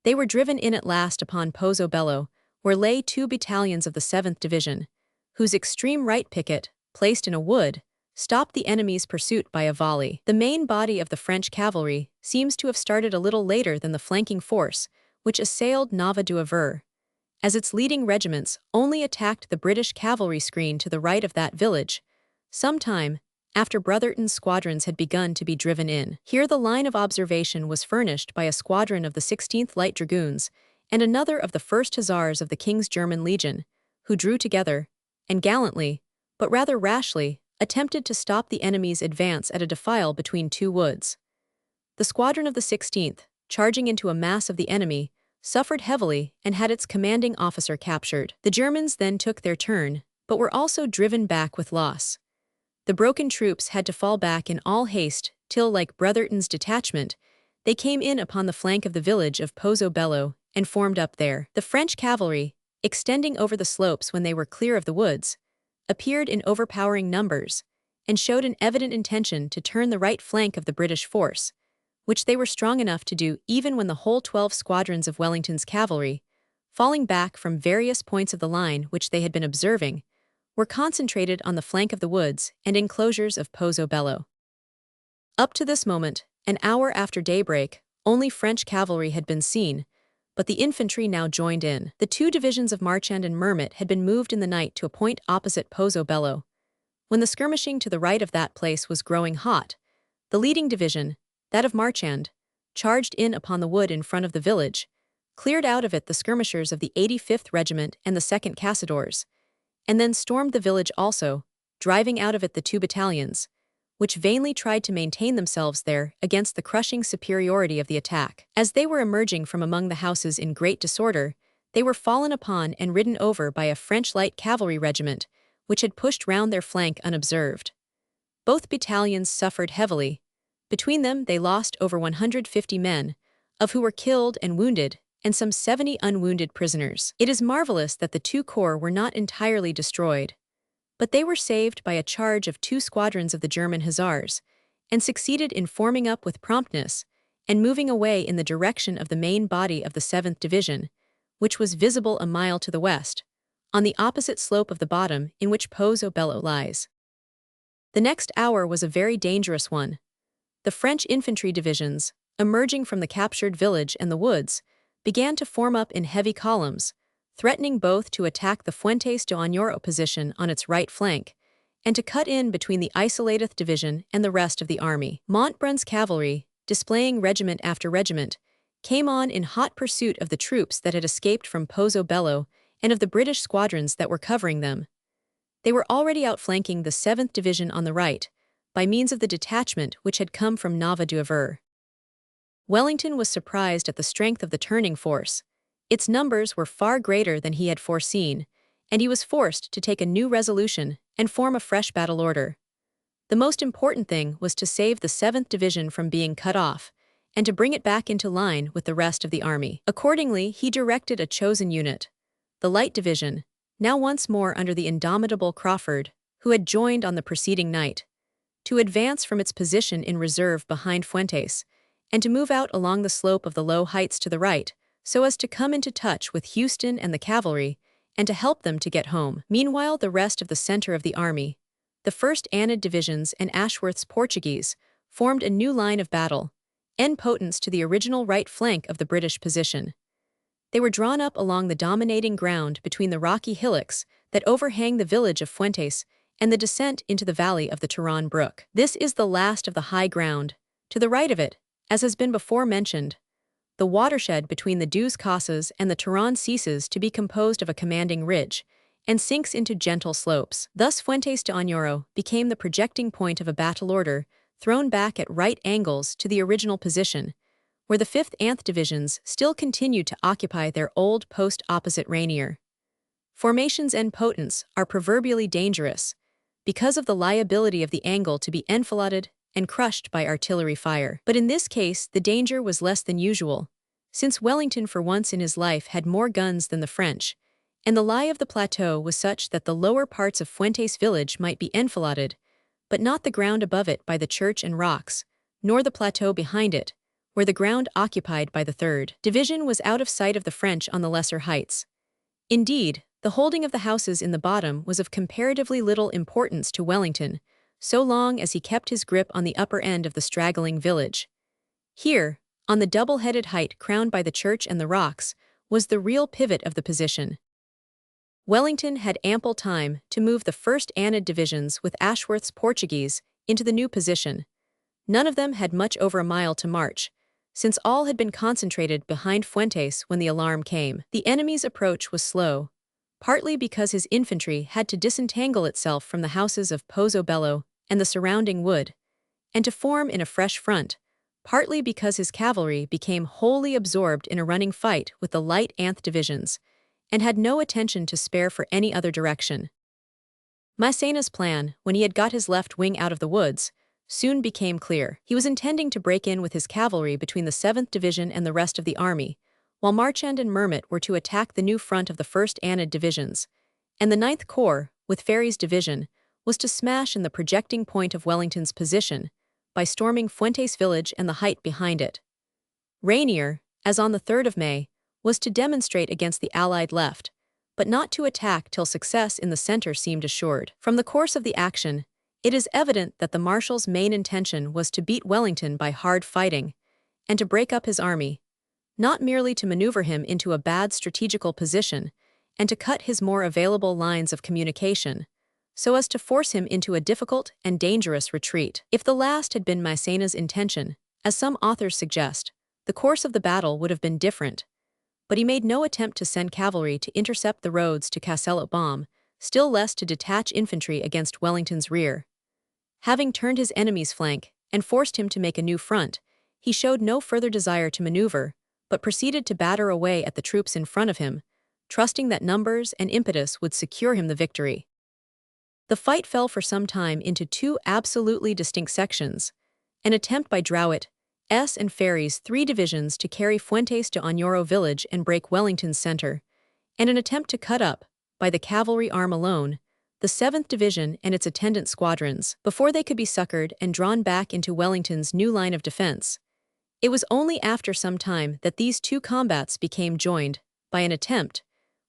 They were driven in at last upon Pozo Bello, where lay 2 battalions of the 7th Division, whose extreme right picket, placed in a wood, stopped the enemy's pursuit by a volley. The main body of the French cavalry seems to have started a little later than the flanking force, which assailed Nava d'Aver, as its leading regiments only attacked the British cavalry screen to the right of that village, some time after Brotherton's squadrons had begun to be driven in. Here the line of observation was furnished by a squadron of the 16th Light Dragoons and another of the 1st Hussars of the King's German Legion, who drew together, and gallantly, but rather rashly, attempted to stop the enemy's advance at a defile between two woods. The squadron of the 16th, charging into a mass of the enemy, suffered heavily and had its commanding officer captured. The Germans then took their turn, but were also driven back with loss. The broken troops had to fall back in all haste till, like Brotherton's detachment, they came in upon the flank of the village of Pozzobello and formed up there. The French cavalry, extending over the slopes when they were clear of the woods, appeared in overpowering numbers and showed an evident intention to turn the right flank of the British force, which they were strong enough to do even when the whole 12 squadrons of Wellington's cavalry, falling back from various points of the line which they had been observing, were concentrated on the flank of the woods and enclosures of Pozzobello. Up to this moment, an hour after daybreak, only French cavalry had been seen, but the infantry now joined in. The two divisions of Marchand and Mermet had been moved in the night to a point opposite Pozzobello. When the skirmishing to the right of that place was growing hot, the leading division, that of Marchand, charged in upon the wood in front of the village, cleared out of it the skirmishers of the 85th Regiment and the 2nd Caçadores, and then stormed the village also, driving out of it the two battalions, which vainly tried to maintain themselves there against the crushing superiority of the attack. As they were emerging from among the houses in great disorder, they were fallen upon and ridden over by a French light cavalry regiment, which had pushed round their flank unobserved. Both battalions suffered heavily. Between them they lost over 150 men, of who were killed and wounded, and some 70 unwounded prisoners. It is marvelous that the two corps were not entirely destroyed, but they were saved by a charge of two squadrons of the German Hussars, and succeeded in forming up with promptness and moving away in the direction of the main body of the 7th Division, which was visible a mile to the west, on the opposite slope of the bottom in which Pozzobello lies. The next hour was a very dangerous one. The French infantry divisions, emerging from the captured village and the woods, began to form up in heavy columns, threatening both to attack the Fuentes de Oñoro position on its right flank and to cut in between the isolated division and the rest of the army. Montbrun's cavalry, displaying regiment after regiment, came on in hot pursuit of the troops that had escaped from Pozzobello and of the British squadrons that were covering them. They were already outflanking the 7th Division on the right, by means of the detachment which had come from Nava d'Auver. Wellington was surprised at the strength of the turning force. Its numbers were far greater than he had foreseen, and he was forced to take a new resolution and form a fresh battle order. The most important thing was to save the 7th Division from being cut off, and to bring it back into line with the rest of the army. Accordingly, he directed a chosen unit, the Light Division, now once more under the indomitable Crawford, who had joined on the preceding night, to advance from its position in reserve behind Fuentes, and to move out along the slope of the low heights to the right, so as to come into touch with Houston and the cavalry, and to help them to get home. Meanwhile, the rest of the center of the army, the 1st Anid Divisions and Ashworth's Portuguese, formed a new line of battle, en potence to the original right flank of the British position. They were drawn up along the dominating ground between the rocky hillocks that overhang the village of Fuentes and the descent into the valley of the Turon Brook. This is the last of the high ground. To the right of it, as has been before mentioned, the watershed between the Deux Casas and the Turon ceases to be composed of a commanding ridge, and sinks into gentle slopes. Thus Fuentes de Oñoro became the projecting point of a battle order thrown back at right angles to the original position, where the 5th Anth Divisions still continued to occupy their old post opposite Rainier. Formations en potence are proverbially dangerous, because of the liability of the angle to be enfiladed and crushed by artillery fire. But in this case, the danger was less than usual, since Wellington for once in his life had more guns than the French, and the lie of the plateau was such that the lower parts of Fuentes village might be enfiladed, but not the ground above it by the church and rocks, nor the plateau behind it, where the ground occupied by the 3rd Division was out of sight of the French on the lesser heights. Indeed, the holding of the houses in the bottom was of comparatively little importance to Wellington, so long as he kept his grip on the upper end of the straggling village. Here, on the double-headed height crowned by the church and the rocks, was the real pivot of the position. Wellington had ample time to move the 1st Anid Divisions with Ashworth's Portuguese into the new position. None of them had much over a mile to march, since all had been concentrated behind Fuentes when the alarm came. The enemy's approach was slow, partly because his infantry had to disentangle itself from the houses of Pozzobello and the surrounding wood, and to form in a fresh front, partly because his cavalry became wholly absorbed in a running fight with the light Anth divisions, and had no attention to spare for any other direction. Massena's plan, when he had got his left wing out of the woods, soon became clear. He was intending to break in with his cavalry between the 7th Division and the rest of the army, while Marchand and Mermet were to attack the new front of the 1st Anid divisions, and the 9th Corps, with Ferry's division, was to smash in the projecting point of Wellington's position by storming Fuentes village and the height behind it. Rainier, as on the 3rd of May, was to demonstrate against the Allied left, but not to attack till success in the center seemed assured. From the course of the action, it is evident that the Marshal's main intention was to beat Wellington by hard fighting, and to break up his army, not merely to maneuver him into a bad strategical position, and to cut his more available lines of communication, so as to force him into a difficult and dangerous retreat. If the last had been Massena's intention, as some authors suggest, the course of the battle would have been different, but he made no attempt to send cavalry to intercept the roads to Castellet-Baum, still less to detach infantry against Wellington's rear. Having turned his enemy's flank and forced him to make a new front, he showed no further desire to maneuver, but proceeded to batter away at the troops in front of him, trusting that numbers and impetus would secure him the victory. The fight fell for some time into two absolutely distinct sections: an attempt by Drouet S. and Ferry's 3 divisions to carry Fuentes to Oñoro village and break Wellington's center, and an attempt to cut up, by the cavalry arm alone, the 7th Division and its attendant squadrons, before they could be succored and drawn back into Wellington's new line of defense. It was only after some time that these two combats became joined by an attempt,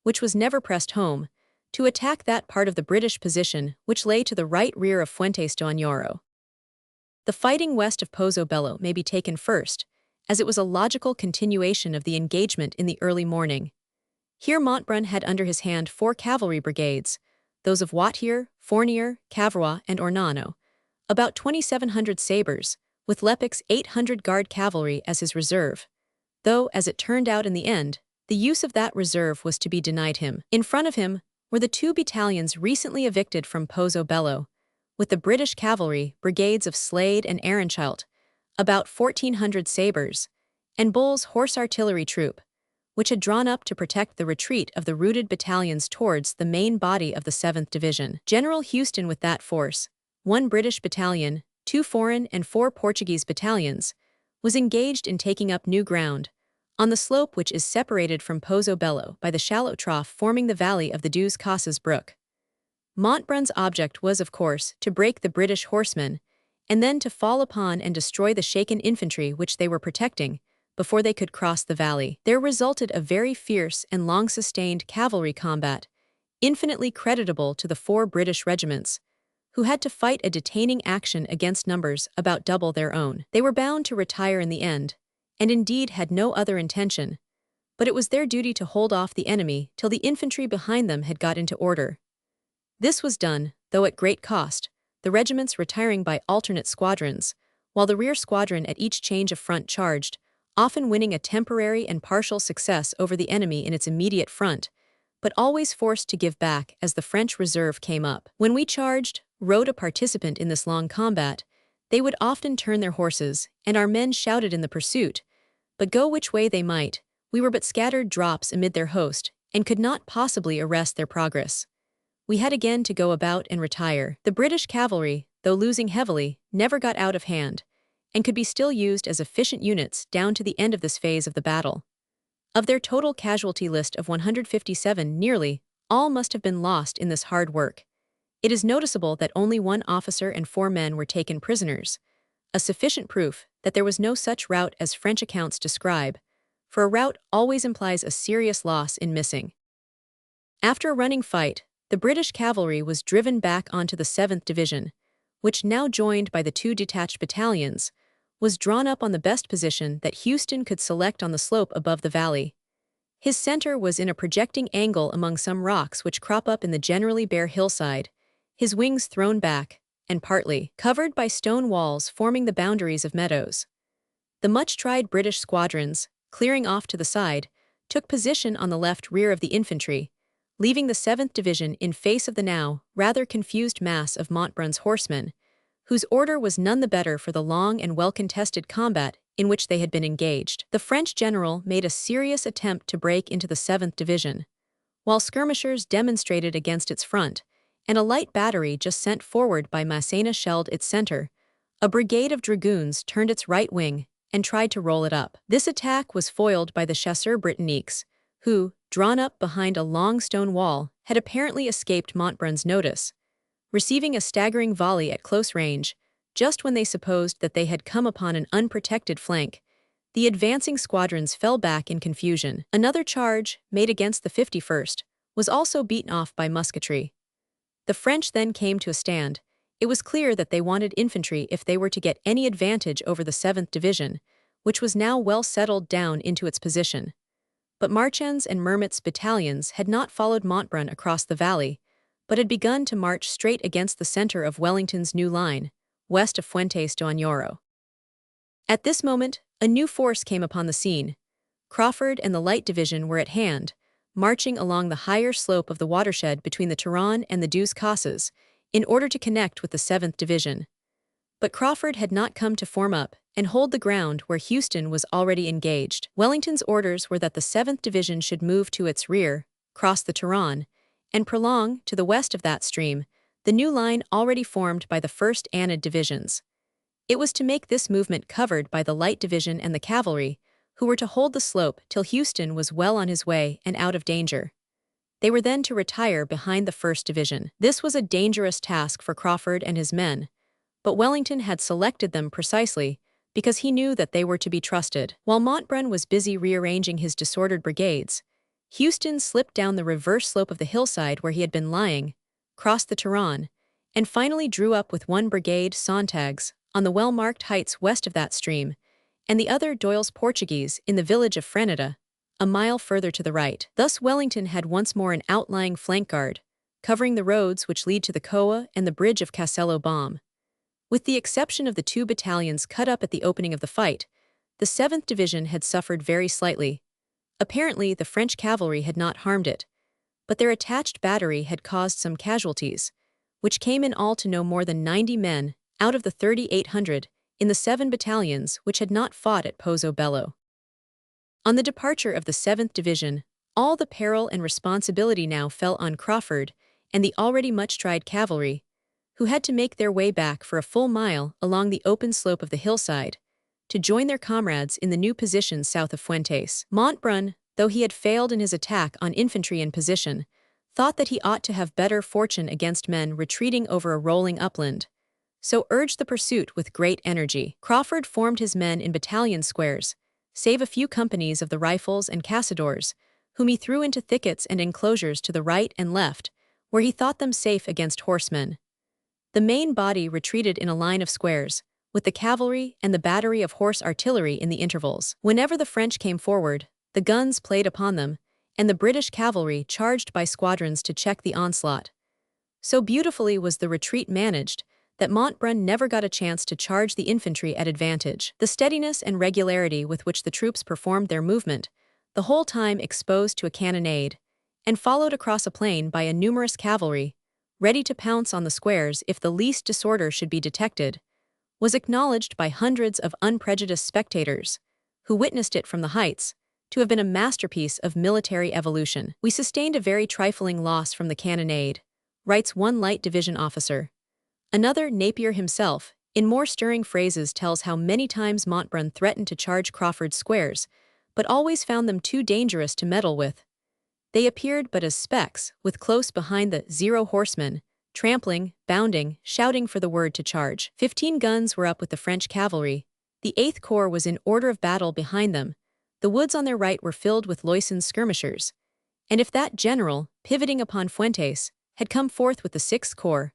which was never pressed home, to attack that part of the British position which lay to the right rear of Fuentes de Oñoro. The fighting west of Pozzobello may be taken first, as it was a logical continuation of the engagement in the early morning. Here Montbrun had under his hand 4 cavalry brigades, those of Wattier, Fournier, Cavrois, and Ornano, about 2,700 sabres, with Lepic's 800 guard cavalry as his reserve, though, as it turned out in the end, the use of that reserve was to be denied him. In front of him were the 2 battalions recently evicted from Pozzobello, with the British cavalry brigades of Slade and Ehrenschildt, about 1,400 sabres, and Bull's horse artillery troop, which had drawn up to protect the retreat of the routed battalions towards the main body of the 7th Division. General Houston with that force, 1 British battalion, 2 foreign and 4 Portuguese battalions, was engaged in taking up new ground, on the slope which is separated from Pozzobello by the shallow trough forming the valley of the Deux Casas brook. Montbrun's object was, of course, to break the British horsemen, and then to fall upon and destroy the shaken infantry which they were protecting, before they could cross the valley. There resulted a very fierce and long-sustained cavalry combat, infinitely creditable to the 4 British regiments, who had to fight a detaining action against numbers about double their own. They were bound to retire in the end, and indeed had no other intention, but it was their duty to hold off the enemy till the infantry behind them had got into order. This was done, though at great cost, the regiments retiring by alternate squadrons, while the rear squadron at each change of front charged, often winning a temporary and partial success over the enemy in its immediate front, but always forced to give back as the French reserve came up. When we charged, wrote a participant in this long combat, they would often turn their horses, and our men shouted in the pursuit, but go which way they might, we were but scattered drops amid their host, and could not possibly arrest their progress. We had again to go about and retire. The British cavalry, though losing heavily, never got out of hand, and could be still used as efficient units down to the end of this phase of the battle. Of their total casualty list of 157, nearly all must have been lost in this hard work. It is noticeable that only 1 officer and 4 men were taken prisoners, a sufficient proof that there was no such rout as French accounts describe, for a rout always implies a serious loss in missing. After a running fight, the British cavalry was driven back onto the 7th Division, which, now joined by the 2 detached battalions, was drawn up on the best position that Houston could select on the slope above the valley. His center was in a projecting angle among some rocks which crop up in the generally bare hillside, his wings thrown back, and partly covered by stone walls forming the boundaries of meadows. The much-tried British squadrons, clearing off to the side, took position on the left rear of the infantry, leaving the 7th Division in face of the now rather confused mass of Montbrun's horsemen, whose order was none the better for the long and well-contested combat in which they had been engaged. The French general made a serious attempt to break into the 7th Division, while skirmishers demonstrated against its front, and a light battery just sent forward by Massena shelled its center. A brigade of dragoons turned its right wing and tried to roll it up. This attack was foiled by the chasseurs Britanniques, who, drawn up behind a long stone wall, had apparently escaped Montbrun's notice, receiving a staggering volley at close range. Just when they supposed that they had come upon an unprotected flank, the advancing squadrons fell back in confusion. Another charge, made against the 51st, was also beaten off by musketry. The French then came to a stand. It was clear that they wanted infantry if they were to get any advantage over the 7th Division, which was now well settled down into its position. But Marchand's and Mermet's battalions had not followed Montbrun across the valley, but had begun to march straight against the center of Wellington's new line, west of Fuentes de Oñoro. At this moment, a new force came upon the scene. Crawford and the Light Division were at hand, marching along the higher slope of the watershed between the Turon and the Deux Casas, in order to connect with the 7th Division. But Crawford had not come to form up and hold the ground where Houston was already engaged. Wellington's orders were that the 7th Division should move to its rear, cross the Turon, and prolong, to the west of that stream, the new line already formed by the 1st Anid divisions. It was to make this movement covered by the Light Division and the cavalry, who were to hold the slope till Houston was well on his way and out of danger. They were then to retire behind the 1st Division. This was a dangerous task for Crawford and his men, but Wellington had selected them precisely because he knew that they were to be trusted. While Montbrun was busy rearranging his disordered brigades, Houston slipped down the reverse slope of the hillside where he had been lying, crossed the Turon, and finally drew up with one brigade Sontags on the well-marked heights west of that stream, and the other Doyle's Portuguese in the village of Freneda, a mile further to the right. Thus Wellington had once more an outlying flank guard, covering the roads which lead to the Coa and the bridge of Castelo Bom. With the exception of the 2 battalions cut up at the opening of the fight, the 7th Division had suffered very slightly. Apparently, the French cavalry had not harmed it, but their attached battery had caused some casualties, which came in all to no more than 90 men out of the 3,800 in the 7 battalions which had not fought at Pozo Bello. On the departure of the 7th Division, all the peril and responsibility now fell on Crawford and the already much-tried cavalry, who had to make their way back for a full mile along the open slope of the hillside, to join their comrades in the new position south of Fuentes. Montbrun, though he had failed in his attack on infantry in position, thought that he ought to have better fortune against men retreating over a rolling upland, so urged the pursuit with great energy. Crawford formed his men in battalion squares, save a few companies of the rifles and caçadores, whom he threw into thickets and enclosures to the right and left, where he thought them safe against horsemen. The main body retreated in a line of squares, with the cavalry and the battery of horse artillery in the intervals. Whenever the French came forward, the guns played upon them, and the British cavalry charged by squadrons to check the onslaught. So beautifully was the retreat managed that Montbrun never got a chance to charge the infantry at advantage. The steadiness and regularity with which the troops performed their movement, the whole time exposed to a cannonade, and followed across a plain by a numerous cavalry, ready to pounce on the squares if the least disorder should be detected, was acknowledged by hundreds of unprejudiced spectators, who witnessed it from the heights, to have been a masterpiece of military evolution. "We sustained a very trifling loss from the cannonade," writes one Light Division officer. Another, Napier himself, in more stirring phrases tells how many times Montbrun threatened to charge Crawford's squares, but always found them too dangerous to meddle with. They appeared but as specks, with close behind the 0 horsemen, trampling, bounding, shouting for the word to charge. 15 guns were up with the French cavalry. The 8th Corps was in order of battle behind them. The woods on their right were filled with Loycen's skirmishers. And if that general, pivoting upon Fuentes, had come forth with the 6th Corps,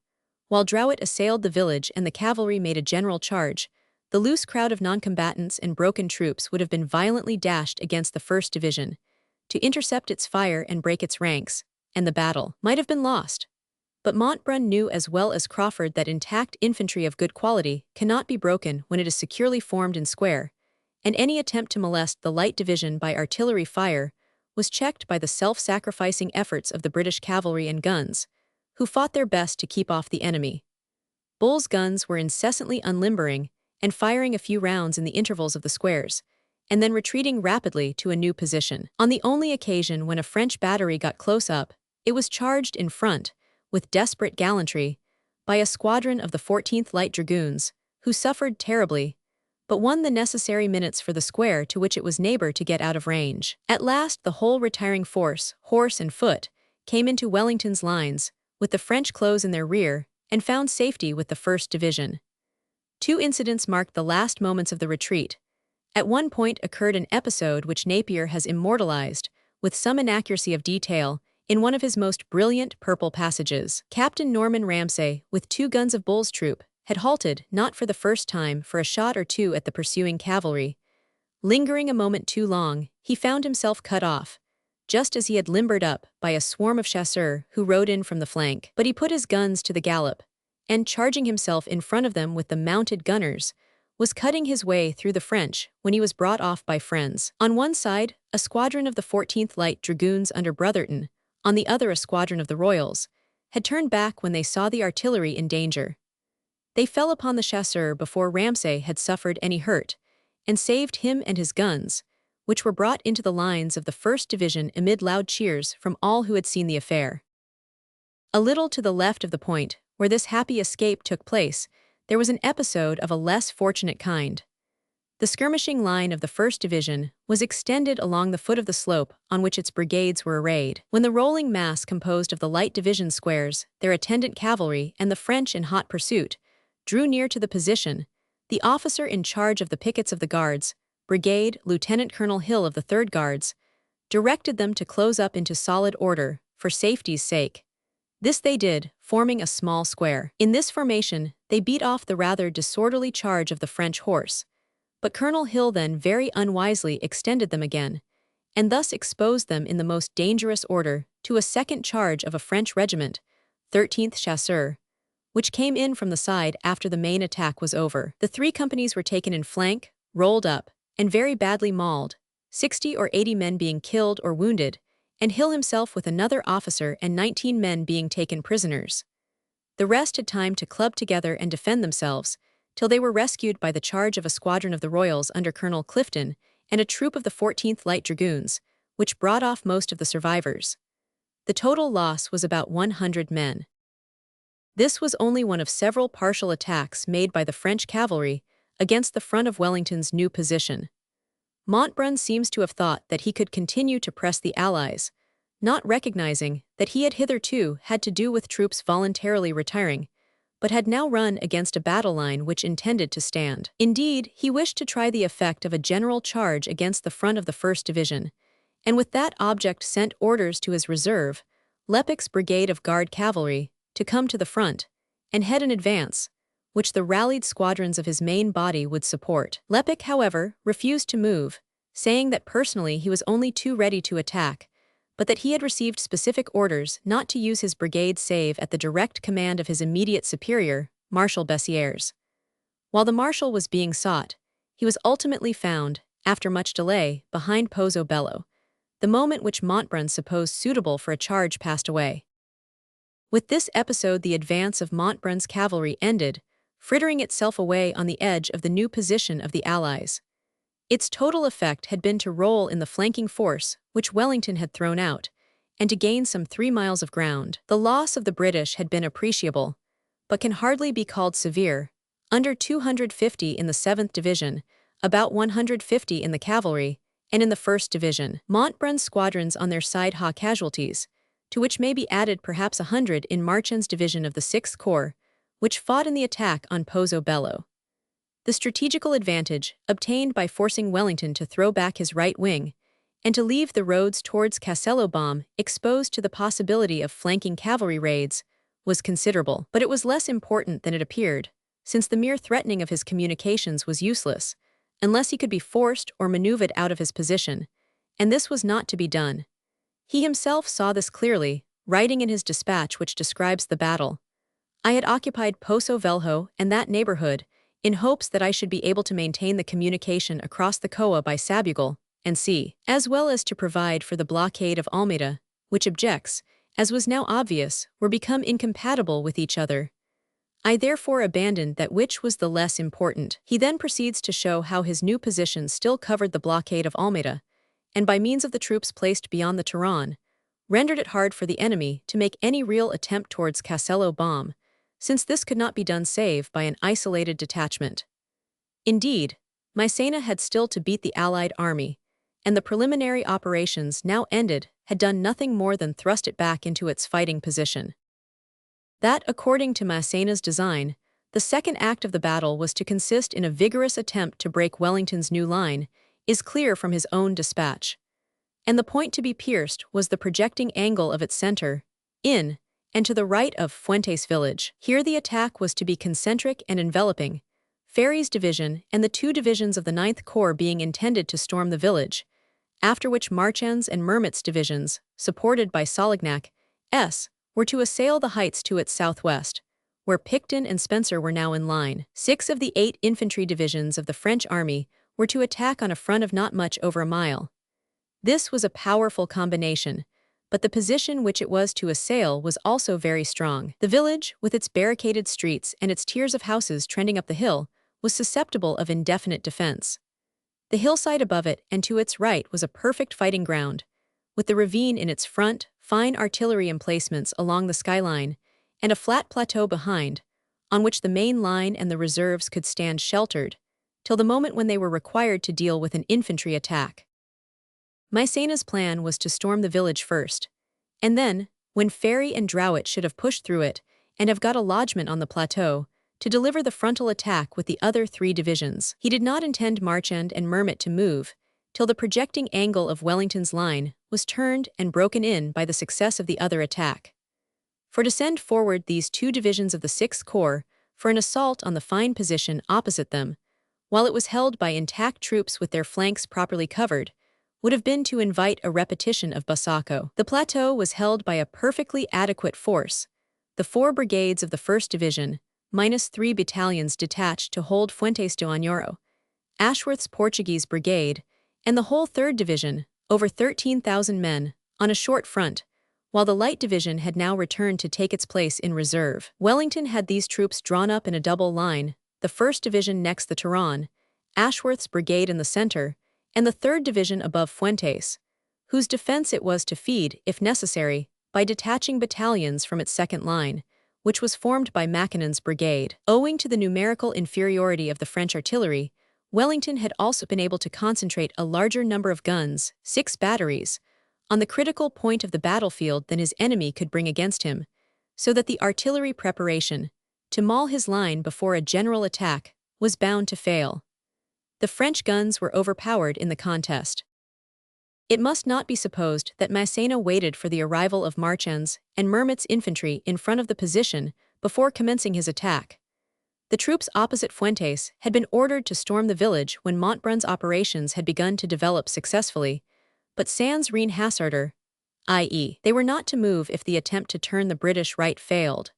while Drouet assailed the village and the cavalry made a general charge, the loose crowd of noncombatants and broken troops would have been violently dashed against the 1st Division, to intercept its fire and break its ranks, and the battle might have been lost. But Montbrun knew as well as Crawford that intact infantry of good quality cannot be broken when it is securely formed in square, and any attempt to molest the light division by artillery fire was checked by the self-sacrificing efforts of the British cavalry and guns, who fought their best to keep off the enemy. Bull's guns were incessantly unlimbering and firing a few rounds in the intervals of the squares, and then retreating rapidly to a new position. On the only occasion when a French battery got close up, it was charged in front, with desperate gallantry, by a squadron of the 14th Light Dragoons, who suffered terribly, but won the necessary minutes for the square to which it was neighbor to get out of range. At last the whole retiring force, horse and foot, came into Wellington's lines, with the French close in their rear, and found safety with the 1st Division. Two incidents marked the last moments of the retreat. At one point occurred an episode which Napier has immortalized, with some inaccuracy of detail, in one of his most brilliant purple passages. Captain Norman Ramsay, with 2 guns of Bull's troop, had halted, not for the first time, for a shot or two at the pursuing cavalry. Lingering a moment too long, he found himself cut off, just as he had limbered up, by a swarm of chasseurs who rode in from the flank. But he put his guns to the gallop, and charging himself in front of them with the mounted gunners, was cutting his way through the French when he was brought off by friends. On one side, a squadron of the 14th Light Dragoons under Brotherton, on the other a squadron of the Royals, had turned back when they saw the artillery in danger. They fell upon the chasseurs before Ramsay had suffered any hurt, and saved him and his guns, which were brought into the lines of the 1st Division amid loud cheers from all who had seen the affair. A little to the left of the point, where this happy escape took place, there was an episode of a less fortunate kind. The skirmishing line of the 1st Division was extended along the foot of the slope on which its brigades were arrayed. When the rolling mass composed of the Light Division squares, their attendant cavalry, and the French in hot pursuit, drew near to the position, the officer in charge of the pickets of the Guards, Brigade Lieutenant Colonel Hill of the 3rd Guards, directed them to close up into solid order, for safety's sake. This they did, forming a small square. In this formation, they beat off the rather disorderly charge of the French horse, but Colonel Hill then very unwisely extended them again, and thus exposed them in the most dangerous order to a second charge of a French regiment, 13th Chasseurs, which came in from the side after the main attack was over. The 3 companies were taken in flank, rolled up, and very badly mauled, 60 or 80 men being killed or wounded, and Hill himself with another officer and 19 men being taken prisoners. The rest had time to club together and defend themselves, till they were rescued by the charge of a squadron of the Royals under Colonel Clifton and a troop of the 14th Light Dragoons, which brought off most of the survivors. The total loss was about 100 men. This was only one of several partial attacks made by the French cavalry against the front of Wellington's new position. Montbrun seems to have thought that he could continue to press the Allies, not recognizing that he had hitherto had to do with troops voluntarily retiring, but had now run against a battle line which intended to stand. Indeed, he wished to try the effect of a general charge against the front of the 1st Division, and with that object sent orders to his reserve, Lepic's brigade of Guard cavalry, to come to the front and head an advance, which the rallied squadrons of his main body would support. Lepic, however, refused to move, saying that personally he was only too ready to attack, but that he had received specific orders not to use his brigade save at the direct command of his immediate superior, Marshal Bessières. While the marshal was being sought, he was ultimately found, after much delay, behind Pozzo Bello. The moment which Montbrun supposed suitable for a charge passed away. With this episode the advance of Montbrun's cavalry ended, frittering itself away on the edge of the new position of the Allies. Its total effect had been to roll in the flanking force, which Wellington had thrown out, and to gain some 3 miles of ground. The loss of the British had been appreciable, but can hardly be called severe, under 250 in the 7th Division, about 150 in the cavalry, and in the 1st Division. Montbrun's squadrons on their side had casualties, to which may be added perhaps 100 in Marchand's division of the 6th Corps, which fought in the attack on Pozzo Bello. The strategical advantage, obtained by forcing Wellington to throw back his right wing, and to leave the roads towards Castellobom exposed to the possibility of flanking cavalry raids, was considerable. But it was less important than it appeared, since the mere threatening of his communications was useless, unless he could be forced or maneuvered out of his position, and this was not to be done. He himself saw this clearly, writing in his dispatch which describes the battle, "I had occupied Poso Velho and that neighborhood, in hopes that I should be able to maintain the communication across the Coa by Sabugal and sea, as well as to provide for the blockade of Almeida, which objects, as was now obvious, were become incompatible with each other. I therefore abandoned that which was the less important." He then proceeds to show how his new position still covered the blockade of Almeida, and by means of the troops placed beyond the Turan, rendered it hard for the enemy to make any real attempt towards Castello Bomb, since this could not be done save by an isolated detachment. Indeed, Massena had still to beat the Allied army, and the preliminary operations now ended had done nothing more than thrust it back into its fighting position. That, according to Massena's design, the second act of the battle was to consist in a vigorous attempt to break Wellington's new line, is clear from his own dispatch. And the point to be pierced was the projecting angle of its center, in, and to the right of Fuentes village. Here the attack was to be concentric and enveloping, Ferry's division and the 2 divisions of the 9th Corps being intended to storm the village, after which Marchand's and Mermet's divisions, supported by Solignac's, were to assail the heights to its southwest, where Picton and Spencer were now in line. 6 of the 8 infantry divisions of the French army were to attack on a front of not much over a mile. This was a powerful combination, but the position which it was to assail was also very strong. The village, with its barricaded streets and its tiers of houses trending up the hill, was susceptible of indefinite defense. The hillside above it and to its right was a perfect fighting ground, with the ravine in its front, fine artillery emplacements along the skyline, and a flat plateau behind, on which the main line and the reserves could stand sheltered, till the moment when they were required to deal with an infantry attack. Massena's plan was to storm the village first, and then, when Ferry and Drouet should have pushed through it and have got a lodgment on the plateau, to deliver the frontal attack with the other 3 divisions. He did not intend Marchand and Mermet to move till the projecting angle of Wellington's line was turned and broken in by the success of the other attack. For to send forward these 2 divisions of the 6th Corps for an assault on the fine position opposite them, while it was held by intact troops with their flanks properly covered, would have been to invite a repetition of Basaco. The plateau was held by a perfectly adequate force, the 4 brigades of the 1st Division, minus 3 battalions detached to hold Fuentes de Oñoro, Ashworth's Portuguese brigade, and the whole 3rd Division, over 13,000 men, on a short front, while the Light Division had now returned to take its place in reserve. Wellington had these troops drawn up in a double line, the 1st Division next the Turan, Ashworth's brigade in the center, and the 3rd Division above Fuentes, whose defense it was to feed, if necessary, by detaching battalions from its second line, which was formed by Mackinaon's brigade. Owing to the numerical inferiority of the French artillery, Wellington had also been able to concentrate a larger number of guns, 6 batteries, on the critical point of the battlefield than his enemy could bring against him, so that the artillery preparation, to maul his line before a general attack, was bound to fail. The French guns were overpowered in the contest. It must not be supposed that Massena waited for the arrival of Marchand's and Mermet's infantry in front of the position before commencing his attack. The troops opposite Fuentes had been ordered to storm the village when Montbrun's operations had begun to develop successfully, but sans rien hasarder, i.e., they were not to move if the attempt to turn the British right failed.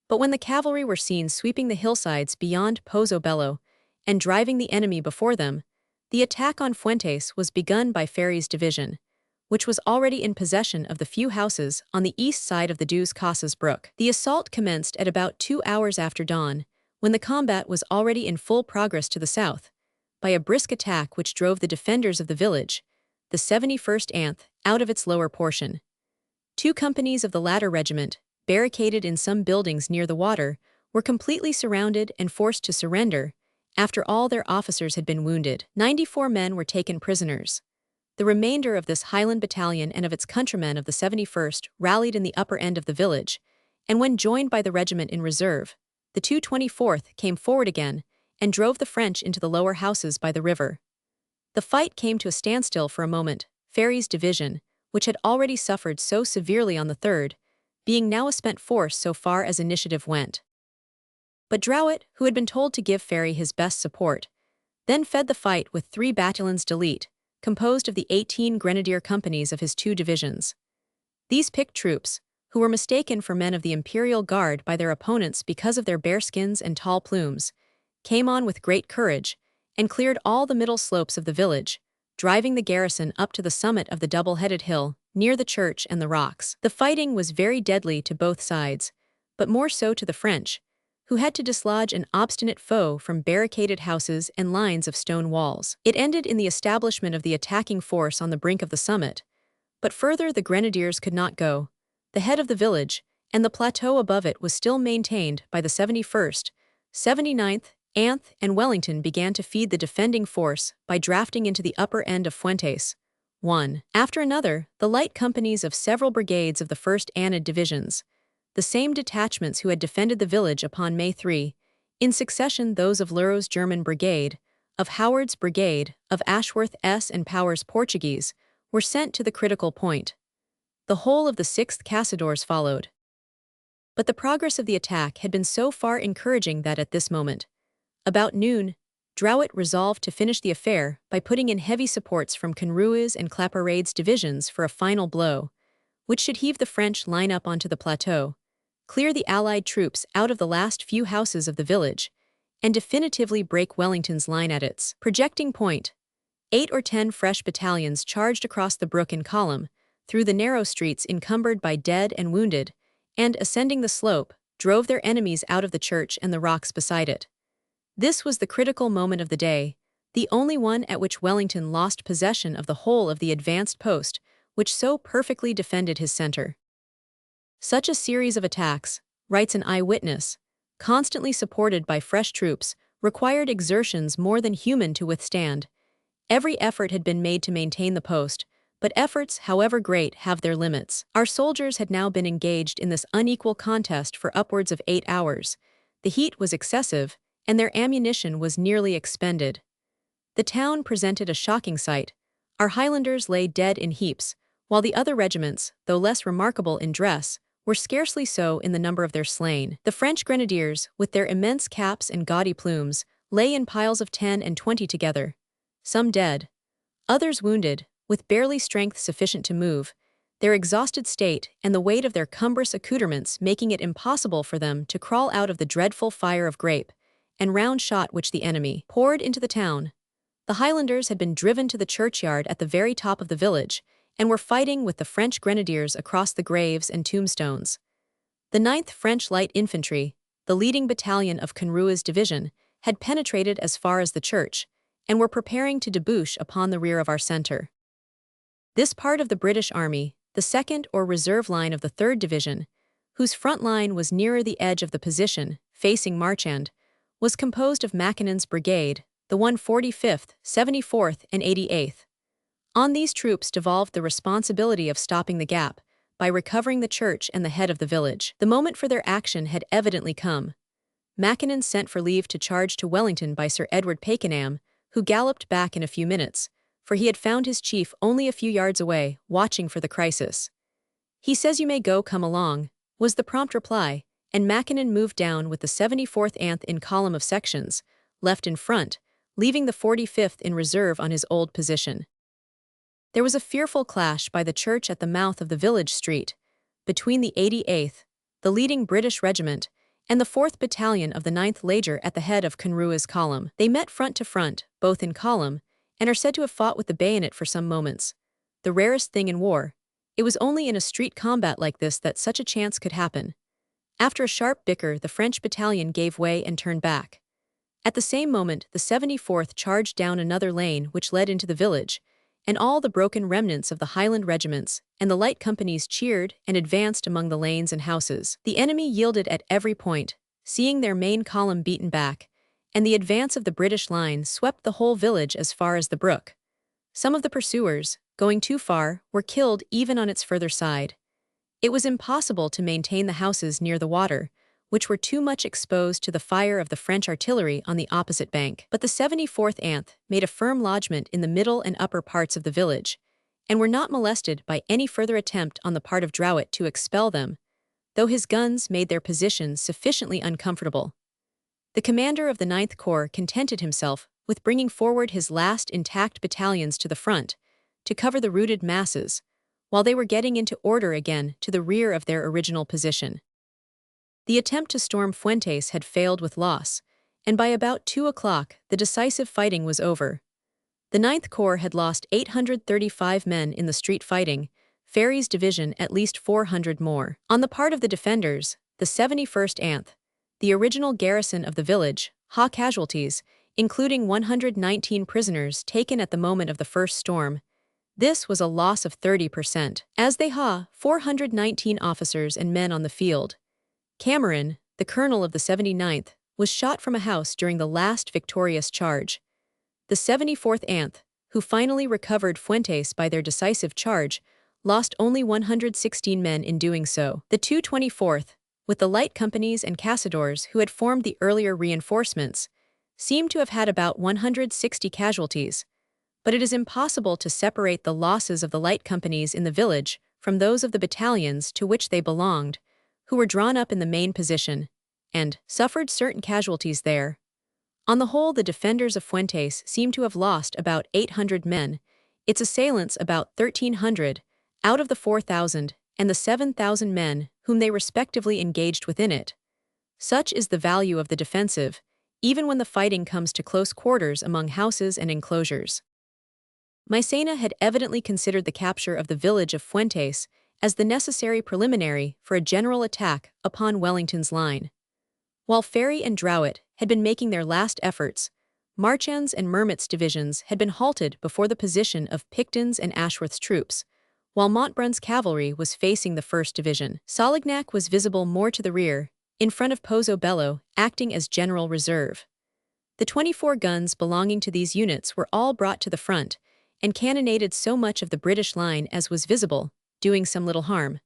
But when the cavalry were seen sweeping the hillsides beyond Pozo Bello and driving the enemy before them, the attack on Fuentes was begun by Ferry's division, which was already in possession of the few houses on the east side of the Dos Casas brook. The assault commenced at about 2 hours after dawn, when the combat was already in full progress to the south, by a brisk attack which drove the defenders of the village, the 71st Anth, out of its lower portion. 2 companies of the latter regiment, barricaded in some buildings near the water, were completely surrounded and forced to surrender, after all their officers had been wounded. 94 men were taken prisoners. The remainder of this Highland battalion and of its countrymen of the 71st rallied in the upper end of the village, and when joined by the regiment in reserve, the 224th came forward again and drove the French into the lower houses by the river. The fight came to a standstill for a moment, Ferry's division, which had already suffered so severely on the 3rd, being now a spent force so far as initiative went. But Drouet, who had been told to give Ferry his best support, then fed the fight with 3 battalions d'élite, composed of the 18 grenadier companies of his 2 divisions. These picked troops, who were mistaken for men of the Imperial Guard by their opponents because of their bearskins and tall plumes, came on with great courage and cleared all the middle slopes of the village, driving the garrison up to the summit of the double-headed hill, near the church and the rocks. The fighting was very deadly to both sides, but more so to the French, who had to dislodge an obstinate foe from barricaded houses and lines of stone walls. It ended in the establishment of the attacking force on the brink of the summit, but further the grenadiers could not go. The head of the village, and the plateau above it was still maintained by the 71st, 79th, Anth, and Wellington began to feed the defending force by drafting into the upper end of Fuentes. One after another, the light companies of several brigades of the 1st Anid divisions, the same detachments who had defended the village upon May 3, in succession those of Leroux's German brigade, of Howard's brigade, of Ashworth S. and Power's Portuguese, were sent to the critical point. The whole of the 6th Caçadores followed. But the progress of the attack had been so far encouraging that at this moment, about noon, Drouet resolved to finish the affair by putting in heavy supports from Conruiz's and Claparède's divisions for a final blow, which should heave the French line up onto the plateau, clear the Allied troops out of the last few houses of the village, and definitively break Wellington's line at its projecting point. 8 or 10 fresh battalions charged across the brook in column, through the narrow streets encumbered by dead and wounded, and, ascending the slope, drove their enemies out of the church and the rocks beside it. This was the critical moment of the day, the only one at which Wellington lost possession of the whole of the advanced post, which so perfectly defended his center. Such a series of attacks, writes an eyewitness, constantly supported by fresh troops, required exertions more than human to withstand. Every effort had been made to maintain the post, but efforts, however great, have their limits. Our soldiers had now been engaged in this unequal contest for upwards of 8 hours. The heat was excessive, and their ammunition was nearly expended. The town presented a shocking sight. Our Highlanders lay dead in heaps, while the other regiments, though less remarkable in dress, were scarcely so in the number of their slain. The French grenadiers, with their immense caps and gaudy plumes, lay in piles of 10 and 20 together, some dead, others wounded, with barely strength sufficient to move, their exhausted state and the weight of their cumbrous accoutrements making it impossible for them to crawl out of the dreadful fire of grape and round shot which the enemy poured into the town. The Highlanders had been driven to the churchyard at the very top of the village, and were fighting with the French grenadiers across the graves and tombstones. The 9th French Light Infantry, the leading battalion of Conruiz's division, had penetrated as far as the church, and were preparing to debouch upon the rear of our center. This part of the British Army, the 2nd or reserve line of the 3rd Division, whose front line was nearer the edge of the position, facing Marchand, was composed of Mackinaon's brigade, the 145th, 74th, and 88th. On these troops devolved the responsibility of stopping the gap, by recovering the church and the head of the village. The moment for their action had evidently come. Mackinnon sent for leave to charge to Wellington by Sir Edward Pakenham, who galloped back in a few minutes, for he had found his chief only a few yards away, watching for the crisis. "He says you may go, come along," was the prompt reply, and Mackinnon moved down with the 74th Anth in column of sections, left in front, leaving the 45th in reserve on his old position. There was a fearful clash by the church at the mouth of the village street, between the 88th, the leading British regiment, and the 4th Battalion of the 9th Leger at the head of Conruiz's column. They met front to front, both in column, and are said to have fought with the bayonet for some moments. The rarest thing in war. It was only in a street combat like this that such a chance could happen. After a sharp bicker, the French battalion gave way and turned back. At the same moment, the 74th charged down another lane which led into the village, and all the broken remnants of the Highland regiments and the light companies cheered and advanced among the lanes and houses. The enemy yielded at every point, seeing their main column beaten back, and the advance of the British line swept the whole village as far as the brook. Some of the pursuers, going too far, were killed even on its further side. It was impossible to maintain the houses near the water, which were too much exposed to the fire of the French artillery on the opposite bank. But the 74th Anth made a firm lodgment in the middle and upper parts of the village, and were not molested by any further attempt on the part of Drouet to expel them, though his guns made their position sufficiently uncomfortable. The commander of the 9th Corps contented himself with bringing forward his last intact battalions to the front, to cover the routed masses, while they were getting into order again to the rear of their original position. The attempt to storm Fuentes had failed with loss, and by about 2 o'clock the decisive fighting was over. The Ninth Corps had lost 835 men in the street fighting, Ferry's division at least 400 more. On the part of the defenders, the 71st Anth, the original garrison of the village, Ha casualties, including 119 prisoners taken at the moment of the first storm. This was a loss of 30%. As they Ha, 419 officers and men on the field. Cameron, the colonel of the 79th, was shot from a house during the last victorious charge. The 74th Anth, who finally recovered Fuentes by their decisive charge, lost only 116 men in doing so. The 224th, with the light companies and cazadores who had formed the earlier reinforcements, seemed to have had about 160 casualties, but it is impossible to separate the losses of the light companies in the village from those of the battalions to which they belonged, who were drawn up in the main position, and suffered certain casualties there. On the whole, the defenders of Fuentes seem to have lost about 800 men, its assailants about 1,300, out of the 4,000 and the 7,000 men whom they respectively engaged within it. Such is the value of the defensive, even when the fighting comes to close quarters among houses and enclosures. Massena had evidently considered the capture of the village of Fuentes as the necessary preliminary for a general attack upon Wellington's line. While Ferry and Drouet had been making their last efforts, Marchand's and Mermet's divisions had been halted before the position of Picton's and Ashworth's troops, while Montbrun's cavalry was facing the 1st Division. Solignac was visible more to the rear, in front of Pozo Bello, acting as general reserve. The 24 guns belonging to these units were all brought to the front, and cannonaded so much of the British line as was visible, doing some little harm.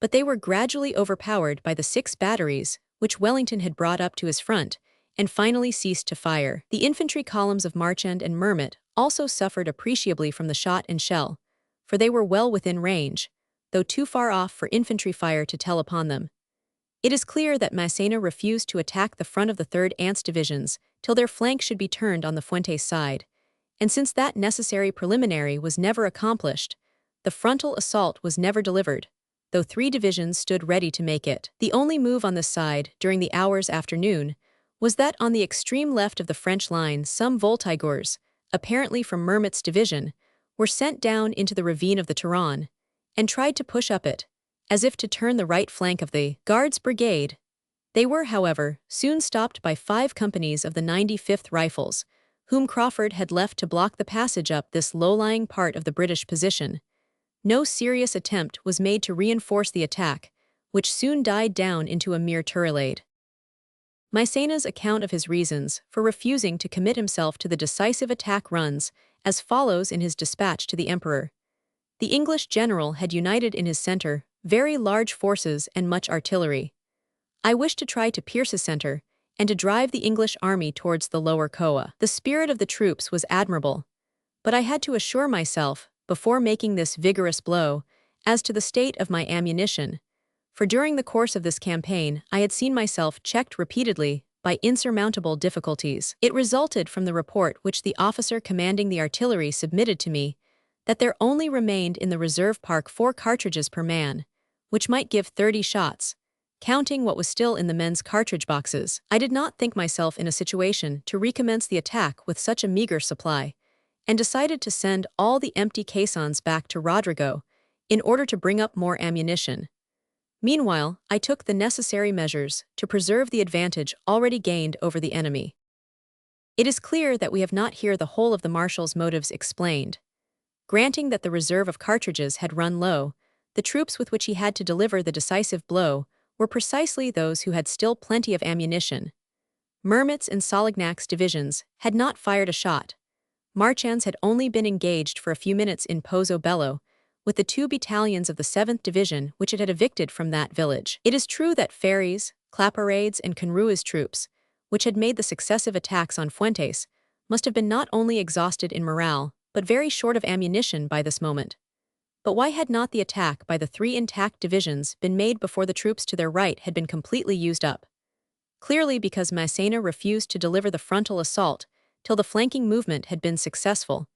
But they were gradually overpowered by the 6 batteries, which Wellington had brought up to his front, and finally ceased to fire. The infantry columns of Marchand and Mermet also suffered appreciably from the shot and shell, for they were well within range, though too far off for infantry fire to tell upon them. It is clear that Massena refused to attack the front of the 3rd Anth's divisions till their flank should be turned on the Fuentes side, and since that necessary preliminary was never accomplished, the frontal assault was never delivered, though 3 divisions stood ready to make it. The only move on this side during the hours after noon was that on the extreme left of the French line some voltigeurs, apparently from Mermet's division, were sent down into the ravine of the Turon, and tried to push up it, as if to turn the right flank of the Guards Brigade. They were, however, soon stopped by 5 companies of the 95th Rifles, whom Crawford had left to block the passage up this low-lying part of the British position. No serious attempt was made to reinforce the attack, which soon died down into a mere tourillade. Massena's account of his reasons for refusing to commit himself to the decisive attack runs as follows in his dispatch to the Emperor. The English general had united in his center very large forces and much artillery. I wished to try to pierce his center and to drive the English army towards the lower Coa. The spirit of the troops was admirable, but I had to assure myself, before making this vigorous blow, as to the state of my ammunition, for during the course of this campaign I had seen myself checked repeatedly by insurmountable difficulties. It resulted from the report which the officer commanding the artillery submitted to me, that there only remained in the reserve park 4 cartridges per man, which might give 30 shots, counting what was still in the men's cartridge boxes. I did not think myself in a situation to recommence the attack with such a meager supply, and decided to send all the empty caissons back to Rodrigo in order to bring up more ammunition. Meanwhile, I took the necessary measures to preserve the advantage already gained over the enemy. It is clear that we have not here the whole of the Marshal's motives explained. Granting that the reserve of cartridges had run low, the troops with which he had to deliver the decisive blow were precisely those who had still plenty of ammunition. Mermet's and Solignac's divisions had not fired a shot. Marchand's had only been engaged for a few minutes in Pozo Bello, with the 2 battalions of the 7th Division which it had evicted from that village. It is true that Ferry's, Claparaide's and Conrua's troops, which had made the successive attacks on Fuentes, must have been not only exhausted in morale, but very short of ammunition by this moment. But why had not the attack by the 3 intact divisions been made before the troops to their right had been completely used up? Clearly because Massena refused to deliver the frontal assault till the flanking movement had been successful,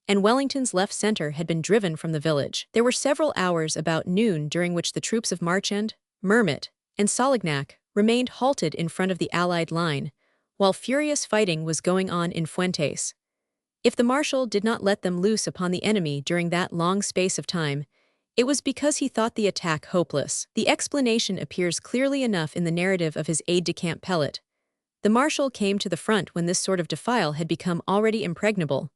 and Wellington's left center had been driven from the village. There were several hours about noon during which the troops of Marchand, Mermet, and Solignac remained halted in front of the Allied line, while furious fighting was going on in Fuentes. If the Marshal did not let them loose upon the enemy during that long space of time, it was because he thought the attack hopeless. The explanation appears clearly enough in the narrative of his aide-de-camp Pellet. The Marshal came to the front when this sort of defile had become already impregnable.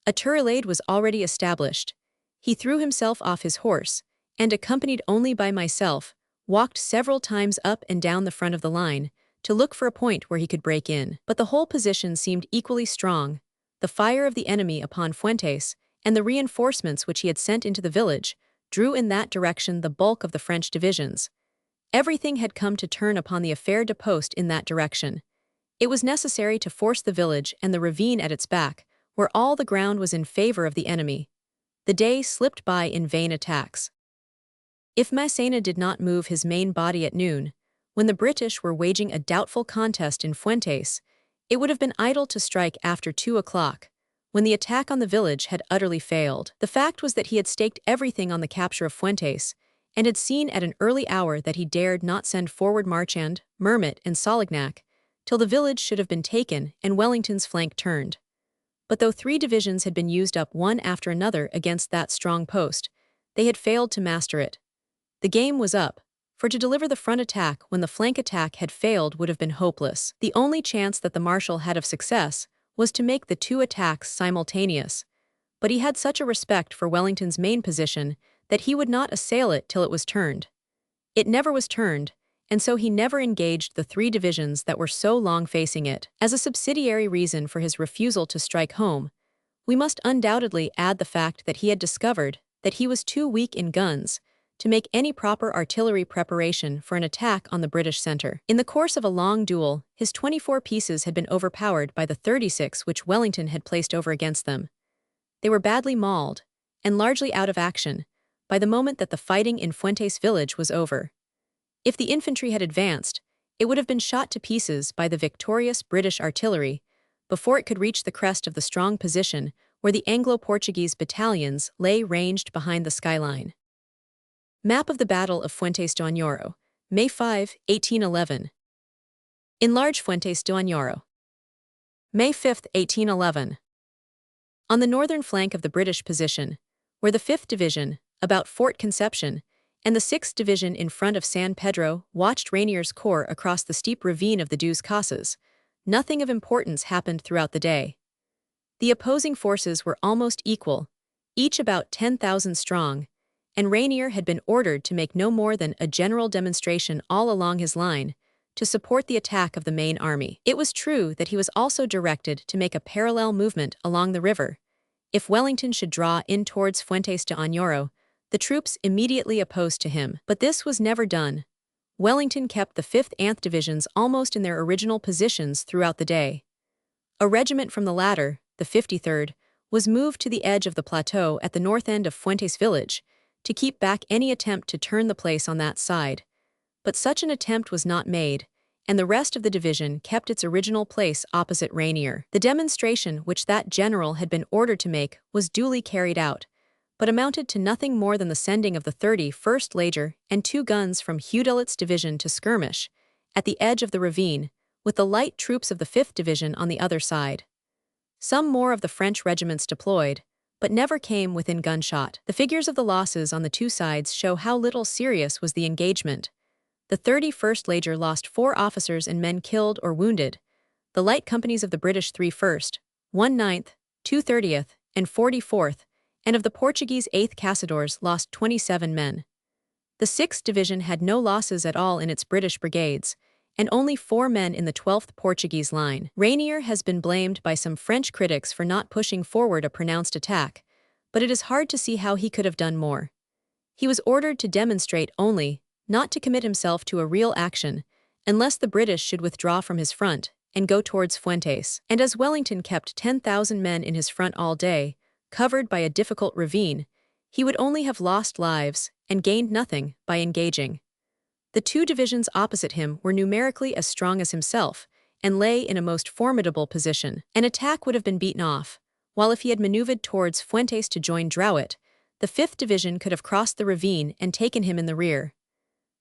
A tourellade was already established. He threw himself off his horse, and accompanied only by myself, walked several times up and down the front of the line, to look for a point where he could break in. But the whole position seemed equally strong. The fire of the enemy upon Fuentes, and the reinforcements which he had sent into the village, drew in that direction the bulk of the French divisions. Everything had come to turn upon the affaire de poste in that direction. It was necessary to force the village and the ravine at its back, where all the ground was in favor of the enemy. The day slipped by in vain attacks. If Massena did not move his main body at noon, when the British were waging a doubtful contest in Fuentes, it would have been idle to strike after 2 o'clock, when the attack on the village had utterly failed. The fact was that he had staked everything on the capture of Fuentes, and had seen at an early hour that he dared not send forward Marchand, Mermet, and Solignac, till the village should have been taken and Wellington's flank turned. But though 3 divisions had been used up one after another against that strong post, they had failed to master it. The game was up, for to deliver the front attack when the flank attack had failed would have been hopeless. The only chance that the Marshal had of success was to make the 2 attacks simultaneous, but he had such a respect for Wellington's main position that he would not assail it till it was turned. It never was turned, and so he never engaged the 3 divisions that were so long facing it. As a subsidiary reason for his refusal to strike home, we must undoubtedly add the fact that he had discovered that he was too weak in guns to make any proper artillery preparation for an attack on the British center. In the course of a long duel, his 24 pieces had been overpowered by the 36 which Wellington had placed over against them. They were badly mauled, and largely out of action, by the moment that the fighting in Fuentes village was over. If the infantry had advanced, it would have been shot to pieces by the victorious British artillery before it could reach the crest of the strong position where the Anglo-Portuguese battalions lay ranged behind the skyline. Map of the Battle of Fuentes do Añoro, May 5, 1811. Enlarge Fuentes do Añoro. May 5, 1811. On the northern flank of the British position, where the 5th Division, about Fort Conception, and the 6th Division in front of San Pedro watched Rainier's corps across the steep ravine of the Dos Casas, nothing of importance happened throughout the day. The opposing forces were almost equal, each about 10,000 strong, and Rainier had been ordered to make no more than a general demonstration all along his line to support the attack of the main army. It was true that he was also directed to make a parallel movement along the river. If Wellington should draw in towards Fuentes de Añoro, the troops immediately opposed to him. But this was never done. Wellington kept the 5th Anth divisions almost in their original positions throughout the day. A regiment from the latter, the 53rd, was moved to the edge of the plateau at the north end of Fuentes village, to keep back any attempt to turn the place on that side. But such an attempt was not made, and the rest of the division kept its original place opposite Rainier. The demonstration which that general had been ordered to make was duly carried out, but amounted to nothing more than the sending of the 31st Leger and 2 guns from Hewlett's division to skirmish, at the edge of the ravine, with the light troops of the 5th Division on the other side. Some more of the French regiments deployed, but never came within gunshot. The figures of the losses on the 2 sides show how little serious was the engagement. The 31st Leger lost 4 officers and men killed or wounded. The light companies of the British 31st, 1/9th, 2/30th, and 44th, and of the Portuguese 8th Caçadores lost 27 men. The 6th Division had no losses at all in its British brigades, and only 4 men in the 12th Portuguese line. Rainier has been blamed by some French critics for not pushing forward a pronounced attack, but it is hard to see how he could have done more. He was ordered to demonstrate only, not to commit himself to a real action, unless the British should withdraw from his front and go towards Fuentes. And as Wellington kept 10,000 men in his front all day, covered by a difficult ravine, he would only have lost lives and gained nothing by engaging. The 2 divisions opposite him were numerically as strong as himself, and lay in a most formidable position. An attack would have been beaten off, while if he had maneuvered towards Fuentes to join Drouet, the 5th Division could have crossed the ravine and taken him in the rear.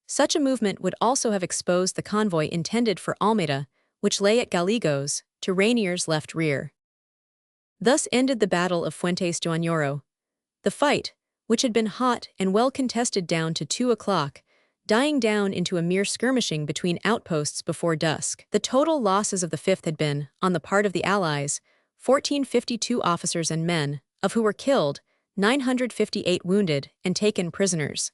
Such a movement would also have exposed the convoy intended for Almeida, which lay at Gallegos, to Rainier's left rear. Thus ended the Battle of Fuentes de Oñoro. The fight, which had been hot and well contested down to 2 o'clock, dying down into a mere skirmishing between outposts before dusk. The total losses of the 5th had been, on the part of the Allies, 1,452 officers and men, of who were killed, 958 wounded and taken prisoners.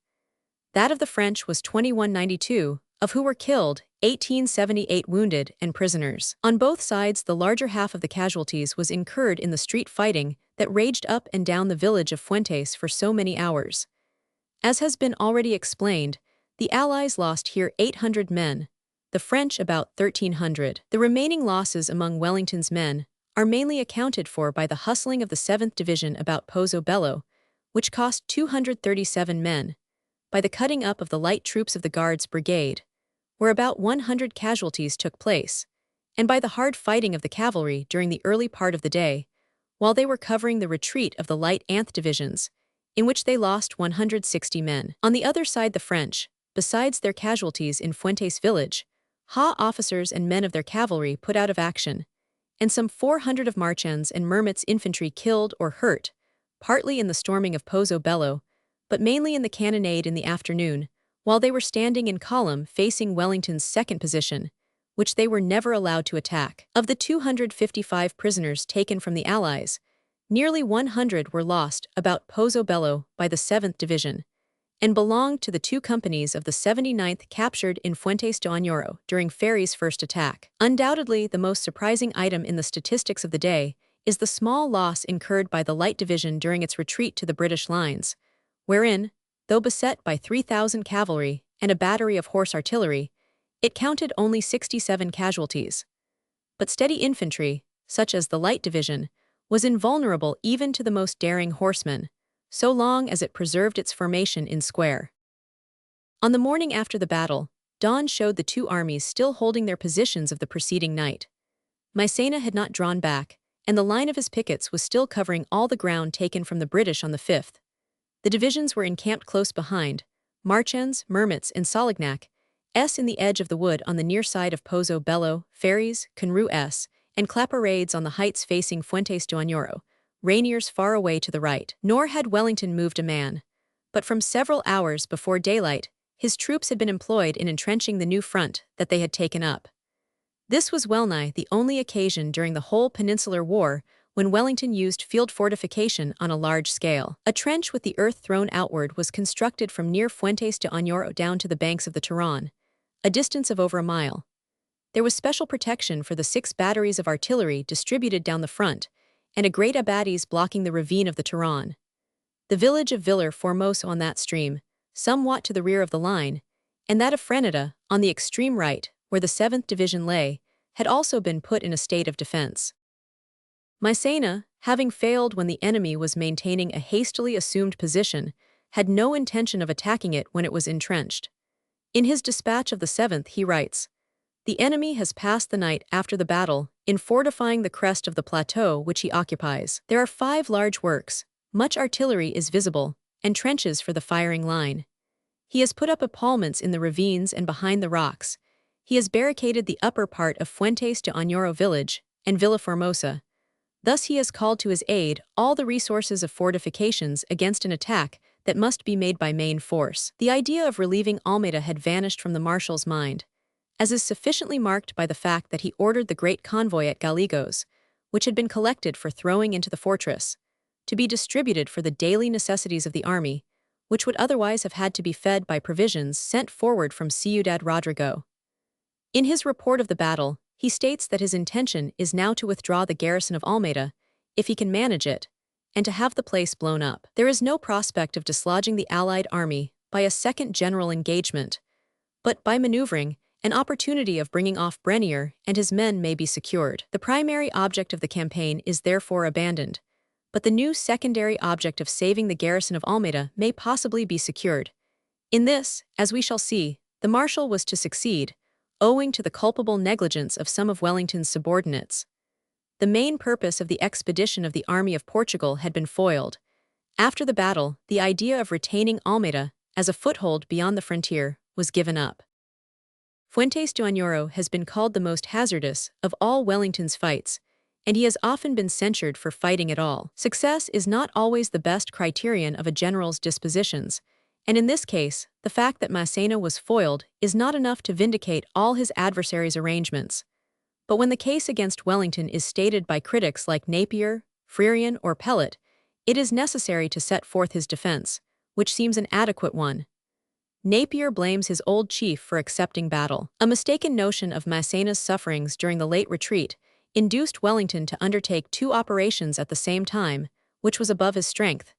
That of the French was 2,192, of who were killed, 1,878 wounded and prisoners. On both sides, the larger half of the casualties was incurred in the street fighting that raged up and down the village of Fuentes for so many hours. As has been already explained, the Allies lost here 800 men, the French about 1,300. The remaining losses among Wellington's men are mainly accounted for by the hustling of the 7th Division about Pozo Bello, which cost 237 men, by the cutting up of the light troops of the Guards Brigade, where about 100 casualties took place, and by the hard fighting of the cavalry during the early part of the day, while they were covering the retreat of the light Anth divisions, in which they lost 160 men. On the other side, the French, besides their casualties in Fuentes village, officers and men of their cavalry put out of action, and some 400 of Marchand's and Mermet's infantry killed or hurt, partly in the storming of Pozo Bello, but mainly in the cannonade in the afternoon, while they were standing in column facing Wellington's 2nd position, which they were never allowed to attack. Of the 255 prisoners taken from the Allies, nearly 100 were lost about Pozo Bello by the 7th Division, and belonged to the 2 companies of the 79th captured in Fuentes de Oñoro during Ferry's first attack. Undoubtedly, the most surprising item in the statistics of the day is the small loss incurred by the Light Division during its retreat to the British lines, wherein, though beset by 3,000 cavalry and a battery of horse artillery, it counted only 67 casualties. But steady infantry, such as the Light Division, was invulnerable even to the most daring horsemen, so long as it preserved its formation in square. On the morning after the battle, dawn showed the 2 armies still holding their positions of the preceding night. Massena had not drawn back, and the line of his pickets was still covering all the ground taken from the British on the 5th. The divisions were encamped close behind, Marchand's, Mermet's, and Solignac's in the edge of the wood on the near side of Pozo Bello, Ferry's, Conroe's, and Claparades on the heights facing Fuentes de Oñoro, Rainier's far away to the right. Nor had Wellington moved a man, but from several hours before daylight, his troops had been employed in entrenching the new front that they had taken up. This was wellnigh the only occasion during the whole Peninsular War when Wellington used field fortification on a large scale. A trench with the earth thrown outward was constructed from near Fuentes de Oñoro down to the banks of the Turon, a distance of over a mile. There was special protection for the 6 batteries of artillery distributed down the front, and a great abatis blocking the ravine of the Turon. The village of Viller Formoso on that stream, somewhat to the rear of the line, and that of Freneda, on the extreme right, where the 7th Division lay, had also been put in a state of defense. Massena, having failed when the enemy was maintaining a hastily assumed position, had no intention of attacking it when it was entrenched. In his dispatch of the 7th he writes, "The enemy has passed the night after the battle in fortifying the crest of the plateau which he occupies. There are 5 large works, much artillery is visible, and trenches for the firing line. He has put up epaulements in the ravines and behind the rocks. He has barricaded the upper part of Fuentes de Oñoro village and Villa Formosa. Thus he has called to his aid all the resources of fortifications against an attack that must be made by main force." The idea of relieving Almeida had vanished from the marshal's mind, as is sufficiently marked by the fact that he ordered the great convoy at Gallegos, which had been collected for throwing into the fortress, to be distributed for the daily necessities of the army, which would otherwise have had to be fed by provisions sent forward from Ciudad Rodrigo. In his report of the battle, he states that his intention is now to withdraw the garrison of Almeida, if he can manage it, and to have the place blown up. There is no prospect of dislodging the Allied army by a second general engagement, but by maneuvering, an opportunity of bringing off Brenier and his men may be secured. The primary object of the campaign is therefore abandoned, but the new secondary object of saving the garrison of Almeida may possibly be secured. In this, as we shall see, the marshal was to succeed, owing to the culpable negligence of some of Wellington's subordinates. The main purpose of the expedition of the army of Portugal had been foiled. After the battle, the idea of retaining Almeida as a foothold beyond the frontier was given up. Fuentes de Oñoro has been called the most hazardous of all Wellington's fights, and he has often been censured for fighting at all. Success is not always the best criterion of a general's dispositions, and in this case, the fact that Massena was foiled is not enough to vindicate all his adversaries' arrangements. But when the case against Wellington is stated by critics like Napier, Frerian, or Pellet, it is necessary to set forth his defense, which seems an adequate one. Napier blames his old chief for accepting battle. A mistaken notion of Massena's sufferings during the late retreat induced Wellington to undertake two operations at the same time, which was above his strength.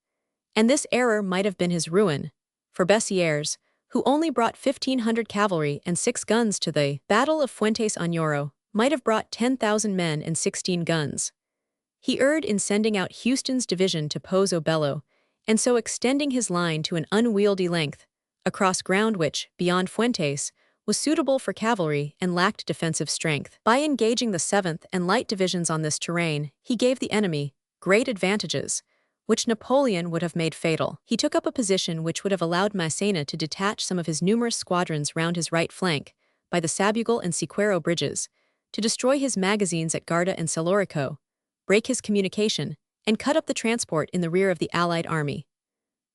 And this error might have been his ruin, for Bessieres, who only brought 1,500 cavalry and 6 guns to the Battle of Fuentes Oñoro, might have brought 10,000 men and 16 guns. He erred in sending out Houston's division to Pozo Bello, and so extending his line to an unwieldy length, across ground which, beyond Fuentes, was suitable for cavalry and lacked defensive strength. By engaging the 7th and Light Divisions on this terrain, he gave the enemy great advantages, which Napoleon would have made fatal. He took up a position which would have allowed Massena to detach some of his numerous squadrons round his right flank, by the Sabugal and Siqueiro bridges, to destroy his magazines at Garda and Celorico, break his communication, and cut up the transport in the rear of the Allied army.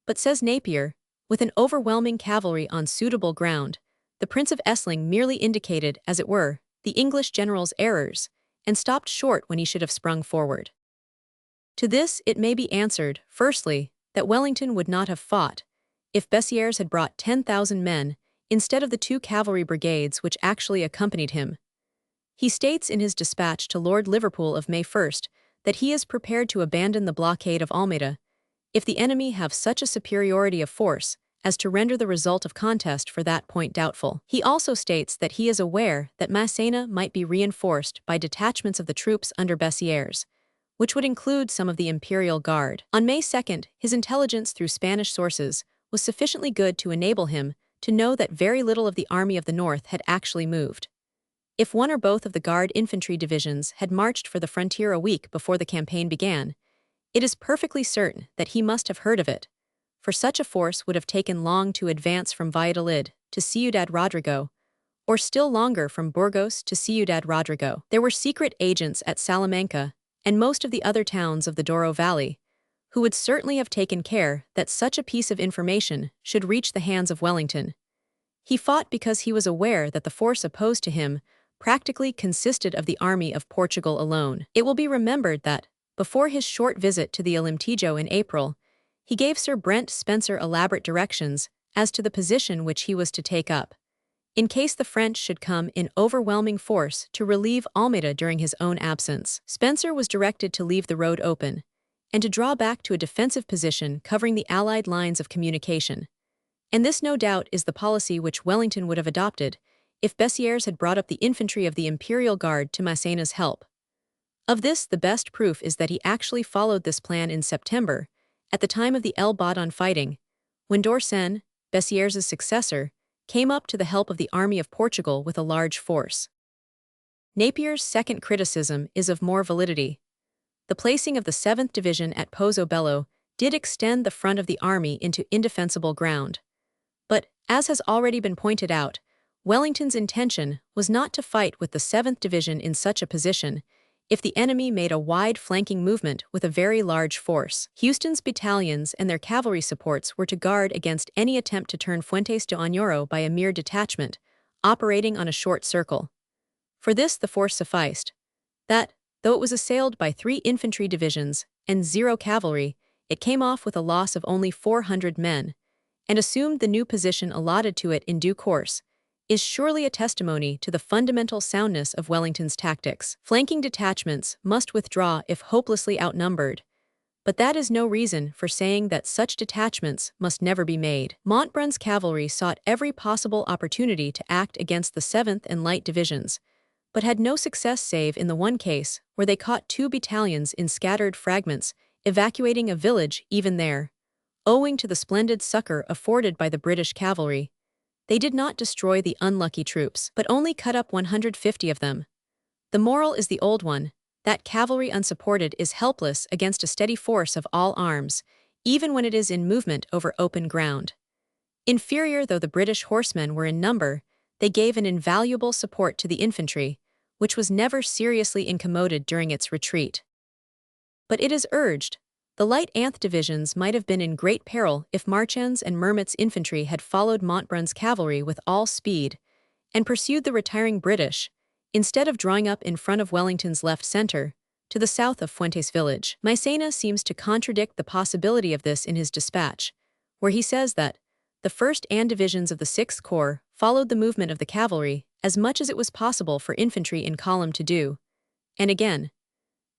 But says Napier, with an overwhelming cavalry on suitable ground, the Prince of Essling merely indicated, as it were, the English general's errors, and stopped short when he should have sprung forward. To this it may be answered, firstly, that Wellington would not have fought, if Bessieres had brought 10,000 men, instead of the 2 cavalry brigades which actually accompanied him. He states in his dispatch to Lord Liverpool of May 1st that he is prepared to abandon the blockade of Almeida, if the enemy have such a superiority of force as to render the result of contest for that point doubtful. He also states that he is aware that Massena might be reinforced by detachments of the troops under Bessieres, which would include some of the Imperial Guard. On May 2nd, his intelligence through Spanish sources was sufficiently good to enable him to know that very little of the Army of the North had actually moved. If one or both of the Guard infantry divisions had marched for the frontier a week before the campaign began, it is perfectly certain that he must have heard of it, for such a force would have taken long to advance from Valladolid to Ciudad Rodrigo, or still longer from Burgos to Ciudad Rodrigo. There were secret agents at Salamanca and most of the other towns of the Douro Valley, who would certainly have taken care that such a piece of information should reach the hands of Wellington. He fought because he was aware that the force opposed to him practically consisted of the army of Portugal alone. It will be remembered that, before his short visit to the Alemtejo in April, he gave Sir Brent Spencer elaborate directions as to the position which he was to take up, in case the French should come in overwhelming force to relieve Almeida during his own absence. Spencer was directed to leave the road open, and to draw back to a defensive position covering the Allied lines of communication. And this no doubt is the policy which Wellington would have adopted if Bessieres had brought up the infantry of the Imperial Guard to Massena's help. Of this, the best proof is that he actually followed this plan in September, at the time of the El Badon fighting, when Dorsen, Bessieres' successor, came up to the help of the army of Portugal with a large force. Napier's second criticism is of more validity. The placing of the 7th Division at Pozo Bello did extend the front of the army into indefensible ground. But, as has already been pointed out, Wellington's intention was not to fight with the 7th Division in such a position if the enemy made a wide flanking movement with a very large force. Houston's battalions and their cavalry supports were to guard against any attempt to turn Fuentes de Oñoro by a mere detachment, operating on a short circle. For this the force sufficed, that, though it was assailed by 3 infantry divisions and 0 cavalry, it came off with a loss of only 400 men, and assumed the new position allotted to it in due course, is surely a testimony to the fundamental soundness of Wellington's tactics. Flanking detachments must withdraw if hopelessly outnumbered, but that is no reason for saying that such detachments must never be made. Montbrun's cavalry sought every possible opportunity to act against the 7th and Light Divisions, but had no success save in the one case where they caught 2 battalions in scattered fragments, evacuating a village even there. Owing to the splendid succor afforded by the British cavalry, they did not destroy the unlucky troops, but only cut up 150 of them. The moral is the old one: that cavalry unsupported is helpless against a steady force of all arms, even when it is in movement over open ground. Inferior though the British horsemen were in number, they gave an invaluable support to the infantry, which was never seriously incommoded during its retreat. But it is urged, the light Anth divisions might have been in great peril if Marchand's and Mermet's infantry had followed Montbrun's cavalry with all speed and pursued the retiring British, instead of drawing up in front of Wellington's left center, to the south of Fuentes village. Massena seems to contradict the possibility of this in his dispatch, where he says that the 1st and divisions of the 6th Corps followed the movement of the cavalry as much as it was possible for infantry in column to do. And again,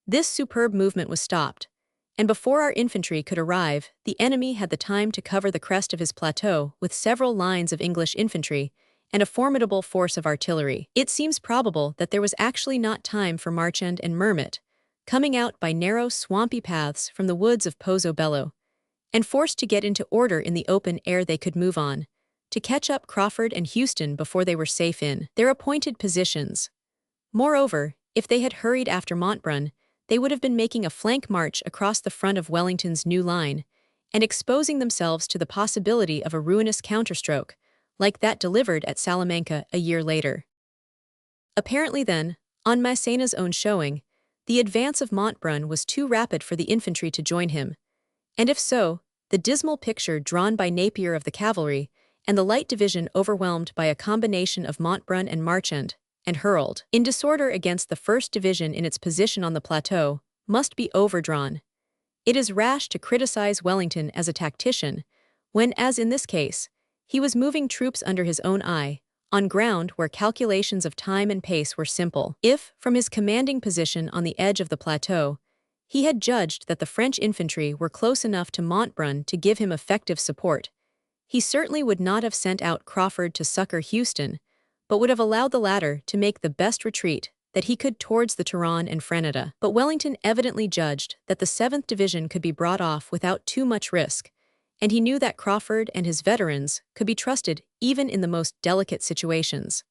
this superb movement was stopped, and before our infantry could arrive, the enemy had the time to cover the crest of his plateau with several lines of English infantry and a formidable force of artillery. It seems probable that there was actually not time for Marchand and Mermet, coming out by narrow, swampy paths from the woods of Pozo Bello, and forced to get into order in the open air they could move on, to catch up Crawford and Houston before they were safe in their appointed positions. Moreover, if they had hurried after Montbrun, they would have been making a flank march across the front of Wellington's new line, and exposing themselves to the possibility of a ruinous counterstroke, like that delivered at Salamanca a year later. Apparently then, on Massena's own showing, the advance of Montbrun was too rapid for the infantry to join him, and if so, the dismal picture drawn by Napier of the cavalry and the light division overwhelmed by a combination of Montbrun and Marchand, and hurled in disorder against the 1st Division in its position on the plateau, must be overdrawn. It is rash to criticize Wellington as a tactician, when, as in this case, he was moving troops under his own eye, on ground where calculations of time and pace were simple. If, from his commanding position on the edge of the plateau, he had judged that the French infantry were close enough to Montbrun to give him effective support, he certainly would not have sent out Crawford to succor Houston, but would have allowed the latter to make the best retreat that he could towards the Turon and Freneda. But Wellington evidently judged that the 7th Division could be brought off without too much risk, and he knew that Crawford and his veterans could be trusted even in the most delicate situations.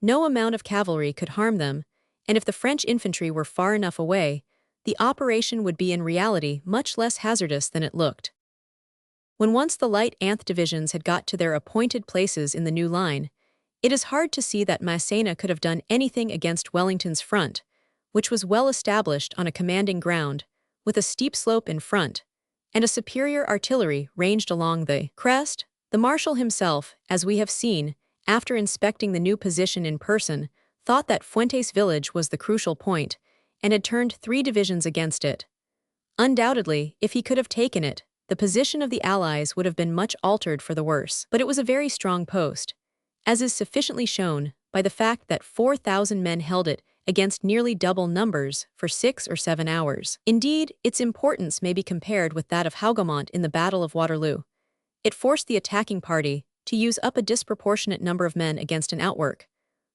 No amount of cavalry could harm them, and if the French infantry were far enough away, the operation would be in reality much less hazardous than it looked. When once the light Anth divisions had got to their appointed places in the new line, it is hard to see that Massena could have done anything against Wellington's front, which was well established on a commanding ground, with a steep slope in front, and a superior artillery ranged along the crest. The marshal himself, as we have seen, after inspecting the new position in person, thought that Fuentes village was the crucial point, and had turned 3 divisions against it. Undoubtedly, if he could have taken it, the position of the Allies would have been much altered for the worse. But it was a very strong post, as is sufficiently shown by the fact that 4,000 men held it against nearly double numbers for 6 or 7 hours. Indeed, its importance may be compared with that of Hougoumont in the Battle of Waterloo. It forced the attacking party to use up a disproportionate number of men against an outwork,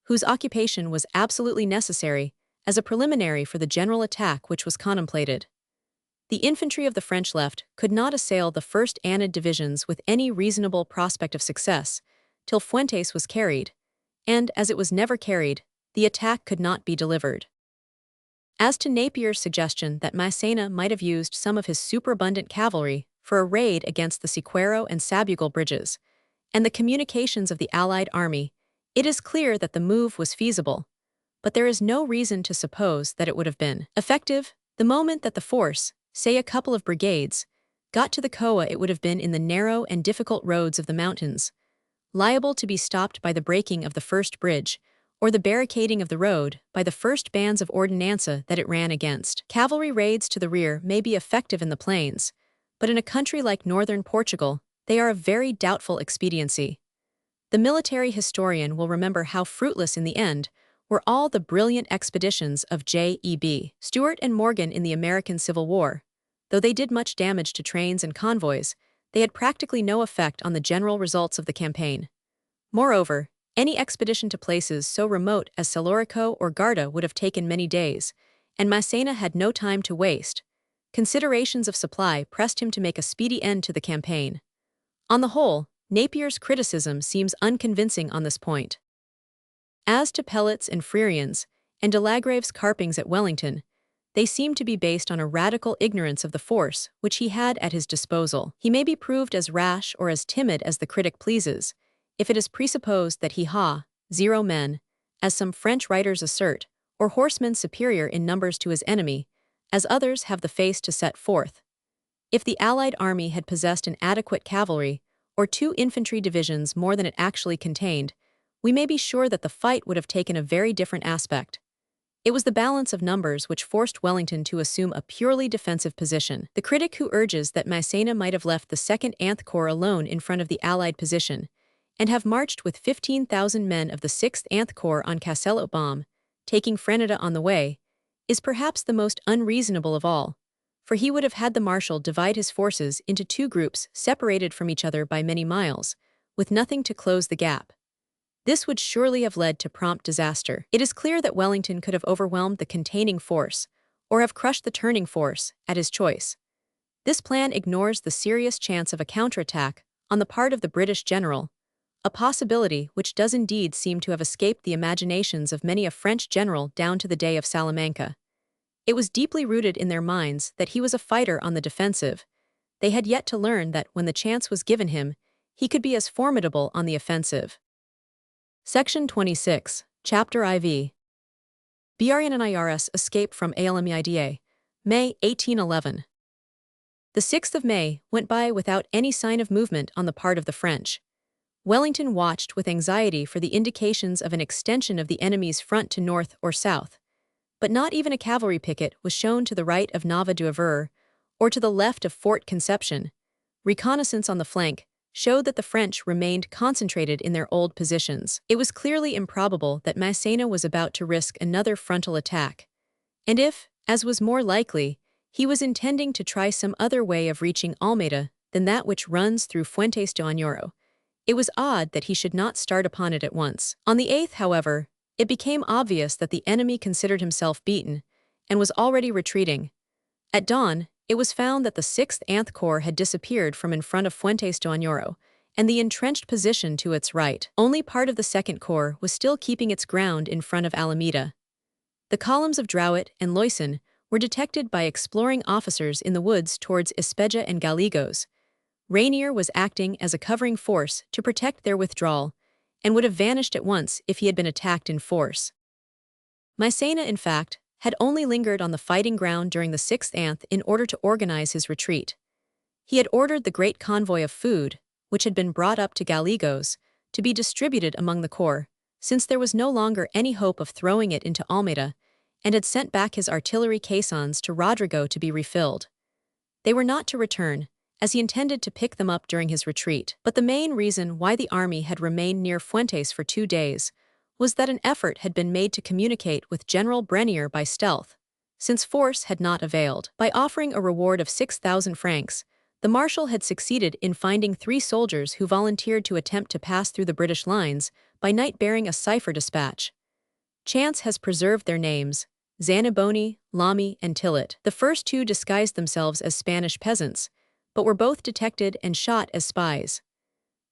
whose occupation was absolutely necessary as a preliminary for the general attack which was contemplated. The infantry of the French left could not assail the 1st Anid divisions with any reasonable prospect of success till Fuentes was carried, and as it was never carried, the attack could not be delivered. As to Napier's suggestion that Massena might have used some of his superabundant cavalry for a raid against the Siqueiro and Sabugal bridges, and the communications of the Allied army, it is clear that the move was feasible, but there is no reason to suppose that it would have been effective. The moment that the force, say a couple of brigades, got to the Coa, it would have been in the narrow and difficult roads of the mountains, liable to be stopped by the breaking of the first bridge, or the barricading of the road by the first bands of ordnanza that it ran against. Cavalry raids to the rear may be effective in the plains, but in a country like northern Portugal, they are a very doubtful expediency. The military historian will remember how fruitless in the end were all the brilliant expeditions of J.E.B. Stuart and Morgan in the American Civil War. Though they did much damage to trains and convoys, they had practically no effect on the general results of the campaign. Moreover, any expedition to places so remote as Celorico or Garda would have taken many days, and Massena had no time to waste. Considerations of supply pressed him to make a speedy end to the campaign. On the whole, Napier's criticism seems unconvincing on this point. As to Pellet's and Freirian's, and de Lagrave's carpings at Wellington, They seem to be based on a radical ignorance of the force which he had at his disposal. He may be proved as rash or as timid as the critic pleases, if it is presupposed that he ha, 0 men, as some French writers assert, or horsemen superior in numbers to his enemy, as others have the face to set forth. If the Allied army had possessed an adequate cavalry, or 2 infantry divisions more than it actually contained, we may be sure that the fight would have taken a very different aspect. It was the balance of numbers which forced Wellington to assume a purely defensive position. The critic who urges that Massena might have left the 2nd Anth Corps alone in front of the Allied position, and have marched with 15,000 men of the 6th Anth Corps on Cassel-Oman, taking Freneda on the way, is perhaps the most unreasonable of all, for he would have had the marshal divide his forces into 2 groups separated from each other by many miles, with nothing to close the gap. This would surely have led to prompt disaster. It is clear that Wellington could have overwhelmed the containing force, or have crushed the turning force, at his choice. This plan ignores the serious chance of a counterattack on the part of the British general, a possibility which does indeed seem to have escaped the imaginations of many a French general down to the day of Salamanca. It was deeply rooted in their minds that he was a fighter on the defensive. They had yet to learn that when the chance was given him, he could be as formidable on the offensive. Section 26, Chapter IV. Brian and IRS escaped from Almeida, May 1811. The 6th of May went by without any sign of movement on the part of the French. Wellington watched with anxiety for the indications of an extension of the enemy's front to north or south, but not even a cavalry picket was shown to the right of Nava d'Aver or to the left of Fort Conception. Reconnaissance on the flank showed that the French remained concentrated in their old positions. It was clearly improbable that Massena was about to risk another frontal attack, and if, as was more likely, he was intending to try some other way of reaching Almeida than that which runs through Fuentes de Oñoro, it was odd that he should not start upon it at once. On the 8th, however, it became obvious that the enemy considered himself beaten and was already retreating. At dawn, it was found that the 6th Anth Corps had disappeared from in front of Fuentes de Oñoro and the entrenched position to its right. Only part of the 2nd Corps was still keeping its ground in front of Alameda. The columns of Drouet and Loyson were detected by exploring officers in the woods towards Espeja and Gallegos. Rainier was acting as a covering force to protect their withdrawal, and would have vanished at once if he had been attacked in force. Massena, in fact, had only lingered on the fighting ground during the 6th Anth in order to organize his retreat. He had ordered the great convoy of food, which had been brought up to Gallegos, to be distributed among the corps, since there was no longer any hope of throwing it into Almeida, and had sent back his artillery caissons to Rodrigo to be refilled. They were not to return, as he intended to pick them up during his retreat. But the main reason why the army had remained near Fuentes for 2 days was that an effort had been made to communicate with General Brenier by stealth, since force had not availed. By offering a reward of 6,000 francs, the marshal had succeeded in finding 3 soldiers who volunteered to attempt to pass through the British lines by night bearing a cipher dispatch. Chance has preserved their names: Zaniboni, Lamy, and Tillet. The first 2 disguised themselves as Spanish peasants, but were both detected and shot as spies.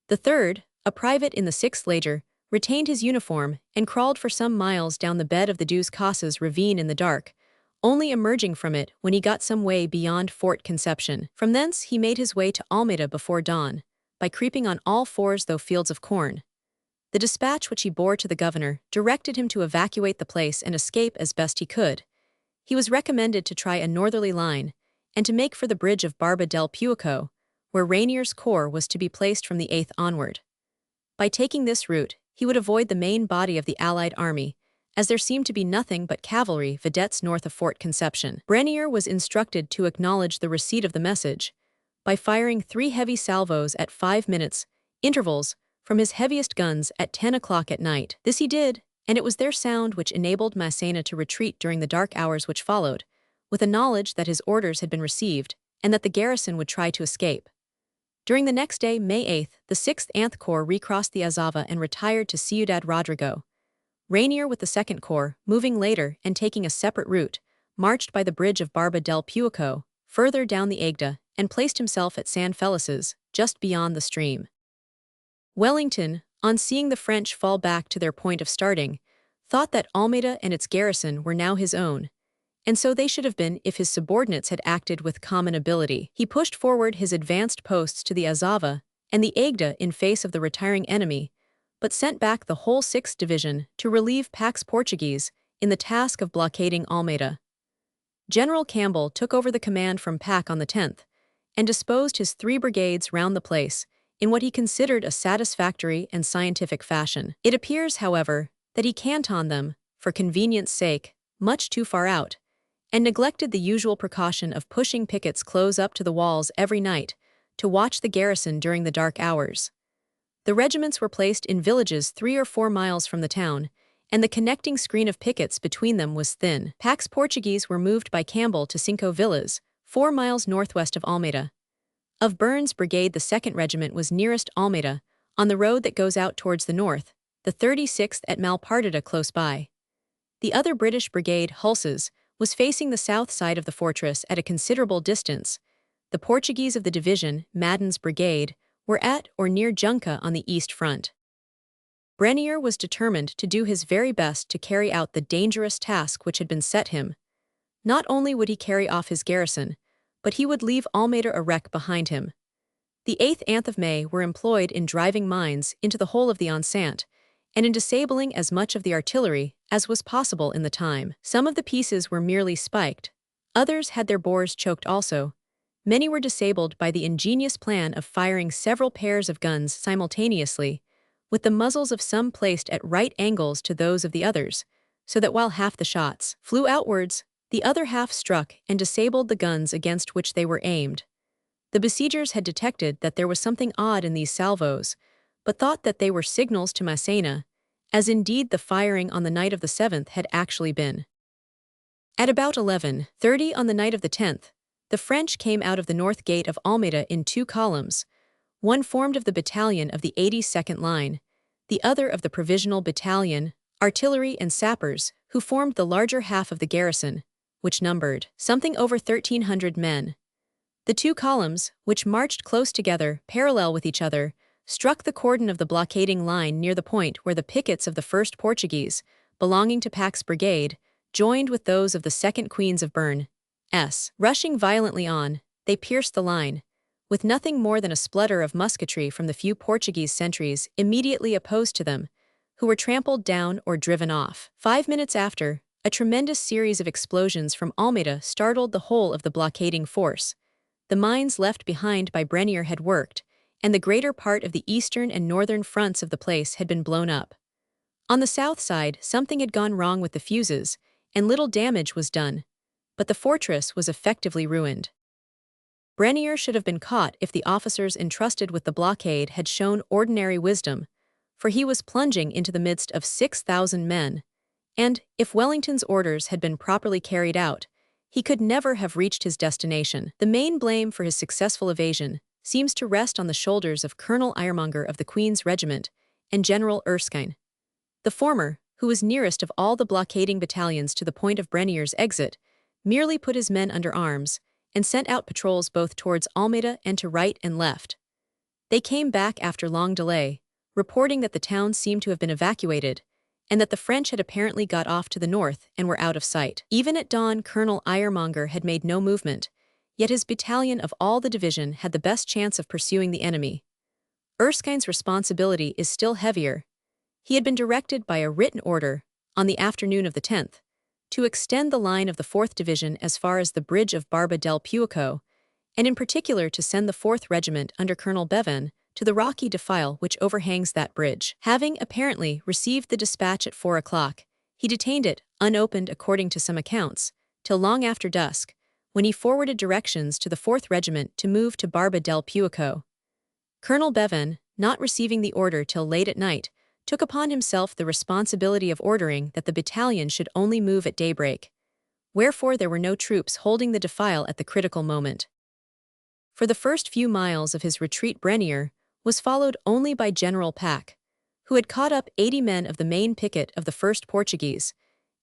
The third, a private in the 6th Leger, retained his uniform and crawled for some miles down the bed of the Deux Casas ravine in the dark, only emerging from it when he got some way beyond Fort Conception. From thence he made his way to Almeida before dawn, by creeping on all fours through fields of corn. The dispatch which he bore to the governor directed him to evacuate the place and escape as best he could. He was recommended to try a northerly line, and to make for the bridge of Barba del Puico, where Rainier's corps was to be placed from the 8th onward. By taking this route, he would avoid the main body of the Allied army, as there seemed to be nothing but cavalry vedettes north of Fort Conception. Brenier was instructed to acknowledge the receipt of the message by firing 3 heavy salvos at 5 minutes intervals from his heaviest guns at 10 o'clock at night. This he did, and it was their sound which enabled Massena to retreat during the dark hours which followed, with a knowledge that his orders had been received and that the garrison would try to escape. During the next day, May 8th, the 6th Anth Corps recrossed the Azava and retired to Ciudad Rodrigo. Rainier with the 2nd Corps, moving later and taking a separate route, marched by the bridge of Barba del Puico, further down the Agda, and placed himself at San Felices, just beyond the stream. Wellington, on seeing the French fall back to their point of starting, thought that Almeida and its garrison were now his own, and so they should have been if his subordinates had acted with common ability. He pushed forward his advanced posts to the Azava and the Agda in face of the retiring enemy, but sent back the whole 6th Division to relieve Pax Portuguese in the task of blockading Almeida. General Campbell took over the command from Pack on the 10th, and disposed his 3 brigades round the place in what he considered a satisfactory and scientific fashion. It appears, however, that he cantoned them, for convenience sake, much too far out, and neglected the usual precaution of pushing pickets close up to the walls every night to watch the garrison during the dark hours. The regiments were placed in villages 3 or 4 miles from the town, and the connecting screen of pickets between them was thin. Pax Portuguese were moved by Campbell to Cinco Villas, 4 miles northwest of Almeida. Of Burns' brigade, the 2nd Regiment was nearest Almeida, on the road that goes out towards the north, the 36th at Malpartida close by. The other British brigade, Hulse's, was facing the south side of the fortress at a considerable distance. The Portuguese of the division, Madden's brigade, were at or near Junca on the east front. Brenier was determined to do his very best to carry out the dangerous task which had been set him. Not only would he carry off his garrison, but he would leave Almeida a wreck behind him. The 8th Anth of May were employed in driving mines into the whole of the enceinte, and in disabling as much of the artillery as was possible in the time. Some of the pieces were merely spiked, others had their bores choked also. Many were disabled by the ingenious plan of firing several pairs of guns simultaneously, with the muzzles of some placed at right angles to those of the others, so that while half the shots flew outwards, the other half struck and disabled the guns against which they were aimed. The besiegers had detected that there was something odd in these salvos, but thought that they were signals to Massena, as indeed the firing on the night of the 7th had actually been. At about 11:30 on the night of the 10th, the French came out of the north gate of Almeida in 2 columns, one formed of the battalion of the 82nd Line, the other of the Provisional Battalion, artillery and sappers, who formed the larger half of the garrison, which numbered something over 1,300 men. The 2 columns, which marched close together, parallel with each other, struck the cordon of the blockading line near the point where the pickets of the 1st Portuguese, belonging to Pack's brigade, joined with those of the 2nd Queens of Bern. Rushing violently on, they pierced the line, with nothing more than a splutter of musketry from the few Portuguese sentries immediately opposed to them, who were trampled down or driven off. 5 minutes after, a tremendous series of explosions from Almeida startled the whole of the blockading force. The mines left behind by Brenier had worked, and the greater part of the eastern and northern fronts of the place had been blown up. On the south side, something had gone wrong with the fuses, and little damage was done, but the fortress was effectively ruined. Brenier should have been caught if the officers entrusted with the blockade had shown ordinary wisdom, for he was plunging into the midst of 6,000 men, and, if Wellington's orders had been properly carried out, he could never have reached his destination. The main blame for his successful evasion seems to rest on the shoulders of Colonel Ironmonger of the Queen's Regiment and General Erskine. The former, who was nearest of all the blockading battalions to the point of Brenier's exit, merely put his men under arms and sent out patrols both towards Almeida and to right and left. They came back after long delay, reporting that the town seemed to have been evacuated, and that the French had apparently got off to the north and were out of sight. Even at dawn, Colonel Ironmonger had made no movement, yet his battalion of all the division had the best chance of pursuing the enemy. Erskine's responsibility is still heavier. He had been directed by a written order, on the afternoon of the 10th, to extend the line of the 4th Division as far as the bridge of Barba del Puico, and in particular to send the 4th Regiment under Colonel Bevan to the rocky defile which overhangs that bridge. Having apparently received the dispatch at 4 o'clock, he detained it, unopened according to some accounts, till long after dusk, when he forwarded directions to the 4th Regiment to move to Barba del Puico. Colonel Bevan, not receiving the order till late at night, took upon himself the responsibility of ordering that the battalion should only move at daybreak, wherefore there were no troops holding the defile at the critical moment. For the first few miles of his retreat, Brenier was followed only by General Pack, who had caught up 80 men of the main picket of the 1st Portuguese,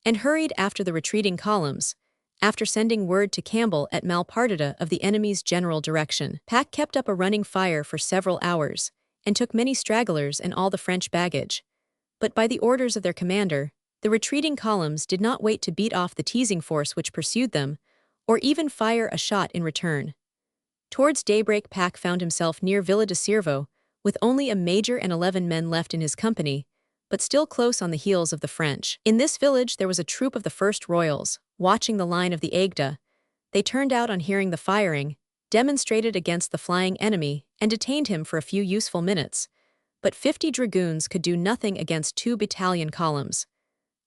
and hurried after the retreating columns, after sending word to Campbell at Malpartida of the enemy's general direction. Pack kept up a running fire for several hours, and took many stragglers and all the French baggage, but by the orders of their commander, The retreating columns did not wait to beat off the teasing force which pursued them, or even fire a shot in return. Towards daybreak, Pack found himself near Villa de Cervo, with only a major and 11 men left in his company, but still close on the heels of the French. In this village there was a troop of the First Royals, watching the line of the Aigda. They turned out on hearing the firing, demonstrated against the flying enemy, and detained him for a few useful minutes. But 50 dragoons could do nothing against 2 battalion columns.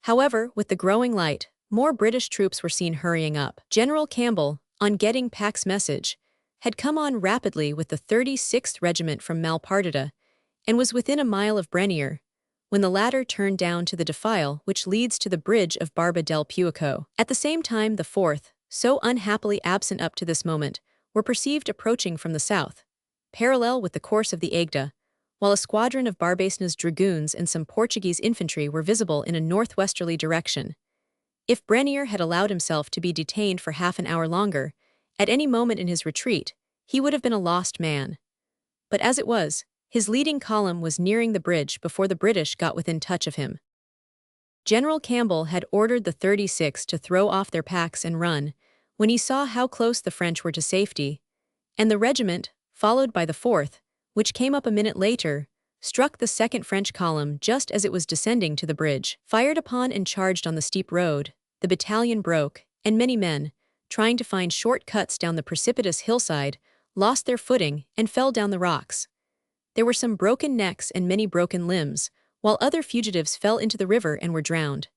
However, with the growing light, more British troops were seen hurrying up. General Campbell, on getting Pack's message, had come on rapidly with the 36th Regiment from Malpartida, and was within a mile of Brenier, when the latter turned down to the defile which leads to the bridge of Barba del Puico. At the same time the 4th, so unhappily absent up to this moment, were perceived approaching from the south, parallel with the course of the Aigda, while a squadron of Barbacina's dragoons and some Portuguese infantry were visible in a northwesterly direction. If Brenier had allowed himself to be detained for half an hour longer, at any moment in his retreat, he would have been a lost man. But as it was, his leading column was nearing the bridge before the British got within touch of him. General Campbell had ordered the 36th to throw off their packs and run, when he saw how close the French were to safety, and the regiment, followed by the 4th, which came up a minute later, struck the 2nd French column just as it was descending to the bridge. Fired upon and charged on the steep road, the battalion broke, and many men, trying to find short cuts down the precipitous hillside, lost their footing and fell down the rocks. There were some broken necks and many broken limbs, while other fugitives fell into the river and were drowned.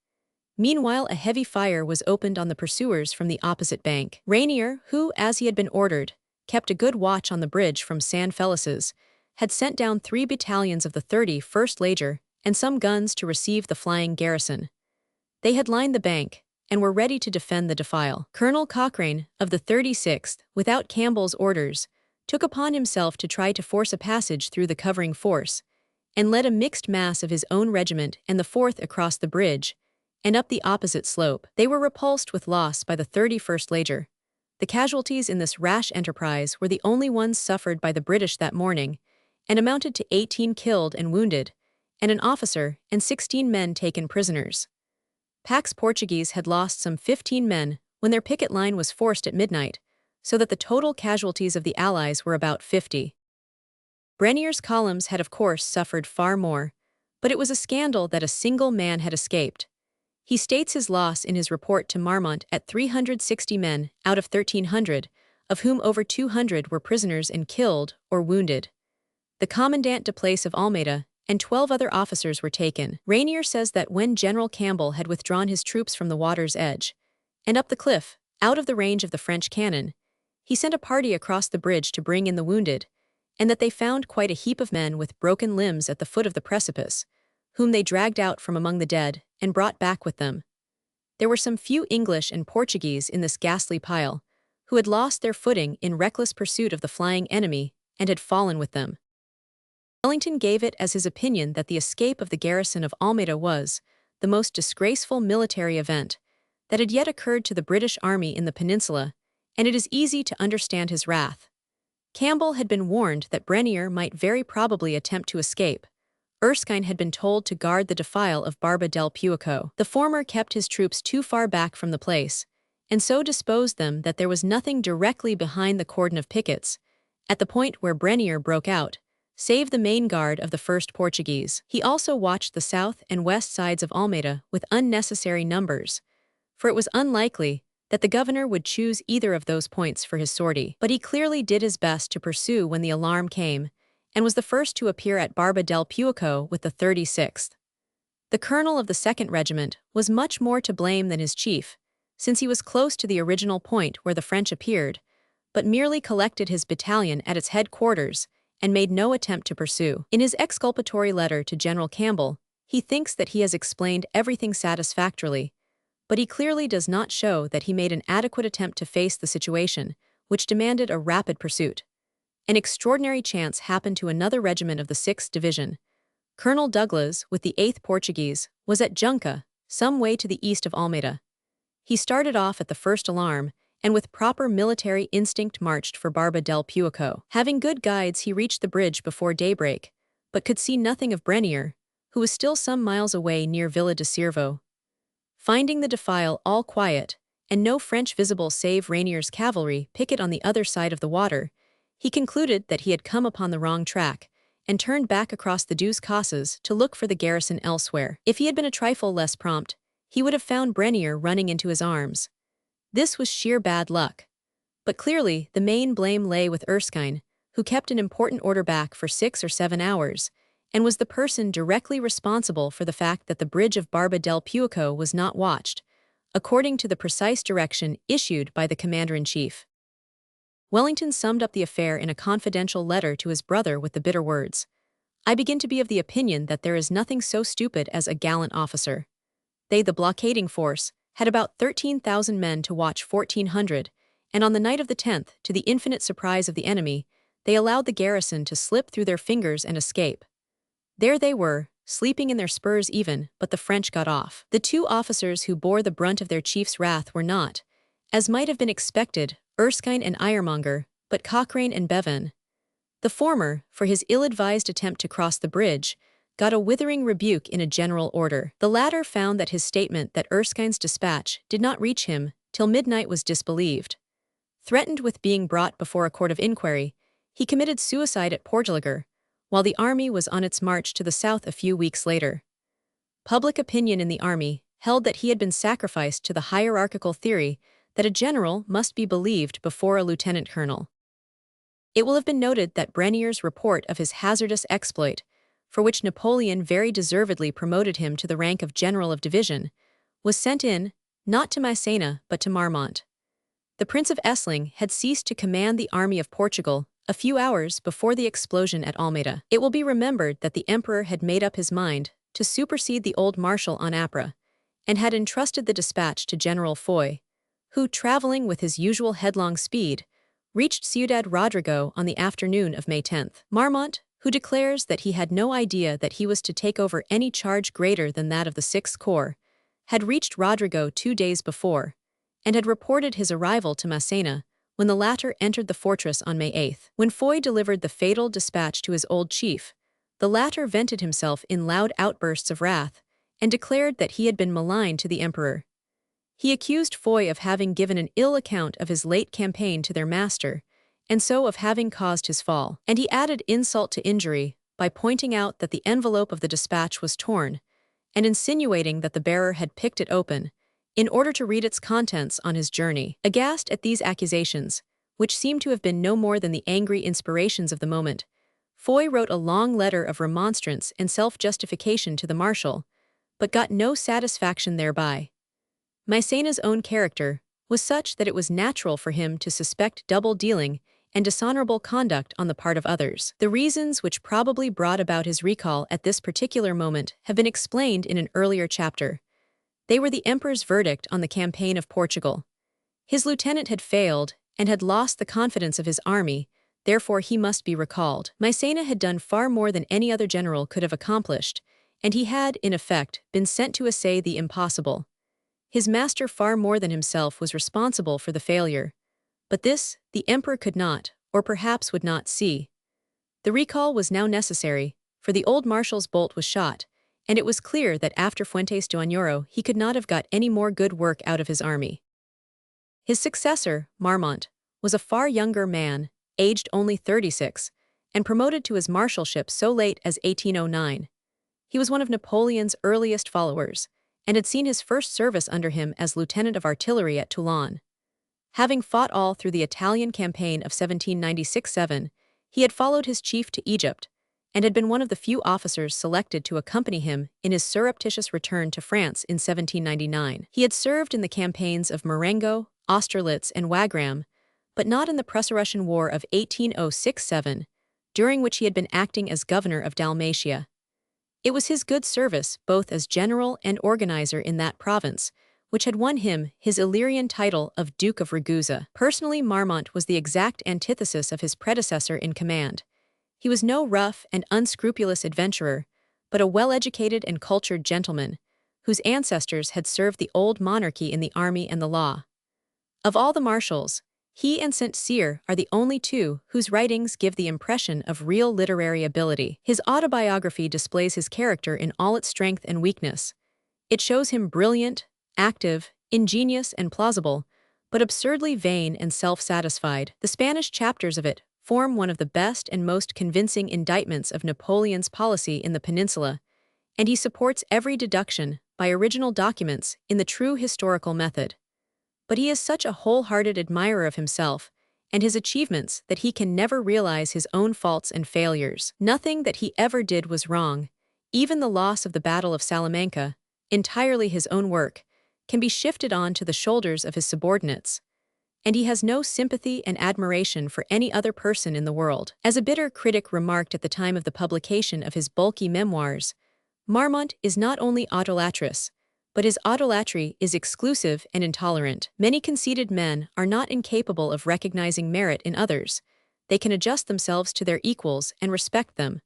Meanwhile, a heavy fire was opened on the pursuers from the opposite bank. Rainier, who, as he had been ordered, kept a good watch on the bridge from San Felices, had sent down 3 battalions of the 31st Leger and some guns to receive the flying garrison. They had lined the bank and were ready to defend the defile. Colonel Cochrane, of the 36th, without Campbell's orders, took upon himself to try to force a passage through the covering force, and led a mixed mass of his own regiment and the 4th across the bridge and up the opposite slope. They were repulsed with loss by the 31st Leger. The casualties in this rash enterprise were the only ones suffered by the British that morning, and amounted to 18 killed and wounded, and an officer and 16 men taken prisoners. Pax Portuguese had lost some 15 men when their picket line was forced at midnight, so that the total casualties of the Allies were about 50. Brenier's columns had of course suffered far more, but it was a scandal that a single man had escaped. He states his loss in his report to Marmont at 360 men out of 1,300, of whom over 200 were prisoners and killed or wounded. The Commandant de Place of Almeida and 12 other officers were taken. Rainier says that when General Campbell had withdrawn his troops from the water's edge and up the cliff, out of the range of the French cannon, he sent a party across the bridge to bring in the wounded, and that they found quite a heap of men with broken limbs at the foot of the precipice, whom they dragged out from among the dead and brought back with them. There were some few English and Portuguese in this ghastly pile, who had lost their footing in reckless pursuit of the flying enemy and had fallen with them. Wellington gave it as his opinion that the escape of the garrison of Almeida was the most disgraceful military event that had yet occurred to the British Army in the peninsula, and it is easy to understand his wrath. Campbell had been warned that Brenier might very probably attempt to escape. Erskine had been told to guard the defile of Barba del Puico. The former kept his troops too far back from the place, and so disposed them that there was nothing directly behind the cordon of pickets, at the point where Brenier broke out, save the main guard of the 1st Portuguese. He also watched the south and west sides of Almeida with unnecessary numbers, for it was unlikely that the governor would choose either of those points for his sortie. But he clearly did his best to pursue when the alarm came, and was the first to appear at Barba del Puico with the 36th. The colonel of the 2nd Regiment was much more to blame than his chief, since he was close to the original point where the French appeared, but merely collected his battalion at its headquarters and made no attempt to pursue. In his exculpatory letter to General Campbell, he thinks that he has explained everything satisfactorily, but he clearly does not show that he made an adequate attempt to face the situation, which demanded a rapid pursuit. An extraordinary chance happened to another regiment of the 6th Division. Colonel Douglas, with the 8th Portuguese, was at Junca, some way to the east of Almeida. He started off at the first alarm, and with proper military instinct marched for Barba del Puico. Having good guides, he reached the bridge before daybreak, but could see nothing of Brenier, who was still some miles away near Villa de Cervo. Finding the defile all quiet, and no French visible save Rainier's cavalry picket on the other side of the water, he concluded that he had come upon the wrong track, and turned back across the Deux Casses to look for the garrison elsewhere. If he had been a trifle less prompt, he would have found Brenier running into his arms. This was sheer bad luck. But clearly, the main blame lay with Erskine, who kept an important order back for 6 or 7 hours, and was the person directly responsible for the fact that the bridge of Barba del Puico was not watched, according to the precise direction issued by the commander-in-chief. Wellington summed up the affair in a confidential letter to his brother with the bitter words, "I begin to be of the opinion that there is nothing so stupid as a gallant officer." They, the blockading force, had about 13,000 men to watch 1,400, and on the night of the 10th, to the infinite surprise of the enemy, they allowed the garrison to slip through their fingers and escape. There they were, sleeping in their spurs even, but the French got off. The two officers who bore the brunt of their chief's wrath were not, as might have been expected, Erskine and Ironmonger, but Cochrane and Bevan. The former, for his ill-advised attempt to cross the bridge, got a withering rebuke in a general order. The latter found that his statement that Erskine's dispatch did not reach him till midnight was disbelieved. Threatened with being brought before a court of inquiry, he committed suicide at Portlager, while the army was on its march to the south a few weeks later. Public opinion in the army held that he had been sacrificed to the hierarchical theory that a general must be believed before a lieutenant colonel. It will have been noted that Brenier's report of his hazardous exploit, for which Napoleon very deservedly promoted him to the rank of general of division, was sent in, not to Massena but to Marmont. The Prince of Essling had ceased to command the army of Portugal a few hours before the explosion at Almeida. It will be remembered that the emperor had made up his mind to supersede the old marshal on Ypres, and had entrusted the dispatch to General Foy, who, traveling with his usual headlong speed, reached Ciudad Rodrigo on the afternoon of May 10th. Marmont, who declares that he had no idea that he was to take over any charge greater than that of the Sixth Corps, had reached Rodrigo 2 days before, and had reported his arrival to Massena when the latter entered the fortress on May 8th. When Foy delivered the fatal dispatch to his old chief, the latter vented himself in loud outbursts of wrath, and declared that he had been malign to the emperor. He accused Foy of having given an ill account of his late campaign to their master, and so of having caused his fall. And he added insult to injury by pointing out that the envelope of the dispatch was torn, and insinuating that the bearer had picked it open, in order to read its contents on his journey. Aghast at these accusations, which seemed to have been no more than the angry inspirations of the moment, Foy wrote a long letter of remonstrance and self-justification to the marshal, but got no satisfaction thereby. Massena's own character was such that it was natural for him to suspect double-dealing and dishonorable conduct on the part of others. The reasons which probably brought about his recall at this particular moment have been explained in an earlier chapter. They were the emperor's verdict on the campaign of Portugal. His lieutenant had failed and had lost the confidence of his army, therefore he must be recalled. Massena had done far more than any other general could have accomplished, and he had, in effect, been sent to essay the impossible. His master far more than himself was responsible for the failure. But this, the emperor could not, or perhaps would not, see. The recall was now necessary, for the old marshal's bolt was shot, and it was clear that after Fuentes de Oñoro he could not have got any more good work out of his army. His successor, Marmont, was a far younger man, aged only 36, and promoted to his marshalship so late as 1809. He was one of Napoleon's earliest followers, and had seen his first service under him as lieutenant of artillery at Toulon. Having fought all through the Italian campaign of 1796-7, he had followed his chief to Egypt, and had been one of the few officers selected to accompany him in his surreptitious return to France in 1799. He had served in the campaigns of Marengo, Austerlitz, and Wagram, but not in the Prusso-Russian War of 1806-7, during which he had been acting as governor of Dalmatia. It was his good service, both as general and organizer in that province, which had won him his Illyrian title of Duke of Ragusa. Personally, Marmont was the exact antithesis of his predecessor in command. He was no rough and unscrupulous adventurer, but a well-educated and cultured gentleman, whose ancestors had served the old monarchy in the army and the law. Of all the marshals, he and Saint Cyr are the only two whose writings give the impression of real literary ability. His autobiography displays his character in all its strength and weakness. It shows him brilliant, active, ingenious, and plausible, but absurdly vain and self-satisfied. The Spanish chapters of it form one of the best and most convincing indictments of Napoleon's policy in the peninsula, and he supports every deduction by original documents in the true historical method. But he is such a wholehearted admirer of himself and his achievements that he can never realize his own faults and failures. Nothing that he ever did was wrong. Even the loss of the Battle of Salamanca, entirely his own work, can be shifted on to the shoulders of his subordinates. And he has no sympathy and admiration for any other person in the world. As a bitter critic remarked at the time of the publication of his bulky memoirs, Marmont is not only autolatrous, but his autolatry is exclusive and intolerant. Many conceited men are not incapable of recognizing merit in others. They can adjust themselves to their equals and respect them.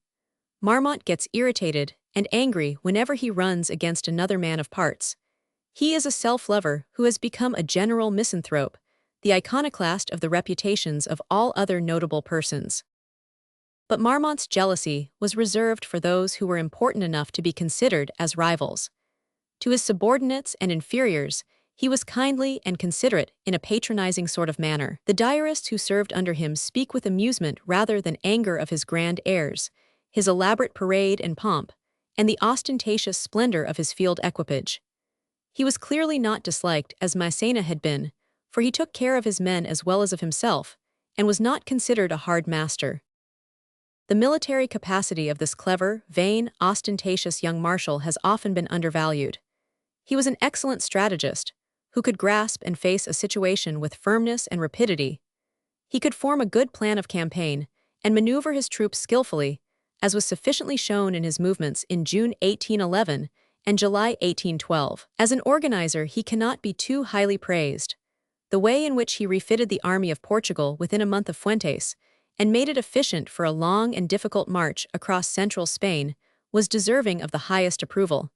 Marmont gets irritated and angry whenever he runs against another man of parts. He is a self-lover who has become a general misanthrope, the iconoclast of the reputations of all other notable persons. But Marmont's jealousy was reserved for those who were important enough to be considered as rivals. To his subordinates and inferiors, he was kindly and considerate in a patronizing sort of manner. The diarists who served under him speak with amusement rather than anger of his grand airs, his elaborate parade and pomp, and the ostentatious splendor of his field equipage. He was clearly not disliked as Massena had been, for he took care of his men as well as of himself, and was not considered a hard master. The military capacity of this clever, vain, ostentatious young marshal has often been undervalued. He was an excellent strategist, who could grasp and face a situation with firmness and rapidity. He could form a good plan of campaign and maneuver his troops skillfully, as was sufficiently shown in his movements in June 1811 and July 1812. As an organizer, he cannot be too highly praised. The way in which he refitted the army of Portugal within a month of Fuentes and made it efficient for a long and difficult march across central Spain was deserving of the highest approval.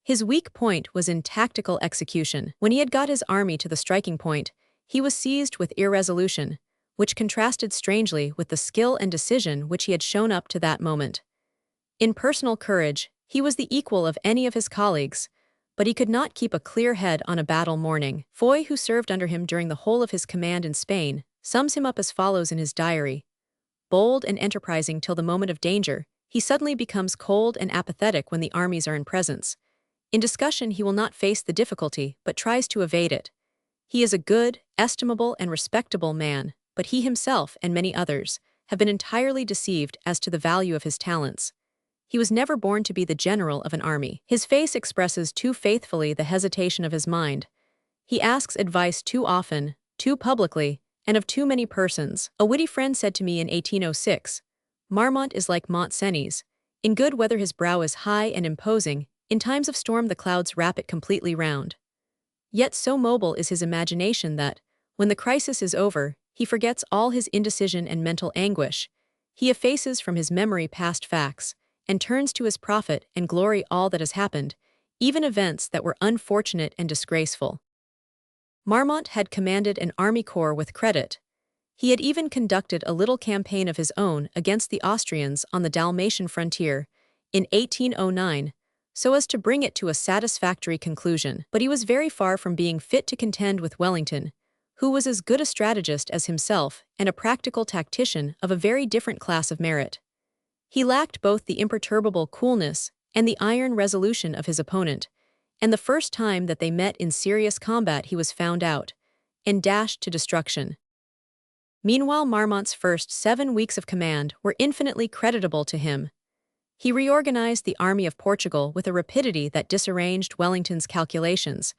His weak point was in tactical execution. When he had got his army to the striking point, he was seized with irresolution, which contrasted strangely with the skill and decision which he had shown up to that moment. In personal courage, he was the equal of any of his colleagues, but he could not keep a clear head on a battle morning. Foy, who served under him during the whole of his command in Spain, sums him up as follows in his diary. Bold and enterprising till the moment of danger, he suddenly becomes cold and apathetic when the armies are in presence. In discussion he will not face the difficulty, but tries to evade it. He is a good, estimable, and respectable man, but he himself and many others have been entirely deceived as to the value of his talents. He was never born to be the general of an army. His face expresses too faithfully the hesitation of his mind. He asks advice too often, too publicly, and of too many persons. A witty friend said to me in 1806, Marmont is like Mont Cenis. In good weather his brow is high and imposing, in times of storm the clouds wrap it completely round. Yet so mobile is his imagination that, when the crisis is over, he forgets all his indecision and mental anguish. He effaces from his memory past facts, and turns to his profit and glory all that has happened, even events that were unfortunate and disgraceful. Marmont had commanded an army corps with credit. He had even conducted a little campaign of his own against the Austrians on the Dalmatian frontier in 1809, so as to bring it to a satisfactory conclusion. But he was very far from being fit to contend with Wellington, who was as good a strategist as himself and a practical tactician of a very different class of merit. He lacked both the imperturbable coolness and the iron resolution of his opponent, and the first time that they met in serious combat he was found out, and dashed to destruction. Meanwhile Marmont's first 7 weeks of command were infinitely creditable to him. He reorganized the army of Portugal with a rapidity that disarranged Wellington's calculations,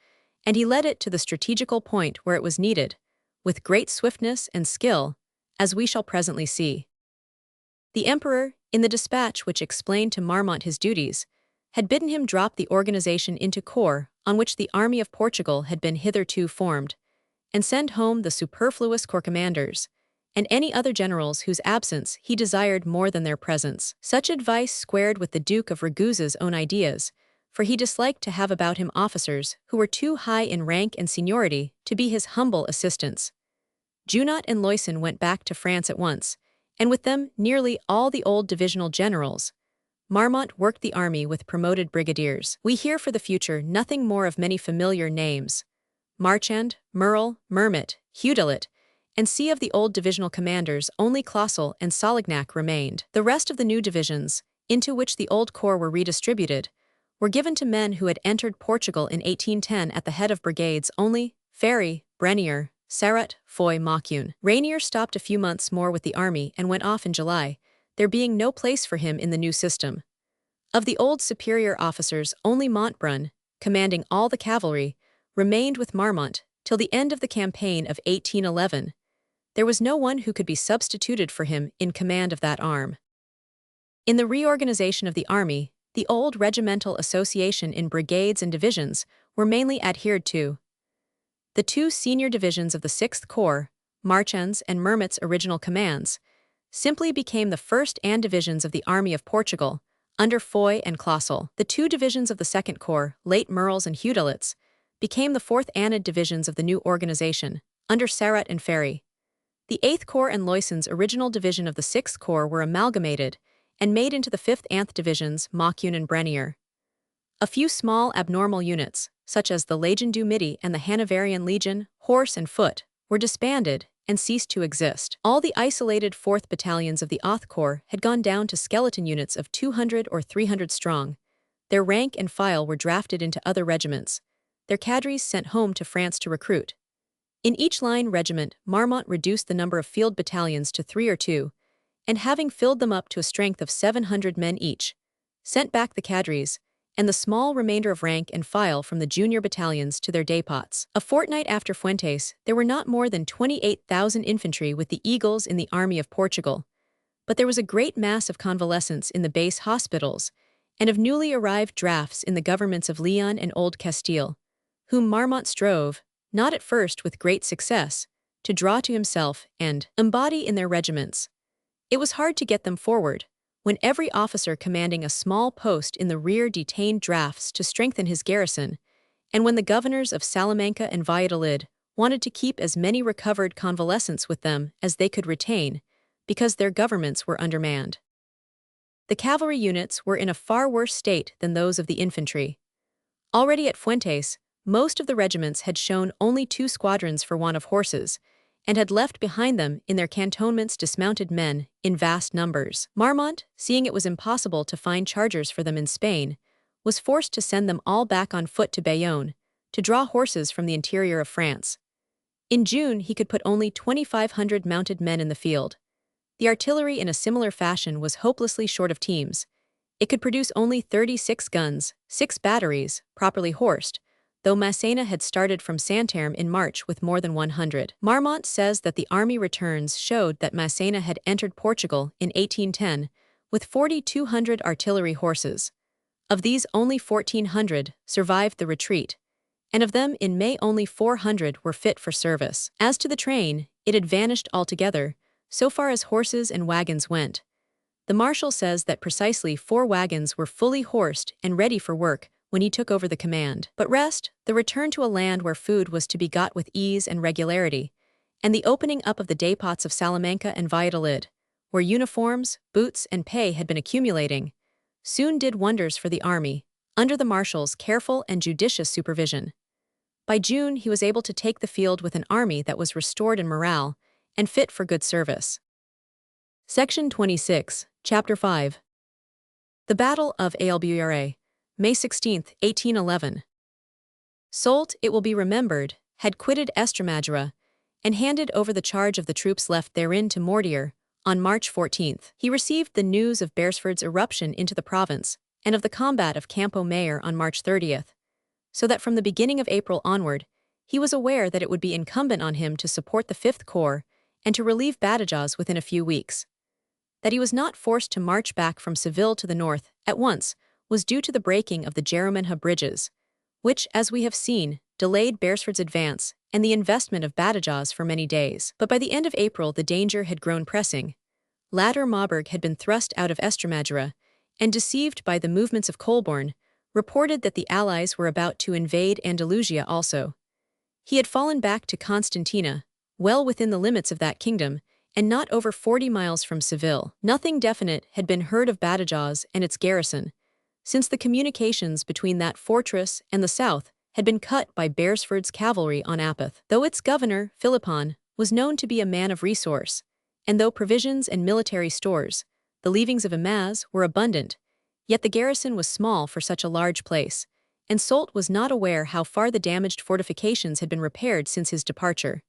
and he led it to the strategical point where it was needed, with great swiftness and skill, as we shall presently see. The emperor, in the dispatch which explained to Marmont his duties, had bidden him drop the organization into corps on which the army of Portugal had been hitherto formed, and send home the superfluous corps commanders, and any other generals whose absence he desired more than their presence. Such advice squared with the Duke of Ragusa's own ideas, for he disliked to have about him officers who were too high in rank and seniority to be his humble assistants. Junot and Loyson went back to France at once, and with them nearly all the old divisional generals, Marmont worked the army with promoted brigadiers. We hear for the future nothing more of many familiar names: Marchand, Merle, Mermet, Hewlett, and see of the old divisional commanders only Clausel and Solignac remained. The rest of the new divisions, into which the old corps were redistributed, were given to men who had entered Portugal in 1810 at the head of brigades only: Ferry, Brenier, Sarrat, Foy, Maucune. Rainier stopped a few months more with the army and went off in July, there being no place for him in the new system. Of the old superior officers, only Montbrun, commanding all the cavalry, remained with Marmont till the end of the campaign of 1811. There was no one who could be substituted for him in command of that arm. In the reorganization of the army, the old regimental association in brigades and divisions were mainly adhered to. The two senior divisions of the 6th Corps, Marchand's and Mermet's original commands, simply became the 1st and divisions of the Army of Portugal, under Foy and Clausel. The two divisions of the 2nd Corps, late Merle's and Hewlett's, became the 4th Anid divisions of the new organization, under Sarrat and Ferry. The 8th Corps and Loysen's original division of the 6th Corps were amalgamated and made into the 5th Anth divisions, Maucune and Brenier. A few small abnormal units, such as the Legion du Midi and the Hanoverian Legion, horse and foot, were disbanded and ceased to exist. All the isolated 4th battalions of the Auth Corps had gone down to skeleton units of 200 or 300 strong. Their rank and file were drafted into other regiments, their cadres sent home to France to recruit. In each line regiment, Marmont reduced the number of field battalions to 3 or 2, and having filled them up to a strength of 700 men each, sent back the cadres and the small remainder of rank and file from the junior battalions to their depots. A fortnight after Fuentes, there were not more than 28,000 infantry with the Eagles in the Army of Portugal, but there was a great mass of convalescents in the base hospitals and of newly arrived drafts in the governments of Leon and Old Castile, whom Marmont strove, not at first with great success, to draw to himself and embody in their regiments. It was hard to get them forward, when every officer commanding a small post in the rear detained drafts to strengthen his garrison, and when the governors of Salamanca and Valladolid wanted to keep as many recovered convalescents with them as they could retain, because their governments were undermanned. The cavalry units were in a far worse state than those of the infantry. Already at Fuentes, most of the regiments had shown only 2 squadrons for want of horses, and had left behind them in their cantonments dismounted men in vast numbers. Marmont, seeing it was impossible to find chargers for them in Spain, was forced to send them all back on foot to Bayonne, to draw horses from the interior of France. In June he could put only 2,500 mounted men in the field. The artillery in a similar fashion was hopelessly short of teams. It could produce only 36 guns, 6 batteries, properly horsed, though Massena had started from Santarem in March with more than 100. Marmont says that the army returns showed that Massena had entered Portugal in 1810 with 4,200 artillery horses. Of these only 1,400 survived the retreat, and of them in May only 400 were fit for service. As to the train, it had vanished altogether, so far as horses and wagons went. The marshal says that precisely 4 wagons were fully horsed and ready for work when he took over the command. But rest, the return to a land where food was to be got with ease and regularity, and the opening up of the depots of Salamanca and Valladolid, where uniforms, boots, and pay had been accumulating, soon did wonders for the army, under the marshal's careful and judicious supervision. By June he was able to take the field with an army that was restored in morale and fit for good service. Section 26, Chapter 5. The Battle of Albuera, May 16, 1811. Soult, it will be remembered, had quitted Estremadura and handed over the charge of the troops left therein to Mortier on March 14. He received the news of Beresford's eruption into the province and of the combat of Campo Mayor on March 30, so that from the beginning of April onward, he was aware that it would be incumbent on him to support the 5th Corps and to relieve Badajoz within a few weeks. That he was not forced to march back from Seville to the north at once was due to the breaking of the Jerumanha bridges, which, as we have seen, delayed Beresford's advance and the investment of Badajoz for many days. But by the end of April the danger had grown pressing. Latter Maubourg had been thrust out of Estremadura, and deceived by the movements of Colborne, reported that the Allies were about to invade Andalusia also. He had fallen back to Constantina, well within the limits of that kingdom, and not over 40 miles from Seville. Nothing definite had been heard of Badajoz and its garrison, since the communications between that fortress and the south had been cut by Beresford's cavalry on Apeth. Though its governor, Philippon, was known to be a man of resource, and though provisions and military stores, the leavings of Imaz, were abundant, yet the garrison was small for such a large place, and Soult was not aware how far the damaged fortifications had been repaired since his departure.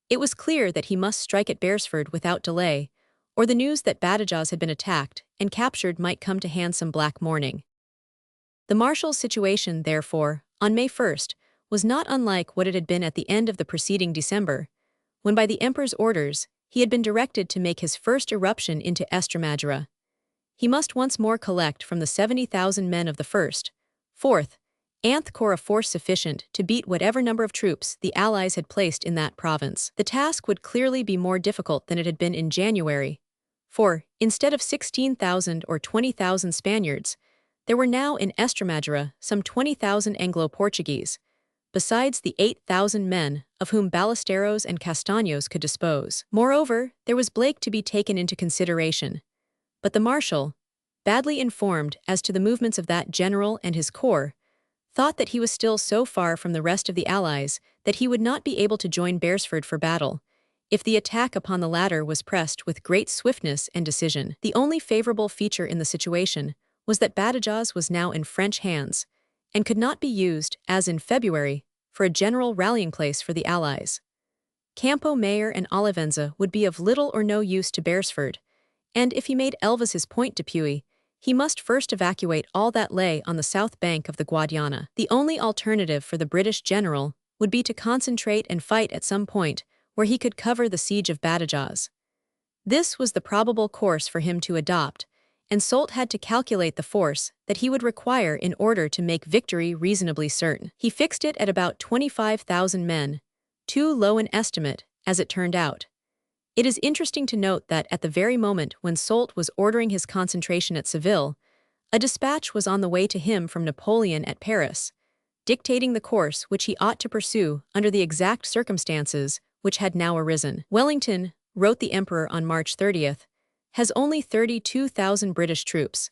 It was clear that he must strike at Beresford without delay, or the news that Badajoz had been attacked and captured might come to hand some black morning. The marshal's situation, therefore, on May 1st, was not unlike what it had been at the end of the preceding December, when by the emperor's orders, he had been directed to make his first eruption into Estremadura. He must once more collect from the 70,000 men of the 1st, 4th, Anth Corps a force sufficient to beat whatever number of troops the Allies had placed in that province. The task would clearly be more difficult than it had been in January, for, instead of 16,000 or 20,000 Spaniards, there were now in Estremadura some 20,000 Anglo-Portuguese, besides the 8,000 men of whom Ballesteros and Castaños could dispose. Moreover, there was Blake to be taken into consideration, but the marshal, badly informed as to the movements of that general and his corps, thought that he was still so far from the rest of the Allies that he would not be able to join Beresford for battle, if the attack upon the latter was pressed with great swiftness and decision. The only favorable feature in the situation was that Badajoz was now in French hands, and could not be used, as in February, for a general rallying place for the Allies. Campo Mayor and Olivenza would be of little or no use to Beresford, and if he made Elvas his point d'appui, he must first evacuate all that lay on the south bank of the Guadiana. The only alternative for the British general would be to concentrate and fight at some point where he could cover the siege of Badajoz. This was the probable course for him to adopt, and Soult had to calculate the force that he would require in order to make victory reasonably certain. He fixed it at about 25,000 men, too low an estimate, as it turned out. It is interesting to note that at the very moment when Soult was ordering his concentration at Seville, a dispatch was on the way to him from Napoleon at Paris, dictating the course which he ought to pursue under the exact circumstances which had now arisen. Wellington, wrote the emperor on March 30th, has only 32,000 British troops.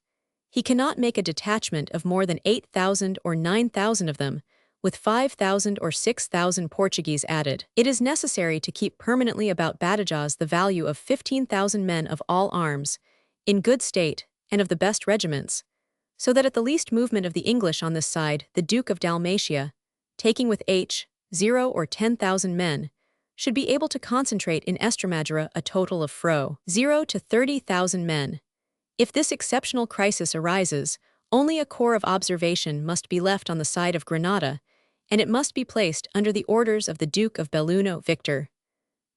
He cannot make a detachment of more than 8,000 or 9,000 of them, with 5,000 or 6,000 Portuguese added. It is necessary to keep permanently about Badajoz the value of 15,000 men of all arms, in good state, and of the best regiments, so that at the least movement of the English on this side, the Duke of Dalmatia, taking with 0 or 10,000 men, should be able to concentrate in Estremadura a total of 0 to 30,000 men. If this exceptional crisis arises, only a corps of observation must be left on the side of Granada, and it must be placed under the orders of the Duke of Belluno Victor.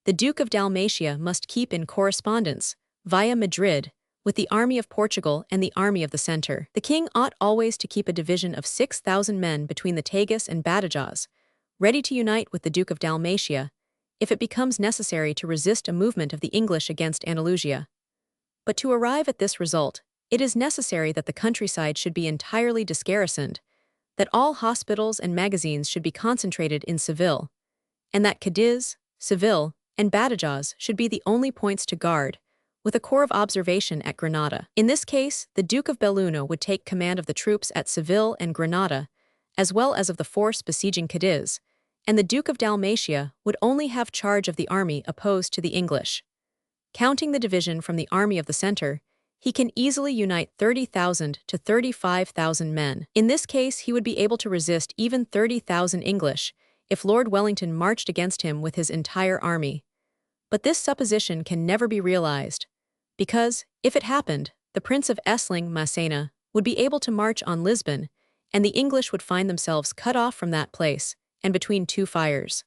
The Duke of Dalmatia must keep in correspondence, via Madrid, with the army of Portugal and the army of the centre. The king ought always to keep a division of 6,000 men between the Tagus and Badajoz, ready to unite with the Duke of Dalmatia, if it becomes necessary to resist a movement of the English against Andalusia. But to arrive at this result, it is necessary that the countryside should be entirely disgarrisoned, that all hospitals and magazines should be concentrated in Seville, and that Cadiz, Seville, and Badajoz should be the only points to guard, with a corps of observation at Granada. In this case, the Duke of Belluno would take command of the troops at Seville and Granada, as well as of the force besieging Cadiz, and the Duke of Dalmatia would only have charge of the army opposed to the English. Counting the division from the army of the centre, he can easily unite 30,000 to 35,000 men. In this case, he would be able to resist even 30,000 English if Lord Wellington marched against him with his entire army. But this supposition can never be realized, because, if it happened, the Prince of Essling-Massena would be able to march on Lisbon, and the English would find themselves cut off from that place, and between two fires.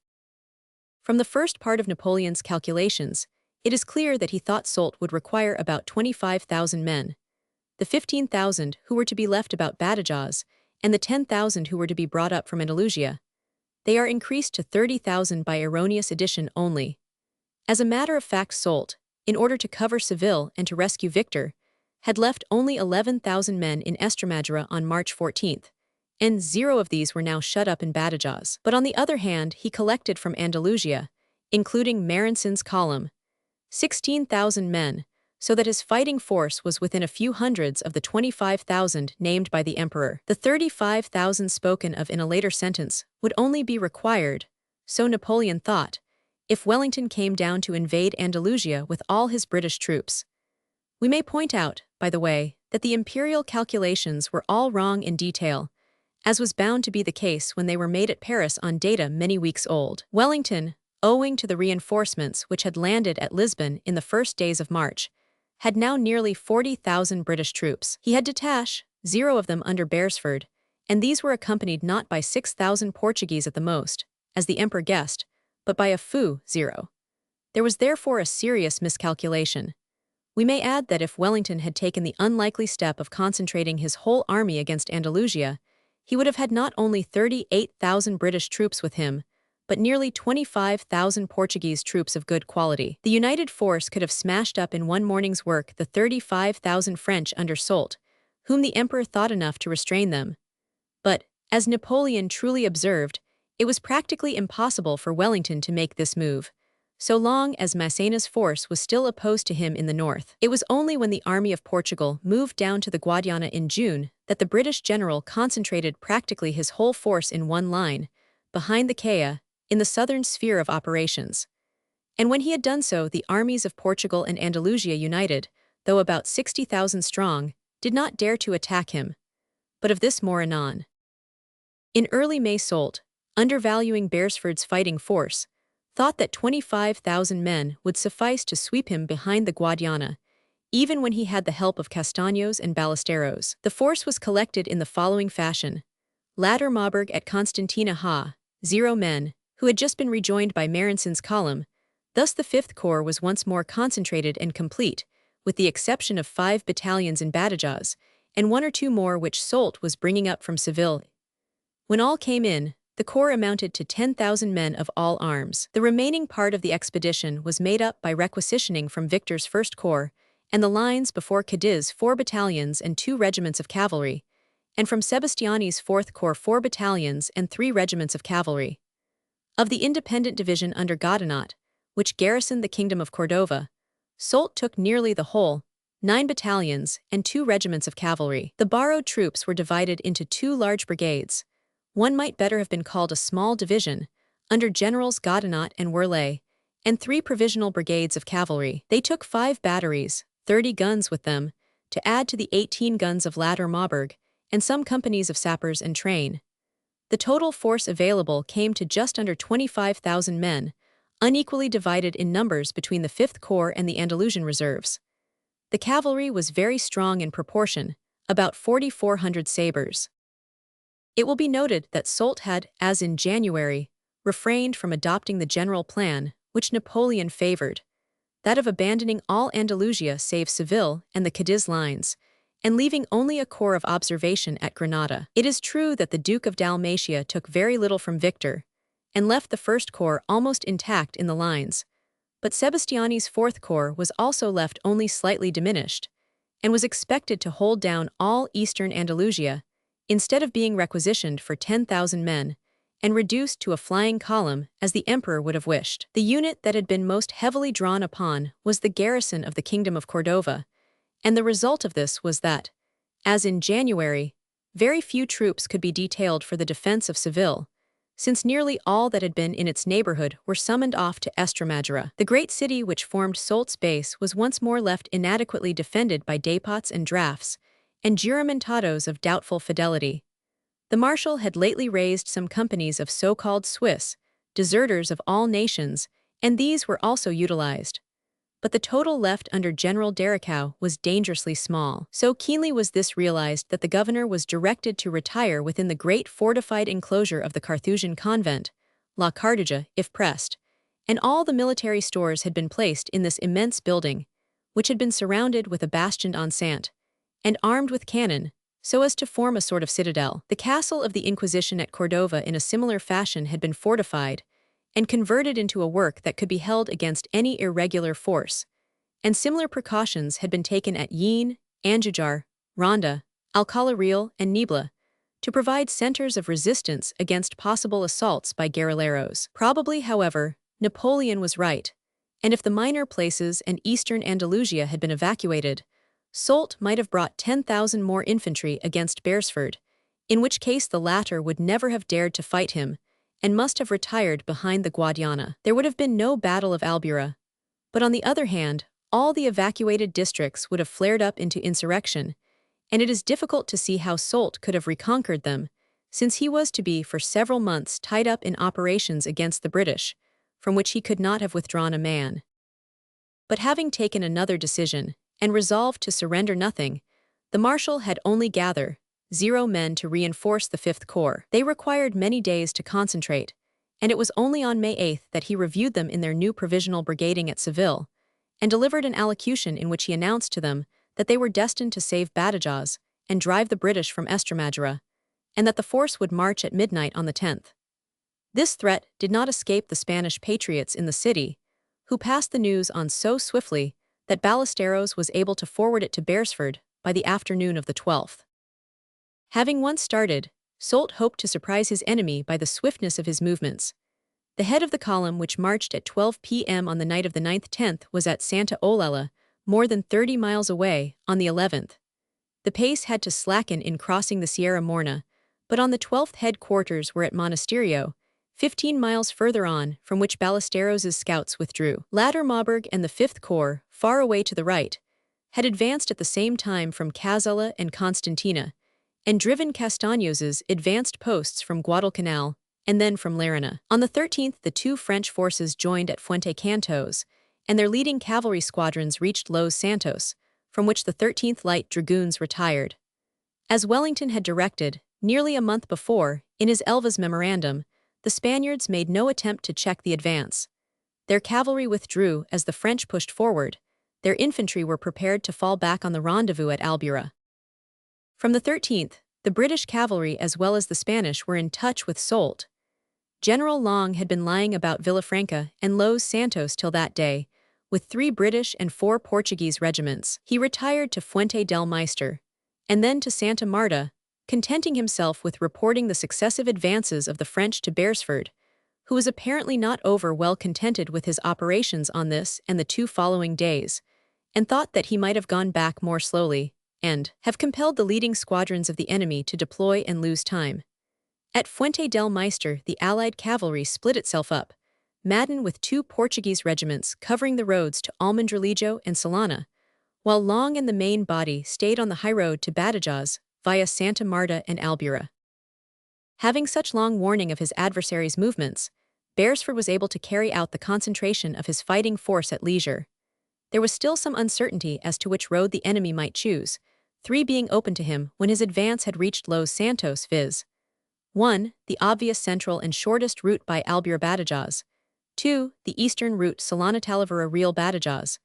From the first part of Napoleon's calculations, it is clear that he thought Soult would require about 25,000 men, the 15,000 who were to be left about Badajoz, and the 10,000 who were to be brought up from Andalusia. They are increased to 30,000 by erroneous addition only. As a matter of fact, Soult, in order to cover Seville and to rescue Victor, had left only 11,000 men in Estremadura on March 14th, and 0 of these were now shut up in Badajoz. But on the other hand, he collected from Andalusia, including Marensin's column, 16,000 men, so that his fighting force was within a few hundreds of the 25,000 named by the emperor. The 35,000 spoken of in a later sentence would only be required, so Napoleon thought, if Wellington came down to invade Andalusia with all his British troops. We may point out, by the way, that the imperial calculations were all wrong in detail, as was bound to be the case when they were made at Paris on data many weeks old. Wellington, owing to the reinforcements which had landed at Lisbon in the first days of March, had now nearly 40,000 British troops. He had detached 0 of them under Beresford, and these were accompanied not by 6,000 Portuguese at the most, as the emperor guessed, but by a few 0. There was therefore a serious miscalculation. We may add that if Wellington had taken the unlikely step of concentrating his whole army against Andalusia, he would have had not only 38,000 British troops with him, but nearly 25,000 Portuguese troops of good quality. The united force could have smashed up in one morning's work the 35,000 French under Soult, whom the emperor thought enough to restrain them. But, as Napoleon truly observed, it was practically impossible for Wellington to make this move, so long as Massena's force was still opposed to him in the north. It was only when the army of Portugal moved down to the Guadiana in June that the British general concentrated practically his whole force in one line, behind the Caya, in the southern sphere of operations. And when he had done so, the armies of Portugal and Andalusia united, though about 60,000 strong, did not dare to attack him. But of this more anon. In early May, Soult, undervaluing Beresford's fighting force, thought that 25,000 men would suffice to sweep him behind the Guadiana, even when he had the help of Castaños and Ballesteros. The force was collected in the following fashion. Latter Maubourg at Constantina Ha, 0 men, who had just been rejoined by Marinson's column. Thus the 5th Corps was once more concentrated and complete, with the exception of 5 battalions in Badajoz, and 1 or 2 more which Soult was bringing up from Seville. When all came in, the corps amounted to 10,000 men of all arms. The remaining part of the expedition was made up by requisitioning from Victor's 1st Corps, and the lines before Cadiz 4 battalions and 2 regiments of cavalry, and from Sebastiani's 4th Corps 4 battalions and 3 regiments of cavalry. Of the independent division under Godinot, which garrisoned the kingdom of Cordova, Soult took nearly the whole, 9 battalions and 2 regiments of cavalry. The borrowed troops were divided into 2 large brigades. One might better have been called a small division, under Generals Godinot and Werle, and 3 provisional brigades of cavalry. They took 5 batteries, 30 guns with them, to add to the 18 guns of Latter Maubourg, and some companies of sappers and train. The total force available came to just under 25,000 men, unequally divided in numbers between the 5th Corps and the Andalusian reserves. The cavalry was very strong in proportion, about 4,400 sabres. It will be noted that Soult had, as in January, refrained from adopting the general plan which Napoleon favored, that of abandoning all Andalusia save Seville and the Cadiz lines, and leaving only a corps of observation at Granada. It is true that the Duke of Dalmatia took very little from Victor, and left the 1st Corps almost intact in the lines, but Sebastiani's 4th Corps was also left only slightly diminished, and was expected to hold down all eastern Andalusia, instead of being requisitioned for 10,000 men, and reduced to a flying column as the emperor would have wished. The unit that had been most heavily drawn upon was the garrison of the kingdom of Cordova, and the result of this was that, as in January, very few troops could be detailed for the defense of Seville, since nearly all that had been in its neighborhood were summoned off to Estremadura. The great city which formed Soult's base was once more left inadequately defended by dépots and drafts, and juramentados of doubtful fidelity. The marshal had lately raised some companies of so-called Swiss, deserters of all nations, and these were also utilized. But the total left under General Derichau was dangerously small. So keenly was this realized that the governor was directed to retire within the great fortified enclosure of the Carthusian convent, La Cartuja, if pressed, and all the military stores had been placed in this immense building, which had been surrounded with a bastion enceinte, and armed with cannon, so as to form a sort of citadel. The castle of the Inquisition at Cordova in a similar fashion had been fortified, and converted into a work that could be held against any irregular force, and similar precautions had been taken at Jaén, Andujar, Ronda, Alcalá Real, and Nibla, to provide centers of resistance against possible assaults by guerrilleros. Probably, however, Napoleon was right, and if the minor places and eastern Andalusia had been evacuated, Soult might have brought 10,000 more infantry against Beresford, in which case the latter would never have dared to fight him and must have retired behind the Guadiana. There would have been no Battle of Albuera, but on the other hand, all the evacuated districts would have flared up into insurrection, and it is difficult to see how Soult could have reconquered them, since he was to be for several months tied up in operations against the British, from which he could not have withdrawn a man. But having taken another decision, and resolved to surrender nothing, the Marshal had only gathered 0 men to reinforce the Fifth Corps. They required many days to concentrate, and it was only on May 8 that he reviewed them in their new provisional brigading at Seville, and delivered an allocution in which he announced to them that they were destined to save Badajoz and drive the British from Estremadura, and that the force would march at midnight on the 10th. This threat did not escape the Spanish patriots in the city, who passed the news on so swiftly that Ballesteros was able to forward it to Beresford by the afternoon of the 12th. Having once started, Soult hoped to surprise his enemy by the swiftness of his movements. The head of the column, which marched at 12 p.m. on the night of the 9th-10th, was at Santa Olella, more than 30 miles away, on the 11th. The pace had to slacken in crossing the Sierra Morna, but on the 12th headquarters were at Monasterio, 15 miles further on, from which Ballesteros's scouts withdrew. Latter Maubourg and the Fifth Corps, far away to the right, had advanced at the same time from Cazalla and Constantina, and driven Castaños's advanced posts from Guadalcanal and then from Lerena. On the 13th, the two French forces joined at Fuente Cantos, and their leading cavalry squadrons reached Los Santos, from which the 13th Light Dragoons retired. As Wellington had directed, nearly a month before, in his Elvas memorandum, the Spaniards made no attempt to check the advance. Their cavalry withdrew as the French pushed forward. Their infantry were prepared to fall back on the rendezvous at Albuera. From the 13th, the British cavalry as well as the Spanish were in touch with Soult. General Long had been lying about Villafranca and Los Santos till that day, with 3 British and 4 Portuguese regiments. He retired to Fuente del Meister, and then to Santa Marta, contenting himself with reporting the successive advances of the French to Beresford, who was apparently not over well contented with his operations on this and the 2 following days, and thought that he might have gone back more slowly, and have compelled the leading squadrons of the enemy to deploy and lose time. At Fuente del Meister, the Allied cavalry split itself up, maddened with 2 Portuguese regiments covering the roads to Almendralejo and Solana, while Long and the main body stayed on the highroad to Badajoz via Santa Marta and Albuera. Having such long warning of his adversary's movements, Beresford was able to carry out the concentration of his fighting force at leisure. There was still some uncertainty as to which road the enemy might choose, 3 being open to him when his advance had reached Los Santos, viz. 1. The obvious central and shortest route by Albuera-Badajoz. 2. The eastern route Solana-Talavera-Real-Badajoz.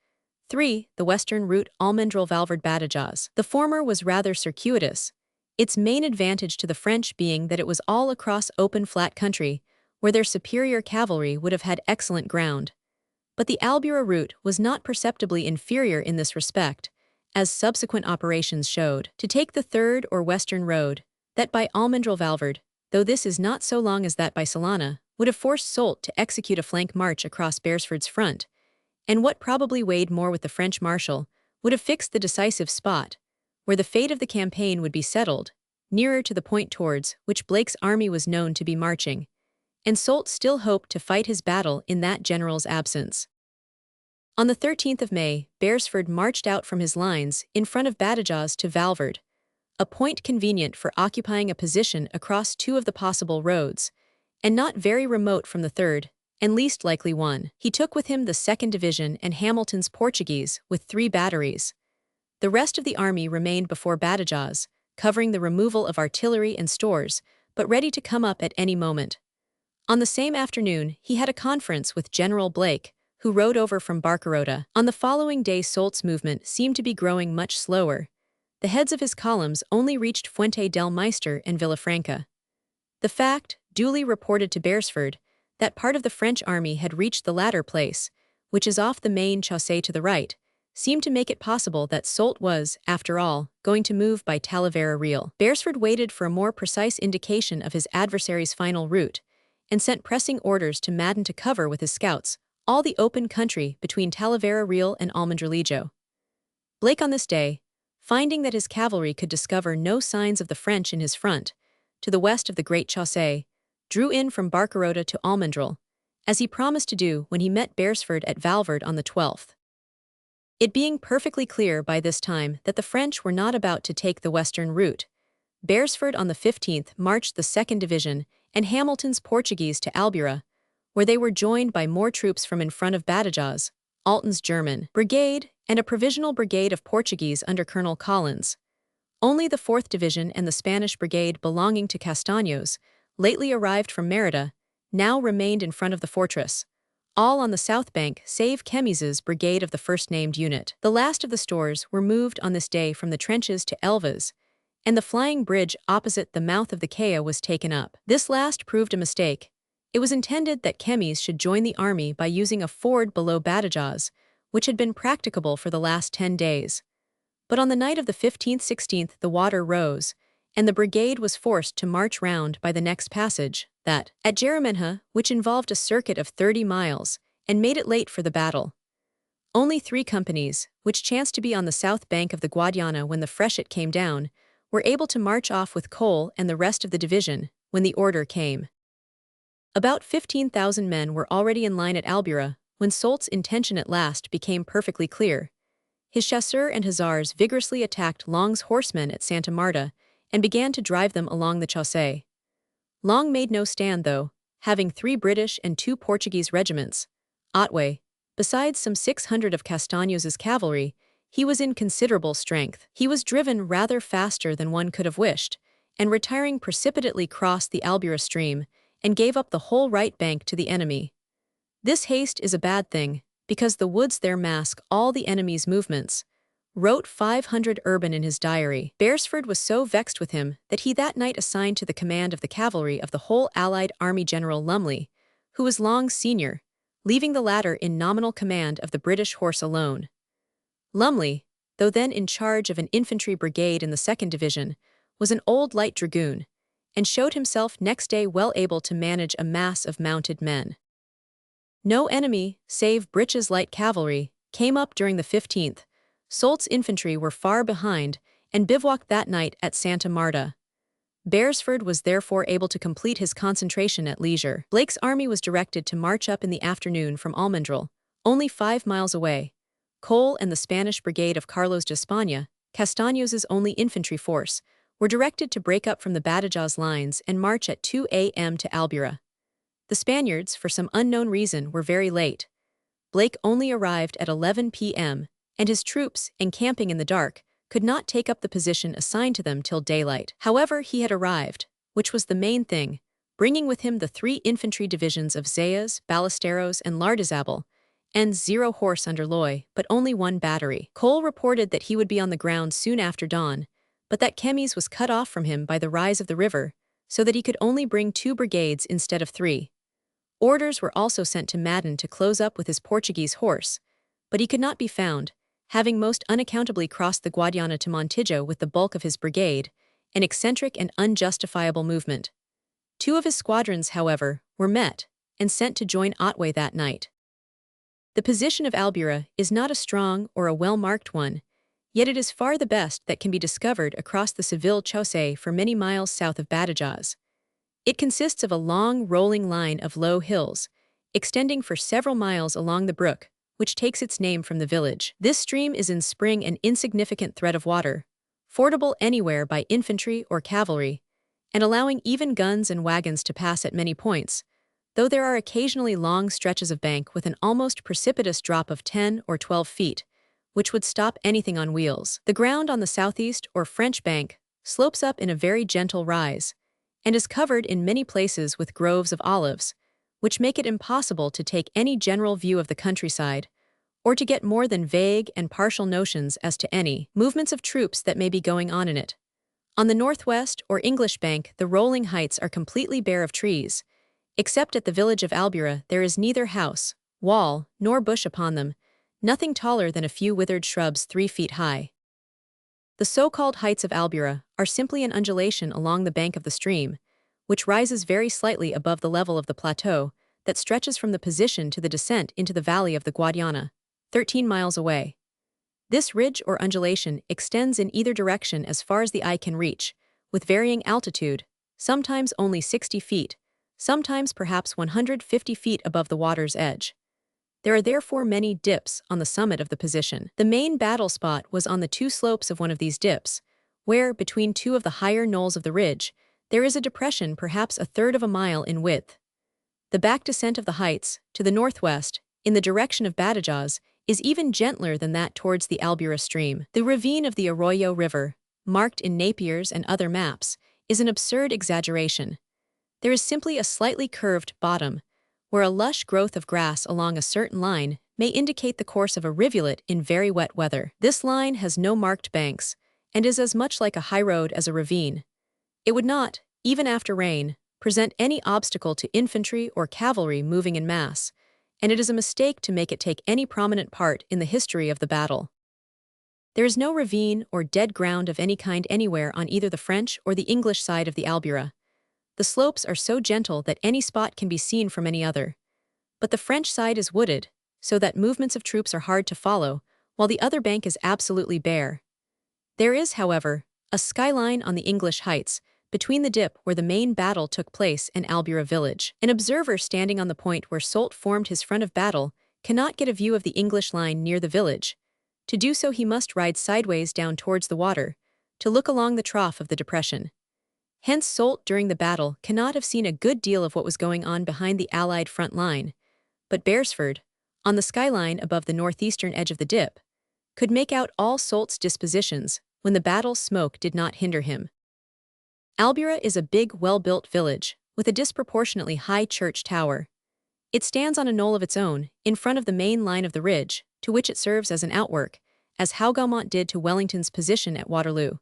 3. The western route Almendral-Valverde-Badajoz. The former was rather circuitous, its main advantage to the French being that it was all across open flat country, where their superior cavalry would have had excellent ground. But the Albuera route was not perceptibly inferior in this respect, as subsequent operations showed. To take the third or western road, that by Almendral-Valverde, though this is not so long as that by Solana, would have forced Soult to execute a flank march across Beresford's front, and what probably weighed more with the French marshal, would have fixed the decisive spot, where the fate of the campaign would be settled, nearer to the point towards which Blake's army was known to be marching, and Soult still hoped to fight his battle in that general's absence. On the 13th of May, Beresford marched out from his lines in front of Badajoz to Valverde, a point convenient for occupying a position across 2 of the possible roads, and not very remote from the third, and least likely one. He took with him the 2nd Division and Hamilton's Portuguese with 3 batteries. The rest of the army remained before Badajoz, covering the removal of artillery and stores, but ready to come up at any moment. On the same afternoon, he had a conference with General Blake, who rode over from Barcarota. On the following day, Soult's movement seemed to be growing much slower. The heads of his columns only reached Fuente del Meister and Villafranca. The fact, duly reported to Beresford, that part of the French army had reached the latter place, which is off the main chaussee to the right, seemed to make it possible that Soult was, after all, going to move by Talavera Real. Beresford waited for a more precise indication of his adversary's final route, and sent pressing orders to Madden to cover with his scouts all the open country between Talavera Real and Almendralejo. Blake on this day, finding that his cavalry could discover no signs of the French in his front, to the west of the Great Chaussee, drew in from Barcarota to Almendral, as he promised to do when he met Beresford at Valverde on the 12th. It being perfectly clear by this time that the French were not about to take the western route, Beresford on the 15th marched the 2nd Division and Hamilton's Portuguese to Albuera, where they were joined by more troops from in front of Badajoz, Alton's German brigade, and a provisional brigade of Portuguese under Colonel Collins. Only the 4th Division and the Spanish brigade belonging to Castaños, lately arrived from Mérida, now remained in front of the fortress, all on the south bank save Kemys's brigade of the first-named unit. The last of the stores were moved on this day from the trenches to Elvas, and the flying bridge opposite the mouth of the Caya was taken up. This last proved a mistake. It was intended that Kemys should join the army by using a ford below Badajoz, which had been practicable for the last 10 days. But on the night of the 15th-16th the water rose, and the brigade was forced to march round by the next passage, that, at Jaraminha, which involved a circuit of 30 miles, and made it late for the battle. Only 3 companies, which chanced to be on the south bank of the Guadiana when the freshet came down, were able to march off with Cole and the rest of the division, when the order came. About 15,000 men were already in line at Albuera, when Soult's intention at last became perfectly clear. His chasseurs and hussars vigorously attacked Long's horsemen at Santa Marta, and began to drive them along the Chaussee. Long made no stand though, having 3 British and 2 Portuguese regiments. Otway, besides some 600 of Castaños's cavalry, he was in considerable strength. He was driven rather faster than one could have wished, and retiring precipitately crossed the Albuera stream, and gave up the whole right bank to the enemy. This haste is a bad thing, because the woods there mask all the enemy's movements, wrote 500 Urban in his diary. Beresford was so vexed with him that he that night assigned to the command of the cavalry of the whole allied army General Lumley, who was Long's senior, leaving the latter in nominal command of the British horse alone. Lumley, though then in charge of an infantry brigade in the 2nd Division, was an old light dragoon, and showed himself next day well able to manage a mass of mounted men. No enemy, save Britch's light cavalry, came up during the 15th. Soult's infantry were far behind, and bivouacked that night at Santa Marta. Beresford was therefore able to complete his concentration at leisure. Blake's army was directed to march up in the afternoon from Almendral, only 5 miles away. Cole and the Spanish brigade of Carlos de España, Castaños's only infantry force, were directed to break up from the Badajoz lines and march at 2 a.m. to Albuera. The Spaniards, for some unknown reason, were very late. Blake only arrived at 11 p.m., and his troops, encamping in the dark, could not take up the position assigned to them till daylight. However, he had arrived, which was the main thing, bringing with him the 3 infantry divisions of Zayas, Ballesteros, and Lardizabal, and 0 horse under Loy, but only 1 battery. Cole reported that he would be on the ground soon after dawn, but that Kemys was cut off from him by the rise of the river, so that he could only bring 2 brigades instead of 3. Orders were also sent to Madden to close up with his Portuguese horse, but he could not be found, having most unaccountably crossed the Guadiana to Montijo with the bulk of his brigade, an eccentric and unjustifiable movement. 2 of his squadrons, however, were met, and sent to join Otway that night. The position of Albuera is not a strong or a well-marked one, yet it is far the best that can be discovered across the Seville Chaussee for many miles south of Badajoz. It consists of a long, rolling line of low hills, extending for several miles along the brook, which takes its name from the village. This stream is in spring an insignificant thread of water, fordable anywhere by infantry or cavalry, and allowing even guns and wagons to pass at many points, though there are occasionally long stretches of bank with an almost precipitous drop of 10 or 12 feet, which would stop anything on wheels. The ground on the southeast or French bank slopes up in a very gentle rise, and is covered in many places with groves of olives, which make it impossible to take any general view of the countryside, or to get more than vague and partial notions as to any movements of troops that may be going on in it. On the northwest or English bank the rolling heights are completely bare of trees. Except at the village of Albuera there is neither house, wall, nor bush upon them, nothing taller than a few withered shrubs 3 feet high. The so-called heights of Albuera are simply an undulation along the bank of the stream, which rises very slightly above the level of the plateau, that stretches from the position to the descent into the valley of the Guadiana, 13 miles away. This ridge or undulation extends in either direction as far as the eye can reach, with varying altitude, sometimes only 60 feet, sometimes perhaps 150 feet above the water's edge. There are therefore many dips on the summit of the position. The main battle spot was on the two slopes of one of these dips, where, between two of the higher knolls of the ridge, there is a depression perhaps a third of a mile in width. The back descent of the heights, to the northwest, in the direction of Badajoz, is even gentler than that towards the Albura stream. The ravine of the Arroyo River, marked in Napier's and other maps, is an absurd exaggeration. There is simply a slightly curved bottom, where a lush growth of grass along a certain line may indicate the course of a rivulet in very wet weather. This line has no marked banks, and is as much like a high road as a ravine. It would not, even after rain, present any obstacle to infantry or cavalry moving in mass, and it is a mistake to make it take any prominent part in the history of the battle. There is no ravine or dead ground of any kind anywhere on either the French or the English side of the Albura. The slopes are so gentle that any spot can be seen from any other. But the French side is wooded, so that movements of troops are hard to follow, while the other bank is absolutely bare. There is, however, a skyline on the English heights, between the dip where the main battle took place and Albura village. An observer standing on the point where Soult formed his front of battle cannot get a view of the English line near the village. To do so he must ride sideways down towards the water, to look along the trough of the depression. Hence Soult during the battle cannot have seen a good deal of what was going on behind the Allied front line, but Beresford, on the skyline above the northeastern edge of the dip, could make out all Soult's dispositions when the battle's smoke did not hinder him. Albura is a big, well-built village, with a disproportionately high church tower. It stands on a knoll of its own, in front of the main line of the ridge, to which it serves as an outwork, as Hougoumont did to Wellington's position at Waterloo.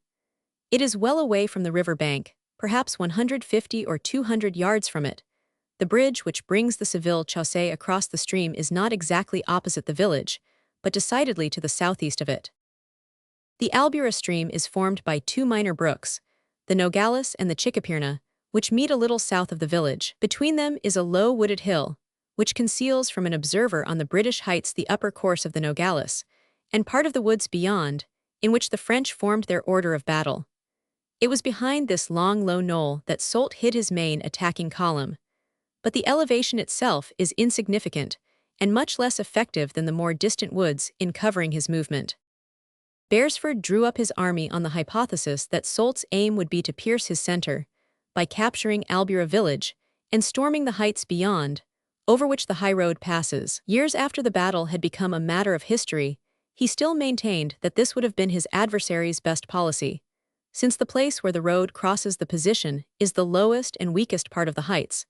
It is well away from the river bank, perhaps 150 or 200 yards from it. The bridge which brings the Seville chaussee across the stream is not exactly opposite the village, but decidedly to the southeast of it. The Albura stream is formed by two minor brooks, the Nogales and the Chiquipirna, which meet a little south of the village. Between them is a low wooded hill, which conceals from an observer on the British heights the upper course of the Nogales, and part of the woods beyond, in which the French formed their order of battle. It was behind this long low knoll that Soult hid his main attacking column, but the elevation itself is insignificant and much less effective than the more distant woods in covering his movement. Beresford drew up his army on the hypothesis that Soult's aim would be to pierce his center by capturing Albura village and storming the heights beyond, over which the high road passes. Years after the battle had become a matter of history, he still maintained that this would have been his adversary's best policy, since the place where the road crosses the position is the lowest and weakest part of the heights,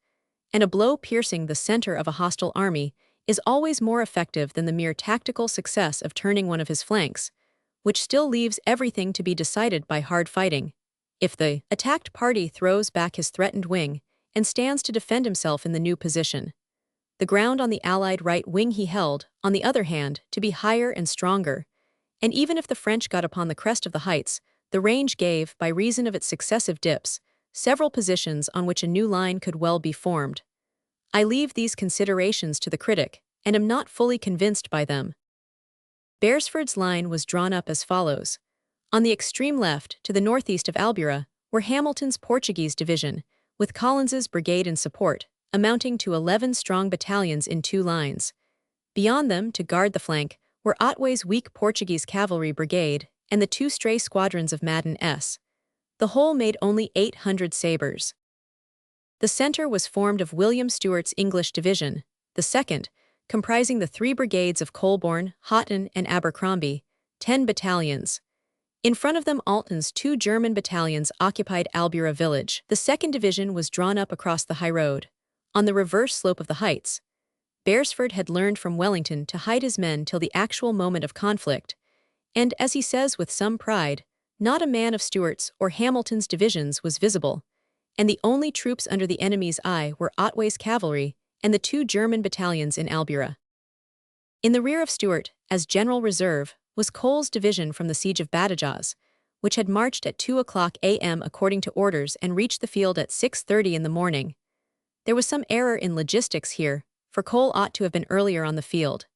and a blow piercing the center of a hostile army is always more effective than the mere tactical success of turning one of his flanks, which still leaves everything to be decided by hard fighting. If the attacked party throws back his threatened wing and stands to defend himself in the new position, the ground on the Allied right wing he held, on the other hand, to be higher and stronger, and even if the French got upon the crest of the heights, the range gave, by reason of its successive dips, several positions on which a new line could well be formed. I leave these considerations to the critic, and am not fully convinced by them. Beresford's line was drawn up as follows. On the extreme left, to the northeast of Albura, were Hamilton's Portuguese division, with Collins's brigade in support, amounting to 11 strong battalions in two lines. Beyond them, to guard the flank, were Otway's weak Portuguese cavalry brigade and the two stray squadrons of Madden S. The whole made only 800 sabres. The center was formed of William Stewart's English division, the second, comprising the three brigades of Colborne, Houghton, and Abercrombie, 10 battalions. In front of them Alton's two German battalions occupied Albura village. The second division was drawn up across the high road, on the reverse slope of the heights. Beresford had learned from Wellington to hide his men till the actual moment of conflict, and, as he says with some pride, not a man of Stewart's or Hamilton's divisions was visible, and the only troops under the enemy's eye were Otway's cavalry and the two German battalions in Albura. In the rear of Stewart, as general reserve, was Cole's division from the siege of Badajoz, which had marched at 2 o'clock a.m. according to orders and reached the field at 6:30 in the morning. There was some error in logistics here, for Cole ought to have been earlier on the field.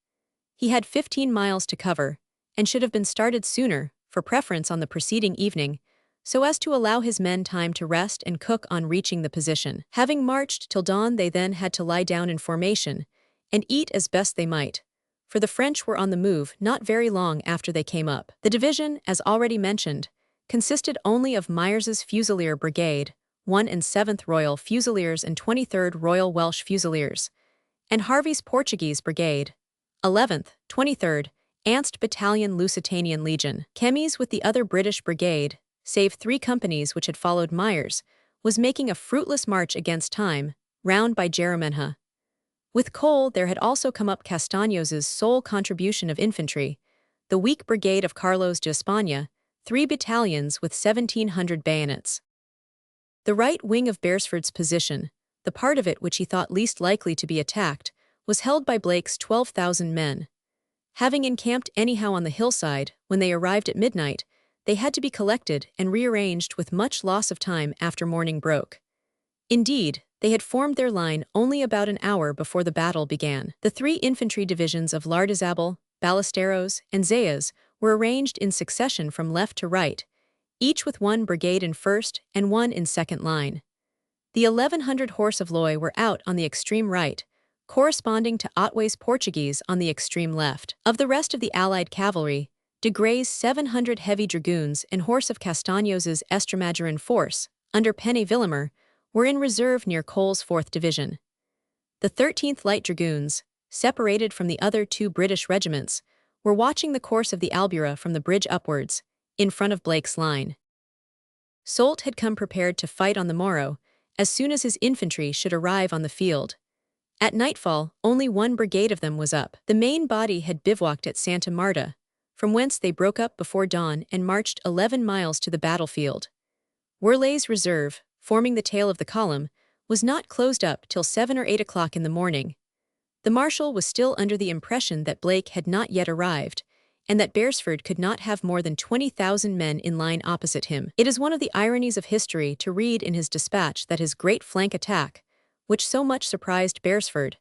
He had 15 miles to cover, and should have been started sooner, for preference on the preceding evening, so as to allow his men time to rest and cook on reaching the position. Having marched till dawn, they then had to lie down in formation and eat as best they might, for the French were on the move not very long after they came up. The division, as already mentioned, consisted only of Myers's Fusilier Brigade, 1 and 7th Royal Fusiliers and 23rd Royal Welsh Fusiliers, and Harvey's Portuguese Brigade, 11th, 23rd, Anst Battalion Lusitanian Legion. Kemmy's with the other British brigade, save 3 companies which had followed Myers, was making a fruitless march against time, round by Jeremenha. With Cole there had also come up Castaños's sole contribution of infantry, the weak brigade of Carlos de España, 3 battalions with 1,700 bayonets. The right wing of Beresford's position, the part of it which he thought least likely to be attacked, was held by Blake's 12,000 men. Having encamped anyhow on the hillside, when they arrived at midnight, they had to be collected and rearranged with much loss of time after morning broke. Indeed, they had formed their line only about an hour before the battle began. The 3 infantry divisions of Lardizabal, Ballesteros, and Zayas were arranged in succession from left to right, each with 1 brigade in first and 1 in second line. The 1,100 horse of Loy were out on the extreme right, corresponding to Otway's Portuguese on the extreme left. Of the rest of the Allied cavalry, de Grey's 700 heavy dragoons and horse of Castaños's Estramaduran force, under Peninsular, were in reserve near Cole's 4th Division. The 13th Light Dragoons, separated from the other 2 British regiments, were watching the course of the Albura from the bridge upwards, in front of Blake's line. Soult had come prepared to fight on the morrow, as soon as his infantry should arrive on the field. At nightfall, only 1 brigade of them was up. The main body had bivouacked at Santa Marta, from whence they broke up before dawn and marched 11 miles to the battlefield. Worley's reserve, forming the tail of the column, was not closed up till 7 or 8 o'clock in the morning. The marshal was still under the impression that Blake had not yet arrived, and that Beresford could not have more than 20,000 men in line opposite him. It is one of the ironies of history to read in his dispatch that his great flank attack, which so much surprised Beresford,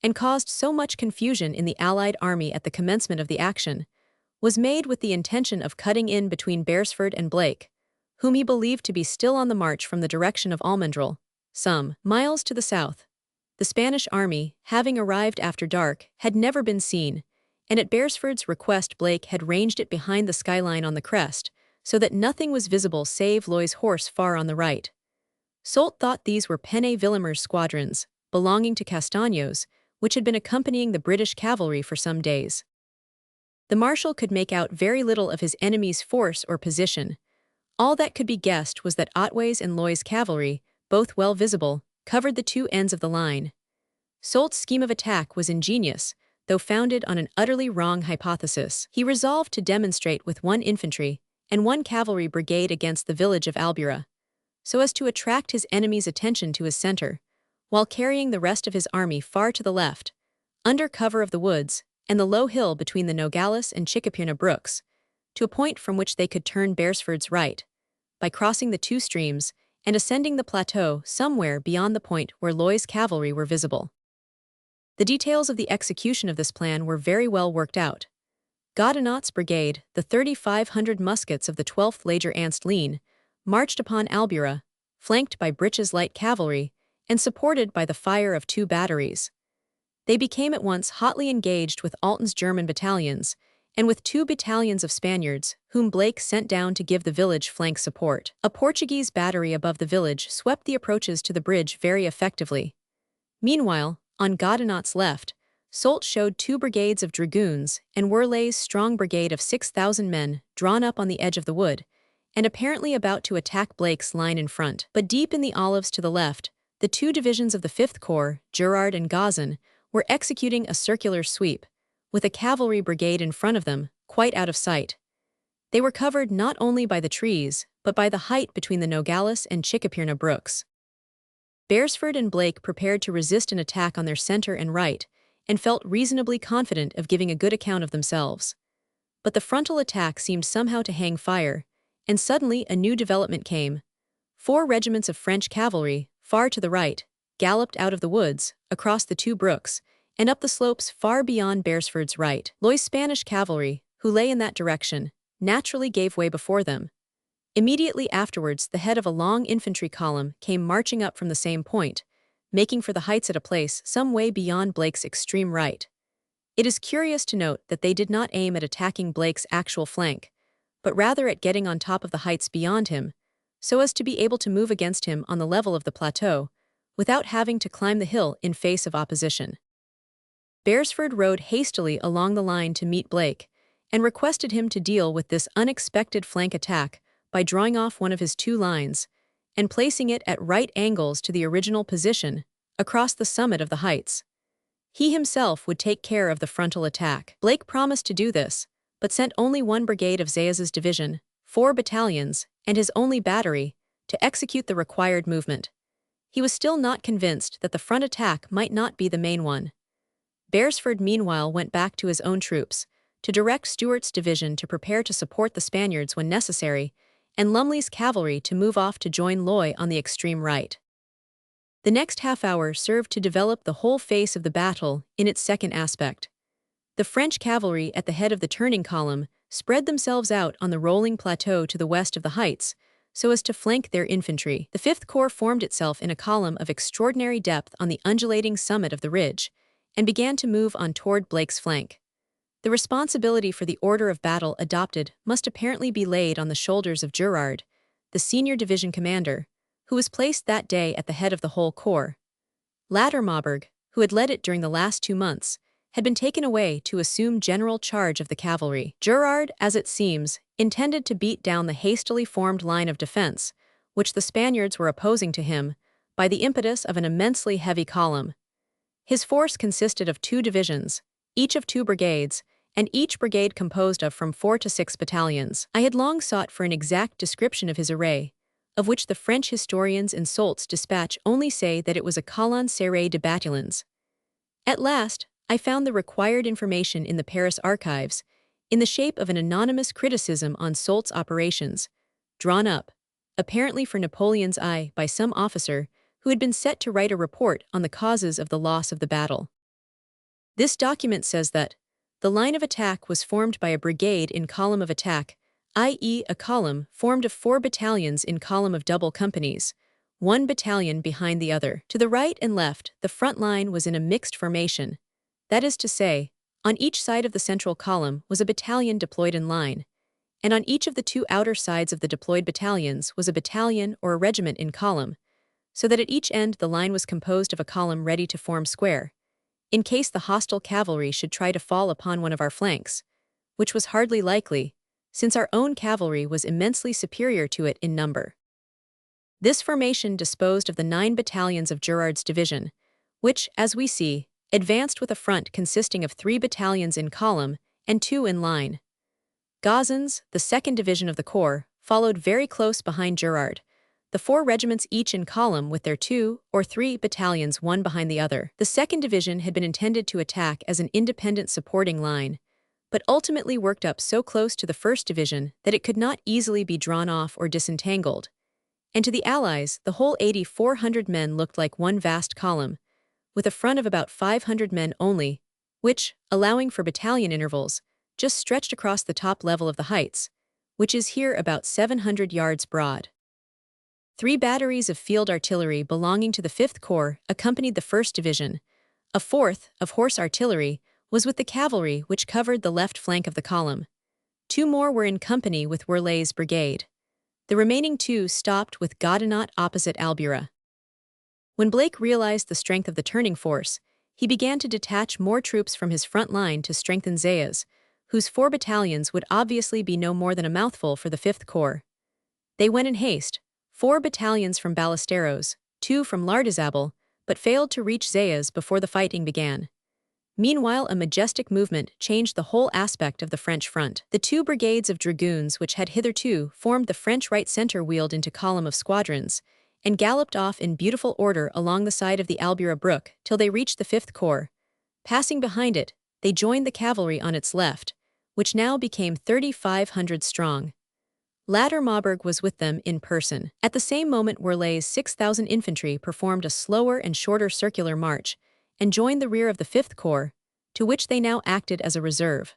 and caused so much confusion in the Allied army at the commencement of the action, was made with the intention of cutting in between Beresford and Blake, whom he believed to be still on the march from the direction of Almendral, some miles to the south. The Spanish army, having arrived after dark, had never been seen, and at Beresford's request Blake had ranged it behind the skyline on the crest, so that nothing was visible save Loy's horse far on the right. Soult thought these were Peninsular's squadrons, belonging to Castaños, which had been accompanying the British cavalry for some days. The marshal could make out very little of his enemy's force or position. All that could be guessed was that Otway's and Loy's cavalry, both well visible, covered the 2 ends of the line. Soult's scheme of attack was ingenious, though founded on an utterly wrong hypothesis. He resolved to demonstrate with 1 infantry and 1 cavalry brigade against the village of Albura, so as to attract his enemy's attention to his center, while carrying the rest of his army far to the left, under cover of the woods and the low hill between the Nogales and Chiquipirna brooks, to a point from which they could turn Beresford's right, by crossing the 2 streams and ascending the plateau somewhere beyond the point where Loy's cavalry were visible. The details of the execution of this plan were very well worked out. Godinot's brigade, the 3,500 muskets of the 12th Leger Ernst Leen, marched upon Albura, flanked by Brich's light cavalry, and supported by the fire of 2 batteries. They became at once hotly engaged with Alten's German battalions, and with 2 battalions of Spaniards, whom Blake sent down to give the village flank support. A Portuguese battery above the village swept the approaches to the bridge very effectively. Meanwhile, on Godinot's left, Soult showed 2 brigades of dragoons and Worley's strong brigade of 6,000 men drawn up on the edge of the wood, and apparently about to attack Blake's line in front. But deep in the olives to the left, the 2 divisions of the 5th Corps, Gerard and Gazan, were executing a circular sweep, with a cavalry brigade in front of them, quite out of sight. They were covered not only by the trees, but by the height between the Nogales and Chiquipirna brooks. Beresford and Blake prepared to resist an attack on their center and right, and felt reasonably confident of giving a good account of themselves. But the frontal attack seemed somehow to hang fire, and suddenly a new development came. 4 regiments of French cavalry, far to the right, galloped out of the woods, across the two brooks, and up the slopes far beyond Beresford's right. Loy's Spanish cavalry, who lay in that direction, naturally gave way before them. Immediately afterwards, the head of a long infantry column came marching up from the same point, making for the heights at a place some way beyond Blake's extreme right. It is curious to note that they did not aim at attacking Blake's actual flank, but rather at getting on top of the heights beyond him, so as to be able to move against him on the level of the plateau, without having to climb the hill in face of opposition. Beresford rode hastily along the line to meet Blake, and requested him to deal with this unexpected flank attack by drawing off one of his two lines, and placing it at right angles to the original position, across the summit of the heights. He himself would take care of the frontal attack. Blake promised to do this, but sent only one brigade of Zayas's division, 4 battalions, and his only battery, to execute the required movement. He was still not convinced that the front attack might not be the main one. Beresford meanwhile went back to his own troops, to direct Stuart's division to prepare to support the Spaniards when necessary, and Lumley's cavalry to move off to join Loy on the extreme right. The next half-hour served to develop the whole face of the battle in its second aspect. The French cavalry at the head of the turning column spread themselves out on the rolling plateau to the west of the heights, so as to flank their infantry. The 5th Corps formed itself in a column of extraordinary depth on the undulating summit of the ridge, and began to move on toward Blake's flank. The responsibility for the order of battle adopted must apparently be laid on the shoulders of Gerard, the senior division commander, who was placed that day at the head of the whole corps. Latter Maubourg, who had led it during the last 2 months, had been taken away to assume general charge of the cavalry. Gerard, as it seems, intended to beat down the hastily formed line of defense, which the Spaniards were opposing to him, by the impetus of an immensely heavy column. His force consisted of 2 divisions, each of 2 brigades, and each brigade composed of from 4 to 6 battalions. I had long sought for an exact description of his array, of which the French historians in Soult's dispatch only say that it was a colonne serrée de bataillons. At last, I found the required information in the Paris archives, in the shape of an anonymous criticism on Soult's operations, drawn up, apparently for Napoleon's eye by some officer who had been set to write a report on the causes of the loss of the battle. This document says that the line of attack was formed by a brigade in column of attack, i.e. a column formed of 4 battalions in column of double companies, 1 battalion behind the other. To the right and left, the front line was in a mixed formation. That is to say, on each side of the central column was a battalion deployed in line, and on each of the 2 outer sides of the deployed battalions was a battalion or a regiment in column, so that at each end the line was composed of a column ready to form square, in case the hostile cavalry should try to fall upon one of our flanks, which was hardly likely, since our own cavalry was immensely superior to it in number. This formation disposed of the 9 battalions of Gerard's division, which, as we see, advanced with a front consisting of 3 battalions in column and 2 in line. Gazans, the 2nd division of the corps, followed very close behind Gerard, the 4 regiments each in column with their 2 or 3 battalions one behind the other. The 2nd division had been intended to attack as an independent supporting line, but ultimately worked up so close to the 1st division that it could not easily be drawn off or disentangled. And to the Allies, the whole 8,400 men looked like one vast column, with a front of about 500 men only, which, allowing for battalion intervals, just stretched across the top level of the heights, which is here about 700 yards broad. 3 batteries of field artillery belonging to the 5th Corps accompanied the 1st Division. A 4th, of horse artillery, was with the cavalry which covered the left flank of the column. 2 more were in company with Werley's brigade. The remaining 2 stopped with Godinot opposite Albura. When Blake realized the strength of the turning force, he began to detach more troops from his front line to strengthen Zayas, whose 4 battalions would obviously be no more than a mouthful for the 5th Corps. They went in haste, 4 battalions from Ballesteros, 2 from Lardizabal, but failed to reach Zayas before the fighting began. Meanwhile, a majestic movement changed the whole aspect of the French front. The 2 brigades of dragoons which had hitherto formed the French right center wheeled into column of squadrons, and galloped off in beautiful order along the side of the Albura brook till they reached the 5th Corps. Passing behind it, they joined the cavalry on its left, which now became 3,500 strong. Lattermoberg was with them in person. At the same moment Werle's 6,000 infantry performed a slower and shorter circular march and joined the rear of the 5th Corps, to which they now acted as a reserve.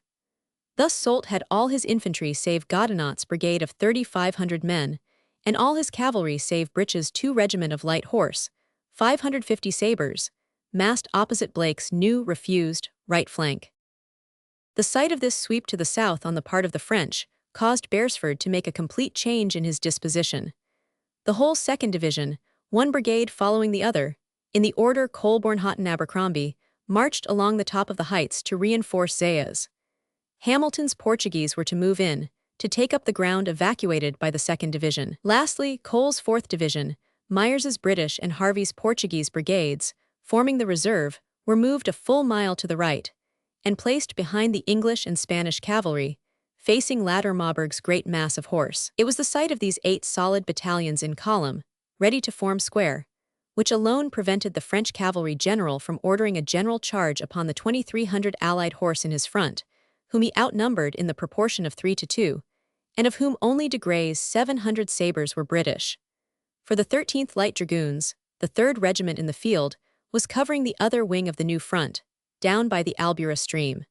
Thus Soult had all his infantry save Godinot's brigade of 3,500 men, and all his cavalry save Brich's 2 regiment of light horse, 550 sabres, massed opposite Blake's new, refused, right flank. The sight of this sweep to the south on the part of the French caused Beresford to make a complete change in his disposition. The whole 2nd Division, one brigade following the other, in the order Colborne-Houghton-Abercrombie, marched along the top of the heights to reinforce Zayas. Hamilton's Portuguese were to move in, to take up the ground evacuated by the 2nd Division. Lastly, Cole's 4th Division, Myers's British and Harvey's Portuguese brigades, forming the reserve, were moved a full mile to the right, and placed behind the English and Spanish cavalry, facing Lattermoberg's great mass of horse. It was the sight of these 8 solid battalions in column, ready to form square, which alone prevented the French cavalry general from ordering a general charge upon the 2,300 Allied horse in his front, whom he outnumbered in the proportion of 3 to 2, and of whom only de Grey's 700 sabres were British. For the 13th Light Dragoons, the 3rd Regiment in the field, was covering the other wing of the new front, down by the Albura stream.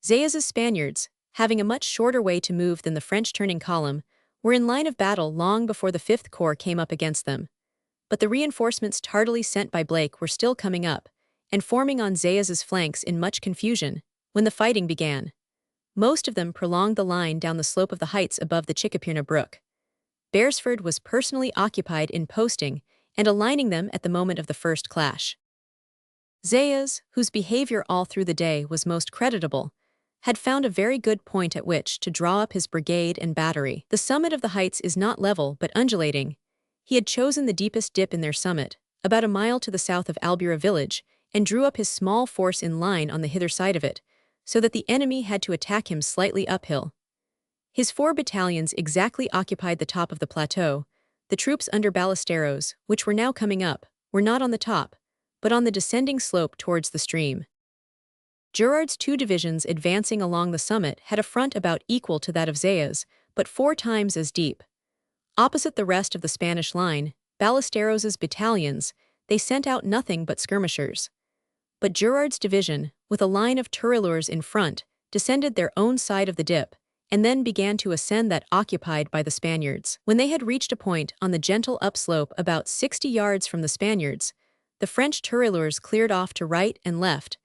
Zayas's Spaniards, having a much shorter way to move than the French turning column, were in line of battle long before the 5th Corps came up against them. But the reinforcements tardily sent by Blake were still coming up, and forming on Zayas's flanks in much confusion, when the fighting began. Most of them prolonged the line down the slope of the heights above the Chiquipirna Brook. Beresford was personally occupied in posting and aligning them at the moment of the first clash. Zayas, whose behavior all through the day was most creditable, had found a very good point at which to draw up his brigade and battery. The summit of the heights is not level but undulating. He had chosen the deepest dip in their summit, about a mile to the south of Albura village, and drew up his small force in line on the hither side of it, so that the enemy had to attack him slightly uphill. His 4 battalions exactly occupied the top of the plateau. The troops under Ballesteros, which were now coming up, were not on the top, but on the descending slope towards the stream. Gerard's 2 divisions advancing along the summit had a front about equal to that of Zayas, but 4 times as deep. Opposite the rest of the Spanish line, Ballesteros's battalions, they sent out nothing but skirmishers. But Gerard's division, with a line of tirailleurs in front, descended their own side of the dip, and then began to ascend that occupied by the Spaniards. When they had reached a point on the gentle upslope about 60 yards from the Spaniards, the French tirailleurs cleared off to right and left,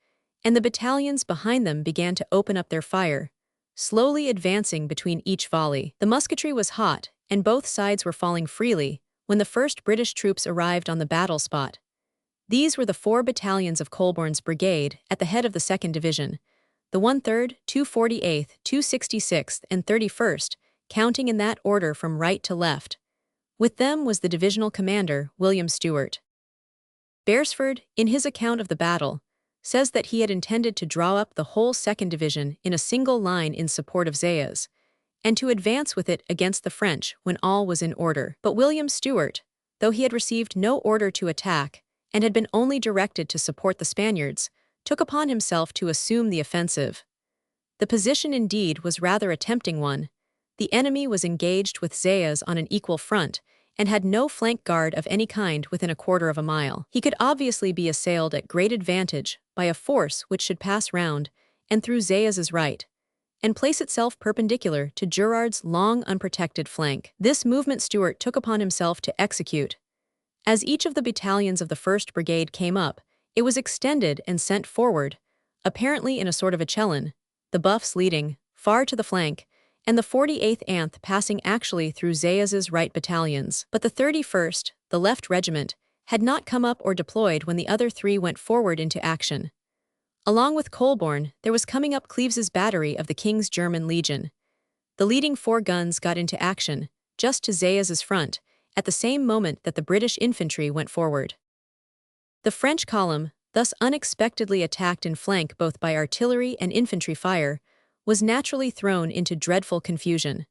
and the battalions behind them began to open up their fire, slowly advancing between each volley. The musketry was hot, and both sides were falling freely, when the first British troops arrived on the battle spot. These were the 4 battalions of Colborne's brigade at the head of the 2nd Division, the 1/3, 248th, 266th, and 31st, counting in that order from right to left. With them was the divisional commander, William Stewart. Beresford, in his account of the battle, says that he had intended to draw up the whole 2nd Division in a single line in support of Zayas, and to advance with it against the French when all was in order. But William Stewart, though he had received no order to attack, and had been only directed to support the Spaniards, took upon himself to assume the offensive. The position indeed was rather a tempting one. The enemy was engaged with Zayas on an equal front, and had no flank guard of any kind within a quarter of a mile. He could obviously be assailed at great advantage by a force which should pass round and through Zayas's right, and place itself perpendicular to Gerard's long unprotected flank. This movement Stewart took upon himself to execute. As each of the battalions of the 1st Brigade came up, it was extended and sent forward, apparently in a sort of a chelon, the Buffs leading, far to the flank, and the 48th Anth passing actually through Zayas's right battalions. But the 31st, the left regiment, had not come up or deployed when the other 3 went forward into action. Along with Colborne, there was coming up Cleves's battery of the King's German Legion. The leading 4 guns got into action, just to Zayas's front, at the same moment that the British infantry went forward. The French column, thus unexpectedly attacked in flank both by artillery and infantry fire, was naturally thrown into dreadful confusion.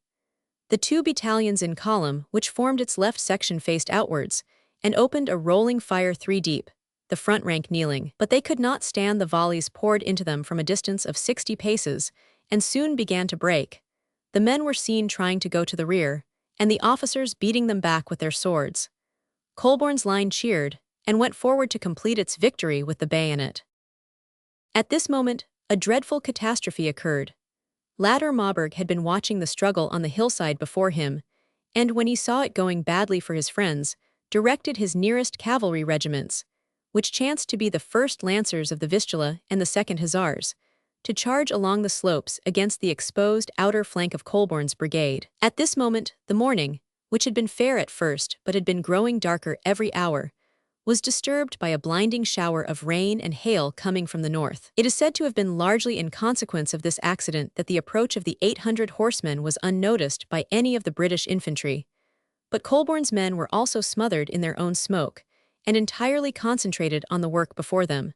The 2 battalions in column which formed its left section faced outwards, and opened a rolling fire 3 deep, the front rank kneeling. But they could not stand the volleys poured into them from a distance of 60 paces, and soon began to break. The men were seen trying to go to the rear, and the officers beating them back with their swords. Colborne's line cheered and went forward to complete its victory with the bayonet. At this moment, a dreadful catastrophe occurred. Latter Maubourg had been watching the struggle on the hillside before him, and when he saw it going badly for his friends, directed his nearest cavalry regiments, which chanced to be the 1st Lancers of the Vistula and the 2nd Hussars, to charge along the slopes against the exposed outer flank of Colborne's brigade. At this moment, the morning, which had been fair at first but had been growing darker every hour, was disturbed by a blinding shower of rain and hail coming from the north. It is said to have been largely in consequence of this accident that the approach of the 800 horsemen was unnoticed by any of the British infantry. But Colborne's men were also smothered in their own smoke, and entirely concentrated on the work before them.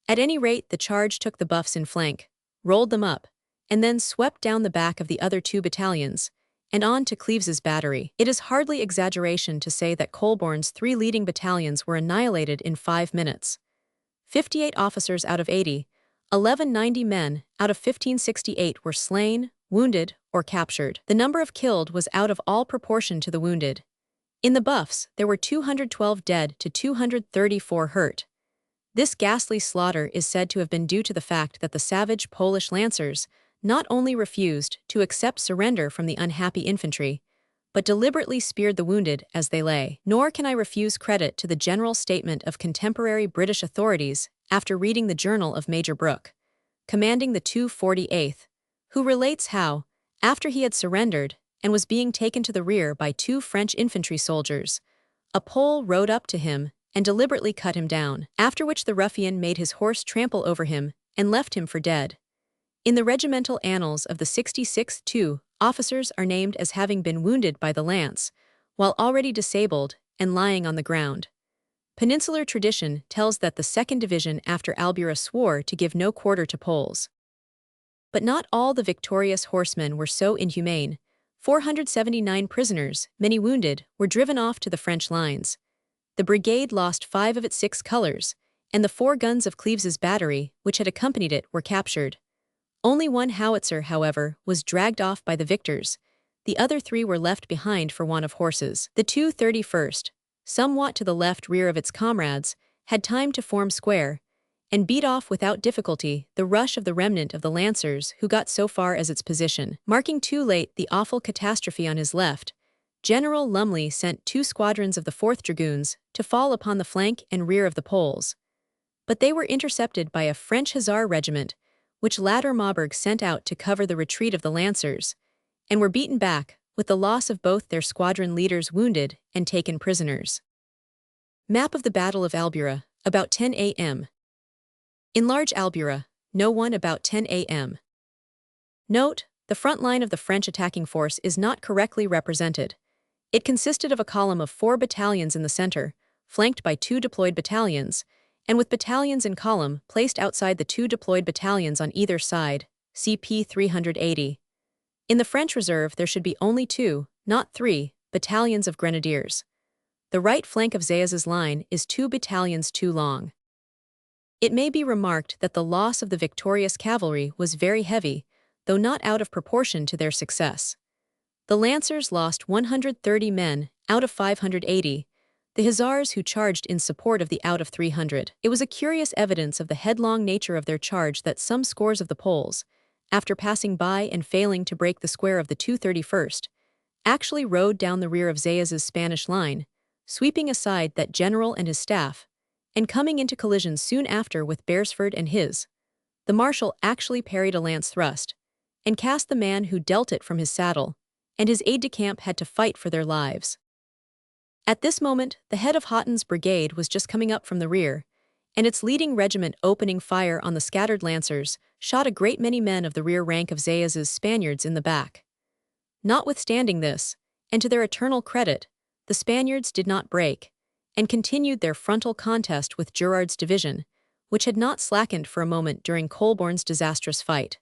At any rate, the charge took the Buffs in flank, rolled them up, and then swept down the back of the other 2 battalions, and on to Cleves's battery. It is hardly exaggeration to say that Colborne's 3 leading battalions were annihilated in 5 minutes. 58 officers out of 80, 1190 men out of 1568 were slain, wounded, or captured. The number of killed was out of all proportion to the wounded. In the Buffs, there were 212 dead to 234 hurt. This ghastly slaughter is said to have been due to the fact that the savage Polish Lancers not only refused to accept surrender from the unhappy infantry, but deliberately speared the wounded as they lay. Nor can I refuse credit to the general statement of contemporary British authorities after reading the journal of Major Brooke, commanding the 248th, who relates how, after he had surrendered and was being taken to the rear by 2 French infantry soldiers, a Pole rode up to him and deliberately cut him down, after which the ruffian made his horse trample over him and left him for dead. In the regimental annals of the 66th, 2 officers are named as having been wounded by the lance, while already disabled and lying on the ground. Peninsular tradition tells that the 2nd Division after Albura swore to give no quarter to Poles. But not all the victorious horsemen were so inhumane. 479 prisoners, many wounded, were driven off to the French lines. The brigade lost 5 of its 6 colors, and the 4 guns of Cleves's battery, which had accompanied it, were captured. Only 1 howitzer, however, was dragged off by the victors. The other 3 were left behind for want of horses. The 231st, somewhat to the left rear of its comrades, had time to form square, and beat off without difficulty the rush of the remnant of the Lancers who got so far as its position. Marking too late the awful catastrophe on his left, General Lumley sent 2 squadrons of the 4th Dragoons to fall upon the flank and rear of the Poles. But they were intercepted by a French Hussar regiment, which latter Maubourg sent out to cover the retreat of the Lancers, and were beaten back, with the loss of both their squadron leaders wounded and taken prisoners. Map of the Battle of Albura, about 10 a.m. Enlarge Albura, No. 1 about 10 a.m. Note, the front line of the French attacking force is not correctly represented. It consisted of a column of 4 battalions in the center, flanked by 2 deployed battalions, and with battalions in column placed outside the 2 deployed battalions on either side, CP 380. In the French reserve there should be only 2, not 3, battalions of grenadiers. The right flank of Zayas's line is 2 battalions too long. It may be remarked that the loss of the victorious cavalry was very heavy, though not out of proportion to their success. The Lancers lost 130 men out of 580, the Hussars who charged in support of the out of 300. It was a curious evidence of the headlong nature of their charge that some scores of the Poles, after passing by and failing to break the square of the 231st, actually rode down the rear of Zayas's Spanish line, sweeping aside that general and his staff, and coming into collision soon after with Beresford and his. The marshal actually parried a lance thrust, and cast the man who dealt it from his saddle, and his aide-de-camp had to fight for their lives. At this moment, the head of Haughton's brigade was just coming up from the rear, and its leading regiment opening fire on the scattered Lancers shot a great many men of the rear rank of Zayas's Spaniards in the back. Notwithstanding this, and to their eternal credit, the Spaniards did not break, and continued their frontal contest with Gerard's division, which had not slackened for a moment during Colborne's disastrous fight.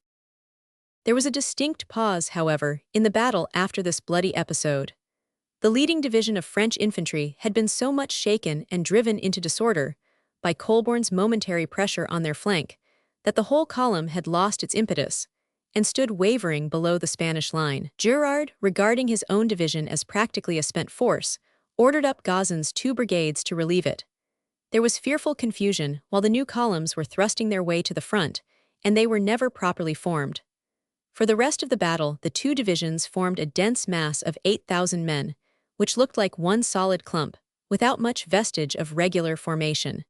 There was a distinct pause, however, in the battle after this bloody episode. The leading division of French infantry had been so much shaken and driven into disorder by Colborne's momentary pressure on their flank that the whole column had lost its impetus, and stood wavering below the Spanish line. Gerard, regarding his own division as practically a spent force, ordered up Gazan's 2 brigades to relieve it. There was fearful confusion while the new columns were thrusting their way to the front, and they were never properly formed. For the rest of the battle, the 2 divisions formed a dense mass of 8,000 men, which looked like one solid clump, without much vestige of regular formation.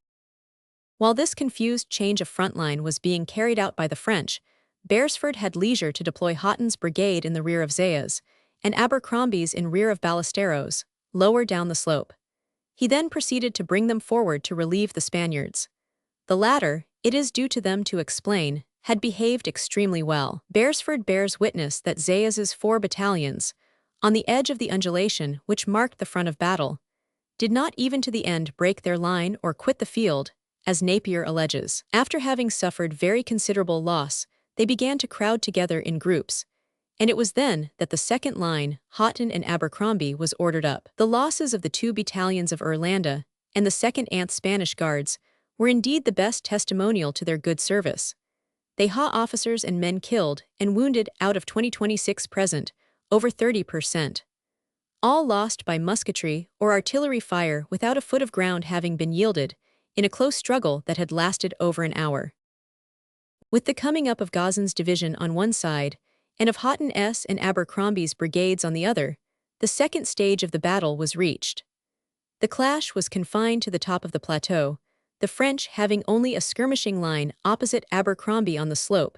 While this confused change of front line was being carried out by the French, Beresford had leisure to deploy Haughton's brigade in the rear of Zaya's, and Abercrombie's in rear of Ballesteros, lower down the slope. He then proceeded to bring them forward to relieve the Spaniards. The latter, it is due to them to explain, had behaved extremely well. Beresford bears witness that Zayas's 4 battalions, on the edge of the undulation which marked the front of battle, did not even to the end break their line or quit the field, as Napier alleges. After having suffered very considerable loss, they began to crowd together in groups, and it was then that the second line, Haughton and Abercrombie, was ordered up. The losses of the 2 battalions of Irlanda and the 2nd Ant Spanish Guards were indeed the best testimonial to their good service. They saw officers and men killed and wounded out of 2026 present, over 30%. All lost by musketry or artillery fire without a foot of ground having been yielded, in a close struggle that had lasted over an hour. With the coming up of Gazan's division on one side, and of Haughton's and Abercrombie's brigades on the other, the second stage of the battle was reached. The clash was confined to the top of the plateau, the French having only a skirmishing line opposite Abercrombie on the slope,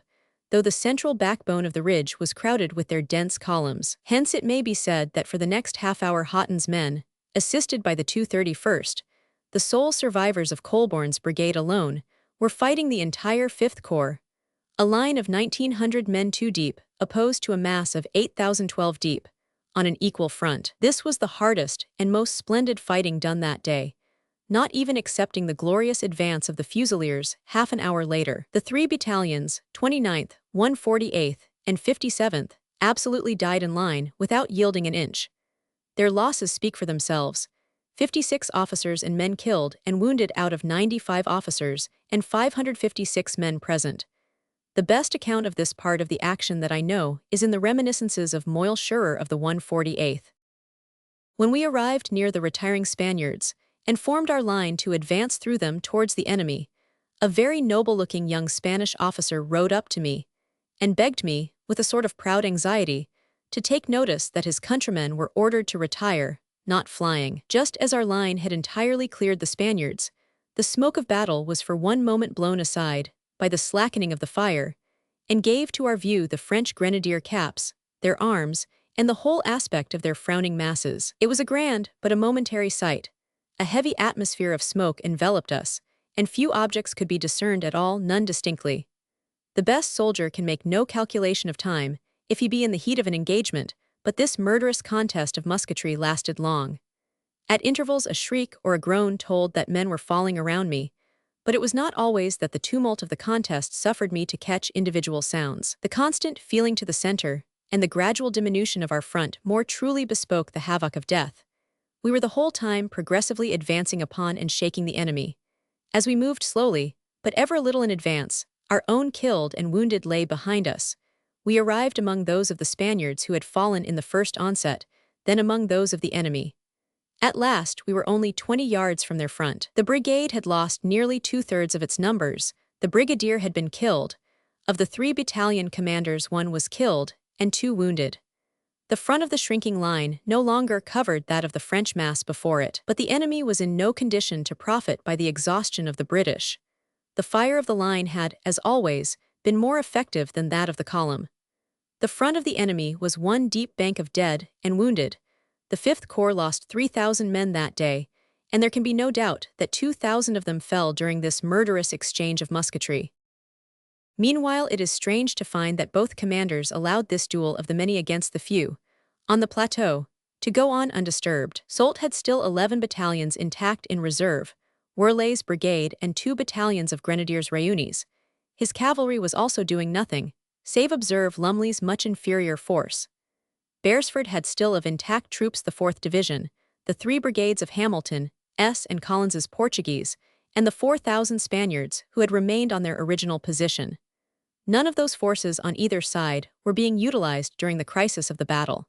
though the central backbone of the ridge was crowded with their dense columns. Hence it may be said that for the next half-hour Haughton's men, assisted by the 231st, the sole survivors of Colborne's brigade alone, were fighting the entire 5th Corps, a line of 1,900 men 2 deep, opposed to a mass of 8,012 deep, on an equal front. This was the hardest and most splendid fighting done that day, not even excepting the glorious advance of the Fusiliers half an hour later. The 3 battalions, 29th, 148th, and 57th, absolutely died in line without yielding an inch. Their losses speak for themselves. 56 officers and men killed and wounded out of 95 officers and 556 men present. The best account of this part of the action that I know is in the reminiscences of Moyle Schurer of the 148th. When we arrived near the retiring Spaniards, and formed our line to advance through them towards the enemy, a very noble-looking young Spanish officer rode up to me, and begged me, with a sort of proud anxiety, to take notice that his countrymen were ordered to retire, not flying. Just as our line had entirely cleared the Spaniards, the smoke of battle was for one moment blown aside by the slackening of the fire, and gave to our view the French grenadier caps, their arms, and the whole aspect of their frowning masses. It was a grand but a momentary sight. A heavy atmosphere of smoke enveloped us, and few objects could be discerned at all, none distinctly. The best soldier can make no calculation of time, if he be in the heat of an engagement, but this murderous contest of musketry lasted long. At intervals a shriek or a groan told that men were falling around me, but it was not always that the tumult of the contest suffered me to catch individual sounds. The constant feeling to the center, and the gradual diminution of our front more truly bespoke the havoc of death. We were the whole time progressively advancing upon and shaking the enemy. As we moved slowly, but ever a little in advance, our own killed and wounded lay behind us. We arrived among those of the Spaniards who had fallen in the first onset, then among those of the enemy. At last, we were only 20 yards from their front. The brigade had lost nearly 2/3 of its numbers. The brigadier had been killed. Of the 3 battalion commanders, 1 was killed, and 2 wounded. The front of the shrinking line no longer covered that of the French mass before it, but the enemy was in no condition to profit by the exhaustion of the British. The fire of the line had, as always, been more effective than that of the column. The front of the enemy was one deep bank of dead and wounded. The 5th Corps lost 3,000 men that day, and there can be no doubt that 2,000 of them fell during this murderous exchange of musketry. Meanwhile, it is strange to find that both commanders allowed this duel of the many against the few, on the plateau, to go on undisturbed. Soult had still 11 battalions intact in reserve, Worley's brigade and 2 battalions of Grenadiers Rayunis. His cavalry was also doing nothing, save observe Lumley's much inferior force. Beresford had still of intact troops the 4th Division, the 3 brigades of Hamilton, S. and Collins's Portuguese, and the 4,000 Spaniards who had remained on their original position. None of those forces on either side were being utilized during the crisis of the battle.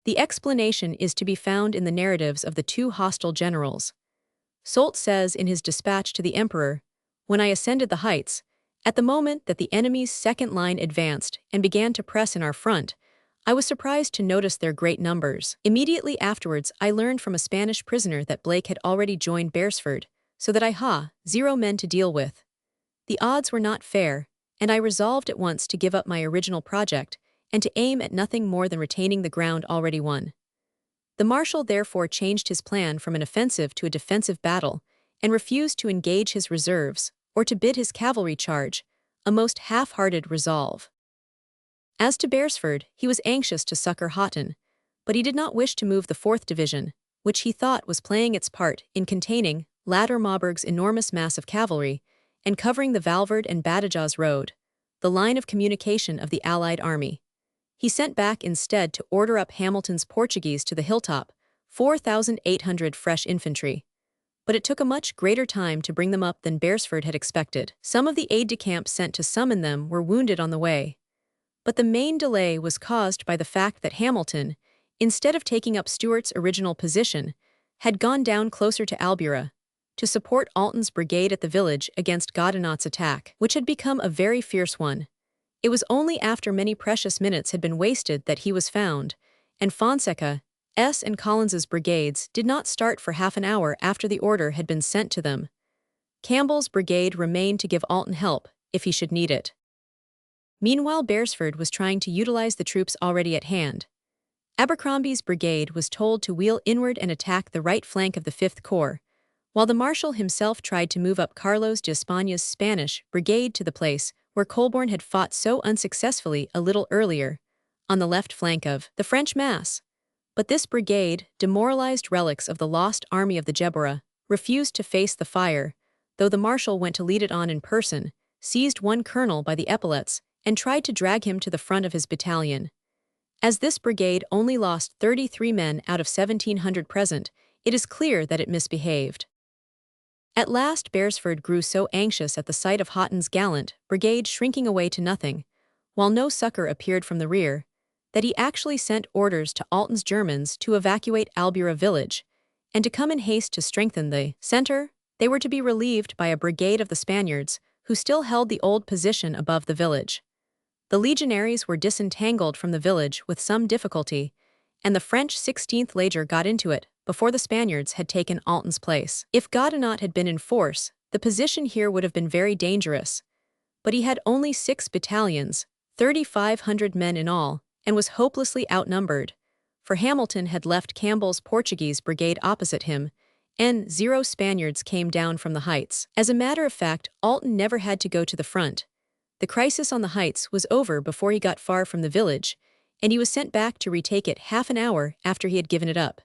The explanation is to be found in the narratives of the two hostile generals. Soult says in his dispatch to the emperor, "When I ascended the heights, at the moment that the enemy's second line advanced and began to press in our front, I was surprised to notice their great numbers. Immediately afterwards, I learned from a Spanish prisoner that Blake had already joined Beresford, so that I had 0 men to deal with. The odds were not fair, and I resolved at once to give up my original project and to aim at nothing more than retaining the ground already won." The marshal therefore changed his plan from an offensive to a defensive battle and refused to engage his reserves or to bid his cavalry charge, a most half-hearted resolve. As to Beresford, he was anxious to succor Houghton, but he did not wish to move the 4th Division, which he thought was playing its part in containing Ladder Maubourg's enormous mass of cavalry and covering the Valverde and Badajoz Road, the line of communication of the Allied army. He sent back instead to order up Hamilton's Portuguese to the hilltop, 4,800 fresh infantry. But it took a much greater time to bring them up than Beresford had expected. Some of the aides-de-camp sent to summon them were wounded on the way. But the main delay was caused by the fact that Hamilton, instead of taking up Stuart's original position, had gone down closer to Albuera to support Alton's brigade at the village against Godinot's attack, which had become a very fierce one. It was only after many precious minutes had been wasted that he was found, and Fonseca's and Collins's brigades did not start for half an hour after the order had been sent to them. Campbell's brigade remained to give Alton help if he should need it. Meanwhile, Beresford was trying to utilize the troops already at hand. Abercrombie's brigade was told to wheel inward and attack the right flank of the 5th Corps, while the marshal himself tried to move up Carlos de España's Spanish brigade to the place where Colborne had fought so unsuccessfully a little earlier, on the left flank of the French mass. But this brigade, demoralized relics of the lost army of the Geberra, refused to face the fire, though the marshal went to lead it on in person, seized one colonel by the epaulets, and tried to drag him to the front of his battalion. As this brigade only lost 33 men out of 1,700 present, it is clear that it misbehaved. At last Beresford grew so anxious at the sight of Houghton's gallant brigade shrinking away to nothing, while no succor appeared from the rear, that he actually sent orders to Alton's Germans to evacuate Albuera village, and to come in haste to strengthen the center. They were to be relieved by a brigade of the Spaniards, who still held the old position above the village. The legionaries were disentangled from the village with some difficulty, and the French 16th Leger got into it before the Spaniards had taken Alton's place. If Godinot had been in force, the position here would have been very dangerous. But he had only 6 battalions, 3,500 men in all, and was hopelessly outnumbered, for Hamilton had left Campbell's Portuguese brigade opposite him, and 0 Spaniards came down from the heights. As a matter of fact, Alton never had to go to the front. The crisis on the heights was over before he got far from the village, and he was sent back to retake it half an hour after he had given it up.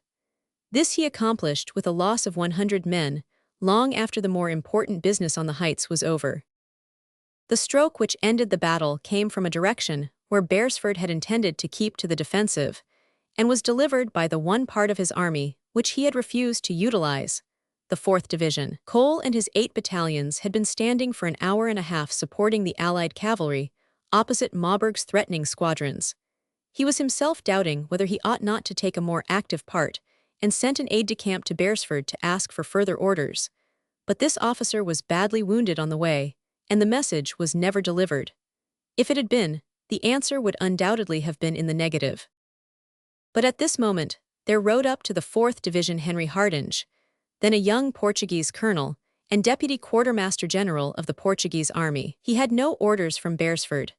This he accomplished with a loss of 100 men, long after the more important business on the heights was over. The stroke which ended the battle came from a direction where Beresford had intended to keep to the defensive, and was delivered by the one part of his army which he had refused to utilize, the 4th Division. Cole and his 8 battalions had been standing for an hour and a half supporting the Allied cavalry, opposite Maubourg's threatening squadrons. He was himself doubting whether he ought not to take a more active part, and sent an aide-de-camp to Beresford to ask for further orders. But this officer was badly wounded on the way, and the message was never delivered. If it had been, the answer would undoubtedly have been in the negative. But at this moment, there rode up to the 4th Division Henry Hardinge, then a young Portuguese colonel, and deputy quartermaster general of the Portuguese army. He had no orders from Beresford,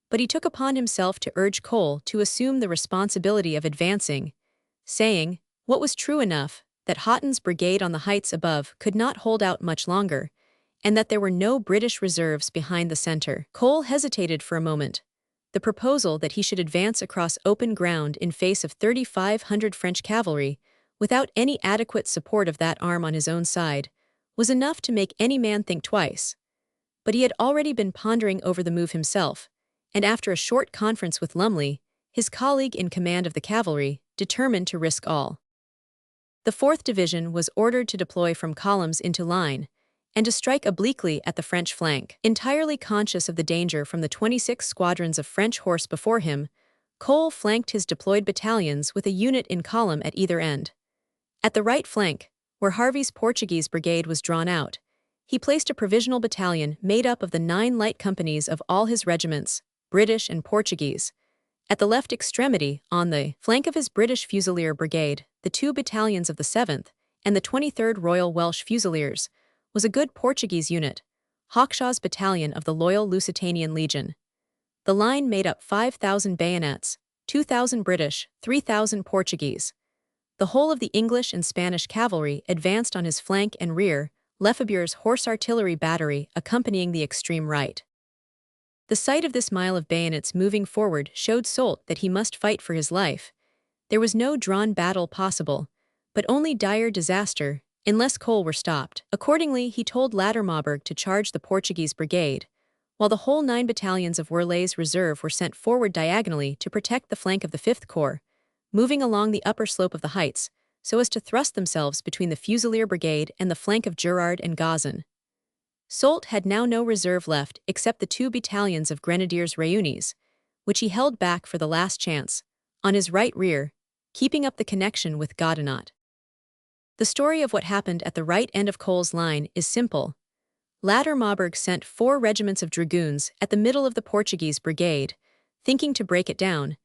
but he took upon himself to urge Cole to assume the responsibility of advancing, saying, what was true enough, that Houghton's brigade on the heights above could not hold out much longer, and that there were no British reserves behind the center. Cole hesitated for a moment. The proposal that he should advance across open ground in face of 3,500 French cavalry, without any adequate support of that arm on his own side, was enough to make any man think twice. But he had already been pondering over the move himself, and after a short conference with Lumley, his colleague in command of the cavalry, determined to risk all. The 4th Division was ordered to deploy from columns into line, and to strike obliquely at the French flank. Entirely conscious of the danger from the 26 squadrons of French horse before him, Cole flanked his deployed battalions with a unit in column at either end. At the right flank, where Harvey's Portuguese brigade was drawn out, he placed a provisional battalion made up of the 9 light companies of all his regiments, British and Portuguese. At the left extremity, on the flank of his British Fusilier Brigade, the 2 battalions of the 7th and the 23rd Royal Welsh Fusiliers, was a good Portuguese unit, Hawkshaw's battalion of the Loyal Lusitanian Legion. The line made up 5,000 bayonets, 2,000 British, 3,000 Portuguese. The whole of the English and Spanish cavalry advanced on his flank and rear, Lefebure's horse artillery battery accompanying the extreme right. The sight of this mile of bayonets moving forward showed Soult that he must fight for his life. There was no drawn battle possible, but only dire disaster, unless Cole were stopped. Accordingly, he told Lattermaubourg to charge the Portuguese brigade, while the whole 9 battalions of Werleigh's reserve were sent forward diagonally to protect the flank of the 5th Corps, moving along the upper slope of the heights, so as to thrust themselves between the Fusilier Brigade and the flank of Gerard and Gazan. Soult had now no reserve left except the 2 battalions of Grenadiers Réunis, which he held back for the last chance, on his right rear, keeping up the connection with Gaudenat. The story of what happened at the right end of Cole's line is simple. Lattermaubourg sent 4 regiments of dragoons at the middle of the Portuguese brigade, thinking to break it down,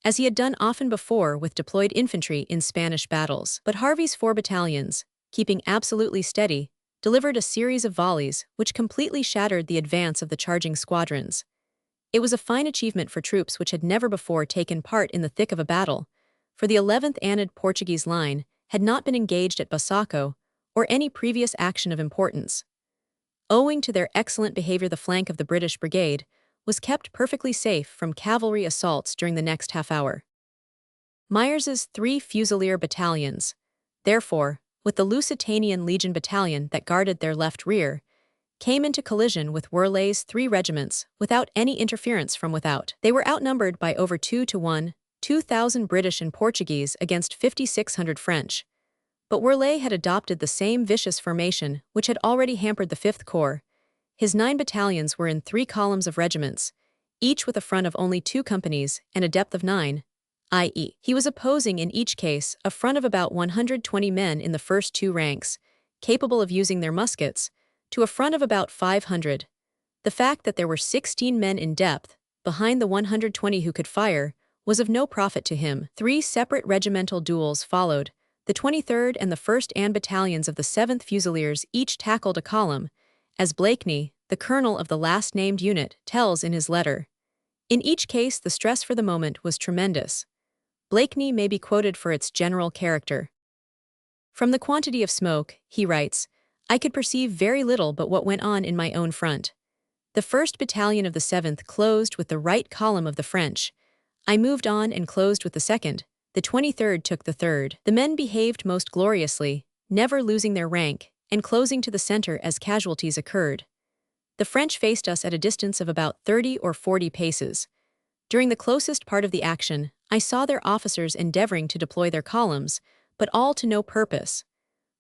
as he had done often before with deployed infantry in Spanish battles. But Harvey's 4 battalions, keeping absolutely steady, delivered a series of volleys which completely shattered the advance of the charging squadrons. It was a fine achievement for troops which had never before taken part in the thick of a battle, for the 11th Anid Portuguese line had not been engaged at Busaco or any previous action of importance. Owing to their excellent behavior, the flank of the British brigade was kept perfectly safe from cavalry assaults during the next half hour. Myers's 3 Fusilier battalions, therefore, with the Lusitanian Legion battalion that guarded their left rear, came into collision with Werleigh's 3 regiments without any interference from without. They were outnumbered by over 2 to 1, 2,000 British and Portuguese against 5,600 French. But Werleigh had adopted the same vicious formation which had already hampered the 5th Corps. His 9 battalions were in 3 columns of regiments, each with a front of only 2 companies and a depth of 9, i.e., he was opposing in each case a front of about 120 men in the first 2 ranks, capable of using their muskets, to a front of about 500. The fact that there were 16 men in depth, behind the 120 who could fire, was of no profit to him. 3 separate regimental duels followed. The 23rd and the 1st Anne battalions of the 7th Fusiliers each tackled a column, as Blakeney, the colonel of the last-named unit, tells in his letter. In each case, the stress for the moment was tremendous. Blakeney may be quoted for its general character. From the quantity of smoke, he writes, I could perceive very little but what went on in my own front. The 1st Battalion of the 7th closed with the right column of the French. I moved on and closed with the 2nd. The 23rd took the 3rd. The men behaved most gloriously, never losing their rank, and closing to the center as casualties occurred. The French faced us at a distance of about 30 or 40 paces. During the closest part of the action, I saw their officers endeavoring to deploy their columns, but all to no purpose.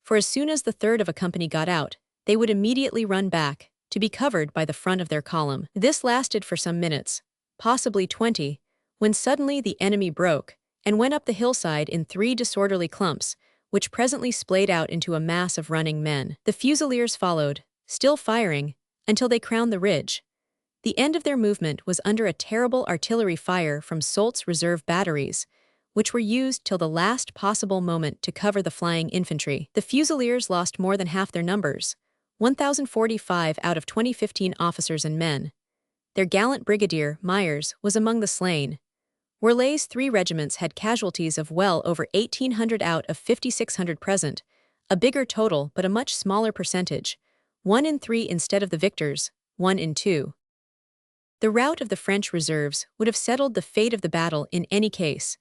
For as soon as the 3rd of a company got out, they would immediately run back, to be covered by the front of their column. This lasted for some minutes, possibly 20, when suddenly the enemy broke, and went up the hillside in 3 disorderly clumps, which presently splayed out into a mass of running men. The Fusiliers followed, still firing, until they crowned the ridge. The end of their movement was under a terrible artillery fire from Soult's reserve batteries, which were used till the last possible moment to cover the flying infantry. The Fusiliers lost more than half their numbers, 1,045 out of 2,015 officers and men. Their gallant brigadier, Myers, was among the slain. Werleigh's 3 regiments had casualties of well over 1,800 out of 5,600 present, a bigger total but a much smaller percentage, 1 in 3 instead of the victors, 1 in 2. The rout of the French reserves would have settled the fate of the battle in any case,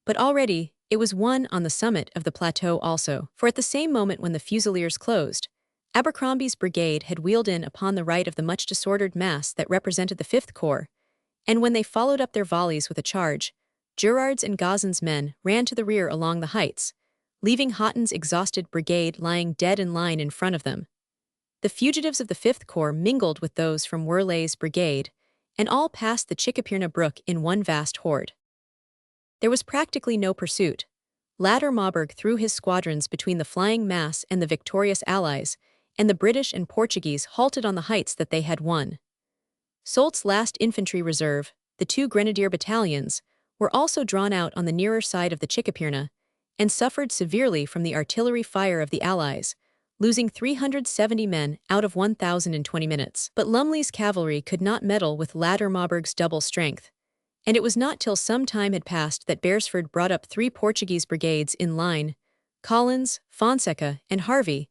but already it was won on the summit of the plateau also, for at the same moment when the Fusiliers closed, Abercrombie's brigade had wheeled in upon the right of the much disordered mass that represented the 5th Corps, and when they followed up their volleys with a charge, Gerard's and Gazan's men ran to the rear along the heights, leaving Haughton's exhausted brigade lying dead in line in front of them. The fugitives of the 5th Corps mingled with those from Werley's brigade, and all passed the Chiquipirna brook in one vast horde. There was practically no pursuit. Later Marburg threw his squadrons between the flying mass and the victorious Allies, and the British and Portuguese halted on the heights that they had won. Soult's last infantry reserve, the 2 grenadier battalions, were also drawn out on the nearer side of the Chiquipirna, and suffered severely from the artillery fire of the Allies, losing 370 men out of 1,020 minutes. But Lumley's cavalry could not meddle with Later Marburg's double strength, and it was not till some time had passed that Beresford brought up 3 Portuguese brigades in line, Collins, Fonseca, and Harvey,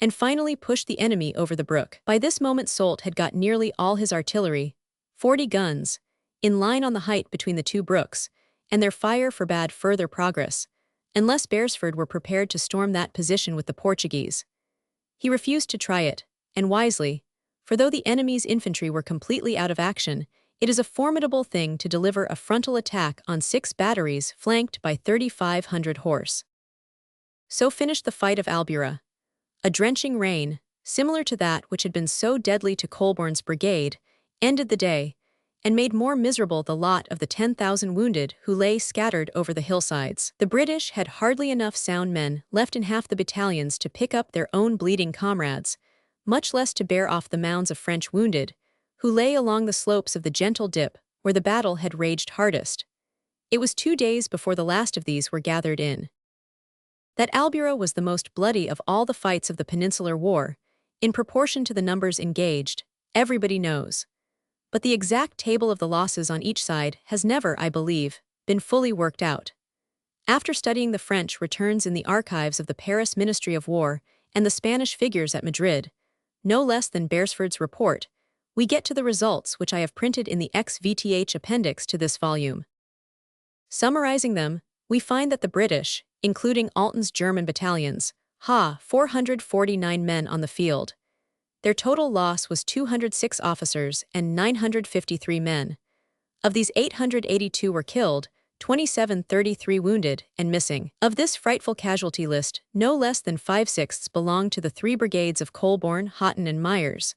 and finally pushed the enemy over the brook. By this moment Soult had got nearly all his artillery, 40 guns, in line on the height between the 2 brooks, and their fire forbade further progress, unless Beresford were prepared to storm that position with the Portuguese. He refused to try it, and wisely, for though the enemy's infantry were completely out of action, it is a formidable thing to deliver a frontal attack on 6 batteries flanked by 3,500 horse. So finished the fight of Albura. A drenching rain, similar to that which had been so deadly to Colborne's brigade, ended the day, and made more miserable the lot of the 10,000 wounded who lay scattered over the hillsides. The British had hardly enough sound men left in half the battalions to pick up their own bleeding comrades, much less to bear off the mounds of French wounded, who lay along the slopes of the gentle dip where the battle had raged hardest. It was 2 days before the last of these were gathered in. That Albura was the most bloody of all the fights of the Peninsular War, in proportion to the numbers engaged, everybody knows. But the exact table of the losses on each side has never, I believe, been fully worked out. After studying the French returns in the archives of the Paris Ministry of War and the Spanish figures at Madrid, no less than Beresford's report, we get to the results which I have printed in the XVTH appendix to this volume. Summarizing them, we find that the British, including Alten's German battalions, 449 men on the field. Their total loss was 206 officers and 953 men. Of these 882 were killed, 2733 wounded and missing. Of this frightful casualty list, no less than 5/6 belonged to the 3 brigades of Colborne, Houghton, and Myers.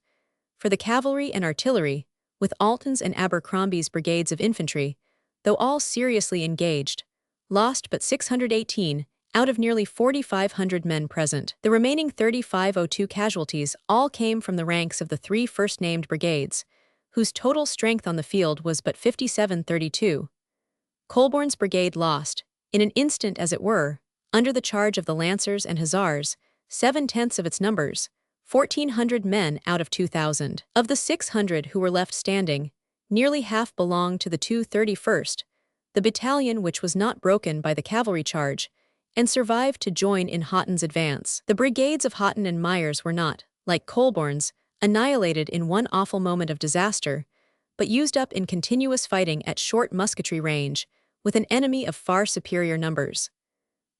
For the cavalry and artillery, with Alten's and Abercrombie's brigades of infantry, though all seriously engaged, lost but 618 out of nearly 4,500 men present. The remaining 3,502 casualties all came from the ranks of the 3 first-named brigades, whose total strength on the field was but 5732. Colborne's brigade lost, in an instant as it were, under the charge of the Lancers and Hussars, 7/10 of its numbers, 1,400 men out of 2,000. Of the 600 who were left standing, nearly half belonged to the 231st, the battalion which was not broken by the cavalry charge, and survived to join in Houghton's advance. The brigades of Houghton and Myers were not, like Colborne's, annihilated in one awful moment of disaster, but used up in continuous fighting at short musketry range, with an enemy of far superior numbers.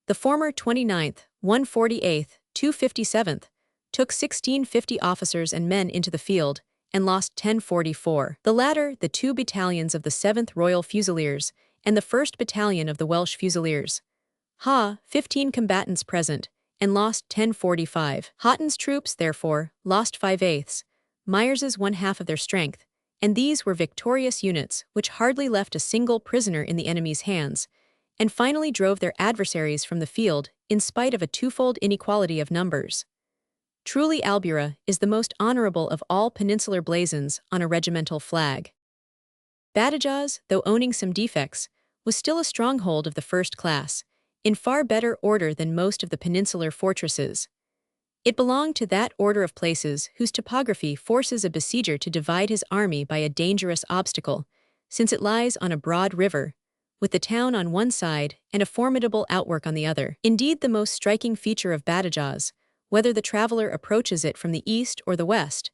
The former 29th, 148th, 257th, took 1,650 officers and men into the field, and lost 1044. The latter, the 2 battalions of the 7th Royal Fusiliers, and the 1st Battalion of the Welsh Fusiliers. 15 combatants present, and lost 1045. Houghton's troops, therefore, lost 5/8, Myers's 1/2 of their strength, and these were victorious units which hardly left a single prisoner in the enemy's hands, and finally drove their adversaries from the field in spite of a twofold inequality of numbers. Truly Albura is the most honorable of all peninsular blazons on a regimental flag. Badajoz, though owning some defects, was still a stronghold of the first class, in far better order than most of the peninsular fortresses. It belonged to that order of places whose topography forces a besieger to divide his army by a dangerous obstacle, since it lies on a broad river, with the town on one side and a formidable outwork on the other. Indeed, the most striking feature of Badajoz, whether the traveler approaches it from the east or the west,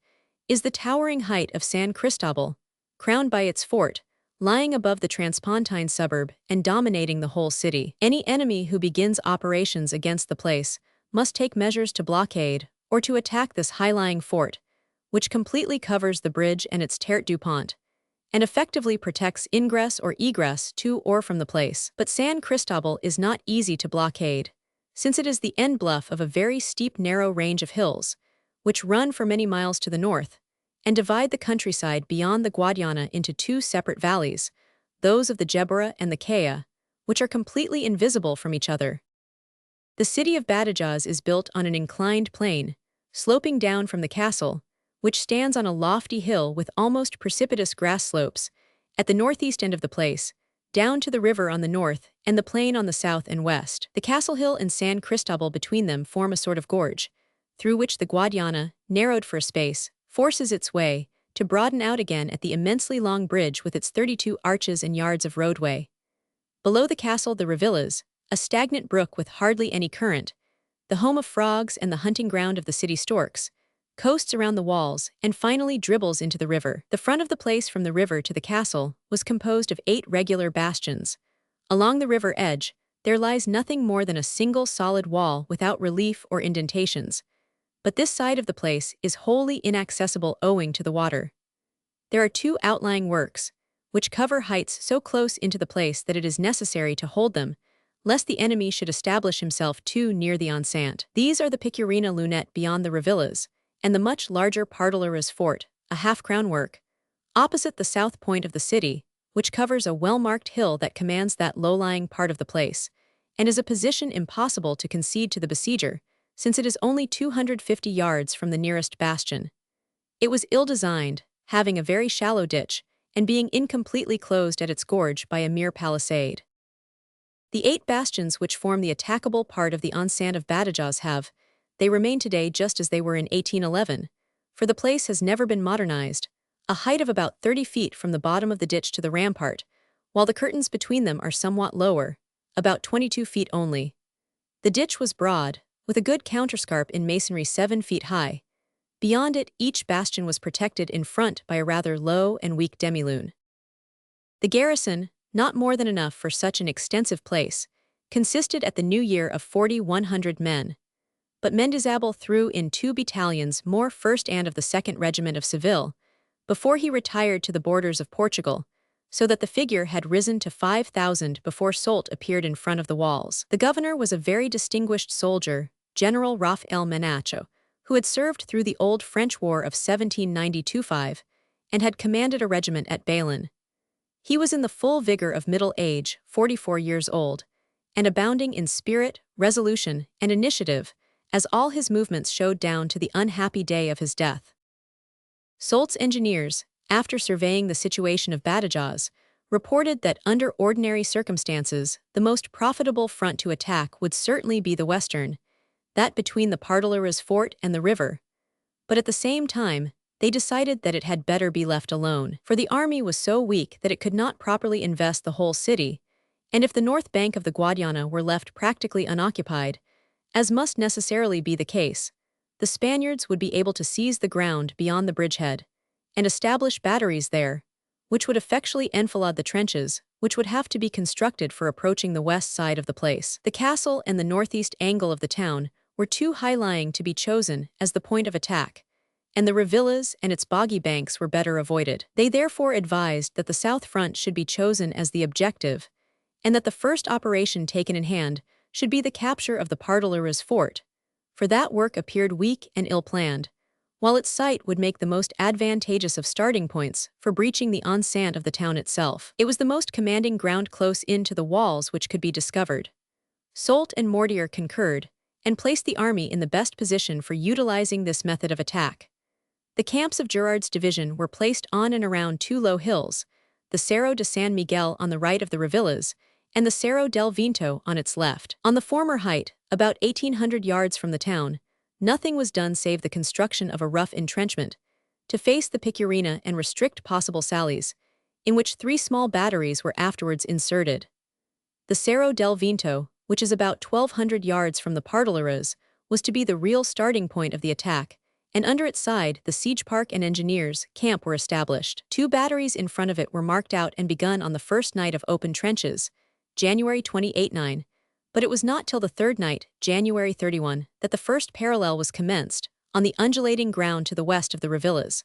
is the towering height of San Cristobal, crowned by its fort, lying above the transpontine suburb and dominating the whole city. Any enemy who begins operations against the place must take measures to blockade or to attack this high-lying fort, which completely covers the bridge and its terre du pont, and effectively protects ingress or egress to or from the place. But San Cristobal is not easy to blockade, since it is the end bluff of a very steep narrow range of hills, which run for many miles to the north, and divide the countryside beyond the Guadiana into two separate valleys, those of the Gebra and the Kea, which are completely invisible from each other. The city of Badajoz is built on an inclined plane, sloping down from the castle, which stands on a lofty hill with almost precipitous grass slopes, at the northeast end of the place, down to the river on the north and the plain on the south and west. The castle hill and San Cristobal between them form a sort of gorge, through which the Guadiana, narrowed for a space, forces its way, to broaden out again at the immensely long bridge with its 32 arches and yards of roadway. Below the castle the Revillas, a stagnant brook with hardly any current, the home of frogs and the hunting ground of the city storks, coasts around the walls and finally dribbles into the river. The front of the place from the river to the castle was composed of 8 regular bastions. Along the river edge, there lies nothing more than a single solid wall without relief or indentations, but this side of the place is wholly inaccessible owing to the water. There are 2 outlying works, which cover heights so close into the place that it is necessary to hold them, lest the enemy should establish himself too near the enceinte. These are the Picurina Lunette beyond the Revillas, and the much larger Pardaleras Fort, a half-crown work, opposite the south point of the city, which covers a well-marked hill that commands that low-lying part of the place, and is a position impossible to concede to the besieger, since it is only 250 yards from the nearest bastion. It was ill-designed, having a very shallow ditch, and being incompletely closed at its gorge by a mere palisade. The 8 bastions which form the attackable part of the enceinte of Badajoz they remain today just as they were in 1811, for the place has never been modernized, a height of about 30 feet from the bottom of the ditch to the rampart, while the curtains between them are somewhat lower, about 22 feet only. The ditch was broad, with a good counterscarp in masonry 7 feet high. Beyond it, each bastion was protected in front by a rather low and weak demilune. The garrison, not more than enough for such an extensive place, consisted at the new year of 4,100 men. But Mendizábal threw in 2 battalions more 1st and of the 2nd Regiment of Seville, before he retired to the borders of Portugal, so that the figure had risen to 5,000 before Soult appeared in front of the walls. The governor was a very distinguished soldier, General Rafael Menacho, who had served through the old French War of 1792-5 and had commanded a regiment at Bailén. He was in the full vigor of middle age, 44 years old, and abounding in spirit, resolution, and initiative, as all his movements showed down to the unhappy day of his death. Soult's engineers, after surveying the situation of Badajoz, reported that under ordinary circumstances the most profitable front to attack would certainly be the western, that between the Pardaleras Fort and the river, but at the same time they decided that it had better be left alone, for the army was so weak that it could not properly invest the whole city, and if the north bank of the Guadiana were left practically unoccupied, as must necessarily be the case, the Spaniards would be able to seize the ground beyond the bridgehead, and establish batteries there, which would effectually enfilade the trenches, which would have to be constructed for approaching the west side of the place. The castle and the northeast angle of the town were too high-lying to be chosen as the point of attack, and the Revillas and its boggy banks were better avoided. They therefore advised that the south front should be chosen as the objective, and that the first operation taken in hand should be the capture of the Pardaleras Fort, for that work appeared weak and ill-planned, while its site would make the most advantageous of starting points for breaching the enceinte of the town itself. It was the most commanding ground close in to the walls which could be discovered. Soult and Mortier concurred, and placed the army in the best position for utilizing this method of attack. The camps of Gerard's division were placed on and around 2 low hills, the Cerro de San Miguel on the right of the Revillas, and the Cerro del Vinto on its left. On the former height, about 1,800 yards from the town, nothing was done save the construction of a rough entrenchment, to face the Picurina and restrict possible sallies, in which 3 small batteries were afterwards inserted. The Cerro del Vinto, which is about 1,200 yards from the Pardaleras, was to be the real starting point of the attack, and under its side the siege park and engineers' camp were established. 2 batteries in front of it were marked out and begun on the first night of open trenches, January 28-9, but it was not till the 3rd night, January 31, that the first parallel was commenced, on the undulating ground to the west of the Revillas.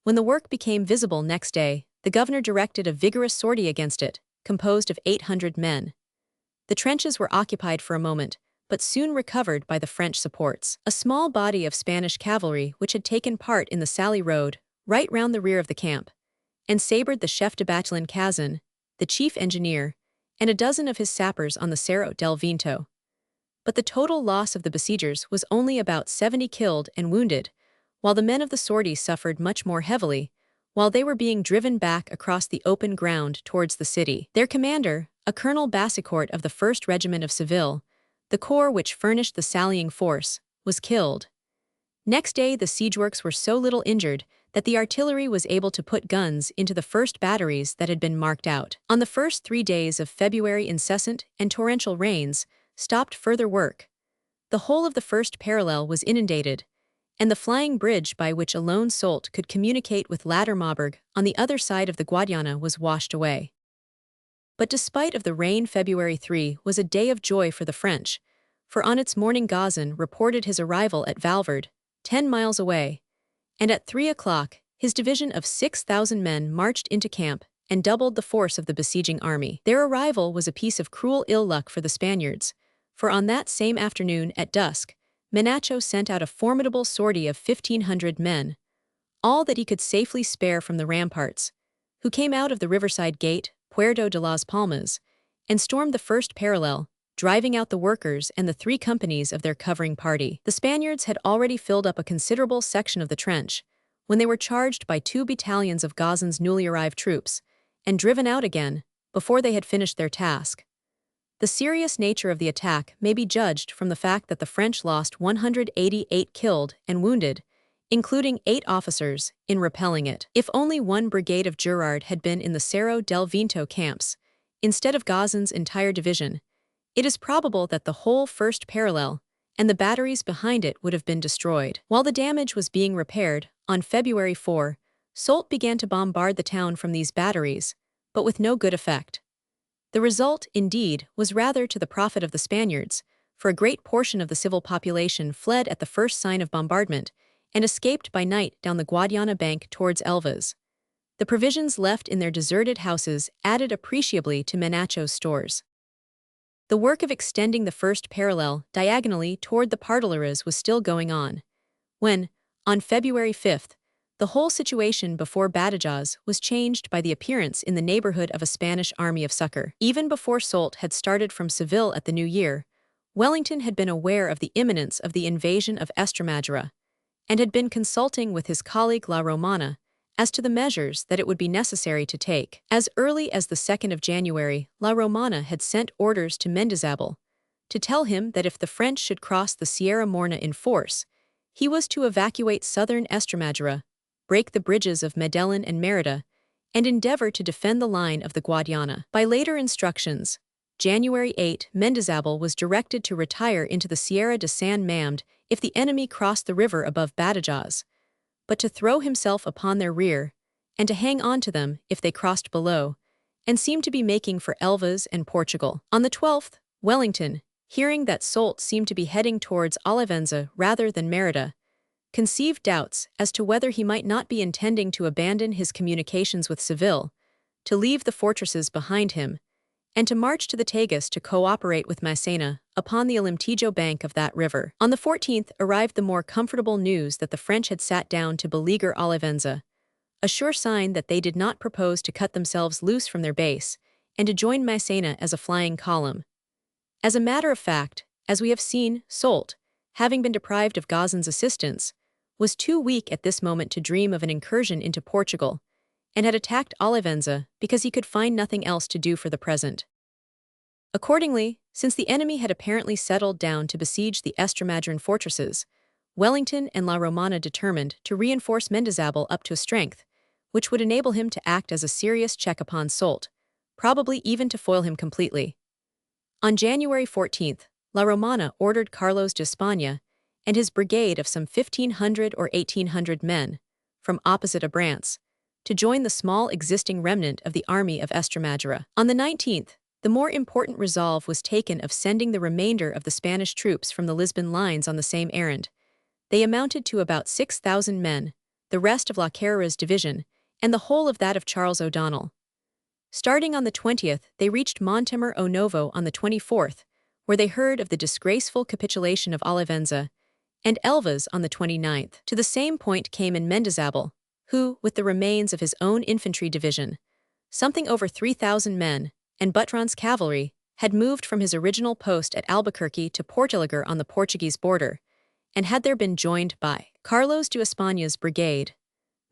When the work became visible next day, the governor directed a vigorous sortie against it, composed of 800 men. The trenches were occupied for a moment, but soon recovered by the French supports. A small body of Spanish cavalry which had taken part in the sally rode right round the rear of the camp, and sabred the chef de bataillon Cazin, the chief engineer, and a dozen of his sappers on the Cerro del Vinto. But the total loss of the besiegers was only about 70 killed and wounded, while the men of the sortie suffered much more heavily, while they were being driven back across the open ground towards the city. Their commander, a Colonel Bassicourt of the 1st Regiment of Seville, the corps which furnished the sallying force, was killed. Next day the siegeworks were so little injured that the artillery was able to put guns into the first batteries that had been marked out. On the first 3 days of February, incessant and torrential rains stopped further work. The whole of the first parallel was inundated, and the flying bridge by which alone Soult could communicate with Lattermaburg on the other side of the Guadiana was washed away. But despite of the rain, February 3 was a day of joy for the French, for on its morning Gazin reported his arrival at Valverde, 10 miles away, and at 3 o'clock his division of 6,000 men marched into camp and doubled the force of the besieging army. Their arrival was a piece of cruel ill luck for the Spaniards, for on that same afternoon at dusk, Menacho sent out a formidable sortie of 1,500 men, all that he could safely spare from the ramparts, who came out of the riverside gate, Puerto de las Palmas, and stormed the first parallel, driving out the workers and the 3 companies of their covering party. The Spaniards had already filled up a considerable section of the trench, when they were charged by 2 battalions of Gazin's newly arrived troops, and driven out again, before they had finished their task. The serious nature of the attack may be judged from the fact that the French lost 188 killed and wounded, including 8 officers, in repelling it. If only 1 brigade of Gerard had been in the Cerro del Vinto camps, instead of Gazin's entire division, it is probable that the whole first parallel and the batteries behind it would have been destroyed. While the damage was being repaired, on February 4, Soult began to bombard the town from these batteries, but with no good effect. The result, indeed, was rather to the profit of the Spaniards, for a great portion of the civil population fled at the first sign of bombardment and escaped by night down the Guadiana bank towards Elvas. The provisions left in their deserted houses added appreciably to Menacho's stores. The work of extending the first parallel diagonally toward the Pardilaras was still going on, when, on February 5, the whole situation before Badajoz was changed by the appearance in the neighborhood of a Spanish army of succor. Even before Soult had started from Seville at the New Year, Wellington had been aware of the imminence of the invasion of Estremadura, and had been consulting with his colleague La Romana as to the measures that it would be necessary to take. As early as the 2nd of January, La Romana had sent orders to Mendizábal to tell him that if the French should cross the Sierra Morna in force, he was to evacuate southern Estremadura, break the bridges of Medellin and Mérida, and endeavor to defend the line of the Guadiana. By later instructions, January 8, Mendizábal was directed to retire into the Sierra de San Mamde if the enemy crossed the river above Badajoz, but to throw himself upon their rear, and to hang on to them if they crossed below, and seemed to be making for Elvas and Portugal. On the 12th, Wellington, hearing that Soult seemed to be heading towards Olivenza rather than Mérida, conceived doubts as to whether he might not be intending to abandon his communications with Seville, to leave the fortresses behind him, and to march to the Tagus to cooperate with Massena upon the Alemtejo bank of that river. On the 14th arrived the more comfortable news that the French had sat down to beleaguer Olivenza, a sure sign that they did not propose to cut themselves loose from their base and to join Massena as a flying column. As a matter of fact, as we have seen, Soult, having been deprived of Gazin's assistance, was too weak at this moment to dream of an incursion into Portugal, and had attacked Olivenza because he could find nothing else to do for the present. Accordingly, since the enemy had apparently settled down to besiege the Estremadura's fortresses, Wellington and La Romana determined to reinforce Mendizábal up to a strength which would enable him to act as a serious check upon Soult, probably even to foil him completely. On January 14, La Romana ordered Carlos de España and his brigade of some 1,500 or 1,800 men, from opposite Abrantes, to join the small existing remnant of the army of Estremadura. On the 19th, the more important resolve was taken of sending the remainder of the Spanish troops from the Lisbon lines on the same errand. They amounted to about 6,000 men, the rest of La Carrera's division, and the whole of that of Charles O'Donnell. Starting on the 20th, they reached Montemor o Novo on the 24th, where they heard of the disgraceful capitulation of Olivenza, and Elvas on the 29th. To the same point came in Mendizábal, who, with the remains of his own infantry division, something over 3,000 men, and Butron's cavalry, had moved from his original post at Albuquerque to Portelager on the Portuguese border, and had there been joined by Carlos de España's brigade.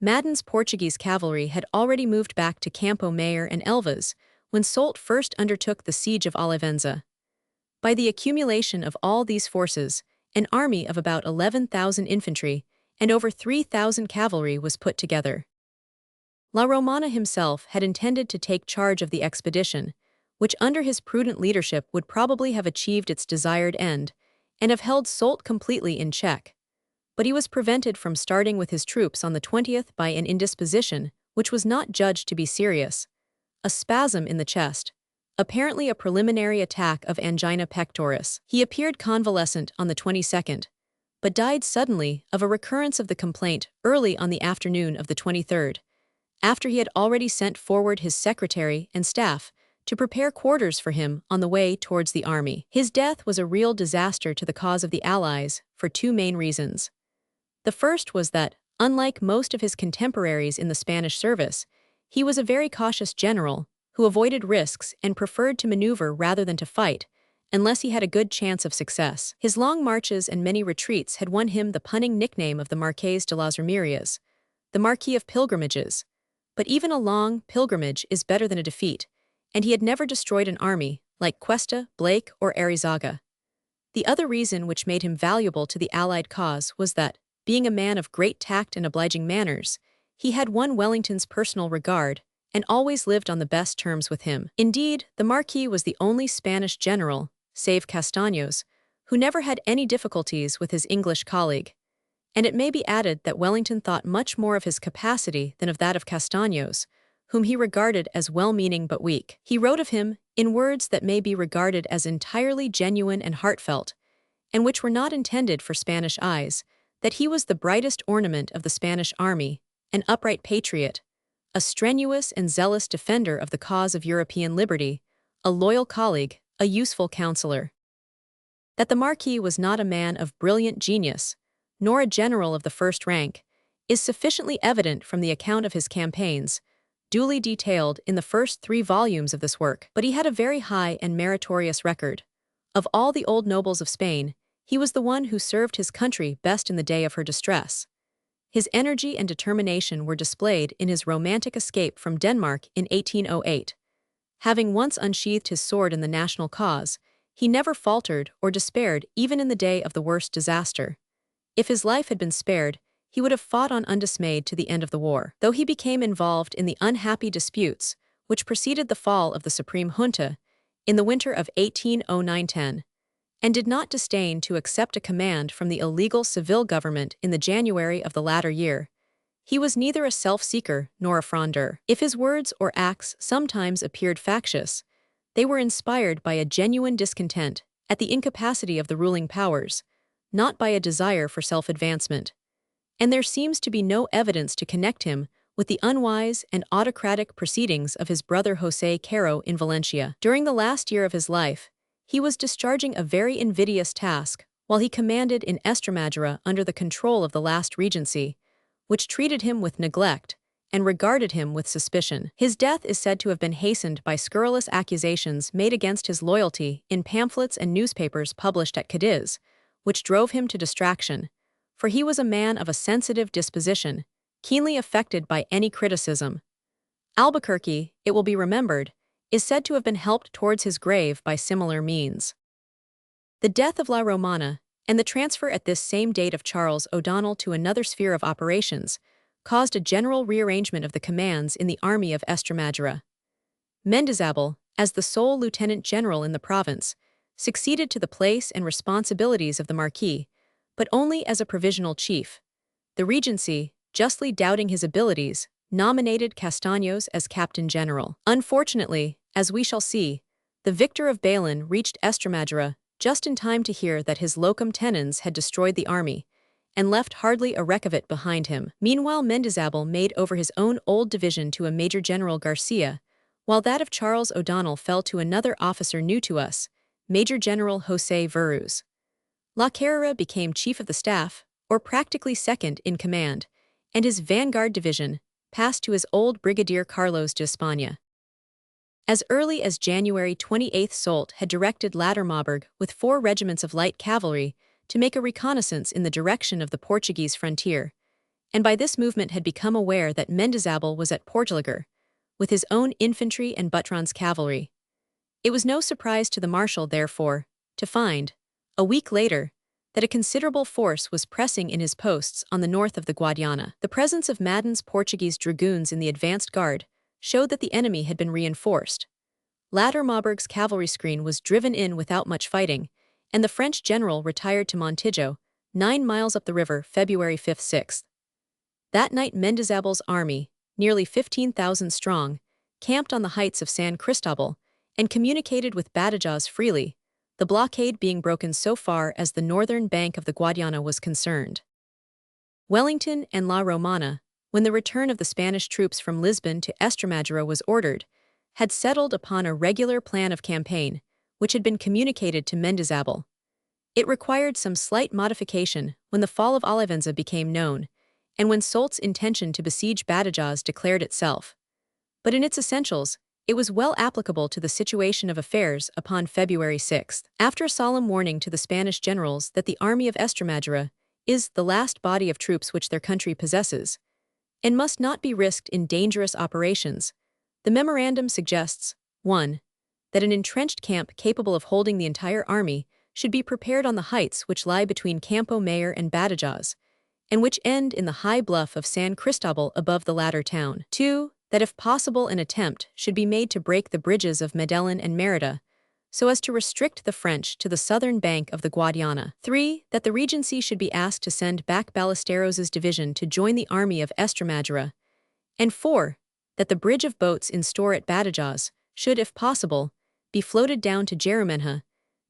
Madden's Portuguese cavalry had already moved back to Campo Mayor and Elvas when Soult first undertook the siege of Olivenza. By the accumulation of all these forces, an army of about 11,000 infantry and over 3,000 cavalry was put together. La Romana himself had intended to take charge of the expedition, which under his prudent leadership would probably have achieved its desired end, and have held Soult completely in check. But he was prevented from starting with his troops on the 20th by an indisposition, which was not judged to be serious. A spasm in the chest, apparently a preliminary attack of angina pectoris. He appeared convalescent on the 22nd, but died suddenly of a recurrence of the complaint early on the afternoon of the 23rd, after he had already sent forward his secretary and staff to prepare quarters for him on the way towards the army. His death was a real disaster to the cause of the Allies for two main reasons. The first was that, unlike most of his contemporaries in the Spanish service, he was a very cautious general who avoided risks and preferred to maneuver rather than to fight, unless he had a good chance of success. His long marches and many retreats had won him the punning nickname of the Marqués de las Ramirias, the Marquis of Pilgrimages. But even a long pilgrimage is better than a defeat, and he had never destroyed an army like Cuesta, Blake, or Arizaga. The other reason which made him valuable to the Allied cause was that, being a man of great tact and obliging manners, he had won Wellington's personal regard and always lived on the best terms with him. Indeed, the Marquis was the only Spanish general, save Castaños, who never had any difficulties with his English colleague. And it may be added that Wellington thought much more of his capacity than of that of Castaños, whom he regarded as well-meaning but weak. He wrote of him, in words that may be regarded as entirely genuine and heartfelt, and which were not intended for Spanish eyes, that he was the brightest ornament of the Spanish army, an upright patriot, a strenuous and zealous defender of the cause of European liberty, a loyal colleague, a useful counselor. That the Marquis was not a man of brilliant genius, nor a general of the first rank, is sufficiently evident from the account of his campaigns, duly detailed in the first 3 volumes of this work. But he had a very high and meritorious record. Of all the old nobles of Spain, he was the one who served his country best in the day of her distress. His energy and determination were displayed in his romantic escape from Denmark in 1808. Having once unsheathed his sword in the national cause, he never faltered or despaired even in the day of the worst disaster. If his life had been spared, he would have fought on undismayed to the end of the war. Though he became involved in the unhappy disputes which preceded the fall of the Supreme Junta in the winter of 1809-10, and did not disdain to accept a command from the illegal Seville government in the January of the latter year, he was neither a self-seeker nor a frondeur. If his words or acts sometimes appeared factious, they were inspired by a genuine discontent at the incapacity of the ruling powers, not by a desire for self-advancement. And there seems to be no evidence to connect him with the unwise and autocratic proceedings of his brother José Caro in Valencia. During the last year of his life, he was discharging a very invidious task while he commanded in Estremadura under the control of the last regency, which treated him with neglect and regarded him with suspicion. His death is said to have been hastened by scurrilous accusations made against his loyalty in pamphlets and newspapers published at Cadiz, which drove him to distraction, for he was a man of a sensitive disposition, keenly affected by any criticism. Albuquerque, it will be remembered, is said to have been helped towards his grave by similar means. The death of La Romana, and the transfer at this same date of Charles O'Donnell to another sphere of operations, caused a general rearrangement of the commands in the army of Estremadura. Mendizábal, as the sole lieutenant general in the province, succeeded to the place and responsibilities of the Marquis, but only as a provisional chief. The Regency, justly doubting his abilities, nominated Castaños as captain general. Unfortunately, as we shall see, the victor of Bailén reached Estremadura just in time to hear that his locum tenens had destroyed the army, and left hardly a wreck of it behind him. Meanwhile, Mendizábal made over his own old division to a Major General Garcia, while that of Charles O'Donnell fell to another officer new to us, Major General José Verus. La Carrera became chief of the staff, or practically second in command, and his vanguard division passed to his old brigadier Carlos de España. As early as January 28, Soult had directed Lattermaubourg with 4 regiments of light cavalry to make a reconnaissance in the direction of the Portuguese frontier, and by this movement had become aware that Mendizábal was at Portalegre, with his own infantry and Butron's cavalry. It was no surprise to the marshal, therefore, to find, a week later, that a considerable force was pressing in his posts on the north of the Guadiana. The presence of Madden's Portuguese dragoons in the advanced guard showed that the enemy had been reinforced. Lattermaubourg's cavalry screen was driven in without much fighting, and the French general retired to Montijo, 9 miles up the river, February 5-6. That night Mendizábal's army, nearly 15,000 strong, camped on the heights of San Cristobal and communicated with Badajoz freely, the blockade being broken so far as the northern bank of the Guadiana was concerned. Wellington and La Romana, when the return of the Spanish troops from Lisbon to Estremadura was ordered, had settled upon a regular plan of campaign, which had been communicated to Mendizábal. It required some slight modification when the fall of Olivenza became known, and when Soult's intention to besiege Badajoz declared itself. But in its essentials, it was well applicable to the situation of affairs upon February 6. After a solemn warning to the Spanish generals that the army of Estremadura is the last body of troops which their country possesses, and must not be risked in dangerous operations, the memorandum suggests, 1. That an entrenched camp capable of holding the entire army should be prepared on the heights which lie between Campo Mayor and Badajoz, and which end in the high bluff of San Cristobal above the latter town. 2. That if possible an attempt should be made to break the bridges of Medellin and Mérida, so as to restrict the French to the southern bank of the Guadiana. 3. That the Regency should be asked to send back Ballesteros' division to join the army of Estremadura. And 4. That the bridge of boats in store at Badajoz should, if possible, be floated down to Jerumenha,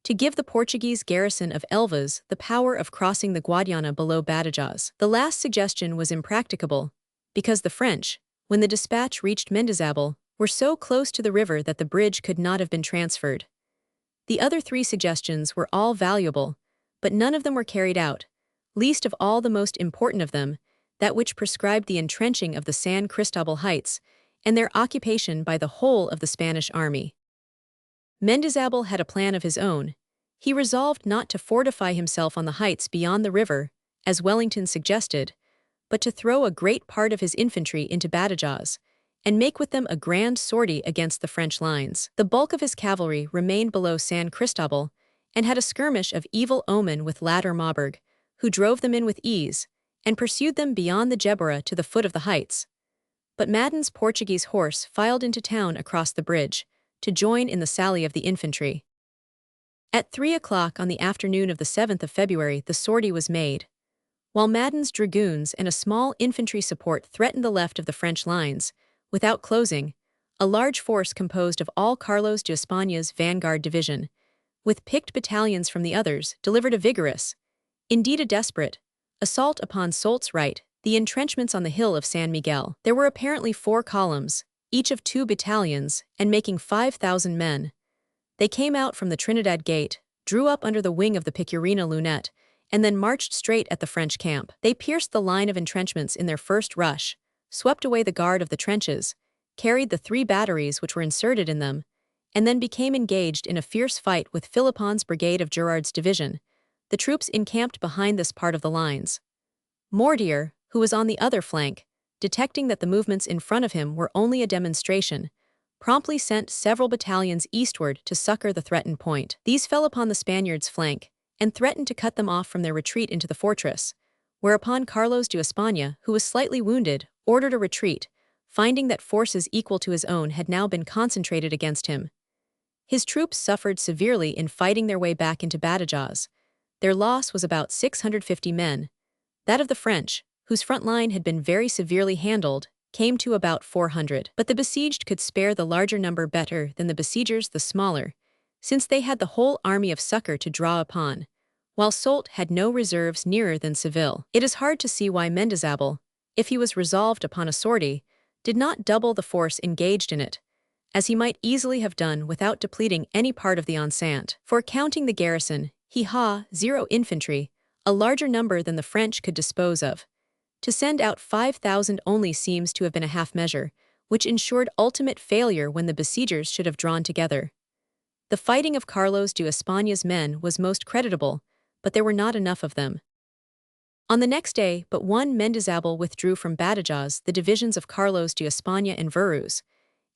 to give the Portuguese garrison of Elvas the power of crossing the Guadiana below Badajoz. The last suggestion was impracticable, because the French, when the dispatch reached Mendizábal, were so close to the river that the bridge could not have been transferred. The other 3 suggestions were all valuable, but none of them were carried out, least of all the most important of them, that which prescribed the entrenching of the San Cristobal heights and their occupation by the whole of the Spanish army. Mendizábal had a plan of his own. He resolved not to fortify himself on the heights beyond the river, as Wellington suggested, but to throw a great part of his infantry into Badajoz, and make with them a grand sortie against the French lines. The bulk of his cavalry remained below San Cristobal, and had a skirmish of evil omen with Lattermaubourg, who drove them in with ease, and pursued them beyond the Jebura to the foot of the heights. But Madden's Portuguese horse filed into town across the bridge, to join in the sally of the infantry. At 3 o'clock on the afternoon of the 7th of February the sortie was made. While Madden's dragoons and a small infantry support threatened the left of the French lines, without closing, a large force composed of all Carlos de España's vanguard division, with picked battalions from the others, delivered a vigorous, indeed a desperate, assault upon Soult's right, the entrenchments on the hill of San Miguel. There were apparently 4 columns, each of 2 battalions, and making 5,000 men. They came out from the Trinidad Gate, drew up under the wing of the Picurina Lunette, and then marched straight at the French camp. They pierced the line of entrenchments in their first rush, swept away the guard of the trenches, carried the 3 batteries which were inserted in them, and then became engaged in a fierce fight with Philippon's brigade of Gerard's division, the troops encamped behind this part of the lines. Mortier, who was on the other flank, detecting that the movements in front of him were only a demonstration, promptly sent several battalions eastward to succor the threatened point. These fell upon the Spaniards' flank, and threatened to cut them off from their retreat into the fortress, whereupon Carlos de España, who was slightly wounded, ordered a retreat, finding that forces equal to his own had now been concentrated against him. His troops suffered severely in fighting their way back into Badajoz. Their loss was about 650 men. That of the French, whose front line had been very severely handled, came to about 400. But the besieged could spare the larger number better than the besiegers the smaller, since they had the whole army of succor to draw upon, while Soult had no reserves nearer than Seville. It is hard to see why Mendizábal, if he was resolved upon a sortie, did not double the force engaged in it, as he might easily have done without depleting any part of the enceinte. For counting the garrison, he had 0 infantry, a larger number than the French could dispose of. To send out 5,000 only seems to have been a half measure, which ensured ultimate failure when the besiegers should have drawn together. The fighting of Carlos de España's men was most creditable, but there were not enough of them. On the next day, but one Mendizábal withdrew from Badajoz the divisions of Carlos de España and Verus,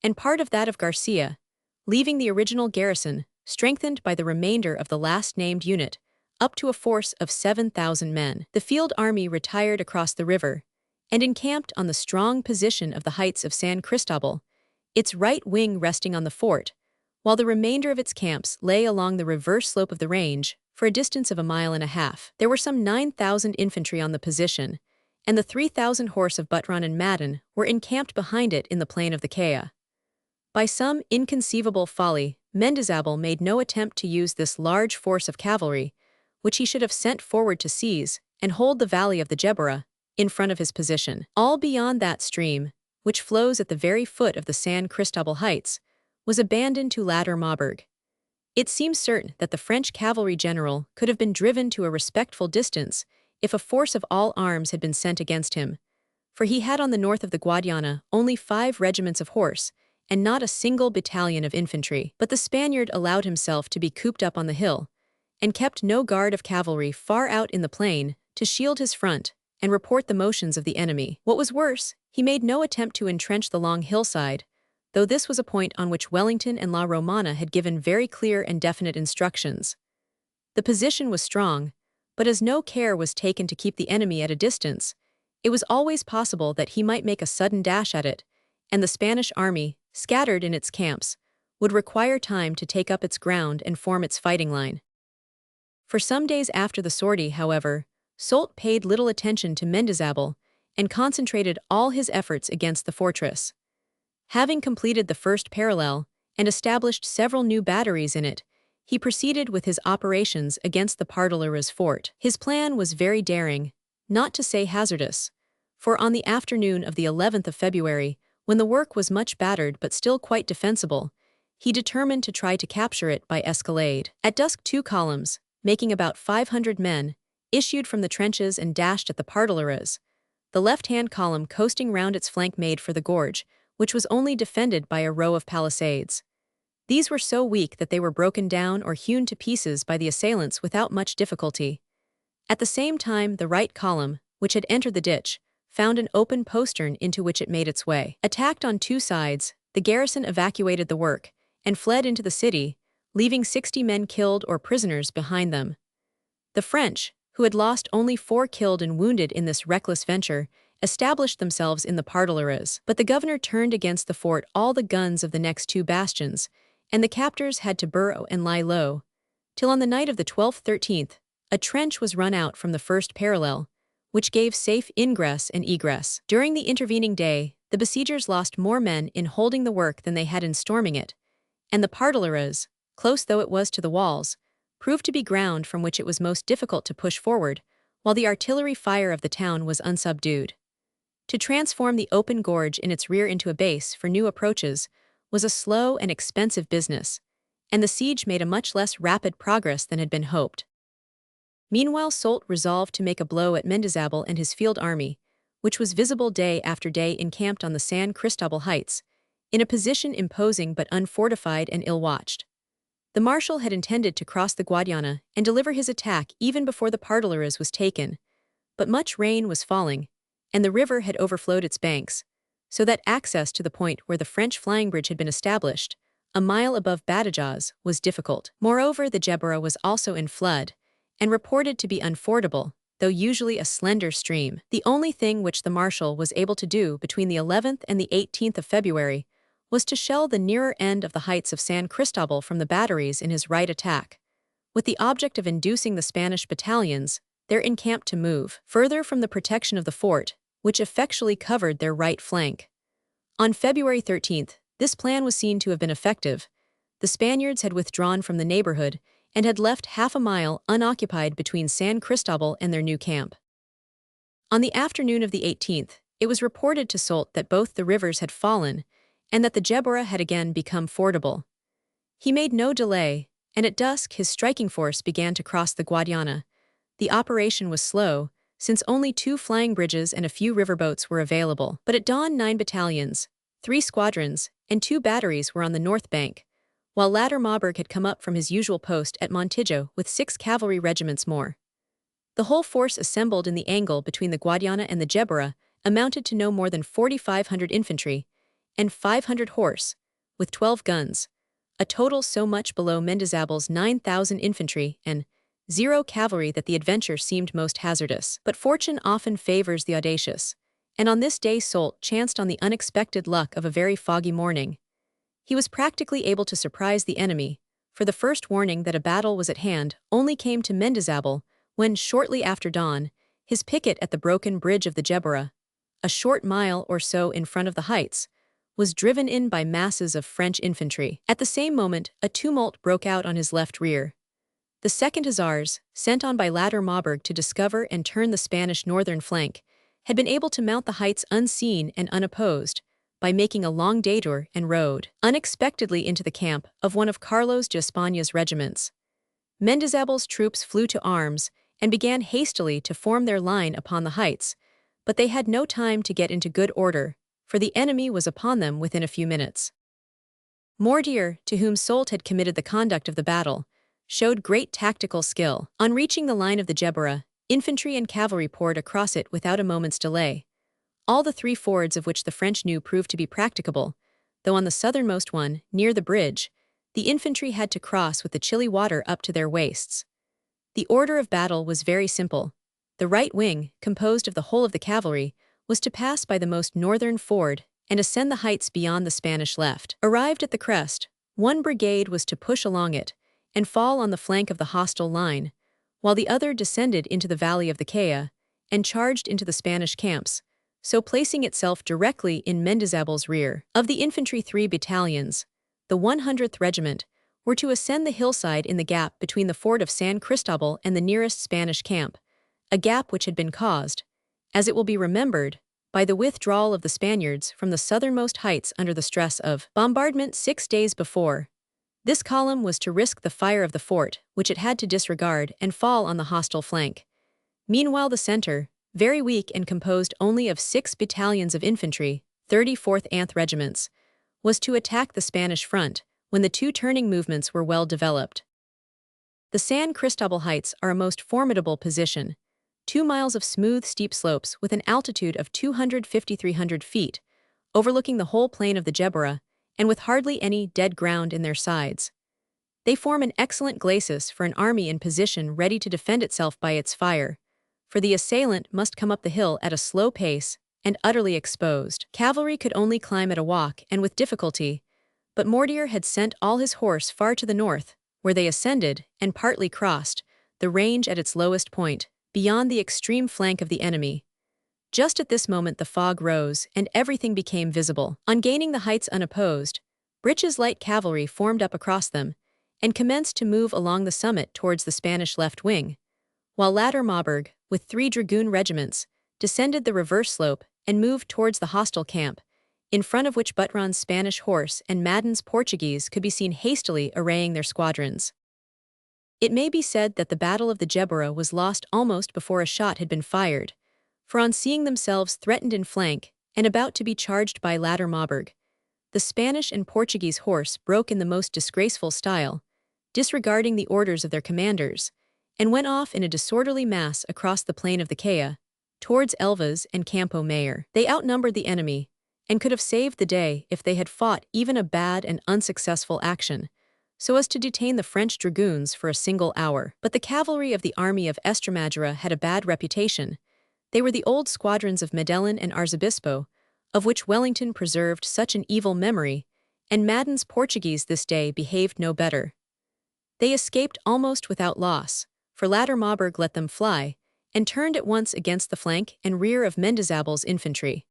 and part of that of Garcia, leaving the original garrison, strengthened by the remainder of the last-named unit, up to a force of 7,000 men. The field army retired across the river and encamped on the strong position of the heights of San Cristobal, its right wing resting on the fort, while the remainder of its camps lay along the reverse slope of the range for a distance of 1.5 miles. There were some 9,000 infantry on the position, and the 3,000 horse of Butron and Madden were encamped behind it in the plain of the Caya. By some inconceivable folly, Mendizábal made no attempt to use this large force of cavalry, which he should have sent forward to seize and hold the valley of the Geberra, in front of his position. All beyond that stream, which flows at the very foot of the San Cristobal Heights, was abandoned to Ladder Maubourg. It seems certain that the French cavalry general could have been driven to a respectful distance if a force of all arms had been sent against him, for he had on the north of the Guadiana only 5 regiments of horse and not a single battalion of infantry. But the Spaniard allowed himself to be cooped up on the hill, and kept no guard of cavalry far out in the plain to shield his front and report the motions of the enemy. What was worse, he made no attempt to entrench the long hillside, though this was a point on which Wellington and La Romana had given very clear and definite instructions. The position was strong, but as no care was taken to keep the enemy at a distance, it was always possible that he might make a sudden dash at it, and the Spanish army, scattered in its camps, would require time to take up its ground and form its fighting line. For some days after the sortie, however, Soult paid little attention to Mendizábal and concentrated all his efforts against the fortress. Having completed the first parallel and established several new batteries in it, he proceeded with his operations against the Pardaleras fort. His plan was very daring, not to say hazardous, for on the afternoon of the 11th of February, when the work was much battered but still quite defensible, he determined to try to capture it by escalade. At dusk 2 columns, making about 500 men, issued from the trenches and dashed at the Pardaleras. The left-hand column coasting round its flank made for the gorge, which was only defended by a row of palisades. These were so weak that they were broken down or hewn to pieces by the assailants without much difficulty. At the same time, the right column, which had entered the ditch, found an open postern into which it made its way. Attacked on 2 sides, the garrison evacuated the work and fled into the city, leaving 60 men killed or prisoners behind them. The French, who had lost only 4 killed and wounded in this reckless venture, established themselves in the Pardaleras. But the governor turned against the fort all the guns of the next 2 bastions, and the captors had to burrow and lie low, till on the night of the 12th-13th, a trench was run out from the first parallel, which gave safe ingress and egress. During the intervening day, the besiegers lost more men in holding the work than they had in storming it, and the Pardaleras, close though it was to the walls, proved to be ground from which it was most difficult to push forward, while the artillery fire of the town was unsubdued. To transform the open gorge in its rear into a base for new approaches was a slow and expensive business, and the siege made a much less rapid progress than had been hoped. Meanwhile, Soult resolved to make a blow at Mendizábal and his field army, which was visible day after day encamped on the San Cristobal Heights, in a position imposing but unfortified and ill-watched. The marshal had intended to cross the Guadiana and deliver his attack even before the Pardaleras was taken, but much rain was falling, and the river had overflowed its banks, so that access to the point where the French flying bridge had been established, a mile above Badajoz, was difficult. Moreover, the Geberra was also in flood, and reported to be unfordable, though usually a slender stream. The only thing which the marshal was able to do between the 11th and the 18th of February was to shell the nearer end of the heights of San Cristobal from the batteries in his right attack, with the object of inducing the Spanish battalions there encamped to move further from the protection of the fort, which effectually covered their right flank. On February 13th, this plan was seen to have been effective. The Spaniards had withdrawn from the neighborhood and had left half a mile unoccupied between San Cristobal and their new camp. On the afternoon of the 18th, it was reported to Soult that both the rivers had fallen, and that the Geberra had again become fordable. He made no delay, and at dusk his striking force began to cross the Guadiana. The operation was slow, since only 2 flying bridges and a few riverboats were available. But at dawn 9 battalions, 3 squadrons, and 2 batteries were on the north bank, while latter Maubourg had come up from his usual post at Montijo with 6 cavalry regiments more. The whole force assembled in the angle between the Guadiana and the Geberra amounted to no more than 4,500 infantry and 500 horse, with 12 guns, a total so much below Mendizabel's 9,000 infantry and 0 cavalry that the adventure seemed most hazardous. But fortune often favors the audacious, and on this day Soult chanced on the unexpected luck of a very foggy morning. He was practically able to surprise the enemy, for the first warning that a battle was at hand only came to Mendizabel when, shortly after dawn, his picket at the broken bridge of the Geberra, a short mile or so in front of the heights, was driven in by masses of French infantry. At the same moment, a tumult broke out on his left rear. The 2nd Hussars, sent on by latter Maubourg to discover and turn the Spanish northern flank, had been able to mount the heights unseen and unopposed by making a long détour and rode unexpectedly into the camp of one of Carlos de España's regiments. Mendizabel's troops flew to arms and began hastily to form their line upon the heights, but they had no time to get into good order, for the enemy was upon them within a few minutes. Mortier, to whom Soult had committed the conduct of the battle, showed great tactical skill. On reaching the line of the Geberra, infantry and cavalry poured across it without a moment's delay. All the 3 fords of which the French knew proved to be practicable, though on the southernmost one, near the bridge, the infantry had to cross with the chilly water up to their waists. The order of battle was very simple. The right wing, composed of the whole of the cavalry, was to pass by the most northern ford and ascend the heights beyond the Spanish left. Arrived at the crest, one brigade was to push along it and fall on the flank of the hostile line, while the other descended into the valley of the Caya and charged into the Spanish camps, so placing itself directly in Mendizabel's rear. Of the infantry 3 battalions, the 100th Regiment were to ascend the hillside in the gap between the fort of San Cristobal and the nearest Spanish camp, a gap which had been caused, as it will be remembered, by the withdrawal of the Spaniards from the southernmost heights under the stress of bombardment 6 days before. This column was to risk the fire of the fort, which it had to disregard, and fall on the hostile flank. Meanwhile the center, very weak and composed only of 6 battalions of infantry, 34th Anth regiments, was to attack the Spanish front when the 2 turning movements were well developed. The San Cristobal Heights are a most formidable position, 2 miles of smooth steep slopes with an altitude of 250–300 feet, overlooking the whole plain of the Geberra, and with hardly any dead ground in their sides. They form an excellent glacis for an army in position ready to defend itself by its fire, for the assailant must come up the hill at a slow pace and utterly exposed. Cavalry could only climb at a walk and with difficulty, but Mortier had sent all his horse far to the north, where they ascended, and partly crossed, the range at its lowest point, beyond the extreme flank of the enemy. Just at this moment the fog rose, and everything became visible. On gaining the heights unopposed, Brich's light cavalry formed up across them, and commenced to move along the summit towards the Spanish left wing, while latter Maubourg, with 3 dragoon regiments, descended the reverse slope and moved towards the hostile camp, in front of which Buttron's Spanish horse and Madden's Portuguese could be seen hastily arraying their squadrons. It may be said that the Battle of the Geberra was lost almost before a shot had been fired, for on seeing themselves threatened in flank and about to be charged by latter Maubourg, the Spanish and Portuguese horse broke in the most disgraceful style, disregarding the orders of their commanders, and went off in a disorderly mass across the plain of the Caya, towards Elvas and Campo Mayor. They outnumbered the enemy, and could have saved the day if they had fought even a bad and unsuccessful action, so as to detain the French dragoons for a single hour. But the cavalry of the army of Estremadura had a bad reputation. They were the old squadrons of Medellin and Arzobispo, of which Wellington preserved such an evil memory, and Madden's Portuguese this day behaved no better. They escaped almost without loss, for latter Maubourg let them fly, and turned at once against the flank and rear of Mendizabel's infantry.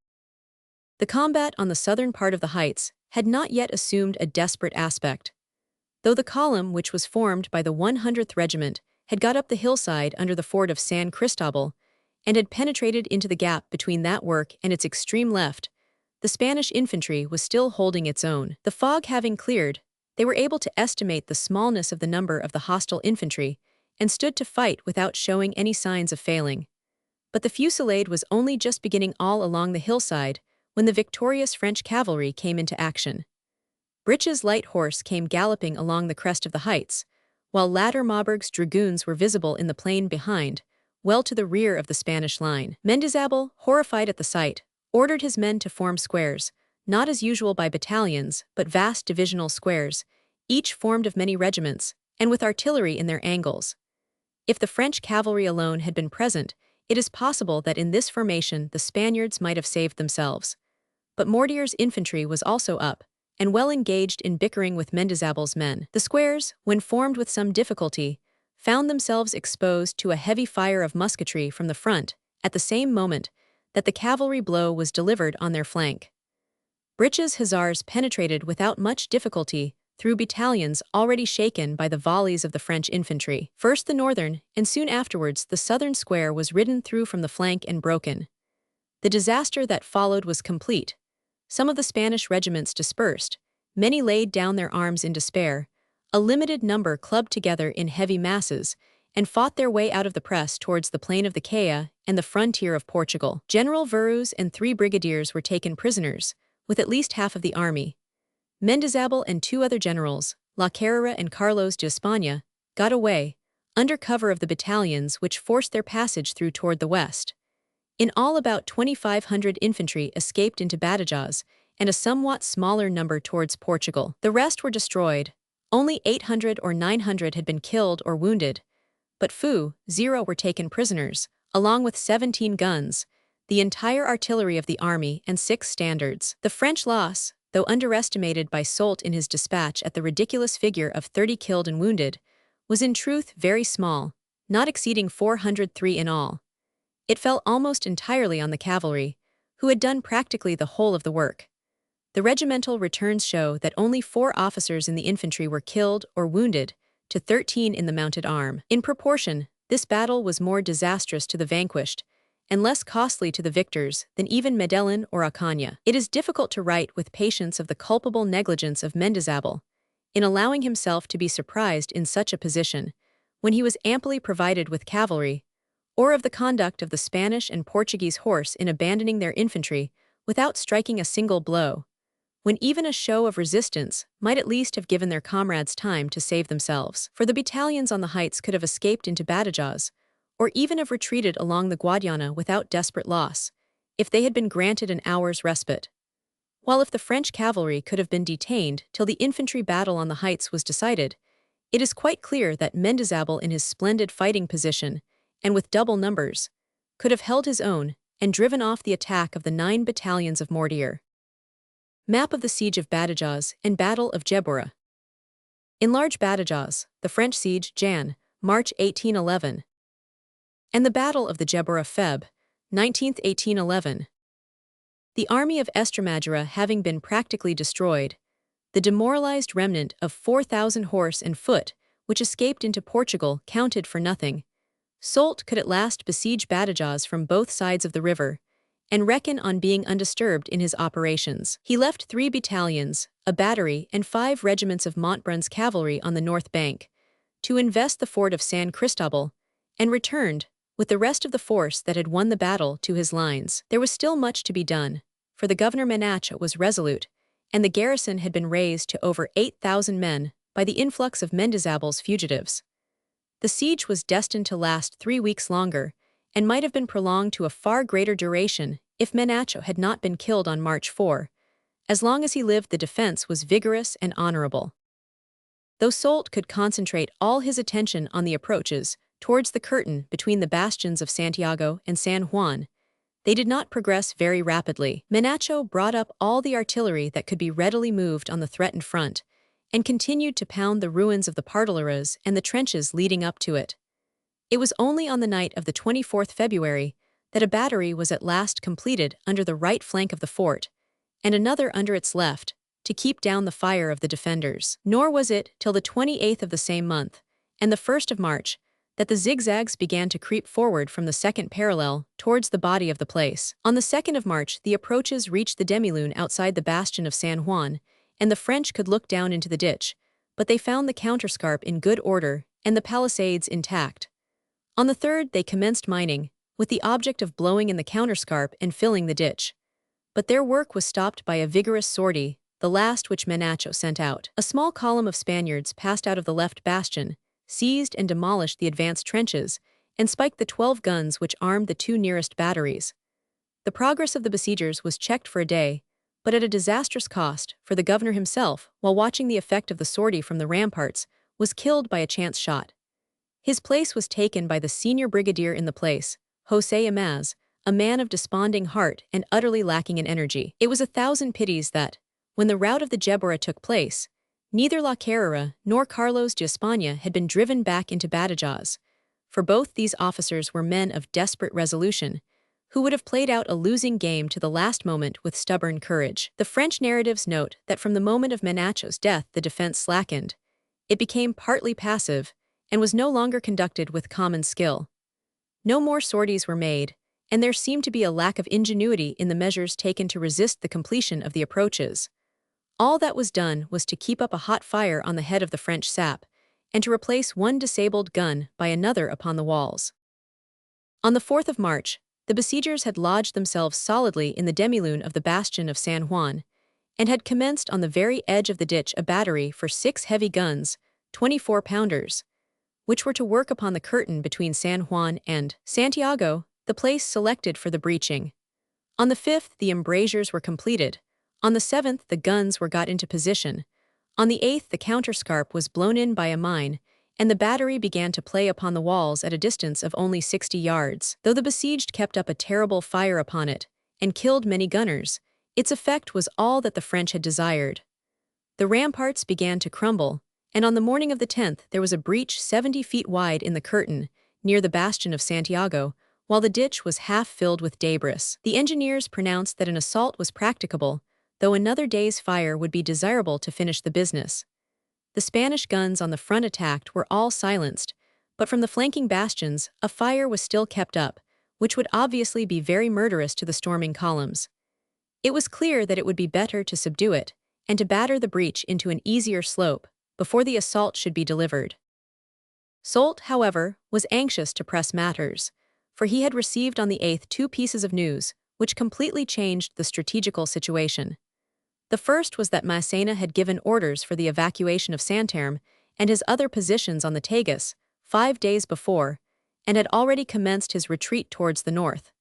The combat on the southern part of the heights had not yet assumed a desperate aspect. Though the column which was formed by the 100th Regiment had got up the hillside under the fort of San Cristobal, and had penetrated into the gap between that work and its extreme left, the Spanish infantry was still holding its own. The fog having cleared, they were able to estimate the smallness of the number of the hostile infantry and stood to fight without showing any signs of failing. But the fusillade was only just beginning all along the hillside when the victorious French cavalry came into action. Britche's light horse came galloping along the crest of the heights, while Ladder Maubourg's dragoons were visible in the plain behind, well to the rear of the Spanish line. Mendizábal, horrified at the sight, ordered his men to form squares, not as usual by battalions, but vast divisional squares, each formed of many regiments, and with artillery in their angles. If the French cavalry alone had been present, it is possible that in this formation the Spaniards might have saved themselves. But Mortier's infantry was also up, and well engaged in bickering with Mendizábal's men. The squares, when formed with some difficulty, found themselves exposed to a heavy fire of musketry from the front at the same moment that the cavalry blow was delivered on their flank. Britche's hussars penetrated without much difficulty through battalions already shaken by the volleys of the French infantry. First the northern, and soon afterwards the southern square was ridden through from the flank and broken. The disaster that followed was complete. Some of the Spanish regiments dispersed, many laid down their arms in despair, a limited number clubbed together in heavy masses, and fought their way out of the press towards the plain of the Caya and the frontier of Portugal. General Verus and 3 brigadiers were taken prisoners, with at least half of the army. Mendizábal and 2 other generals, La Carrera and Carlos de España, got away, under cover of the battalions which forced their passage through toward the west. In all, about 2,500 infantry escaped into Badajoz, and a somewhat smaller number towards Portugal. The rest were destroyed. Only 800 or 900 had been killed or wounded, but 0 were taken prisoners, along with 17 guns, the entire artillery of the army, and 6 standards. The French loss, though underestimated by Soult in his dispatch at the ridiculous figure of 30 killed and wounded, was in truth very small, not exceeding 403 in all. It fell almost entirely on the cavalry, who had done practically the whole of the work. The regimental returns show that only 4 officers in the infantry were killed or wounded, to 13 in the mounted arm. In proportion, this battle was more disastrous to the vanquished, and less costly to the victors than even Medellin or Ocaña. It is difficult to write with patience of the culpable negligence of Mendizábal, in allowing himself to be surprised in such a position, when he was amply provided with cavalry, or of the conduct of the Spanish and Portuguese horse in abandoning their infantry without striking a single blow, when even a show of resistance might at least have given their comrades time to save themselves. For the battalions on the heights could have escaped into Badajoz, or even have retreated along the Guadiana without desperate loss, if they had been granted an hour's respite. While if the French cavalry could have been detained till the infantry battle on the heights was decided, it is quite clear that Mendizábal in his splendid fighting position, and with double numbers, could have held his own and driven off the attack of the 9 battalions of Mortier. Map of the Siege of Badajoz and Battle of Jebura. Enlarge Badajoz, the French siege, Jan, March 1811. And the Battle of the Jebura, Feb. 19th, 1811. The army of Estremadura having been practically destroyed, the demoralized remnant of 4,000 horse and foot, which escaped into Portugal, counted for nothing. Soult could at last besiege Badajoz from both sides of the river, and reckon on being undisturbed in his operations. He left 3 battalions, a battery, and 5 regiments of Montbrun's cavalry on the north bank, to invest the fort of San Cristobal, and returned, with the rest of the force that had won the battle, to his lines. There was still much to be done, for the governor Menacho was resolute, and the garrison had been raised to over 8,000 men by the influx of Mendizábal's fugitives. The siege was destined to last 3 weeks longer, and might have been prolonged to a far greater duration if Menacho had not been killed on March 4. As long as he lived, the defense was vigorous and honorable. Though Soult could concentrate all his attention on the approaches towards the curtain between the bastions of Santiago and San Juan, they did not progress very rapidly. Menacho brought up all the artillery that could be readily moved on the threatened front, and continued to pound the ruins of the pardillaras and the trenches leading up to it. It was only on the night of the 24th February that a battery was at last completed under the right flank of the fort, and another under its left, to keep down the fire of the defenders. Nor was it till the 28th of the same month, and the 1st of March, that the zigzags began to creep forward from the second parallel towards the body of the place. On the 2nd of March, the approaches reached the demilune outside the bastion of San Juan, and the French could look down into the ditch, but they found the counterscarp in good order and the palisades intact. On the 3rd, they commenced mining, with the object of blowing in the counterscarp and filling the ditch. But their work was stopped by a vigorous sortie, the last which Menacho sent out. A small column of Spaniards passed out of the left bastion, seized and demolished the advanced trenches, and spiked the 12 guns which armed the 2 nearest batteries. The progress of the besiegers was checked for a day, but at a disastrous cost, for the governor himself, while watching the effect of the sortie from the ramparts, was killed by a chance shot. His place was taken by the senior brigadier in the place, José Imaz, a man of desponding heart and utterly lacking in energy. It was 1,000 pities that, when the rout of the Geborra took place, neither La Carrera nor Carlos de España had been driven back into Badajoz, for both these officers were men of desperate resolution, who would have played out a losing game to the last moment with stubborn courage. The French narratives note that from the moment of Menacho's death the defense slackened. It became partly passive, and was no longer conducted with common skill. No more sorties were made, and there seemed to be a lack of ingenuity in the measures taken to resist the completion of the approaches. All that was done was to keep up a hot fire on the head of the French sap, and to replace one disabled gun by another upon the walls. On the 4th of March, the besiegers had lodged themselves solidly in the demilune of the bastion of San Juan, and had commenced on the very edge of the ditch a battery for 6 heavy guns, 24-pounders, which were to work upon the curtain between San Juan and Santiago, the place selected for the breaching. On the 5th, the embrasures were completed. On the 7th, the guns were got into position. On the 8th, the counterscarp was blown in by a mine, and the battery began to play upon the walls at a distance of only 60 yards. Though the besieged kept up a terrible fire upon it, and killed many gunners, its effect was all that the French had desired. The ramparts began to crumble, and on the morning of the 10th there was a breach 70 feet wide in the curtain, near the bastion of Santiago, while the ditch was half filled with debris. The engineers pronounced that an assault was practicable, though another day's fire would be desirable to finish the business. The Spanish guns on the front attacked were all silenced, but from the flanking bastions a fire was still kept up, which would obviously be very murderous to the storming columns. It was clear that it would be better to subdue it, and to batter the breach into an easier slope, before the assault should be delivered. Soult, however, was anxious to press matters, for he had received on the 8th 2 pieces of news, which completely changed the strategical situation. The first was that Massena had given orders for the evacuation of Santarém and his other positions on the Tagus 5 days before, and had already commenced his retreat towards the north.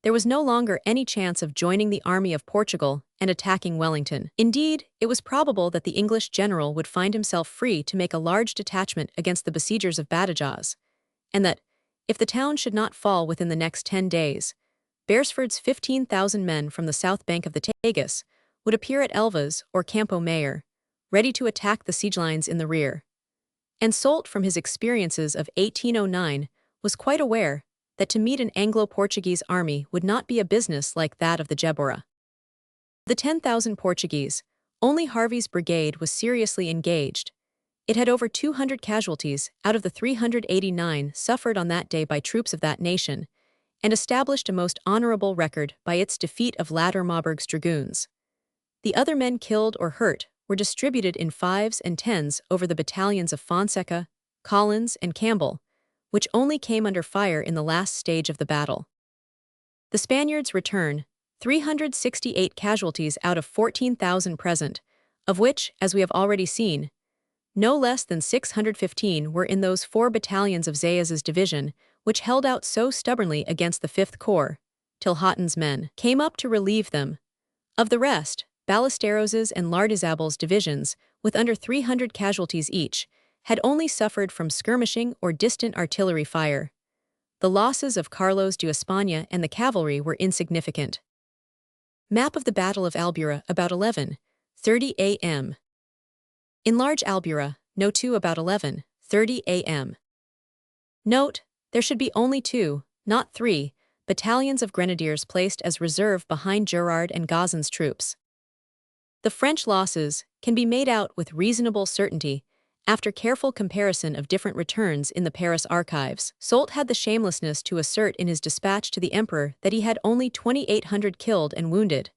There was no longer any chance of joining the army of Portugal and attacking Wellington. Indeed, it was probable that the English general would find himself free to make a large detachment against the besiegers of Badajoz, and that, if the town should not fall within the next 10 days, Beresford's 15,000 men from the south bank of the Tagus would appear at Elvas or Campo Mayor, ready to attack the siege lines in the rear. And Soult, from his experiences of 1809, was quite aware that to meet an Anglo-Portuguese army would not be a business like that of the Geborra. The 10,000 Portuguese, only Harvey's brigade was seriously engaged. It had over 200 casualties out of the 389 suffered on that day by troops of that nation, and established a most honorable record by its defeat of Latter Marburg's dragoons. The other men killed or hurt were distributed in 5s and 10s over the battalions of Fonseca, Collins, and Campbell, which only came under fire in the last stage of the battle. The Spaniards return, 368 casualties out of 14,000 present, of which, as we have already seen, no less than 615 were in those 4 battalions of Zayas's division, which held out so stubbornly against the 5th Corps, till Haughton's men came up to relieve them. Of the rest, Ballesteros's and Lardizabal's divisions, with under 300 casualties each, had only suffered from skirmishing or distant artillery fire. The losses of Carlos de España and the cavalry were insignificant. Map of the Battle of Albuera about 11:30 a.m. In Large Albuera, No. 2 about 11:30 a.m. Note, there should be only 2, not 3, battalions of grenadiers placed as reserve behind Gerard and Gazan's troops. The French losses can be made out with reasonable certainty After careful comparison of different returns in the Paris archives, Soult had the shamelessness to assert in his dispatch to the emperor that he had only 2,800 killed and wounded.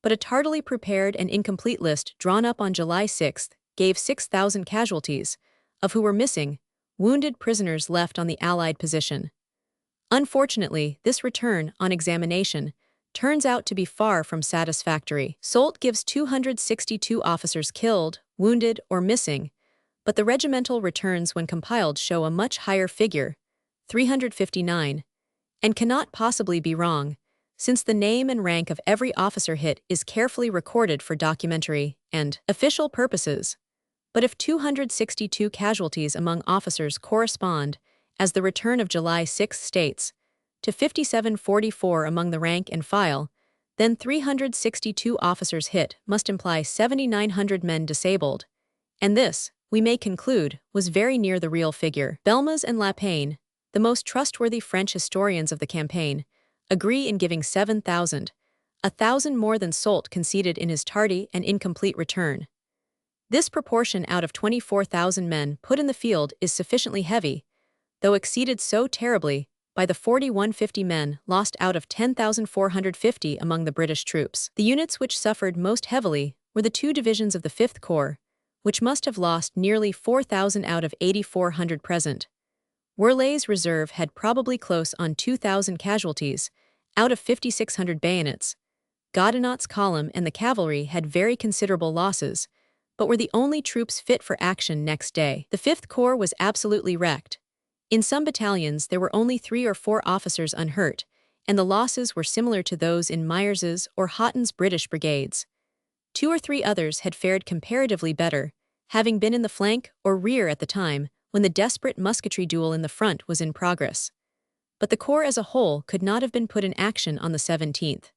But a tardily prepared and incomplete list drawn up on July 6 gave 6,000 casualties, of who were missing, wounded prisoners left on the Allied position. Unfortunately, this return, on examination, turns out to be far from satisfactory. Soult gives 262 officers killed, wounded, or missing, but the regimental returns when compiled show a much higher figure, 359, and cannot possibly be wrong, since the name and rank of every officer hit is carefully recorded for documentary and official purposes. But if 262 casualties among officers correspond, as the return of July 6 states, to 5744 among the rank and file, then 362 officers hit must imply 7,900 men disabled, and this, we may conclude, was very near the real figure. Belmas and Lapayne, the most trustworthy French historians of the campaign, agree in giving 7,000, 1,000 more than Soult conceded in his tardy and incomplete return. This proportion out of 24,000 men put in the field is sufficiently heavy, though exceeded so terribly by the 4,150 men lost out of 10,450 among the British troops. The units which suffered most heavily were the two divisions of the 5th Corps, which must have lost nearly 4,000 out of 8,400 present. Werlay's reserve had probably close on 2,000 casualties, out of 5,600 bayonets. Godinot's column and the cavalry had very considerable losses, but were the only troops fit for action next day. The 5th Corps was absolutely wrecked. In some battalions there were only 3 or 4 officers unhurt, and the losses were similar to those in Myers's or Haughton's British brigades. 2 or 3 others had fared comparatively better, having been in the flank or rear at the time when the desperate musketry duel in the front was in progress. But the corps as a whole could not have been put in action on the 17th.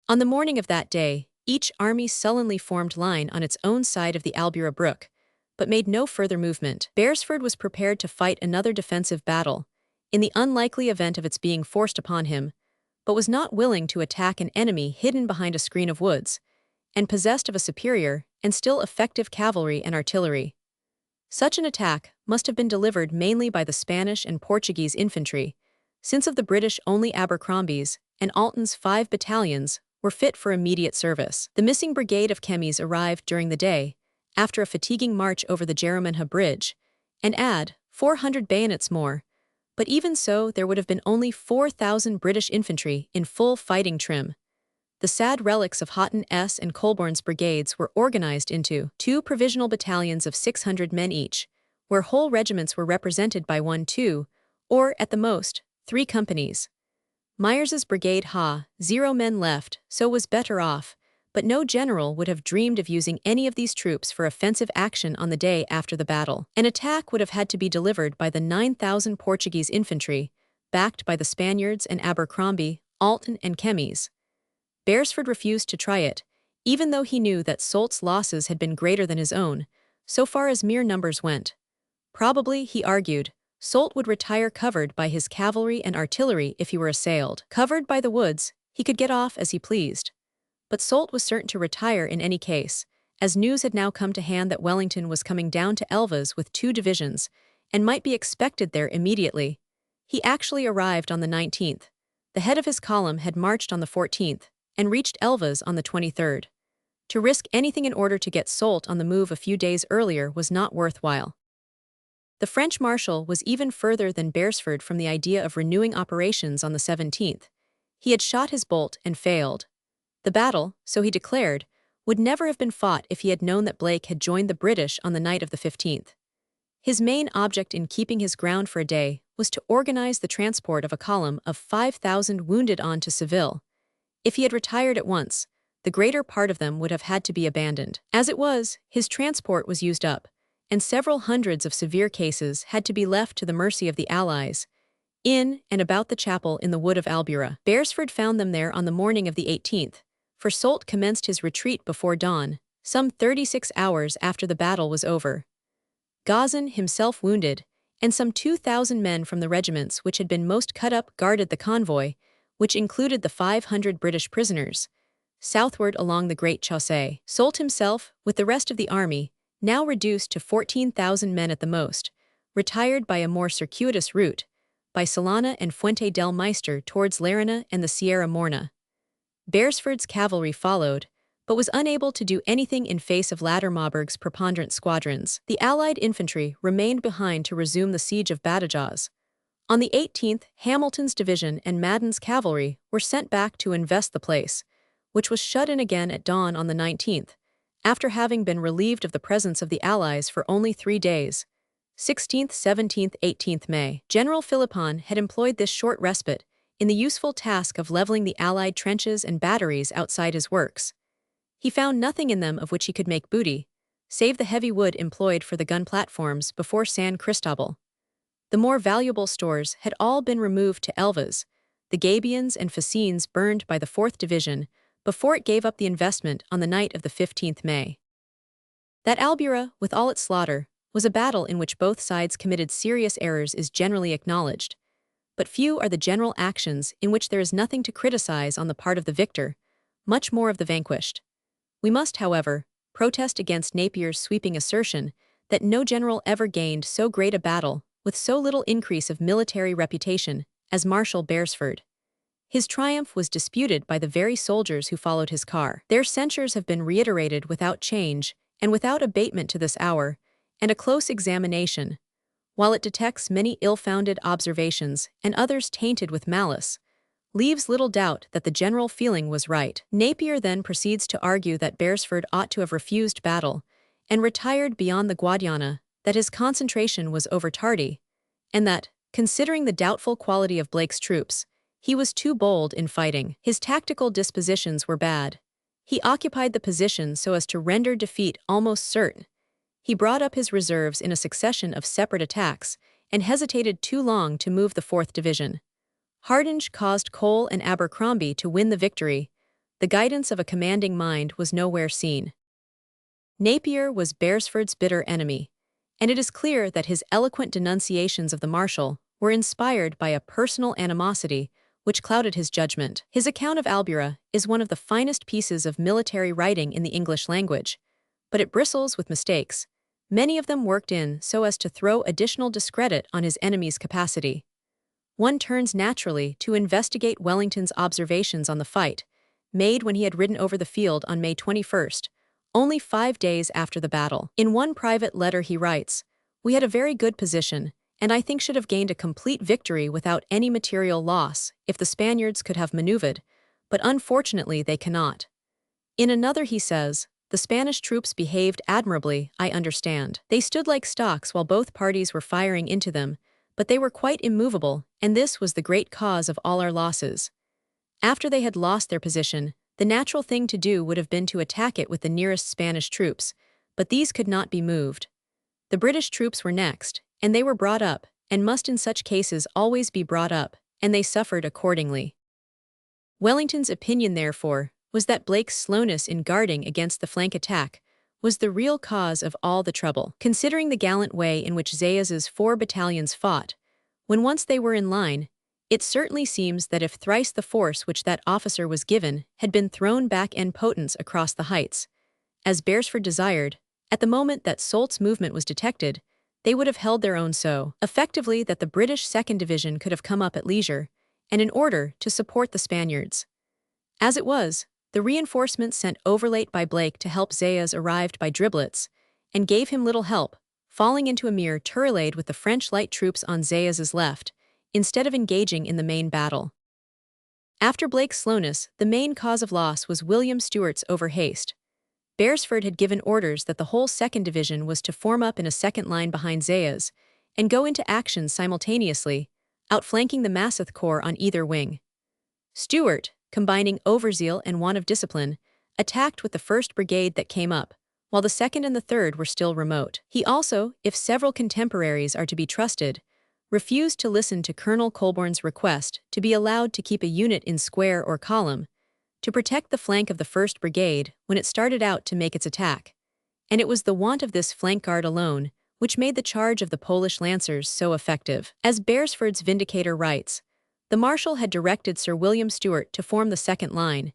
On the morning of that day, each army sullenly formed line on its own side of the Albura Brook, but made no further movement. Beresford was prepared to fight another defensive battle, in the unlikely event of its being forced upon him, but was not willing to attack an enemy hidden behind a screen of woods, and possessed of a superior and still effective cavalry and artillery. Such an attack must have been delivered mainly by the Spanish and Portuguese infantry, since of the British only Abercrombie's and Alton's 5 battalions were fit for immediate service. The missing brigade of Chemis arrived during the day, after a fatiguing march over the Jereminha Bridge, and add 400 bayonets more, but even so there would have been only 4,000 British infantry in full fighting trim. The sad relics of Haughton S. and Colborne's brigades were organized into 2 provisional battalions of 600 men each, where whole regiments were represented by 1, 2, or, at the most, 3 companies. Myers's brigade 0 men left, so was better off, but no general would have dreamed of using any of these troops for offensive action on the day after the battle. An attack would have had to be delivered by the 9,000 Portuguese infantry, backed by the Spaniards and Abercrombie, Alton and Chemis. Beresford refused to try it, even though he knew that Soult's losses had been greater than his own, so far as mere numbers went. Probably, he argued, Soult would retire covered by his cavalry and artillery if he were assailed. Covered by the woods, he could get off as he pleased. But Soult was certain to retire in any case, as news had now come to hand that Wellington was coming down to Elvas with 2 divisions, and might be expected there immediately. He actually arrived on the 19th. The head of his column had marched on the 14th, and reached Elvas on the 23rd. To risk anything in order to get Soult on the move a few days earlier was not worthwhile. The French marshal was even further than Beresford from the idea of renewing operations on the 17th. He had shot his bolt and failed. The battle, so he declared, would never have been fought if he had known that Blake had joined the British on the night of the 15th. His main object in keeping his ground for a day was to organize the transport of a column of 5,000 wounded on to Seville. If he had retired at once, the greater part of them would have had to be abandoned. As it was, his transport was used up, and several hundreds of severe cases had to be left to the mercy of the Allies, in and about the chapel in the wood of Albura. Beresford found them there on the morning of the 18th, for Soult commenced his retreat before dawn, some 36 hours after the battle was over. Gazan, himself wounded, and some 2,000 men from the regiments which had been most cut up guarded the convoy, which included the 500 British prisoners, southward along the Great Chaussee. Soult himself, with the rest of the army, now reduced to 14,000 men at the most, retired by a more circuitous route, by Solana and Fuente del Meister towards Lerena and the Sierra Morna. Beresford's cavalry followed, but was unable to do anything in face of Lattermauberg's preponderant squadrons. The Allied infantry remained behind to resume the siege of Badajoz. On the 18th, Hamilton's division and Madden's cavalry were sent back to invest the place, which was shut in again at dawn on the 19th, after having been relieved of the presence of the Allies for only 3 days. 16th, 17th, 18th May. General Philippon had employed this short respite in the useful task of leveling the Allied trenches and batteries outside his works. He found nothing in them of which he could make booty, save the heavy wood employed for the gun platforms before San Cristobal. The more valuable stores had all been removed to Elvas, the gabions and fascines burned by the 4th Division before it gave up the investment on the night of the 15th May. That Albuera, with all its slaughter, was a battle in which both sides committed serious errors is generally acknowledged, but few are the general actions in which there is nothing to criticize on the part of the victor, much more of the vanquished. We must, however, protest against Napier's sweeping assertion that no general ever gained so great a battle with so little increase of military reputation as Marshal Beresford. His triumph was disputed by the very soldiers who followed his car. Their censures have been reiterated without change and without abatement to this hour, and a close examination, while it detects many ill-founded observations and others tainted with malice, leaves little doubt that the general feeling was right. Napier then proceeds to argue that Beresford ought to have refused battle and retired beyond the Guadiana, that his concentration was over-tardy, and that, considering the doubtful quality of Blake's troops, he was too bold in fighting. His tactical dispositions were bad. He occupied the position so as to render defeat almost certain. He brought up his reserves in a succession of separate attacks and hesitated too long to move the 4th Division. Hardinge caused Cole and Abercrombie to win the victory. The guidance of a commanding mind was nowhere seen. Napier was Beresford's bitter enemy, and it is clear that his eloquent denunciations of the Marshal were inspired by a personal animosity which clouded his judgment. His account of Albuera is one of the finest pieces of military writing in the English language, but it bristles with mistakes, many of them worked in so as to throw additional discredit on his enemy's capacity. One turns naturally to investigate Wellington's observations on the fight, made when he had ridden over the field on May 21st, only 5 days after the battle. In one private letter he writes, "We had a very good position, and I think should have gained a complete victory without any material loss if the Spaniards could have maneuvered, but unfortunately they cannot." In another he says, "The Spanish troops behaved admirably, I understand. They stood like stocks while both parties were firing into them, but they were quite immovable, and this was the great cause of all our losses." After they had lost their position, the natural thing to do would have been to attack it with the nearest Spanish troops, but these could not be moved. The British troops were next, and they were brought up, and must in such cases always be brought up, and they suffered accordingly. Wellington's opinion, therefore, was that Blake's slowness in guarding against the flank attack was the real cause of all the trouble. Considering the gallant way in which Zayas's 4 battalions fought, when once they were in line, it certainly seems that if thrice the force which that officer was given had been thrown back en potence across the heights, as Beresford desired, at the moment that Soult's movement was detected, they would have held their own so effectively that the British 2nd Division could have come up at leisure, and in order to support the Spaniards. As it was, the reinforcements sent overlate by Blake to help Zayas arrived by driblets, and gave him little help, falling into a mere tourillade with the French light troops on Zayas's left, instead of engaging in the main battle. After Blake's slowness, the main cause of loss was William Stewart's overhaste. Beresford had given orders that the whole 2nd Division was to form up in a second line behind Zayas, and go into action simultaneously, outflanking the Masseth Corps on either wing. Stewart, combining overzeal and want of discipline, attacked with the 1st Brigade that came up, while the 2nd and the 3rd were still remote. He also, if several contemporaries are to be trusted, refused to listen to Colonel Colborne's request to be allowed to keep a unit in square or column, to protect the flank of the 1st Brigade when it started out to make its attack, and it was the want of this flank guard alone which made the charge of the Polish lancers so effective. As Beresford's Vindicator writes, the Marshal had directed Sir William Stewart to form the second line.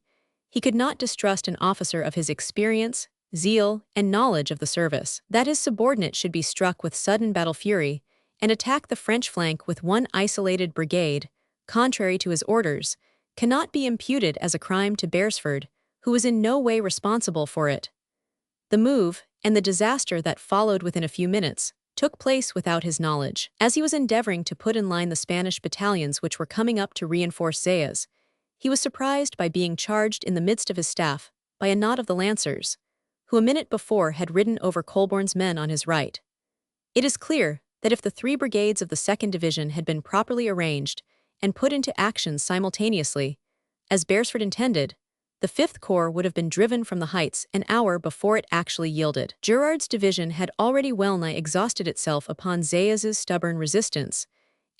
He could not distrust an officer of his experience, zeal, and knowledge of the service. That his subordinate should be struck with sudden battle fury and attack the French flank with one isolated brigade, contrary to his orders, cannot be imputed as a crime to Beresford, who was in no way responsible for it. The move, and the disaster that followed within a few minutes, took place without his knowledge. As he was endeavoring to put in line the Spanish battalions which were coming up to reinforce Zayas, he was surprised by being charged in the midst of his staff by a knot of the Lancers, who a minute before had ridden over Colborne's men on his right. It is clear that if the 3 brigades of the 2nd Division had been properly arranged and put into action simultaneously, as Beresford intended, the 5th Corps would have been driven from the heights an hour before it actually yielded. Gerard's division had already well-nigh exhausted itself upon Zayas's stubborn resistance,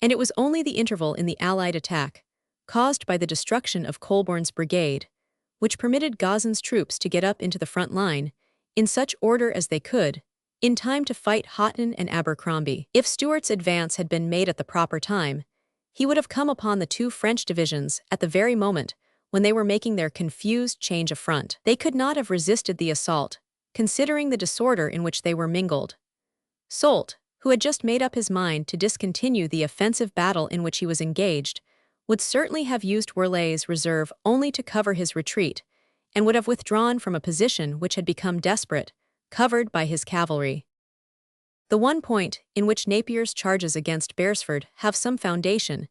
and it was only the interval in the Allied attack, caused by the destruction of Colborne's brigade, which permitted Gazan's troops to get up into the front line, in such order as they could, in time to fight Houghton and Abercrombie. If Stuart's advance had been made at the proper time, he would have come upon the 2 French divisions at the very moment when they were making their confused change of front. They could not have resisted the assault, considering the disorder in which they were mingled. Soult, who had just made up his mind to discontinue the offensive battle in which he was engaged, would certainly have used Werleigh's reserve only to cover his retreat, and would have withdrawn from a position which had become desperate, covered by his cavalry. The one point in which Napier's charges against Beresford have some foundation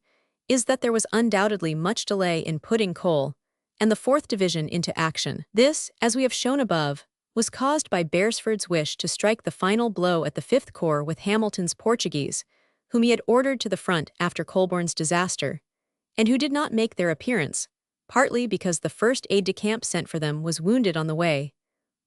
is that there was undoubtedly much delay in putting Cole and the 4th Division into action. This, as we have shown above, was caused by Beresford's wish to strike the final blow at the 5th Corps with Hamilton's Portuguese, whom he had ordered to the front after Colborne's disaster, and who did not make their appearance, partly because the first aide-de-camp sent for them was wounded on the way,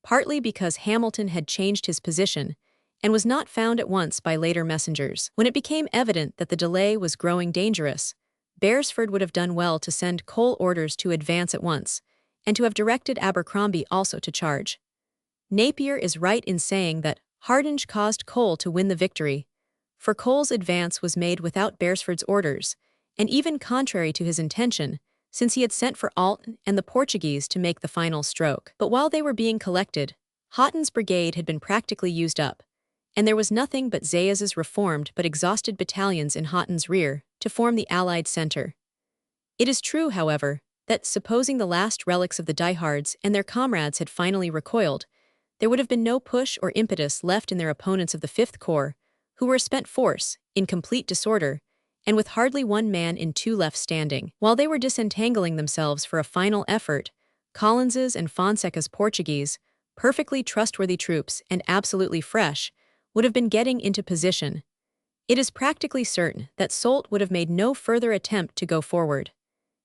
partly because Hamilton had changed his position and was not found at once by later messengers. When it became evident that the delay was growing dangerous, Beresford would have done well to send Cole orders to advance at once, and to have directed Abercrombie also to charge. Napier is right in saying that Hardinge caused Cole to win the victory, for Cole's advance was made without Beresford's orders, and even contrary to his intention, since he had sent for Alton and the Portuguese to make the final stroke. But while they were being collected, Houghton's brigade had been practically used up, and there was nothing but Zayas's reformed but exhausted battalions in Houghton's rear to form the Allied center. It is true, however, that supposing the last relics of the diehards and their comrades had finally recoiled, there would have been no push or impetus left in their opponents of the 5th Corps, who were a spent force, in complete disorder, and with hardly one man in 2 left standing. While they were disentangling themselves for a final effort, Collins's and Fonseca's Portuguese, perfectly trustworthy troops and absolutely fresh, would have been getting into position. It is practically certain that Soult would have made no further attempt to go forward.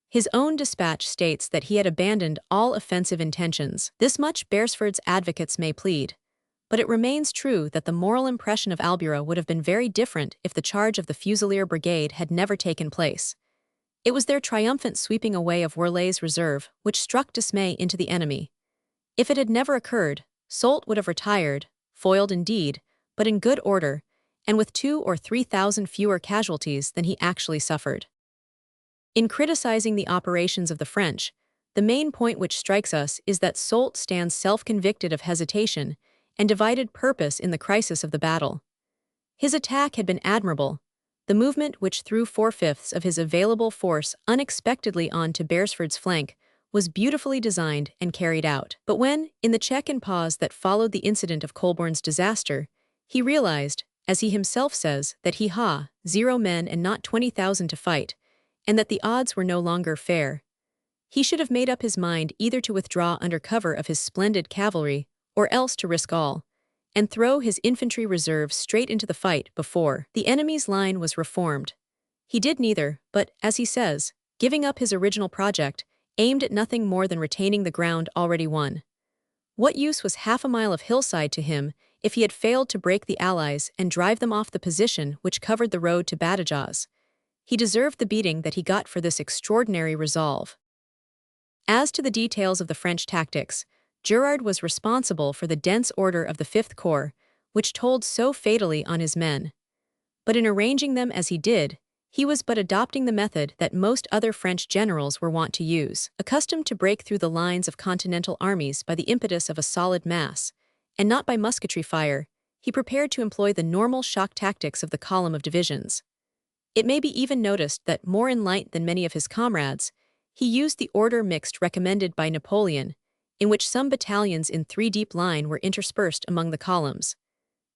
His own dispatch states that he had abandoned all offensive intentions. This much Beresford's advocates may plead, but it remains true that the moral impression of Albuera would have been very different if the charge of the Fusilier Brigade had never taken place. It was their triumphant sweeping away of Werleigh's reserve which struck dismay into the enemy. If it had never occurred, Soult would have retired, foiled indeed, but in good order, and with 2,000 or 3,000 fewer casualties than he actually suffered. In criticizing the operations of the French, the main point which strikes us is that Soult stands self-convicted of hesitation and divided purpose in the crisis of the battle. His attack had been admirable. The movement which threw 4/5 of his available force unexpectedly on to Beresford's flank was beautifully designed and carried out. But when, in the check and pause that followed the incident of Colborne's disaster, he realized, as he himself says, that he had 0 men and not 20,000 to fight, and that the odds were no longer fair, he should have made up his mind either to withdraw under cover of his splendid cavalry, or else to risk all, and throw his infantry reserves straight into the fight before the enemy's line was reformed. He did neither, but, as he says, giving up his original project, aimed at nothing more than retaining the ground already won. What use was half a mile of hillside to him if he had failed to break the Allies and drive them off the position which covered the road to Badajoz? He deserved the beating that he got for this extraordinary resolve. As to the details of the French tactics, Gerard was responsible for the dense order of the 5th Corps, which told so fatally on his men. But in arranging them as he did, he was but adopting the method that most other French generals were wont to use. Accustomed to break through the lines of continental armies by the impetus of a solid mass, and not by musketry fire, he prepared to employ the normal shock tactics of the column of divisions. It may be even noticed that, more in light than many of his comrades, he used the order mixed recommended by Napoleon, in which some battalions in three-deep line were interspersed among the columns.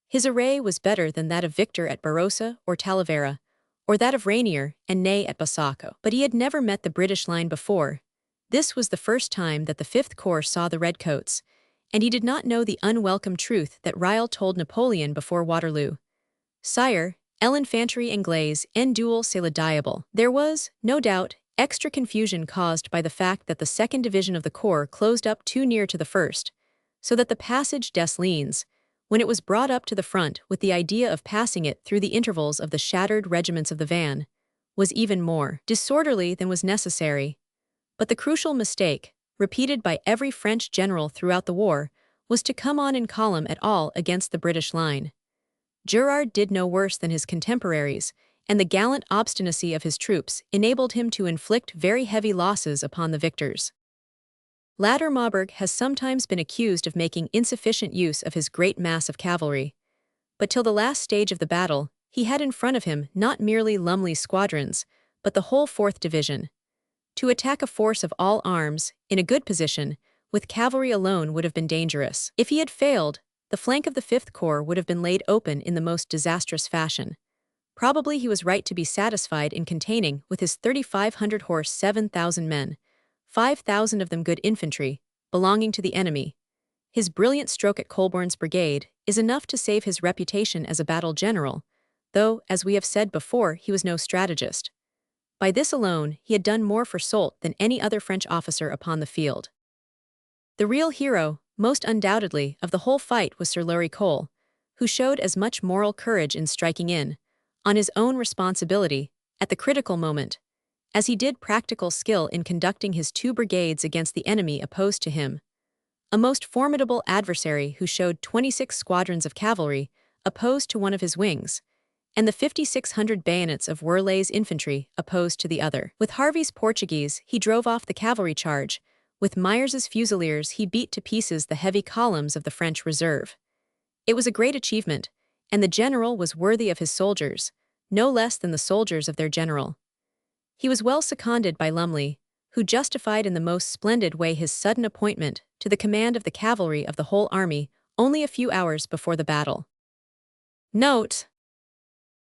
His array was better than that of Victor at Barossa or Talavera, or that of Rainier and Ney at Bassaco. But he had never met the British line before. This was the first time that the Fifth Corps saw the Redcoats, and he did not know the unwelcome truth that Riel told Napoleon before Waterloo. "Sire, l'infanterie anglaise en duel c'est le diable." There was, no doubt, extra confusion caused by the fact that the 2nd Division of the Corps closed up too near to the 1st, so that the passage des Lignes, when it was brought up to the front with the idea of passing it through the intervals of the shattered regiments of the van, was even more disorderly than was necessary. But the crucial mistake, repeated by every French general throughout the war, was to come on in column at all against the British line. Gerard did no worse than his contemporaries, and the gallant obstinacy of his troops enabled him to inflict very heavy losses upon the victors. Later Marburg has sometimes been accused of making insufficient use of his great mass of cavalry, but till the last stage of the battle, he had in front of him not merely Lumley's squadrons, but the whole 4th Division. To attack a force of all arms, in a good position, with cavalry alone would have been dangerous. If he had failed, the flank of the 5th Corps would have been laid open in the most disastrous fashion. Probably he was right to be satisfied in containing, with his 3,500 horse, 7,000 men, 5,000 of them good infantry, belonging to the enemy. His brilliant stroke at Colborne's brigade is enough to save his reputation as a battle general, though, as we have said before, he was no strategist. By this alone, he had done more for Soult than any other French officer upon the field. The real hero, most undoubtedly, of the whole fight was Sir Larry Cole, who showed as much moral courage in striking in, on his own responsibility, at the critical moment, as he did practical skill in conducting his 2 brigades against the enemy opposed to him. A most formidable adversary who showed 26 squadrons of cavalry opposed to one of his wings, and the 5,600 bayonets of Werley's infantry opposed to the other. With Harvey's Portuguese, he drove off the cavalry charge. With Myers's Fusiliers, he beat to pieces the heavy columns of the French reserve. It was a great achievement, and the general was worthy of his soldiers, no less than the soldiers of their general. He was well seconded by Lumley, who justified in the most splendid way his sudden appointment to the command of the cavalry of the whole army only a few hours before the battle. Note: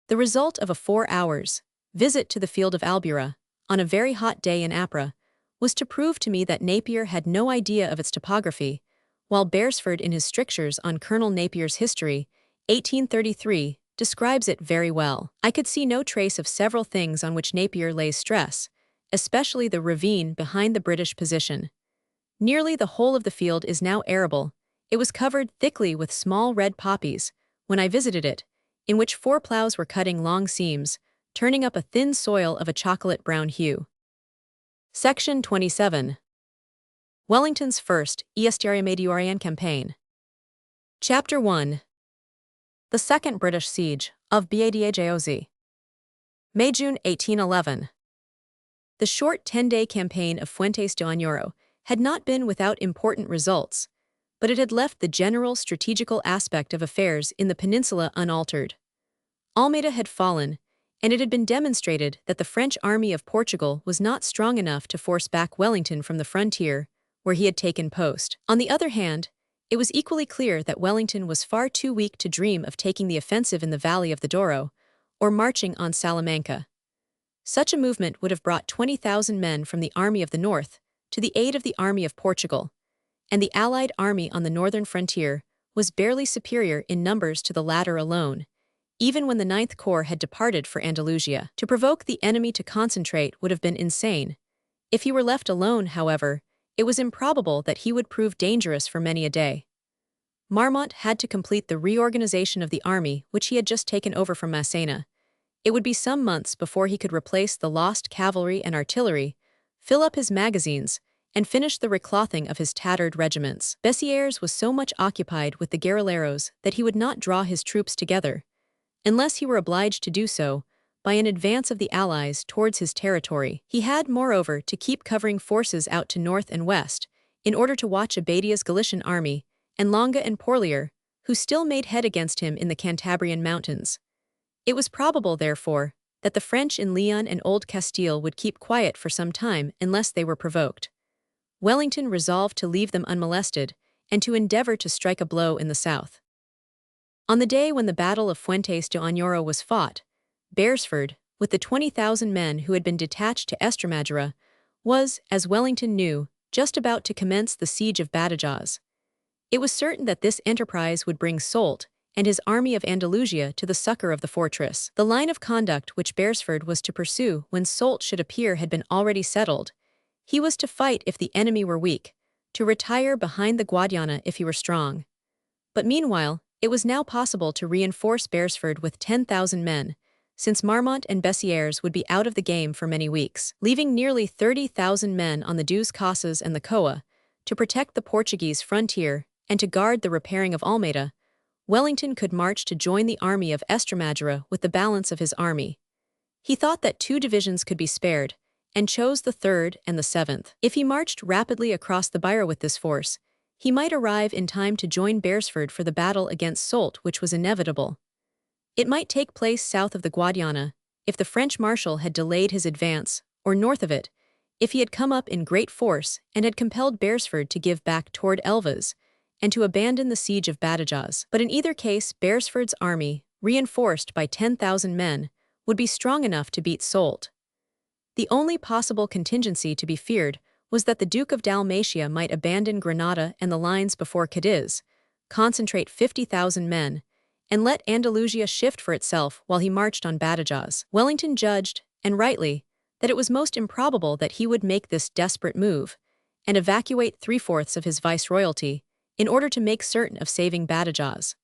the result of a 4 hours visit to the field of Albuera, on a very hot day in Ypres, was to prove to me that Napier had no idea of its topography, while Beresford in his strictures on Colonel Napier's history, 1833, describes it very well. I could see no trace of several things on which Napier lays stress, especially the ravine behind the British position. Nearly the whole of the field is now arable. It was covered thickly with small red poppies, when I visited it, in which 4 plows were cutting long seams, turning up a thin soil of a chocolate-brown hue. Section 27. Wellington's First Eastern Campaign. Chapter 1. The Second British Siege of Badajoz. May-June 1811. The short 10-day campaign of Fuentes de Oñoro had not been without important results, but it had left the general strategical aspect of affairs in the peninsula unaltered. Almeida had fallen, and it had been demonstrated that the French army of Portugal was not strong enough to force back Wellington from the frontier, where he had taken post. On the other hand, it was equally clear that Wellington was far too weak to dream of taking the offensive in the valley of the Douro, or marching on Salamanca. Such a movement would have brought 20,000 men from the Army of the North to the aid of the Army of Portugal, and the Allied army on the northern frontier was barely superior in numbers to the latter alone, even when the 9th Corps had departed for Andalusia. To provoke the enemy to concentrate would have been insane. If he were left alone, however, it was improbable that he would prove dangerous for many a day. Marmont had to complete the reorganization of the army which he had just taken over from Massena. It would be some months before he could replace the lost cavalry and artillery, fill up his magazines, and finish the reclothing of his tattered regiments. Bessieres was so much occupied with the guerrilleros that he would not draw his troops together, unless he were obliged to do so by an advance of the Allies towards his territory. He had, moreover, to keep covering forces out to north and west, in order to watch Abadia's Galician army and Longa and Porlier, who still made head against him in the Cantabrian mountains. It was probable, therefore, that the French in Leon and Old Castile would keep quiet for some time unless they were provoked. Wellington resolved to leave them unmolested and to endeavor to strike a blow in the south. On the day when the Battle of Fuentes de Oñoro was fought, Beresford, with the 20,000 men who had been detached to Estremadura, was, as Wellington knew, just about to commence the siege of Badajoz. It was certain that this enterprise would bring Soult and his army of Andalusia to the succor of the fortress. The line of conduct which Beresford was to pursue when Soult should appear had been already settled. He was to fight if the enemy were weak, to retire behind the Guadiana if he were strong. But meanwhile, it was now possible to reinforce Beresford with 10,000 men, since Marmont and Bessières would be out of the game for many weeks, leaving nearly 30,000 men on the Dos Casas and the Coa to protect the Portuguese frontier and to guard the repairing of Almeida. Wellington could march to join the army of Estremadura with the balance of his army. He thought that 2 divisions could be spared, and chose the 3rd and the 7th. If he marched rapidly across the Beira with this force, he might arrive in time to join Beresford for the battle against Soult, which was inevitable. It might take place south of the Guadiana, if the French marshal had delayed his advance, or north of it, if he had come up in great force and had compelled Beresford to give back toward Elvas, and to abandon the siege of Badajoz. But in either case, Beresford's army, reinforced by 10,000 men, would be strong enough to beat Soult. The only possible contingency to be feared was that the Duke of Dalmatia might abandon Granada and the lines before Cadiz, concentrate 50,000 men, and let Andalusia shift for itself while he marched on Badajoz. Wellington judged, and rightly, that it was most improbable that he would make this desperate move, and evacuate 3/4 of his viceroyalty, in order to make certain of saving Badajoz.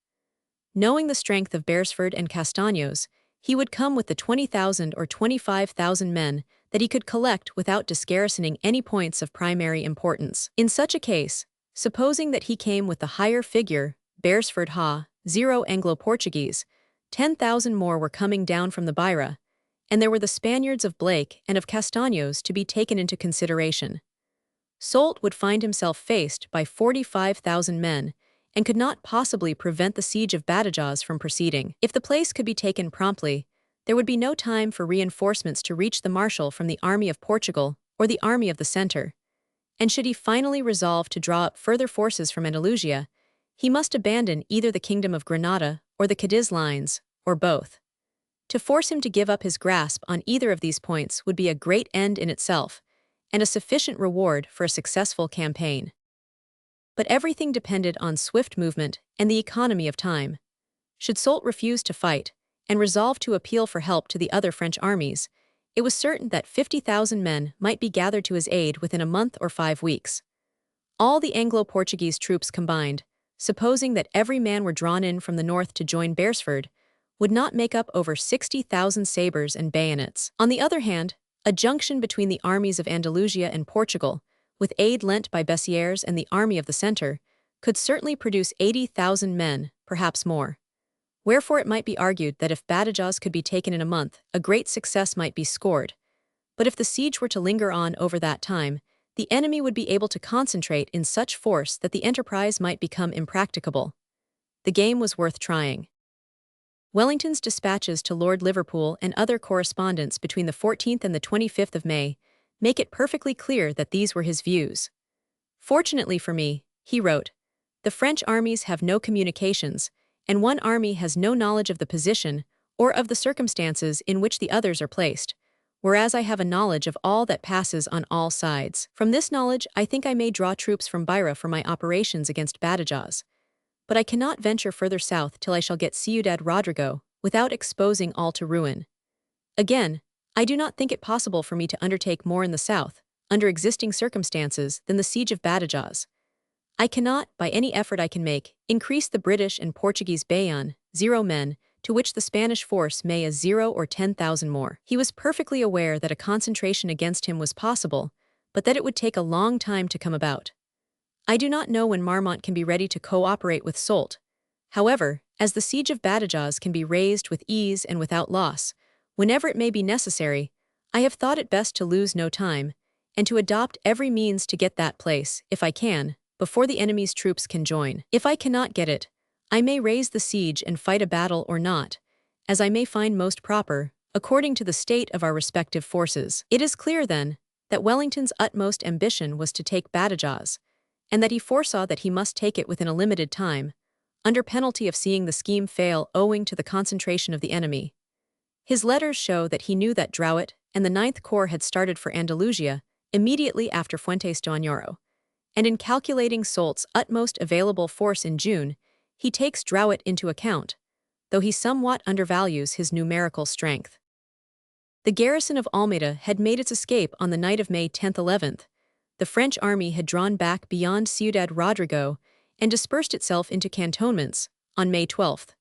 Knowing the strength of Beresford and Castaños, he would come with the 20,000 or 25,000 men that he could collect without disgarrisoning any points of primary importance. In such a case, supposing that he came with the higher figure, Beresford ha, 0 Anglo-Portuguese, 10,000 more were coming down from the Beira, and there were the Spaniards of Blake and of Castaños to be taken into consideration. Soult would find himself faced by 45,000 men, and could not possibly prevent the siege of Badajoz from proceeding. If the place could be taken promptly, there would be no time for reinforcements to reach the marshal from the army of Portugal or the army of the centre. And should he finally resolve to draw up further forces from Andalusia, he must abandon either the kingdom of Granada or the Cadiz lines, or both. To force him to give up his grasp on either of these points would be a great end in itself, and a sufficient reward for a successful campaign. But everything depended on swift movement and the economy of time. Should Soult refuse to fight, and resolve to appeal for help to the other French armies, it was certain that 50,000 men might be gathered to his aid within a month or 5 weeks. All the Anglo-Portuguese troops combined, supposing that every man were drawn in from the north to join Beresford, would not make up over 60,000 sabres and bayonets. On the other hand, a junction between the armies of Andalusia and Portugal, with aid lent by Bessières and the army of the centre, could certainly produce 80,000 men, perhaps more. Wherefore it might be argued that if Badajoz could be taken in a month, a great success might be scored. But if the siege were to linger on over that time, the enemy would be able to concentrate in such force that the enterprise might become impracticable. The game was worth trying. Wellington's dispatches to Lord Liverpool and other correspondence between the 14th and the 25th of May make it perfectly clear that these were his views. "Fortunately for me," he wrote, "the French armies have no communications, and one army has no knowledge of the position or of the circumstances in which the others are placed, whereas I have a knowledge of all that passes on all sides. From this knowledge I think I may draw troops from Beira for my operations against Badajoz, but I cannot venture further south till I shall get Ciudad Rodrigo, without exposing all to ruin. Again, I do not think it possible for me to undertake more in the south, under existing circumstances, than the siege of Badajoz. I cannot, by any effort I can make, increase the British and Portuguese bayon, 0 men, to which the Spanish force may as 0 or 10,000 more." He was perfectly aware that a concentration against him was possible, but that it would take a long time to come about. "I do not know when Marmont can be ready to co-operate with Soult. However, as the siege of Badajoz can be raised with ease and without loss, whenever it may be necessary, I have thought it best to lose no time, and to adopt every means to get that place, if I can, before the enemy's troops can join. If I cannot get it, I may raise the siege and fight a battle or not, as I may find most proper, according to the state of our respective forces. It is clear, then, that Wellington's utmost ambition was to take Badajoz, and that he foresaw that he must take it within a limited time, under penalty of seeing the scheme fail owing to the concentration of the enemy. His letters show that he knew that Drouet and the Ninth Corps had started for Andalusia immediately after Fuentes de Oñoro, and in calculating Soult's utmost available force in June, he takes Drouet into account, though he somewhat undervalues his numerical strength. The garrison of Almeida had made its escape on the night of May 10-11th. The French army had drawn back beyond Ciudad Rodrigo and dispersed itself into cantonments on May 12th.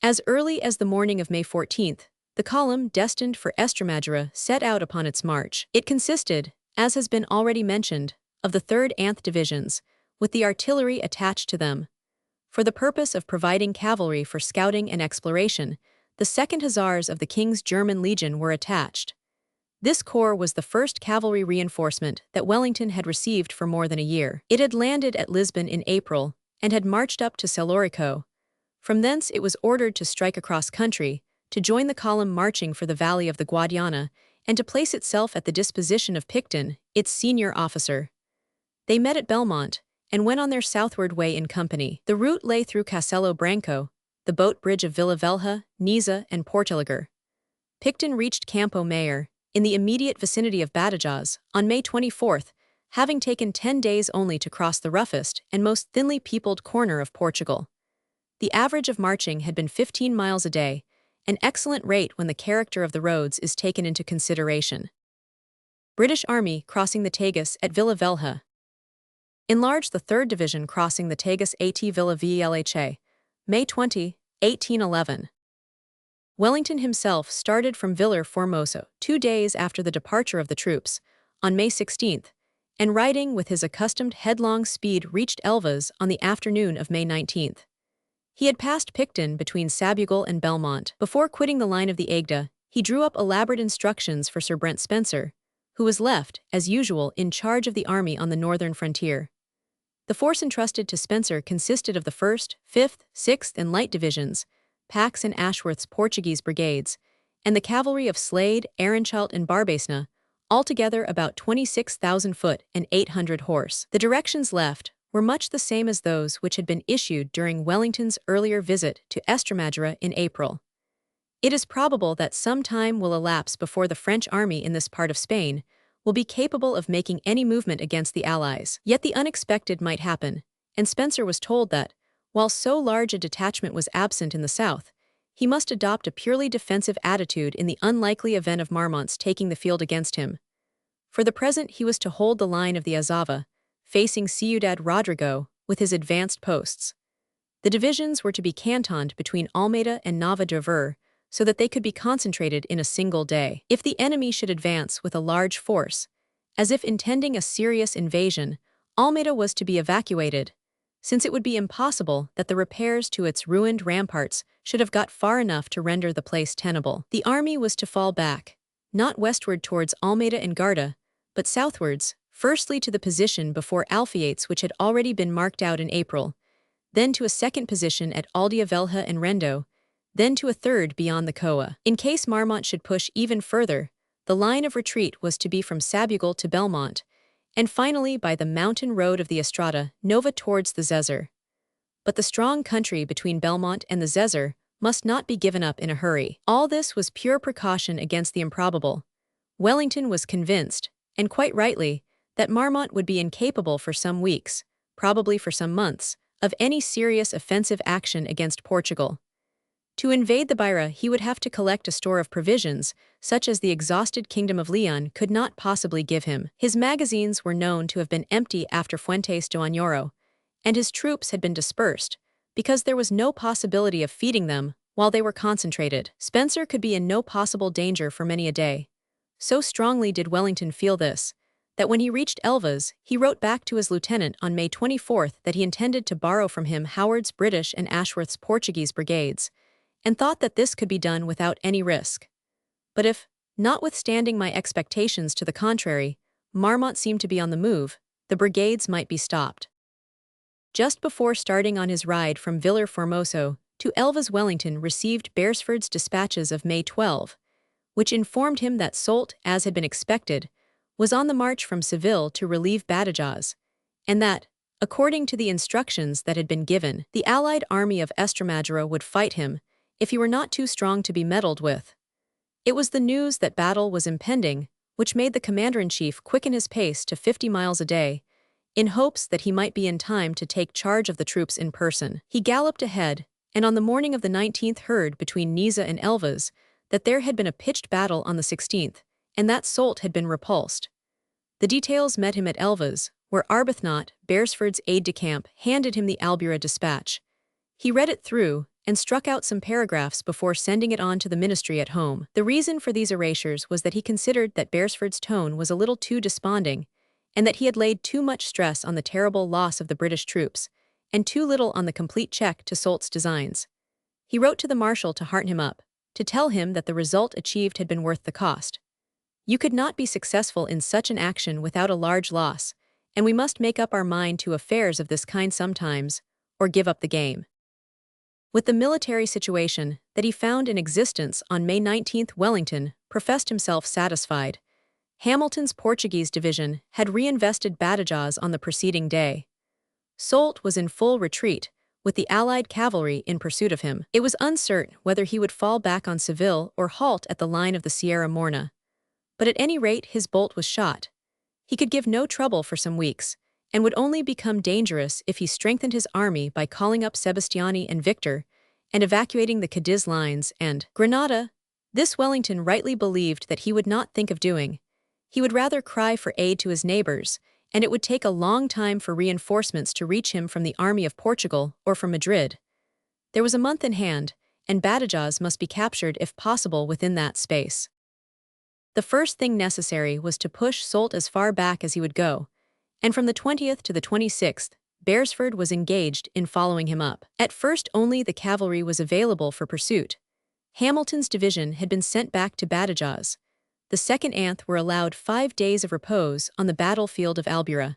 As early as the morning of May 14th, the column destined for Estremadura set out upon its march. It consisted, as has been already mentioned, of the 3rd Anth Divisions, with the artillery attached to them. For the purpose of providing cavalry for scouting and exploration, the 2nd Hussars of the King's German Legion were attached. This corps was the first cavalry reinforcement that Wellington had received for more than a year. It had landed at Lisbon in April and had marched up to Celorico. From thence it was ordered to strike across country, to join the column marching for the valley of the Guadiana, and to place itself at the disposition of Picton, its senior officer. They met at Belmont, and went on their southward way in company. The route lay through Castelo Branco, the boat bridge of Villavelha, Niza, and Portelager. Picton reached Campo Mayor, in the immediate vicinity of Badajoz, on May 24th, having taken 10 days only to cross the roughest and most thinly peopled corner of Portugal. The average of marching had been 15 miles a day, an excellent rate when the character of the roads is taken into consideration. British Army crossing the Tagus at Villavelha. Enlarged the 3rd Division crossing the Tagus at Villavelha, May 20, 1811. Wellington himself started from Villar Formoso 2 days after the departure of the troops, on May 16th, and riding with his accustomed headlong speed reached Elvas on the afternoon of May 19th. He had passed Picton between Sabugal and Belmont. Before quitting the line of the Aigda, he drew up elaborate instructions for Sir Brent Spencer, who was left, as usual, in charge of the army on the northern frontier. The force entrusted to Spencer consisted of the 1st, 5th, 6th, and Light Divisions, Pax and Ashworth's Portuguese brigades, and the cavalry of Slade, Aranchalt, and Barbacena, altogether about 26,000 foot and 800 horse. The directions left were much the same as those which had been issued during Wellington's earlier visit to Estremadura in April. It is probable that some time will elapse before the French army in this part of Spain will be capable of making any movement against the Allies. Yet the unexpected might happen, and Spencer was told that, while so large a detachment was absent in the south, he must adopt a purely defensive attitude in the unlikely event of Marmont's taking the field against him. For the present he was to hold the line of the Azava, facing Ciudad Rodrigo, with his advanced posts. The divisions were to be cantoned between Almeida and Nava de Ver, so that they could be concentrated in a single day. If the enemy should advance with a large force, as if intending a serious invasion, Almeida was to be evacuated, since it would be impossible that the repairs to its ruined ramparts should have got far enough to render the place tenable. The army was to fall back, not westward towards Almeida and Garda, but southwards, firstly to the position before Alfaiates which had already been marked out in April, then to a second position at Aldiavelha and Rendo, then to a third beyond the Coa. In case Marmont should push even further, the line of retreat was to be from Sabugal to Belmont, and finally by the mountain road of the Estrada Nova towards the Zezer. But the strong country between Belmont and the Zezer must not be given up in a hurry. All this was pure precaution against the improbable. Wellington was convinced, and quite rightly, that Marmont would be incapable for some weeks, probably for some months, of any serious offensive action against Portugal. To invade the Beira he would have to collect a store of provisions, such as the exhausted Kingdom of Leon could not possibly give him. His magazines were known to have been empty after Fuentes de Oñoro, and his troops had been dispersed, because there was no possibility of feeding them while they were concentrated. Spencer could be in no possible danger for many a day. So strongly did Wellington feel this, that when he reached Elvas, he wrote back to his lieutenant on May 24th that he intended to borrow from him Howard's British and Ashworth's Portuguese brigades, and thought that this could be done without any risk. But if, notwithstanding my expectations to the contrary, Marmont seemed to be on the move, the brigades might be stopped. just before starting on his ride from Villar-Formoso to Elva's, Wellington received Beresford's dispatches of May 12, which informed him that Soult, as had been expected, was on the march from Seville to relieve Badajoz, and that, according to the instructions that had been given, the Allied army of Estremadura would fight him if he were not too strong to be meddled with. It was the news that battle was impending which made the commander-in-chief quicken his pace to 50 miles a day, in hopes that he might be in time to take charge of the troops in person. He galloped ahead, and on the morning of the 19th heard between Niza and Elvas that there had been a pitched battle on the 16th, and that Soult had been repulsed. The details met him at Elvas, where Arbuthnot, Beresford's aide-de-camp, handed him the Albuera dispatch. He read it through and struck out some paragraphs before sending it on to the ministry at home. The reason for these erasures was that he considered that Beresford's tone was a little too desponding, and that he had laid too much stress on the terrible loss of the British troops, and too little on the complete check to Soult's designs. He wrote to the marshal to hearten him up, to tell him that the result achieved had been worth the cost. You could not be successful in such an action without a large loss, and we must make up our mind to affairs of this kind sometimes, or give up the game. With the military situation that he found in existence on May 19, Wellington professed himself satisfied. Hamilton's Portuguese division had reinvested Badajoz on the preceding day. Soult was in full retreat, with the Allied cavalry in pursuit of him. It was uncertain whether he would fall back on Seville or halt at the line of the Sierra Morena. But at any rate his bolt was shot. He could give no trouble for some weeks, and would only become dangerous if he strengthened his army by calling up Sebastiani and Victor, and evacuating the Cadiz lines and Granada. This Wellington rightly believed that he would not think of doing. He would rather cry for aid to his neighbors, and it would take a long time for reinforcements to reach him from the army of Portugal or from Madrid. There was a month in hand, and Badajoz must be captured if possible within that space. The first thing necessary was to push Soult as far back as he would go, and from the 20th to the 26th, Beresford was engaged in following him up. At first only the cavalry was available for pursuit. Hamilton's division had been sent back to Badajoz. The 2nd Anth were allowed 5 days of repose on the battlefield of Albuera.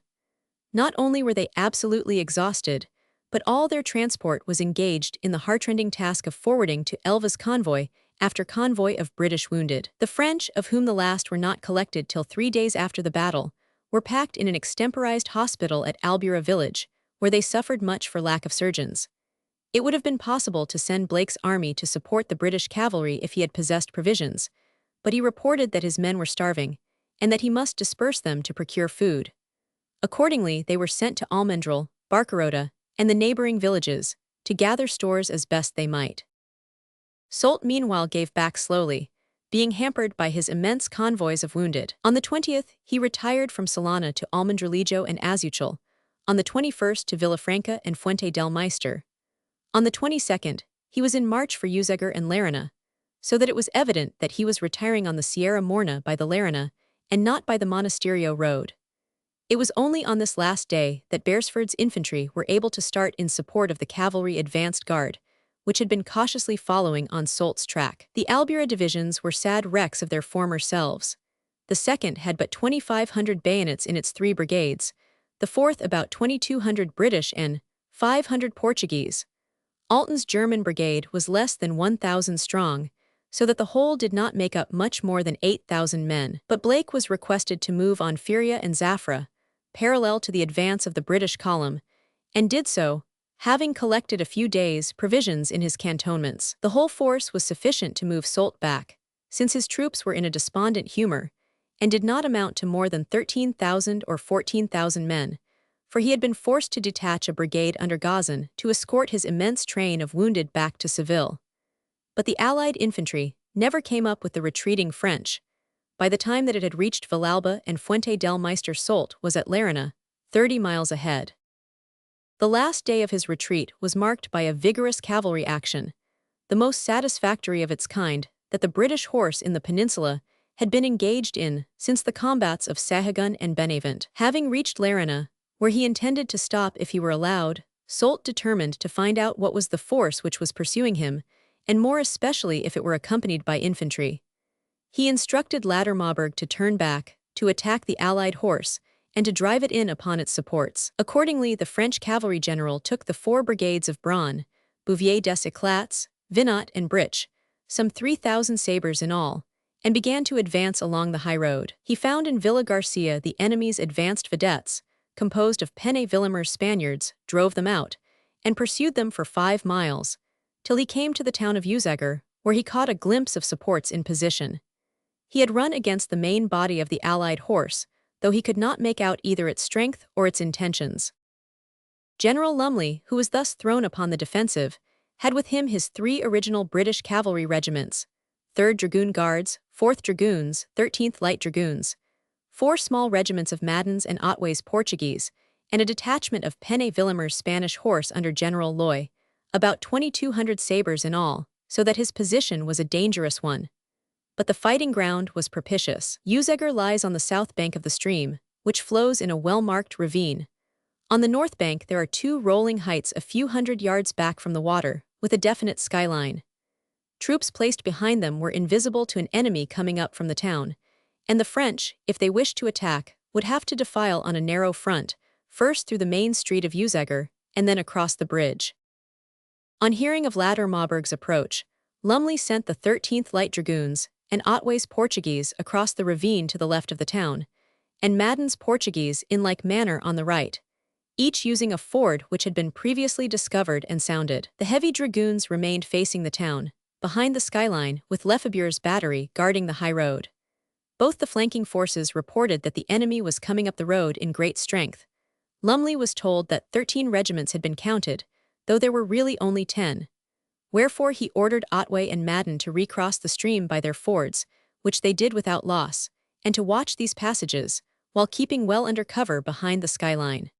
Not only were they absolutely exhausted, but all their transport was engaged in the heartrending task of forwarding to Elva's convoy after convoy of British wounded. The French, of whom the last were not collected till 3 days after the battle, were packed in an extemporized hospital at Albuera village, where they suffered much for lack of surgeons. It would have been possible to send Blake's army to support the British cavalry if he had possessed provisions, but he reported that his men were starving, and that he must disperse them to procure food. Accordingly, they were sent to Almendral, Barcarota, and the neighboring villages, to gather stores as best they might. Soult meanwhile gave back slowly, being hampered by his immense convoys of wounded. On the 20th, he retired from Solana to Almendralejo and Azuchal, on the 21st to Villafranca and Fuente del Meister. On the 22nd, he was in march for Uzeguer and Lerena, so that it was evident that he was retiring on the Sierra Morena by the Lerena and not by the Monasterio road. It was only on this last day that Beresford's infantry were able to start in support of the cavalry advanced guard, which had been cautiously following on Soult's track. The Albuera divisions were sad wrecks of their former selves. The 2nd had but 2,500 bayonets in its 3 brigades, the 4th about 2,200 British and 500 Portuguese. Alton's German brigade was less than 1,000 strong, so that the whole did not make up much more than 8,000 men. But Blake was requested to move on Feria and Zafra, parallel to the advance of the British column, and did so, having collected a few days' provisions in his cantonments. The whole force was sufficient to move Soult back, since his troops were in a despondent humor, and did not amount to more than 13,000 or 14,000 men, for he had been forced to detach a brigade under Gazan to escort his immense train of wounded back to Seville. But the Allied infantry never came up with the retreating French. By the time that it had reached Villalba and Fuente del Meister, Soult was at Lerena, 30 miles ahead. The last day of his retreat was marked by a vigorous cavalry action, the most satisfactory of its kind that the British horse in the peninsula had been engaged in since the combats of Sahagun and Benavent. Having reached Lerena, where he intended to stop if he were allowed, Soult determined to find out what was the force which was pursuing him, and more especially if it were accompanied by infantry. He instructed Lattermauberg to turn back, to attack the Allied horse, and to drive it in upon its supports. Accordingly, the French cavalry general took the 4 brigades of Braun, Bouvier des Éclats, Vinot, and Brich, some 3,000 sabres in all, and began to advance along the high road. He found in Villa Garcia the enemy's advanced vedettes, composed of Peninsular Spaniards, drove them out, and pursued them for 5 miles, till he came to the town of Uzeger, where he caught a glimpse of supports in position. He had run against the main body of the Allied horse, though he could not make out either its strength or its intentions. General Lumley, who was thus thrown upon the defensive, had with him his 3 original British cavalry regiments, 3rd Dragoon Guards, 4th Dragoons, 13th Light Dragoons, 4 small regiments of Madden's and Otway's Portuguese, and a detachment of Peninsular's Spanish horse under General Loy, about 2,200 sabres in all, so that his position was a dangerous one. But the fighting ground was propitious. Uzeger lies on the south bank of the stream, which flows in a well-marked ravine. On the north bank there are 2 rolling heights a few hundred yards back from the water, with a definite skyline. Troops placed behind them were invisible to an enemy coming up from the town, and the French, if they wished to attack, would have to defile on a narrow front, first through the main street of Uzeger, and then across the bridge. On hearing of Ladder-Maubourg's approach, Lumley sent the 13th Light Dragoons and Otway's Portuguese across the ravine to the left of the town, and Madden's Portuguese in like manner on the right, each using a ford which had been previously discovered and sounded. The heavy dragoons remained facing the town, behind the skyline, with Lefebure's battery guarding the high road. Both the flanking forces reported that the enemy was coming up the road in great strength. Lumley was told that 13 regiments had been counted, though there were really only 10. Wherefore he ordered Otway and Madden to recross the stream by their fords, which they did without loss, and to watch these passages, while keeping well under cover behind the skyline.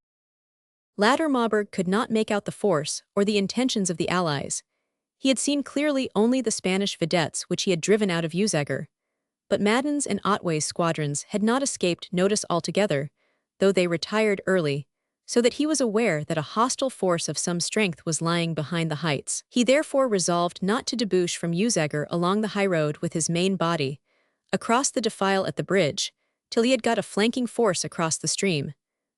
Ladder-Maubourg could not make out the force or the intentions of the Allies. He had seen clearly only the Spanish vedettes which he had driven out of Uzeger, but Madden's and Otway's squadrons had not escaped notice altogether, though they retired early, so that he was aware that a hostile force of some strength was lying behind the heights. He therefore resolved not to debouch from Uzeger along the high road with his main body, across the defile at the bridge, till he had got a flanking force across the stream,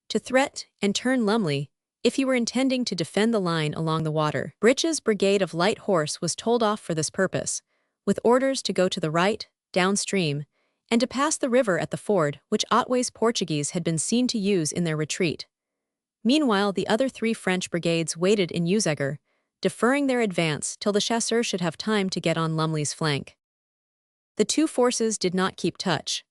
to threat and turn Lumley, if he were intending to defend the line along the water. Brich's brigade of light horse was told off for this purpose, with orders to go to the right, downstream, and to pass the river at the ford which Otway's Portuguese had been seen to use in their retreat. Meanwhile, the other 3 French brigades waited in Uzeger, deferring their advance till the chasseurs should have time to get on Lumley's flank. The 2 forces did not keep touch.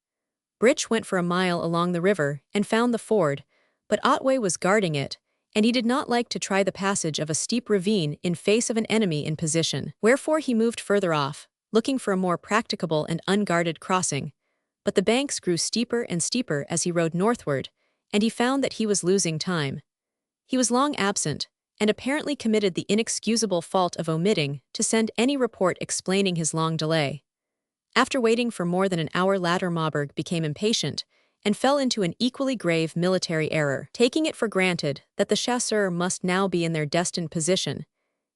Brich went for a mile along the river and found the ford, but Otway was guarding it, and he did not like to try the passage of a steep ravine in face of an enemy in position. Wherefore he moved further off, looking for a more practicable and unguarded crossing, but the banks grew steeper and steeper as he rode northward, and he found that he was losing time. He was long absent, and apparently committed the inexcusable fault of omitting to send any report explaining his long delay. After waiting for more than an hour, Ladder-Maubourg became impatient, and fell into an equally grave military error. Taking it for granted that the chasseurs must now be in their destined position,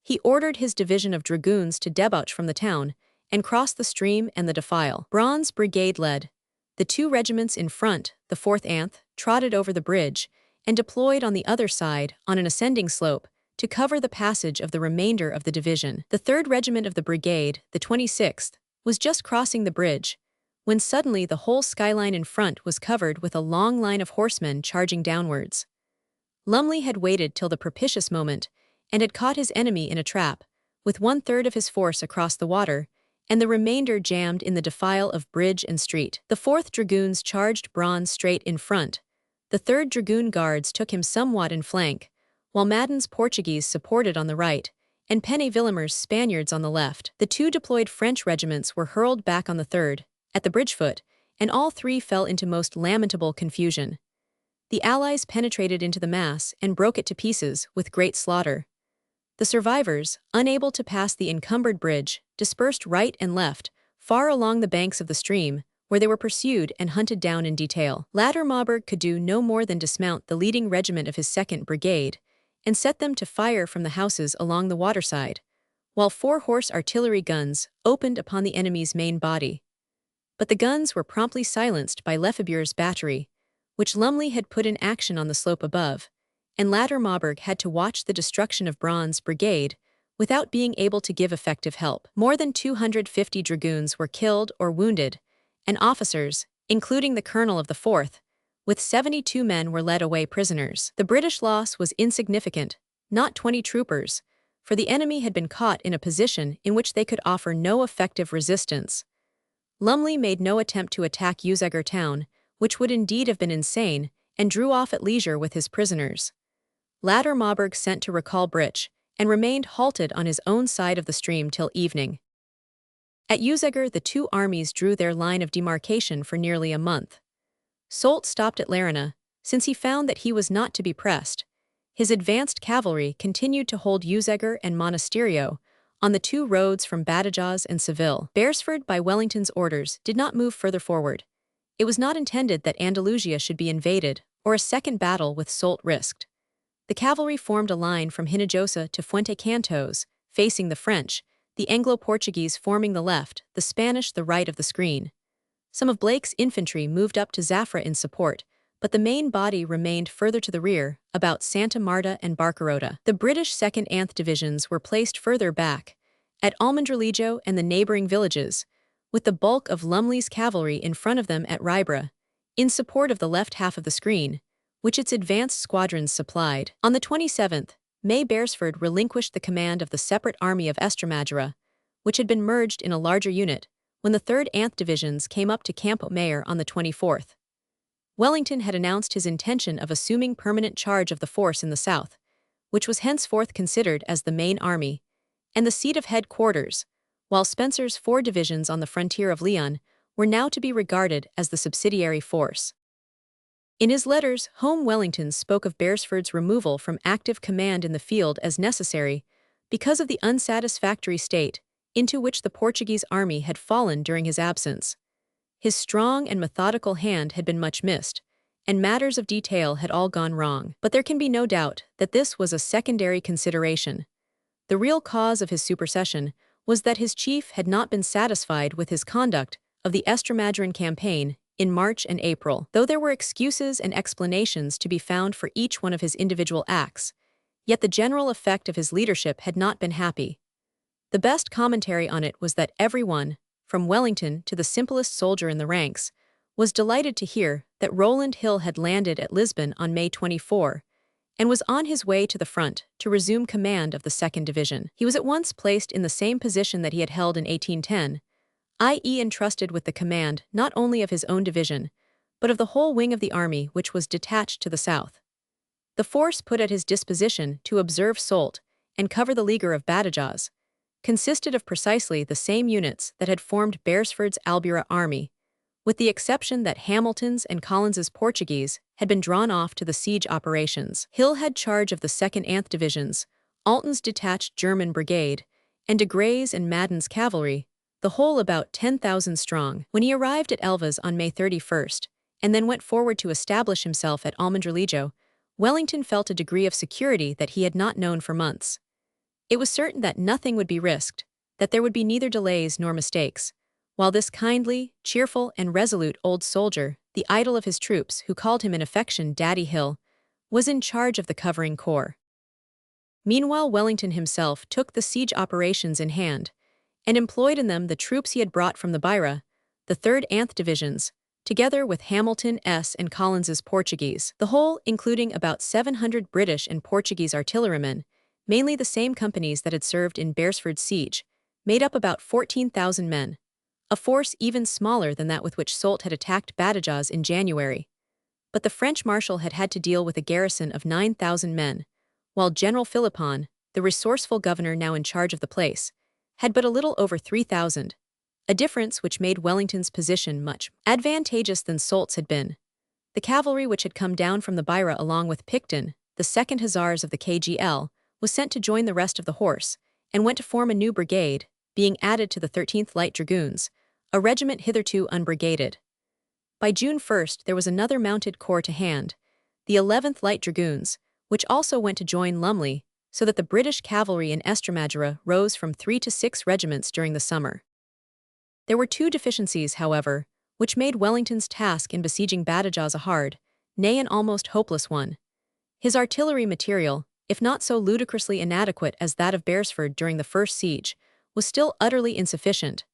he ordered his division of dragoons to debouch from the town and cross the stream and the defile. Braun's brigade led. The 2 regiments in front, the 4th Anth, trotted over the bridge and deployed on the other side on an ascending slope to cover the passage of the remainder of the division. The 3rd Regiment of the brigade, the 26th, was just crossing the bridge, when suddenly the whole skyline in front was covered with a long line of horsemen charging downwards. Lumley had waited till the propitious moment, and had caught his enemy in a trap, with 1/3 of his force across the water, and the remainder jammed in the defile of bridge and street. The 4th Dragoons charged Braun straight in front. The 3rd Dragoon Guards took him somewhat in flank, while Madden's Portuguese supported on the right, and Peninsular's Spaniards on the left. The 2 deployed French regiments were hurled back on the 3rd, at the bridge foot, and all 3 fell into most lamentable confusion. The Allies penetrated into the mass and broke it to pieces with great slaughter. The survivors, unable to pass the encumbered bridge, dispersed right and left, far along the banks of the stream, where they were pursued and hunted down in detail. Ladder-Maubourg could do no more than dismount the leading regiment of his 2nd Brigade, and set them to fire from the houses along the waterside, while 4 horse artillery guns opened upon the enemy's main body. But the guns were promptly silenced by Lefebure's battery, which Lumley had put in action on the slope above, and latter Maubourg had to watch the destruction of Braun's brigade without being able to give effective help. More than 250 dragoons were killed or wounded, and officers, including the colonel of the 4th, with 72 men were led away prisoners. The British loss was insignificant, not 20 troopers, for the enemy had been caught in a position in which they could offer no effective resistance. Lumley made no attempt to attack Uzegger town, which would indeed have been insane, and drew off at leisure with his prisoners. Latter Maubourg sent to recall Brich, and remained halted on his own side of the stream till evening. At Uzegger, the two armies drew their line of demarcation for nearly a month. Soult stopped at Larena, since he found that he was not to be pressed. His advanced cavalry continued to hold Uzegger and Monasterio on the two roads from Badajoz and Seville. Beresford, by Wellington's orders, did not move further forward. It was not intended that Andalusia should be invaded, or a second battle with Soult risked. The cavalry formed a line from Hinojosa to Fuente Cantos, facing the French, the Anglo-Portuguese forming the left, the Spanish the right of the screen. Some of Blake's infantry moved up to Zafra in support, but the main body remained further to the rear, about Santa Marta and Barcarota. The British 2nd Anth divisions were placed further back, at Almendralejo and the neighboring villages, with the bulk of Lumley's cavalry in front of them at Ribera, in support of the left half of the screen, which its advanced squadrons supplied. On the 27th, May Beresford relinquished the command of the separate army of Estremadura, which had been merged in a larger unit, when the 3rd Anth divisions came up to Campo Mayor on the 24th. Wellington had announced his intention of assuming permanent charge of the force in the south, which was henceforth considered as the main army, and the seat of headquarters, while Spencer's 4 divisions on the frontier of Leon were now to be regarded as the subsidiary force. In his letters home, Wellington spoke of Beresford's removal from active command in the field as necessary because of the unsatisfactory state into which the Portuguese army had fallen during his absence. His strong and methodical hand had been much missed, and matters of detail had all gone wrong. But there can be no doubt that this was a secondary consideration. The real cause of his supersession was that his chief had not been satisfied with his conduct of the Estremadura's campaign in March and April. Though there were excuses and explanations to be found for each one of his individual acts, yet the general effect of his leadership had not been happy. The best commentary on it was that everyone, from Wellington to the simplest soldier in the ranks, was delighted to hear that Rowland Hill had landed at Lisbon on May 24, and was on his way to the front to resume command of the 2nd Division. He was at once placed in the same position that he had held in 1810, i.e. entrusted with the command not only of his own division, but of the whole wing of the army which was detached to the south. The force put at his disposition to observe Soult and cover the leaguer of Badajoz consisted of precisely the same units that had formed Beresford's Albuera army, with the exception that Hamilton's and Collins's Portuguese had been drawn off to the siege operations. Hill had charge of the 2nd Anth divisions, Alton's detached German brigade, and de Grey's and Madden's cavalry, the whole about 10,000 strong. When he arrived at Elvas on May 31st, and then went forward to establish himself at Almendralejo, Wellington felt a degree of security that he had not known for months. It was certain that nothing would be risked, that there would be neither delays nor mistakes, while this kindly, cheerful, and resolute old soldier, the idol of his troops who called him in affection Daddy Hill, was in charge of the covering corps. Meanwhile, Wellington himself took the siege operations in hand, and employed in them the troops he had brought from the Beira, the 3rd Anth divisions, together with Hamilton S. and Collins's Portuguese, the whole including about 700 British and Portuguese artillerymen, mainly the same companies that had served in Beresford's siege, made up about 14,000 men, a force even smaller than that with which Soult had attacked Badajoz in January. But the French marshal had had to deal with a garrison of 9,000 men, while General Philippon, the resourceful governor now in charge of the place, had but a little over 3,000, a difference which made Wellington's position much advantageous than Soult's had been. The cavalry which had come down from the Beira along with Picton, the 2nd Hussars of the KGL, was sent to join the rest of the horse, and went to form a new brigade, being added to the 13th Light Dragoons, a regiment hitherto unbrigaded. By June 1st there was another mounted corps to hand, the 11th Light Dragoons, which also went to join Lumley, so that the British cavalry in Estremadura rose from 3 to 6 regiments during the summer. There were 2 deficiencies, however, which made Wellington's task in besieging Badajoz a hard, nay an almost hopeless one. His artillery material, if not so ludicrously inadequate as that of Beresford during the first siege, was still utterly insufficient.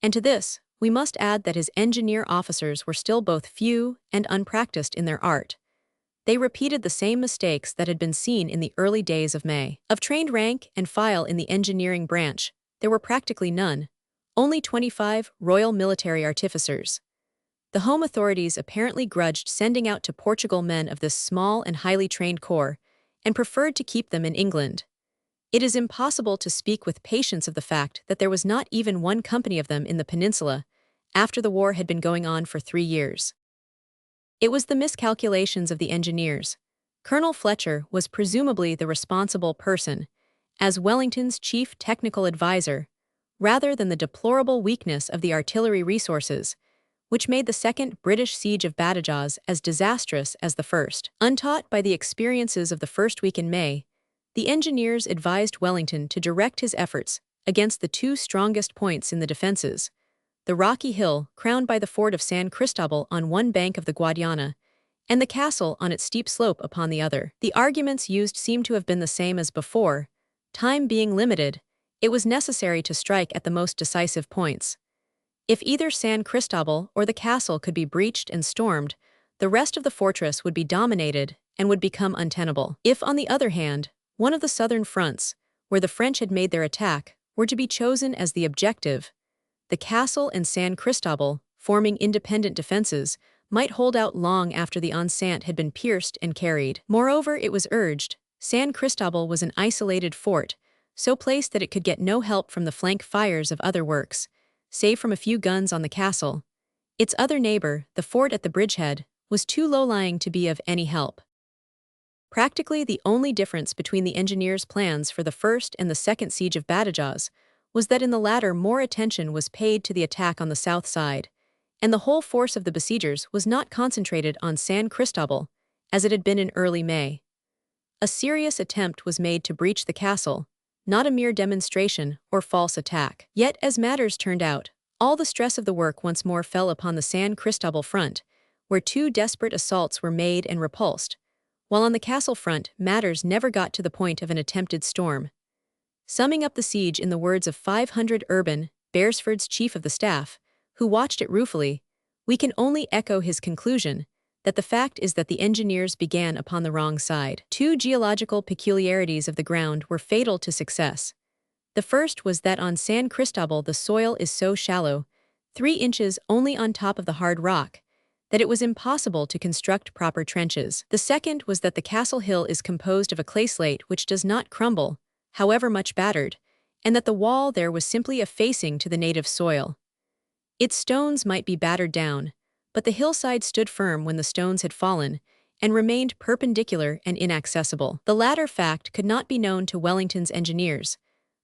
And to this, we must add that his engineer officers were still both few and unpracticed in their art. They repeated the same mistakes that had been seen in the early days of May. Of trained rank and file in the engineering branch, there were practically none, only 25 Royal Military Artificers. The home authorities apparently grudged sending out to Portugal men of this small and highly trained corps, and preferred to keep them in England. It is impossible to speak with patience of the fact that there was not even one company of them in the peninsula, after the war had been going on for 3 years. It was the miscalculations of the engineers. Colonel Fletcher was presumably the responsible person, as Wellington's chief technical advisor, rather than the deplorable weakness of the artillery resources, which made the second British siege of Badajoz as disastrous as the first. Untaught by the experiences of the first week in May, the engineers advised Wellington to direct his efforts against the two strongest points in the defenses, the rocky hill crowned by the fort of San Cristobal on one bank of the Guadiana, and the castle on its steep slope upon the other. The arguments used seem to have been the same as before. Time being limited, it was necessary to strike at the most decisive points. If either San Cristobal or the castle could be breached and stormed, the rest of the fortress would be dominated and would become untenable. If, on the other hand, one of the southern fronts, where the French had made their attack, were to be chosen as the objective, the castle and San Cristobal, forming independent defenses, might hold out long after the enceinte had been pierced and carried. Moreover, it was urged, San Cristobal was an isolated fort, so placed that it could get no help from the flank fires of other works, save from a few guns on the castle. Its other neighbor, the fort at the bridgehead, was too low-lying to be of any help. Practically the only difference between the engineers' plans for the first and the second siege of Badajoz was that in the latter more attention was paid to the attack on the south side, and the whole force of the besiegers was not concentrated on San Cristobal, as it had been in early May. A serious attempt was made to breach the castle, not a mere demonstration or false attack. Yet, as matters turned out, all the stress of the work once more fell upon the San Cristobal front, where two desperate assaults were made and repulsed, while on the castle front matters never got to the point of an attempted storm. Summing up the siege in the words of 500 Urban, Beresford's chief of the staff, who watched it ruefully, we can only echo his conclusion that the fact is that the engineers began upon the wrong side. Two geological peculiarities of the ground were fatal to success. The first was that on San Cristobal the soil is so shallow, 3 inches only on top of the hard rock, that it was impossible to construct proper trenches. The second was that the castle hill is composed of a clay slate which does not crumble, however much battered, and that the wall there was simply a facing to the native soil. Its stones might be battered down, but the hillside stood firm when the stones had fallen, and remained perpendicular and inaccessible. The latter fact could not be known to Wellington's engineers,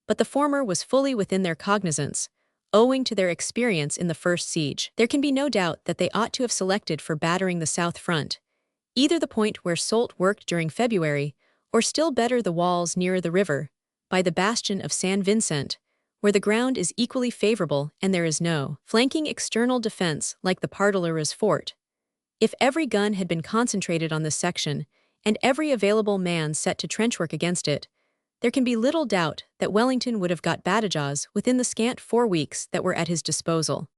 but the former was fully within their cognizance, owing to their experience in the first siege. There can be no doubt that they ought to have selected for battering the south front, either the point where Soult worked during February, or still better the walls nearer the river, by the bastion of San Vicente, where the ground is equally favorable and there is no flanking external defense like the Pardalera's fort. If every gun had been concentrated on this section, and every available man set to trench work against it, there can be little doubt that Wellington would have got Badajoz within the scant 4 weeks that were at his disposal.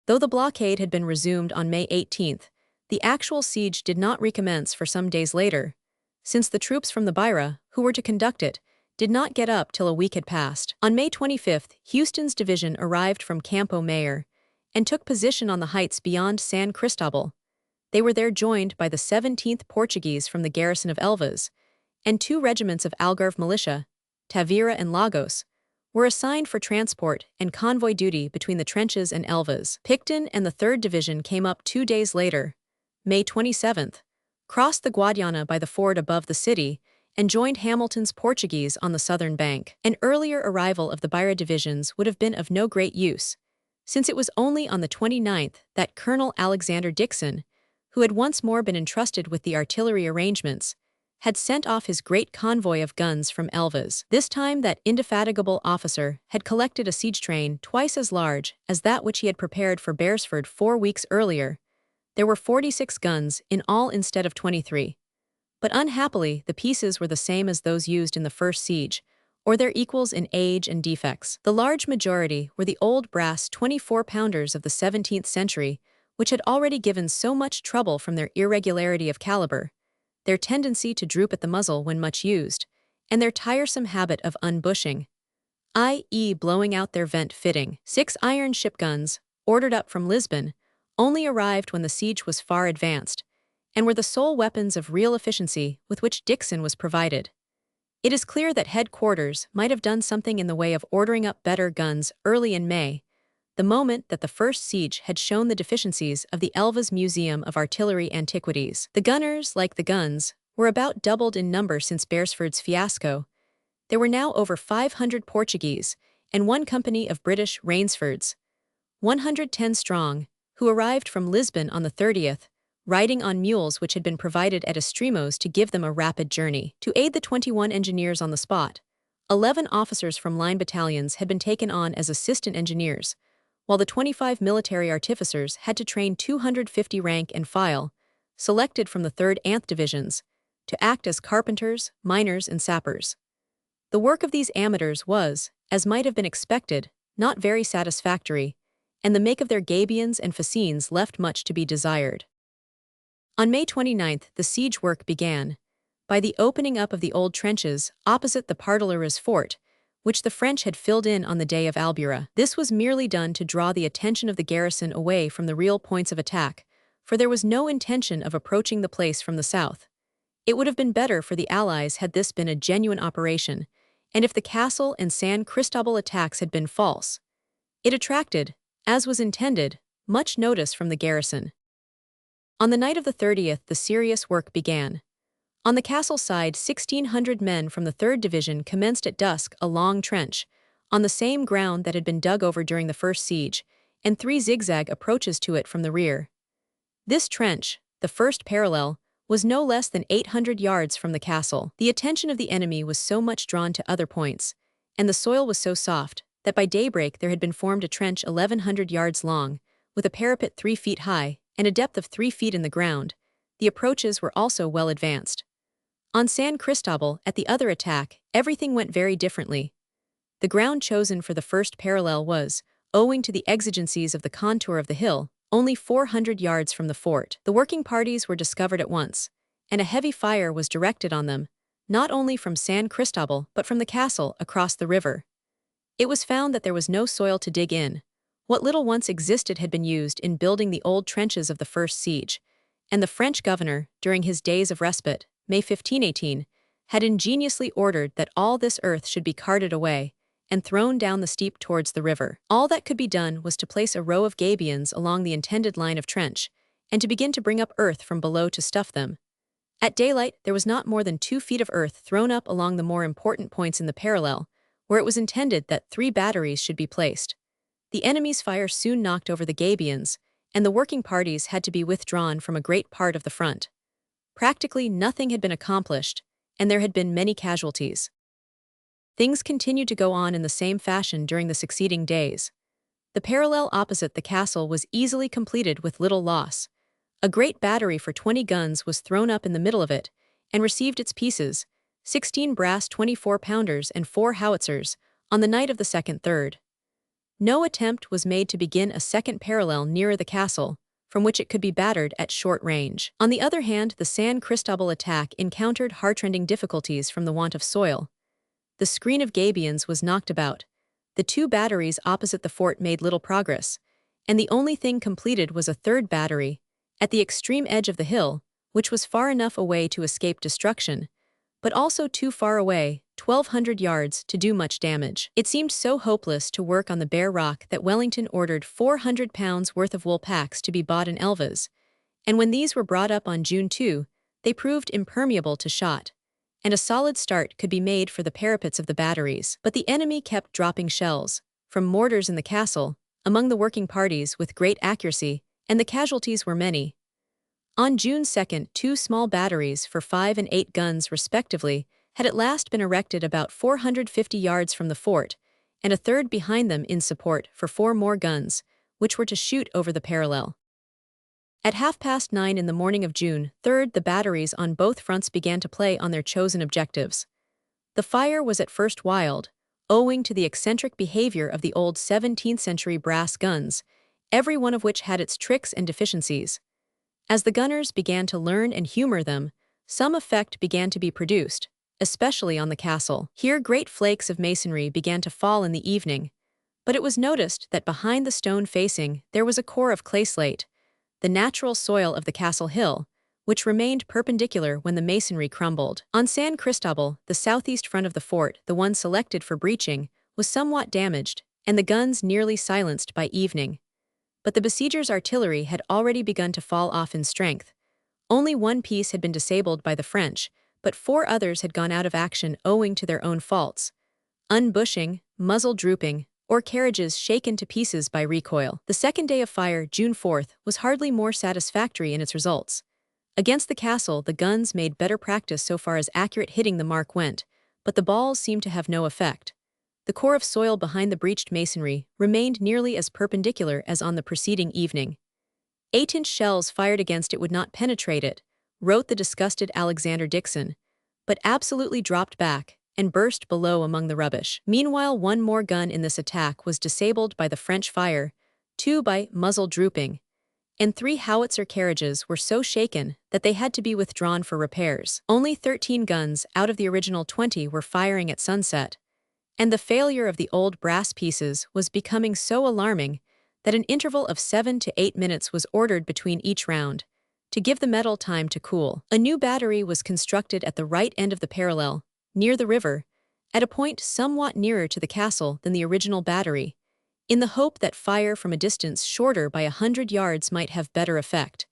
Though the blockade had been resumed on May 18th, the actual siege did not recommence for some days later, since the troops from the Beira, who were to conduct it, did not get up till a week had passed. On May 25th, Houston's division arrived from Campo Mayor and took position on the heights beyond San Cristobal. They were there joined by the 17th Portuguese from the garrison of Elvas, and 2 regiments of Algarve militia, Tavira and Lagos, were assigned for transport and convoy duty between the trenches and Elvas. Picton and the 3rd Division came up 2 days later, May 27th, crossed the Guadiana by the ford above the city, and joined Hamilton's Portuguese on the southern bank. An earlier arrival of the Beira divisions would have been of no great use, since it was only on the 29th that Colonel Alexander Dixon, who had once more been entrusted with the artillery arrangements, had sent off his great convoy of guns from Elvas. This time that indefatigable officer had collected a siege train twice as large as that which he had prepared for Beresford 4 weeks earlier. There were 46 guns in all instead of 23. But unhappily, the pieces were the same as those used in the first siege, or their equals in age and defects. The large majority were the old brass 24-pounders of the 17th century, which had already given so much trouble from their irregularity of caliber, their tendency to droop at the muzzle when much used, and their tiresome habit of unbushing, i.e. blowing out their vent fitting. 6 iron ship guns, ordered up from Lisbon, only arrived when the siege was far advanced, and were the sole weapons of real efficiency with which Dixon was provided. It is clear that headquarters might have done something in the way of ordering up better guns early in May, the moment that the first siege had shown the deficiencies of the Elvas Museum of Artillery Antiquities. The gunners, like the guns, were about doubled in number since Beresford's fiasco. There were now over 500 Portuguese and 1 company of British Rainsfords, 110 strong, who arrived from Lisbon on the 30th, riding on mules which had been provided at Extremos to give them a rapid journey. To aid the 21 engineers on the spot, 11 officers from line battalions had been taken on as assistant engineers, while the 25 military artificers had to train 250 rank and file, selected from the 3rd Anth divisions, to act as carpenters, miners, and sappers. The work of these amateurs was, as might have been expected, not very satisfactory, and the make of their gabions and fascines left much to be desired. On May 29th, the siege work began, by the opening up of the old trenches opposite the Pardoleras fort, which the French had filled in on the day of Albura. This was merely done to draw the attention of the garrison away from the real points of attack, for there was no intention of approaching the place from the south. It would have been better for the Allies had this been a genuine operation, and if the Castle and San Cristobal attacks had been false. It attracted, as was intended, much notice from the garrison. On the night of the 30th, the serious work began. On the castle side, 1,600 men from the 3rd Division commenced at dusk a long trench, on the same ground that had been dug over during the first siege, and 3 zigzag approaches to it from the rear. This trench, the first parallel, was no less than 800 yards from the castle. The attention of the enemy was so much drawn to other points, and the soil was so soft, that by daybreak there had been formed a trench 1,100 yards long, with a parapet 3 feet high, and a depth of 3 feet in the ground. The approaches were also well advanced. On San Cristobal, at the other attack, everything went very differently. The ground chosen for the first parallel was, owing to the exigencies of the contour of the hill, only 400 yards from the fort. The working parties were discovered at once, and a heavy fire was directed on them, not only from San Cristobal but from the castle across the river. It was found that there was no soil to dig in. What little once existed had been used in building the old trenches of the first siege, and the French governor, during his days of respite, May 1518, had ingeniously ordered that all this earth should be carted away and thrown down the steep towards the river. All that could be done was to place a row of gabions along the intended line of trench, and to begin to bring up earth from below to stuff them. At daylight, there was not more than 2 feet of earth thrown up along the more important points in the parallel, where it was intended that 3 batteries should be placed. The enemy's fire soon knocked over the gabions, and the working parties had to be withdrawn from a great part of the front. Practically nothing had been accomplished, and there had been many casualties. Things continued to go on in the same fashion during the succeeding days. The parallel opposite the castle was easily completed with little loss. A great battery for 20 guns was thrown up in the middle of it, and received its pieces, 16 brass 24-pounders and 4 howitzers, on the night of the 2nd/3rd. No attempt was made to begin a second parallel nearer the castle, from which it could be battered at short range. On the other hand, the San Cristobal attack encountered heartrending difficulties from the want of soil. The screen of gabions was knocked about. The 2 batteries opposite the fort made little progress, and the only thing completed was a 3rd battery, at the extreme edge of the hill, which was far enough away to escape destruction, but also too far away, 1,200 yards, to do much damage. It seemed so hopeless to work on the bare rock that Wellington ordered 400 pounds worth of wool packs to be bought in Elvas, and when these were brought up on June 2, they proved impermeable to shot, and a solid start could be made for the parapets of the batteries. But the enemy kept dropping shells, from mortars in the castle, among the working parties with great accuracy, and the casualties were many. On June 2nd, 2 small batteries for 5 and 8 guns respectively had at last been erected about 450 yards from the fort, and a 3rd behind them in support for 4 more guns, which were to shoot over the parallel. At 9:30 in the morning of June 3rd, the batteries on both fronts began to play on their chosen objectives. The fire was at first wild, owing to the eccentric behavior of the old 17th-century brass guns, every one of which had its tricks and deficiencies. As the gunners began to learn and humor them, some effect began to be produced, especially on the castle. Here great flakes of masonry began to fall in the evening, but it was noticed that behind the stone facing there was a core of clay slate, the natural soil of the castle hill, which remained perpendicular when the masonry crumbled. On San Cristobal, the southeast front of the fort, the one selected for breaching, was somewhat damaged, and the guns nearly silenced by evening. But the besiegers' artillery had already begun to fall off in strength. Only one piece had been disabled by the French, but 4 others had gone out of action owing to their own faults: unbushing, muzzle drooping, or carriages shaken to pieces by recoil. The second day of fire, June 4th, was hardly more satisfactory in its results. Against the castle, the guns made better practice so far as accurate hitting the mark went, but the balls seemed to have no effect. The core of soil behind the breached masonry remained nearly as perpendicular as on the preceding evening. 8-inch shells fired against it would not penetrate it, wrote the disgusted Alexander Dixon, but absolutely dropped back and burst below among the rubbish. Meanwhile, one more gun in this attack was disabled by the French fire, 2 by muzzle drooping, and 3 howitzer carriages were so shaken that they had to be withdrawn for repairs. Only 13 guns out of the original 20 were firing at sunset, and the failure of the old brass pieces was becoming so alarming that an interval of 7 to 8 minutes was ordered between each round, to give the metal time to cool. A new battery was constructed at the right end of the parallel, near the river, at a point somewhat nearer to the castle than the original battery, in the hope that fire from a distance shorter by 100 yards might have better effect,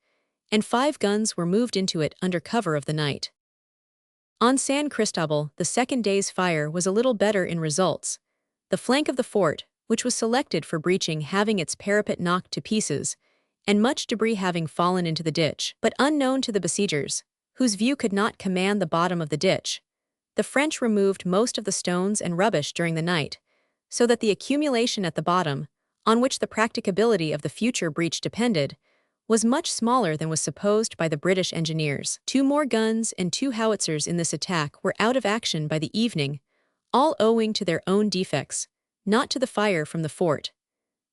and 5 guns were moved into it under cover of the night. On San Cristobal, the second day's fire was a little better in results, the flank of the fort, which was selected for breaching, having its parapet knocked to pieces, and much debris having fallen into the ditch. But unknown to the besiegers, whose view could not command the bottom of the ditch, the French removed most of the stones and rubbish during the night, so that the accumulation at the bottom, on which the practicability of the future breach depended, was much smaller than was supposed by the British engineers. 2 more guns and 2 howitzers in this attack were out of action by the evening, all owing to their own defects, not to the fire from the fort.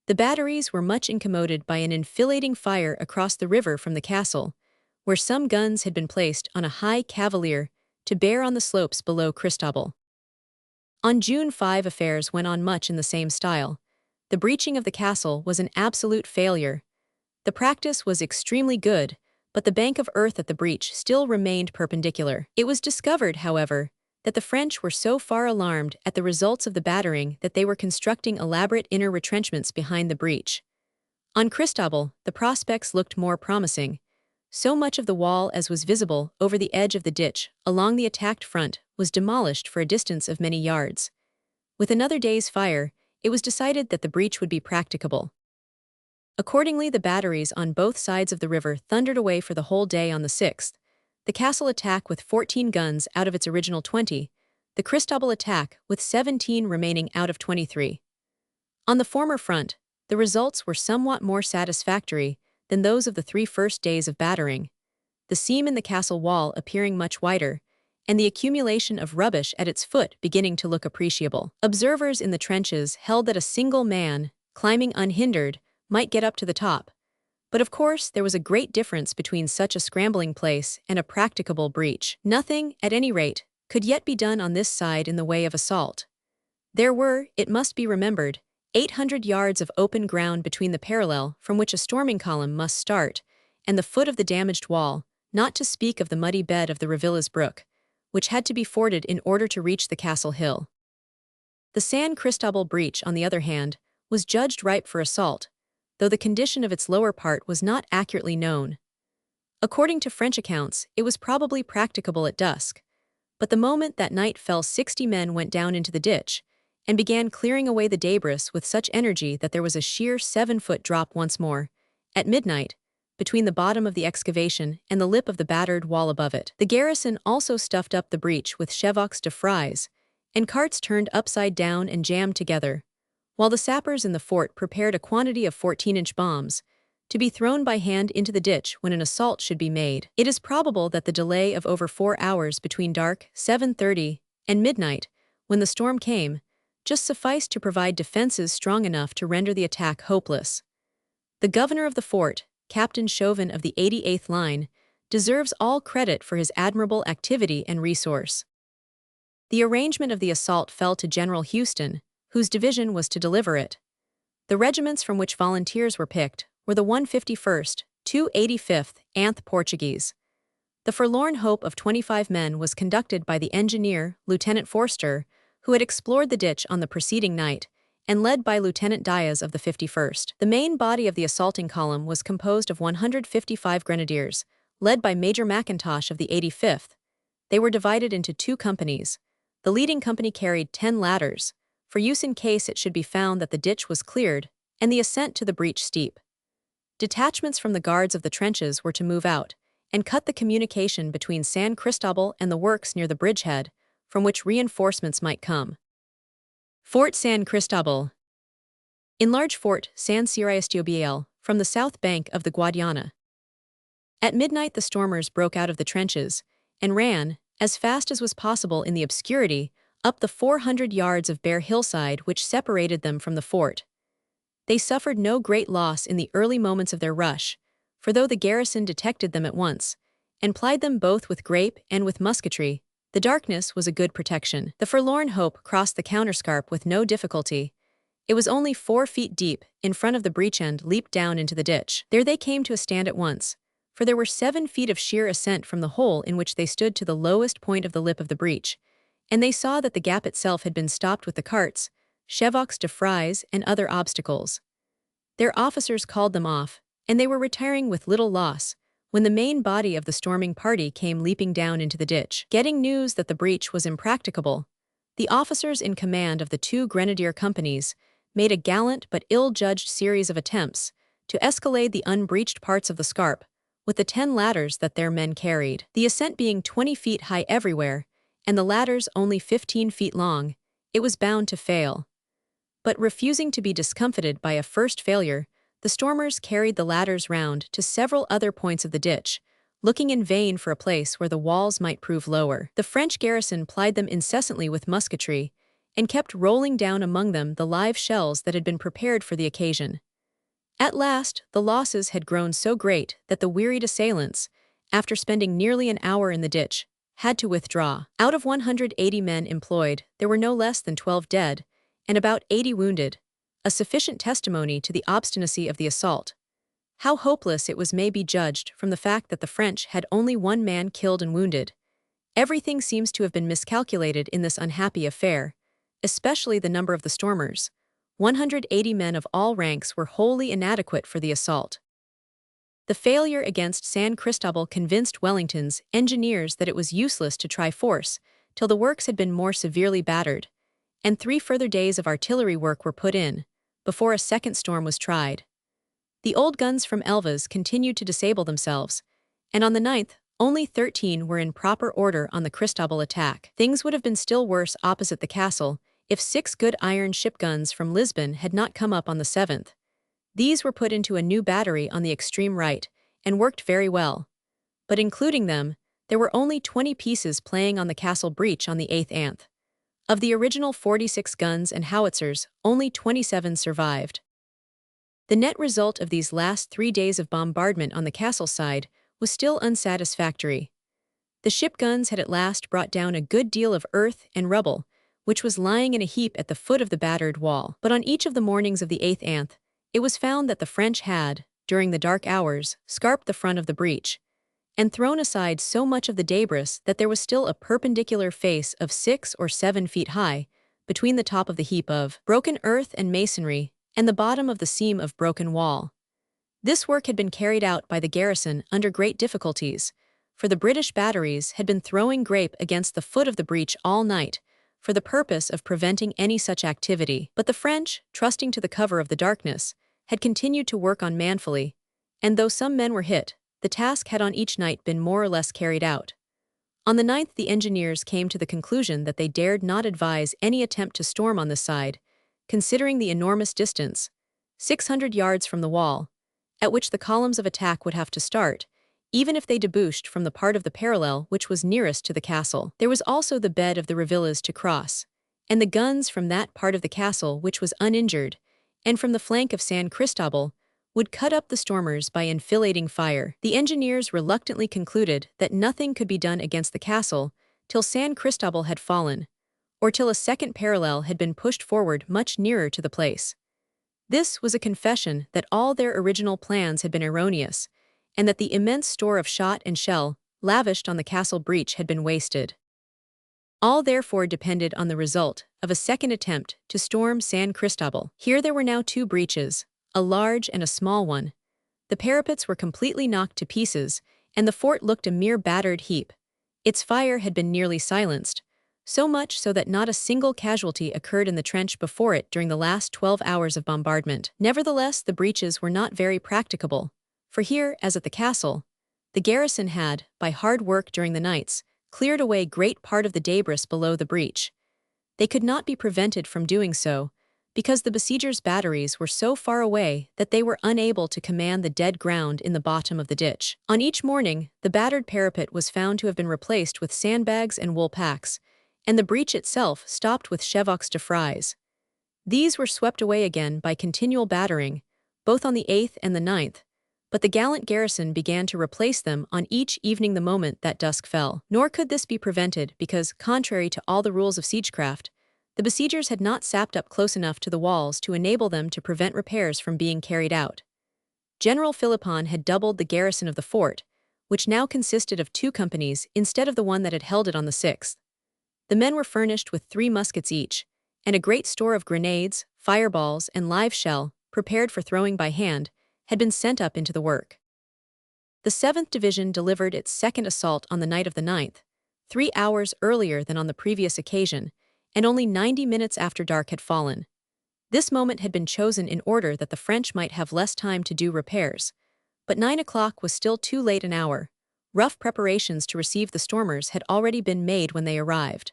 The batteries were much incommoded by an enfilading fire across the river from the castle, where some guns had been placed on a high cavalier to bear on the slopes below Cristobal. On June 5, affairs went on much in the same style. The breaching of the castle was an absolute failure. The practice was extremely good, but the bank of earth at the breach still remained perpendicular. It was discovered, however, that the French were so far alarmed at the results of the battering that they were constructing elaborate inner retrenchments behind the breach. On Cristobal, the prospects looked more promising. So much of the wall as was visible over the edge of the ditch along the attacked front was demolished for a distance of many yards. With another day's fire, it was decided that the breach would be practicable. Accordingly, the batteries on both sides of the river thundered away for the whole day on the 6th, the castle attack with 14 guns out of its original 20, the Cristobal attack with 17 remaining out of 23. On the former front, the results were somewhat more satisfactory than those of the 3 first days of battering, the seam in the castle wall appearing much wider, and the accumulation of rubbish at its foot beginning to look appreciable. Observers in the trenches held that a single man, climbing unhindered, might get up to the top, but of course there was a great difference between such a scrambling place and a practicable breach. Nothing, at any rate, could yet be done on this side in the way of assault. There were, it must be remembered, 800 yards of open ground between the parallel from which a storming column must start and the foot of the damaged wall, not to speak of the muddy bed of the Revillas Brook, which had to be forded in order to reach the castle hill. The San Cristobal breach, on the other hand, was judged ripe for assault, though the condition of its lower part was not accurately known. According to French accounts, it was probably practicable at dusk, but the moment that night fell 60 men went down into the ditch and began clearing away the debris with such energy that there was a sheer 7-foot drop once more, at midnight, between the bottom of the excavation and the lip of the battered wall above it. The garrison also stuffed up the breach with chevox de frise, and carts turned upside down and jammed together, while the sappers in the fort prepared a quantity of 14-inch bombs, to be thrown by hand into the ditch when an assault should be made. It is probable that the delay of over 4 hours between dark 7:30 and midnight, when the storm came, just sufficed to provide defenses strong enough to render the attack hopeless. The governor of the fort, Captain Chauvin of the 88th Line, deserves all credit for his admirable activity and resource. The arrangement of the assault fell to General Houston, whose division was to deliver it. The regiments from which volunteers were picked were the 151st, 285th, and Portuguese. The forlorn hope of 25 men was conducted by the engineer, Lieutenant Forster, who had explored the ditch on the preceding night, and led by Lieutenant Diaz of the 51st. The main body of the assaulting column was composed of 155 grenadiers, led by Major McIntosh of the 85th. They were divided into 2 companies. The leading company carried 10 ladders, for use in case it should be found that the ditch was cleared and the ascent to the breach steep. Detachments from the guards of the trenches were to move out and cut the communication between San Cristobal and the works near the bridgehead, from which reinforcements might come. Fort San Cristobal. Enlarged Fort San Cristobal, from the south bank of the Guadiana. At midnight the stormers broke out of the trenches and ran, as fast as was possible in the obscurity, up the 400 yards of bare hillside which separated them from the fort. They suffered no great loss in the early moments of their rush, for though the garrison detected them at once, and plied them both with grape and with musketry, the darkness was a good protection. The forlorn hope crossed the counterscarp with no difficulty. It was only 4 feet deep, in front of the breach and leaped down into the ditch. There they came to a stand at once, for there were 7 feet of sheer ascent from the hole in which they stood to the lowest point of the lip of the breach, and they saw that the gap itself had been stopped with the carts, chevaux de frise, and other obstacles. Their officers called them off, and they were retiring with little loss, when the main body of the storming party came leaping down into the ditch. Getting news that the breach was impracticable, the officers in command of the 2 grenadier companies made a gallant but ill-judged series of attempts to escalade the unbreached parts of the scarp with the 10 ladders that their men carried. The ascent being 20 feet high everywhere, and the ladders only 15 feet long, it was bound to fail. But refusing to be discomfited by a first failure, the stormers carried the ladders round to several other points of the ditch, looking in vain for a place where the walls might prove lower. The French garrison plied them incessantly with musketry, and kept rolling down among them the live shells that had been prepared for the occasion. At last, the losses had grown so great that the wearied assailants, after spending nearly an hour in the ditch, had to withdraw. Out of 180 men employed, there were no less than 12 dead, and about 80 wounded, a sufficient testimony to the obstinacy of the assault. How hopeless it was may be judged from the fact that the French had only 1 man killed and wounded. Everything seems to have been miscalculated in this unhappy affair, especially the number of the stormers. 180 men of all ranks were wholly inadequate for the assault. The failure against San Cristobal convinced Wellington's engineers that it was useless to try force till the works had been more severely battered, and 3 further days of artillery work were put in, before a second storm was tried. The old guns from Elvas continued to disable themselves, and on the 9th, only 13 were in proper order on the Cristobal attack. Things would have been still worse opposite the castle if 6 good iron ship guns from Lisbon had not come up on the 7th. These were put into a new battery on the extreme right, and worked very well. But including them, there were only 20 pieces playing on the castle breach on the 8th anth. Of the original 46 guns and howitzers, only 27 survived. The net result of these last 3 days of bombardment on the castle side was still unsatisfactory. The ship guns had at last brought down a good deal of earth and rubble, which was lying in a heap at the foot of the battered wall. But on each of the mornings of the 8th anth, it was found that the French had, during the dark hours, scarped the front of the breach, and thrown aside so much of the debris that there was still a perpendicular face of 6 or 7 feet high, between the top of the heap of broken earth and masonry and the bottom of the seam of broken wall. This work had been carried out by the garrison under great difficulties, for the British batteries had been throwing grape against the foot of the breach all night, for the purpose of preventing any such activity. But the French, trusting to the cover of the darkness, had continued to work on manfully, and though some men were hit, the task had on each night been more or less carried out. On the 9th the engineers came to the conclusion that they dared not advise any attempt to storm on this side, considering the enormous distance, 600 yards from the wall, at which the columns of attack would have to start, even if they debouched from the part of the parallel which was nearest to the castle. There was also the bed of the Revillas to cross, and the guns from that part of the castle which was uninjured, and from the flank of San Cristobal, would cut up the stormers by enfilading fire. The engineers reluctantly concluded that nothing could be done against the castle till San Cristobal had fallen, or till a second parallel had been pushed forward much nearer to the place. This was a confession that all their original plans had been erroneous, and that the immense store of shot and shell lavished on the castle breach had been wasted. All therefore depended on the result of a second attempt to storm San Cristobal. Here there were now two breaches, a large and a small one. The parapets were completely knocked to pieces, and the fort looked a mere battered heap. Its fire had been nearly silenced, so much so that not a single casualty occurred in the trench before it during the last 12 hours of bombardment. Nevertheless, the breaches were not very practicable, for here, as at the castle, the garrison had, by hard work during the nights, cleared away great part of the debris below the breach. They could not be prevented from doing so, because the besiegers' batteries were so far away that they were unable to command the dead ground in the bottom of the ditch. On each morning, the battered parapet was found to have been replaced with sandbags and wool packs, and the breach itself stopped with chevox de frise. These were swept away again by continual battering, both on the 8th and the 9th, but the gallant garrison began to replace them on each evening the moment that dusk fell. Nor could this be prevented because, contrary to all the rules of siegecraft, the besiegers had not sapped up close enough to the walls to enable them to prevent repairs from being carried out. General Philippon had doubled the garrison of the fort, which now consisted of 2 companies instead of the one that had held it on the 6th. The men were furnished with 3 muskets each, and a great store of grenades, fireballs, and live shell, prepared for throwing by hand, had been sent up into the work. The 7th Division delivered its second assault on the night of the 9th, 3 hours earlier than on the previous occasion, and only 90 minutes after dark had fallen. This moment had been chosen in order that the French might have less time to do repairs, but 9 o'clock was still too late an hour. Rough preparations to receive the stormers had already been made when they arrived.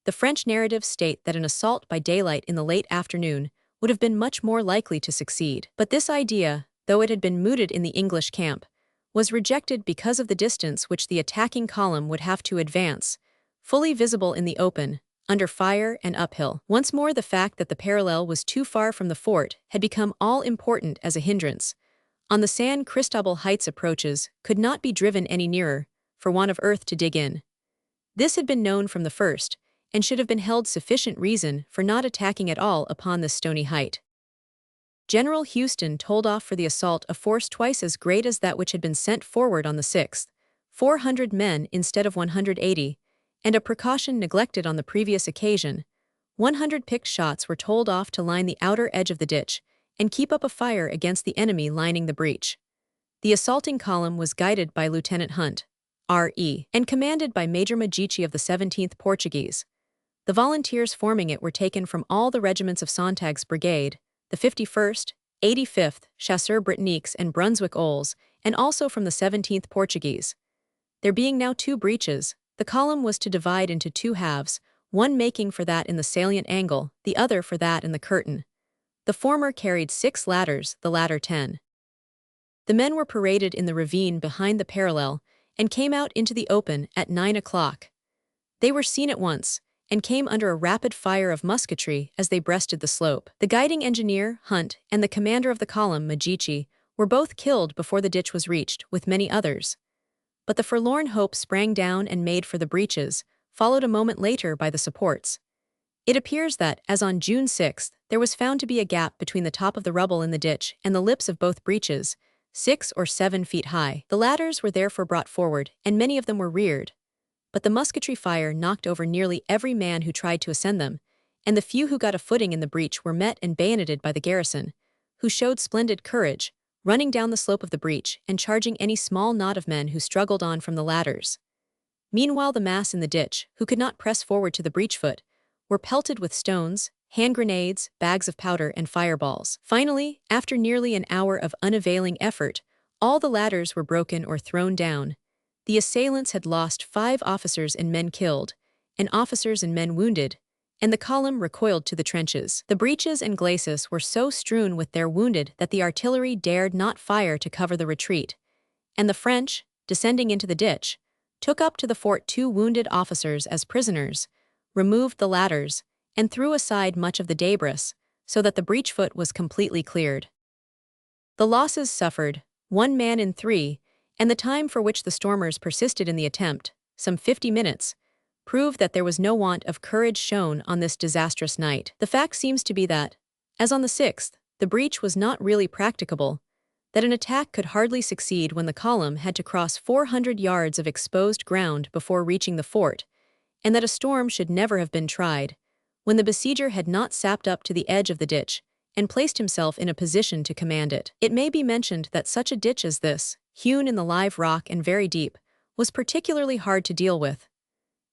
The French narratives state that an assault by daylight in the late afternoon would have been much more likely to succeed. But this idea, though it had been mooted in the English camp, was rejected because of the distance which the attacking column would have to advance, fully visible in the open, under fire and uphill. Once more the fact that the parallel was too far from the fort had become all-important as a hindrance. On the San Cristobal Heights approaches could not be driven any nearer, for want of earth to dig in. This had been known from the first, and should have been held sufficient reason for not attacking at all upon this stony height. General Houston told off for the assault a force twice as great as that which had been sent forward on the 6th, 400 men instead of 180, and a precaution neglected on the previous occasion. 100 picked shots were told off to line the outer edge of the ditch and keep up a fire against the enemy lining the breach. The assaulting column was guided by Lieutenant Hunt, R.E., and commanded by Major Medici of the 17th Portuguese. The volunteers forming it were taken from all the regiments of Sontag's brigade, the 51st, 85th, Chasseurs Britanniques and Brunswick Oles, and also from the 17th Portuguese. There being now 2 breaches, the column was to divide into 2 halves, one making for that in the salient angle, the other for that in the curtain. The former carried 6 ladders, the latter 10. The men were paraded in the ravine behind the parallel and came out into the open at 9 o'clock. They were seen at once, and came under a rapid fire of musketry as they breasted the slope. The guiding engineer, Hunt, and the commander of the column, Medici, were both killed before the ditch was reached, with many others. But the forlorn hope sprang down and made for the breaches, followed a moment later by the supports. It appears that, as on June 6, there was found to be a gap between the top of the rubble in the ditch and the lips of both breaches, 6 or 7 feet high. The ladders were therefore brought forward, and many of them were reared. But the musketry fire knocked over nearly every man who tried to ascend them, and the few who got a footing in the breach were met and bayoneted by the garrison, who showed splendid courage, running down the slope of the breach and charging any small knot of men who struggled on from the ladders. Meanwhile the mass in the ditch, who could not press forward to the breach foot, were pelted with stones, hand grenades, bags of powder, and fireballs. Finally, after nearly an hour of unavailing effort, all the ladders were broken or thrown down. The assailants had lost 5 officers and men killed, and officers and men wounded, and the column recoiled to the trenches. The breaches and glacis were so strewn with their wounded that the artillery dared not fire to cover the retreat, and the French, descending into the ditch, took up to the fort 2 wounded officers as prisoners, removed the ladders, and threw aside much of the debris, so that the breach foot was completely cleared. The losses suffered, 1 man in 3, and the time for which the stormers persisted in the attempt, some 50 minutes, prove that there was no want of courage shown on this disastrous night. The fact seems to be that, as on the 6th, the breach was not really practicable, that an attack could hardly succeed when the column had to cross 400 yards of exposed ground before reaching the fort, and that a storm should never have been tried, when the besieger had not sapped up to the edge of the ditch and placed himself in a position to command it. It may be mentioned that such a ditch as this, hewn in the live rock and very deep, was particularly hard to deal with.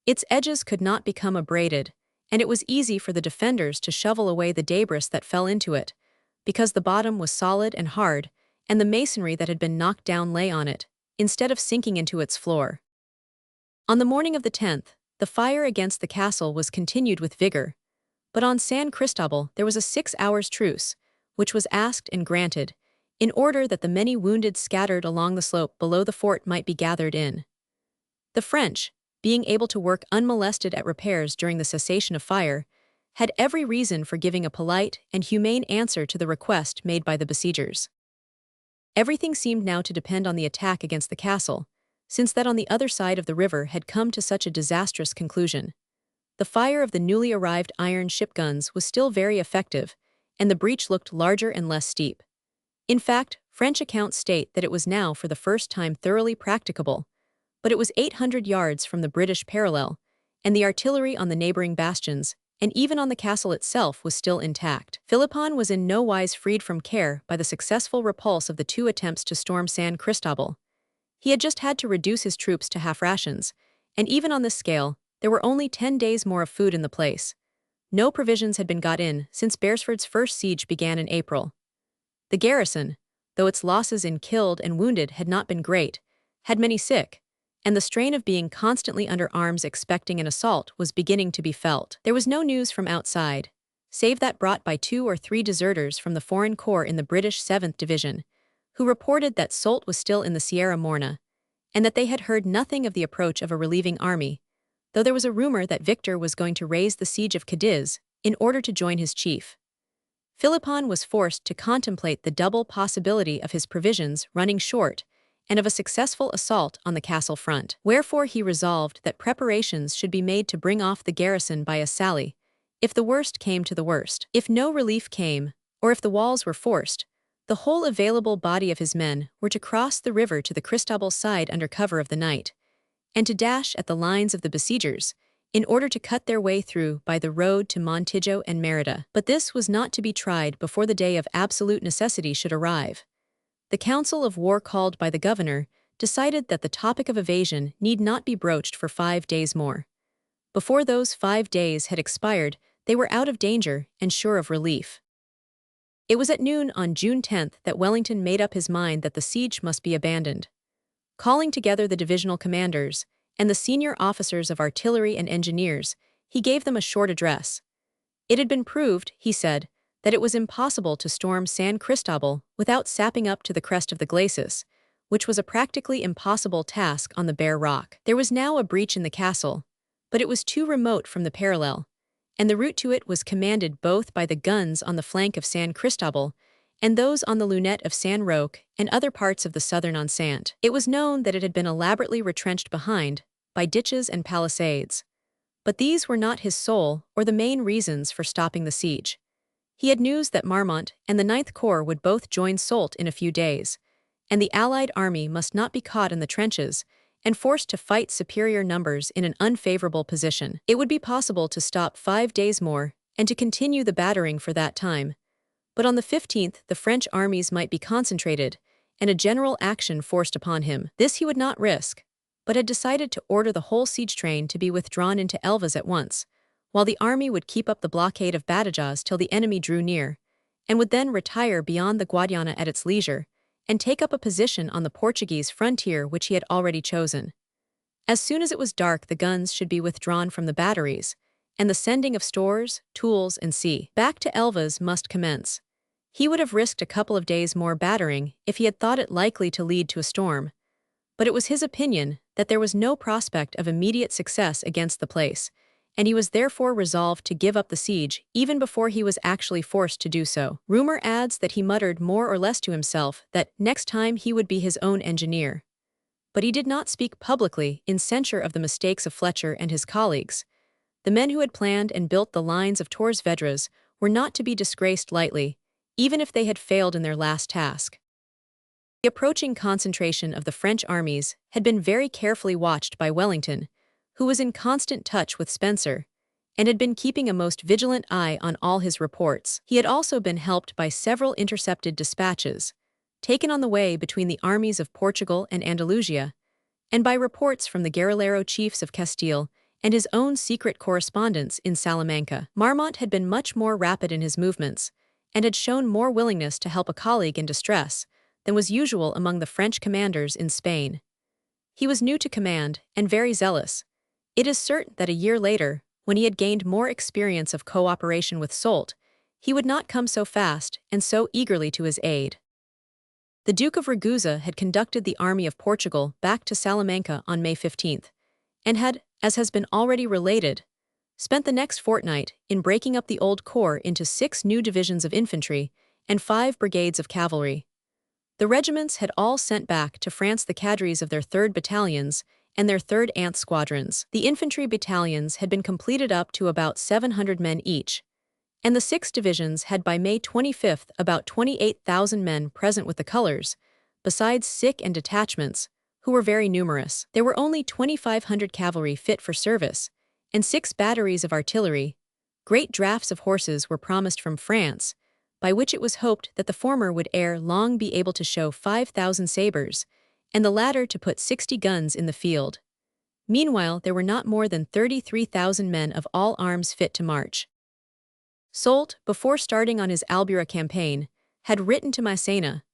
Its edges could not become abraded, and it was easy for the defenders to shovel away the debris that fell into it, because the bottom was solid and hard, and the masonry that had been knocked down lay on it, instead of sinking into its floor. On the morning of the 10th, the fire against the castle was continued with vigor, but on San Cristobal there was a 6 hours' truce, which was asked and granted, in order that the many wounded scattered along the slope below the fort might be gathered in. The French, being able to work unmolested at repairs during the cessation of fire, had every reason for giving a polite and humane answer to the request made by the besiegers. Everything seemed now to depend on the attack against the castle, since that on the other side of the river had come to such a disastrous conclusion. The fire of the newly arrived iron ship guns was still very effective, and the breach looked larger and less steep. In fact, French accounts state that it was now for the first time thoroughly practicable, but it was 800 yards from the British parallel, and the artillery on the neighboring bastions, and even on the castle itself, was still intact. Philippon was in no wise freed from care by the successful repulse of the 2 attempts to storm San Cristobal. He had just had to reduce his troops to half rations, and even on this scale, there were only 10 days more of food in the place. No provisions had been got in since Beresford's first siege began in April. The garrison, though its losses in killed and wounded had not been great, had many sick, and the strain of being constantly under arms expecting an assault was beginning to be felt. There was no news from outside, save that brought by 2 or 3 deserters from the Foreign Corps in the British 7th Division, who reported that Soult was still in the Sierra Morna, and that they had heard nothing of the approach of a relieving army, though there was a rumor that Victor was going to raise the siege of Cadiz in order to join his chief. Philippon was forced to contemplate the double possibility of his provisions running short and of a successful assault on the castle front. Wherefore he resolved that preparations should be made to bring off the garrison by a sally, if the worst came to the worst. If no relief came, or if the walls were forced, the whole available body of his men were to cross the river to the Cristobal side under cover of the night, and to dash at the lines of the besiegers, in order to cut their way through by the road to Montijo and Merida. But this was not to be tried before the day of absolute necessity should arrive. The council of war called by the governor decided that the topic of evasion need not be broached for 5 days more. Before those 5 days had expired, they were out of danger and sure of relief. It was at noon on June 10th that Wellington made up his mind that the siege must be abandoned. Calling together the divisional commanders and the senior officers of artillery and engineers, he gave them a short address. It had been proved, he said, that it was impossible to storm San Cristobal without sapping up to the crest of the glacis, which was a practically impossible task on the bare rock. There was now a breach in the castle, but it was too remote from the parallel, and the route to it was commanded both by the guns on the flank of San Cristobal and those on the lunette of San Roque and other parts of the southern enceinte. It was known that it had been elaborately retrenched behind, by ditches and palisades. But these were not his sole or the main reasons for stopping the siege. He had news that Marmont and the 9th Corps would both join Soult in a few days, and the Allied army must not be caught in the trenches and forced to fight superior numbers in an unfavorable position. It would be possible to stop 5 days more and to continue the battering for that time, but on the 15th the French armies might be concentrated and a general action forced upon him. This he would not risk, but had decided to order the whole siege train to be withdrawn into Elvas at once, while the army would keep up the blockade of Badajoz till the enemy drew near, and would then retire beyond the Guadiana at its leisure, and take up a position on the Portuguese frontier which he had already chosen. As soon as it was dark the guns should be withdrawn from the batteries, and the sending of stores, tools, and sea back to Elvas must commence. He would have risked a couple of days more battering if he had thought it likely to lead to a storm, but it was his opinion that there was no prospect of immediate success against the place, and he was therefore resolved to give up the siege even before he was actually forced to do so. Rumor adds that he muttered more or less to himself that next time he would be his own engineer. But he did not speak publicly in censure of the mistakes of Fletcher and his colleagues. The men who had planned and built the lines of Torres Vedras were not to be disgraced lightly, even if they had failed in their last task. The approaching concentration of the French armies had been very carefully watched by Wellington, who was in constant touch with Spencer, and had been keeping a most vigilant eye on all his reports. He had also been helped by several intercepted dispatches, taken on the way between the armies of Portugal and Andalusia, and by reports from the guerrillero chiefs of Castile and his own secret correspondence in Salamanca. Marmont had been much more rapid in his movements, and had shown more willingness to help a colleague in distress than was usual among the French commanders in Spain. He was new to command and very zealous. It is certain that a year later, when he had gained more experience of cooperation with Soult, he would not come so fast and so eagerly to his aid. The Duke of Ragusa had conducted the army of Portugal back to Salamanca on May 15th, and had, as has been already related, spent the next fortnight in breaking up the old corps into 6 new divisions of infantry and 5 brigades of cavalry. The regiments had all sent back to France the cadres of their 3rd battalions and their 3rd Ant squadrons. The infantry battalions had been completed up to about 700 men each, and the 6 divisions had by May 25th about 28,000 men present with the colors, besides sick and detachments, who were very numerous. There were only 2,500 cavalry fit for service, and 6 batteries of artillery. Great drafts of horses were promised from France, by which it was hoped that the former would ere long be able to show 5,000 sabres, and the latter to put 60 guns in the field. Meanwhile, there were not more than 33,000 men of all arms fit to march. Soult, before starting on his Albuera campaign, had written to Massena,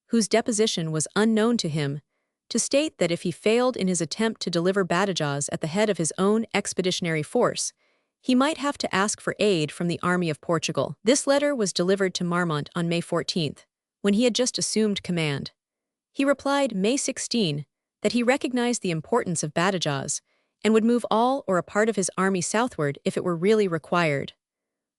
whose deposition was unknown to him, to state that if he failed in his attempt to deliver Badajoz at the head of his own expeditionary force, he might have to ask for aid from the army of Portugal. This letter was delivered to Marmont on May 14th, when he had just assumed command. He replied May 16 that he recognized the importance of Badajoz and would move all or a part of his army southward if it were really required.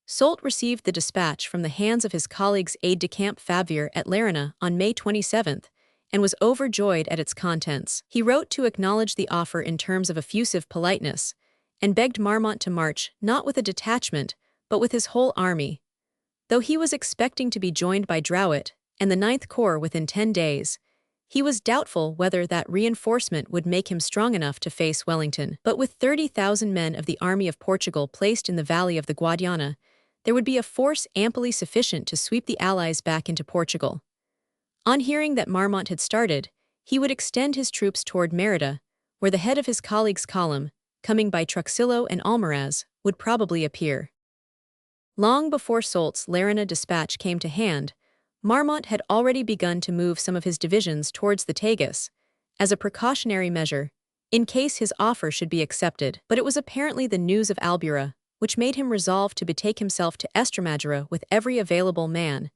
Soult received the dispatch from the hands of his colleague's aide-de-camp Fabvier at Lerina on May 27th and was overjoyed at its contents. He wrote to acknowledge the offer in terms of effusive politeness, and begged Marmont to march not with a detachment, but with his whole army. Though he was expecting to be joined by Drouet and the 9th Corps within 10 days, he was doubtful whether that reinforcement would make him strong enough to face Wellington. But with 30,000 men of the army of Portugal placed in the valley of the Guadiana, there would be a force amply sufficient to sweep the Allies back into Portugal. On hearing that Marmont had started, he would extend his troops toward Merida, where the head of his colleague's column, coming by Truxillo and Almaraz, would probably appear. Long before Soult's Lerina dispatch came to hand, Marmont had already begun to move some of his divisions towards the Tagus, as a precautionary measure, in case his offer should be accepted. But it was apparently the news of Albuera which made him resolve to betake himself to Estremadura with every available man,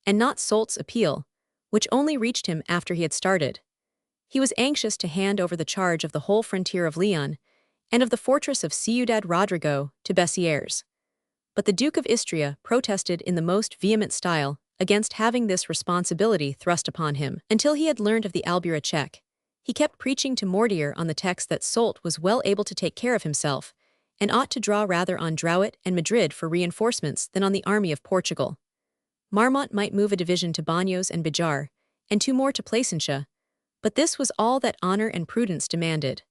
and not Soult's appeal, which only reached him after he had started. He was anxious to hand over the charge of the whole frontier of Leon and of the fortress of Ciudad Rodrigo to Bessières. But the Duke of Istria protested in the most vehement style against having this responsibility thrust upon him. Until he had learned of the Albuera check, he kept preaching to Mortier on the text that Soult was well able to take care of himself, and ought to draw rather on Drouet and Madrid for reinforcements than on the army of Portugal. Marmont might move a division to Baños and Bijar, and 2 more to Plasencia, but this was all that honor and prudence demanded.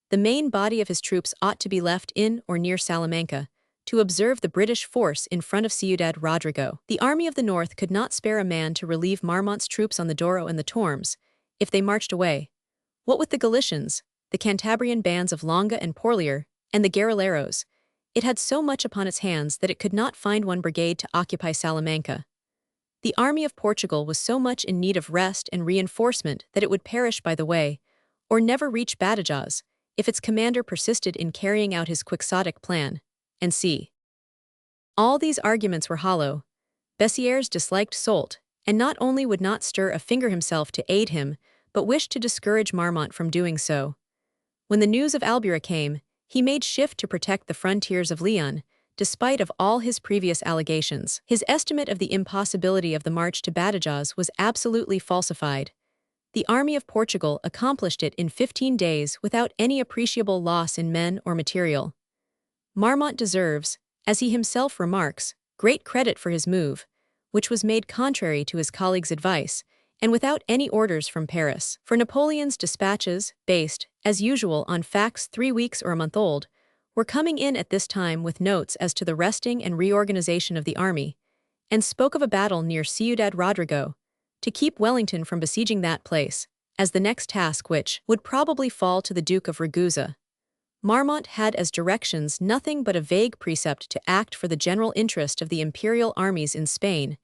The main body of his troops ought to be left in or near Salamanca, to observe the British force in front of Ciudad Rodrigo. The Army of the North could not spare a man to relieve Marmont's troops on the Douro and the Tormes, if they marched away. What with the Galicians, the Cantabrian bands of Longa and Porlier, and the guerrilleros, it had so much upon its hands that it could not find one brigade to occupy Salamanca. The army of Portugal was so much in need of rest and reinforcement that it would perish by the way, or never reach Badajoz, if its commander persisted in carrying out his quixotic plan. and c. All these arguments were hollow. Bessieres disliked Soult, and not only would not stir a finger himself to aid him, but wished to discourage Marmont from doing so. When the news of Albuera came, he made shift to protect the frontiers of Leon, despite of all his previous allegations. His estimate of the impossibility of the march to Badajoz was absolutely falsified. The army of Portugal accomplished it in 15 days without any appreciable loss in men or material. Marmont deserves, as he himself remarks, great credit for his move, which was made contrary to his colleagues' advice, and without any orders from Paris. For Napoleon's dispatches, based, as usual, on facts 3 weeks or a month old, were coming in at this time with notes as to the resting and reorganization of the army, and spoke of a battle near Ciudad Rodrigo, to keep Wellington from besieging that place, as the next task which would probably fall to the Duke of Ragusa. Marmont had as directions nothing but a vague precept to act for the general interest of the imperial armies in Spain,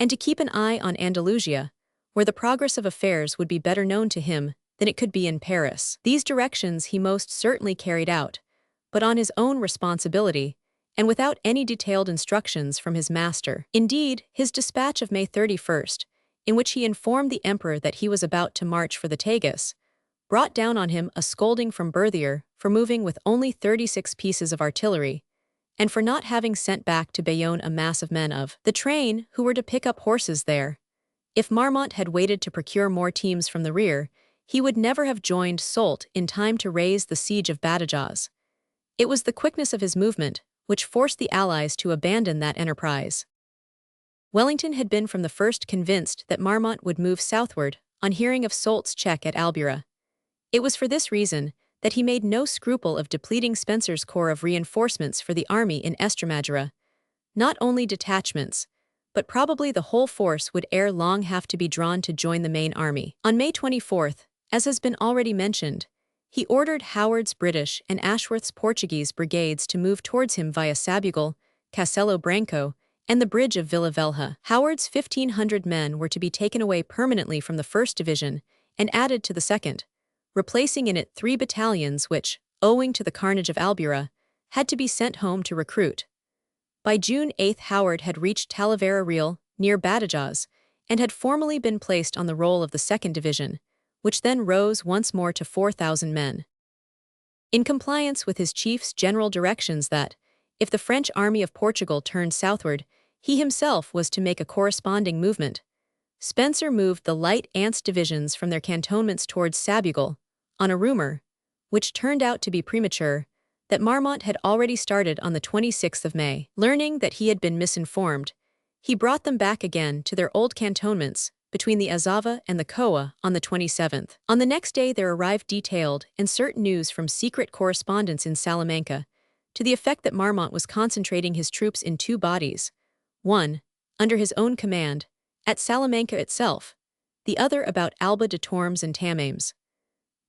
and to keep an eye on Andalusia, where the progress of affairs would be better known to him than it could be in Paris. These directions he most certainly carried out, but on his own responsibility, and without any detailed instructions from his master. Indeed, his dispatch of May 31st, in which he informed the emperor that he was about to march for the Tagus, brought down on him a scolding from Berthier for moving with only 36 pieces of artillery, and for not having sent back to Bayonne a mass of men of the train who were to pick up horses there. If Marmont had waited to procure more teams from the rear, he would never have joined Soult in time to raise the siege of Badajoz. It was the quickness of his movement which forced the Allies to abandon that enterprise. Wellington had been from the first convinced that Marmont would move southward on hearing of Soult's check at Albuera. It was for this reason that he made no scruple of depleting Spencer's corps of reinforcements for the army in Estremadura. Not only detachments, but probably the whole force would ere long have to be drawn to join the main army. On May 24th, as has been already mentioned, he ordered Howard's British and Ashworth's Portuguese brigades to move towards him via Sabugal, Castelo Branco, and the bridge of Villa Velha. Howard's 1,500 men were to be taken away permanently from the 1st Division and added to the 2nd, replacing in it 3 battalions which, owing to the carnage of Albuera, had to be sent home to recruit. By June 8 Howard had reached Talavera Real, near Badajoz, and had formally been placed on the roll of the 2nd Division, which then rose once more to 4,000 men. In compliance with his chief's general directions that, if the French army of Portugal turned southward, he himself was to make a corresponding movement, Spencer moved the light ants divisions from their cantonments towards Sabugal, on a rumor, which turned out to be premature, that Marmont had already started on the 26th of May. Learning that he had been misinformed, he brought them back again to their old cantonments between the Azava and the Coa on the 27th. On the next day there arrived detailed and certain news from secret correspondents in Salamanca, to the effect that Marmont was concentrating his troops in 2 bodies, one, under his own command, at Salamanca itself, the other about Alba de Tormes and Tamames.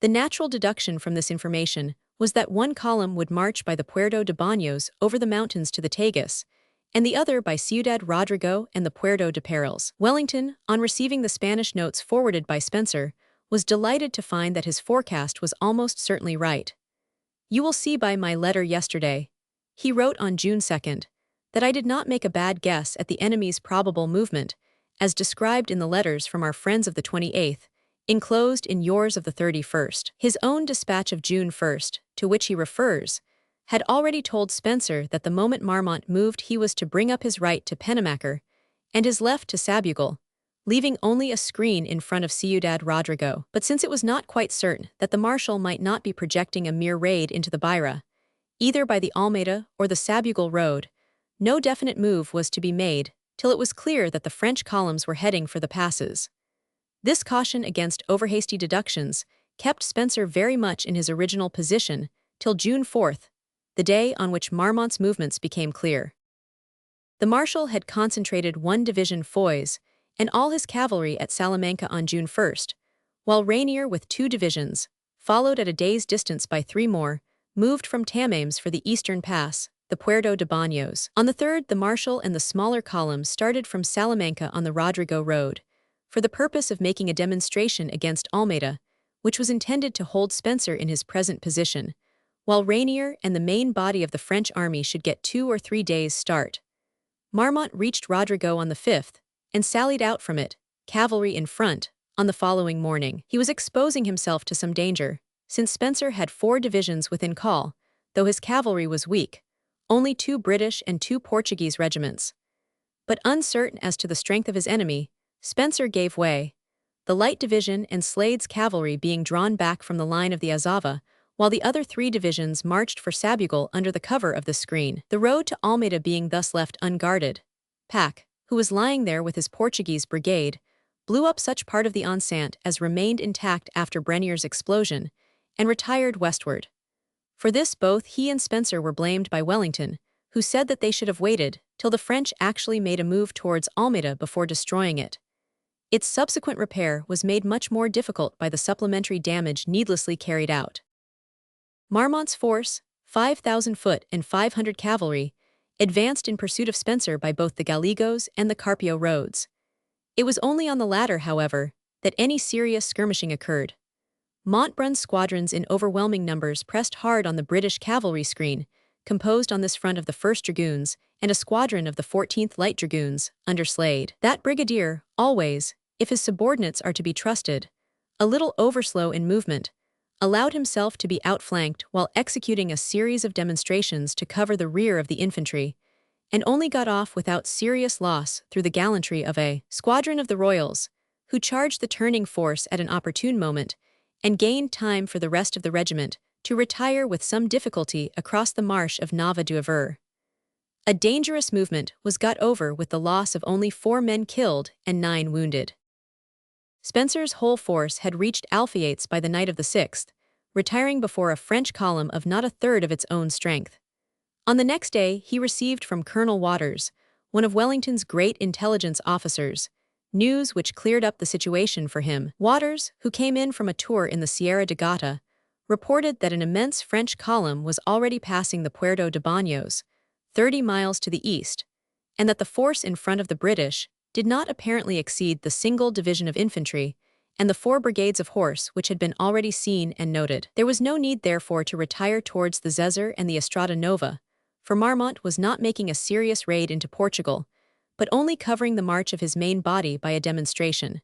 The natural deduction from this information was that one column would march by the Puerto de Baños over the mountains to the Tagus, and the other by Ciudad Rodrigo and the Puerto de Perales. Wellington, on receiving the Spanish notes forwarded by Spencer, was delighted to find that his forecast was almost certainly right. "You will see by my letter yesterday," he wrote on June 2nd, "that I did not make a bad guess at the enemy's probable movement, as described in the letters from our friends of the 28th, enclosed in yours of the 31st. His own dispatch of June 1st, to which he refers, had already told Spencer that the moment Marmont moved he was to bring up his right to Penimaker, and his left to Sabugal, leaving only a screen in front of Ciudad Rodrigo. But since it was not quite certain that the Marshal might not be projecting a mere raid into the Beira, either by the Almeida or the Sabugal road, no definite move was to be made till it was clear that the French columns were heading for the passes. This caution against overhasty deductions kept Spencer very much in his original position till June 4th, the day on which Marmont's movements became clear. The Marshal had concentrated 1 division Foy's and all his cavalry at Salamanca on June 1st, while Rainier with 2 divisions, followed at a day's distance by 3 more, moved from Tamames for the eastern pass, the Puerto de Baños. On the 3rd, the Marshal and the smaller column started from Salamanca on the Rodrigo road, for the purpose of making a demonstration against Almeida, which was intended to hold Spencer in his present position, while Rainier and the main body of the French army should get 2 or 3 days' start. Marmont reached Rodrigo on the 5th and sallied out from it, cavalry in front, on the following morning. He was exposing himself to some danger, since Spencer had 4 divisions within call, though his cavalry was weak, only 2 British and 2 Portuguese regiments. But uncertain as to the strength of his enemy, Spencer gave way, the light division and Slade's cavalry being drawn back from the line of the Azava, while the other 3 divisions marched for Sabugal under the cover of the screen. The road to Almeida being thus left unguarded, Pack, who was lying there with his Portuguese brigade, blew up such part of the enceinte as remained intact after Brenier's explosion, and retired westward. For this both he and Spencer were blamed by Wellington, who said that they should have waited till the French actually made a move towards Almeida before destroying it. Its subsequent repair was made much more difficult by the supplementary damage needlessly carried out. Marmont's force, 5,000 foot and 500 cavalry, advanced in pursuit of Spencer by both the Gallegos and the Carpio roads. It was only on the latter, however, that any serious skirmishing occurred. Montbrun's squadrons in overwhelming numbers pressed hard on the British cavalry screen, composed on this front of the 1st Dragoons and a squadron of the 14th Light Dragoons, under Slade. That brigadier, always, if his subordinates are to be trusted, a little overslow in movement, allowed himself to be outflanked while executing a series of demonstrations to cover the rear of the infantry, and only got off without serious loss through the gallantry of a squadron of the Royals, who charged the turning force at an opportune moment and gained time for the rest of the regiment to retire with some difficulty across the marsh of Nava du Aver. A dangerous movement was got over with the loss of only 4 men killed and 9 wounded. Spencer's whole force had reached Alphiates by the night of the 6th, retiring before a French column of not a third of its own strength. On the next day he received from Colonel Waters, one of Wellington's great intelligence officers, news which cleared up the situation for him. Waters, who came in from a tour in the Sierra de Gata, reported that an immense French column was already passing the Puerto de Baños, 30 miles to the east, and that the force in front of the British did not apparently exceed the single division of infantry and the 4 brigades of horse which had been already seen and noted. There was no need therefore to retire towards the Zezer and the Estrada Nova, for Marmont was not making a serious raid into Portugal, but only covering the march of his main body by a demonstration.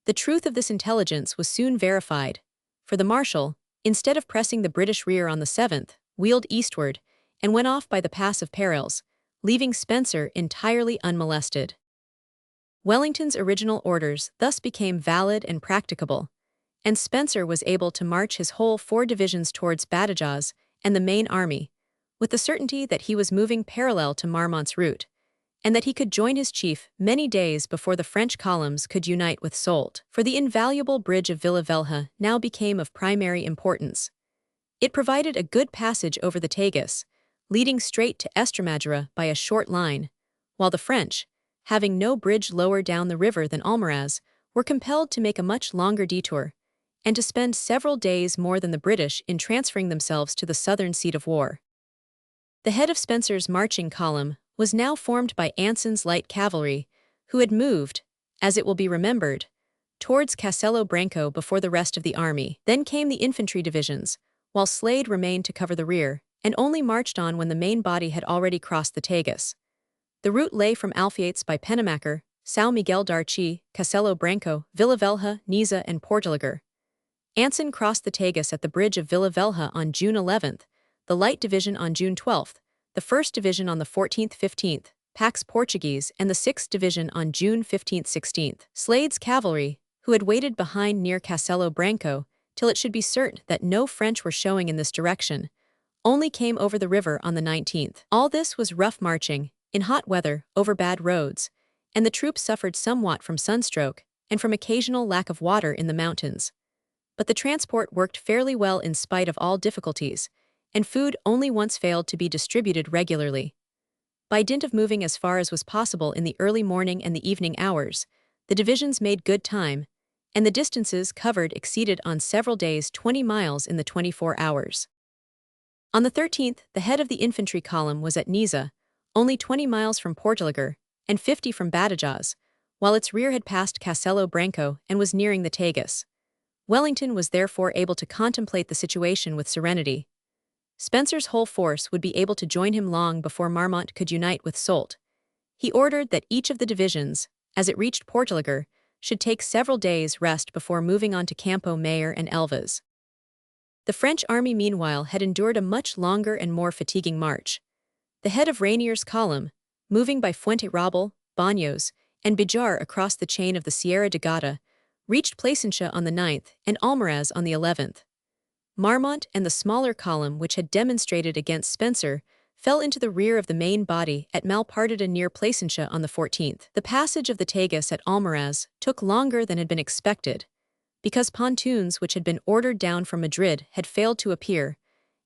The truth of this intelligence was soon verified, for the Marshal, instead of pressing the British rear on the 7th, wheeled eastward and went off by the Pass of Perils, leaving Spencer entirely unmolested. Wellington's original orders thus became valid and practicable, and Spencer was able to march his whole 4 divisions towards Badajoz and the main army, with the certainty that he was moving parallel to Marmont's route, and that he could join his chief many days before the French columns could unite with Soult. For the invaluable bridge of Villavelha now became of primary importance. It provided a good passage over the Tagus, leading straight to Estremadura by a short line, while the French, having no bridge lower down the river than Almaraz, were compelled to make a much longer detour, and to spend several days more than the British in transferring themselves to the southern seat of war. The head of Spencer's marching column was now formed by Anson's light cavalry, who had moved, as it will be remembered, towards Castelo Branco before the rest of the army. Then came the infantry divisions, while Slade remained to cover the rear, and only marched on when the main body had already crossed the Tagus. The route lay from Alphiates by Penamaker, São Miguel d'Archi, Castelo Branco, Villavelha, Niza, and Portalegre. Anson crossed the Tagus at the bridge of Villavelha on June 11th, the Light Division on June 12th, the 1st Division on the 14th, 15th, Pax Portuguese, and the 6th Division on June 15th, 16th. Slade's cavalry, who had waited behind near Castelo Branco till it should be certain that no French were showing in this direction, only came over the river on the 19th. All this was rough marching, in hot weather, over bad roads, and the troops suffered somewhat from sunstroke and from occasional lack of water in the mountains. But the transport worked fairly well in spite of all difficulties, and food only once failed to be distributed regularly. By dint of moving as far as was possible in the early morning and the evening hours, the divisions made good time, and the distances covered exceeded on several days 20 miles in the 24 hours. On the 13th, the head of the infantry column was at Niza, only 20 miles from Portalegre, and 50 from Badajoz, while its rear had passed Castelo Branco and was nearing the Tagus. Wellington was therefore able to contemplate the situation with serenity. Spencer's whole force would be able to join him long before Marmont could unite with Soult. He ordered that each of the divisions, as it reached Portelager, should take several days' rest before moving on to Campo Mayor and Elvas. The French army meanwhile had endured a much longer and more fatiguing march. The head of Rainier's column, moving by Fuenterrabal, Baños, and Bijar across the chain of the Sierra de Gata, reached Plasencia on the 9th and Almaraz on the 11th. Marmont and the smaller column which had demonstrated against Spencer fell into the rear of the main body at Malpartida near Plasencia on the 14th. The passage of the Tagus at Almaraz took longer than had been expected, because pontoons which had been ordered down from Madrid had failed to appear,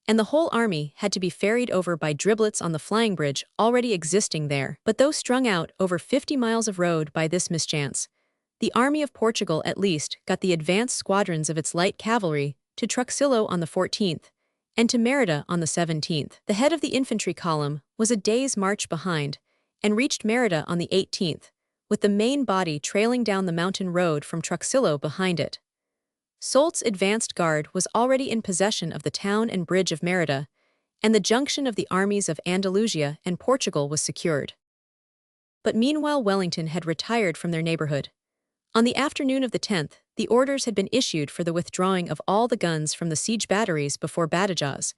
and the whole army had to be ferried over by driblets on the flying bridge already existing there. But though strung out over 50 miles of road by this mischance, the army of Portugal at least got the advanced squadrons of its light cavalry to Truxillo on the 14th, and to Mérida on the 17th. The head of the infantry column was a day's march behind, and reached Mérida on the 18th, with the main body trailing down the mountain road from Truxillo behind it. Soult's advanced guard was already in possession of the town and bridge of Mérida, and the junction of the armies of Andalusia and Portugal was secured. But meanwhile Wellington had retired from their neighborhood. On the afternoon of the 10th, the orders had been issued for the withdrawing of all the guns from the siege batteries before Badajoz,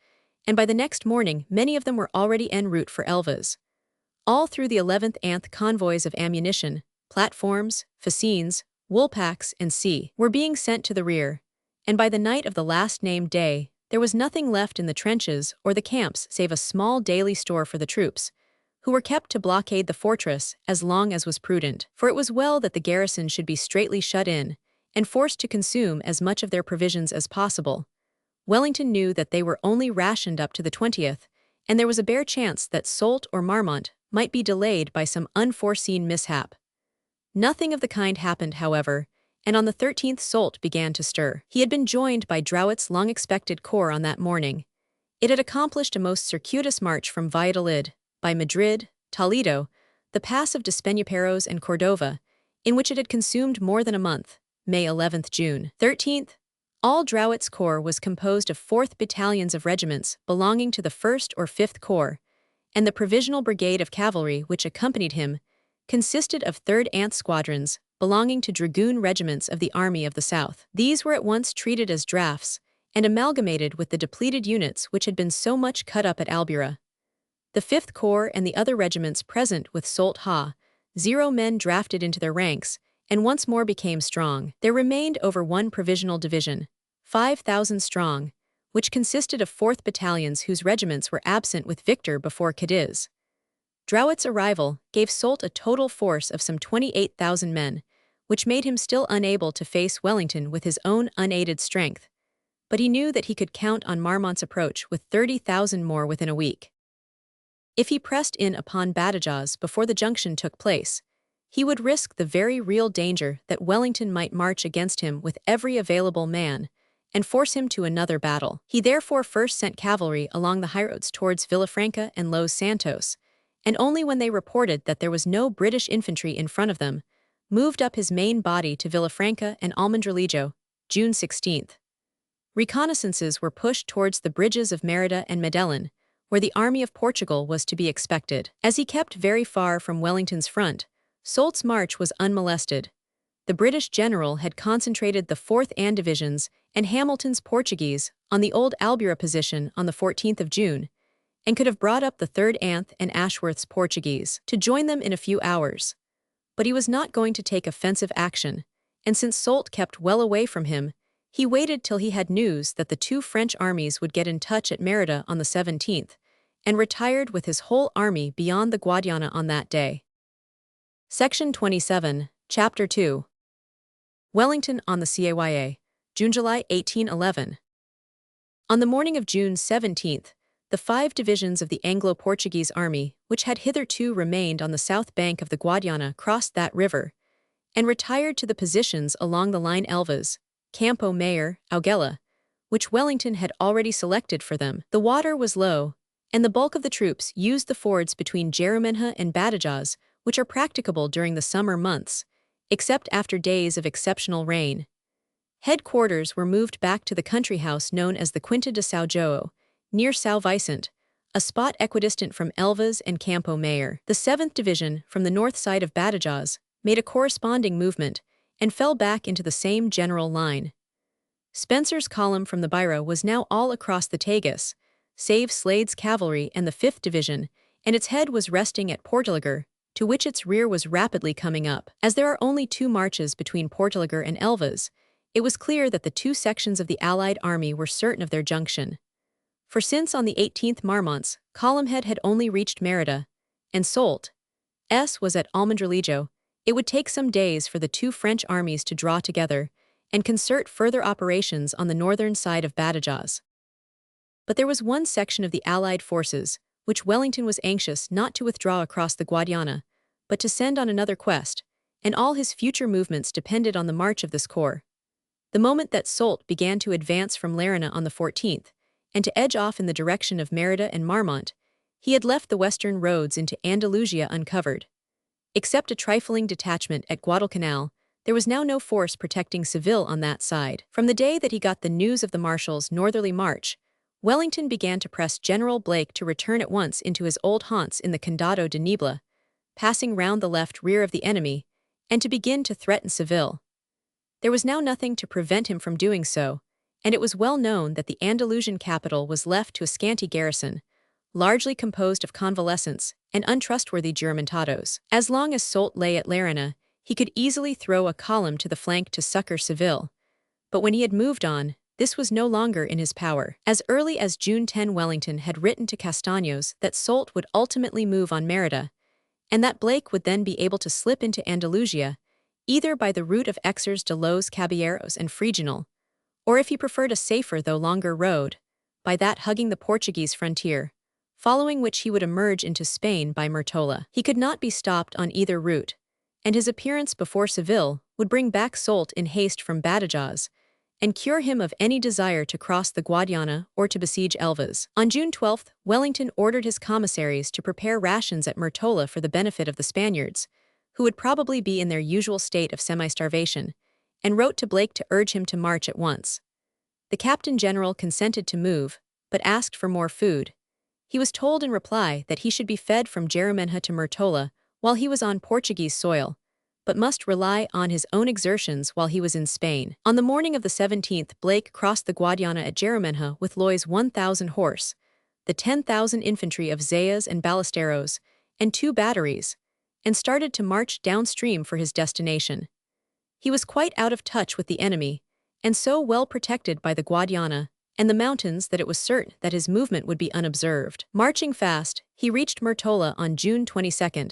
and by the next morning many of them were already en route for Elvas. All through the 11th anth convoys of ammunition, platforms, fascines, woolpacks, and were being sent to the rear, and by the night of the last-named day, there was nothing left in the trenches or the camps save a small daily store for the troops, who were kept to blockade the fortress as long as was prudent, for it was well that the garrison should be straitly shut in and forced to consume as much of their provisions as possible. Wellington knew that they were only rationed up to the 20th, and there was a bare chance that Soult or Marmont might be delayed by some unforeseen mishap. Nothing of the kind happened, however, and on the 13th Soult began to stir. He had been joined by Drouot's long-expected corps on that morning. It had accomplished a most circuitous march from Valladolid, by Madrid, Toledo, the pass of Despeñaperros and Cordova, in which it had consumed more than a month, May 11th, June 13th. All Drouot's corps was composed of 4th battalions of regiments belonging to the 1st or 5th Corps, and the provisional brigade of cavalry which accompanied him consisted of 3rd Anth squadrons belonging to dragoon regiments of the Army of the South. These were at once treated as drafts and amalgamated with the depleted units which had been so much cut up at Albuera. The 5th Corps and the other regiments present with Soult Ha, 0 men drafted into their ranks, and once more became strong. There remained over one provisional division, 5,000 strong, which consisted of 4th battalions whose regiments were absent with Victor before Cadiz. Drouot's arrival gave Soult a total force of some 28,000 men, which made him still unable to face Wellington with his own unaided strength, but he knew that he could count on Marmont's approach with 30,000 more within a week. If he pressed in upon Badajoz before the junction took place, he would risk the very real danger that Wellington might march against him with every available man and force him to another battle. He therefore first sent cavalry along the highroads towards Villafranca and Los Santos, and only when they reported that there was no British infantry in front of them, moved up his main body to Villafranca and Almendralejo, June 16th. Reconnaissances were pushed towards the bridges of Mérida and Medellin, where the army of Portugal was to be expected. As he kept very far from Wellington's front, Soult's march was unmolested. The British general had concentrated the 4th Anne divisions and Hamilton's Portuguese on the old Albuera position on the 14th of June, and could have brought up the 3rd Anth and Ashworth's Portuguese to join them in a few hours. But he was not going to take offensive action, and since Soult kept well away from him, he waited till he had news that the two French armies would get in touch at Mérida on the 17th, and retired with his whole army beyond the Guadiana on that day. Section 27, Chapter 2. Wellington on the Caya, June-July 1811. On the morning of June 17th, the 5 divisions of the Anglo-Portuguese army, which had hitherto remained on the south bank of the Guadiana, crossed that river, and retired to the positions along the line Elvas, Campo Mayor, Auguela, which Wellington had already selected for them. The water was low, and the bulk of the troops used the fords between Jerumenha and Badajoz, which are practicable during the summer months, except after days of exceptional rain. Headquarters were moved back to the country house known as the Quinta de São João, near São Vicente, a spot equidistant from Elvas and Campo Mayor. The 7th Division, from the north side of Badajoz, made a corresponding movement and fell back into the same general line. Spencer's column from the Beira was now all across the Tagus, save Slade's cavalry and the 5th Division, and its head was resting at Portalegre, to which its rear was rapidly coming up. As there are only 2 marches between Portalegre and Elvas, it was clear that the 2 sections of the Allied army were certain of their junction. For since on the 18th Marmont's column head had only reached Mérida, and Soult's was at Almendralejo, it would take some days for the 2 French armies to draw together and concert further operations on the northern side of Badajoz. But there was one section of the Allied forces which Wellington was anxious not to withdraw across the Guadiana, but to send on another quest, and all his future movements depended on the march of this corps. The moment that Soult began to advance from Lerina on the 14th, and to edge off in the direction of Mérida and Marmont, he had left the western roads into Andalusia uncovered. Except a trifling detachment at Guadalcanal, there was now no force protecting Seville on that side. From the day that he got the news of the Marshal's northerly march, Wellington began to press General Blake to return at once into his old haunts in the Condado de Niebla, passing round the left rear of the enemy, and to begin to threaten Seville. There was now nothing to prevent him from doing so, and it was well known that the Andalusian capital was left to a scanty garrison, largely composed of convalescents and untrustworthy juramentados. As long as Soult lay at Lerina, he could easily throw a column to the flank to succor Seville, but when he had moved on, this was no longer in his power. As early as June 10, Wellington had written to Castaños that Soult would ultimately move on Mérida, and that Blake would then be able to slip into Andalusia, either by the route of Exers de los Caballeros and Freginal, or if he preferred a safer though longer road, by that hugging the Portuguese frontier, following which he would emerge into Spain by Murtola. He could not be stopped on either route, and his appearance before Seville would bring back Soult in haste from Badajoz, and cure him of any desire to cross the Guadiana or to besiege Elvas. On June 12, Wellington ordered his commissaries to prepare rations at Murtola for the benefit of the Spaniards, who would probably be in their usual state of semi-starvation, and wrote to Blake to urge him to march at once. The Captain General consented to move, but asked for more food. He was told in reply that he should be fed from Jerumenha to Murtola while he was on Portuguese soil, but must rely on his own exertions while he was in Spain. On the morning of the 17th, Blake crossed the Guadiana at Jerumenha with Loy's 1,000 horse, the 10,000 infantry of Zayas and Ballesteros, and 2 batteries, and started to march downstream for his destination. He was quite out of touch with the enemy, and so well protected by the Guadiana and the mountains that it was certain that his movement would be unobserved. Marching fast, he reached Murtola on June 22,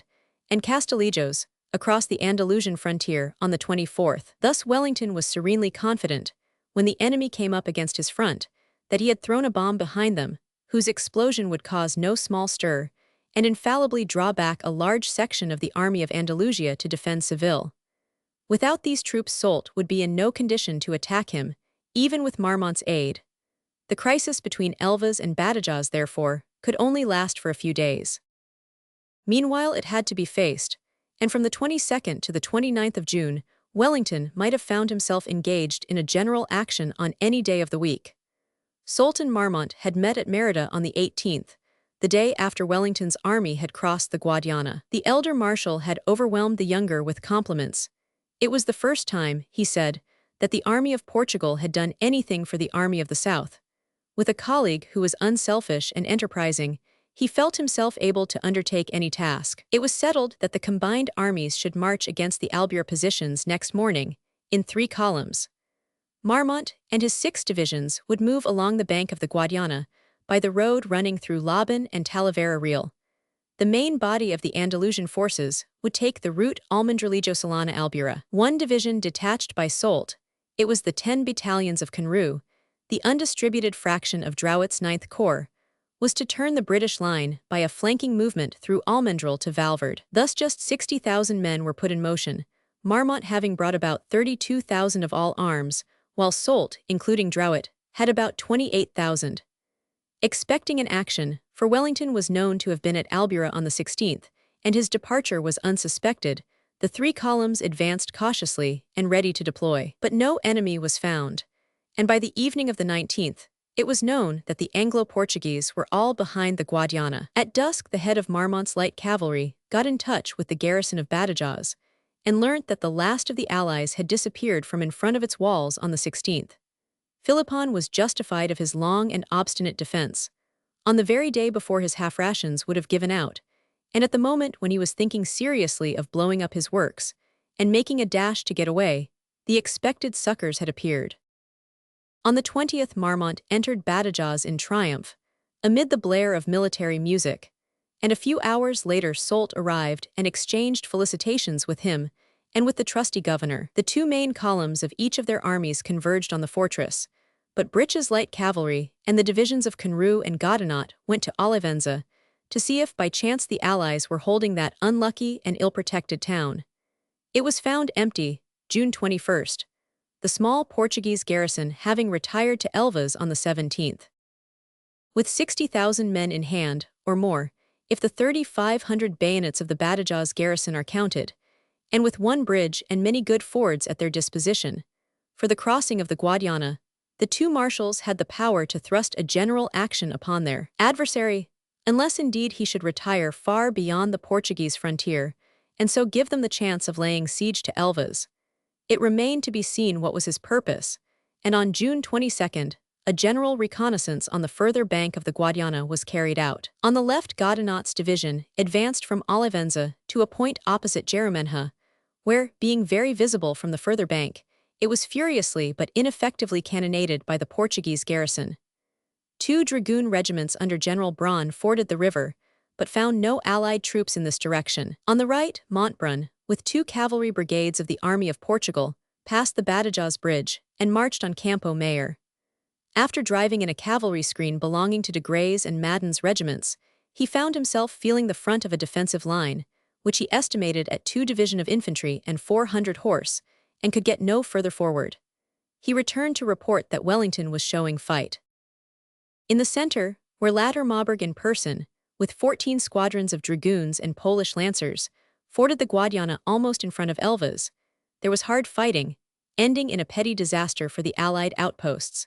and Castellijos, across the Andalusian frontier, on the 24th. Thus Wellington was serenely confident, when the enemy came up against his front, that he had thrown a bomb behind them, whose explosion would cause no small stir, and infallibly draw back a large section of the army of Andalusia to defend Seville. Without these troops Soult would be in no condition to attack him, even with Marmont's aid. The crisis between Elvas and Badajoz, therefore, could only last for a few days. Meanwhile it had to be faced, and from the 22nd to the 29th of June, Wellington might have found himself engaged in a general action on any day of the week. Soult and Marmont had met at Mérida on the 18th, the day after Wellington's army had crossed the Guadiana. The elder marshal had overwhelmed the younger with compliments. It was the first time, he said, that the army of Portugal had done anything for the army of the South. With a colleague who was unselfish and enterprising, he felt himself able to undertake any task. It was settled that the combined armies should march against the Albuera positions next morning, in 3 columns. Marmont and his 6 divisions would move along the bank of the Guadiana, by the road running through Laban and Talavera Real. The main body of the Andalusian forces would take the route Almendralejo-Solana-Albuera. 1 division detached by Soult, it was the 10 battalions of Conru, the undistributed fraction of Drouet's 9th Corps, was to turn the British line by a flanking movement through Almendral to Valverde. Thus just 60,000 men were put in motion, Marmont having brought about 32,000 of all arms, while Soult, including Drouet, had about 28,000. Expecting an action, for Wellington was known to have been at Albuera on the 16th, and his departure was unsuspected, the 3 columns advanced cautiously and ready to deploy. But no enemy was found, and by the evening of the 19th, It was known that the Anglo-Portuguese were all behind the Guadiana. At dusk, the head of Marmont's light cavalry got in touch with the garrison of Badajoz and learnt that the last of the allies had disappeared from in front of its walls on the 16th. Philippon was justified of his long and obstinate defense, on the very day before his half-rations would have given out, and at the moment when he was thinking seriously of blowing up his works and making a dash to get away, the expected succors had appeared. On the 20th, Marmont entered Badajoz in triumph, amid the blare of military music, and a few hours later Soult arrived and exchanged felicitations with him and with the trusty governor. The two main columns of each of their armies converged on the fortress, but Brich's light cavalry and the divisions of Conroux and Godinot went to Olivenza to see if by chance the allies were holding that unlucky and ill-protected town. It was found empty, June 21st, the small Portuguese garrison having retired to Elvas on the 17th. With 60,000 men in hand, or more, if the 3,500 bayonets of the Badajoz garrison are counted, and with one bridge and many good fords at their disposition, for the crossing of the Guadiana, the two marshals had the power to thrust a general action upon their adversary, unless indeed he should retire far beyond the Portuguese frontier, and so give them the chance of laying siege to Elvas. It remained to be seen what was his purpose, and on June 22nd, a general reconnaissance on the further bank of the Guadiana was carried out. On the left, Godinot's division advanced from Olivenza to a point opposite Jerumenha, where, being very visible from the further bank, it was furiously but ineffectively cannonaded by the Portuguese garrison. Two dragoon regiments under General Braun forded the river, but found no allied troops in this direction. On the right, Montbrun, with two cavalry brigades of the Army of Portugal, passed the Badajoz Bridge and marched on Campo Mayor. After driving in a cavalry screen belonging to de Grey's and Madden's regiments, he found himself feeling the front of a defensive line, which he estimated at 2 divisions of infantry and 400 horse, and could get no further forward. He returned to report that Wellington was showing fight. In the center, where latter Maubourg in person, with 14 squadrons of dragoons and Polish lancers, forded the Guadiana almost in front of Elvas, there was hard fighting, ending in a petty disaster for the Allied outposts.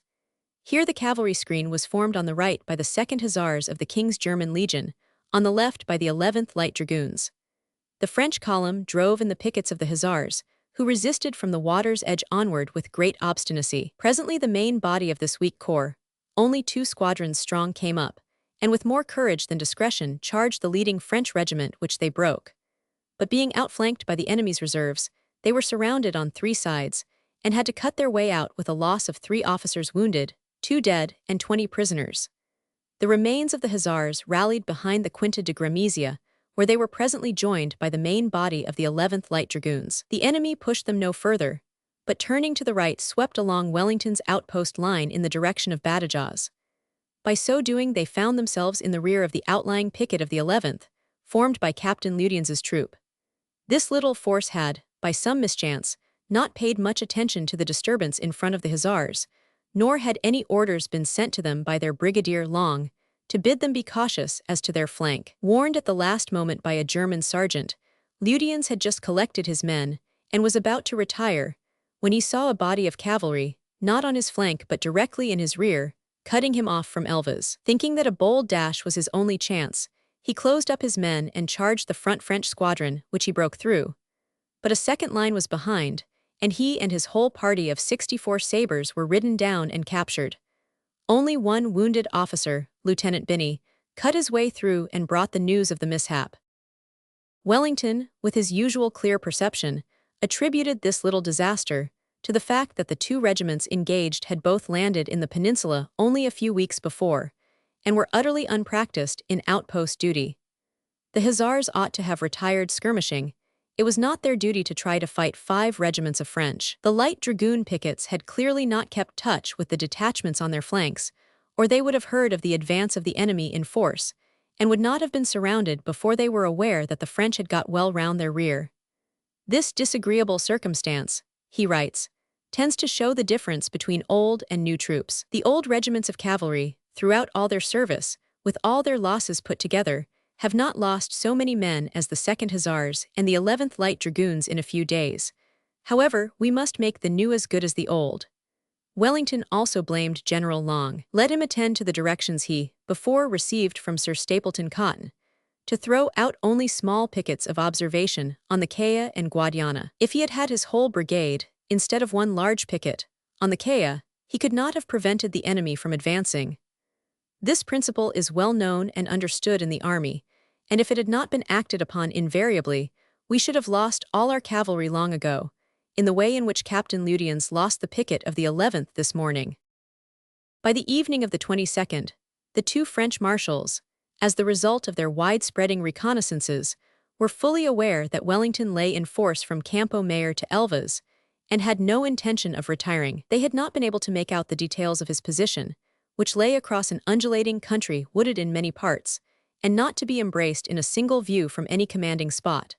Here the cavalry screen was formed on the right by the 2nd Hussars of the King's German Legion, on the left by the 11th Light Dragoons. The French column drove in the pickets of the Hussars, who resisted from the water's edge onward with great obstinacy. Presently the main body of this weak corps, only 2 squadrons strong, came up, and with more courage than discretion charged the leading French regiment, which they broke. But being outflanked by the enemy's reserves, they were surrounded on 3 sides, and had to cut their way out with a loss of 3 officers wounded, 2 dead, and 20 prisoners. The remains of the Hussars rallied behind the Quinta de Gramezia, where they were presently joined by the main body of the 11th Light Dragoons. The enemy pushed them no further, but turning to the right swept along Wellington's outpost line in the direction of Badajoz. By so doing they found themselves in the rear of the outlying picket of the 11th, formed by Captain Ludiens's troop. This little force had, by some mischance, not paid much attention to the disturbance in front of the Hussars, nor had any orders been sent to them by their Brigadier Long to bid them be cautious as to their flank. Warned at the last moment by a German sergeant, Ludiens had just collected his men and was about to retire, when he saw a body of cavalry, not on his flank but directly in his rear, cutting him off from Elvas. Thinking that a bold dash was his only chance, he closed up his men and charged the front French squadron, which he broke through. But a second line was behind, and he and his whole party of 64 sabres were ridden down and captured. Only one wounded officer, Lieutenant Binney, cut his way through and brought the news of the mishap. Wellington, with his usual clear perception, attributed this little disaster to the fact that the 2 regiments engaged had both landed in the peninsula only a few weeks before, and were utterly unpracticed in outpost duty. The Hussars ought to have retired skirmishing. It was not their duty to try to fight 5 regiments of French. The light dragoon pickets had clearly not kept touch with the detachments on their flanks, or they would have heard of the advance of the enemy in force, and would not have been surrounded before they were aware that the French had got well round their rear. This disagreeable circumstance, he writes, tends to show the difference between old and new troops. The old regiments of cavalry, throughout all their service, with all their losses put together, have not lost so many men as the 2nd Hussars and the 11th Light Dragoons in a few days. However, we must make the new as good as the old. Wellington also blamed General Long, let him attend to the directions he, before received from Sir Stapleton Cotton, to throw out only small pickets of observation on the Caya and Guadiana. If he had had his whole brigade, instead of one large picket, on the Caya, he could not have prevented the enemy from advancing. This principle is well known and understood in the army, and if it had not been acted upon invariably, we should have lost all our cavalry long ago, in the way in which Captain Lutyens lost the picket of the 11th this morning. By the evening of the 22nd, the two French marshals, as the result of their wide-spreading reconnaissances, were fully aware that Wellington lay in force from Campo Mayor to Elvas, and had no intention of retiring. They had not been able to make out the details of his position, which lay across an undulating country wooded in many parts, and not to be embraced in a single view from any commanding spot.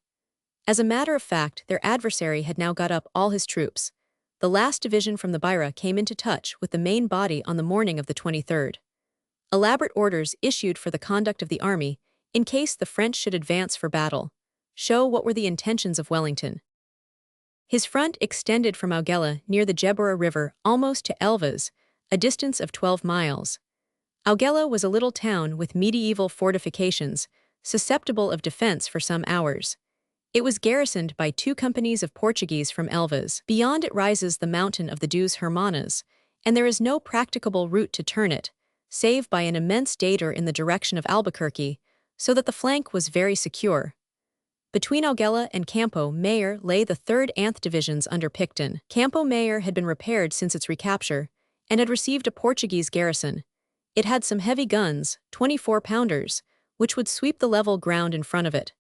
As a matter of fact, their adversary had now got up all his troops. The last division from the Beira came into touch with the main body on the morning of the 23rd. Elaborate orders issued for the conduct of the army, in case the French should advance for battle, show what were the intentions of Wellington. His front extended from Augela near the Jebura River almost to Elvas, a distance of 12 miles. Augela was a little town with medieval fortifications, susceptible of defense for some hours. It was garrisoned by 2 companies of Portuguese from Elvas. Beyond it rises the mountain of the Duas Hermanas, and there is no practicable route to turn it, save by an immense détour in the direction of Albuquerque, so that the flank was very secure. Between Augela and Campo Mayor lay the 3rd Anth Divisions under Picton. Campo Mayor had been repaired since its recapture, and had received a Portuguese garrison. It had some heavy guns, 24-pounders, which would sweep the level ground in front of it.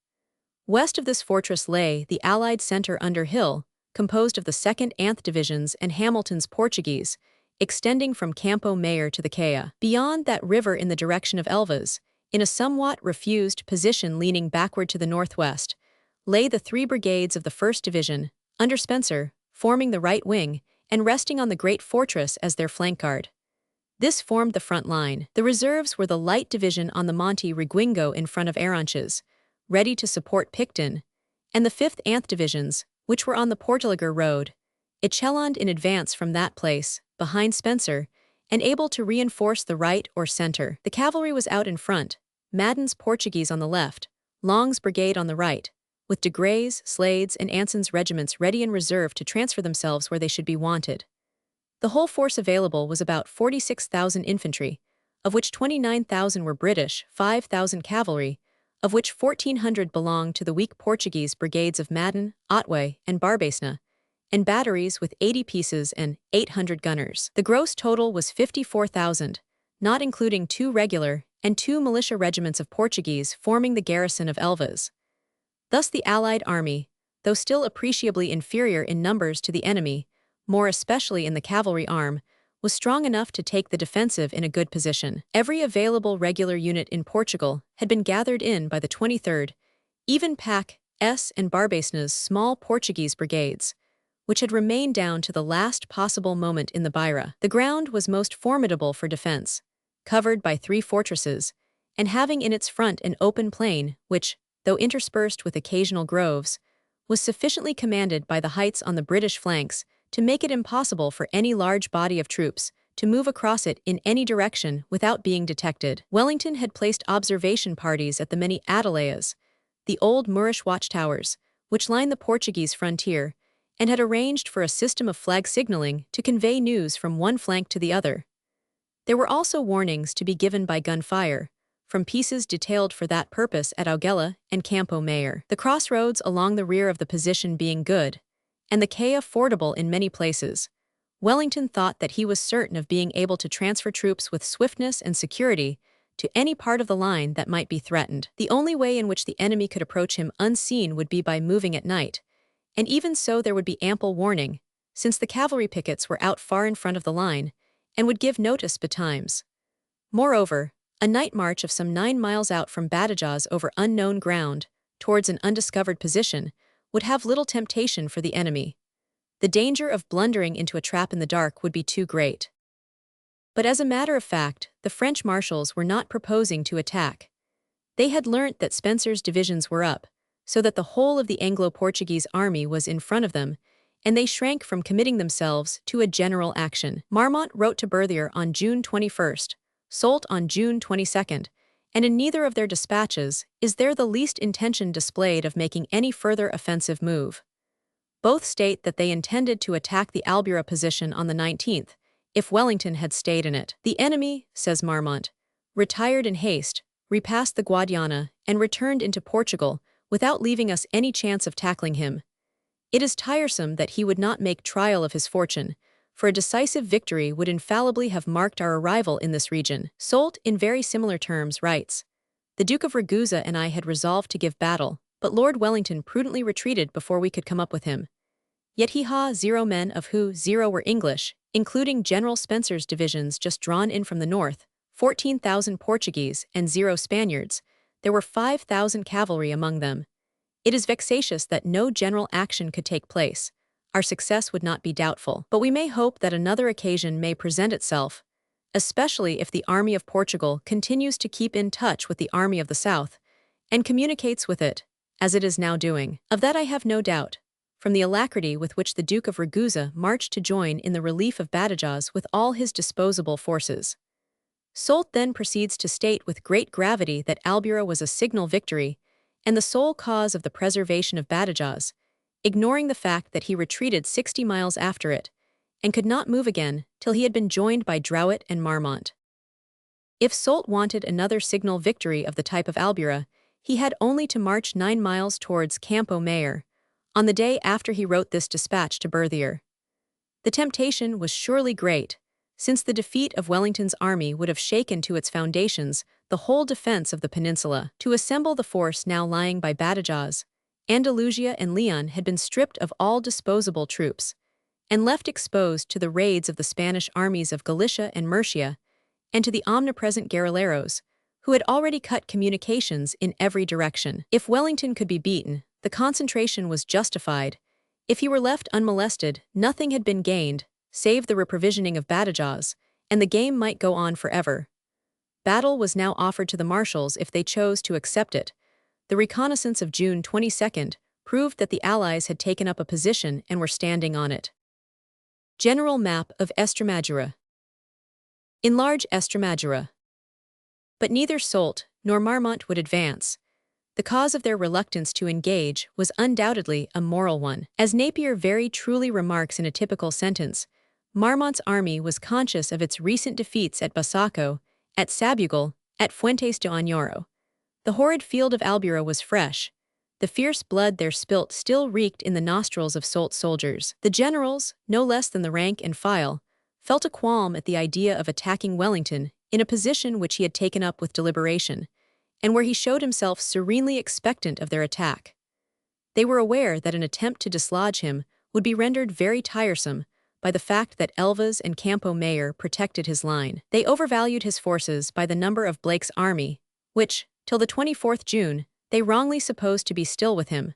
West of this fortress lay the Allied centre under Hill, composed of the 2nd Anth Divisions and Hamilton's Portuguese, extending from Campo Mayor to the Caya. Beyond that river in the direction of Elvas, in a somewhat refused position leaning backward to the northwest, lay the 3 brigades of the 1st Division, under Spencer, forming the right wing, and resting on the great fortress as their flank guard. This formed the front line. The reserves were the light division on the Monte Reguingo in front of Aranches, ready to support Picton, and the 5th Anth Divisions, which were on the Portalagar road, echeloned in advance from that place, behind Spencer, and able to reinforce the right or center. The cavalry was out in front, Madden's Portuguese on the left, Long's brigade on the right, with de Grey's, Slade's, and Anson's regiments ready in reserve to transfer themselves where they should be wanted. The whole force available was about 46,000 infantry, of which 29,000 were British, 5,000 cavalry, of which 1,400 belonged to the weak Portuguese brigades of Madden, Otway, and Barbacena, and batteries with 80 pieces and 800 gunners. The gross total was 54,000, not including 2 regular and 2 militia regiments of Portuguese forming the garrison of Elvas. Thus the Allied army, though still appreciably inferior in numbers to the enemy, more especially in the cavalry arm, was strong enough to take the defensive in a good position. Every available regular unit in Portugal had been gathered in by the 23rd, even Pack S and Barbacena's small Portuguese brigades, which had remained down to the last possible moment in the Beira. The ground was most formidable for defense, covered by 3 fortresses, and having in its front an open plain which, though interspersed with occasional groves, was sufficiently commanded by the heights on the British flanks to make it impossible for any large body of troops to move across it in any direction without being detected. Wellington had placed observation parties at the many atalayas, the old Moorish watchtowers, which line the Portuguese frontier, and had arranged for a system of flag signaling to convey news from one flank to the other. There were also warnings to be given by gunfire, from pieces detailed for that purpose at Augela and Campo Mayor. The crossroads along the rear of the position being good, and the Caya fordable in many places, Wellington thought that he was certain of being able to transfer troops with swiftness and security to any part of the line that might be threatened. The only way in which the enemy could approach him unseen would be by moving at night, and even so there would be ample warning, since the cavalry pickets were out far in front of the line, and would give notice betimes. Moreover, a night march of some 9 miles out from Badajoz over unknown ground, towards an undiscovered position, would have little temptation for the enemy. The danger of blundering into a trap in the dark would be too great. But as a matter of fact, the French marshals were not proposing to attack. They had learnt that Spencer's divisions were up, so that the whole of the Anglo-Portuguese army was in front of them, and they shrank from committing themselves to a general action. Marmont wrote to Berthier on June 21st, Soult on June 22nd, and in neither of their dispatches is there the least intention displayed of making any further offensive move. Both state that they intended to attack the Albuera position on the 19th, if Wellington had stayed in it. The enemy, says Marmont, retired in haste, repassed the Guadiana, and returned into Portugal without leaving us any chance of tackling him. It is tiresome that he would not make trial of his fortune, for a decisive victory would infallibly have marked our arrival in this region. Soult, in very similar terms, writes, "The Duke of Ragusa and I had resolved to give battle, but Lord Wellington prudently retreated before we could come up with him. Yet he had 0 men, of who 0 were English, including General Spencer's divisions just drawn in from the north, 14,000 Portuguese, and 0 Spaniards. There were 5,000 cavalry among them. It is vexatious that no general action could take place. Our success would not be doubtful, but we may hope that another occasion may present itself, especially if the army of Portugal continues to keep in touch with the army of the south, and communicates with it, as it is now doing. Of that I have no doubt, from the alacrity with which the Duke of Ragusa marched to join in the relief of Badajoz with all his disposable forces." Soult then proceeds to state with great gravity that Albuera was a signal victory, and the sole cause of the preservation of Badajoz, ignoring the fact that he retreated 60 miles after it, and could not move again till he had been joined by Drouet and Marmont. If Soult wanted another signal victory of the type of Albuera, he had only to march 9 miles towards Campo Mayor, on the day after he wrote this dispatch to Berthier. The temptation was surely great, since the defeat of Wellington's army would have shaken to its foundations the whole defense of the peninsula. To assemble the force now lying by Badajoz, Andalusia and Leon had been stripped of all disposable troops, and left exposed to the raids of the Spanish armies of Galicia and Murcia, and to the omnipresent guerrilleros, who had already cut communications in every direction. If Wellington could be beaten, the concentration was justified. If he were left unmolested, nothing had been gained, save the reprovisioning of Badajoz, and the game might go on forever. Battle was now offered to the marshals if they chose to accept it. The reconnaissance of June 22nd proved that the Allies had taken up a position and were standing on it. General map of Estremadura. Enlarge Estremadura. But neither Soult nor Marmont would advance. The cause of their reluctance to engage was undoubtedly a moral one. As Napier very truly remarks in a typical sentence, Marmont's army was conscious of its recent defeats at Basaco, at Sabugal, at Fuentes de Oñoro. The horrid field of Albuera was fresh. The fierce blood there spilt still reeked in the nostrils of Soult's soldiers. The generals, no less than the rank and file, felt a qualm at the idea of attacking Wellington in a position which he had taken up with deliberation, and where he showed himself serenely expectant of their attack. They were aware that an attempt to dislodge him would be rendered very tiresome by the fact that Elvas and Campo Mayor protected his line. They overvalued his forces by the number of Blake's army, which, till the 24th June, they wrongly supposed to be still with him.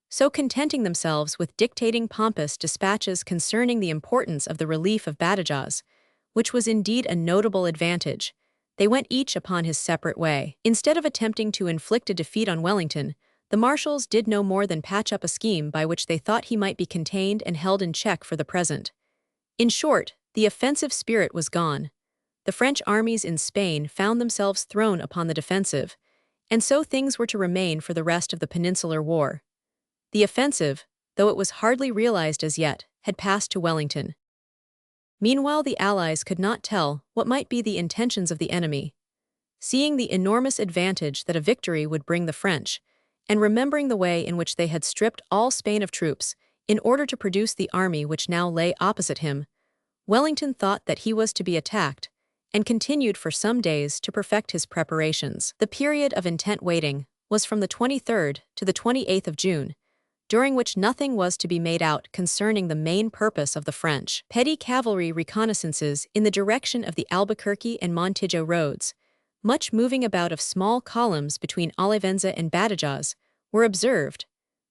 So contenting themselves with dictating pompous dispatches concerning the importance of the relief of Badajoz, which was indeed a notable advantage, they went each upon his separate way. Instead of attempting to inflict a defeat on Wellington, the marshals did no more than patch up a scheme by which they thought he might be contained and held in check for the present. In short, the offensive spirit was gone. The French armies in Spain found themselves thrown upon the defensive, and so things were to remain for the rest of the Peninsular War. The offensive, though it was hardly realized as yet, had passed to Wellington. Meanwhile, the Allies could not tell what might be the intentions of the enemy. Seeing the enormous advantage that a victory would bring the French, and remembering the way in which they had stripped all Spain of troops in order to produce the army which now lay opposite him, Wellington thought that he was to be attacked, and continued for some days to perfect his preparations. The period of intent waiting was from the 23rd to the 28th of June, during which nothing was to be made out concerning the main purpose of the French. Petty cavalry reconnaissances in the direction of the Albuquerque and Montijo roads, much moving about of small columns between Olivenza and Badajoz, were observed,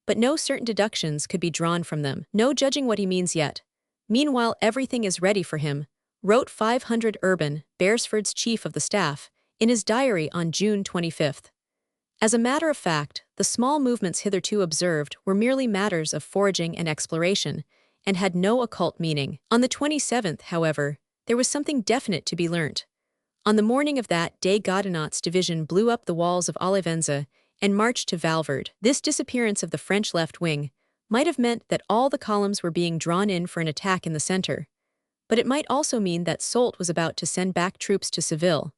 but no certain deductions could be drawn from them. No judging what he means yet. Meanwhile everything is ready for him, wrote 500 Urban, Beresford's chief of the staff, in his diary on June 25th. As a matter of fact, the small movements hitherto observed were merely matters of foraging and exploration, and had no occult meaning. On the 27th, however, there was something definite to be learnt. On the morning of that day, Godinot's division blew up the walls of Olivenza and marched to Valverde. This disappearance of the French left wing might have meant that all the columns were being drawn in for an attack in the center, but it might also mean that Soult was about to send back troops to Seville.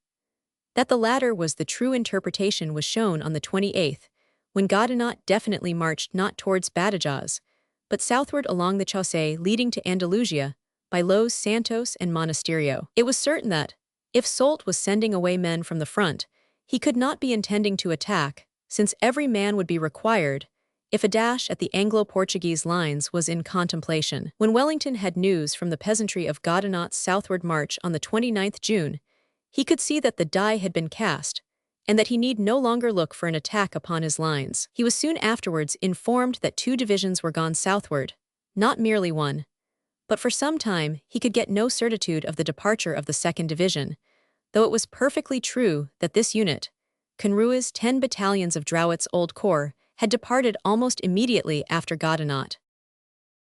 That the latter was the true interpretation was shown on the 28th, when Godinot definitely marched not towards Badajoz, but southward along the chaussee leading to Andalusia, by Los Santos and Monasterio. It was certain that, if Soult was sending away men from the front, he could not be intending to attack, since every man would be required, if a dash at the Anglo-Portuguese lines was in contemplation. When Wellington had news from the peasantry of Godinot's southward march on the 29th June, he could see that the die had been cast, and that he need no longer look for an attack upon his lines. He was soon afterwards informed that 2 divisions were gone southward, not merely 1. But for some time he could get no certitude of the departure of the 2nd Division, though it was perfectly true that this unit, Conrua's 10 battalions of Drouet's old corps, had departed almost immediately after Godinot.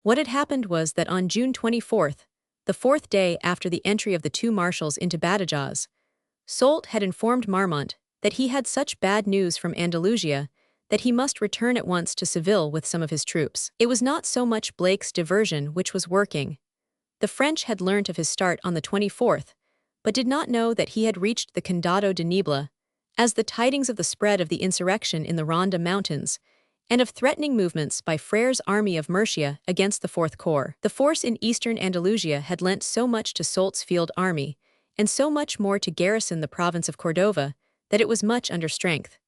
What had happened was that on June 24th, the 4th day after the entry of the 2 marshals into Badajoz, Soult had informed Marmont that he had such bad news from Andalusia that he must return at once to Seville with some of his troops. It was not so much Blake's diversion which was working. The French had learnt of his start on the 24th, but did not know that he had reached the Condado de Niebla, as the tidings of the spread of the insurrection in the Ronda Mountains, and of threatening movements by Frere's army of Murcia against the 4th Corps. The force in eastern Andalusia had lent so much to Soult's field army, and so much more to garrison the province of Cordova, that it was much under strength.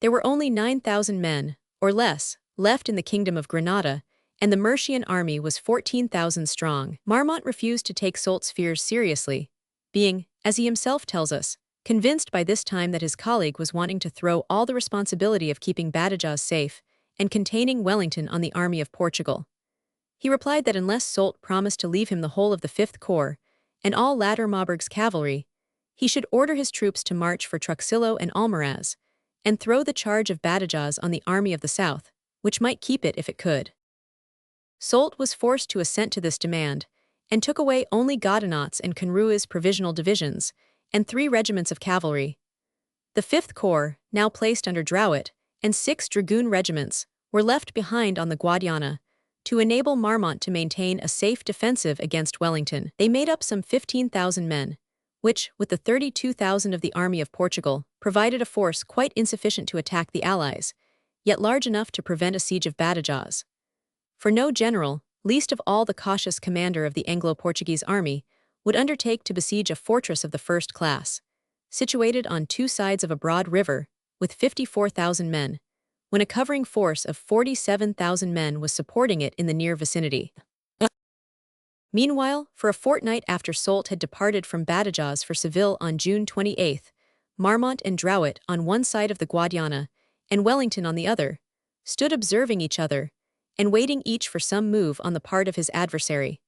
There were only 9,000 men, or less, left in the kingdom of Granada, and the Murcian army was 14,000 strong. Marmont refused to take Soult's fears seriously, being, as he himself tells us, convinced by this time that his colleague was wanting to throw all the responsibility of keeping Badajoz safe and containing Wellington on the army of Portugal. He replied that unless Soult promised to leave him the whole of the 5th Corps and all latter Maubreg's cavalry, he should order his troops to march for Truxillo and Almaraz, and throw the charge of Badajoz on the army of the south, which might keep it if it could. Soult was forced to assent to this demand, and took away only Godinot's and Conrua's provisional divisions, and 3 regiments of cavalry. The 5th Corps, now placed under Drouet, and 6 dragoon regiments, were left behind on the Guadiana, to enable Marmont to maintain a safe defensive against Wellington. They made up some 15,000 men, which, with the 32,000 of the army of Portugal, provided a force quite insufficient to attack the Allies, yet large enough to prevent a siege of Badajoz. For no general, least of all the cautious commander of the Anglo-Portuguese army, would undertake to besiege a fortress of the first class, situated on 2 sides of a broad river, with 54,000 men, when a covering force of 47,000 men was supporting it in the near vicinity. Meanwhile, for a fortnight after Soult had departed from Badajoz for Seville on June 28, Marmont and Drouet on one side of the Guadiana, and Wellington on the other, stood observing each other, and waiting each for some move on the part of his adversary.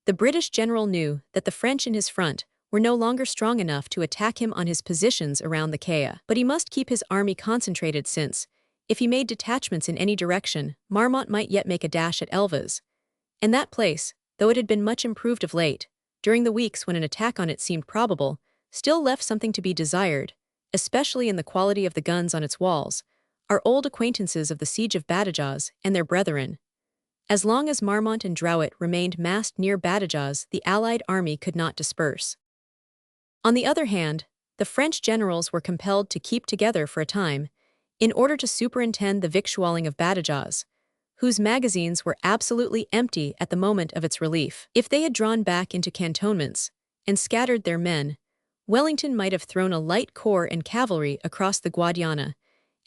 The British general knew that the French in his front were no longer strong enough to attack him on his positions around the Caya, but he must keep his army concentrated since, if he made detachments in any direction, Marmont might yet make a dash at Elvas. And that place, though it had been much improved of late, during the weeks when an attack on it seemed probable, still left something to be desired, especially in the quality of the guns on its walls, our old acquaintances of the siege of Badajoz and their brethren. As long as Marmont and Drouet remained massed near Badajoz, the Allied army could not disperse. On the other hand, the French generals were compelled to keep together for a time, in order to superintend the victualling of Badajoz, whose magazines were absolutely empty at the moment of its relief. If they had drawn back into cantonments and scattered their men, Wellington might have thrown a light corps and cavalry across the Guadiana,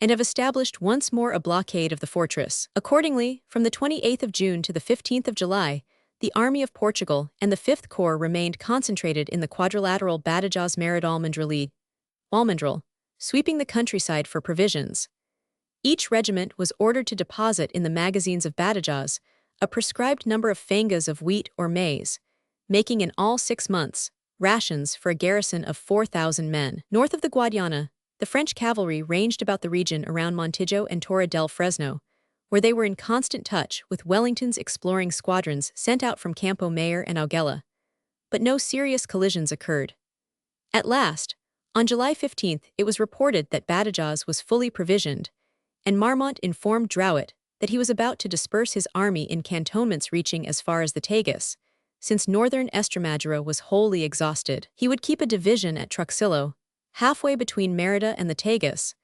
and have established once more a blockade of the fortress. Accordingly, from the 28th of June to the 15th of July, the army of Portugal and the 5th Corps remained concentrated in the quadrilateral Badajoz-Merida-Almendral, sweeping the countryside for provisions. Each regiment was ordered to deposit in the magazines of Badajoz a prescribed number of fangas of wheat or maize, making in all 6 months rations for a garrison of 4,000 men. North of the Guadiana, the French cavalry ranged about the region around Montijo and Torre del Fresno, where they were in constant touch with Wellington's exploring squadrons sent out from Campo Mayor and Augela. But no serious collisions occurred. At last, on July 15th, it was reported that Badajoz was fully provisioned, and Marmont informed Drouet that he was about to disperse his army in cantonments reaching as far as the Tagus, since northern Estremadura was wholly exhausted. He would keep a division at Truxillo, halfway between Mérida and the Tagus,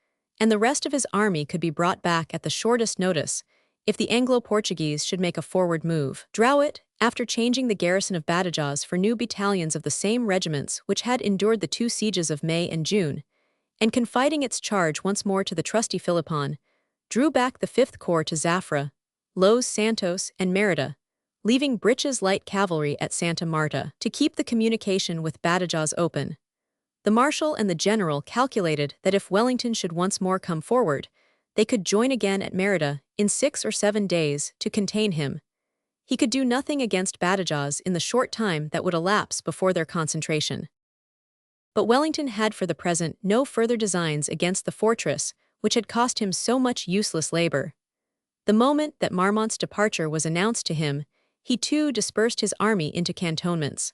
and the rest of his army could be brought back at the shortest notice if the Anglo-Portuguese should make a forward move. Drouet, after changing the garrison of Badajoz for new battalions of the same regiments which had endured the two sieges of May and June, and confiding its charge once more to the trusty Philippon, drew back the 5th Corps to Zafra, Los Santos, and Mérida, leaving Britch's light cavalry at Santa Marta to keep the communication with Badajoz open. The marshal and the general calculated that if Wellington should once more come forward, they could join again at Mérida in 6 or 7 days to contain him. He could do nothing against Badajoz in the short time that would elapse before their concentration. But Wellington had for the present no further designs against the fortress, which had cost him so much useless labor. The moment that Marmont's departure was announced to him, he too dispersed his army into cantonments.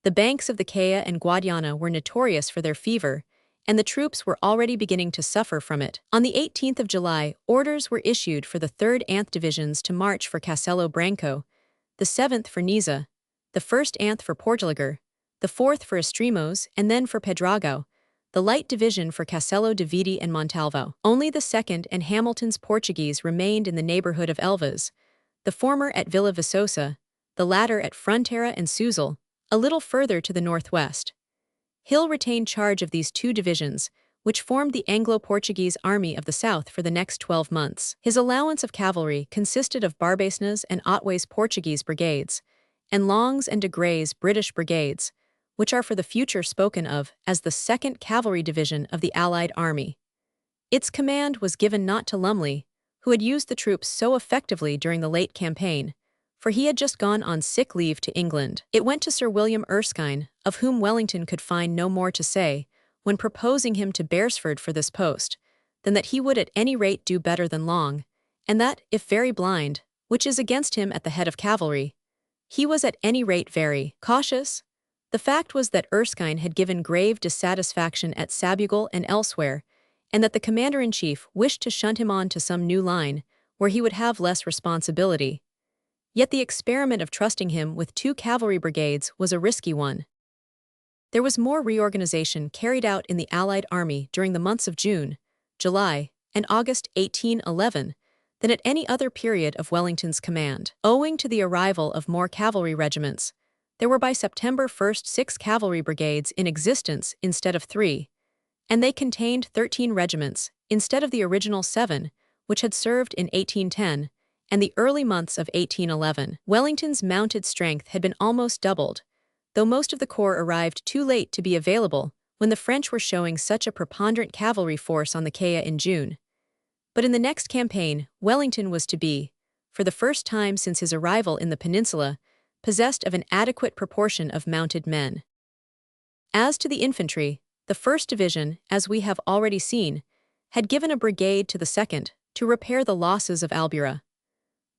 The banks of the Caya and Guadiana were notorious for their fever, and the troops were already beginning to suffer from it. On the 18th of July, orders were issued for the 3rd Anth Divisions to march for Castelo Branco, the 7th for Niza, the 1st Anth for Portalagar, the 4th for Extremos, and then for Pedragao, the Light Division for Castelo de Viti and Montalvo. Only the 2nd and Hamilton's Portuguese remained in the neighborhood of Elvas, the former at Villa Viçosa, the latter at Frontera and Suzal, a little further to the northwest. Hill retained charge of these two divisions, which formed the Anglo-Portuguese Army of the South for the next 12 months. His allowance of cavalry consisted of Barbacina's and Otway's Portuguese brigades, and Long's and de Grey's British brigades, which are for the future spoken of as the 2nd Cavalry Division of the Allied Army. Its command was given not to Lumley, who had used the troops so effectively during the late campaign, for he had just gone on sick leave to England. It went to Sir William Erskine, of whom Wellington could find no more to say, when proposing him to Beresford for this post, than that he would at any rate do better than Long, and that, if very blind, which is against him at the head of cavalry, he was at any rate very cautious. The fact was that Erskine had given grave dissatisfaction at Sabugal and elsewhere, and that the commander-in-chief wished to shunt him on to some new line, where he would have less responsibility. Yet the experiment of trusting him with 2 cavalry brigades was a risky one. There was more reorganization carried out in the Allied army during the months of June, July, and August 1811 than at any other period of Wellington's command. Owing to the arrival of more cavalry regiments, there were by September 1st 6 cavalry brigades in existence instead of 3, and they contained 13 regiments instead of the original 7, which had served in 1810, and the early months of 1811. Wellington's mounted strength had been almost doubled, though most of the corps arrived too late to be available when the French were showing such a preponderant cavalry force on the Caya in June. But in the next campaign, Wellington was to be, for the first time since his arrival in the peninsula, possessed of an adequate proportion of mounted men. As to the infantry, the 1st Division, as we have already seen, had given a brigade to the 2nd to repair the losses of Albuera.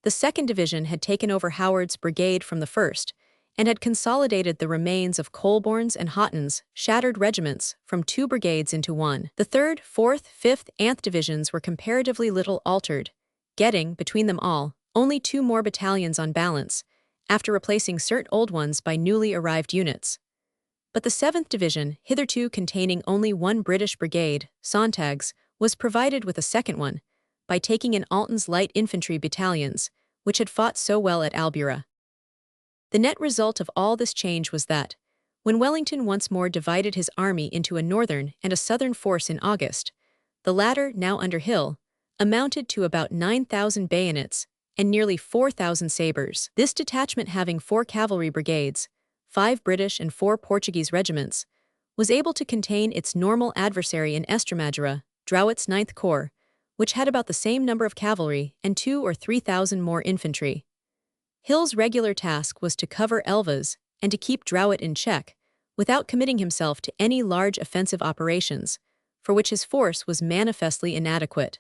The 2nd Division had taken over Howard's brigade from the 1st, and had consolidated the remains of Colborne's and Haughton's shattered regiments from 2 brigades into 1. The 3rd, 4th, 5th, Anth Divisions were comparatively little altered, getting, between them all, only 2 more battalions on balance, after replacing certain old ones by newly arrived units. But the 7th Division, hitherto containing only 1 British brigade, Sontag's, was provided with a second one, by taking in Alton's light infantry battalions, which had fought so well at Albuera. The net result of all this change was that, when Wellington once more divided his army into a northern and a southern force in August, the latter, now under Hill, amounted to about 9,000 bayonets and nearly 4,000 sabres. This detachment, having 4 cavalry brigades, 5 British and 4 Portuguese regiments, was able to contain its normal adversary in Estremadura, Drouet's 9th Corps, which had about the same number of cavalry and 2,000 or 3,000 more infantry. Hill's regular task was to cover Elvas and to keep Drouet in check, without committing himself to any large offensive operations, for which his force was manifestly inadequate.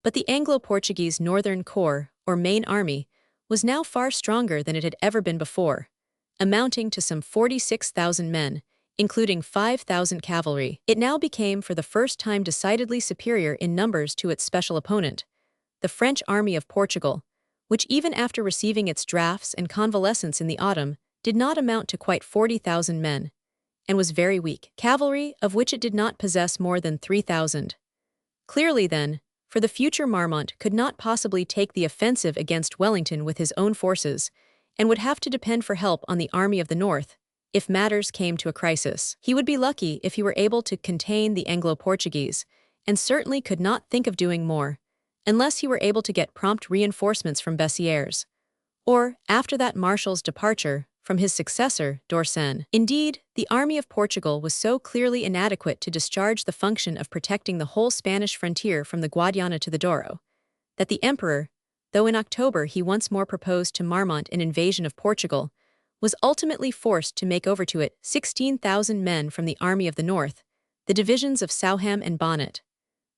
But the Anglo-Portuguese Northern Corps, or main army, was now far stronger than it had ever been before, amounting to some 46,000 men, including 5,000 cavalry. It now became for the first time decidedly superior in numbers to its special opponent, the French army of Portugal, which even after receiving its drafts and convalescence in the autumn, did not amount to quite 40,000 men, and was very weak. Cavalry, of which it did not possess more than 3,000. Clearly then, for the future Marmont could not possibly take the offensive against Wellington with his own forces, and would have to depend for help on the Army of the North, if matters came to a crisis. He would be lucky if he were able to contain the Anglo-Portuguese, and certainly could not think of doing more, unless he were able to get prompt reinforcements from Bessieres, or, after that marshal's departure, from his successor, d'Orsay. Indeed, the army of Portugal was so clearly inadequate to discharge the function of protecting the whole Spanish frontier from the Guadiana to the Douro, that the emperor, though in October he once more proposed to Marmont an invasion of Portugal, was ultimately forced to make over to it 16,000 men from the Army of the North, the divisions of Souham and Bonnet.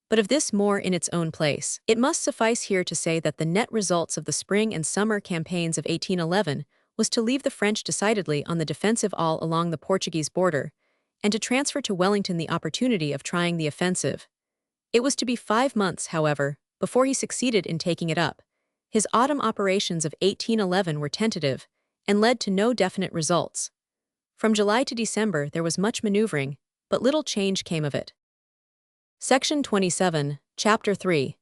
But of this more in its own place. It must suffice here to say that the net results of the spring and summer campaigns of 1811 was to leave the French decidedly on the defensive all along the Portuguese border, and to transfer to Wellington the opportunity of trying the offensive. It was to be 5 months, however, before he succeeded in taking it up. His autumn operations of 1811 were tentative, and led to no definite results. From July to December there was much maneuvering, but little change came of it. Section 27, Chapter 3.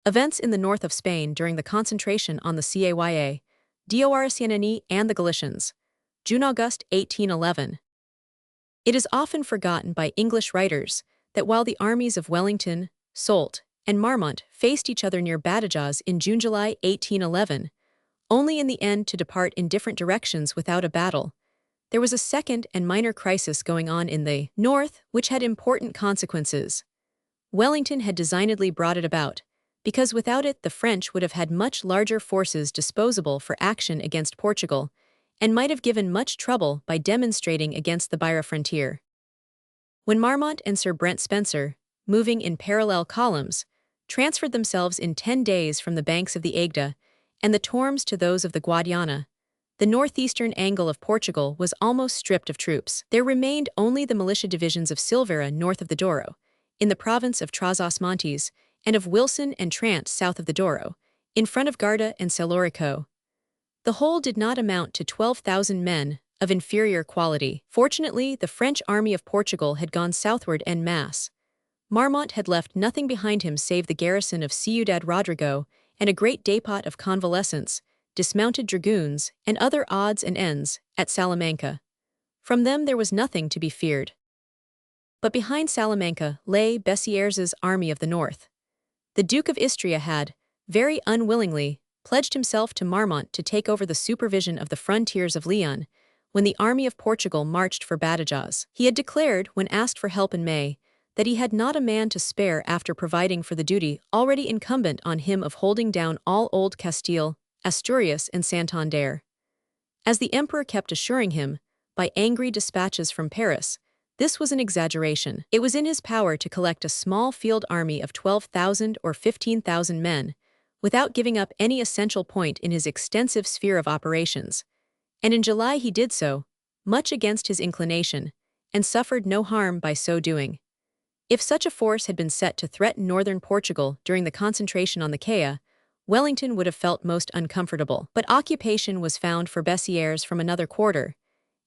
Events in the north of Spain during the concentration on the Caya, d'Orsay and the Galicians, June-August 1811. It is often forgotten by English writers that while the armies of Wellington, Soult, and Marmont faced each other near Badajoz in June-July 1811, only in the end to depart in different directions without a battle, there was a second and minor crisis going on in the north which had important consequences. Wellington had designedly brought it about, because without it the French would have had much larger forces disposable for action against Portugal, and might have given much trouble by demonstrating against the Beira frontier. When Marmont and Sir Brent Spencer, moving in parallel columns, transferred themselves in 10 days from the banks of the Aigda and the Tormes to those of the Guadiana, the northeastern angle of Portugal was almost stripped of troops. There remained only the militia divisions of Silveira north of the Douro, in the province of Trás-os-Montes, and of Wilson and Trant south of the Douro, in front of Garda and Celorico. The whole did not amount to 12,000 men, of inferior quality. Fortunately, the French army of Portugal had gone southward en masse. Marmont had left nothing behind him save the garrison of Ciudad Rodrigo and a great depot of convalescents, dismounted dragoons, and other odds and ends, at Salamanca. From them there was nothing to be feared. But behind Salamanca lay Bessieres's army of the north. The Duke of Istria had, very unwillingly, pledged himself to Marmont to take over the supervision of the frontiers of Leon, when the army of Portugal marched for Badajoz. He had declared, when asked for help in May, that he had not a man to spare after providing for the duty already incumbent on him of holding down all Old Castile, Asturias, and Santander. As the emperor kept assuring him, by angry dispatches from Paris, this was an exaggeration. It was in his power to collect a small field army of 12,000 or 15,000 men, without giving up any essential point in his extensive sphere of operations, and in July he did so, much against his inclination, and suffered no harm by so doing. If such a force had been set to threaten northern Portugal during the concentration on the Caya, Wellington would have felt most uncomfortable. But occupation was found for Bessieres from another quarter,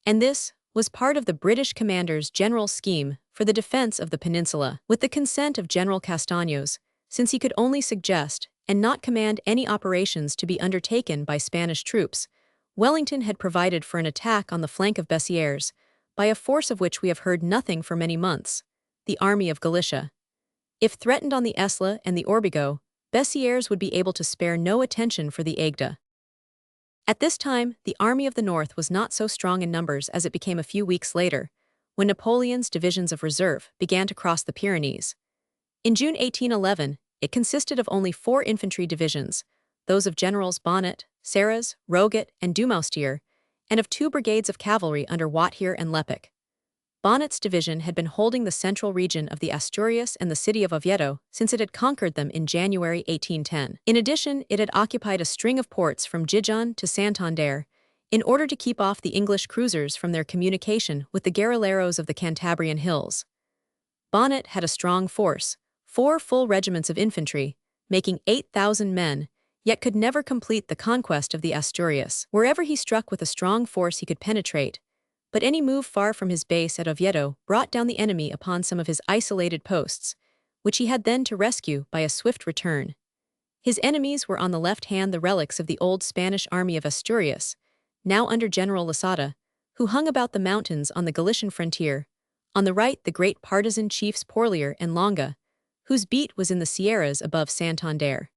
and this was part of the British commander's general scheme for the defense of the peninsula. With the consent of General Castaños, since he could only suggest and not command any operations to be undertaken by Spanish troops, Wellington had provided for an attack on the flank of Bessieres, by a force of which we have heard nothing for many months, the Army of Galicia. If threatened on the Esla and the Orbigo, Bessieres would be able to spare no attention for the Aigda. At this time, the Army of the North was not so strong in numbers as it became a few weeks later, when Napoleon's divisions of reserve began to cross the Pyrenees. In June 1811, it consisted of only 4 infantry divisions, those of Generals Bonnet, Serres, Roget, and Dumoustier, and of 2 brigades of cavalry under Watthier and Lepic. Bonnet's division had been holding the central region of the Asturias and the city of Oviedo since it had conquered them in January 1810. In addition, it had occupied a string of ports from Gijón to Santander in order to keep off the English cruisers from their communication with the guerrilleros of the Cantabrian hills. Bonnet had a strong force, 4 full regiments of infantry, making 8,000 men, yet could never complete the conquest of the Asturias. Wherever he struck with a strong force he could penetrate, but any move far from his base at Oviedo brought down the enemy upon some of his isolated posts, which he had then to rescue by a swift return. His enemies were on the left hand the relics of the old Spanish army of Asturias, now under General Losada, who hung about the mountains on the Galician frontier, on the right the great partisan chiefs Porlier and Longa, whose beat was in the Sierras above Santander.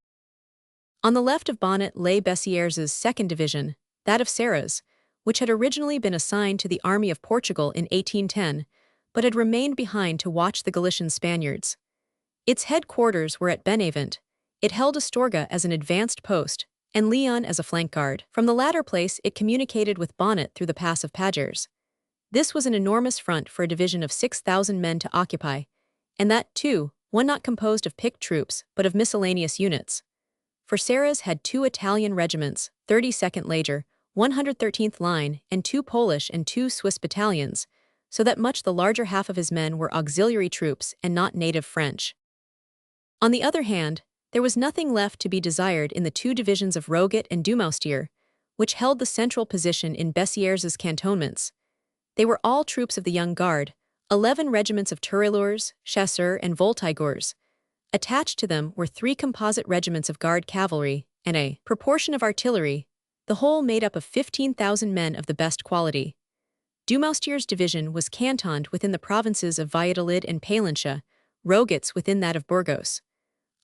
On the left of Bonnet lay Bessieres's 2nd Division, that of Serras, which had originally been assigned to the army of Portugal in 1810, but had remained behind to watch the Galician Spaniards. Its headquarters were at Benavent. It held Astorga as an advanced post, and Leon as a flank guard. From the latter place it communicated with Bonnet through the pass of Pagers. This was an enormous front for a division of 6,000 men to occupy, and that, too, one not composed of picked troops, but of miscellaneous units. For Serras had 2 Italian regiments, 32nd Leger, 113th Line, and 2 Polish and 2 Swiss battalions, so that much the larger half of his men were auxiliary troops and not native French. On the other hand, there was nothing left to be desired in the 2 divisions of Roget and Dumoustier, which held the central position in Bessieres's cantonments. They were all troops of the Young Guard, 11 regiments of Tirailleurs, Chasseurs, and Voltigeurs. Attached to them were 3 composite regiments of Guard cavalry and a proportion of artillery, the whole made up of 15,000 men of the best quality. Dumoustier's division was cantoned within the provinces of Valladolid and Palencia, Roget's within that of Burgos.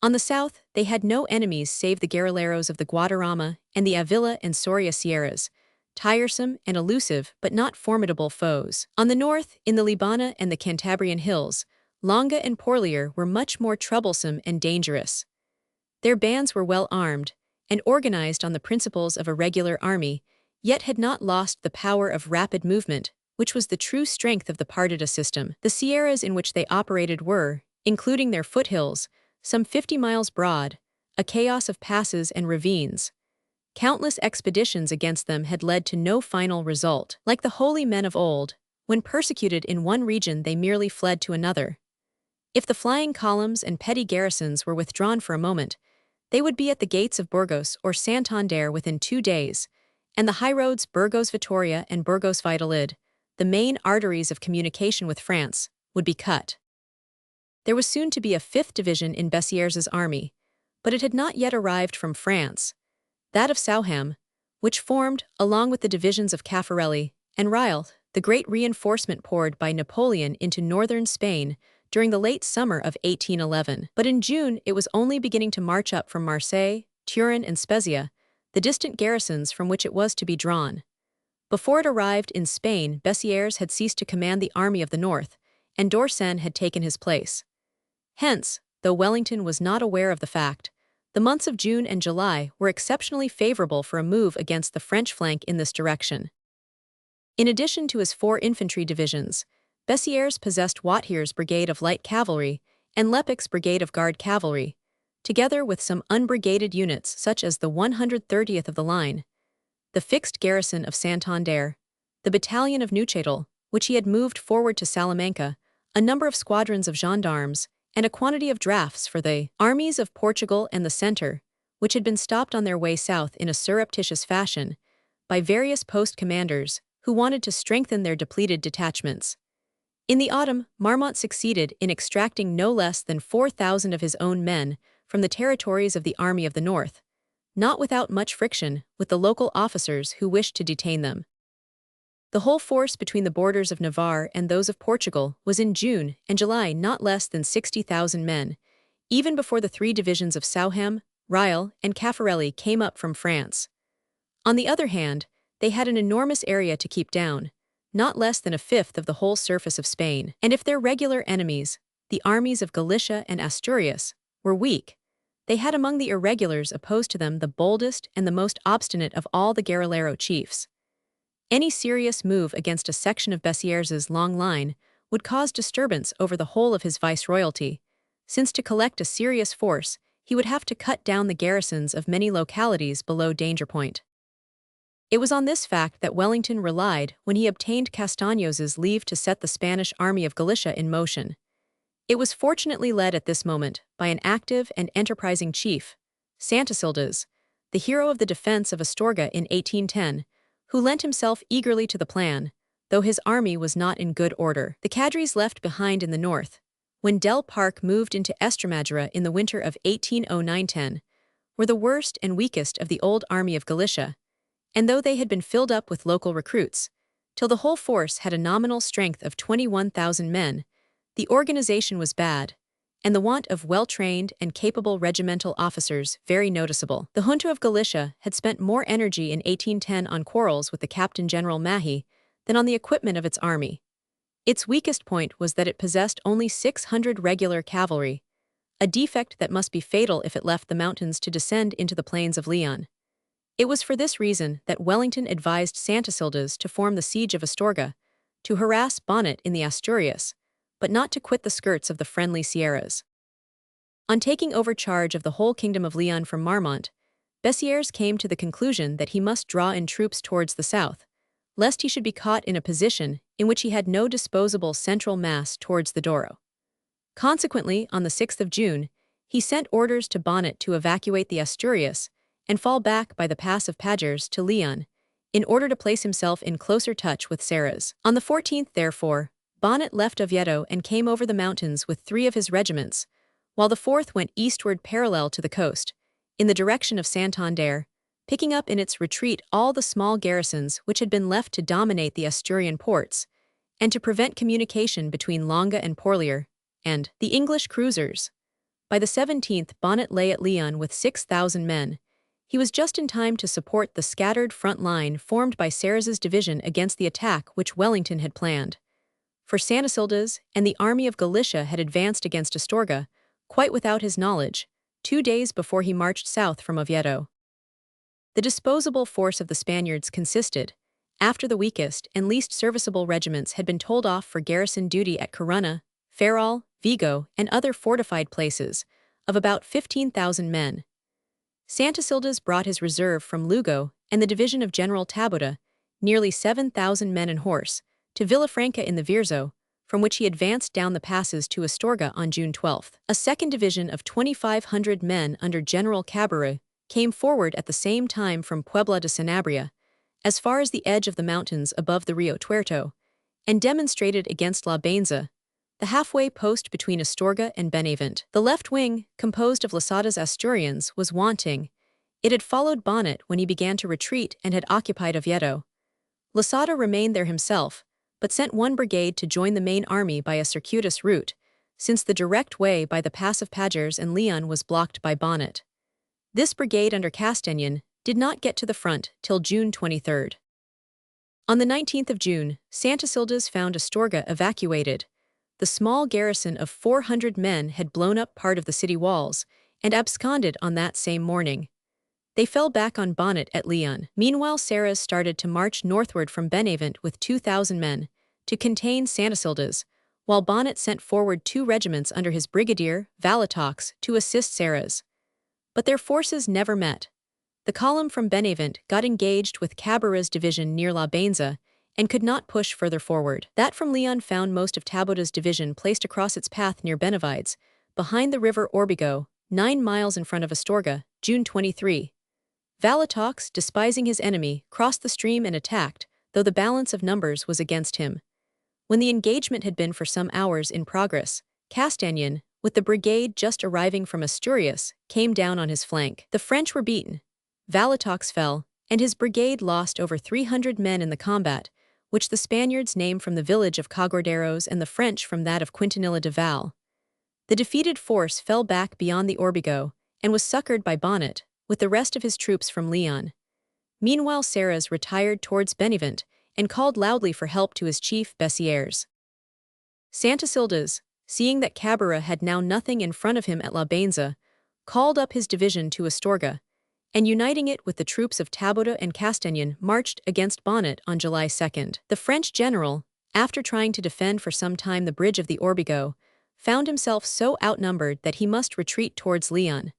On the south, they had no enemies save the guerrilleros of the Guadarrama and the Avila and Soria Sierras, tiresome and elusive but not formidable foes. On the north, in the Libana and the Cantabrian hills, Longa and Porlier were much more troublesome and dangerous. Their bands were well armed, and organized on the principles of a regular army, yet had not lost the power of rapid movement, which was the true strength of the partida system. The sierras in which they operated were, including their foothills, some 50 miles broad, a chaos of passes and ravines. Countless expeditions against them had led to no final result. Like the holy men of old, when persecuted in one region they merely fled to another. If the flying columns and petty garrisons were withdrawn for a moment, they would be at the gates of Burgos or Santander within 2 days, and the highroads Burgos-Vitoria and Burgos-Valladolid, the main arteries of communication with France, would be cut. There was soon to be a 5th division in Bessieres's army, but it had not yet arrived from France, that of Sauham, which formed, along with the divisions of Caffarelli and Rial, the great reinforcement poured by Napoleon into northern Spain during the late summer of 1811. But in June it was only beginning to march up from Marseille, Turin, and Spezia, the distant garrisons from which it was to be drawn. Before it arrived in Spain, Bessieres had ceased to command the Army of the North, and Dorsen had taken his place. Hence, though Wellington was not aware of the fact, the months of June and July were exceptionally favorable for a move against the French flank in this direction. In addition to his 4 infantry divisions, Bessieres possessed Wathier's brigade of light cavalry and Lepic's brigade of guard cavalry, together with some unbrigaded units such as the 130th of the line, the fixed garrison of Santander, the battalion of Neuchatel, which he had moved forward to Salamanca, a number of squadrons of gendarmes, and a quantity of drafts for the armies of Portugal and the centre, which had been stopped on their way south in a surreptitious fashion by various post commanders who wanted to strengthen their depleted detachments. In the autumn, Marmont succeeded in extracting no less than 4,000 of his own men from the territories of the Army of the North, not without much friction with the local officers who wished to detain them. The whole force between the borders of Navarre and those of Portugal was in June and July not less than 60,000 men, even before the 3 divisions of Sauham, Rial, and Caffarelli came up from France. On the other hand, they had an enormous area to keep down, not less than a fifth of the whole surface of Spain. And if their regular enemies, the armies of Galicia and Asturias, were weak, they had among the irregulars opposed to them the boldest and the most obstinate of all the guerrillero chiefs. Any serious move against a section of Bessieres's long line would cause disturbance over the whole of his viceroyalty, since to collect a serious force, he would have to cut down the garrisons of many localities below danger point. It was on this fact that Wellington relied when he obtained Castaños's leave to set the Spanish army of Galicia in motion. It was fortunately led at this moment by an active and enterprising chief, Santasildas, the hero of the defense of Astorga in 1810, who lent himself eagerly to the plan, though his army was not in good order. The cadres left behind in the north, when Del Parque moved into Estremadura in the winter of 1809-10, were the worst and weakest of the old army of Galicia, and though they had been filled up with local recruits, till the whole force had a nominal strength of 21,000 men, the organization was bad, and the want of well-trained and capable regimental officers very noticeable. The Junta of Galicia had spent more energy in 1810 on quarrels with the Captain General Mahy than on the equipment of its army. Its weakest point was that it possessed only 600 regular cavalry, a defect that must be fatal if it left the mountains to descend into the plains of Leon. It was for this reason that Wellington advised Santasildas to form the siege of Astorga, to harass Bonnet in the Asturias, but not to quit the skirts of the friendly Sierras. On taking over charge of the whole kingdom of Leon from Marmont, Bessières came to the conclusion that he must draw in troops towards the south, lest he should be caught in a position in which he had no disposable central mass towards the Douro. Consequently, on the 6th of June, he sent orders to Bonnet to evacuate the Asturias and fall back by the pass of Pagers to Leon, in order to place himself in closer touch with Serres. On the 14th, therefore, Bonnet left Oviedo and came over the mountains with 3 of his regiments, while the 4th went eastward parallel to the coast, in the direction of Santander, picking up in its retreat all the small garrisons which had been left to dominate the Asturian ports, and to prevent communication between Longa and Porlier, and the English cruisers. By the 17th, Bonnet lay at Leon with 6,000 men. He was just in time to support the scattered front line formed by Serres's division against the attack which Wellington had planned. For Santasildas and the army of Galicia had advanced against Astorga, quite without his knowledge, 2 days before he marched south from Oviedo. The disposable force of the Spaniards consisted, after the weakest and least serviceable regiments had been told off for garrison duty at Corunna, Ferrol, Vigo, and other fortified places, of about 15,000 men. Santasildas brought his reserve from Lugo and the division of General Taboada, nearly 7,000 men and horse, to Villafranca in the Bierzo, from which he advanced down the passes to Astorga on June 12. A second division of 2,500 men under General Cabarrus came forward at the same time from Puebla de Sanabria, as far as the edge of the mountains above the Rio Tuerto, and demonstrated against La Baenza, the halfway post between Astorga and Benavent. The left wing, composed of Losada's Asturians, was wanting. It had followed Bonnet when he began to retreat and had occupied Oviedo. Losada remained there himself, but sent one brigade to join the main army by a circuitous route, since the direct way by the pass of Pagers and Leon was blocked by Bonnet. This brigade under Castañon did not get to the front till June 23. On the 19th of June, Santasildas found Astorga evacuated. The small garrison of 400 men had blown up part of the city walls and absconded on that same morning. They fell back on Bonnet at Leon. Meanwhile, Serres started to march northward from Benavent with 2,000 men, to contain Santasildas, while Bonnet sent forward 2 regiments under his brigadier, Valetox, to assist Serres. But their forces never met. The column from Benavent got engaged with Cabarrus's division near La Baenza, and could not push further forward. That from Leon found most of Taboada's division placed across its path near Benavides, behind the river Orbigo, 9 miles in front of Astorga, June 23. Valetox, despising his enemy, crossed the stream and attacked, though the balance of numbers was against him. When the engagement had been for some hours in progress, Castañon, with the brigade just arriving from Asturias, came down on his flank. The French were beaten. Valetox fell, and his brigade lost over 300 men in the combat, which the Spaniards named from the village of Cagorderos and the French from that of Quintanilla de Val. The defeated force fell back beyond the Orbigo, and was succored by Bonnet, with the rest of his troops from Leon. Meanwhile, Serres retired towards Benavent and called loudly for help to his chief Bessières. Santasildas, seeing that Cabarrus had now nothing in front of him at La Baenza, called up his division to Astorga, and uniting it with the troops of Taboada and Castañon marched against Bonnet on July 2. The French general, after trying to defend for some time the bridge of the Orbigo, found himself so outnumbered that he must retreat towards Leon.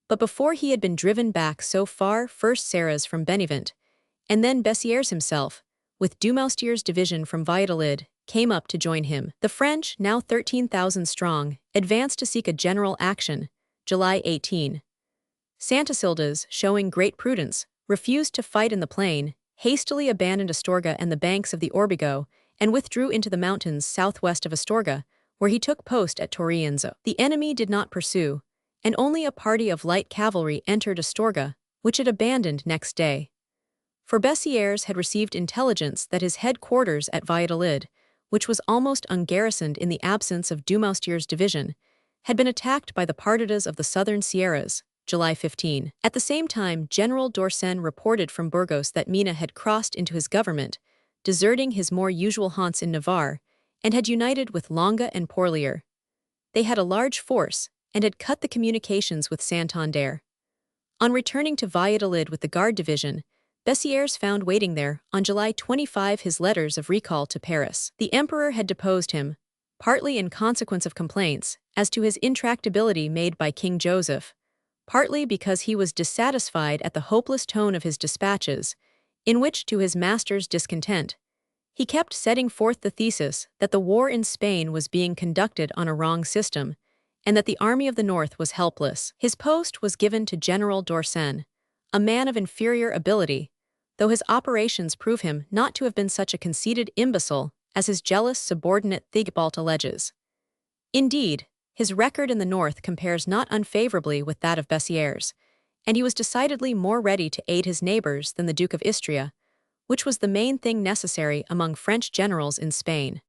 But before he had been driven back so far, first Serres from Benevent, and then Bessieres himself, with Dumoustier's division from Valladolid, came up to join him. The French, now 13,000 strong, advanced to seek a general action, July 18. Santasildas, showing great prudence, refused to fight in the plain, hastily abandoned Astorga and the banks of the Orbigo, and withdrew into the mountains southwest of Astorga, where he took post at Torrienzo. The enemy did not pursue, and only a party of light cavalry entered Astorga, which it abandoned next day. For Bessieres had received intelligence that his headquarters at Valladolid, which was almost ungarrisoned in the absence of Dumoustier's division, had been attacked by the partidas of the southern Sierras, July 15. At the same time, General d'Orsen reported from Burgos that Mina had crossed into his government, deserting his more usual haunts in Navarre, and had united with Longa and Porlier. They had a large force, and had cut the communications with Santander. On returning to Valladolid with the Guard division, Bessieres found waiting there, on July 25, his letters of recall to Paris. The emperor had deposed him, partly in consequence of complaints as to his intractability made by King Joseph, partly because he was dissatisfied at the hopeless tone of his dispatches, in which, to his master's discontent, he kept setting forth the thesis that the war in Spain was being conducted on a wrong system, and that the Army of the North was helpless. His post was given to General d'Orsen, a man of inferior ability, though his operations prove him not to have been such a conceited imbecile as his jealous subordinate Thigbalt alleges. Indeed, his record in the north compares not unfavorably with that of Bessieres, and he was decidedly more ready to aid his neighbors than the Duke of Istria, which was the main thing necessary among French generals in Spain.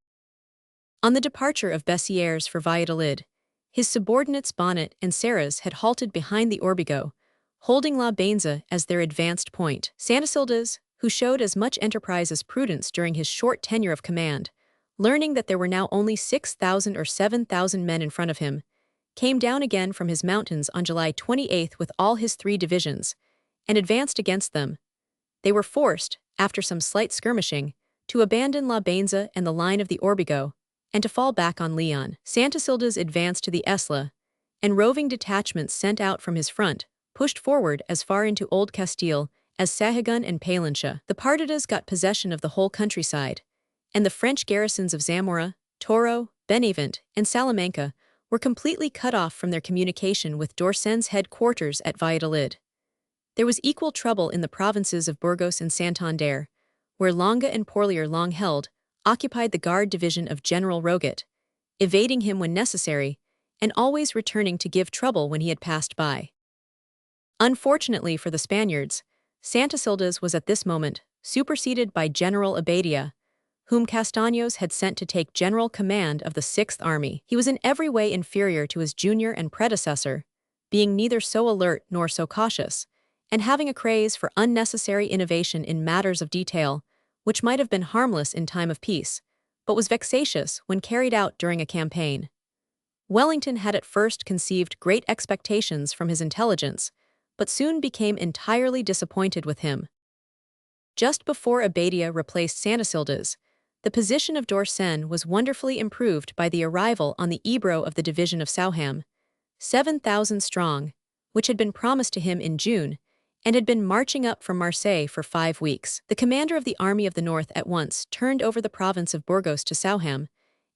On the departure of Bessieres for Valladolid, his subordinates Bonnet and Serres had halted behind the Orbigo, holding La Bainza as their advanced point. Santasildas, who showed as much enterprise as prudence during his short tenure of command, learning that there were now only 6,000 or 7,000 men in front of him, came down again from his mountains on July 28 with all his 3 divisions, and advanced against them. They were forced, after some slight skirmishing, to abandon La Bainza and the line of the Orbigo, and to fall back on Leon. Santasildas advanced to the Esla, and roving detachments sent out from his front pushed forward as far into Old Castile as Sahagun and Palencia. The partidas got possession of the whole countryside, and the French garrisons of Zamora, Toro, Benevent, and Salamanca were completely cut off from their communication with d'Orsen's headquarters at Valladolid. There was equal trouble in the provinces of Burgos and Santander, where Longa and Porlier long held, occupied the Guard division of General Roget, evading him when necessary, and always returning to give trouble when he had passed by. Unfortunately for the Spaniards, Santasildas was at this moment superseded by General Abadia, whom Castaños had sent to take general command of the 6th Army. He was in every way inferior to his junior and predecessor, being neither so alert nor so cautious, and having a craze for unnecessary innovation in matters of detail, which might have been harmless in time of peace, but was vexatious when carried out during a campaign. Wellington had at first conceived great expectations from his intelligence, but soon became entirely disappointed with him. Just before Abadia replaced Santasildas, the position of d'Orsen was wonderfully improved by the arrival on the Ebro of the division of Sauham, 7,000 strong, which had been promised to him in June, and had been marching up from Marseille for 5 weeks. The commander of the Army of the North at once turned over the province of Burgos to Sauham,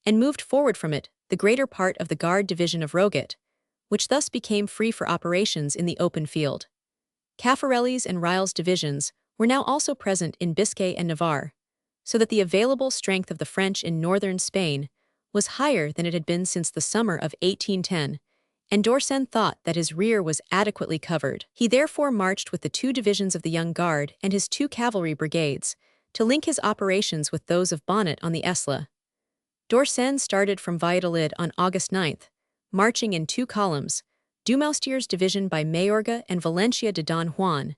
and moved forward from it the greater part of the Guard division of Roget, which thus became free for operations in the open field. Caffarelli's and Rial's divisions were now also present in Biscay and Navarre, so that the available strength of the French in northern Spain was higher than it had been since the summer of 1810, and d'Orsen thought that his rear was adequately covered. He therefore marched with the 2 divisions of the Young Guard and his 2 cavalry brigades to link his operations with those of Bonnet on the Esla. D'Orsen started from Valladolid on August 9, marching in 2 columns, Dumoustier's division by Mayorga and Valencia de Don Juan,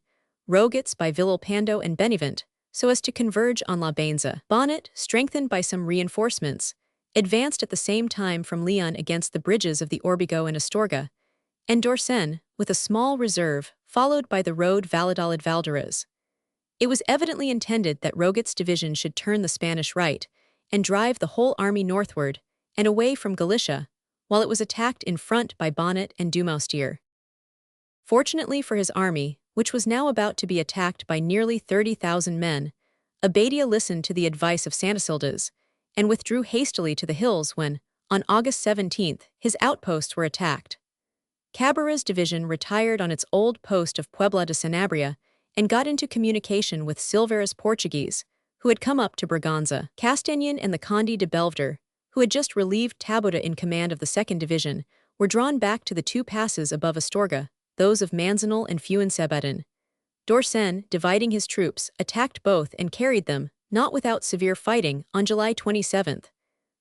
Roget's by Villalpando and Benevent, so as to converge on La Bainza. Bonnet, strengthened by some reinforcements, advanced at the same time from Leon against the bridges of the Orbigo and Astorga, and d'Orsen, with a small reserve, followed by the road Valladolid-Valderas. It was evidently intended that Roget's division should turn the Spanish right, and drive the whole army northward and away from Galicia, while it was attacked in front by Bonnet and Dumoustier. Fortunately for his army, which was now about to be attacked by nearly 30,000 men, Abadia listened to the advice of Santisildas and withdrew hastily to the hills when, on August 17, his outposts were attacked. Cabrera's division retired on its old post of Puebla de Sanabria and got into communication with Silvera's Portuguese, who had come up to Braganza. Castagnan and the Conde de Belvedere, who had just relieved Taboada in command of the 2nd Division, were drawn back to the two passes above Astorga, those of Manzanal and Fuensalbedin. Dorsen, dividing his troops, attacked both and carried them, not without severe fighting, on July 27.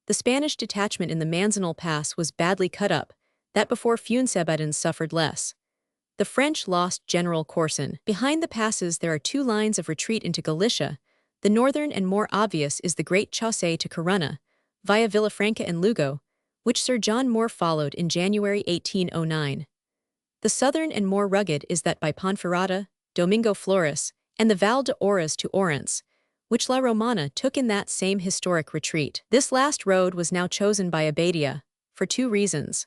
The Spanish detachment in the Manzanal Pass was badly cut up, that before Fuensalbedin suffered less. The French lost General Corson. Behind the passes there are two lines of retreat into Galicia. The northern and more obvious is the Great Chaussee to Corunna, via Villafranca and Lugo, which Sir John Moore followed in January 1809. The southern and more rugged is that by Ponferrada, Domingo Flores, and the Val de Oras to Orense, which La Romana took in that same historic retreat. This last road was now chosen by Abadia, for two reasons.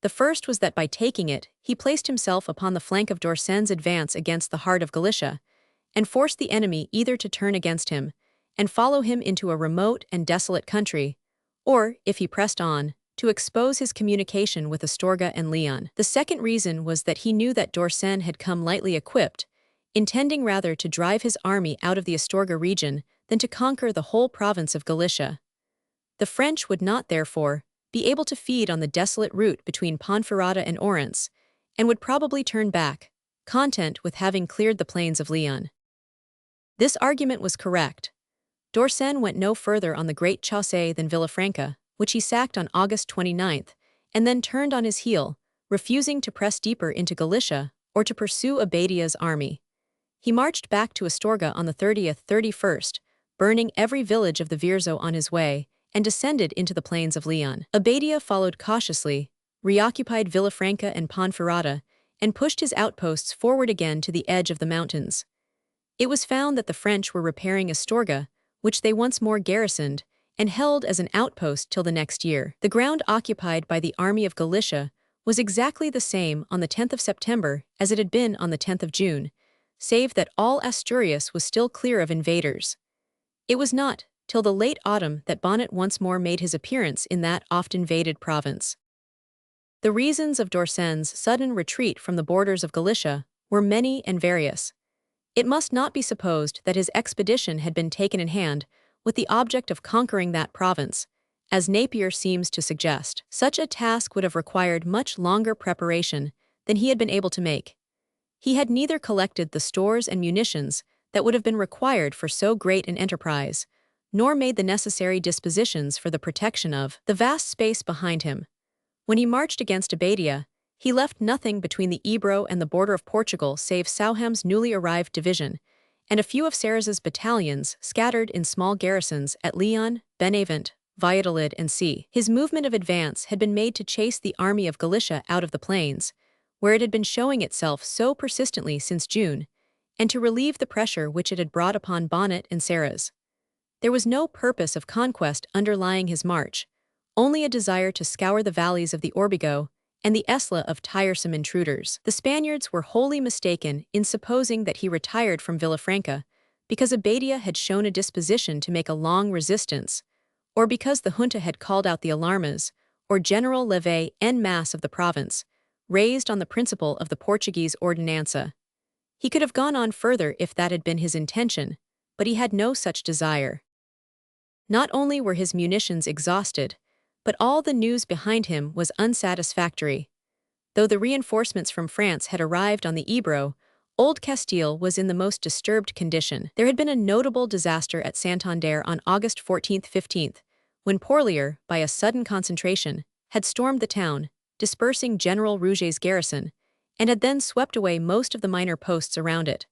The first was that by taking it, he placed himself upon the flank of Dorsen's advance against the heart of Galicia, and forced the enemy either to turn against him and follow him into a remote and desolate country, or, if he pressed on, to expose his communication with Astorga and Leon. The second reason was that he knew that Dorsen had come lightly equipped, intending rather to drive his army out of the Astorga region than to conquer the whole province of Galicia. The French would not, therefore, be able to feed on the desolate route between Ponferrada and Orense, and would probably turn back, content with having cleared the plains of Leon. This argument was correct. Dorsen went no further on the Great Chaussee than Villafranca, which he sacked on August 29, and then turned on his heel, refusing to press deeper into Galicia or to pursue Abadia's army. He marched back to Astorga on the 31st, burning every village of the Virzo on his way, and descended into the plains of Leon. Abadia followed cautiously, reoccupied Villafranca and Ponferrada, and pushed his outposts forward again to the edge of the mountains. It was found that the French were repairing Astorga, which they once more garrisoned, and held as an outpost till the next year. The ground occupied by the Army of Galicia was exactly the same on the 10th of September as it had been on the 10th of June, save that all Asturias was still clear of invaders. It was not till the late autumn that Bonnet once more made his appearance in that oft-invaded province. The reasons of Dorsen's sudden retreat from the borders of Galicia were many and various. It must not be supposed that his expedition had been taken in hand with the object of conquering that province, as Napier seems to suggest. Such a task would have required much longer preparation than he had been able to make. He had neither collected the stores and munitions that would have been required for so great an enterprise, nor made the necessary dispositions for the protection of the vast space behind him. When he marched against Abadia, he left nothing between the Ebro and the border of Portugal save Sauham's newly arrived division, and a few of Serraz's battalions scattered in small garrisons at Leon, Benavent, Valladolid, and C. His movement of advance had been made to chase the army of Galicia out of the plains, where it had been showing itself so persistently since June, and to relieve the pressure which it had brought upon Bonnet and Serraz. There was no purpose of conquest underlying his march, only a desire to scour the valleys of the Orbigo and the Esla of tiresome intruders. The Spaniards were wholly mistaken in supposing that he retired from Villafranca because Abadia had shown a disposition to make a long resistance, or because the junta had called out the alarmas, or general levee en masse of the province, raised on the principle of the Portuguese ordinanza. He could have gone on further if that had been his intention, but he had no such desire. Not only were his munitions exhausted, but all the news behind him was unsatisfactory. Though the reinforcements from France had arrived on the Ebro, Old Castile was in the most disturbed condition. There had been a notable disaster at Santander on August 14-15, when Porlier, by a sudden concentration, had stormed the town, dispersing General Rouget's garrison, and had then swept away most of the minor posts around it.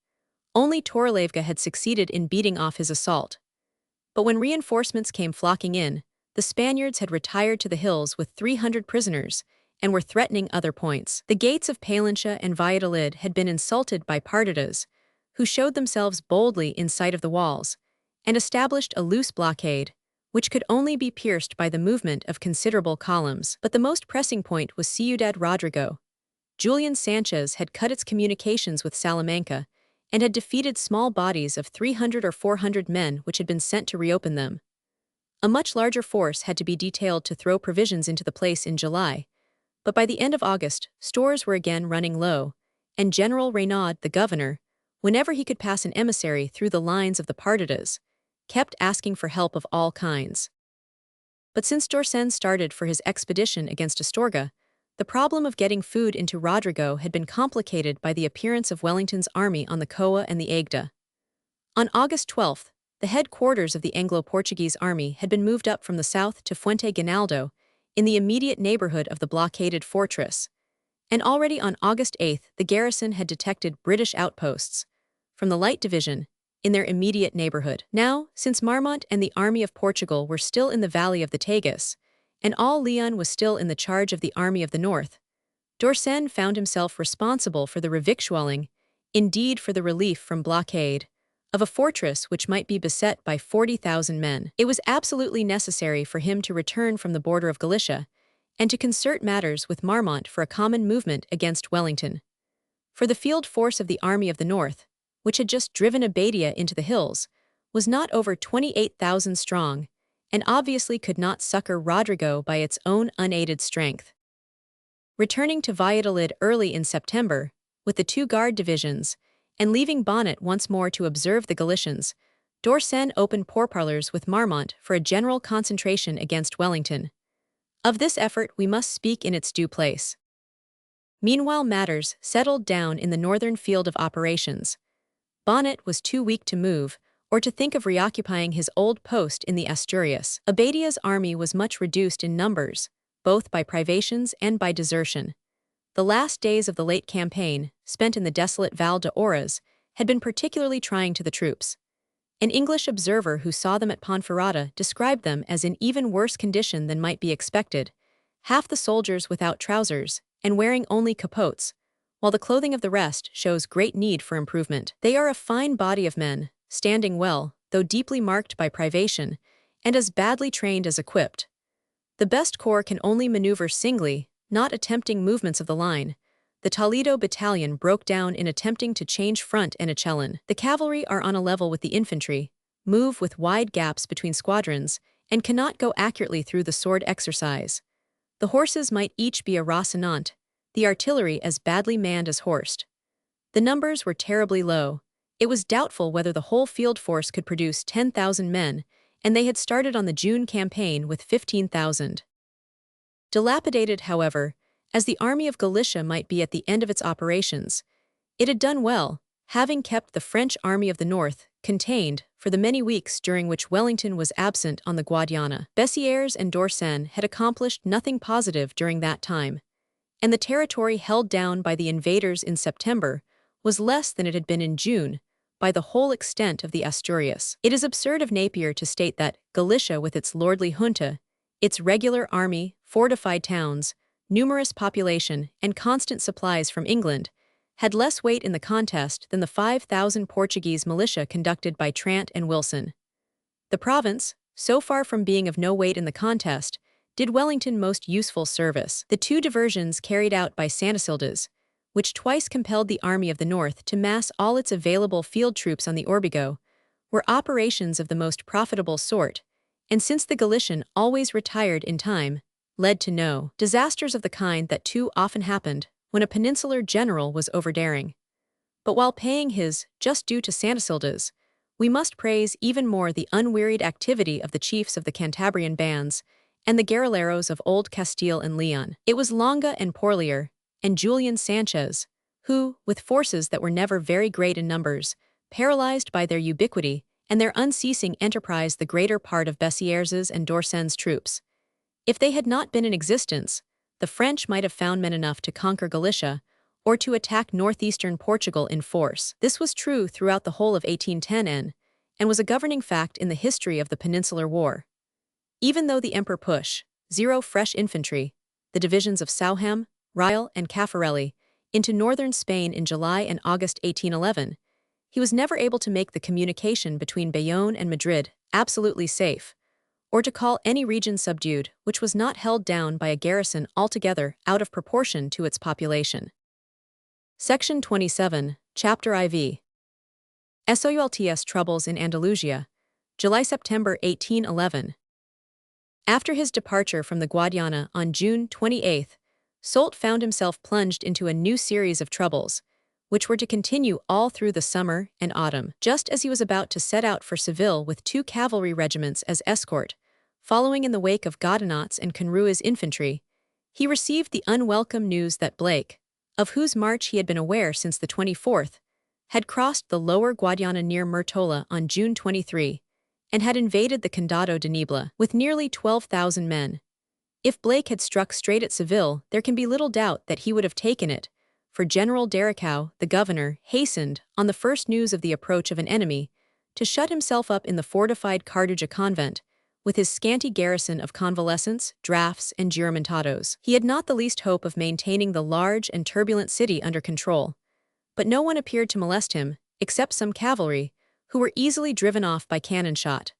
Only Torrellavega had succeeded in beating off his assault. But when reinforcements came flocking in, the Spaniards had retired to the hills with 300 prisoners and were threatening other points. The gates of Palencia and Valladolid had been insulted by partidas, who showed themselves boldly in sight of the walls, and established a loose blockade, which could only be pierced by the movement of considerable columns. But the most pressing point was Ciudad Rodrigo. Julian Sanchez had cut its communications with Salamanca and had defeated small bodies of 300 or 400 men which had been sent to reopen them. A much larger force had to be detailed to throw provisions into the place in July, but by the end of August, stores were again running low, and General Reynaud, the governor, whenever he could pass an emissary through the lines of the Partidas, kept asking for help of all kinds. But since Dorsen started for his expedition against Astorga, the problem of getting food into Rodrigo had been complicated by the appearance of Wellington's army on the Coa and the Agda. On August 12th, the headquarters of the Anglo-Portuguese army had been moved up from the south to Fuente Ginaldo, in the immediate neighborhood of the blockaded fortress, and already on August 8th the garrison had detected British outposts, from the Light Division, in their immediate neighborhood. Now, since Marmont and the army of Portugal were still in the valley of the Tagus, and all Leon was still in the charge of the army of the north, Dorsen found himself responsible for the revictualling, indeed for the relief from blockade, of a fortress which might be beset by 40,000 men. It was absolutely necessary for him to return from the border of Galicia and to concert matters with Marmont for a common movement against Wellington. For the field force of the Army of the North, which had just driven Abadia into the hills, was not over 28,000 strong, and obviously could not succor Rodrigo by its own unaided strength. Returning to Valladolid early in September, with the 2 Guard divisions, and leaving Bonnet once more to observe the Galicians, Dorsen opened pourparlers with Marmont for a general concentration against Wellington. Of this effort we must speak in its due place. Meanwhile matters settled down in the northern field of operations. Bonnet was too weak to move, or to think of reoccupying his old post in the Asturias. Abadia's army was much reduced in numbers, both by privations and by desertion. The last days of the late campaign, spent in the desolate Val de Oras, had been particularly trying to the troops. An English observer who saw them at Ponferrada described them as in even worse condition than might be expected, half the soldiers without trousers, and wearing only capotes, while the clothing of the rest shows great need for improvement. They are a fine body of men, standing well, though deeply marked by privation, and as badly trained as equipped. The best corps can only maneuver singly, not attempting movements of the line. The Toledo battalion broke down in attempting to change front and echelon. The cavalry are on a level with the infantry, move with wide gaps between squadrons, and cannot go accurately through the sword exercise. The horses might each be a Rocinante, the artillery as badly manned as horsed. The numbers were terribly low. It was doubtful whether the whole field force could produce 10,000 men, and they had started on the June campaign with 15,000. Dilapidated, however, as the Army of Galicia might be at the end of its operations, it had done well, having kept the French Army of the North contained for the many weeks during which Wellington was absent on the Guadiana. Bessières and Dorsen had accomplished nothing positive during that time, and the territory held down by the invaders in September was less than it had been in June, by the whole extent of the Asturias. It is absurd of Napier to state that Galicia, with its lordly junta, its regular army, fortified towns, numerous population, and constant supplies from England, had less weight in the contest than the 5,000 Portuguese militia conducted by Trant and Wilson. The province, so far from being of no weight in the contest, did Wellington most useful service. The 2 diversions carried out by Santisildas, which twice compelled the Army of the North to mass all its available field troops on the Orbigo, were operations of the most profitable sort, and since the Galician always retired in time, led to no disasters of the kind that too often happened when a peninsular general was overdaring. But while paying his just due to Santisildas, we must praise even more the unwearied activity of the chiefs of the Cantabrian bands and the guerrilleros of Old Castile and Leon. It was Longa and Porlier, and Julian Sanchez, who, with forces that were never very great in numbers, paralyzed by their ubiquity and their unceasing enterprise the greater part of Bessières' and Dorsen's troops. If they had not been in existence, the French might have found men enough to conquer Galicia, or to attack northeastern Portugal in force. This was true throughout the whole of 1810 and was a governing fact in the history of the Peninsular War. Even though the Emperor pushed 0 fresh infantry, the divisions of Sauham, Rial, and Caffarelli, into northern Spain in July and August 1811, he was never able to make the communication between Bayonne and Madrid absolutely safe, or to call any region subdued which was not held down by a garrison altogether out of proportion to its population. Section 27, Chapter IV. Soult's Troubles in Andalusia, July-September 1811. After his departure from the Guadiana on June 28, Soult found himself plunged into a new series of troubles, which were to continue all through the summer and autumn. Just as he was about to set out for Seville with 2 cavalry regiments as escort, following in the wake of Godinot's and Conru's infantry, he received the unwelcome news that Blake, of whose march he had been aware since the 24th, had crossed the lower Guadiana near Murtola on June 23, and had invaded the Condado de Niebla with nearly 12,000 men. If Blake had struck straight at Seville, there can be little doubt that he would have taken it, for General Derricau, the governor, hastened, on the first news of the approach of an enemy, to shut himself up in the fortified Carduja convent, with his scanty garrison of convalescents, drafts, and juramentados. He had not the least hope of maintaining the large and turbulent city under control, but no one appeared to molest him, except some cavalry, who were easily driven off by cannon shot.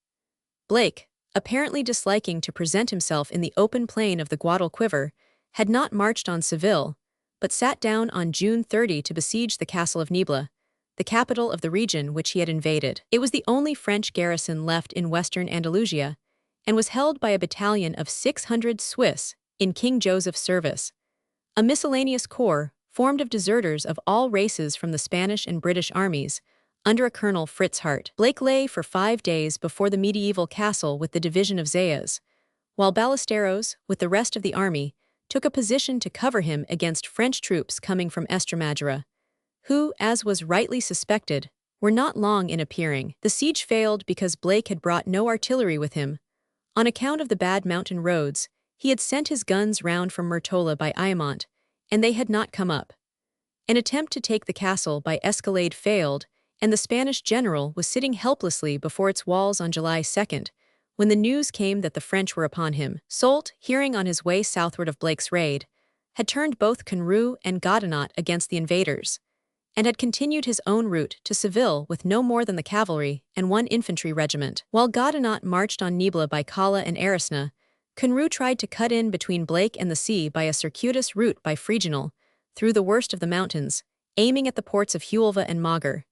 Blake, apparently disliking to present himself in the open plain of the Guadalquivir, had not marched on Seville, but sat down on June 30 to besiege the castle of Niebla, the capital of the region which he had invaded. It was the only French garrison left in western Andalusia, and was held by a battalion of 600 Swiss in King Joseph's service, a miscellaneous corps formed of deserters of all races from the Spanish and British armies, under a Colonel Fritz Hart. Blake lay for 5 days before the medieval castle with the division of Zayas, while Ballesteros, with the rest of the army, took a position to cover him against French troops coming from Estremadura, who, as was rightly suspected, were not long in appearing. The siege failed because Blake had brought no artillery with him. On account of the bad mountain roads, he had sent his guns round from Murtola by Ayamonte, and they had not come up. An attempt to take the castle by escalade failed, and the Spanish general was sitting helplessly before its walls on July 2, when the news came that the French were upon him. Soult, hearing on his way southward of Blake's raid, had turned both Conru and Godinot against the invaders, and had continued his own route to Seville with no more than the cavalry and 1 infantry regiment. While Godinot marched on Niebla by Cala and Arisna, Conru tried to cut in between Blake and the sea by a circuitous route by Freginal, through the worst of the mountains, aiming at the ports of Huelva and Mager.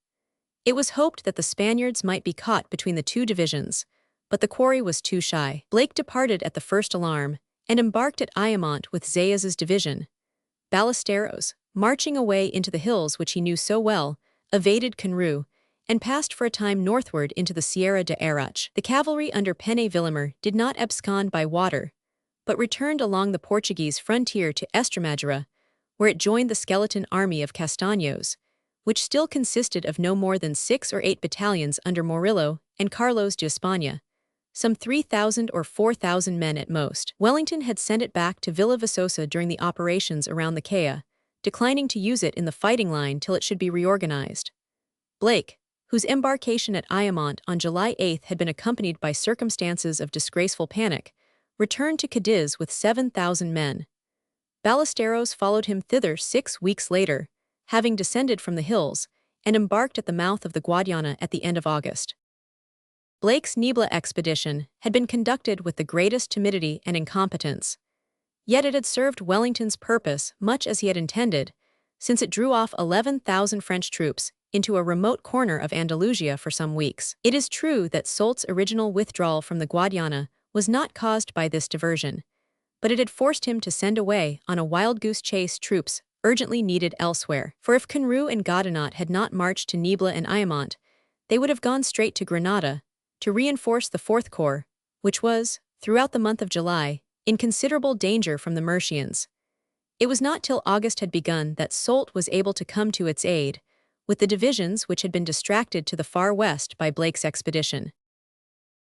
It was hoped that the Spaniards might be caught between the 2 divisions, but the quarry was too shy. Blake departed at the first alarm, and embarked at Ayamonte with Zayas's division. Ballesteros, marching away into the hills which he knew so well, evaded Conru, and passed for a time northward into the Sierra de Arache. The cavalry under Pene Villemer did not abscond by water, but returned along the Portuguese frontier to Estremadura, where it joined the skeleton army of Castaños, which still consisted of no more than 6 or 8 battalions under Morillo and Carlos de España, some 3,000 or 4,000 men at most. Wellington had sent it back to Villavicosa during the operations around the Caya, declining to use it in the fighting line till it should be reorganized. Blake, whose embarkation at Ayamonte on July 8 had been accompanied by circumstances of disgraceful panic, returned to Cadiz with 7,000 men. Ballesteros followed him thither 6 weeks later, having descended from the hills, and embarked at the mouth of the Guadiana at the end of August. Blake's Niebla expedition had been conducted with the greatest timidity and incompetence. Yet it had served Wellington's purpose much as he had intended, since it drew off 11,000 French troops into a remote corner of Andalusia for some weeks. It is true that Soult's original withdrawal from the Guadiana was not caused by this diversion, but it had forced him to send away on a wild-goose chase troops urgently needed elsewhere. For if Conru and Godinot had not marched to Niebla and Ayamonte, they would have gone straight to Granada, to reinforce the 4th Corps, which was, throughout the month of July, in considerable danger from the Mercians. It was not till August had begun that Soult was able to come to its aid, with the divisions which had been distracted to the far west by Blake's expedition.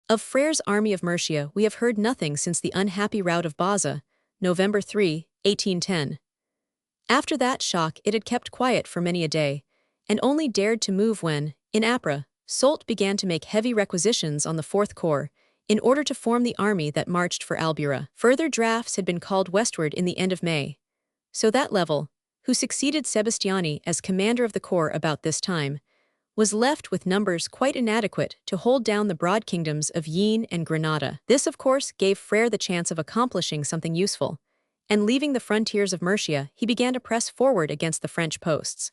Of Frere's army of Murcia we have heard nothing since the unhappy rout of Baza, November 3, 1810. After that shock it had kept quiet for many a day, and only dared to move when, in Apra, Soult began to make heavy requisitions on the 4th Corps, in order to form the army that marched for Albura. Further drafts had been called westward in the end of May, so that Level, who succeeded Sebastiani as commander of the corps about this time, was left with numbers quite inadequate to hold down the broad kingdoms of Yine and Granada. This, of course, gave Frere the chance of accomplishing something useful, and leaving the frontiers of Murcia, he began to press forward against the French posts.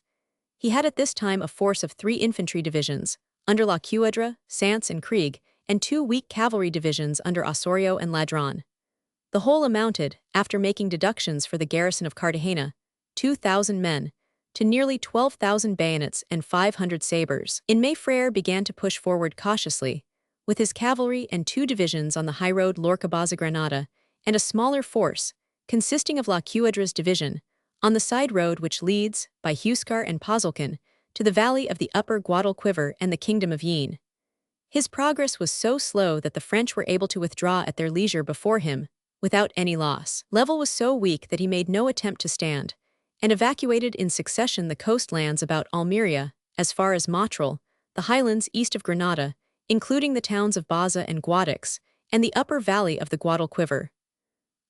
He had at this time a force of 3 infantry divisions, under La Cuadra, Sants and Krieg, and 2 weak cavalry divisions under Osorio and Ladron. The whole amounted, after making deductions for the garrison of Cartagena, 2,000 men, to nearly 12,000 bayonets and 500 sabres. In May, Frere began to push forward cautiously, with his cavalry and 2 divisions on the highroad Lorca-Baza-Granada, and a smaller force, consisting of La Cuadra's division, on the side road which leads, by Huescar and Pozolcan, to the valley of the upper Guadalquivir and the kingdom of Yine. His progress was so slow that the French were able to withdraw at their leisure before him, without any loss. Level was so weak that he made no attempt to stand, and evacuated in succession the coastlands about Almeria, as far as Motril, the highlands east of Granada, including the towns of Baza and Guadix, and the upper valley of the Guadalquivir.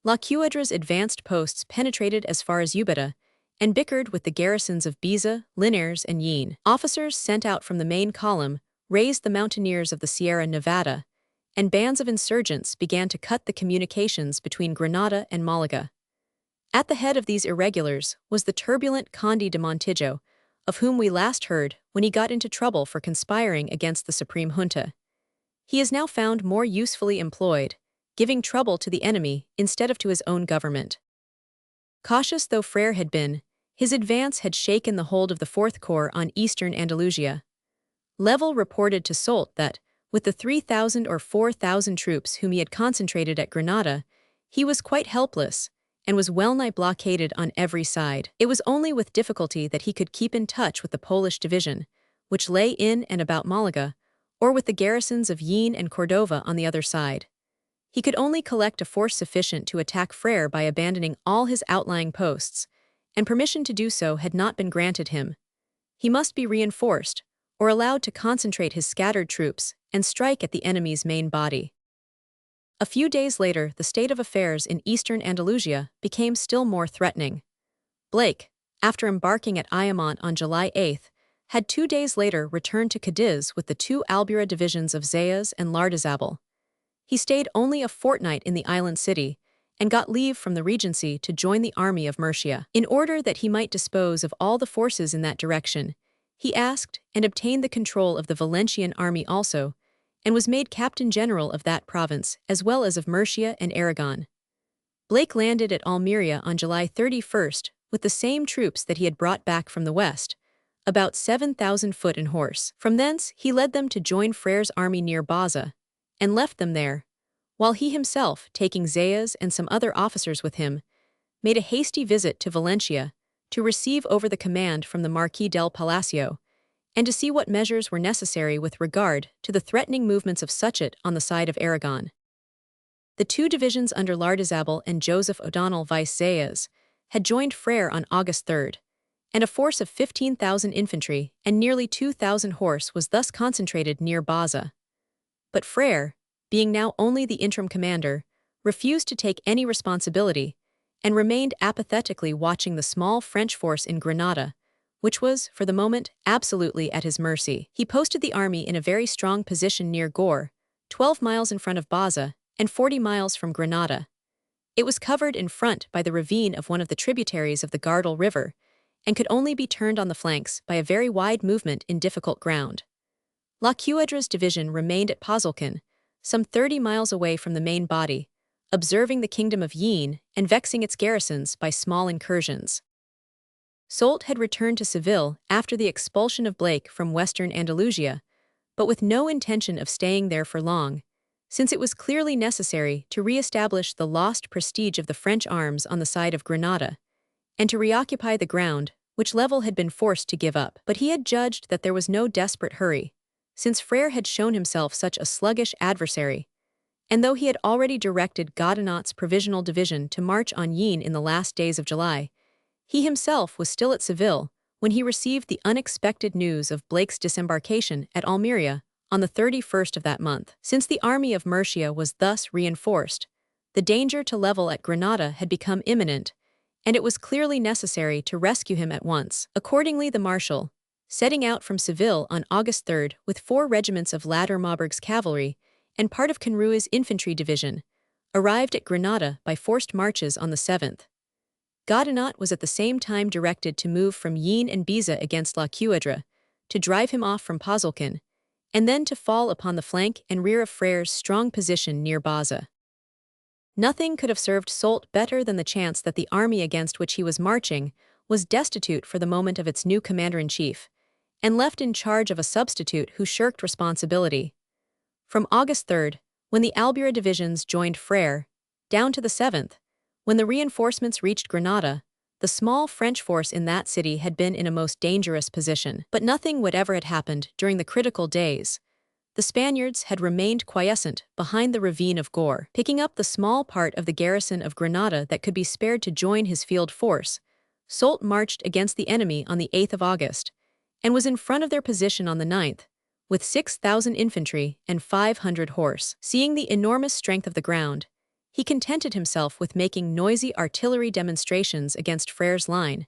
La Cuadra's advanced posts penetrated as far as Ubeda, and bickered with the garrisons of Biza, Linares, and Yine. Officers sent out from the main column raised the mountaineers of the Sierra Nevada, and bands of insurgents began to cut the communications between Granada and Malaga. At the head of these irregulars was the turbulent Conde de Montijo, of whom we last heard when he got into trouble for conspiring against the Supreme Junta. He is now found more usefully employed, giving trouble to the enemy instead of to his own government. Cautious though Frere had been, his advance had shaken the hold of the Fourth Corps on eastern Andalusia. Level reported to Soult that, with the 3,000 or 4,000 troops whom he had concentrated at Granada, he was quite helpless, and was well-nigh blockaded on every side. It was only with difficulty that he could keep in touch with the Polish division, which lay in and about Malaga, or with the garrisons of Yine and Cordova on the other side. He could only collect a force sufficient to attack Frere by abandoning all his outlying posts, and permission to do so had not been granted him. He must be reinforced, or allowed to concentrate his scattered troops and strike at the enemy's main body. A few days later, the state of affairs in eastern Andalusia became still more threatening. Blake, after embarking at Ayamonte on July 8, had 2 days later returned to Cadiz with the 2 Albuera divisions of Zayas and Lardizabal. He stayed only a fortnight in the island city, and got leave from the Regency to join the army of Murcia. In order that he might dispose of all the forces in that direction, he asked and obtained the control of the Valencian army also, and was made captain general of that province as well as of Murcia and Aragon. Blake landed at Almeria on July 31 with the same troops that he had brought back from the west, about 7,000 foot and horse. From thence he led them to join Frere's army near Baza, and left them there, while he himself, taking Zayas and some other officers with him, made a hasty visit to Valencia to receive over the command from the Marquis del Palacio, and to see what measures were necessary with regard to the threatening movements of Suchet on the side of Aragon. The 2 divisions under Lardizabal and Joseph O'Donnell vice Zayas had joined Frere on August 3, and a force of 15,000 infantry and nearly 2,000 horse was thus concentrated near Baza. But Frere, being now only the interim commander, refused to take any responsibility, and remained apathetically watching the small French force in Granada, which was, for the moment, absolutely at his mercy. He posted the army in a very strong position near Gore, 12 miles in front of Baza, and 40 miles from Granada. It was covered in front by the ravine of one of the tributaries of the Gardel River, and could only be turned on the flanks by a very wide movement in difficult ground. La Cuadra's division remained at Pozolcan, some 30 miles away from the main body, observing the kingdom of Yine and vexing its garrisons by small incursions. Soult had returned to Seville after the expulsion of Blake from western Andalusia, but with no intention of staying there for long, since it was clearly necessary to re-establish the lost prestige of the French arms on the side of Granada, and to reoccupy the ground which Level had been forced to give up. But he had judged that there was no desperate hurry, since Frere had shown himself such a sluggish adversary, and though he had already directed Godinot's provisional division to march on Yine in the last days of July, he himself was still at Seville when he received the unexpected news of Blake's disembarkation at Almeria on the 31st of that month. Since the army of Murcia was thus reinforced, the danger to Level at Granada had become imminent, and it was clearly necessary to rescue him at once. Accordingly, the marshal, setting out from Seville on August 3 with 4 regiments of Ladder-Maubourg's cavalry and part of Conrui's infantry division, arrived at Granada by forced marches on the 7th. Godinot was at the same time directed to move from Yene and Biza against La Cuadra, to drive him off from Pozolcán, and then to fall upon the flank and rear of Frere's strong position near Baza. Nothing could have served Soult better than the chance that the army against which he was marching was destitute for the moment of its new commander-in-chief, and left in charge of a substitute who shirked responsibility. From August 3, when the Albuera divisions joined Frere, down to the 7th, when the reinforcements reached Granada, the small French force in that city had been in a most dangerous position. But nothing whatever had happened during the critical days. The Spaniards had remained quiescent behind the ravine of Gore. Picking up the small part of the garrison of Granada that could be spared to join his field force, Soult marched against the enemy on the 8th of August, and was in front of their position on the 9th, with 6,000 infantry and 500 horse. Seeing the enormous strength of the ground, he contented himself with making noisy artillery demonstrations against Frere's line,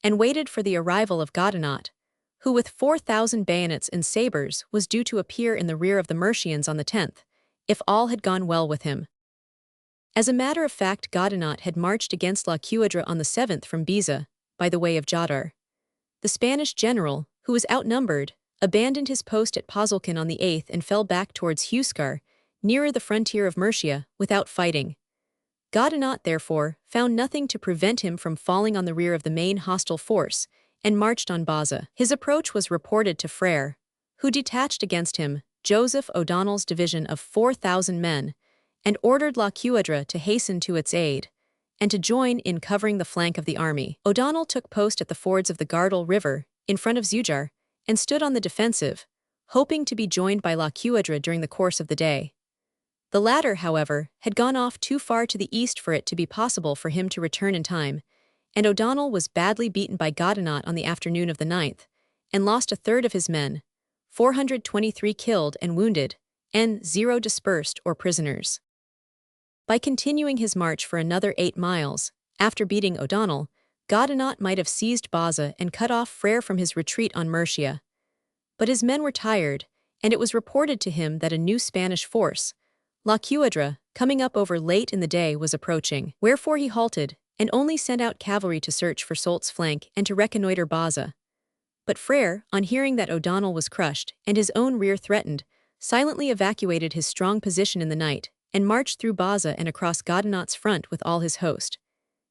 and waited for the arrival of Godinot, who with 4,000 bayonets and sabres was due to appear in the rear of the Mercians on the 10th, if all had gone well with him. As a matter of fact, Godinot had marched against La Cuadra on the 7th from Biza, by the way of Jadar. The Spanish general, who was outnumbered, abandoned his post at Pozolcán on the 8th and fell back towards Huescar, nearer the frontier of Murcia, without fighting. Godinot, therefore, found nothing to prevent him from falling on the rear of the main hostile force, and marched on Baza. His approach was reported to Frere, who detached against him Joseph O'Donnell's division of 4,000 men, and ordered La Cuadra to hasten to its aid, and to join in covering the flank of the army. O'Donnell took post at the fords of the Gardel River, in front of Zújar, and stood on the defensive, hoping to be joined by La Cuadra during the course of the day. The latter, however, had gone off too far to the east for it to be possible for him to return in time, and O'Donnell was badly beaten by Godinot on the afternoon of the 9th, and lost a third of his men, 423 killed and wounded, and 0 dispersed or prisoners. By continuing his march for another 8 miles, after beating O'Donnell, Godinot might have seized Baza and cut off Frere from his retreat on Murcia. But his men were tired, and it was reported to him that a new Spanish force, La Cuadra, coming up over late in the day, was approaching. Wherefore he halted, and only sent out cavalry to search for Soult's flank and to reconnoiter Baza. But Frere, on hearing that O'Donnell was crushed and his own rear threatened, silently evacuated his strong position in the night, and marched through Baza and across Godinot's front with all his host.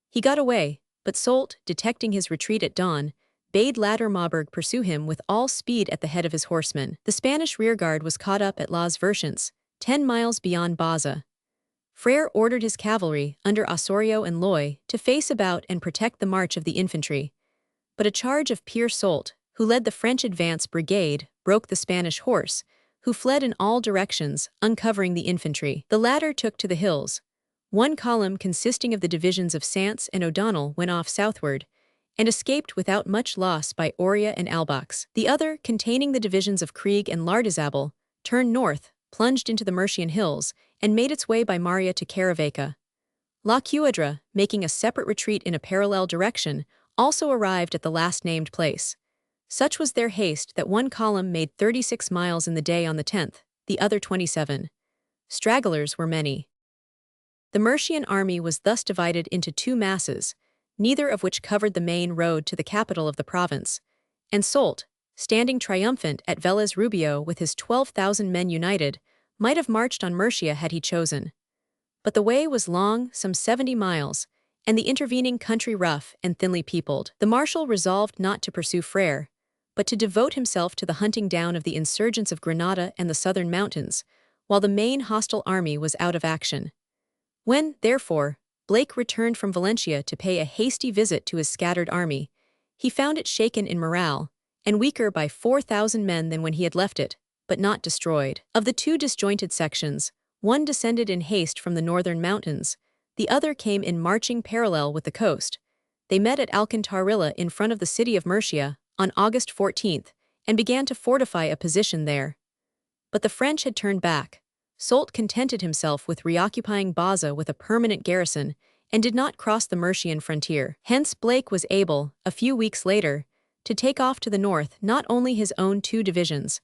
He got away, but Soult, detecting his retreat at dawn, bade Ladder-Maubourg pursue him with all speed at the head of his horsemen. The Spanish rearguard was caught up at Las Vergentes, 10 miles beyond Baza. Frere ordered his cavalry, under Osorio and Loy, to face about and protect the march of the infantry. But a charge of Pierre Soult, who led the French advance brigade, broke the Spanish horse, who fled in all directions, uncovering the infantry. The latter took to the hills. One column consisting of the divisions of Sants and O'Donnell went off southward, and escaped without much loss by Oria and Albox. The other, containing the divisions of Krieg and Lardizabal, turned north, plunged into the Murcian hills, and made its way by Maria to Caravaca. La Cuadra, making a separate retreat in a parallel direction, also arrived at the last-named place. Such was their haste that one column made 36 miles in the day on the 10th, the other 27. Stragglers were many. The Murcian army was thus divided into 2 masses, neither of which covered the main road to the capital of the province, and Soult, standing triumphant at Vélez Rubio with his 12,000 men united, might have marched on Murcia had he chosen. But the way was long, some 70 miles, and the intervening country rough and thinly peopled. The marshal resolved not to pursue Frere, but to devote himself to the hunting down of the insurgents of Granada and the southern mountains, while the main hostile army was out of action. When, therefore, Blake returned from Valencia to pay a hasty visit to his scattered army, he found it shaken in morale, and weaker by 4,000 men than when he had left it, but not destroyed. Of the 2 disjointed sections, one descended in haste from the northern mountains, the other came in marching parallel with the coast. They met at Alcantarilla in front of the city of Murcia, on August 14th, and began to fortify a position there. But the French had turned back. Soult contented himself with reoccupying Baza with a permanent garrison, and did not cross the Murcian frontier. Hence Blake was able, a few weeks later, to take off to the north not only his own 2 divisions,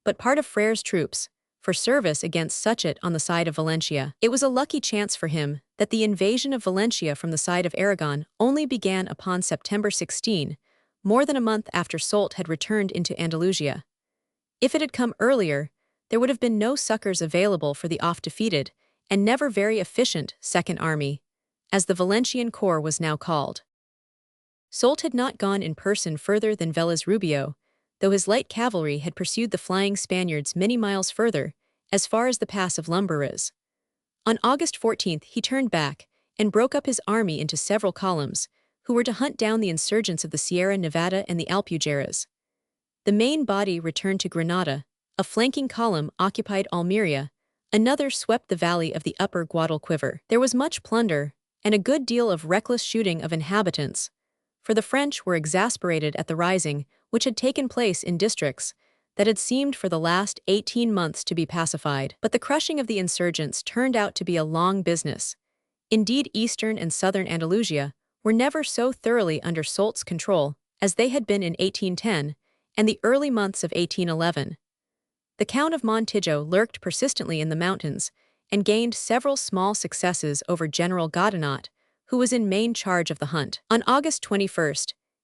but part of Frere's troops, for service against Suchet on the side of Valencia. It was a lucky chance for him that the invasion of Valencia from the side of Aragon only began upon September 16, more than a month after Soult had returned into Andalusia. If it had come earlier, there would have been no succors available for the oft-defeated and never very efficient Second Army, as the Valencian Corps was now called. Soult had not gone in person further than Vélez Rubio, though his light cavalry had pursued the flying Spaniards many miles further, as far as the pass of Lumbreras. On August 14 he turned back and broke up his army into several columns, who were to hunt down the insurgents of the Sierra Nevada and the Alpujarras. The main body returned to Granada, a flanking column occupied Almeria, another swept the valley of the upper Guadalquivir. There was much plunder, and a good deal of reckless shooting of inhabitants, for the French were exasperated at the rising which had taken place in districts that had seemed for the last 18 months to be pacified. But the crushing of the insurgents turned out to be a long business. Indeed, eastern and southern Andalusia were never so thoroughly under Soult's control as they had been in 1810 and the early months of 1811. The Count of Montijo lurked persistently in the mountains and gained several small successes over General Godinot, who was in main charge of the hunt. On August 21,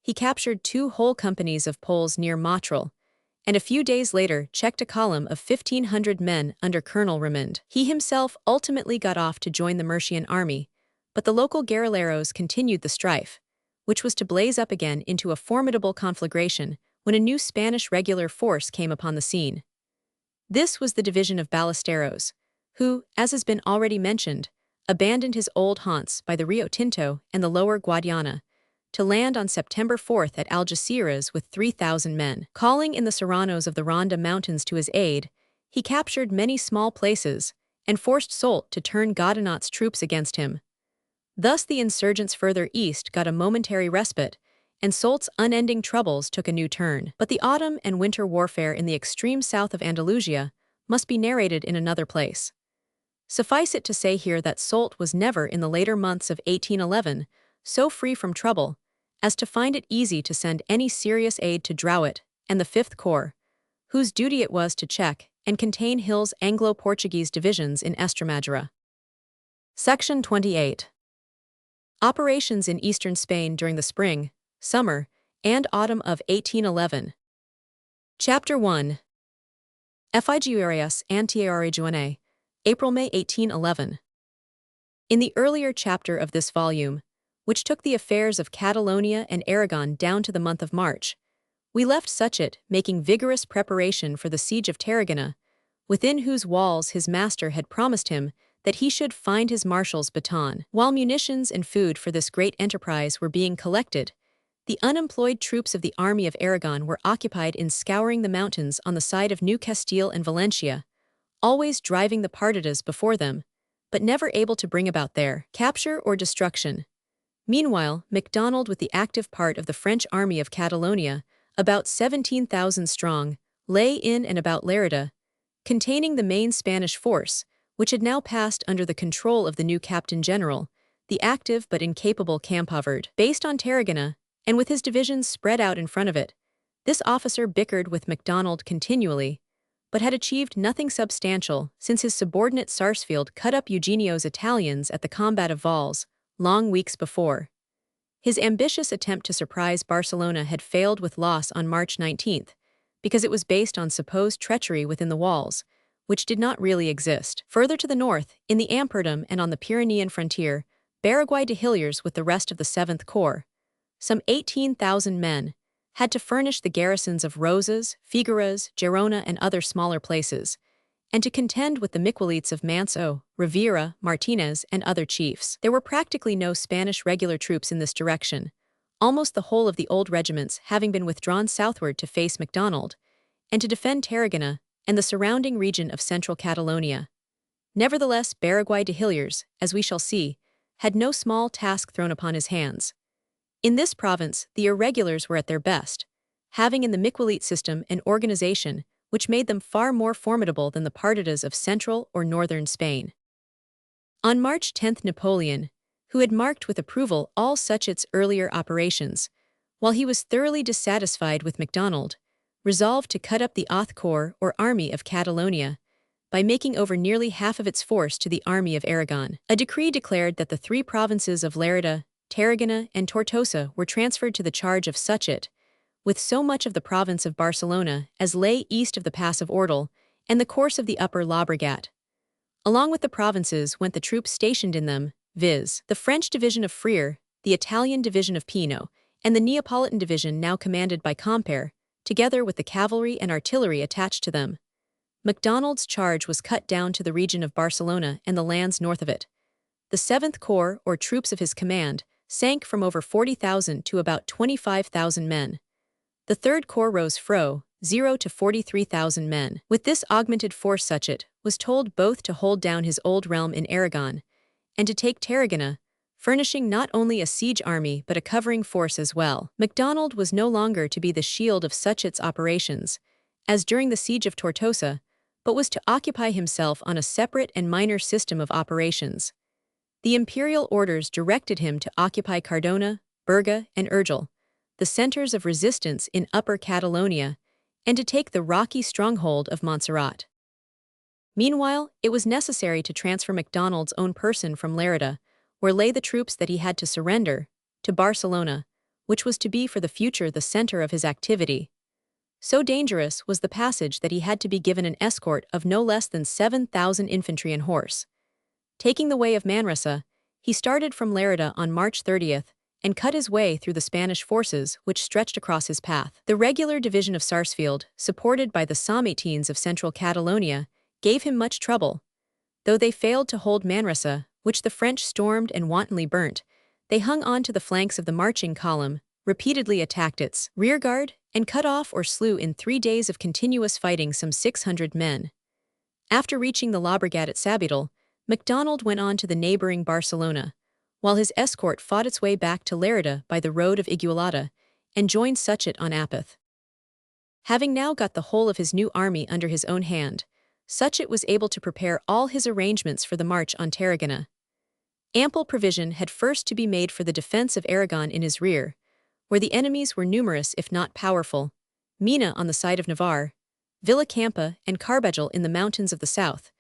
he captured 2 whole companies of Poles near Motril, and a few days later checked a column of 1,500 men under Colonel Raymond. He himself ultimately got off to join the Murcian army, but the local guerrilleros continued the strife, which was to blaze up again into a formidable conflagration when a new Spanish regular force came upon the scene. This was the division of Ballesteros, who, as has been already mentioned, abandoned his old haunts by the Rio Tinto and the lower Guadiana, to land on September 4 at Algeciras with 3,000 men. Calling in the Serranos of the Ronda Mountains to his aid, he captured many small places and forced Soult to turn Godinot's troops against him. Thus the insurgents further east got a momentary respite, and Soult's unending troubles took a new turn. But the autumn and winter warfare in the extreme south of Andalusia must be narrated in another place. Suffice it to say here that Soult was never in the later months of 1811 so free from trouble as to find it easy to send any serious aid to Drouet and the 5th Corps, whose duty it was to check and contain Hill's Anglo-Portuguese divisions in Estremadura. Section 28. Operations in eastern Spain during the spring, summer, and autumn of 1811. Chapter 1. Figueras Antiarejuane, April-May 1811. In the earlier chapter of this volume, which took the affairs of Catalonia and Aragon down to the month of March, we left Suchet making vigorous preparation for the siege of Tarragona, within whose walls his master had promised him that he should find his marshal's baton. While munitions and food for this great enterprise were being collected, the unemployed troops of the army of Aragon were occupied in scouring the mountains on the side of New Castile and Valencia, always driving the partidas before them, but never able to bring about their capture or destruction. Meanwhile, MacDonald, with the active part of the French army of Catalonia, about 17,000 strong, lay in and about Lerida, containing the main Spanish force, which had now passed under the control of the new Captain General, the active but incapable Campoverd. Based on Tarragona, and with his divisions spread out in front of it, this officer bickered with MacDonald continually, but had achieved nothing substantial since his subordinate Sarsfield cut up Eugenio's Italians at the combat of Valls, long weeks before. His ambitious attempt to surprise Barcelona had failed with loss on March 19, because it was based on supposed treachery within the walls, which did not really exist. Further to the north, in the Ampurdam and on the Pyrenean frontier, Barangay de Hilliers with the rest of the 7th Corps, some 18,000 men, had to furnish the garrisons of Rosas, Figueras, Gerona and other smaller places, and to contend with the Miquelites of Manso, Rivera, Martinez, and other chiefs. There were practically no Spanish regular troops in this direction, almost the whole of the old regiments having been withdrawn southward to face MacDonald, and to defend Tarragona and the surrounding region of central Catalonia. Nevertheless, Barangay de Hilliers, as we shall see, had no small task thrown upon his hands. In this province, the irregulars were at their best, having in the Miquelite system an organization which made them far more formidable than the partidas of central or northern Spain. On March 10 Napoleon, who had marked with approval all Suchet's earlier operations, While he was thoroughly dissatisfied with MacDonald, resolved to cut up the Auth Corps or Army of Catalonia by making over nearly half of its force to the Army of Aragon. A decree declared that the three provinces of Lerida, Tarragona, and Tortosa were transferred to the charge of Suchet, with so much of the province of Barcelona as lay east of the Pass of Ordal and the course of the upper Llobregat. Along with the provinces went the troops stationed in them, viz. The French division of Freire, the Italian division of Pino, and the Neapolitan division now commanded by Comper, together with the cavalry and artillery attached to them. MacDonald's charge was cut down to the region of Barcelona and the lands north of it. The 7th Corps, or troops of his command, sank from over 40,000 to about 25,000 men. The 3rd Corps rose from 0 to 43,000 men. With this augmented force, Suchet was told both to hold down his old realm in Aragon and to take Tarragona, furnishing not only a siege army but a covering force as well. MacDonald was no longer to be the shield of Suchet's operations, as during the siege of Tortosa, but was to occupy himself on a separate and minor system of operations. The imperial orders directed him to occupy Cardona, Berga, and Urgell, the centers of resistance in Upper Catalonia, and to take the rocky stronghold of Montserrat. Meanwhile, it was necessary to transfer MacDonald's own person from Lerida, where lay the troops that he had to surrender, to Barcelona, which was to be for the future the center of his activity. So dangerous was the passage that he had to be given an escort of no less than 7,000 infantry and horse. Taking the way of Manresa, he started from Lerida on March 30th and cut his way through the Spanish forces which stretched across his path. The regular division of Sarsfield, supported by the Somme-18s of central Catalonia, gave him much trouble. Though they failed to hold Manresa, which the French stormed and wantonly burnt, they hung on to the flanks of the marching column, repeatedly attacked its rearguard, and cut off or slew in 3 days of continuous fighting some 600 men. After reaching the Llobregat at Sabidell, MacDonald went on to the neighboring Barcelona, while his escort fought its way back to Lerida by the road of Igualada and joined Suchet on Apeth. Having now got the whole of his new army under his own hand, Suchet was able to prepare all his arrangements for the march on Tarragona. Ample provision had first to be made for the defense of Aragon in his rear, where the enemies were numerous if not powerful: Mina on the side of Navarre, Villacampa and Carbajal in the mountains of the south,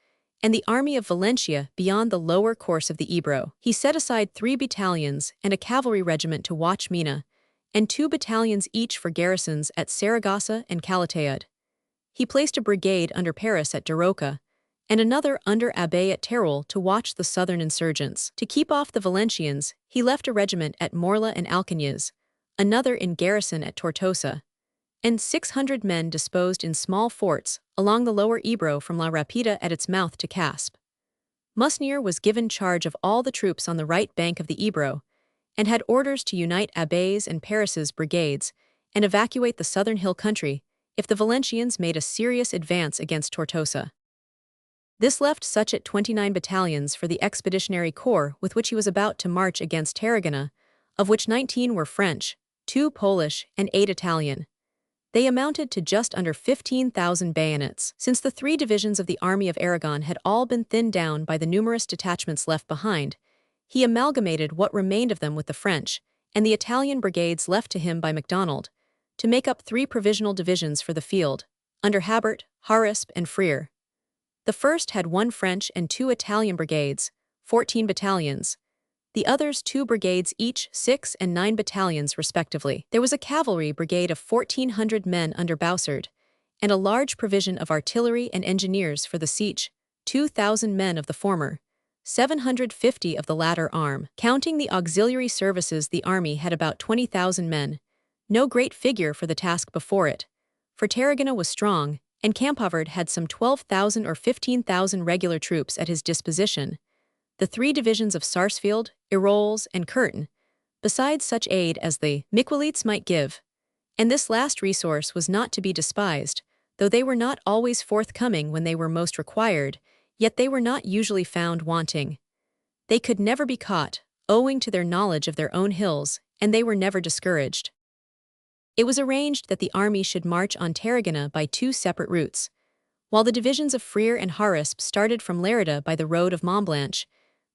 and the army of Valencia beyond the lower course of the Ebro. He set aside 3 battalions and a cavalry regiment to watch Mina, and 2 battalions each for garrisons at Saragossa and Calatayud. He placed a brigade under Paris at Daroca, and another under Abbey at Teruel to watch the southern insurgents. To keep off the Valencians, he left a regiment at Morla and Alcañiz, another in garrison at Tortosa, and 600 men disposed in small forts along the lower Ebro from La Rapida at its mouth to Casp. Musnier was given charge of all the troops on the right bank of the Ebro, and had orders to unite Abbey's and Paris's brigades and evacuate the southern hill country if the Valencians made a serious advance against Tortosa. This left Suchet 29 battalions for the Expeditionary Corps with which he was about to march against Tarragona, of which 19 were French, 2 Polish, and 8 Italian. They amounted to just under 15,000 bayonets. Since the 3 divisions of the Army of Aragon had all been thinned down by the numerous detachments left behind, he amalgamated what remained of them with the French and the Italian brigades left to him by MacDonald, to make up 3 provisional divisions for the field, under Habert, Harispe, and Freire. The first had 1 French and 2 Italian brigades, 14 battalions. The others 2 brigades each, 6 and 9 battalions respectively. There was a cavalry brigade of 1,400 men under Boussard, and a large provision of artillery and engineers for the siege, 2,000 men of the former, 750 of the latter arm. Counting the auxiliary services, the army had about 20,000 men, no great figure for the task before it, for Tarragona was strong, and Campoverd had some 12,000 or 15,000 regular troops at his disposition. The 3 divisions of Sarsfield, Eroles, and Curtin, besides such aid as the Miquelites might give. And this last resource was not to be despised, though they were not always forthcoming when they were most required, yet they were not usually found wanting. They could never be caught, owing to their knowledge of their own hills, and they were never discouraged. It was arranged that the army should march on Tarragona by 2 separate routes. While the divisions of Freire and Harispe started from Lerida by the road of Montblanche,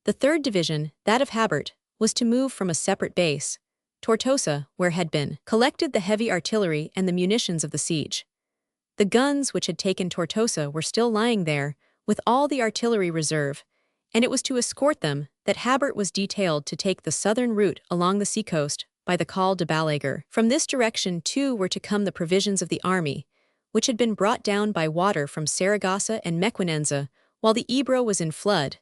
the 3rd division, that of Habert, was to move from a separate base, Tortosa, where had been collected the heavy artillery and the munitions of the siege. The guns which had taken Tortosa were still lying there, with all the artillery reserve, and it was to escort them that Habert was detailed to take the southern route along the seacoast by the Col de Balaguer. From this direction, too, were to come the provisions of the army, which had been brought down by water from Saragossa and Mequinenza while the Ebro was in flood,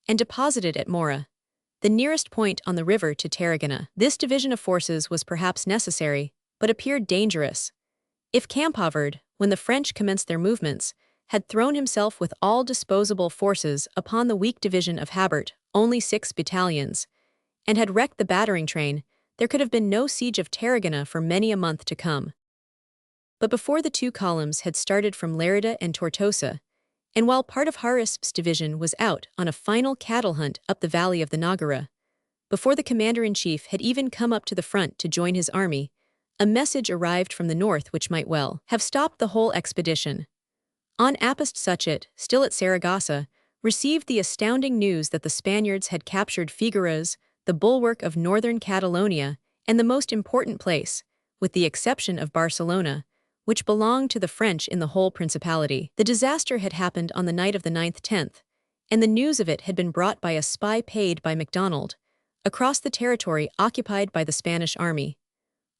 and deposited at Mora, the nearest point on the river to Tarragona. This division of forces was perhaps necessary, but appeared dangerous. If Campoverd, when the French commenced their movements, had thrown himself with all disposable forces upon the weak division of Habert, only 6 battalions, and had wrecked the battering train, there could have been no siege of Tarragona for many a month to come. But before the two columns had started from Lerida and Tortosa, and while part of Harisp's division was out on a final cattle hunt up the valley of the Nagara, before the commander-in-chief had even come up to the front to join his army, a message arrived from the north which might well have stopped the whole expedition. On Apist Suchet, still at Saragossa, received the astounding news that the Spaniards had captured Figueras, the bulwark of northern Catalonia, and the most important place, with the exception of Barcelona, which belonged to the French in the whole principality. The disaster had happened on the night of the 9th-10th, and the news of it had been brought by a spy paid by MacDonald, across the territory occupied by the Spanish army.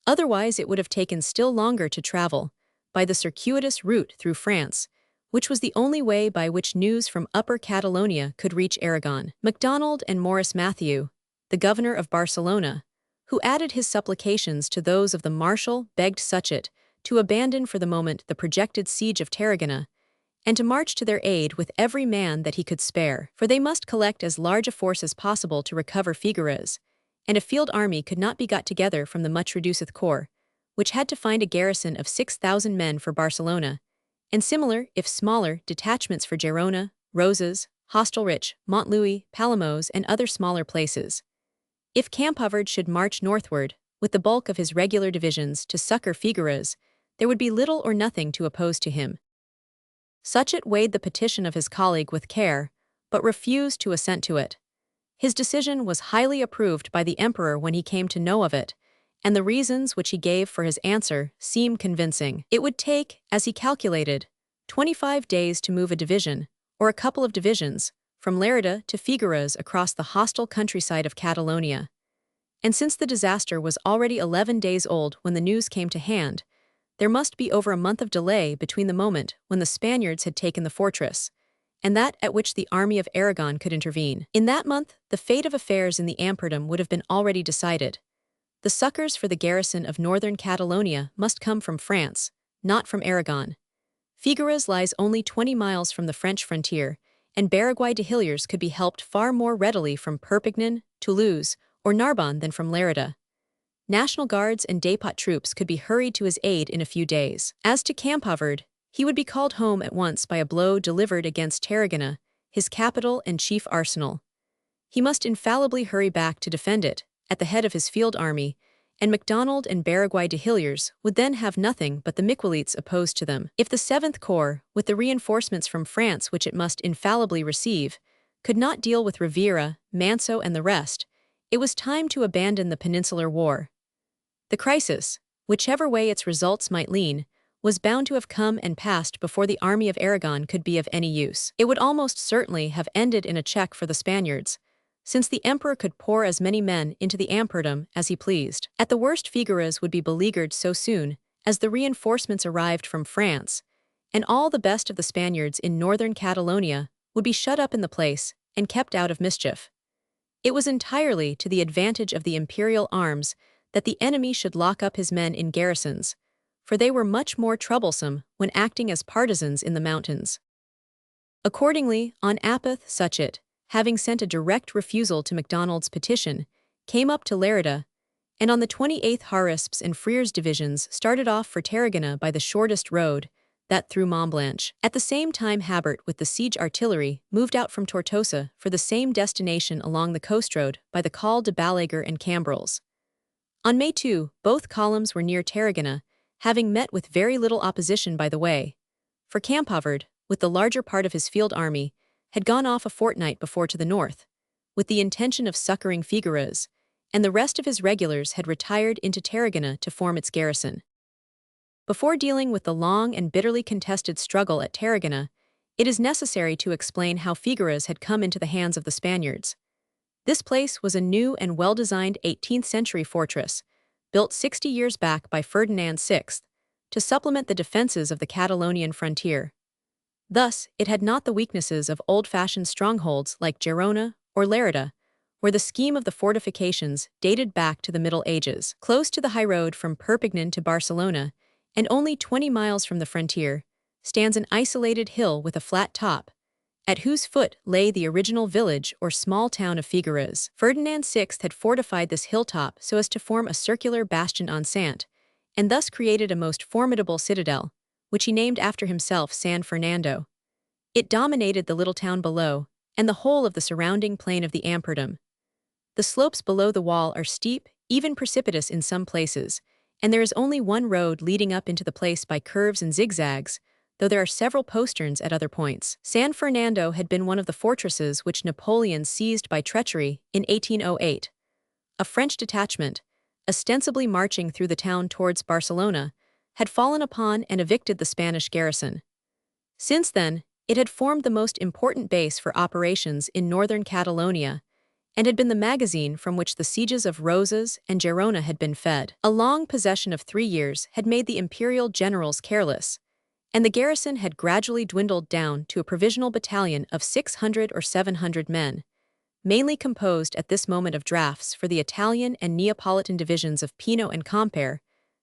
Otherwise it would have taken still longer to travel, by the circuitous route through France, which was the only way by which news from Upper Catalonia could reach Aragon. MacDonald and Maurice Mathieu, the governor of Barcelona, who added his supplications to those of the marshal, begged Suchet to abandon for the moment the projected siege of Tarragona, and to march to their aid with every man that he could spare, for they must collect as large a force as possible to recover Figueras, and a field army could not be got together from the much reduced corps, which had to find a garrison of 6,000 men for Barcelona, and similar, if smaller, detachments for Gerona, Roses, Hostelrich, Montlouis, Palamos, and other smaller places. If Campoverd should march northward, with the bulk of his regular divisions to succor Figueras, there would be little or nothing to oppose to him. Suchet weighed the petition of his colleague with care, but refused to assent to it. His decision was highly approved by the emperor when he came to know of it, and the reasons which he gave for his answer seem convincing. It would take, as he calculated, 25 days to move a division, or a couple of divisions, from Lerida to Figueras across the hostile countryside of Catalonia. And since the disaster was already 11 days old when the news came to hand, there must be over a month of delay between the moment when the Spaniards had taken the fortress, and that at which the army of Aragon could intervene. In that month, the fate of affairs in the Amperdom would have been already decided. The succors for the garrison of northern Catalonia must come from France, not from Aragon. Figueras lies only 20 miles from the French frontier, and Baraguai de Hilliers could be helped far more readily from Perpignan, Toulouse, or Narbonne than from Lerida. National Guards and dépôt troops could be hurried to his aid in a few days. As to Campoverd, he would be called home at once by a blow delivered against Tarragona, his capital and chief arsenal. He must infallibly hurry back to defend it, at the head of his field army, and MacDonald and Baraguai de Hilliers would then have nothing but the Miquelites opposed to them. If the 7th Corps, with the reinforcements from France which it must infallibly receive, could not deal with Rivera, Manso, and the rest, it was time to abandon the Peninsular War. The crisis, whichever way its results might lean, was bound to have come and passed before the army of Aragon could be of any use. It would almost certainly have ended in a check for the Spaniards, since the emperor could pour as many men into the Amperdom as he pleased. At the worst, Figueras would be beleaguered so soon as the reinforcements arrived from France, and all the best of the Spaniards in northern Catalonia would be shut up in the place and kept out of mischief. It was entirely to the advantage of the imperial arms that the enemy should lock up his men in garrisons, for they were much more troublesome when acting as partisans in the mountains. Accordingly, on Apith Suchet, having sent a direct refusal to MacDonald's petition, came up to Lerida, and on the 28th Harisp's and Frere's divisions started off for Tarragona by the shortest road, that through Montblanche. At the same time Habert with the siege artillery moved out from Tortosa for the same destination along the coast road by the Col de Balaguer and Cambrils. On May 2, both columns were near Tarragona, having met with very little opposition by the way, for Campoverd, with the larger part of his field army, had gone off a fortnight before to the north, with the intention of succoring Figueras, and the rest of his regulars had retired into Tarragona to form its garrison. Before dealing with the long and bitterly contested struggle at Tarragona, it is necessary to explain how Figueres had come into the hands of the Spaniards. This place was a new and well-designed 18th-century fortress, built 60 years back by Ferdinand VI, to supplement the defenses of the Catalonian frontier. Thus, it had not the weaknesses of old-fashioned strongholds like Girona or Lerida, where the scheme of the fortifications dated back to the Middle Ages. Close to the high road from Perpignan to Barcelona, and only 20 miles from the frontier, stands an isolated hill with a flat top, at whose foot lay the original village or small town of Figueres. Ferdinand VI had fortified this hilltop so as to form a circular bastion enceinte, and thus created a most formidable citadel, which he named after himself San Fernando. It dominated the little town below, and the whole of the surrounding plain of the Ampurdam. The slopes below the wall are steep, even precipitous in some places, and there is only one road leading up into the place by curves and zigzags, though there are several posterns at other points. San Fernando had been one of the fortresses which Napoleon seized by treachery in 1808. A French detachment, ostensibly marching through the town towards Barcelona, had fallen upon and evicted the Spanish garrison. Since then, it had formed the most important base for operations in northern Catalonia, and had been the magazine from which the sieges of Roses and Girona had been fed. A long possession of 3 years had made the imperial generals careless, and the garrison had gradually dwindled down to a provisional battalion of 600 or 700 men, mainly composed at this moment of drafts for the Italian and Neapolitan divisions of Pino and Quimper,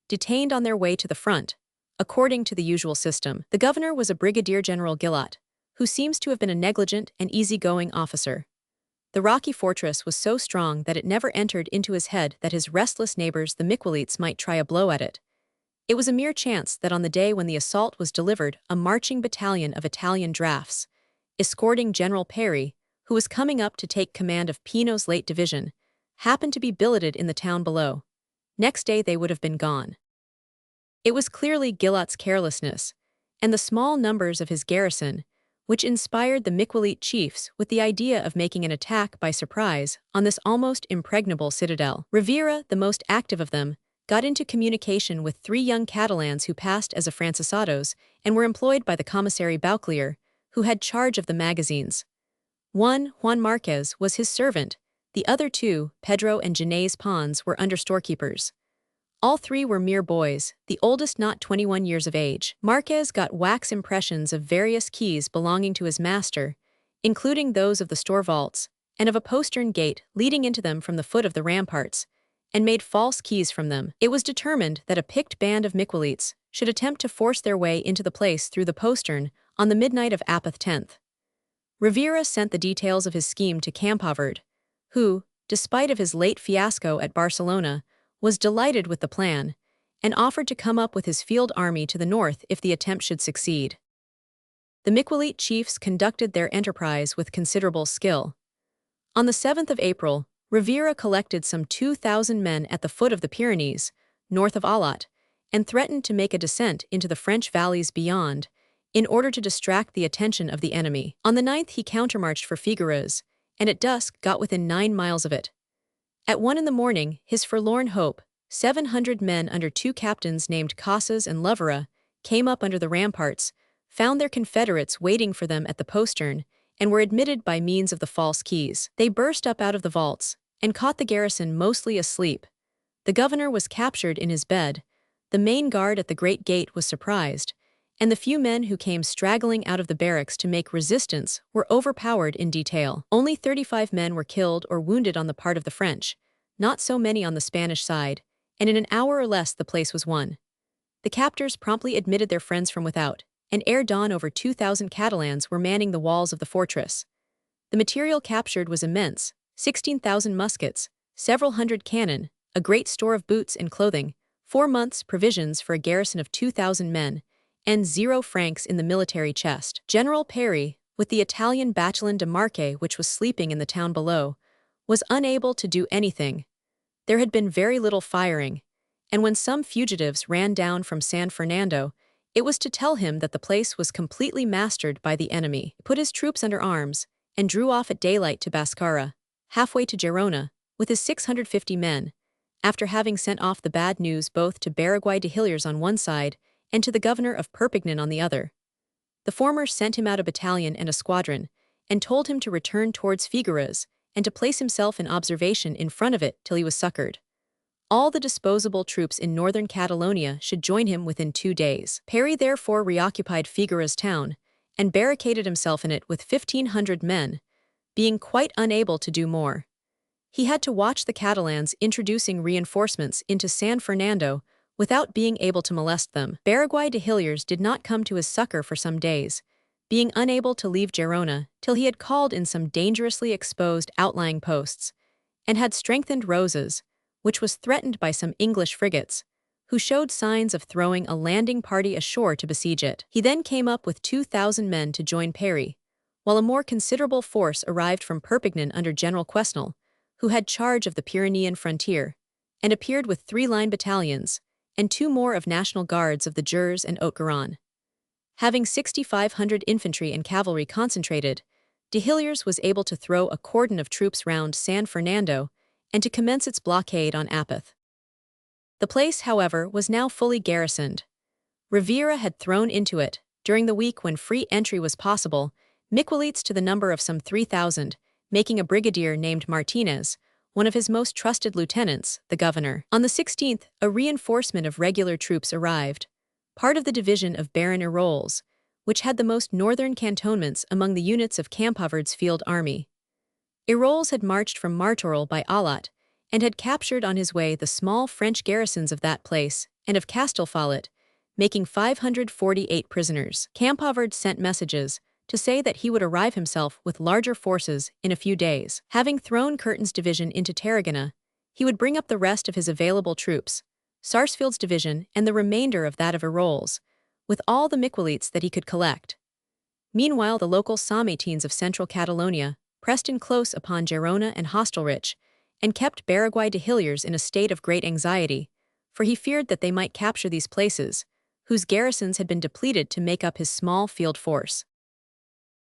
detained on their way to the front, according to the usual system. The governor was a Brigadier General Gillat, who seems to have been a negligent and easygoing officer. The rocky fortress was so strong that it never entered into his head that his restless neighbors the Miquelites might try a blow at it. It was a mere chance that on the day when the assault was delivered, a marching battalion of Italian drafts, escorting General Perry, who was coming up to take command of Pino's late division, happened to be billeted in the town below. Next day they would have been gone. It was clearly Gillat's carelessness, and the small numbers of his garrison, which inspired the Miquelite chiefs with the idea of making an attack by surprise on this almost impregnable citadel. Rivera, the most active of them, got into communication with 3 young Catalans who passed as afrancesados and were employed by the commissary Bouclier, who had charge of the magazines. One, Juan Marquez, was his servant. The other 2, Pedro and Ginés Pons, were under storekeepers. All 3 were mere boys, the oldest not 21 years of age. Marquez got wax impressions of various keys belonging to his master, including those of the store vaults, and of a postern gate leading into them from the foot of the ramparts, and made false keys from them. It was determined that a picked band of Miquelites should attempt to force their way into the place through the postern on the midnight of Apath 10th. Rivera sent the details of his scheme to Campoverd, who, despite of his late fiasco at Barcelona, was delighted with the plan, and offered to come up with his field army to the north if the attempt should succeed. The Miquelite chiefs conducted their enterprise with considerable skill. On the 7th of April, Rivera collected some 2,000 men at the foot of the Pyrenees, north of Alat, and threatened to make a descent into the French valleys beyond, in order to distract the attention of the enemy. On the 9th he countermarched for Figueres, and at dusk got within 9 miles of it. At 1 in the morning, his forlorn hope, 700 men under 2 captains named Casas and Lovera, came up under the ramparts, found their confederates waiting for them at the postern, and were admitted by means of the false keys. They burst up out of the vaults, and caught the garrison mostly asleep. The governor was captured in his bed, the main guard at the great gate was surprised, and the few men who came straggling out of the barracks to make resistance were overpowered in detail. Only 35 men were killed or wounded on the part of the French, not so many on the Spanish side, and in an hour or less the place was won. The captors promptly admitted their friends from without, and ere dawn over 2,000 Catalans were manning the walls of the fortress. The material captured was immense: 16,000 muskets, several hundred cannon, a great store of boots and clothing, 4 months' provisions for a garrison of 2,000 men, and 0 francs in the military chest. General Perry, with the Italian battalion de Marque which was sleeping in the town below, was unable to do anything. There had been very little firing, and when some fugitives ran down from San Fernando, it was to tell him that the place was completely mastered by the enemy. He put his troops under arms, and drew off at daylight to Bascara, halfway to Girona, with his 650 men, after having sent off the bad news both to Barangay de Hilliers on one side and to the governor of Perpignan on the other. The former sent him out a battalion and a squadron, and told him to return towards Figueras and to place himself in observation in front of it till he was succored. All the disposable troops in northern Catalonia should join him within 2 days. Parry therefore reoccupied Figueras town and barricaded himself in it with 1,500 men, being quite unable to do more. He had to watch the Catalans introducing reinforcements into San Fernando without being able to molest them. Barangay de Hilliers did not come to his succor for some days, being unable to leave Gerona till he had called in some dangerously exposed outlying posts, and had strengthened Rosas, which was threatened by some English frigates, who showed signs of throwing a landing party ashore to besiege it. He then came up with 2,000 men to join Parry, while a more considerable force arrived from Perpignan under General Quesnel, who had charge of the Pyrenean frontier, and appeared with 3 line battalions, and 2 more of National Guards of the Gers and Haute-Garonne. Having 6,500 infantry and cavalry concentrated, de Hilliers was able to throw a cordon of troops round San Fernando and to commence its blockade on Apeth. The place, however, was now fully garrisoned. Rivera had thrown into it, during the week when free entry was possible, Miquelites to the number of some 3,000, making a brigadier named Martinez, one of his most trusted lieutenants, the governor. On the 16th, a reinforcement of regular troops arrived, part of the division of Baron Eroles, which had the most northern cantonments among the units of Campoverd's field army. Eroles had marched from Martorell by Alat, and had captured on his way the small French garrisons of that place and of Castelfollet, making 548 prisoners. Campoverd sent messages to say that he would arrive himself with larger forces in a few days. Having thrown Curtin's division into Tarragona, he would bring up the rest of his available troops, Sarsfield's division and the remainder of that of Eroles, with all the Miquelites that he could collect. Meanwhile, the local Sarmatines of central Catalonia pressed in close upon Gerona and Hostelrich, and kept Barangay de Hilliers in a state of great anxiety, for he feared that they might capture these places, whose garrisons had been depleted to make up his small field force.